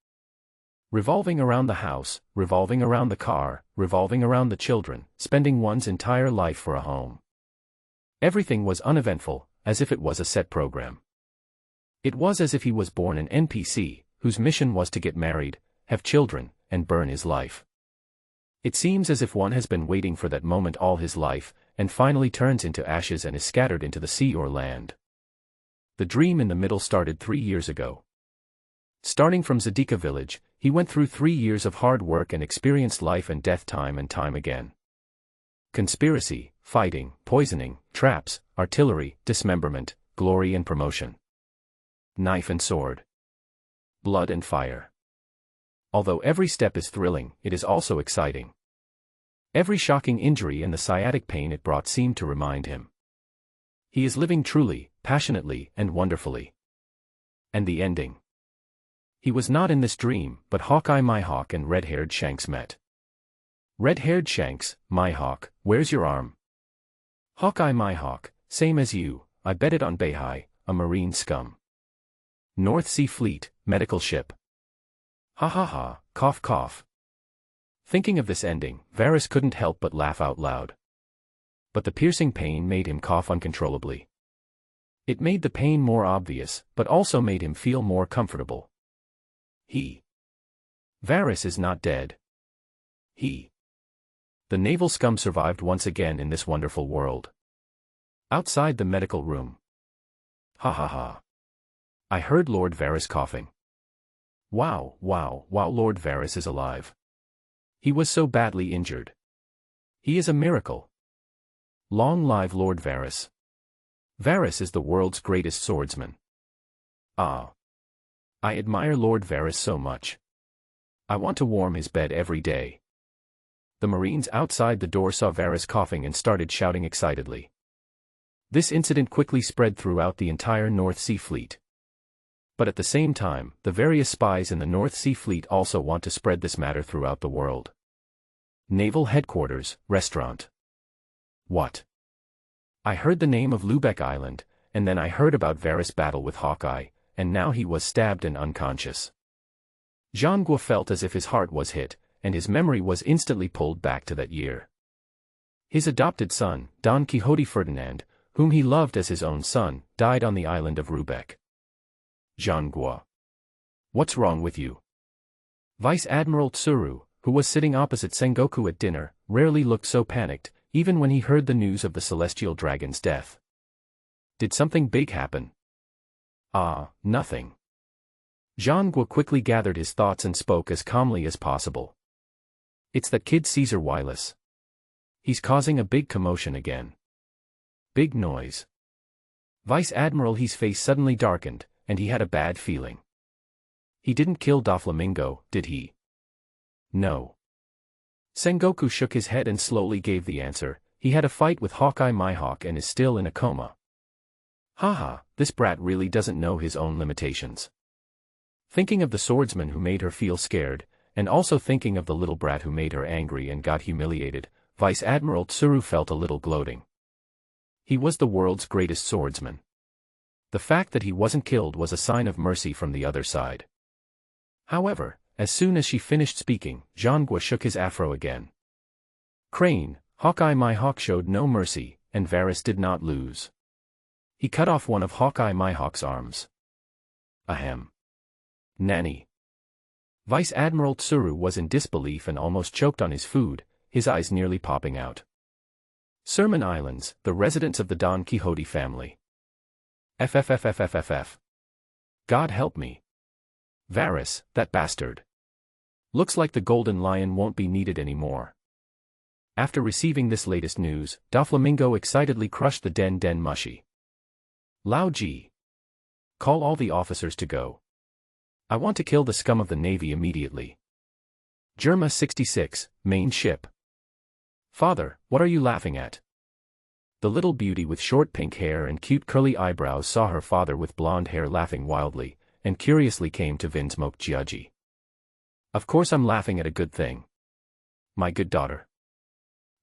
Revolving around the house, revolving around the car, revolving around the children, spending one's entire life for a home. Everything was uneventful, as if it was a set program. It was as if he was born an NPC, whose mission was to get married, have children, and burn his life. It seems as if one has been waiting for that moment all his life, and finally turns into ashes and is scattered into the sea or land. The dream in the middle started 3 years ago. Starting from Zadika village, he went through 3 years of hard work and experienced life and death time and time again. Conspiracy, fighting, poisoning, traps, artillery, dismemberment, glory and promotion. Knife and sword. Blood and fire. Although every step is thrilling, it is also exciting. Every shocking injury and the sciatic pain it brought seemed to remind him. He is living truly, passionately, and wonderfully. And the ending. He was not in this dream, but Hawkeye Mhawk and red-haired Shanks met. Red-haired Shanks, Mhawk, where's your arm? Hawkeye Mhawk, same as you, I bet it on Beihai, a marine scum. North Sea Fleet, medical ship. Ha ha ha, cough cough. Thinking of this ending, Varys couldn't help but laugh out loud. But the piercing pain made him cough uncontrollably. It made the pain more obvious, but also made him feel more comfortable. Varys is not dead. The naval scum survived once again in this wonderful world. Outside the medical room. Ha ha ha. I heard Lord Varys coughing. Wow, Lord Varys is alive. He was so badly injured. He is a miracle. Long live Lord Varys. Varys is the world's greatest swordsman. I admire Lord Varys so much. I want to warm his bed every day. The Marines outside the door saw Varys coughing and started shouting excitedly. This incident quickly spread throughout the entire North Sea Fleet. But at the same time, the various spies in the North Sea Fleet also want to spread this matter throughout the world. Naval Headquarters, Restaurant. What? I heard the name of Lubeck Island, and then I heard about Varys' battle with Hawkeye, and now he was stabbed and unconscious. Jean-Guy felt as if his heart was hit, and his memory was instantly pulled back to that year. His adopted son, Don Quixote Ferdinand, whom he loved as his own son, died on the island of Rubeck. Jean Gua. What's wrong with you? Vice Admiral Tsuru, who was sitting opposite Sengoku at dinner, rarely looked so panicked, even when he heard the news of the celestial dragon's death. Did something big happen? Nothing. Jean Gua quickly gathered his thoughts and spoke as calmly as possible. It's that kid Caesar Wireless. He's causing a big commotion again. Big noise. Vice Admiral He's face suddenly darkened, and he had a bad feeling. He didn't kill Doflamingo, did he? No. Sengoku shook his head and slowly gave the answer. He had a fight with Hawkeye Mhawk and is still in a coma. Haha, this brat really doesn't know his own limitations. Thinking of the swordsman who made her feel scared, and also thinking of the little brat who made her angry and got humiliated, Vice Admiral Tsuru felt a little gloating. He was the world's greatest swordsman. The fact that he wasn't killed was a sign of mercy from the other side. However, as soon as she finished speaking, Jean Gua shook his afro again. Crane, Hawkeye Mhawk showed no mercy, and Varys did not lose. He cut off one of Hawkeye Mhawk's arms. Ahem. Nanny. Vice Admiral Tsuru was in disbelief and almost choked on his food, his eyes nearly popping out. Sermon Islands, the residence of the Don Quixote family. FFFFFFF. God help me. Varys, that bastard. Looks like the Golden Lion won't be needed anymore. After receiving this latest news, Doflamingo excitedly crushed the Den Mushi. Lao Ji. Call all the officers to go. I want to kill the scum of the Navy immediately. Germa 66, main ship. Father, what are you laughing at? The little beauty with short pink hair and cute curly eyebrows saw her father with blonde hair laughing wildly, and curiously came to Vinsmoke Jiaji. Of course I'm laughing at a good thing. My good daughter.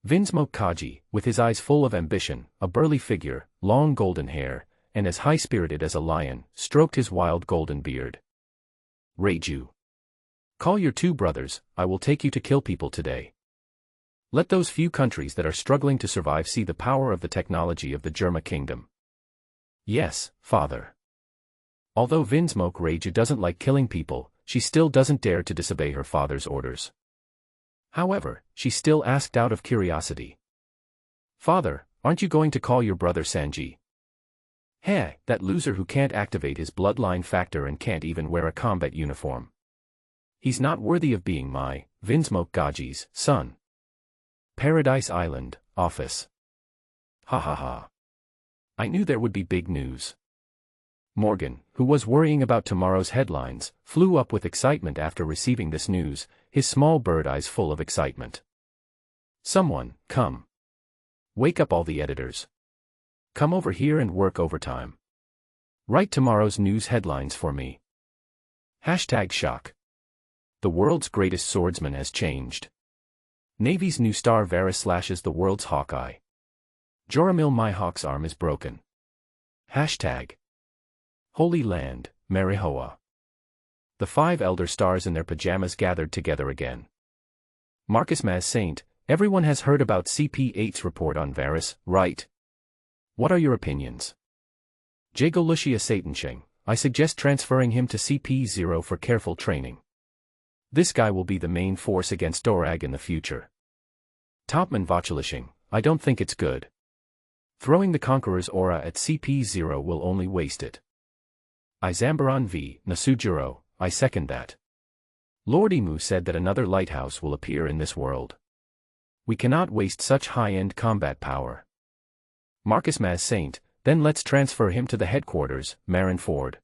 Vinsmoke Kaji, with his eyes full of ambition, a burly figure, long golden hair, and as high-spirited as a lion, stroked his wild golden beard. Reiju. Call your two brothers, I will take you to kill people today. Let those few countries that are struggling to survive see the power of the technology of the Germa kingdom. Yes, father. Although Vinsmoke Reiju doesn't like killing people, she still doesn't dare to disobey her father's orders. However, she still asked out of curiosity. Father, aren't you going to call your brother Sanji? Heh, that loser who can't activate his bloodline factor and can't even wear a combat uniform. He's not worthy of being my, Vinsmoke Gaji's, son. Paradise Island, office. Ha ha ha. I knew there would be big news. Morgan, who was worrying about tomorrow's headlines, flew up with excitement after receiving this news, his small bird eyes full of excitement. Someone, come. Wake up all the editors. Come over here and work overtime. Write tomorrow's news headlines for me. #shock. The world's greatest swordsman has changed. Navy's new star Varys slashes the world's Hawkeye. Joramil Mihawk's arm is broken. Holy Land, Marihoa. The 5 elder stars in their pajamas gathered together again. Marcus Maz Saint, everyone has heard about CP8's report on Varys, right? What are your opinions? Jago Lucia Satansheng, I suggest transferring him to CP0 for careful training. This guy will be the main force against Dorag in the future. Topman Vachalishing, I don't think it's good. Throwing the Conqueror's aura at CP0 will only waste it. Izambaran v. Nasujiro, I second that. Lord Emu said that another lighthouse will appear in this world. We cannot waste such high-end combat power. Marcus Maz Saint, then let's transfer him to the headquarters, Marineford.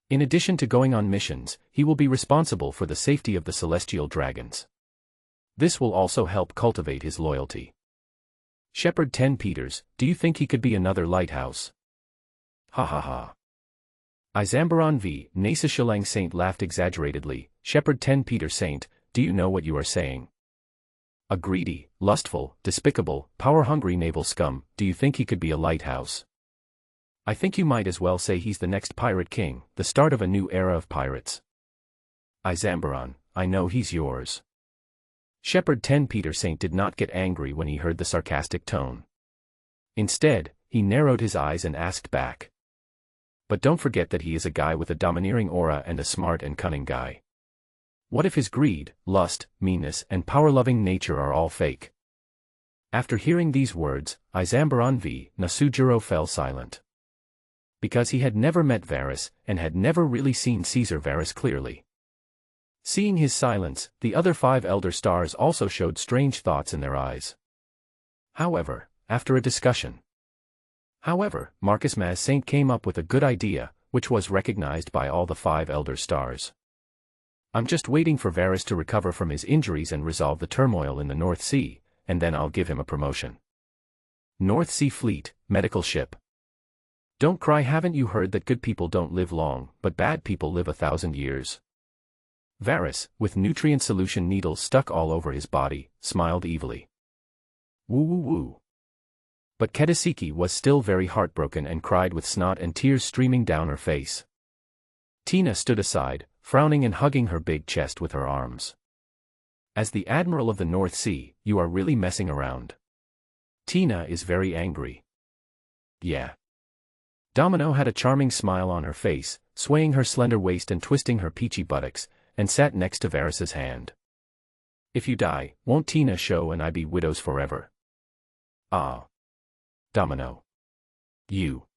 In addition to going on missions, he will be responsible for the safety of the celestial dragons. This will also help cultivate his loyalty. Shepherd 10 Peters, do you think he could be another lighthouse? Ha ha ha. Izambaran v. Nasa Shilang Saint laughed exaggeratedly. Shepherd 10 Peter Saint, do you know what you are saying? A greedy, lustful, despicable, power-hungry naval scum, do you think he could be a lighthouse? I think you might as well say he's the next pirate king, the start of a new era of pirates. Izambaran, I know he's yours. Shepherd 10 Peter Saint did not get angry when he heard the sarcastic tone. Instead, he narrowed his eyes and asked back. But don't forget that he is a guy with a domineering aura and a smart and cunning guy. What if his greed, lust, meanness and power-loving nature are all fake? After hearing these words, Izambaran v. Nasujiro fell silent. Because he had never met Varys, and had never really seen Caesar Varys clearly. Seeing his silence, the other 5 Elder Stars also showed strange thoughts in their eyes. However, after a discussion. Marcus Maz Saint came up with a good idea, which was recognized by all the 5 Elder Stars. I'm just waiting for Varys to recover from his injuries and resolve the turmoil in the North Sea, and then I'll give him a promotion. North Sea Fleet, medical ship. Don't cry, haven't you heard that good people don't live long, but bad people live 1,000 years? Varys, with nutrient solution needles stuck all over his body, smiled evilly. Woo woo woo. But Kedasiki was still very heartbroken and cried with snot and tears streaming down her face. Tina stood aside, frowning and hugging her big chest with her arms. As the Admiral of the North Sea, you are really messing around. Tina is very angry. Yeah. Domino had a charming smile on her face, swaying her slender waist and twisting her peachy buttocks, and sat next to Varys's hand. If you die, won't Tina show and I be widows forever? Ah. Domino. You,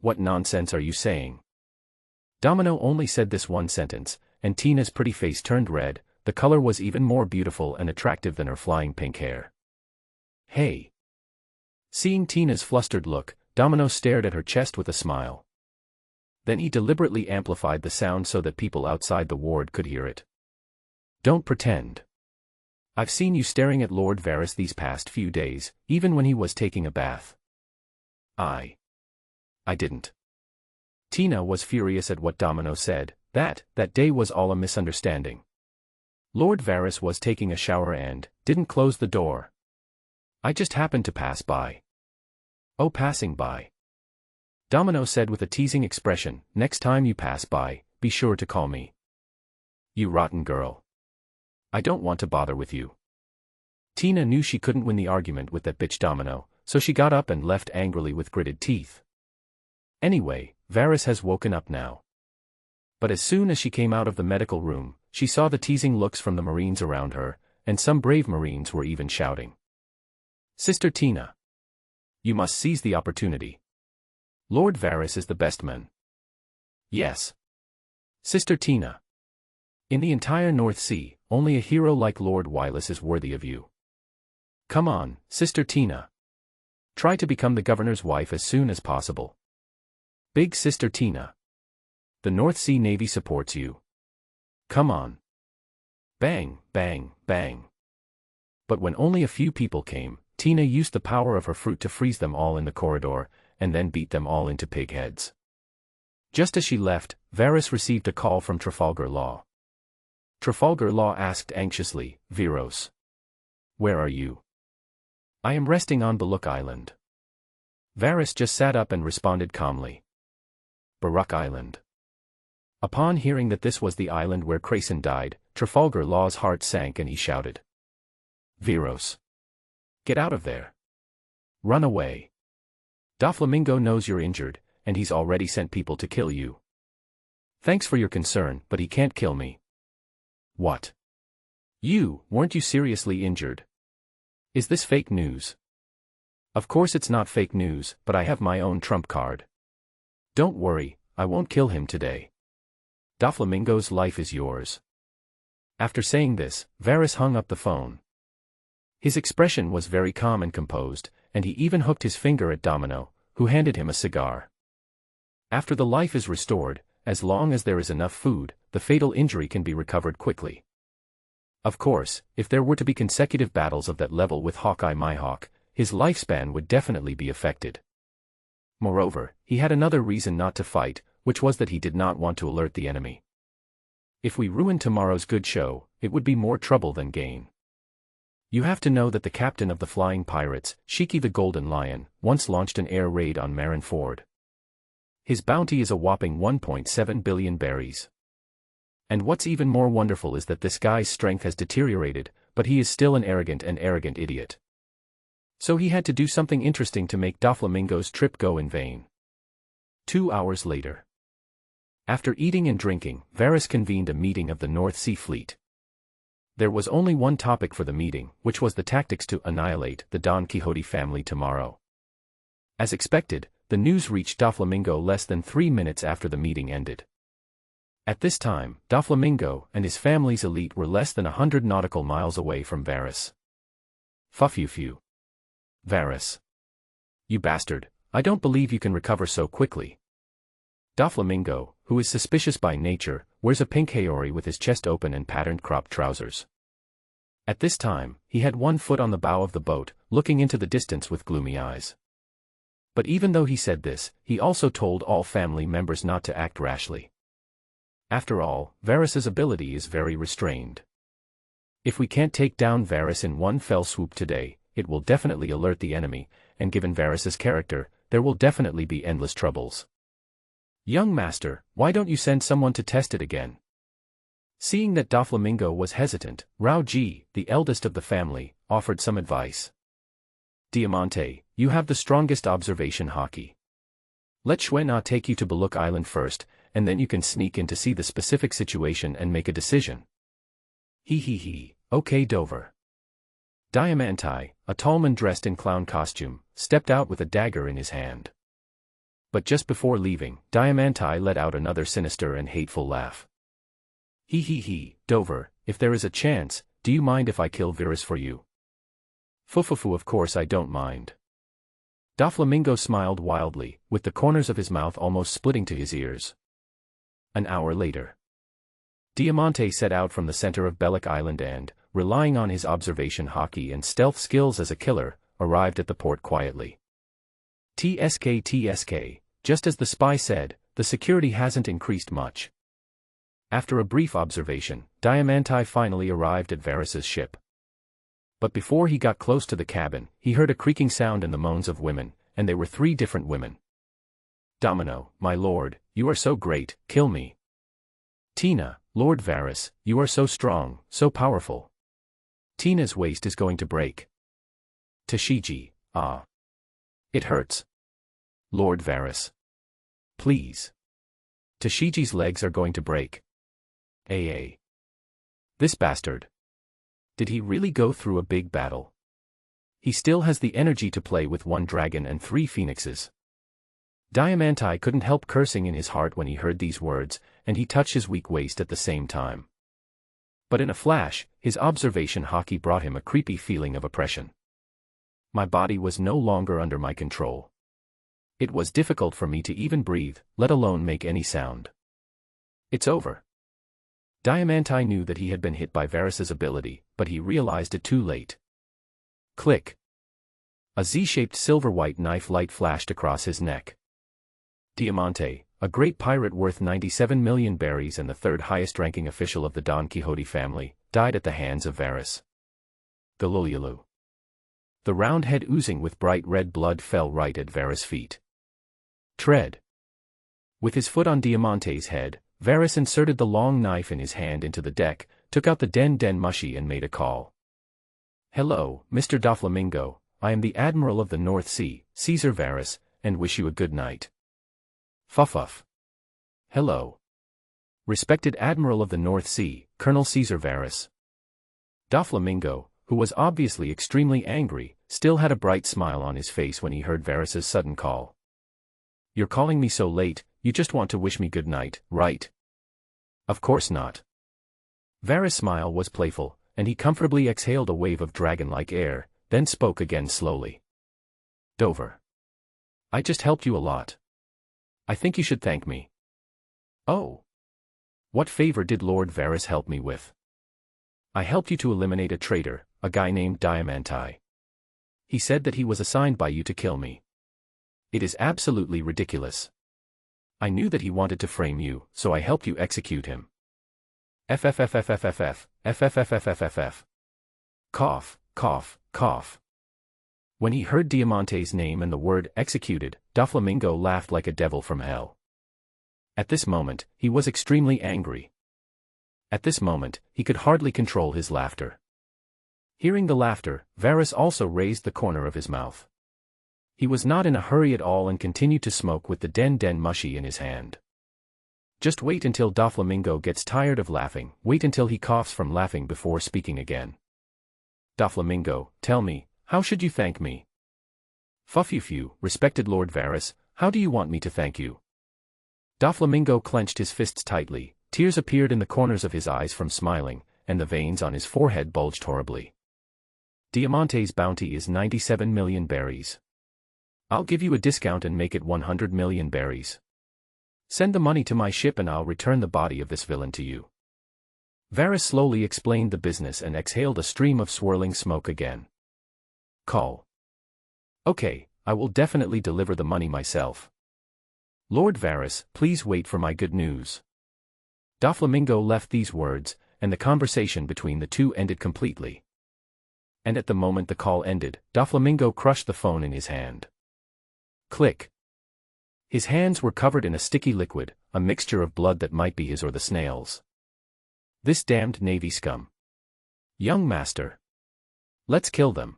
what nonsense are you saying? Domino only said this one sentence, and Tina's pretty face turned red. The color was even more beautiful and attractive than her flying pink hair. Hey. Seeing Tina's flustered look, Domino stared at her chest with a smile. Then he deliberately amplified the sound so that people outside the ward could hear it. Don't pretend. I've seen you staring at Lord Varys these past few days, even when he was taking a bath. I didn't. Tina was furious at what Domino said. That day was all a misunderstanding. Lord Varys was taking a shower and didn't close the door. I just happened to pass by. Oh, passing by. Domino said with a teasing expression, next time you pass by, be sure to call me. You rotten girl. I don't want to bother with you. Tina knew she couldn't win the argument with that bitch Domino, so she got up and left angrily with gritted teeth. Anyway, Varys has woken up now. But as soon as she came out of the medical room, she saw the teasing looks from the Marines around her, and some brave Marines were even shouting. Sister Tina. You must seize the opportunity. Lord Varys is the best man. Yes. Sister Tina. In the entire North Sea, only a hero like Lord Wireless is worthy of you. Come on, Sister Tina. Try to become the governor's wife as soon as possible. Big Sister Tina. The North Sea Navy supports you. Come on. Bang, bang, bang. But when only a few people came, Tina used the power of her fruit to freeze them all in the corridor, and then beat them all into pig heads. Just as she left, Varys received a call from Trafalgar Law. Trafalgar Law asked anxiously, Vyros. Where are you? I am resting on Baluk Island. Varys just sat up and responded calmly. Barak Island. Upon hearing that this was the island where Crayson died, Trafalgar Law's heart sank and he shouted. Vyros. Get out of there. Run away. Doflamingo knows you're injured, and he's already sent people to kill you. Thanks for your concern, but he can't kill me. What? Weren't you seriously injured? Is this fake news? Of course it's not fake news, but I have my own trump card. Don't worry, I won't kill him today. Doflamingo's life is yours. After saying this, Varys hung up the phone. His expression was very calm and composed, and he even hooked his finger at Domino, who handed him a cigar. After the life is restored, as long as there is enough food, the fatal injury can be recovered quickly. Of course, if there were to be consecutive battles of that level with Hawkeye Mhawk, his lifespan would definitely be affected. Moreover, he had another reason not to fight, which was that he did not want to alert the enemy. If we ruin tomorrow's good show, it would be more trouble than gain. You have to know that the captain of the flying pirates, Shiki the Golden Lion, once launched an air raid on Marineford. His bounty is a whopping 1.7 billion berries. And what's even more wonderful is that this guy's strength has deteriorated, but he is still an arrogant idiot. So he had to do something interesting to make Doflamingo's trip go in vain. 2 hours later. After eating and drinking, Varys convened a meeting of the North Sea Fleet. There was only one topic for the meeting, which was the tactics to annihilate the Don Quixote family tomorrow. As expected, the news reached Doflamingo less than 3 minutes after the meeting ended. At this time, Doflamingo and his family's elite were less than 100 nautical miles away from Varys. Phew. Varys. You bastard, I don't believe you can recover so quickly. Doflamingo, who is suspicious by nature, wears a pink haori with his chest open and patterned cropped trousers. At this time, he had one foot on the bow of the boat, looking into the distance with gloomy eyes. But even though he said this, he also told all family members not to act rashly. After all, Varys's ability is very restrained. If we can't take down Varys in one fell swoop today, it will definitely alert the enemy, and given Varys's character, there will definitely be endless troubles. Young master, why don't you send someone to test it again? Seeing that Doflamingo was hesitant, Rao-Ji, the eldest of the family, offered some advice. Diamante, you have the strongest observation Haki. Let Xuena take you to Baluk Island first, and then you can sneak in to see the specific situation and make a decision. Okay Dover. Diamante, a tall man dressed in clown costume, stepped out with a dagger in his hand. But just before leaving, Diamante let out another sinister and hateful laugh. Dover, if there is a chance, do you mind if I kill Varys for you? Fufufu, of course I don't mind. Doflamingo smiled wildly, with the corners of his mouth almost splitting to his ears. An hour later. Diamante set out from the center of Baluk Island and, relying on his observation Haki and stealth skills as a killer, arrived at the port quietly. TSK, just as the spy said, the security hasn't increased much. After a brief observation, Diamante finally arrived at Varys's ship. But before he got close to the cabin, he heard a creaking sound and the moans of women, and they were 3 different women. Domino, my lord, you are so great, kill me. Tina, Lord Varys, you are so strong, so powerful. Tina's waist is going to break. Tashiji, ah. It hurts. Lord Varys. Please. Tashiji's legs are going to break. AA. This bastard. Did he really go through a big battle? He still has the energy to play with 1 dragon and 3 phoenixes. Diamante couldn't help cursing in his heart when he heard these words, and he touched his weak waist at the same time. But in a flash, his observation Haki brought him a creepy feeling of oppression. My body was no longer under my control. It was difficult for me to even breathe, let alone make any sound. It's over. Diamante knew that he had been hit by Varys's ability, but he realized it too late. Click. A Z-shaped silver-white knife light flashed across his neck. Diamante, a great pirate worth 97 million berries and the 3rd highest-ranking official of the Don Quixote family, died at the hands of Varys. Galululu. The round head oozing with bright red blood fell right at Varys' feet. Tread. With his foot on Diamante's head, Varys inserted the long knife in his hand into the deck, took out the den mushi and made a call. Hello, Mr. Doflamingo, I am the Admiral of the North Sea, Caesar Varys, and wish you a good night. Fuff. Hello. Respected Admiral of the North Sea, Colonel Caesar Varys. Doflamingo, who was obviously extremely angry, still had a bright smile on his face when he heard Varys's sudden call. You're calling me so late, you just want to wish me good night, right? Of course not. Varys' smile was playful, and he comfortably exhaled a wave of dragon-like air, then spoke again slowly. Dover. I just helped you a lot. I think you should thank me. Oh. What favor did Lord Varys help me with? I helped you to eliminate a traitor, a guy named Diamante. He said that he was assigned by you to kill me. It is absolutely ridiculous. I knew that he wanted to frame you, so I helped you execute him. FFFFFFF. Cough. When he heard Diamante's name and the word executed, Doflamingo laughed like a devil from hell. At this moment, he was extremely angry. At this moment, he could hardly control his laughter. Hearing the laughter, Varys also raised the corner of his mouth. He was not in a hurry at all and continued to smoke with the den mushy in his hand. Just wait until Doflamingo gets tired of laughing, wait until he coughs from laughing before speaking again. Doflamingo, tell me, how should you thank me? Fuffuffu, respected Lord Varys, how do you want me to thank you? Doflamingo clenched his fists tightly, tears appeared in the corners of his eyes from smiling, and the veins on his forehead bulged horribly. Diamante's bounty is 97 million berries. I'll give you a discount and make it 100 million berries. Send the money to my ship and I'll return the body of this villain to you. Varys slowly explained the business and exhaled a stream of swirling smoke again. Call. Okay, I will definitely deliver the money myself. Lord Varys, please wait for my good news. Doflamingo left these words, and the conversation between the two ended completely. And at the moment the call ended, Doflamingo crushed the phone in his hand. Click. His hands were covered in a sticky liquid, a mixture of blood that might be his or the snail's. This damned Navy scum. Young master. Let's kill them.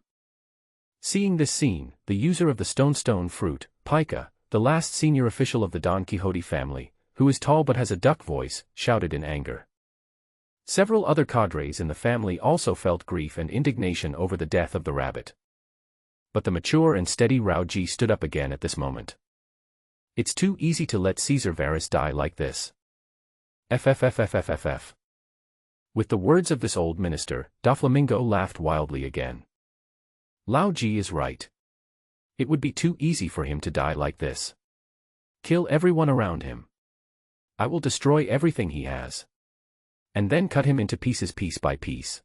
Seeing this scene, the user of the stone fruit, Pika, the last senior official of the Don Quixote family, who is tall but has a duck voice, shouted in anger. Several other cadres in the family also felt grief and indignation over the death of the rabbit. But the mature and steady Rauji stood up again at this moment. It's too easy to let Caesar Varys die like this. FFFFFFF. With the words of this old minister, Doflamingo laughed wildly again. Lao Ji is right. It would be too easy for him to die like this. Kill everyone around him. I will destroy everything he has. And then cut him into pieces piece by piece.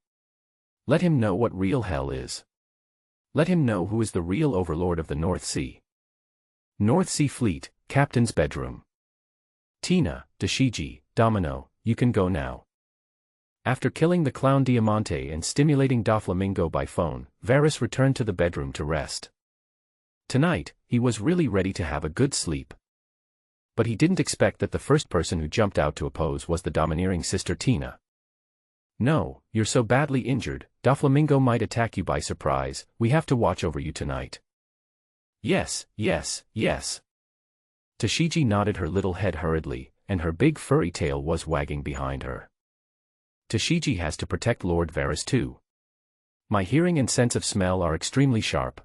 Let him know what real hell is. Let him know who is the real overlord of the North Sea. North Sea Fleet, Captain's bedroom. Tina, Dashiji, Domino, you can go now. After killing the clown Diamante and stimulating Doflamingo by phone, Varys returned to the bedroom to rest. Tonight, he was really ready to have a good sleep. But he didn't expect that the first person who jumped out to oppose was the domineering sister Tina. No, you're so badly injured, Doflamingo might attack you by surprise, we have to watch over you tonight. Yes, yes, yes. Tashiji nodded her little head hurriedly, and her big furry tail was wagging behind her. Tashiji has to protect Lord Varys too. My hearing and sense of smell are extremely sharp.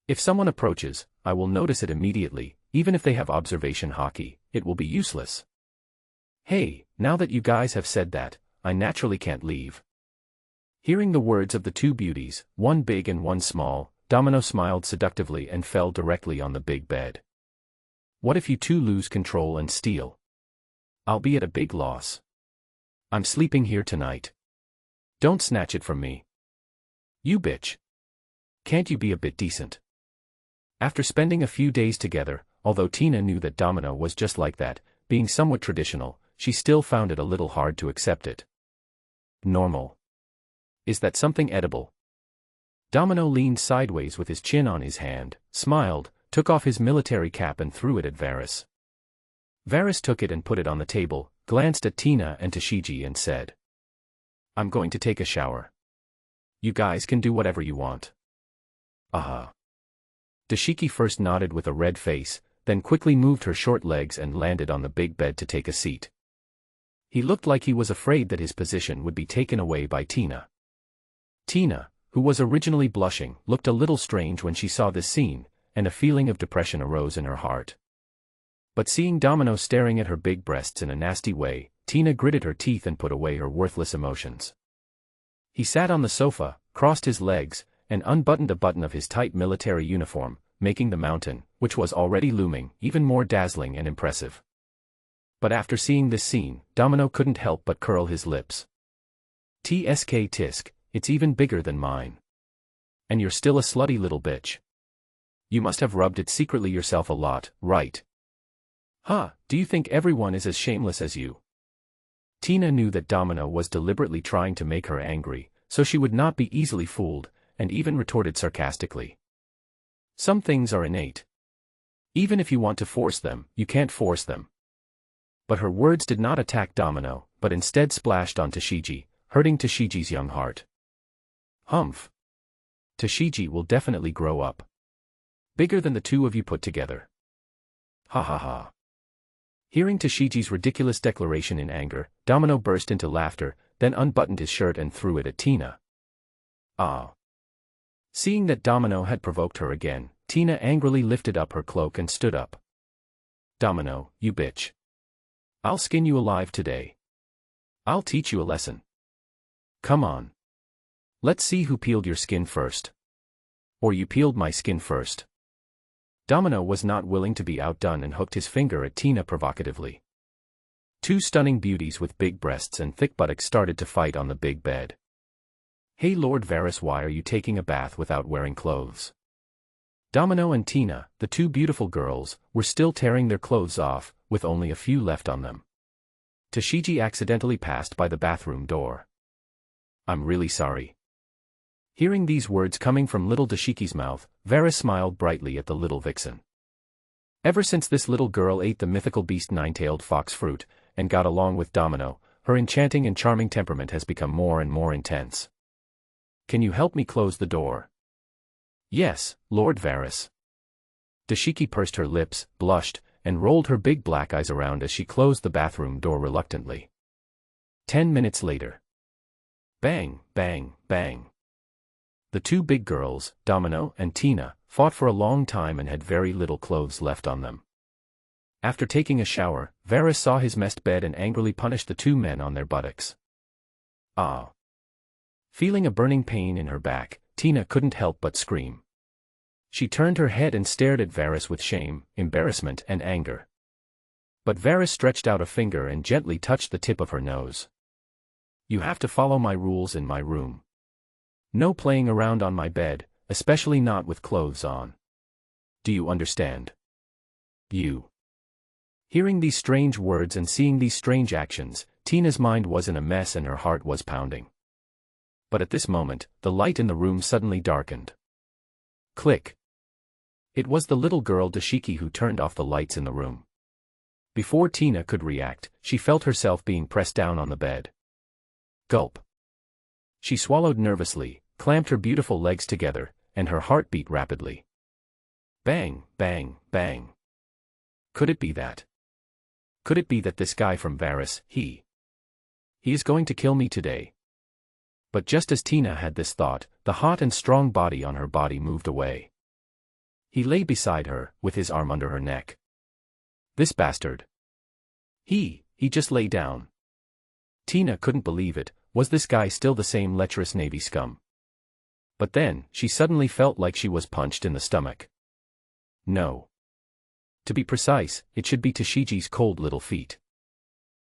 If someone approaches, I will notice it immediately, even if they have observation Haki, it will be useless. Hey, now that you guys have said that, I naturally can't leave. Hearing the words of the two beauties, one big and one small, Domino smiled seductively and fell directly on the big bed. What if you two lose control and steal? I'll be at a big loss. I'm sleeping here tonight. Don't snatch it from me. You bitch. Can't you be a bit decent? After spending a few days together, although Tina knew that Domino was just like that, being somewhat traditional, she still found it a little hard to accept it. Normal. Is that something edible? Domino leaned sideways with his chin on his hand, smiled, took off his military cap and threw it at Varys. Varys took it and put it on the table, glanced at Tina and Tashiji and said, I'm going to take a shower. You guys can do whatever you want. Shiki first nodded with a red face, then quickly moved her short legs and landed on the big bed to take a seat. He looked like he was afraid that his position would be taken away by Tina. Tina, who was originally blushing, looked a little strange when she saw this scene, and a feeling of depression arose in her heart. But seeing Domino staring at her big breasts in a nasty way, Tina gritted her teeth and put away her worthless emotions. He sat on the sofa, crossed his legs, and unbuttoned a button of his tight military uniform, making the mountain, which was already looming, even more dazzling and impressive. But after seeing this scene, Domino couldn't help but curl his lips. Tsk tisk, it's even bigger than mine. And you're still a slutty little bitch. You must have rubbed it secretly yourself a lot, right? Huh, do you think everyone is as shameless as you? Tina knew that Domino was deliberately trying to make her angry, so she would not be easily fooled, and even retorted sarcastically. Some things are innate. Even if you want to force them, you can't force them. But her words did not attack Domino, but instead splashed on Shiki, hurting Shiki's young heart. Humph. Shiki will definitely grow up. Bigger than the two of you put together. Ha ha ha. Hearing Shiki's ridiculous declaration in anger, Domino burst into laughter, then unbuttoned his shirt and threw it at Tina. Ah. Seeing that Domino had provoked her again, Tina angrily lifted up her cloak and stood up. Domino, you bitch. I'll skin you alive today. I'll teach you a lesson. Come on. Let's see who peeled your skin first. Or you peeled my skin first. Domino was not willing to be outdone and hooked his finger at Tina provocatively. Two stunning beauties with big breasts and thick buttocks started to fight on the big bed. Hey Lord Varys, why are you taking a bath without wearing clothes? Domino and Tina, the two beautiful girls, were still tearing their clothes off, with only a few left on them. Shiki accidentally passed by the bathroom door. I'm really sorry. Hearing these words coming from little Shiki's mouth, Varys smiled brightly at the little vixen. Ever since this little girl ate the mythical beast nine-tailed fox fruit, and got along with Domino, her enchanting and charming temperament has become more and more intense. Can you help me close the door? Yes, Lord Varys. Shiki pursed her lips, blushed, and rolled her big black eyes around as she closed the bathroom door reluctantly. 10 minutes later. Bang, bang, bang. The two big girls, Domino and Tina, fought for a long time and had very little clothes left on them. After taking a shower, Varys saw his messed bed and angrily punished the two men on their buttocks. Ah. Feeling a burning pain in her back, Tina couldn't help but scream. She turned her head and stared at Varys with shame, embarrassment and anger. But Varys stretched out a finger and gently touched the tip of her nose. You have to follow my rules in my room. No playing around on my bed, especially not with clothes on. Do you understand? You. Hearing these strange words and seeing these strange actions, Tina's mind was in a mess and her heart was pounding. But at this moment, the light in the room suddenly darkened. Click. It was the little girl Shiki who turned off the lights in the room. Before Tina could react, she felt herself being pressed down on the bed. Gulp. She swallowed nervously, clamped her beautiful legs together, and her heart beat rapidly. Bang, bang, bang. Could it be that? Could it be that this guy from Varys, he is going to kill me today? But just as Tina had this thought, the hot and strong body on her body moved away. He lay beside her, with his arm under her neck. This bastard. He just lay down. Tina couldn't believe it. Was this guy still the same lecherous Navy scum? But then, she suddenly felt like she was punched in the stomach. No. To be precise, it should be Shiki's cold little feet.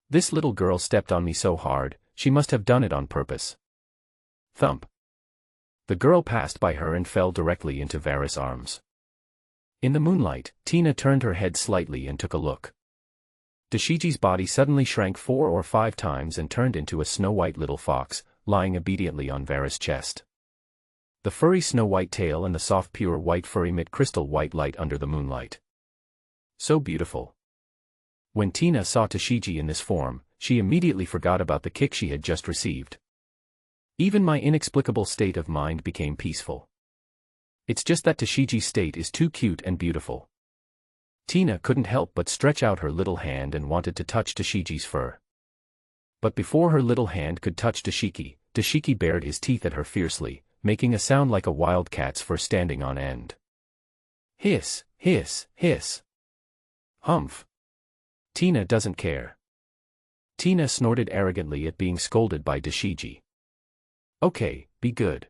This little girl stepped on me so hard, she must have done it on purpose. Thump. The girl passed by her and fell directly into Varys' arms. In the moonlight, Tina turned her head slightly and took a look. Shiki's body suddenly shrank 4 or 5 times and turned into a snow-white little fox, lying obediently on Varys' chest. The furry snow-white tail and the soft pure white fur emit crystal white light under the moonlight. So beautiful. When Tina saw Shiki in this form, she immediately forgot about the kick she had just received. Even my inexplicable state of mind became peaceful. It's just that Shiki's state is too cute and beautiful. Tina couldn't help but stretch out her little hand and wanted to touch Shiki's fur. But before her little hand could touch Shiki bared his teeth at her fiercely, making a sound like a wild cat's fur standing on end. Hiss, hiss, hiss. Humph. Tina doesn't care. Tina snorted arrogantly at being scolded by Shiki. Okay, be good.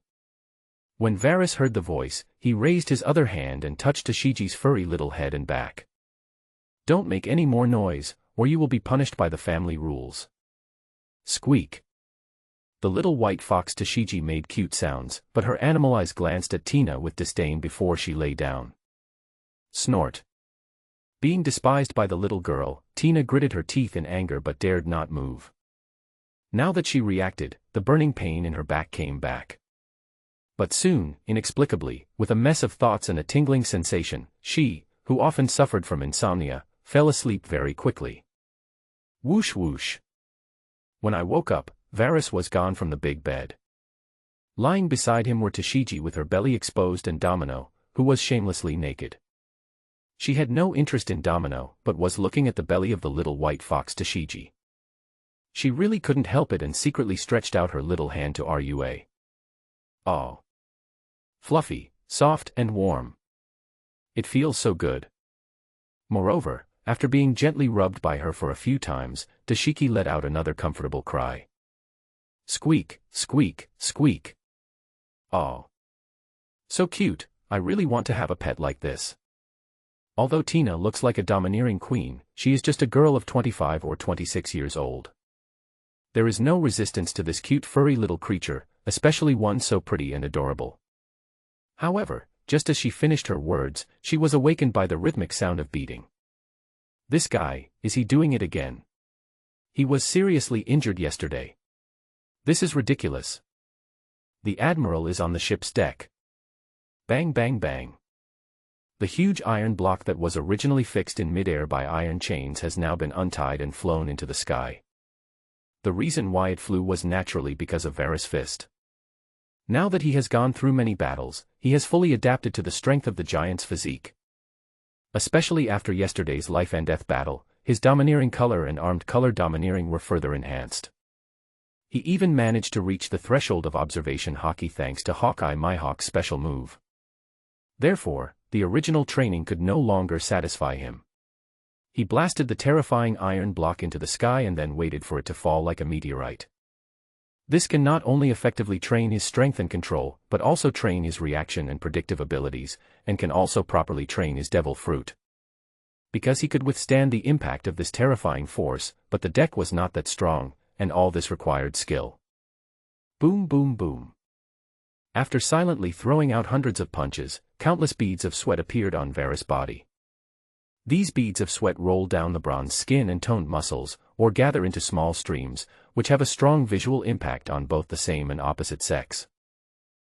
When Varys heard the voice, he raised his other hand and touched Shiki's furry little head and back. Don't make any more noise, or you will be punished by the family rules. Squeak. The little white fox Shiki made cute sounds, but her animal eyes glanced at Tina with disdain before she lay down. Snort. Being despised by the little girl, Tina gritted her teeth in anger but dared not move. Now that she reacted, the burning pain in her back came back. But soon, inexplicably, with a mess of thoughts and a tingling sensation, she, who often suffered from insomnia, fell asleep very quickly. Whoosh whoosh. When I woke up, Varys was gone from the big bed. Lying beside him were Shiki with her belly exposed and Domino, who was shamelessly naked. She had no interest in Domino, but was looking at the belly of the little white fox Shiki. She really couldn't help it and secretly stretched out her little hand to Rua. Oh. Fluffy, soft and warm. It feels so good. Moreover, after being gently rubbed by her for a few times, Shiki let out another comfortable cry. Squeak, squeak, squeak. Oh. So cute, I really want to have a pet like this. Although Tina looks like a domineering queen, she is just a girl of 25 or 26 years old. There is no resistance to this cute furry little creature, especially one so pretty and adorable. However, just as she finished her words, she was awakened by the rhythmic sound of beating. This guy, is he doing it again? He was seriously injured yesterday. This is ridiculous. The Admiral is on the ship's deck. Bang bang bang. The huge iron block that was originally fixed in midair by iron chains has now been untied and flown into the sky. The reason why it flew was naturally because of Varys' fist. Now that he has gone through many battles, he has fully adapted to the strength of the giant's physique. Especially after yesterday's life and death battle, his domineering color and armed color domineering were further enhanced. He even managed to reach the threshold of observation Haki thanks to Hawkeye Mhawk's special move. Therefore, the original training could no longer satisfy him. He blasted the terrifying iron block into the sky and then waited for it to fall like a meteorite. This can not only effectively train his strength and control, but also train his reaction and predictive abilities, and can also properly train his devil fruit. Because he could withstand the impact of this terrifying force, but the deck was not that strong, and all this required skill. Boom boom boom. After silently throwing out hundreds of punches, countless beads of sweat appeared on Varys' body. These beads of sweat roll down the bronze skin and toned muscles, or gather into small streams, which have a strong visual impact on both the same and opposite sex.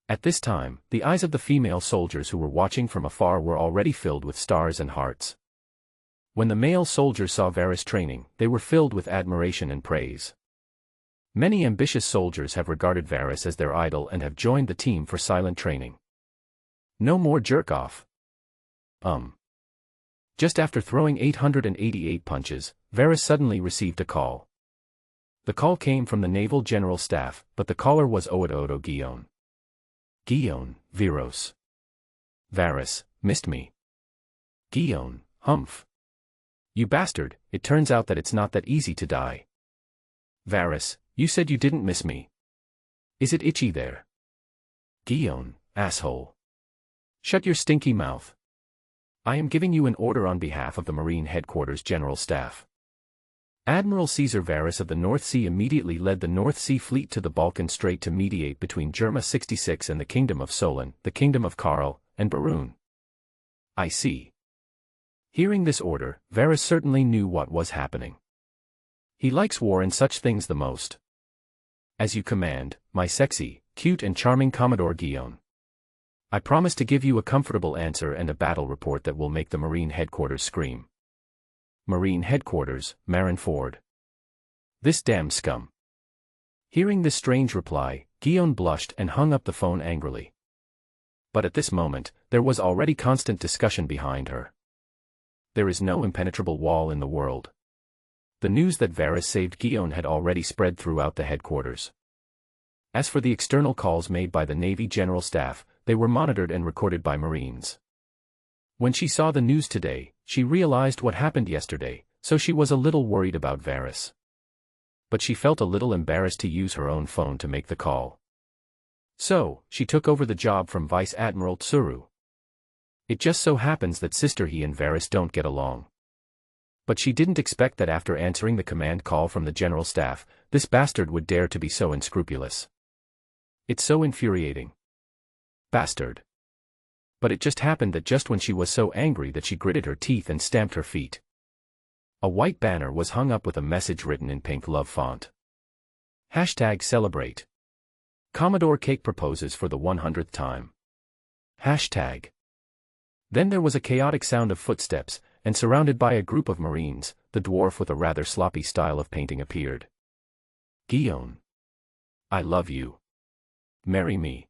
At this time, the eyes of the female soldiers who were watching from afar were already filled with stars and hearts. When the male soldiers saw Varys training, they were filled with admiration and praise. Many ambitious soldiers have regarded Varys as their idol and have joined the team for silent training. No more jerk-off. Just after throwing 888 punches, Varys suddenly received a call. The call came from the Naval General Staff, but the caller was Odo Guion. Guion, Viros. Varys, missed me. Guion, humph. You bastard, it turns out that it's not that easy to die. Varys, you said you didn't miss me. Is it itchy there? Guion, asshole. Shut your stinky mouth. I am giving you an order on behalf of the Marine Headquarters General Staff. Admiral Caesar Varys of the North Sea immediately led the North Sea Fleet to the Balkan Strait to mediate between Germa 66 and the Kingdom of Solon, the Kingdom of Karl, and Barun. I see. Hearing this order, Varys certainly knew what was happening. He likes war and such things the most. As you command, my sexy, cute and charming Commodore Guion. I promise to give you a comfortable answer and a battle report that will make the Marine Headquarters scream. Marine Headquarters, Marineford. This damn scum. Hearing this strange reply, Guion blushed and hung up the phone angrily. But at this moment, there was already constant discussion behind her. There is no impenetrable wall in the world. The news that Varys saved Guion had already spread throughout the headquarters. As for the external calls made by the Navy General Staff, they were monitored and recorded by Marines. When she saw the news today, she realized what happened yesterday, so she was a little worried about Varys. But she felt a little embarrassed to use her own phone to make the call. So, she took over the job from Vice Admiral Tsuru. It just so happens that he and Varys don't get along. But she didn't expect that after answering the command call from the General Staff, this bastard would dare to be so unscrupulous. It's so infuriating. Bastard. But it just happened that just when she was so angry that she gritted her teeth and stamped her feet. A white banner was hung up with a message written in pink love font. #celebrate. Commodore Cake proposes for the 100th time. #. Then there was a chaotic sound of footsteps, and surrounded by a group of Marines, the dwarf with a rather sloppy style of painting appeared. Guion. I love you. Marry me.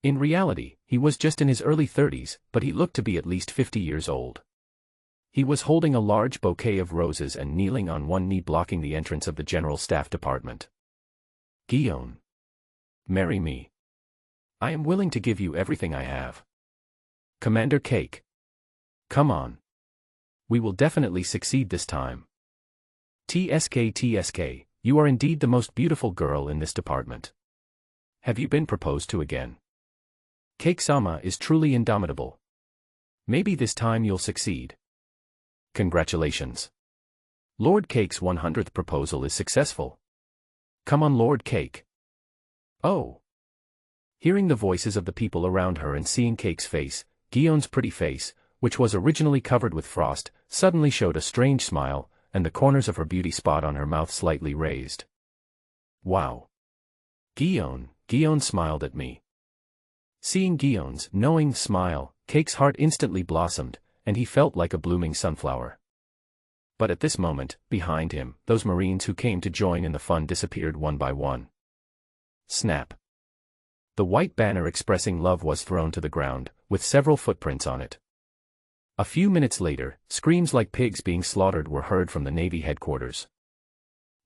In reality, he was just in his early 30s, but he looked to be at least 50 years old. He was holding a large bouquet of roses and kneeling on one knee blocking the entrance of the General Staff Department. Guion. Marry me. I am willing to give you everything I have. Commander Cake. Come on. We will definitely succeed this time. TSK, you are indeed the most beautiful girl in this department. Have you been proposed to again? Cake-sama is truly indomitable. Maybe this time you'll succeed. Congratulations. Lord Cake's 100th proposal is successful. Come on, Lord Cake. Oh. Hearing the voices of the people around her and seeing Cake's face, Guion's pretty face, which was originally covered with frost, suddenly showed a strange smile, and the corners of her beauty spot on her mouth slightly raised. Wow. Guion smiled at me. Seeing Guion's knowing smile, Cake's heart instantly blossomed, and he felt like a blooming sunflower. But at this moment, behind him, those Marines who came to join in the fun disappeared one by one. Snap. The white banner expressing love was thrown to the ground, with several footprints on it. A few minutes later, screams like pigs being slaughtered were heard from the Navy headquarters.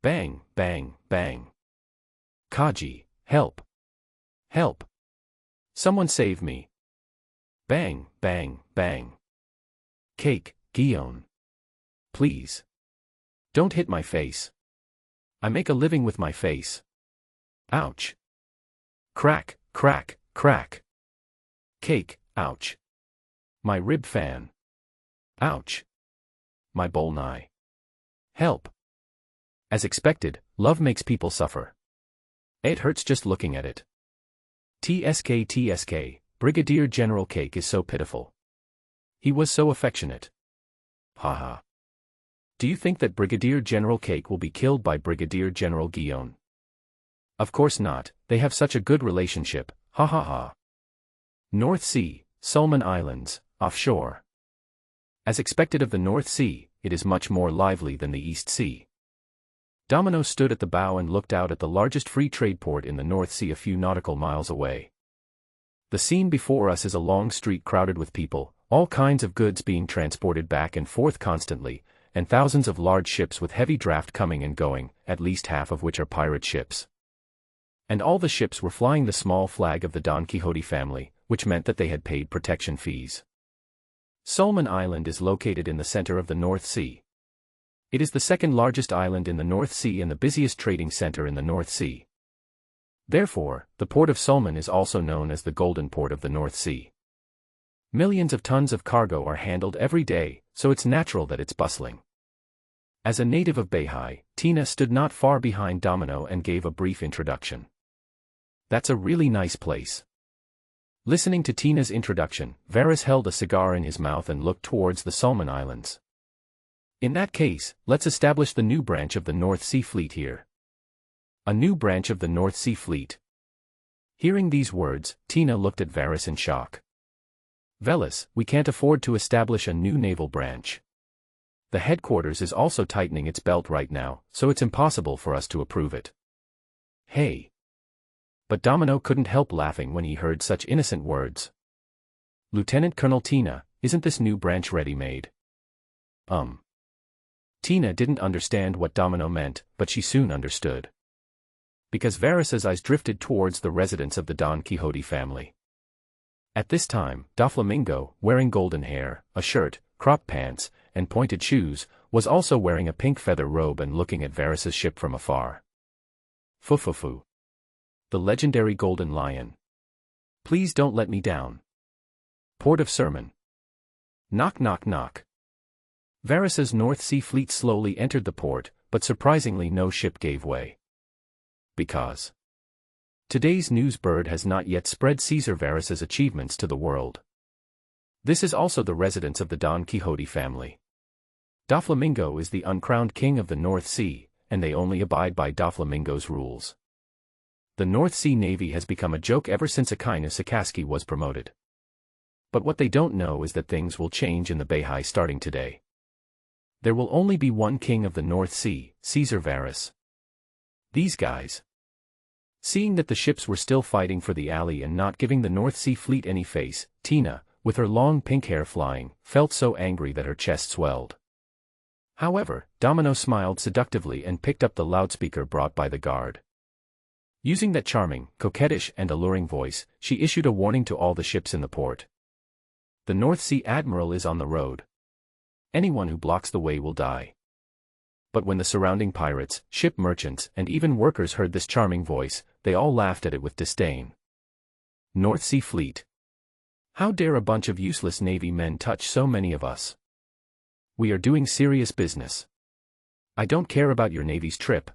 Bang, bang, bang. Kaji, help. Help. Someone save me. Bang, bang, bang. Cake, Guion. Please. Don't hit my face. I make a living with my face. Ouch. Crack, crack, crack. Cake, ouch. My rib fan. Ouch. My bolnai. Help. As expected, love makes people suffer. It hurts just looking at it. TSK, Brigadier General Cake is so pitiful. He was so affectionate. Haha. Do you think that Brigadier General Cake will be killed by Brigadier General Guion? Of course not, they have such a good relationship, ha ha ha. North Sea, Solomon Islands, offshore. As expected of the North Sea, it is much more lively than the East Sea. Domino stood at the bow and looked out at the largest free trade port in the North Sea a few nautical miles away. The scene before us is a long street crowded with people, all kinds of goods being transported back and forth constantly, and thousands of large ships with heavy draft coming and going, at least half of which are pirate ships. And all the ships were flying the small flag of the Don Quixote family, which meant that they had paid protection fees. Solomon Island is located in the center of the North Sea. It is the second largest island in the North Sea and the busiest trading center in the North Sea. Therefore, the port of Solomon is also known as the Golden Port of the North Sea. Millions of tons of cargo are handled every day, so it's natural that it's bustling. As a native of Beihai, Tina stood not far behind Domino and gave a brief introduction. That's a really nice place. Listening to Tina's introduction, Varys held a cigar in his mouth and looked towards the Solomon Islands. In that case, let's establish the new branch of the North Sea Fleet here. A new branch of the North Sea Fleet. Hearing these words, Tina looked at Varys in shock. Velis, we can't afford to establish a new naval branch. The headquarters is also tightening its belt right now, so it's impossible for us to approve it. Hey. But Domino couldn't help laughing when he heard such innocent words. Lieutenant Colonel Tina, isn't this new branch ready-made? Tina didn't understand what Domino meant, but she soon understood. Because Varys's eyes drifted towards the residence of the Don Quixote family. At this time, Doflamingo, wearing golden hair, a shirt, cropped pants, and pointed shoes, was also wearing a pink feather robe and looking at Varys's ship from afar. Fufufu. The legendary Golden Lion. Please don't let me down. Port of Sermon. Knock knock knock. Varys's North Sea Fleet slowly entered the port, but surprisingly no ship gave way. Because today's news bird has not yet spread Caesar Varys's achievements to the world. This is also the residence of the Don Quixote family. Doflamingo is the uncrowned king of the North Sea, and they only abide by Doflamingo's rules. The North Sea Navy has become a joke ever since Aquinas Sakaski was promoted. But what they don't know is that things will change in the Beihai starting today. There will only be one king of the North Sea, Caesar Varys. These guys. Seeing that the ships were still fighting for the alley and not giving the North Sea Fleet any face, Tina, with her long pink hair flying, felt so angry that her chest swelled. However, Domino smiled seductively and picked up the loudspeaker brought by the guard. Using that charming, coquettish and alluring voice, she issued a warning to all the ships in the port. The North Sea Admiral is on the road. Anyone who blocks the way will die. But when the surrounding pirates, ship merchants, and even workers heard this charming voice, they all laughed at it with disdain. North Sea Fleet. How dare a bunch of useless Navy men touch so many of us? We are doing serious business. I don't care about your Navy's trip.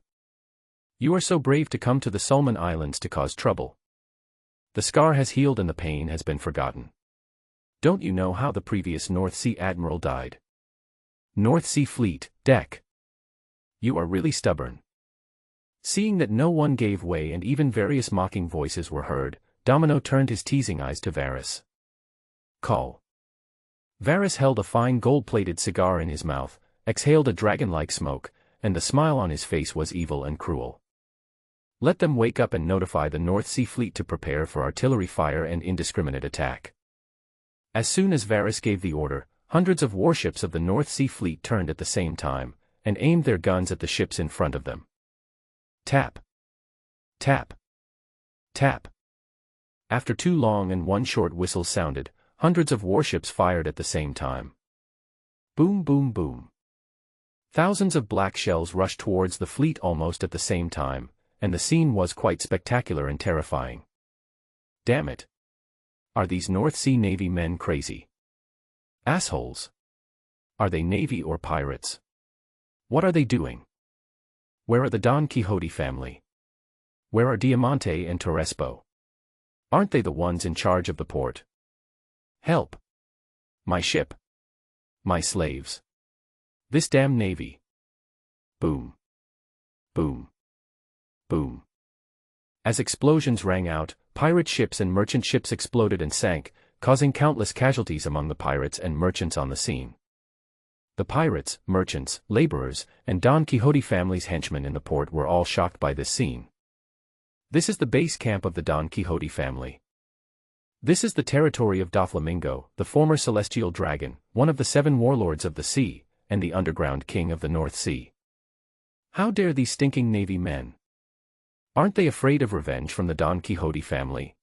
You are so brave to come to the Solomon Islands to cause trouble. The scar has healed and the pain has been forgotten. Don't you know how the previous North Sea Admiral died? North Sea Fleet, deck. You are really stubborn. Seeing that no one gave way and even various mocking voices were heard, Domino turned his teasing eyes to Varys. Call. Varys held a fine gold-plated cigar in his mouth, exhaled a dragon-like smoke, and the smile on his face was evil and cruel. Let them wake up and notify the North Sea Fleet to prepare for artillery fire and indiscriminate attack. As soon as Varys gave the order, hundreds of warships of the North Sea Fleet turned at the same time, and aimed their guns at the ships in front of them. Tap. Tap. Tap. After 2 long and 1 short whistles sounded, hundreds of warships fired at the same time. Boom boom boom. Thousands of black shells rushed towards the fleet almost at the same time, and the scene was quite spectacular and terrifying. Damn it. Are these North Sea Navy men crazy? Assholes. Are they Navy or pirates? What are they doing? Where are the Don Quixote family? Where are Diamante and Torrespo? Aren't they the ones in charge of the port? Help. My ship. My slaves. This damn Navy. Boom. Boom. Boom. As explosions rang out, pirate ships and merchant ships exploded and sank, causing countless casualties among the pirates and merchants on the scene. The pirates, merchants, laborers, and Don Quixote family's henchmen in the port were all shocked by this scene. This is the base camp of the Don Quixote family. This is the territory of Doflamingo, the former celestial dragon, one of the 7 warlords of the sea, and the underground king of the North Sea. How dare these stinking Navy men? Aren't they afraid of revenge from the Don Quixote family?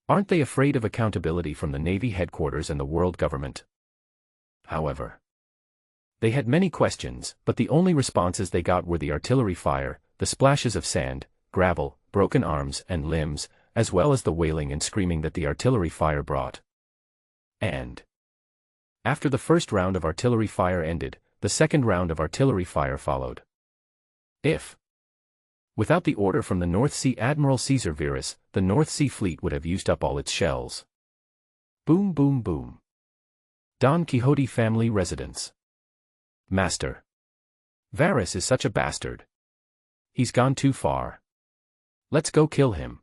Aren't they afraid of accountability from the Navy headquarters and the world government? However, they had many questions, but the only responses they got were the artillery fire, the splashes of sand, gravel, broken arms and limbs, as well as the wailing and screaming that the artillery fire brought. And after the first round of artillery fire ended, the second round of artillery fire followed. Without the order from the North Sea Admiral Caesar Verus, the North Sea Fleet would have used up all its shells. Boom boom boom. Don Quixote family residence. Master. Varys is such a bastard. He's gone too far. Let's go kill him.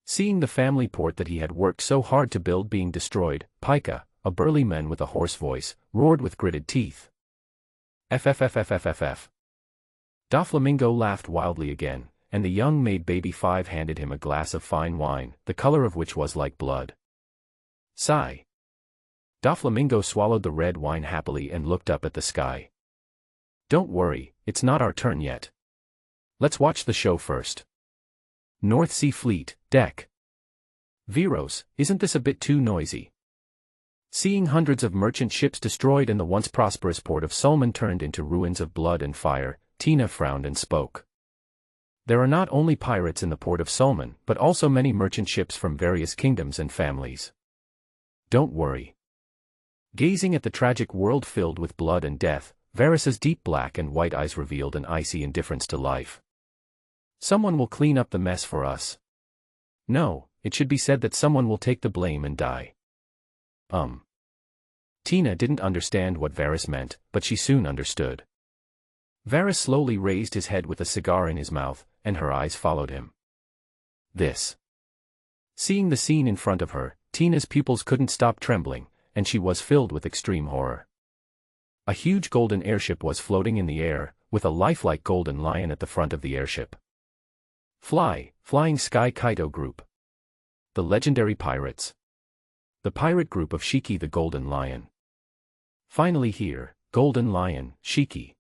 Seeing the family port that he had worked so hard to build being destroyed, Pika, a burly man with a hoarse voice, roared with gritted teeth. FFFFFFF. Doflamingo laughed wildly again, and the young maid baby 5 handed him a glass of fine wine, the color of which was like blood. Sigh. Doflamingo swallowed the red wine happily and looked up at the sky. Don't worry, it's not our turn yet. Let's watch the show first. North Sea Fleet, deck. Viros, isn't this a bit too noisy? Seeing hundreds of merchant ships destroyed and the once prosperous port of Solomon turned into ruins of blood and fire, Tina frowned and spoke. There are not only pirates in the port of Solomon, but also many merchant ships from various kingdoms and families. Don't worry. Gazing at the tragic world filled with blood and death, Varys's deep black and white eyes revealed an icy indifference to life. Someone will clean up the mess for us. No, it should be said that someone will take the blame and die. Tina didn't understand what Varys meant, but she soon understood. Varys slowly raised his head with a cigar in his mouth, and her eyes followed him. This. Seeing the scene in front of her, Tina's pupils couldn't stop trembling, and she was filled with extreme horror. A huge golden airship was floating in the air, with a lifelike golden lion at the front of the airship. Flying Sky Kaito Group. The legendary pirates. The pirate group of Shiki the Golden Lion. Finally here, Golden Lion, Shiki.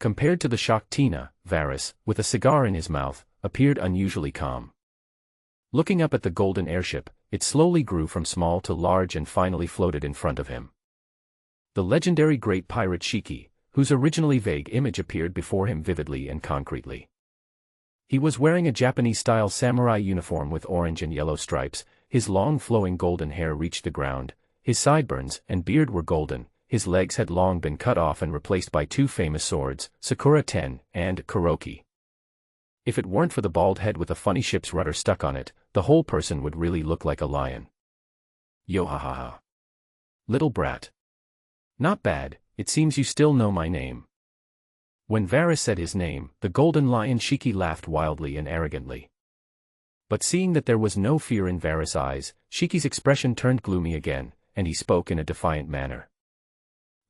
Compared to the shocked Tina, Varys, with a cigar in his mouth, appeared unusually calm. Looking up at the golden airship, it slowly grew from small to large and finally floated in front of him. The legendary great pirate Shiki, whose originally vague image appeared before him vividly and concretely. He was wearing a Japanese-style samurai uniform with orange and yellow stripes, his long flowing golden hair reached the ground, his sideburns and beard were golden, his legs had long been cut off and replaced by two famous swords, Sakura Ten and Kuroki. If it weren't for the bald head with a funny ship's rudder stuck on it, the whole person would really look like a lion. Yo ha ha ha. Little brat. Not bad, it seems you still know my name. When Varys said his name, the golden lion Shiki laughed wildly and arrogantly. But seeing that there was no fear in Varys' eyes, Shiki's expression turned gloomy again, and he spoke in a defiant manner.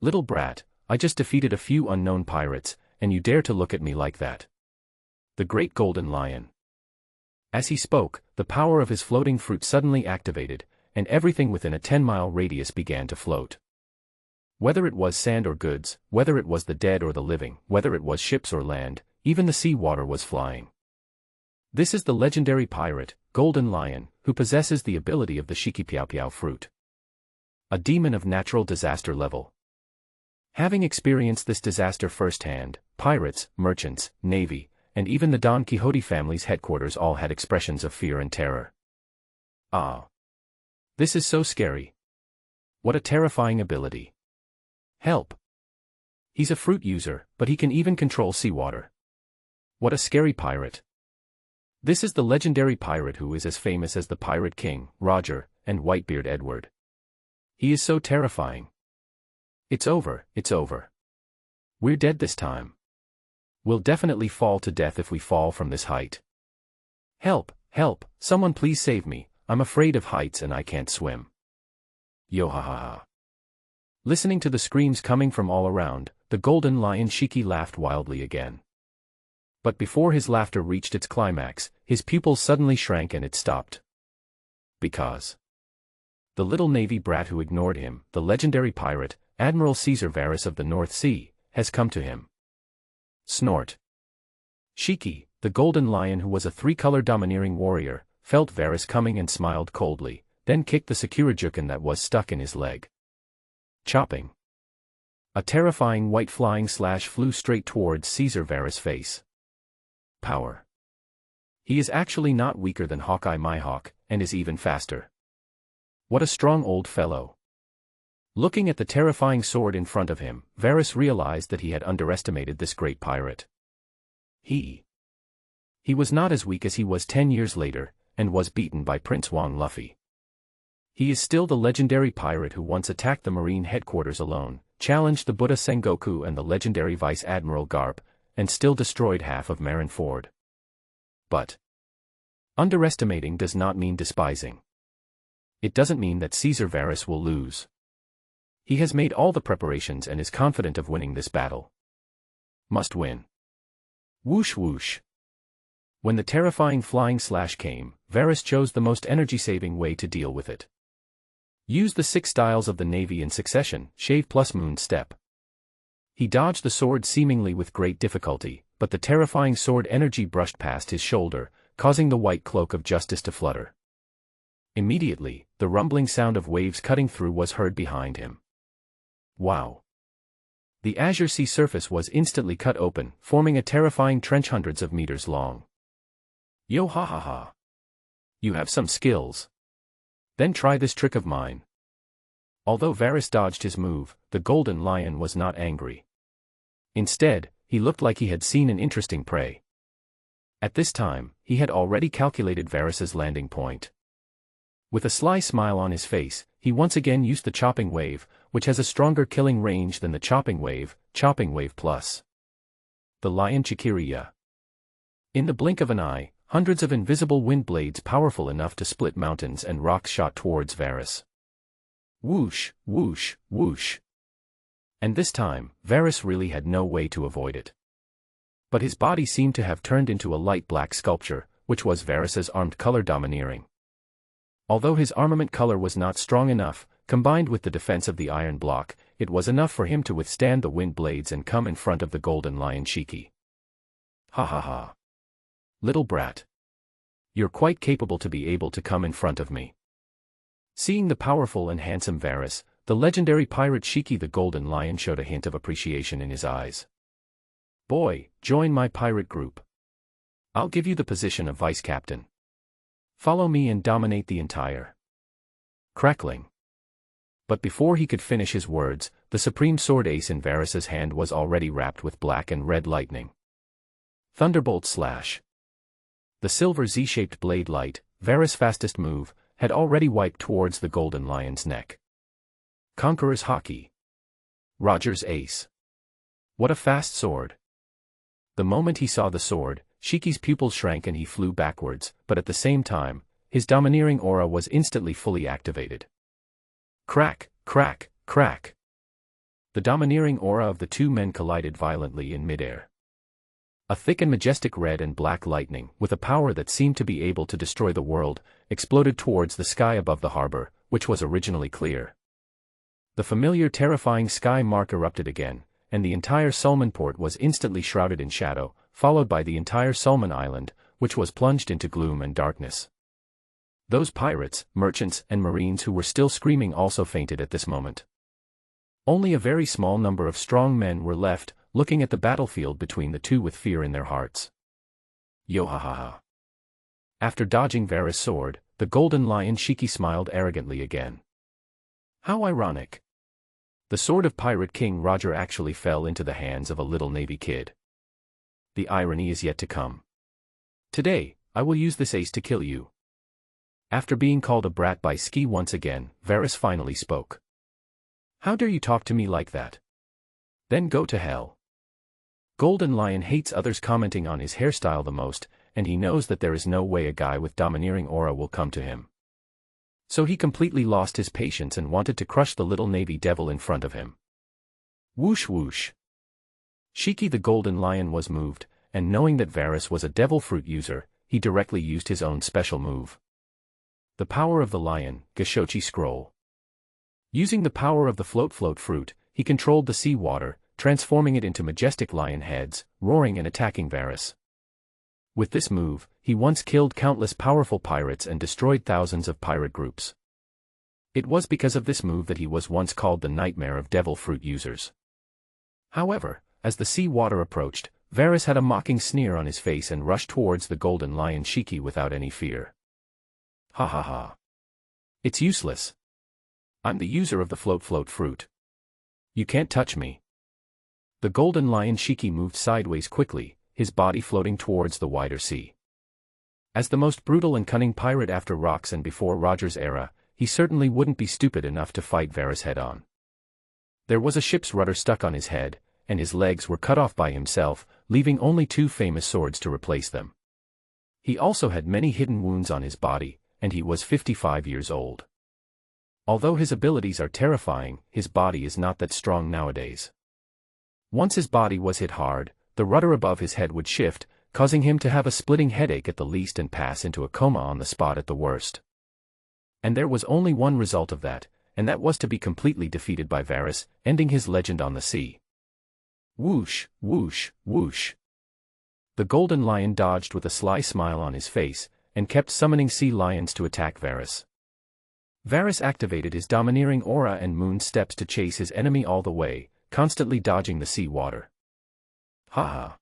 Little brat, I just defeated a few unknown pirates, and you dare to look at me like that. The great golden lion. As he spoke, the power of his floating fruit suddenly activated, and everything within a 10-mile radius began to float. Whether it was sand or goods, whether it was the dead or the living, whether it was ships or land, even the sea water was flying. This is the legendary pirate, Golden Lion, who possesses the ability of the Shiki Piao Piao fruit. A demon of natural disaster level. Having experienced this disaster firsthand, pirates, merchants, navy, and even the Don Quixote family's headquarters all had expressions of fear and terror. Ah! This is so scary. What a terrifying ability. Help! He's a fruit user, but he can even control seawater. What a scary pirate. This is the legendary pirate who is as famous as the Pirate King, Roger, and Whitebeard Edward. He is so terrifying. It's over, it's over. We're dead this time. We'll definitely fall to death if we fall from this height. Help, help, someone please save me, I'm afraid of heights and I can't swim. Yo ha ha ha. Listening to the screams coming from all around, the golden lion Shiki laughed wildly again. But before his laughter reached its climax, his pupils suddenly shrank and it stopped. Because the little navy brat who ignored him, the legendary pirate, Admiral Caesar Varys of the North Sea, has come to him. Snort. Shiki, the golden lion who was a three-color domineering warrior, felt Varys coming and smiled coldly, then kicked the Sakurajukan that was stuck in his leg. Chopping. A terrifying white flying slash flew straight towards Caesar Varys' face. Power. He is actually not weaker than Hawkeye Mhawk, and is even faster. What a strong old fellow. Looking at the terrifying sword in front of him, Varys realized that he had underestimated this great pirate. He was not as weak as he was 10 years later, and was beaten by Prince Wang Luffy. He is still the legendary pirate who once attacked the Marine headquarters alone, challenged the Buddha Sengoku and the legendary Vice Admiral Garp, and still destroyed half of Marineford. But underestimating does not mean despising. It doesn't mean that Caesar Varys will lose. He has made all the preparations and is confident of winning this battle. Must win. Whoosh whoosh. When the terrifying flying slash came, Varys chose the most energy-saving way to deal with it. Use the 6 styles of the Navy in succession, shave plus moon step. He dodged the sword seemingly with great difficulty, but the terrifying sword energy brushed past his shoulder, causing the white cloak of justice to flutter. Immediately, the rumbling sound of waves cutting through was heard behind him. Wow! The azure sea surface was instantly cut open, forming a terrifying trench hundreds of meters long. Yo ha ha ha! You have some skills. Then try this trick of mine. Although Varys dodged his move, the golden lion was not angry. Instead, he looked like he had seen an interesting prey. At this time, he had already calculated Varys's landing point. With a sly smile on his face, he once again used the chopping wave, which has a stronger killing range than the chopping wave plus. The lion Chikiriya. In the blink of an eye, hundreds of invisible wind blades powerful enough to split mountains and rocks shot towards Varys. Whoosh, whoosh, whoosh. And this time, Varys really had no way to avoid it. But his body seemed to have turned into a light black sculpture, which was Varys's armed color domineering. Although his armament color was not strong enough, combined with the defense of the iron block, it was enough for him to withstand the wind blades and come in front of the golden lion Shiki. Ha ha ha. Little brat. You're quite capable to be able to come in front of me. Seeing the powerful and handsome Varys, the legendary pirate Shiki the golden lion showed a hint of appreciation in his eyes. Boy, join my pirate group. I'll give you the position of vice captain. Follow me and dominate the entire. Crackling. But before he could finish his words, the supreme sword ace in Varys's hand was already wrapped with black and red lightning. Thunderbolt slash. The silver Z-shaped blade light, Varys' fastest move, had already wiped towards the golden lion's neck. Conqueror's Haki. Roger's ace. What a fast sword. The moment he saw the sword, Shiki's pupils shrank and he flew backwards, but at the same time, his domineering aura was instantly fully activated. Crack, crack, crack. The domineering aura of the two men collided violently in midair. A thick and majestic red and black lightning, with a power that seemed to be able to destroy the world, exploded towards the sky above the harbor, which was originally clear. The familiar terrifying sky mark erupted again, and the entire Sulman port was instantly shrouded in shadow, followed by the entire Sulman island, which was plunged into gloom and darkness. Those pirates, merchants, and marines who were still screaming also fainted at this moment. Only a very small number of strong men were left, looking at the battlefield between the two with fear in their hearts. Yo ha ha ha. After dodging Varys' sword, the golden lion Shiki smiled arrogantly again. How ironic. The sword of Pirate King Roger actually fell into the hands of a little navy kid. The irony is yet to come. Today, I will use this ace to kill you. After being called a brat by Ski once again, Varys finally spoke. How dare you talk to me like that? Then go to hell. Golden Lion hates others commenting on his hairstyle the most, and he knows that there is no way a guy with domineering aura will come to him. So he completely lost his patience and wanted to crush the little navy devil in front of him. Whoosh whoosh. Shiki the Golden Lion was moved, and knowing that Varys was a devil fruit user, he directly used his own special move. The power of the lion, Gashochi Scroll. Using the power of the float fruit, he controlled the sea water, transforming it into majestic lion heads, roaring and attacking Varys. With this move, he once killed countless powerful pirates and destroyed thousands of pirate groups. It was because of this move that he was once called the nightmare of devil fruit users. However, as the sea water approached, Varys had a mocking sneer on his face and rushed towards the golden lion Shiki without any fear. Ha ha ha. It's useless. I'm the user of the float fruit. You can't touch me. The golden lion Shiki moved sideways quickly, his body floating towards the wider sea. As the most brutal and cunning pirate after Rocks and before Roger's era, he certainly wouldn't be stupid enough to fight Varys head-on. There was a ship's rudder stuck on his head, and his legs were cut off by himself, leaving only two famous swords to replace them. He also had many hidden wounds on his body, and he was 55 years old. Although his abilities are terrifying, his body is not that strong nowadays. Once his body was hit hard, the rudder above his head would shift, causing him to have a splitting headache at the least and pass into a coma on the spot at the worst. And there was only one result of that, and that was to be completely defeated by Varys, ending his legend on the sea. Whoosh, whoosh, whoosh. The golden lion dodged with a sly smile on his face, and kept summoning sea lions to attack Varys. Varys activated his domineering aura and moon steps to chase his enemy all the way, constantly dodging the sea water. Ha ha.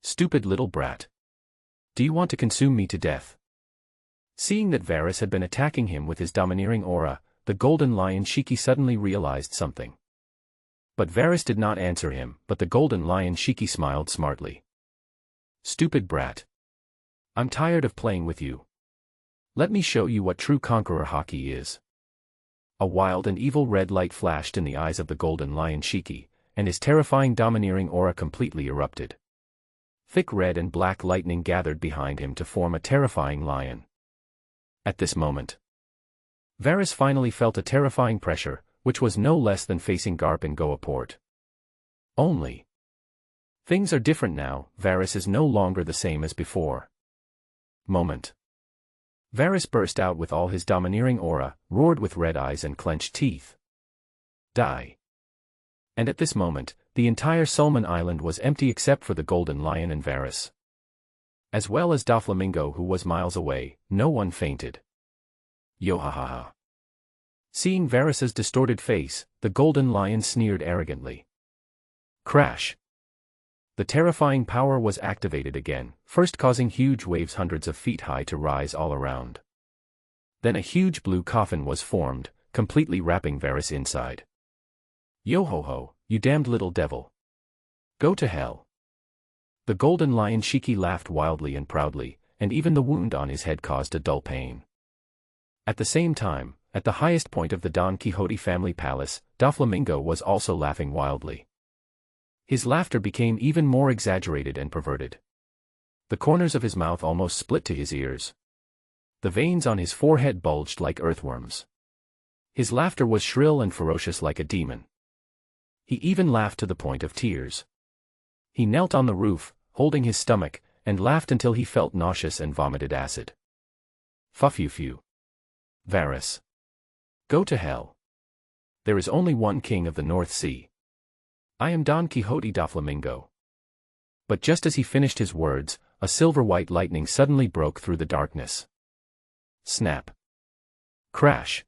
Stupid little brat. Do you want to consume me to death? Seeing that Varys had been attacking him with his domineering aura, the golden lion Shiki suddenly realized something. But Varys did not answer him, but the golden lion Shiki smiled smartly. Stupid brat. I'm tired of playing with you. Let me show you what true Conqueror Haki is. A wild and evil red light flashed in the eyes of the golden lion Shiki, and his terrifying domineering aura completely erupted. Thick red and black lightning gathered behind him to form a terrifying lion. At this moment, Varys finally felt a terrifying pressure, which was no less than facing Garp in Goa port. Only Things are different now, Varys is no longer the same as before. Moment. Varys burst out with all his domineering aura, roared with red eyes and clenched teeth. Die. And at this moment, the entire Sulman Island was empty except for the Golden Lion and Varys. As well as Doflamingo, who was miles away, no one fainted. Yo ha ha ha. Seeing Varys's distorted face, the Golden Lion sneered arrogantly. Crash. The terrifying power was activated again, first causing huge waves hundreds of feet high to rise all around. Then a huge blue coffin was formed, completely wrapping Varys inside. Yo ho ho, you damned little devil. Go to hell. The Golden Lion Shiki laughed wildly and proudly, and even the wound on his head caused a dull pain. At the same time, at the highest point of the Don Quixote family palace, Doflamingo was also laughing wildly. His laughter became even more exaggerated and perverted. The corners of his mouth almost split to his ears. The veins on his forehead bulged like earthworms. His laughter was shrill and ferocious like a demon. He even laughed to the point of tears. He knelt on the roof, holding his stomach, and laughed until he felt nauseous and vomited acid. Fuff-you-few. Varys. Go to hell. There is only one king of the North Sea. I am Don Quixote Doflamingo. But just as he finished his words, a silver-white lightning suddenly broke through the darkness. Snap. Crash.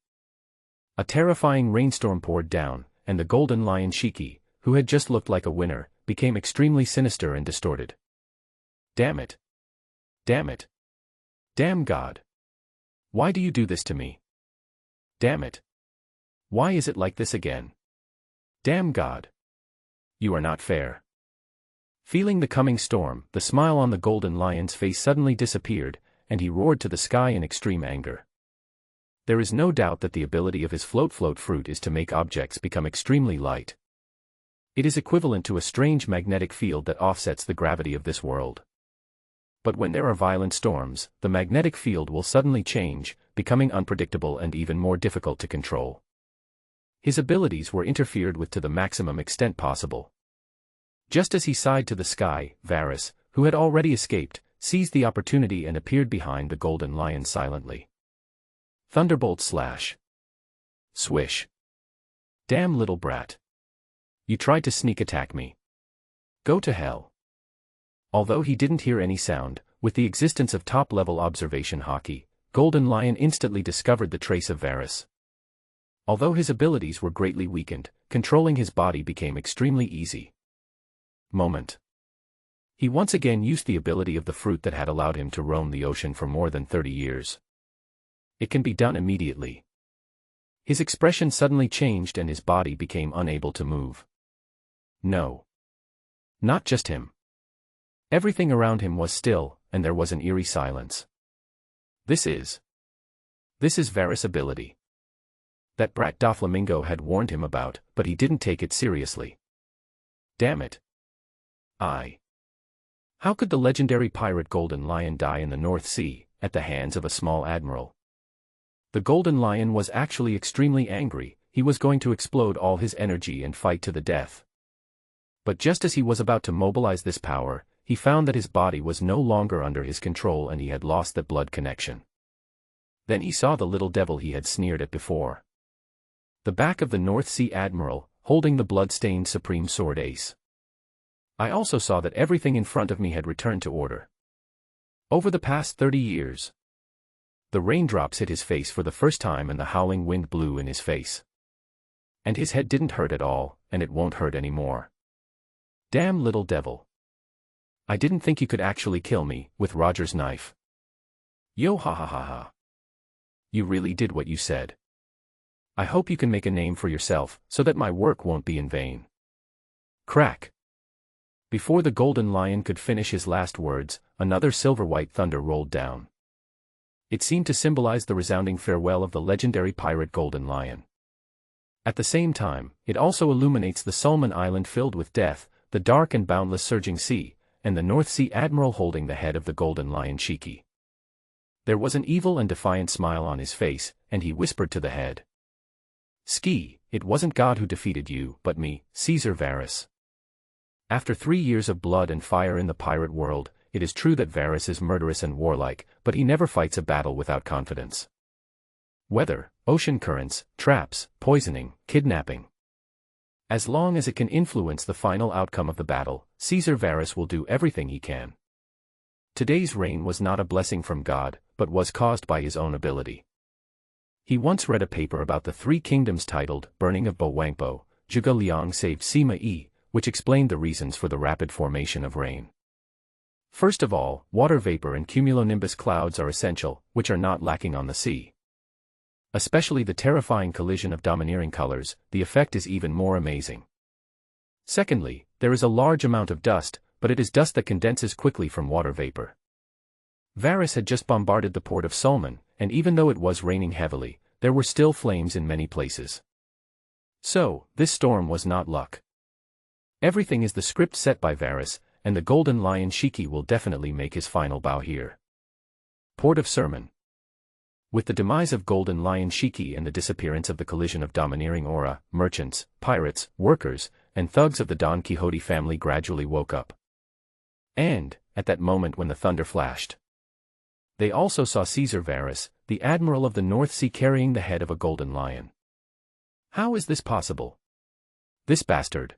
A terrifying rainstorm poured down, and the Golden Lion Shiki, who had just looked like a winner, became extremely sinister and distorted. Damn it. Damn it. Damn God. Why do you do this to me? Damn it. Why is it like this again? Damn God. You are not fair. Feeling the coming storm, the smile on the Golden Lion's face suddenly disappeared, and he roared to the sky in extreme anger. There is no doubt that the ability of his float fruit is to make objects become extremely light. It is equivalent to a strange magnetic field that offsets the gravity of this world. But when there are violent storms, the magnetic field will suddenly change, becoming unpredictable and even more difficult to control. His abilities were interfered with to the maximum extent possible. Just as he sighed to the sky, Varys, who had already escaped, seized the opportunity and appeared behind the Golden Lion silently. Thunderbolt slash. Swish. Damn little brat. You tried to sneak attack me. Go to hell. Although he didn't hear any sound, with the existence of top-level observation Haki, Golden Lion instantly discovered the trace of Varys. Although his abilities were greatly weakened, controlling his body became extremely easy. Moment. He once again used the ability of the fruit that had allowed him to roam the ocean for more than 30 years. It can be done immediately. His expression suddenly changed and his body became unable to move. No. Not just him. Everything around him was still, and there was an eerie silence. This is Varys' ability. That brat Doflamingo had warned him about, but he didn't take it seriously. Damn it. How could the legendary pirate Golden Lion die in the North Sea, at the hands of a small admiral? The Golden Lion was actually extremely angry, he was going to explode all his energy and fight to the death. But just as he was about to mobilize this power, he found that his body was no longer under his control and he had lost that blood connection. Then he saw the little devil he had sneered at before. The back of the North Sea Admiral, holding the blood-stained Supreme Sword Ace. I also saw that everything in front of me had returned to order. Over the past 30 years. The raindrops hit his face for the first time and the howling wind blew in his face. And his head didn't hurt at all, and it won't hurt anymore. Damn little devil. I didn't think you could actually kill me, with Roger's knife. Yo ha ha ha ha. You really did what you said. I hope you can make a name for yourself, so that my work won't be in vain. Crack. Before the Golden Lion could finish his last words, another silver-white thunder rolled down. It seemed to symbolize the resounding farewell of the legendary pirate Golden Lion. At the same time, it also illuminates the Sulman Island filled with death, the dark and boundless surging sea, and the North Sea Admiral holding the head of the Golden Lion Shiki. There was an evil and defiant smile on his face, and he whispered to the head. Ski, it wasn't God who defeated you, but me, Caesar Varys. After 3 years of blood and fire in the pirate world, it is true that Varys is murderous and warlike, but he never fights a battle without confidence. Weather, ocean currents, traps, poisoning, kidnapping. As long as it can influence the final outcome of the battle, Caesar Varys will do everything he can. Today's rain was not a blessing from God, but was caused by his own ability. He once read a paper about the Three Kingdoms titled Burning of Bo Wangpo, Zhuge Liang saved Sima Yi, which explained the reasons for the rapid formation of rain. First of all, water vapor and cumulonimbus clouds are essential, which are not lacking on the sea. Especially the terrifying collision of domineering colors, the effect is even more amazing. Secondly, there is a large amount of dust, but it is dust that condenses quickly from water vapor. Varys had just bombarded the port of Sulman, and even though it was raining heavily, there were still flames in many places. So, this storm was not luck. Everything is the script set by Varys, and the Golden Lion Shiki will definitely make his final bow here. Port of Sulman. With the demise of Golden Lion Shiki and the disappearance of the collision of domineering aura, merchants, pirates, workers, and thugs of the Don Quixote family gradually woke up. And, at that moment when the thunder flashed, they also saw Caesar Varys, the admiral of the North Sea, carrying the head of a golden lion. How is this possible? This bastard.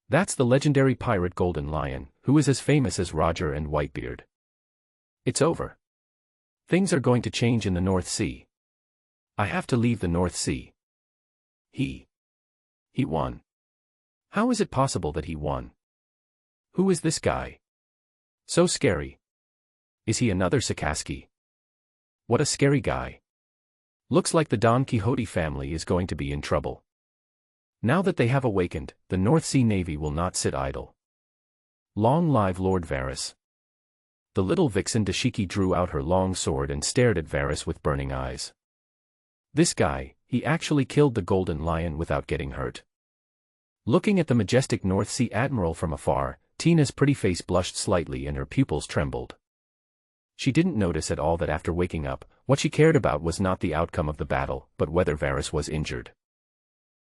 That's the legendary pirate Golden Lion, who is as famous as Roger and Whitebeard. It's over. Things are going to change in the North Sea. I have to leave the North Sea. He won. How is it possible that he won? Who is this guy? So scary. Is he another Sakaski? What a scary guy. Looks like the Don Quixote family is going to be in trouble. Now that they have awakened, the North Sea Navy will not sit idle. Long live Lord Varys. The little vixen Shiki drew out her long sword and stared at Varys with burning eyes. This guy, he actually killed the Golden Lion without getting hurt. Looking at the majestic North Sea Admiral from afar, Tina's pretty face blushed slightly and her pupils trembled. She didn't notice at all that after waking up, what she cared about was not the outcome of the battle, but whether Varys was injured.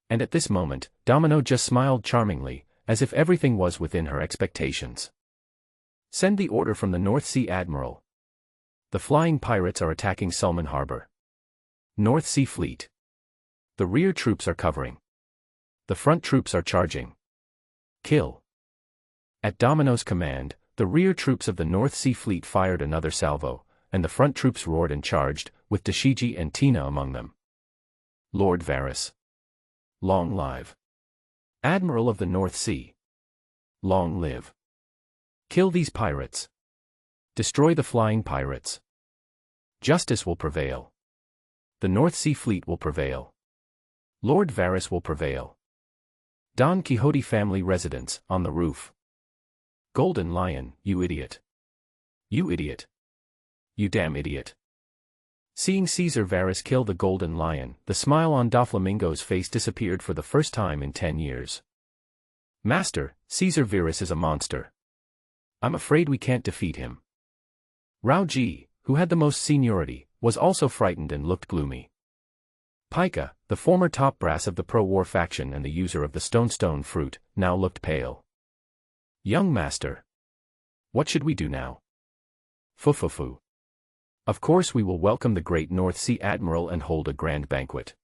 And at this moment, Domino just smiled charmingly, as if everything was within her expectations. Send the order from the North Sea Admiral. The flying pirates are attacking Sulman Harbor. North Sea Fleet. The rear troops are covering. The front troops are charging. Kill. At Domino's command, the rear troops of the North Sea Fleet fired another salvo, and the front troops roared and charged, with Dashiji and Tina among them. Lord Varys. Long live. Admiral of the North Sea. Long live. Kill these pirates. Destroy the flying pirates. Justice will prevail. The North Sea Fleet will prevail. Lord Varys will prevail. Don Quixote family residence, on the roof. Golden Lion, you idiot. You idiot. You damn idiot. Seeing Caesar Varys kill the Golden Lion, the smile on Doflamingo's face disappeared for the first time in 10 years. Master, Caesar Varys is a monster. I'm afraid we can't defeat him. Rao Ji, who had the most seniority, was also frightened and looked gloomy. Pika, the former top brass of the pro-war faction and the user of the stone fruit, now looked pale. Young master. What should we do now? Fufufu. Of course we will welcome the great North Sea Admiral and hold a grand banquet.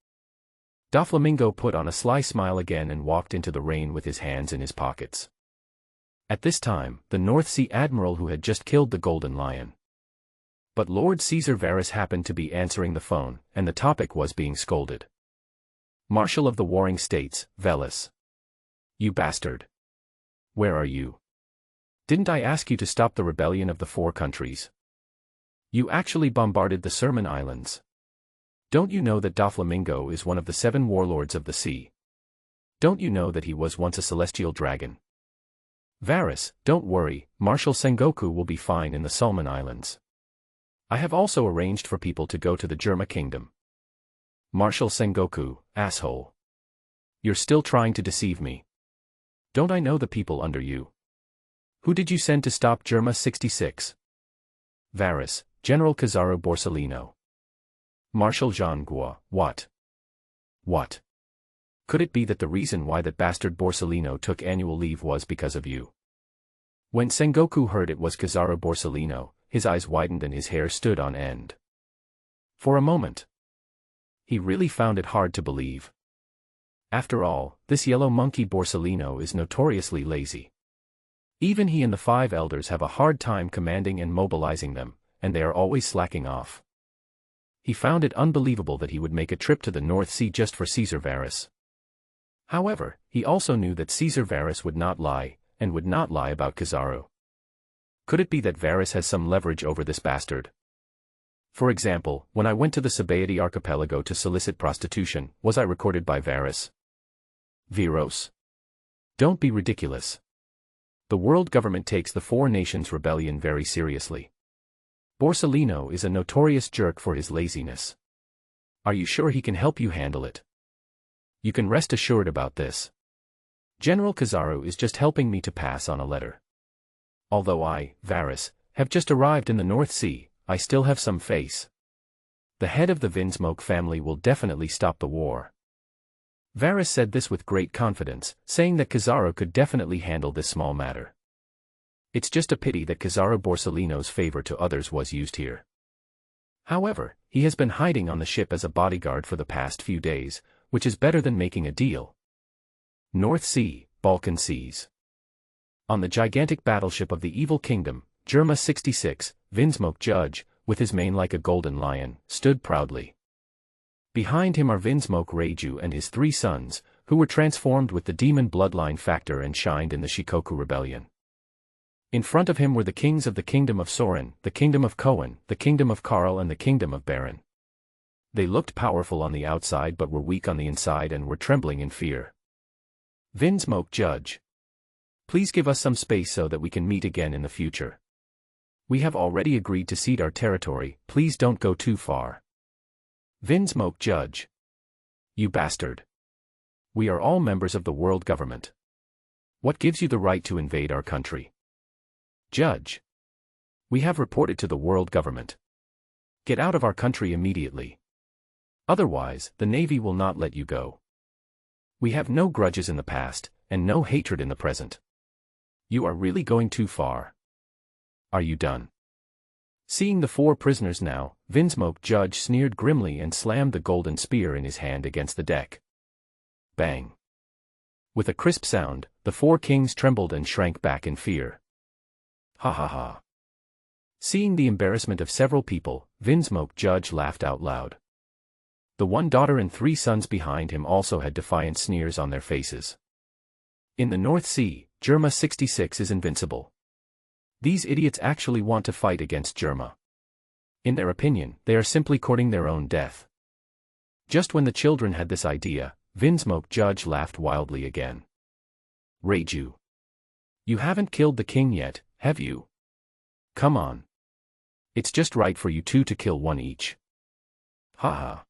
Doflamingo put on a sly smile again and walked into the rain with his hands in his pockets. At this time, the North Sea Admiral who had just killed the Golden Lion. But Lord Caesar Varys happened to be answering the phone, and the topic was being scolded. Marshal of the Warring States, Velis. You bastard. Where are you? Didn't I ask you to stop the rebellion of the 4 countries? You actually bombarded the Sulman Islands. Don't you know that Doflamingo is one of the 7 warlords of the sea? Don't you know that he was once a celestial dragon? Varys, don't worry, Marshal Sengoku will be fine in the Sulman Islands. I have also arranged for people to go to the Germa Kingdom. Marshal Sengoku, asshole. You're still trying to deceive me. Don't I know the people under you? Who did you send to stop Germa 66? Varys, General Kizaru Borsellino. Marshal Jean Gua, what? What? Could it be that the reason why that bastard Borsellino took annual leave was because of you? When Sengoku heard it was Kizaru Borsellino, his eyes widened and his hair stood on end. For a moment, he really found it hard to believe. After all, this yellow monkey Borsellino is notoriously lazy. Even he and the 5 elders have a hard time commanding and mobilizing them, and they are always slacking off. He found it unbelievable that he would make a trip to the North Sea just for Caesar Varus. However, he also knew that Caesar Varus would not lie, and would not lie about Kizaru. Could it be that Varus has some leverage over this bastard? For example, when I went to the Sabaeity archipelago to solicit prostitution, was I recorded by Varus? Viros. Don't be ridiculous. The world government takes the 4 Nations rebellion very seriously. Borsellino is a notorious jerk for his laziness. Are you sure he can help you handle it? You can rest assured about this. General Kizaru is just helping me to pass on a letter. Although I, Varus, have just arrived in the North Sea, I still have some faith. The head of the Vinsmoke family will definitely stop the war. Varus said this with great confidence, saying that Kizaru could definitely handle this small matter. It's just a pity that Kizaru Borsellino's favor to others was used here. However, he has been hiding on the ship as a bodyguard for the past few days, which is better than making a deal. North Sea, Balkan Seas. On the gigantic battleship of the Evil Kingdom, Germa 66, Vinsmoke Judge, with his mane like a golden lion, stood proudly. Behind him are Vinsmoke Reiju and his 3 sons, who were transformed with the demon bloodline factor and shined in the Shikoku Rebellion. In front of him were the kings of the Kingdom of Soren, the Kingdom of Koen, the Kingdom of Karl and the Kingdom of Baron. They looked powerful on the outside but were weak on the inside and were trembling in fear. Vinsmoke Judge. Please give us some space so that we can meet again in the future. We have already agreed to cede our territory, please don't go too far. Vinsmoke Judge. You bastard. We are all members of the world government. What gives you the right to invade our country? Judge. We have reported to the world government. Get out of our country immediately. Otherwise, the Navy will not let you go. We have no grudges in the past, and no hatred in the present. You are really going too far. Are you done? Seeing the 4 prisoners now, Vinsmoke Judge sneered grimly and slammed the golden spear in his hand against the deck. Bang. With a crisp sound, the 4 kings trembled and shrank back in fear. Ha ha ha. Seeing the embarrassment of several people, Vinsmoke Judge laughed out loud. The 1 daughter and 3 sons behind him also had defiant sneers on their faces. In the North Sea, Germa 66 is invincible. These idiots actually want to fight against Germa. In their opinion, they are simply courting their own death. Just when the children had this idea, Vinsmoke Judge laughed wildly again. Reiju. You haven't killed the king yet, have you? Come on. It's just right for you 2 to kill 1 each. Ha ha.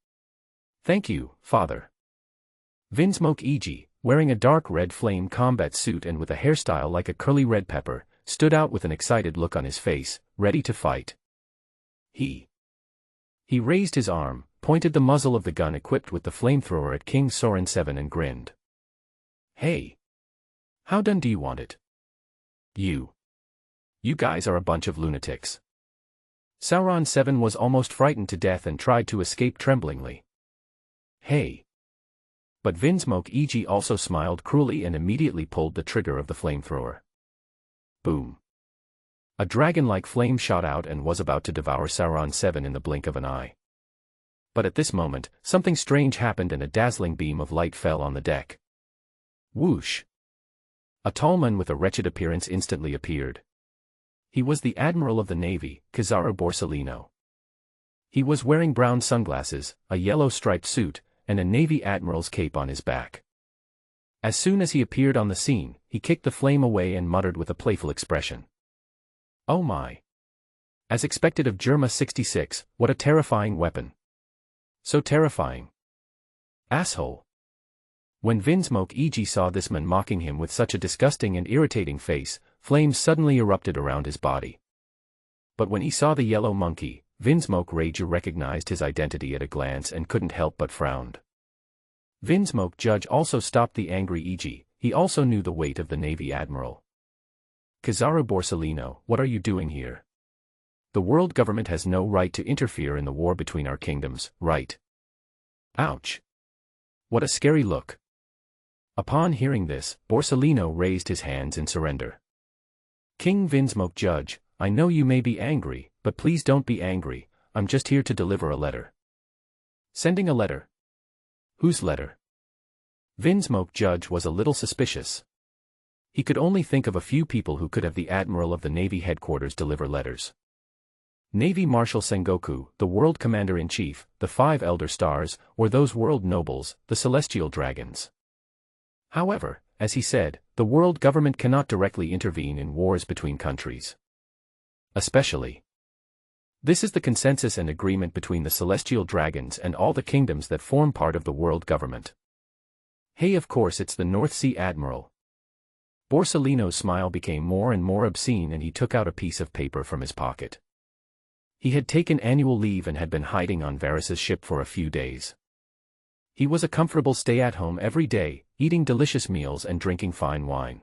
Thank you, father. Vinsmoke Iji, wearing a dark red flame combat suit and with a hairstyle like a curly red pepper, stood out with an excited look on his face, ready to fight. He raised his arm, pointed the muzzle of the gun equipped with the flamethrower at King Soren 7 and grinned. Hey! How done do you want it? You guys are a bunch of lunatics. Sauron 7 was almost frightened to death and tried to escape tremblingly. Hey! But Vinsmoke Iji also smiled cruelly and immediately pulled the trigger of the flamethrower. Boom! A dragon-like flame shot out and was about to devour Sauron 7 in the blink of an eye. But at this moment, something strange happened and a dazzling beam of light fell on the deck. Whoosh! A tall man with a wretched appearance instantly appeared. He was the Admiral of the Navy, Kizaru Borsellino. He was wearing brown sunglasses, a yellow striped suit, and a Navy Admiral's cape on his back. As soon as he appeared on the scene, he kicked the flame away and muttered with a playful expression. Oh my! As expected of Germa 66, what a terrifying weapon. So terrifying. Asshole. When Vinsmoke Iji saw this man mocking him with such a disgusting and irritating face, flames suddenly erupted around his body. But when he saw the yellow monkey, Vinsmoke Reiju recognized his identity at a glance and couldn't help but frowned. Vin's Mhawk judge also stopped the angry Iji. He also knew the weight of the Navy Admiral. Kizaru Borsellino, what are you doing here? The world government has no right to interfere in the war between our kingdoms, right? Ouch. What a scary look. Upon hearing this, Borsellino raised his hands in surrender. King Vin's Mhawk judge, I know you may be angry, but please don't be angry, I'm just here to deliver a letter. Sending a letter? Whose letter? Vin's Mhawk judge was a little suspicious. He could only think of a few people who could have the Admiral of the Navy headquarters deliver letters. Navy Marshal Sengoku, the World Commander-in-Chief, the 5 Elder Stars, or those world nobles, the Celestial Dragons. However, as he said, the world government cannot directly intervene in wars between countries. Especially. This is the consensus and agreement between the Celestial Dragons and all the kingdoms that form part of the world government. Hey, of course it's the North Sea Admiral. Borsellino's smile became more and more obscene and he took out a piece of paper from his pocket. He had taken annual leave and had been hiding on Varys's ship for a few days. He was a comfortable stay-at-home every day, eating delicious meals and drinking fine wine.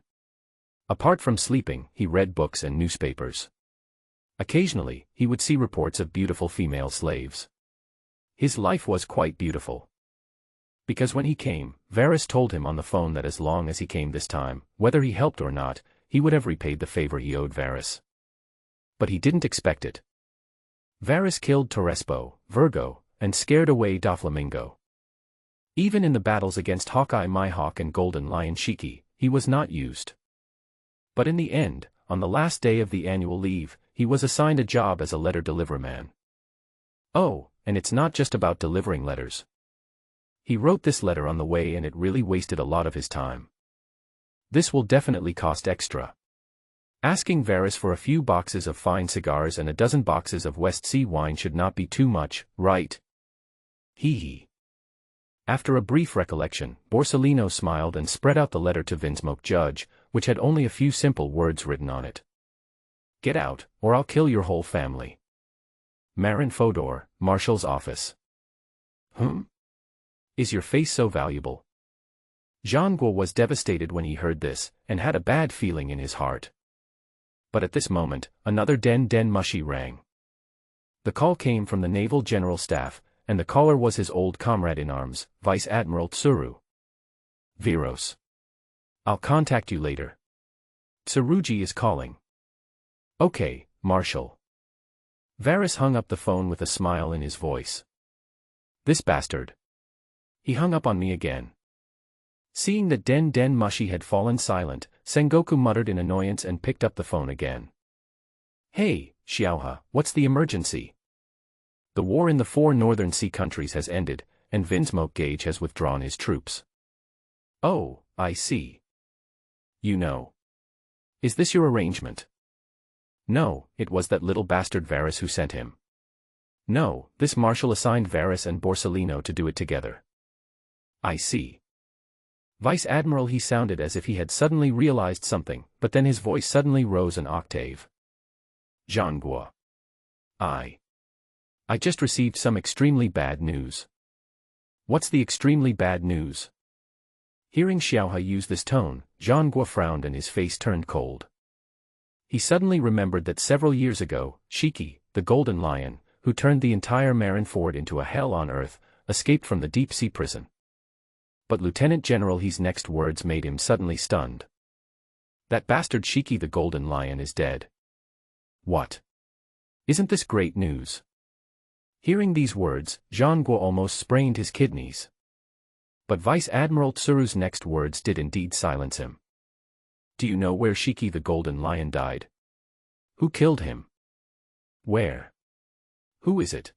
Apart from sleeping, he read books and newspapers. Occasionally, he would see reports of beautiful female slaves. His life was quite beautiful. Because when he came, Varys told him on the phone that as long as he came this time, whether he helped or not, he would have repaid the favor he owed Varys. But he didn't expect it. Varys killed Torrespo, Virgo, and scared away Doflamingo. Even in the battles against Hawkeye Mihawk and Golden Lion Shiki, he was not used. But in the end, on the last day of the annual leave, he was assigned a job as a letter deliverman. Oh, and it's not just about delivering letters. He wrote this letter on the way and it really wasted a lot of his time. This will definitely cost extra. Asking Varys for a few boxes of fine cigars and a dozen boxes of West Sea wine should not be too much, right? Hee. After a brief recollection, Borsellino smiled and spread out the letter to Vin's Mhawk judge, which had only a few simple words written on it. Get out, or I'll kill your whole family. Marin Fodor, Marshal's office. Is your face so valuable? Jean Guo was devastated when he heard this, and had a bad feeling in his heart. But at this moment, another Den Mushi rang. The call came from the Naval General Staff, and the caller was his old comrade in arms, Vice Admiral Tsuru. Viros. I'll contact you later. Tsurugi is calling. Okay, Marshal. Varys hung up the phone with a smile in his voice. This bastard. He hung up on me again. Seeing that Den Mushi had fallen silent, Sengoku muttered in annoyance and picked up the phone again. Hey, Xiaohe, what's the emergency? The war in the 4 northern sea countries has ended, and Vin's Mhawk Gage has withdrawn his troops. Oh, I see. You know. Is this your arrangement? No, it was that little bastard Varys who sent him. No, this marshal assigned Varys and Borsellino to do it together. I see. Vice Admiral, he sounded as if he had suddenly realized something, but then his voice suddenly rose an octave. Jean Guo. I just received some extremely bad news. What's the extremely bad news? Hearing Xiaohe use this tone, Jean Guo frowned and his face turned cold. He suddenly remembered that several years ago, Shiki, the Golden Lion, who turned the entire Marineford into a hell on earth, escaped from the deep-sea prison. But Lieutenant General He's next words made him suddenly stunned. That bastard Shiki the Golden Lion is dead. What? Isn't this great news? Hearing these words, Jean Guo almost sprained his kidneys. But Vice Admiral Tsuru's next words did indeed silence him. Do you know where Shiki the Golden Lion died? Who killed him? Where? Who is it?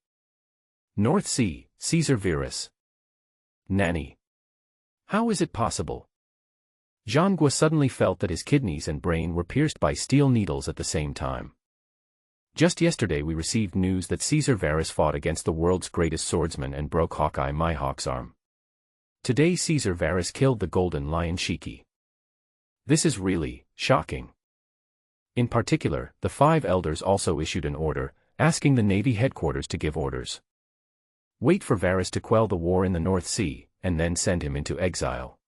North Sea, Caesar Virus. Nanny. How is it possible? Jean Guo suddenly felt that his kidneys and brain were pierced by steel needles at the same time. Just yesterday we received news that Caesar Varys fought against the world's greatest swordsman and broke Hawkeye Mihawk's arm. Today Caesar Varys killed the Golden Lion Shiki. This is really shocking. In particular, the 5 elders also issued an order, asking the Navy headquarters to give orders. Wait for Varys to quell the war in the North Sea, and then send him into exile.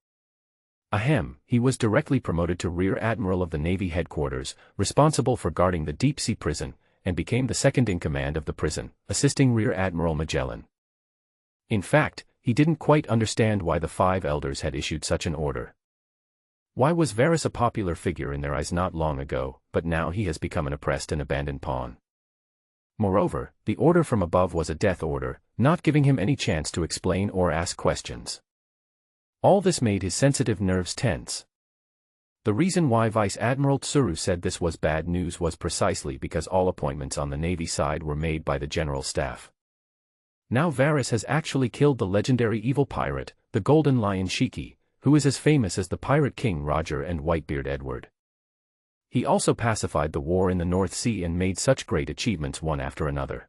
Ahem, he was directly promoted to Rear Admiral of the Navy headquarters, responsible for guarding the deep-sea prison, and became the second-in-command of the prison, assisting Rear Admiral Magellan. In fact, he didn't quite understand why the five elders had issued such an order. Why was Varys a popular figure in their eyes not long ago, but now he has become an oppressed and abandoned pawn? Moreover, the order from above was a death order, not giving him any chance to explain or ask questions. All this made his sensitive nerves tense. The reason why Vice Admiral Tsuru said this was bad news was precisely because all appointments on the Navy side were made by the General Staff. Now Varys has actually killed the legendary evil pirate, the Golden Lion Shiki, who is as famous as the Pirate King Roger and Whitebeard Edward. He also pacified the war in the North Sea and made such great achievements one after another.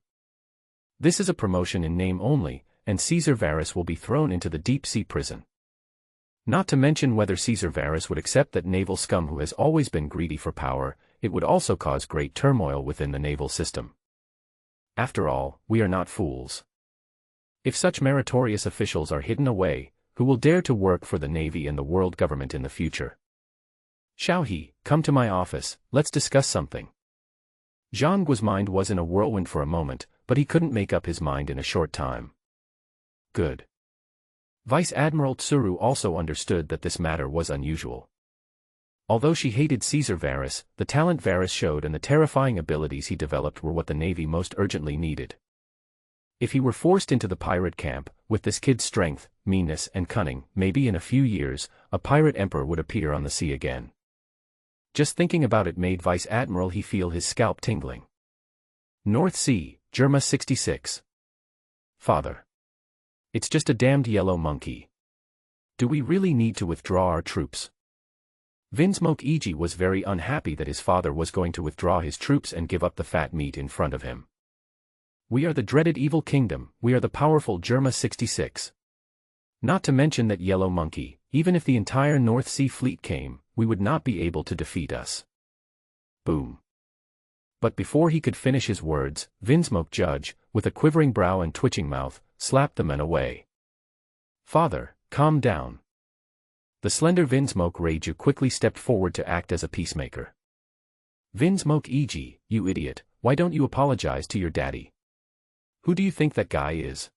This is a promotion in name only, and Caesar Varys will be thrown into the deep-sea prison. Not to mention whether Caesar Varys would accept that naval scum who has always been greedy for power, it would also cause great turmoil within the naval system. After all, we are not fools. If such meritorious officials are hidden away, who will dare to work for the Navy and the world government in the future? Xiaohe, come to my office, let's discuss something. Zhang Guo's mind was in a whirlwind for a moment, but he couldn't make up his mind in a short time. Good. Vice Admiral Tsuru also understood that this matter was unusual. Although she hated Caesar Varys, the talent Varys showed and the terrifying abilities he developed were what the Navy most urgently needed. If he were forced into the pirate camp, with this kid's strength, meanness and cunning, maybe in a few years, a pirate emperor would appear on the sea again. Just thinking about it made Vice Admiral he feel his scalp tingling. North Sea, Germa 66. Father. It's just a damned yellow monkey. Do we really need to withdraw our troops? Vinsmoke Iji was very unhappy that his father was going to withdraw his troops and give up the fat meat in front of him. We are the dreaded evil kingdom, we are the powerful Germa 66. Not to mention that yellow monkey, even if the entire North Sea fleet came, we would not be able to defeat us. Boom. But before he could finish his words, Vinsmoke Judge, with a quivering brow and twitching mouth, slapped the man away. Father, calm down. The slender Vinsmoke Reiju quickly stepped forward to act as a peacemaker. Vinsmoke Iji, you idiot, why don't you apologize to your daddy? Who do you think that guy is?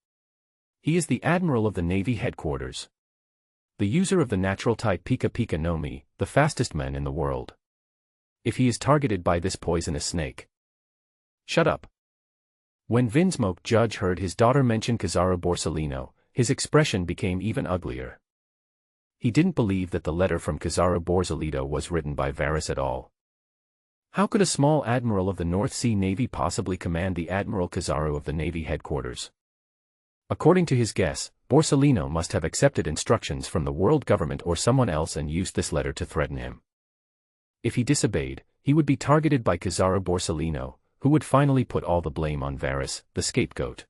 He is the Admiral of the Navy headquarters. The user of the natural type Pika Pika no Mi, the fastest man in the world. If he is targeted by this poisonous snake. Shut up. When Vinsmoke Judge heard his daughter mention Kizaru Borsalino, his expression became even uglier. He didn't believe that the letter from Kizaru Borsalino was written by Varys at all. How could a small admiral of the North Sea Navy possibly command the Admiral Kizaru of the Navy headquarters? According to his guess, Borsalino must have accepted instructions from the world government or someone else and used this letter to threaten him. If he disobeyed, he would be targeted by Kizaru Borsalino, who would finally put all the blame on Varys, the scapegoat.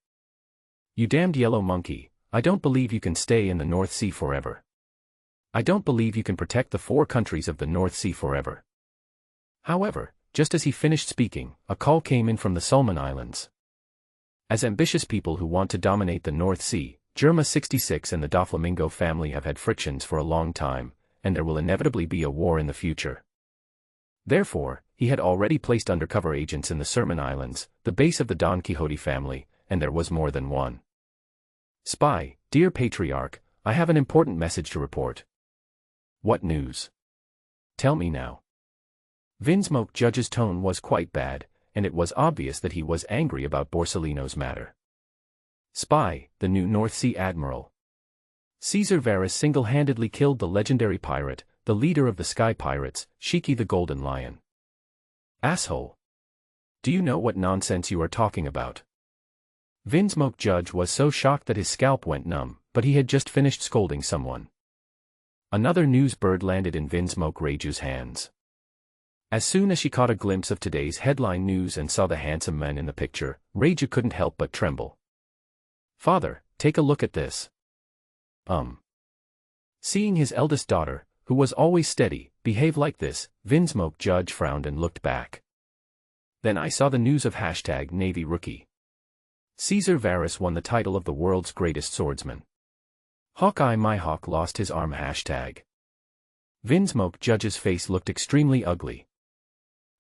You damned yellow monkey, I don't believe you can stay in the North Sea forever. I don't believe you can protect the 4 countries of the North Sea forever. However, just as he finished speaking, a call came in from the Solomon Islands. As ambitious people who want to dominate the North Sea, Germa 66 and the Doflamingo family have had frictions for a long time, and there will inevitably be a war in the future. Therefore, he had already placed undercover agents in the Solomon Islands, the base of the Don Quixote family, and there was more than one. Spy, dear Patriarch, I have an important message to report. What news? Tell me now. Vinsmoke Judge's tone was quite bad, and it was obvious that he was angry about Borsalino's matter. Spy, the new North Sea Admiral. Caesar Varys single-handedly killed the legendary pirate, the leader of the Sky Pirates, Shiki the Golden Lion. Asshole. Do you know what nonsense you are talking about? Vinsmoke Judge was so shocked that his scalp went numb, but he had just finished scolding someone. Another news bird landed in Vinsmoke Reiju's hands. As soon as she caught a glimpse of today's headline news and saw the handsome man in the picture, Reiju couldn't help but tremble. Father, take a look at this. Seeing his eldest daughter, who was always steady, behave like this, Vinsmoke Judge frowned and looked back. Then I saw the news of #Navy Rookie. Caesar Varys won the title of the world's greatest swordsman. Hawkeye Mhawk lost his arm. Dueling Mhawk judge's face looked extremely ugly.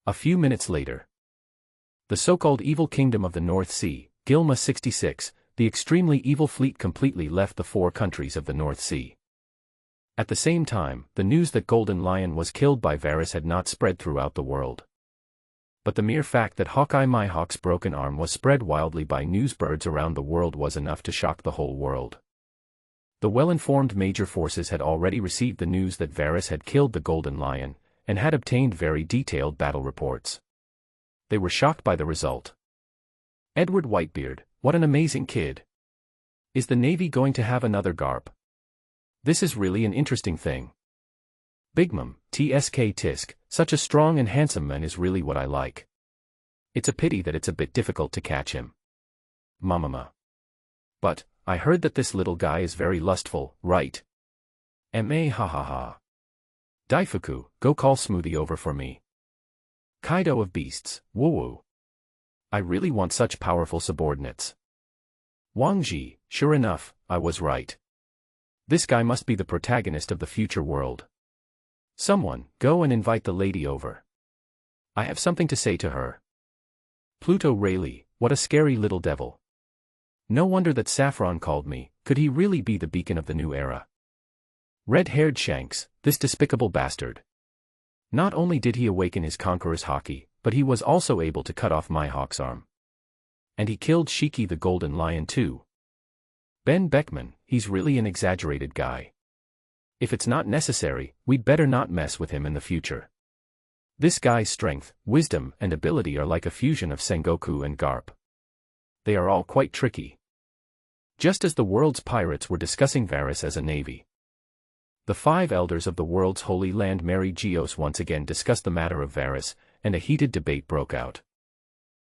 A few minutes later. The so-called evil kingdom of the North Sea, Gilma 66, the extremely evil fleet completely left the 4 countries of the North Sea. At the same time, the news that Golden Lion was killed by Varys had not spread throughout the world. But the mere fact that Hawkeye Mhawk's broken arm was spread wildly by newsbirds around the world was enough to shock the whole world. The well-informed major forces had already received the news that Varys had killed the Golden Lion, and had obtained very detailed battle reports. They were shocked by the result. Edward Whitebeard, what an amazing kid! Is the Navy going to have another Garp? This is really an interesting thing. Big Mom, TSK Tisk, such a strong and handsome man is really what I like. It's a pity that it's a bit difficult to catch him. Mamama. But, I heard that this little guy is very lustful, right? Ma ha ha ha. Daifuku, go call Smoothie over for me. Kaido of Beasts, woo woo. I really want such powerful subordinates. Wang Ji, sure enough, I was right. This guy must be the protagonist of the future world. Someone, go and invite the lady over. I have something to say to her. Pluto Rayleigh, what a scary little devil. No wonder that Saffron called me, could he really be the beacon of the new era? Red-haired Shanks, this despicable bastard. Not only did he awaken his Conqueror's Haki, but he was also able to cut off Mhawk's arm. And he killed Shiki the Golden Lion too. Ben Beckman, he's really an exaggerated guy. If it's not necessary, we'd better not mess with him in the future. This guy's strength, wisdom, and ability are like a fusion of Sengoku and Garp. They are all quite tricky. Just as the world's pirates were discussing Varys as a navy. The 5 elders of the world's holy land Mary Geos once again discussed the matter of Varys, and a heated debate broke out.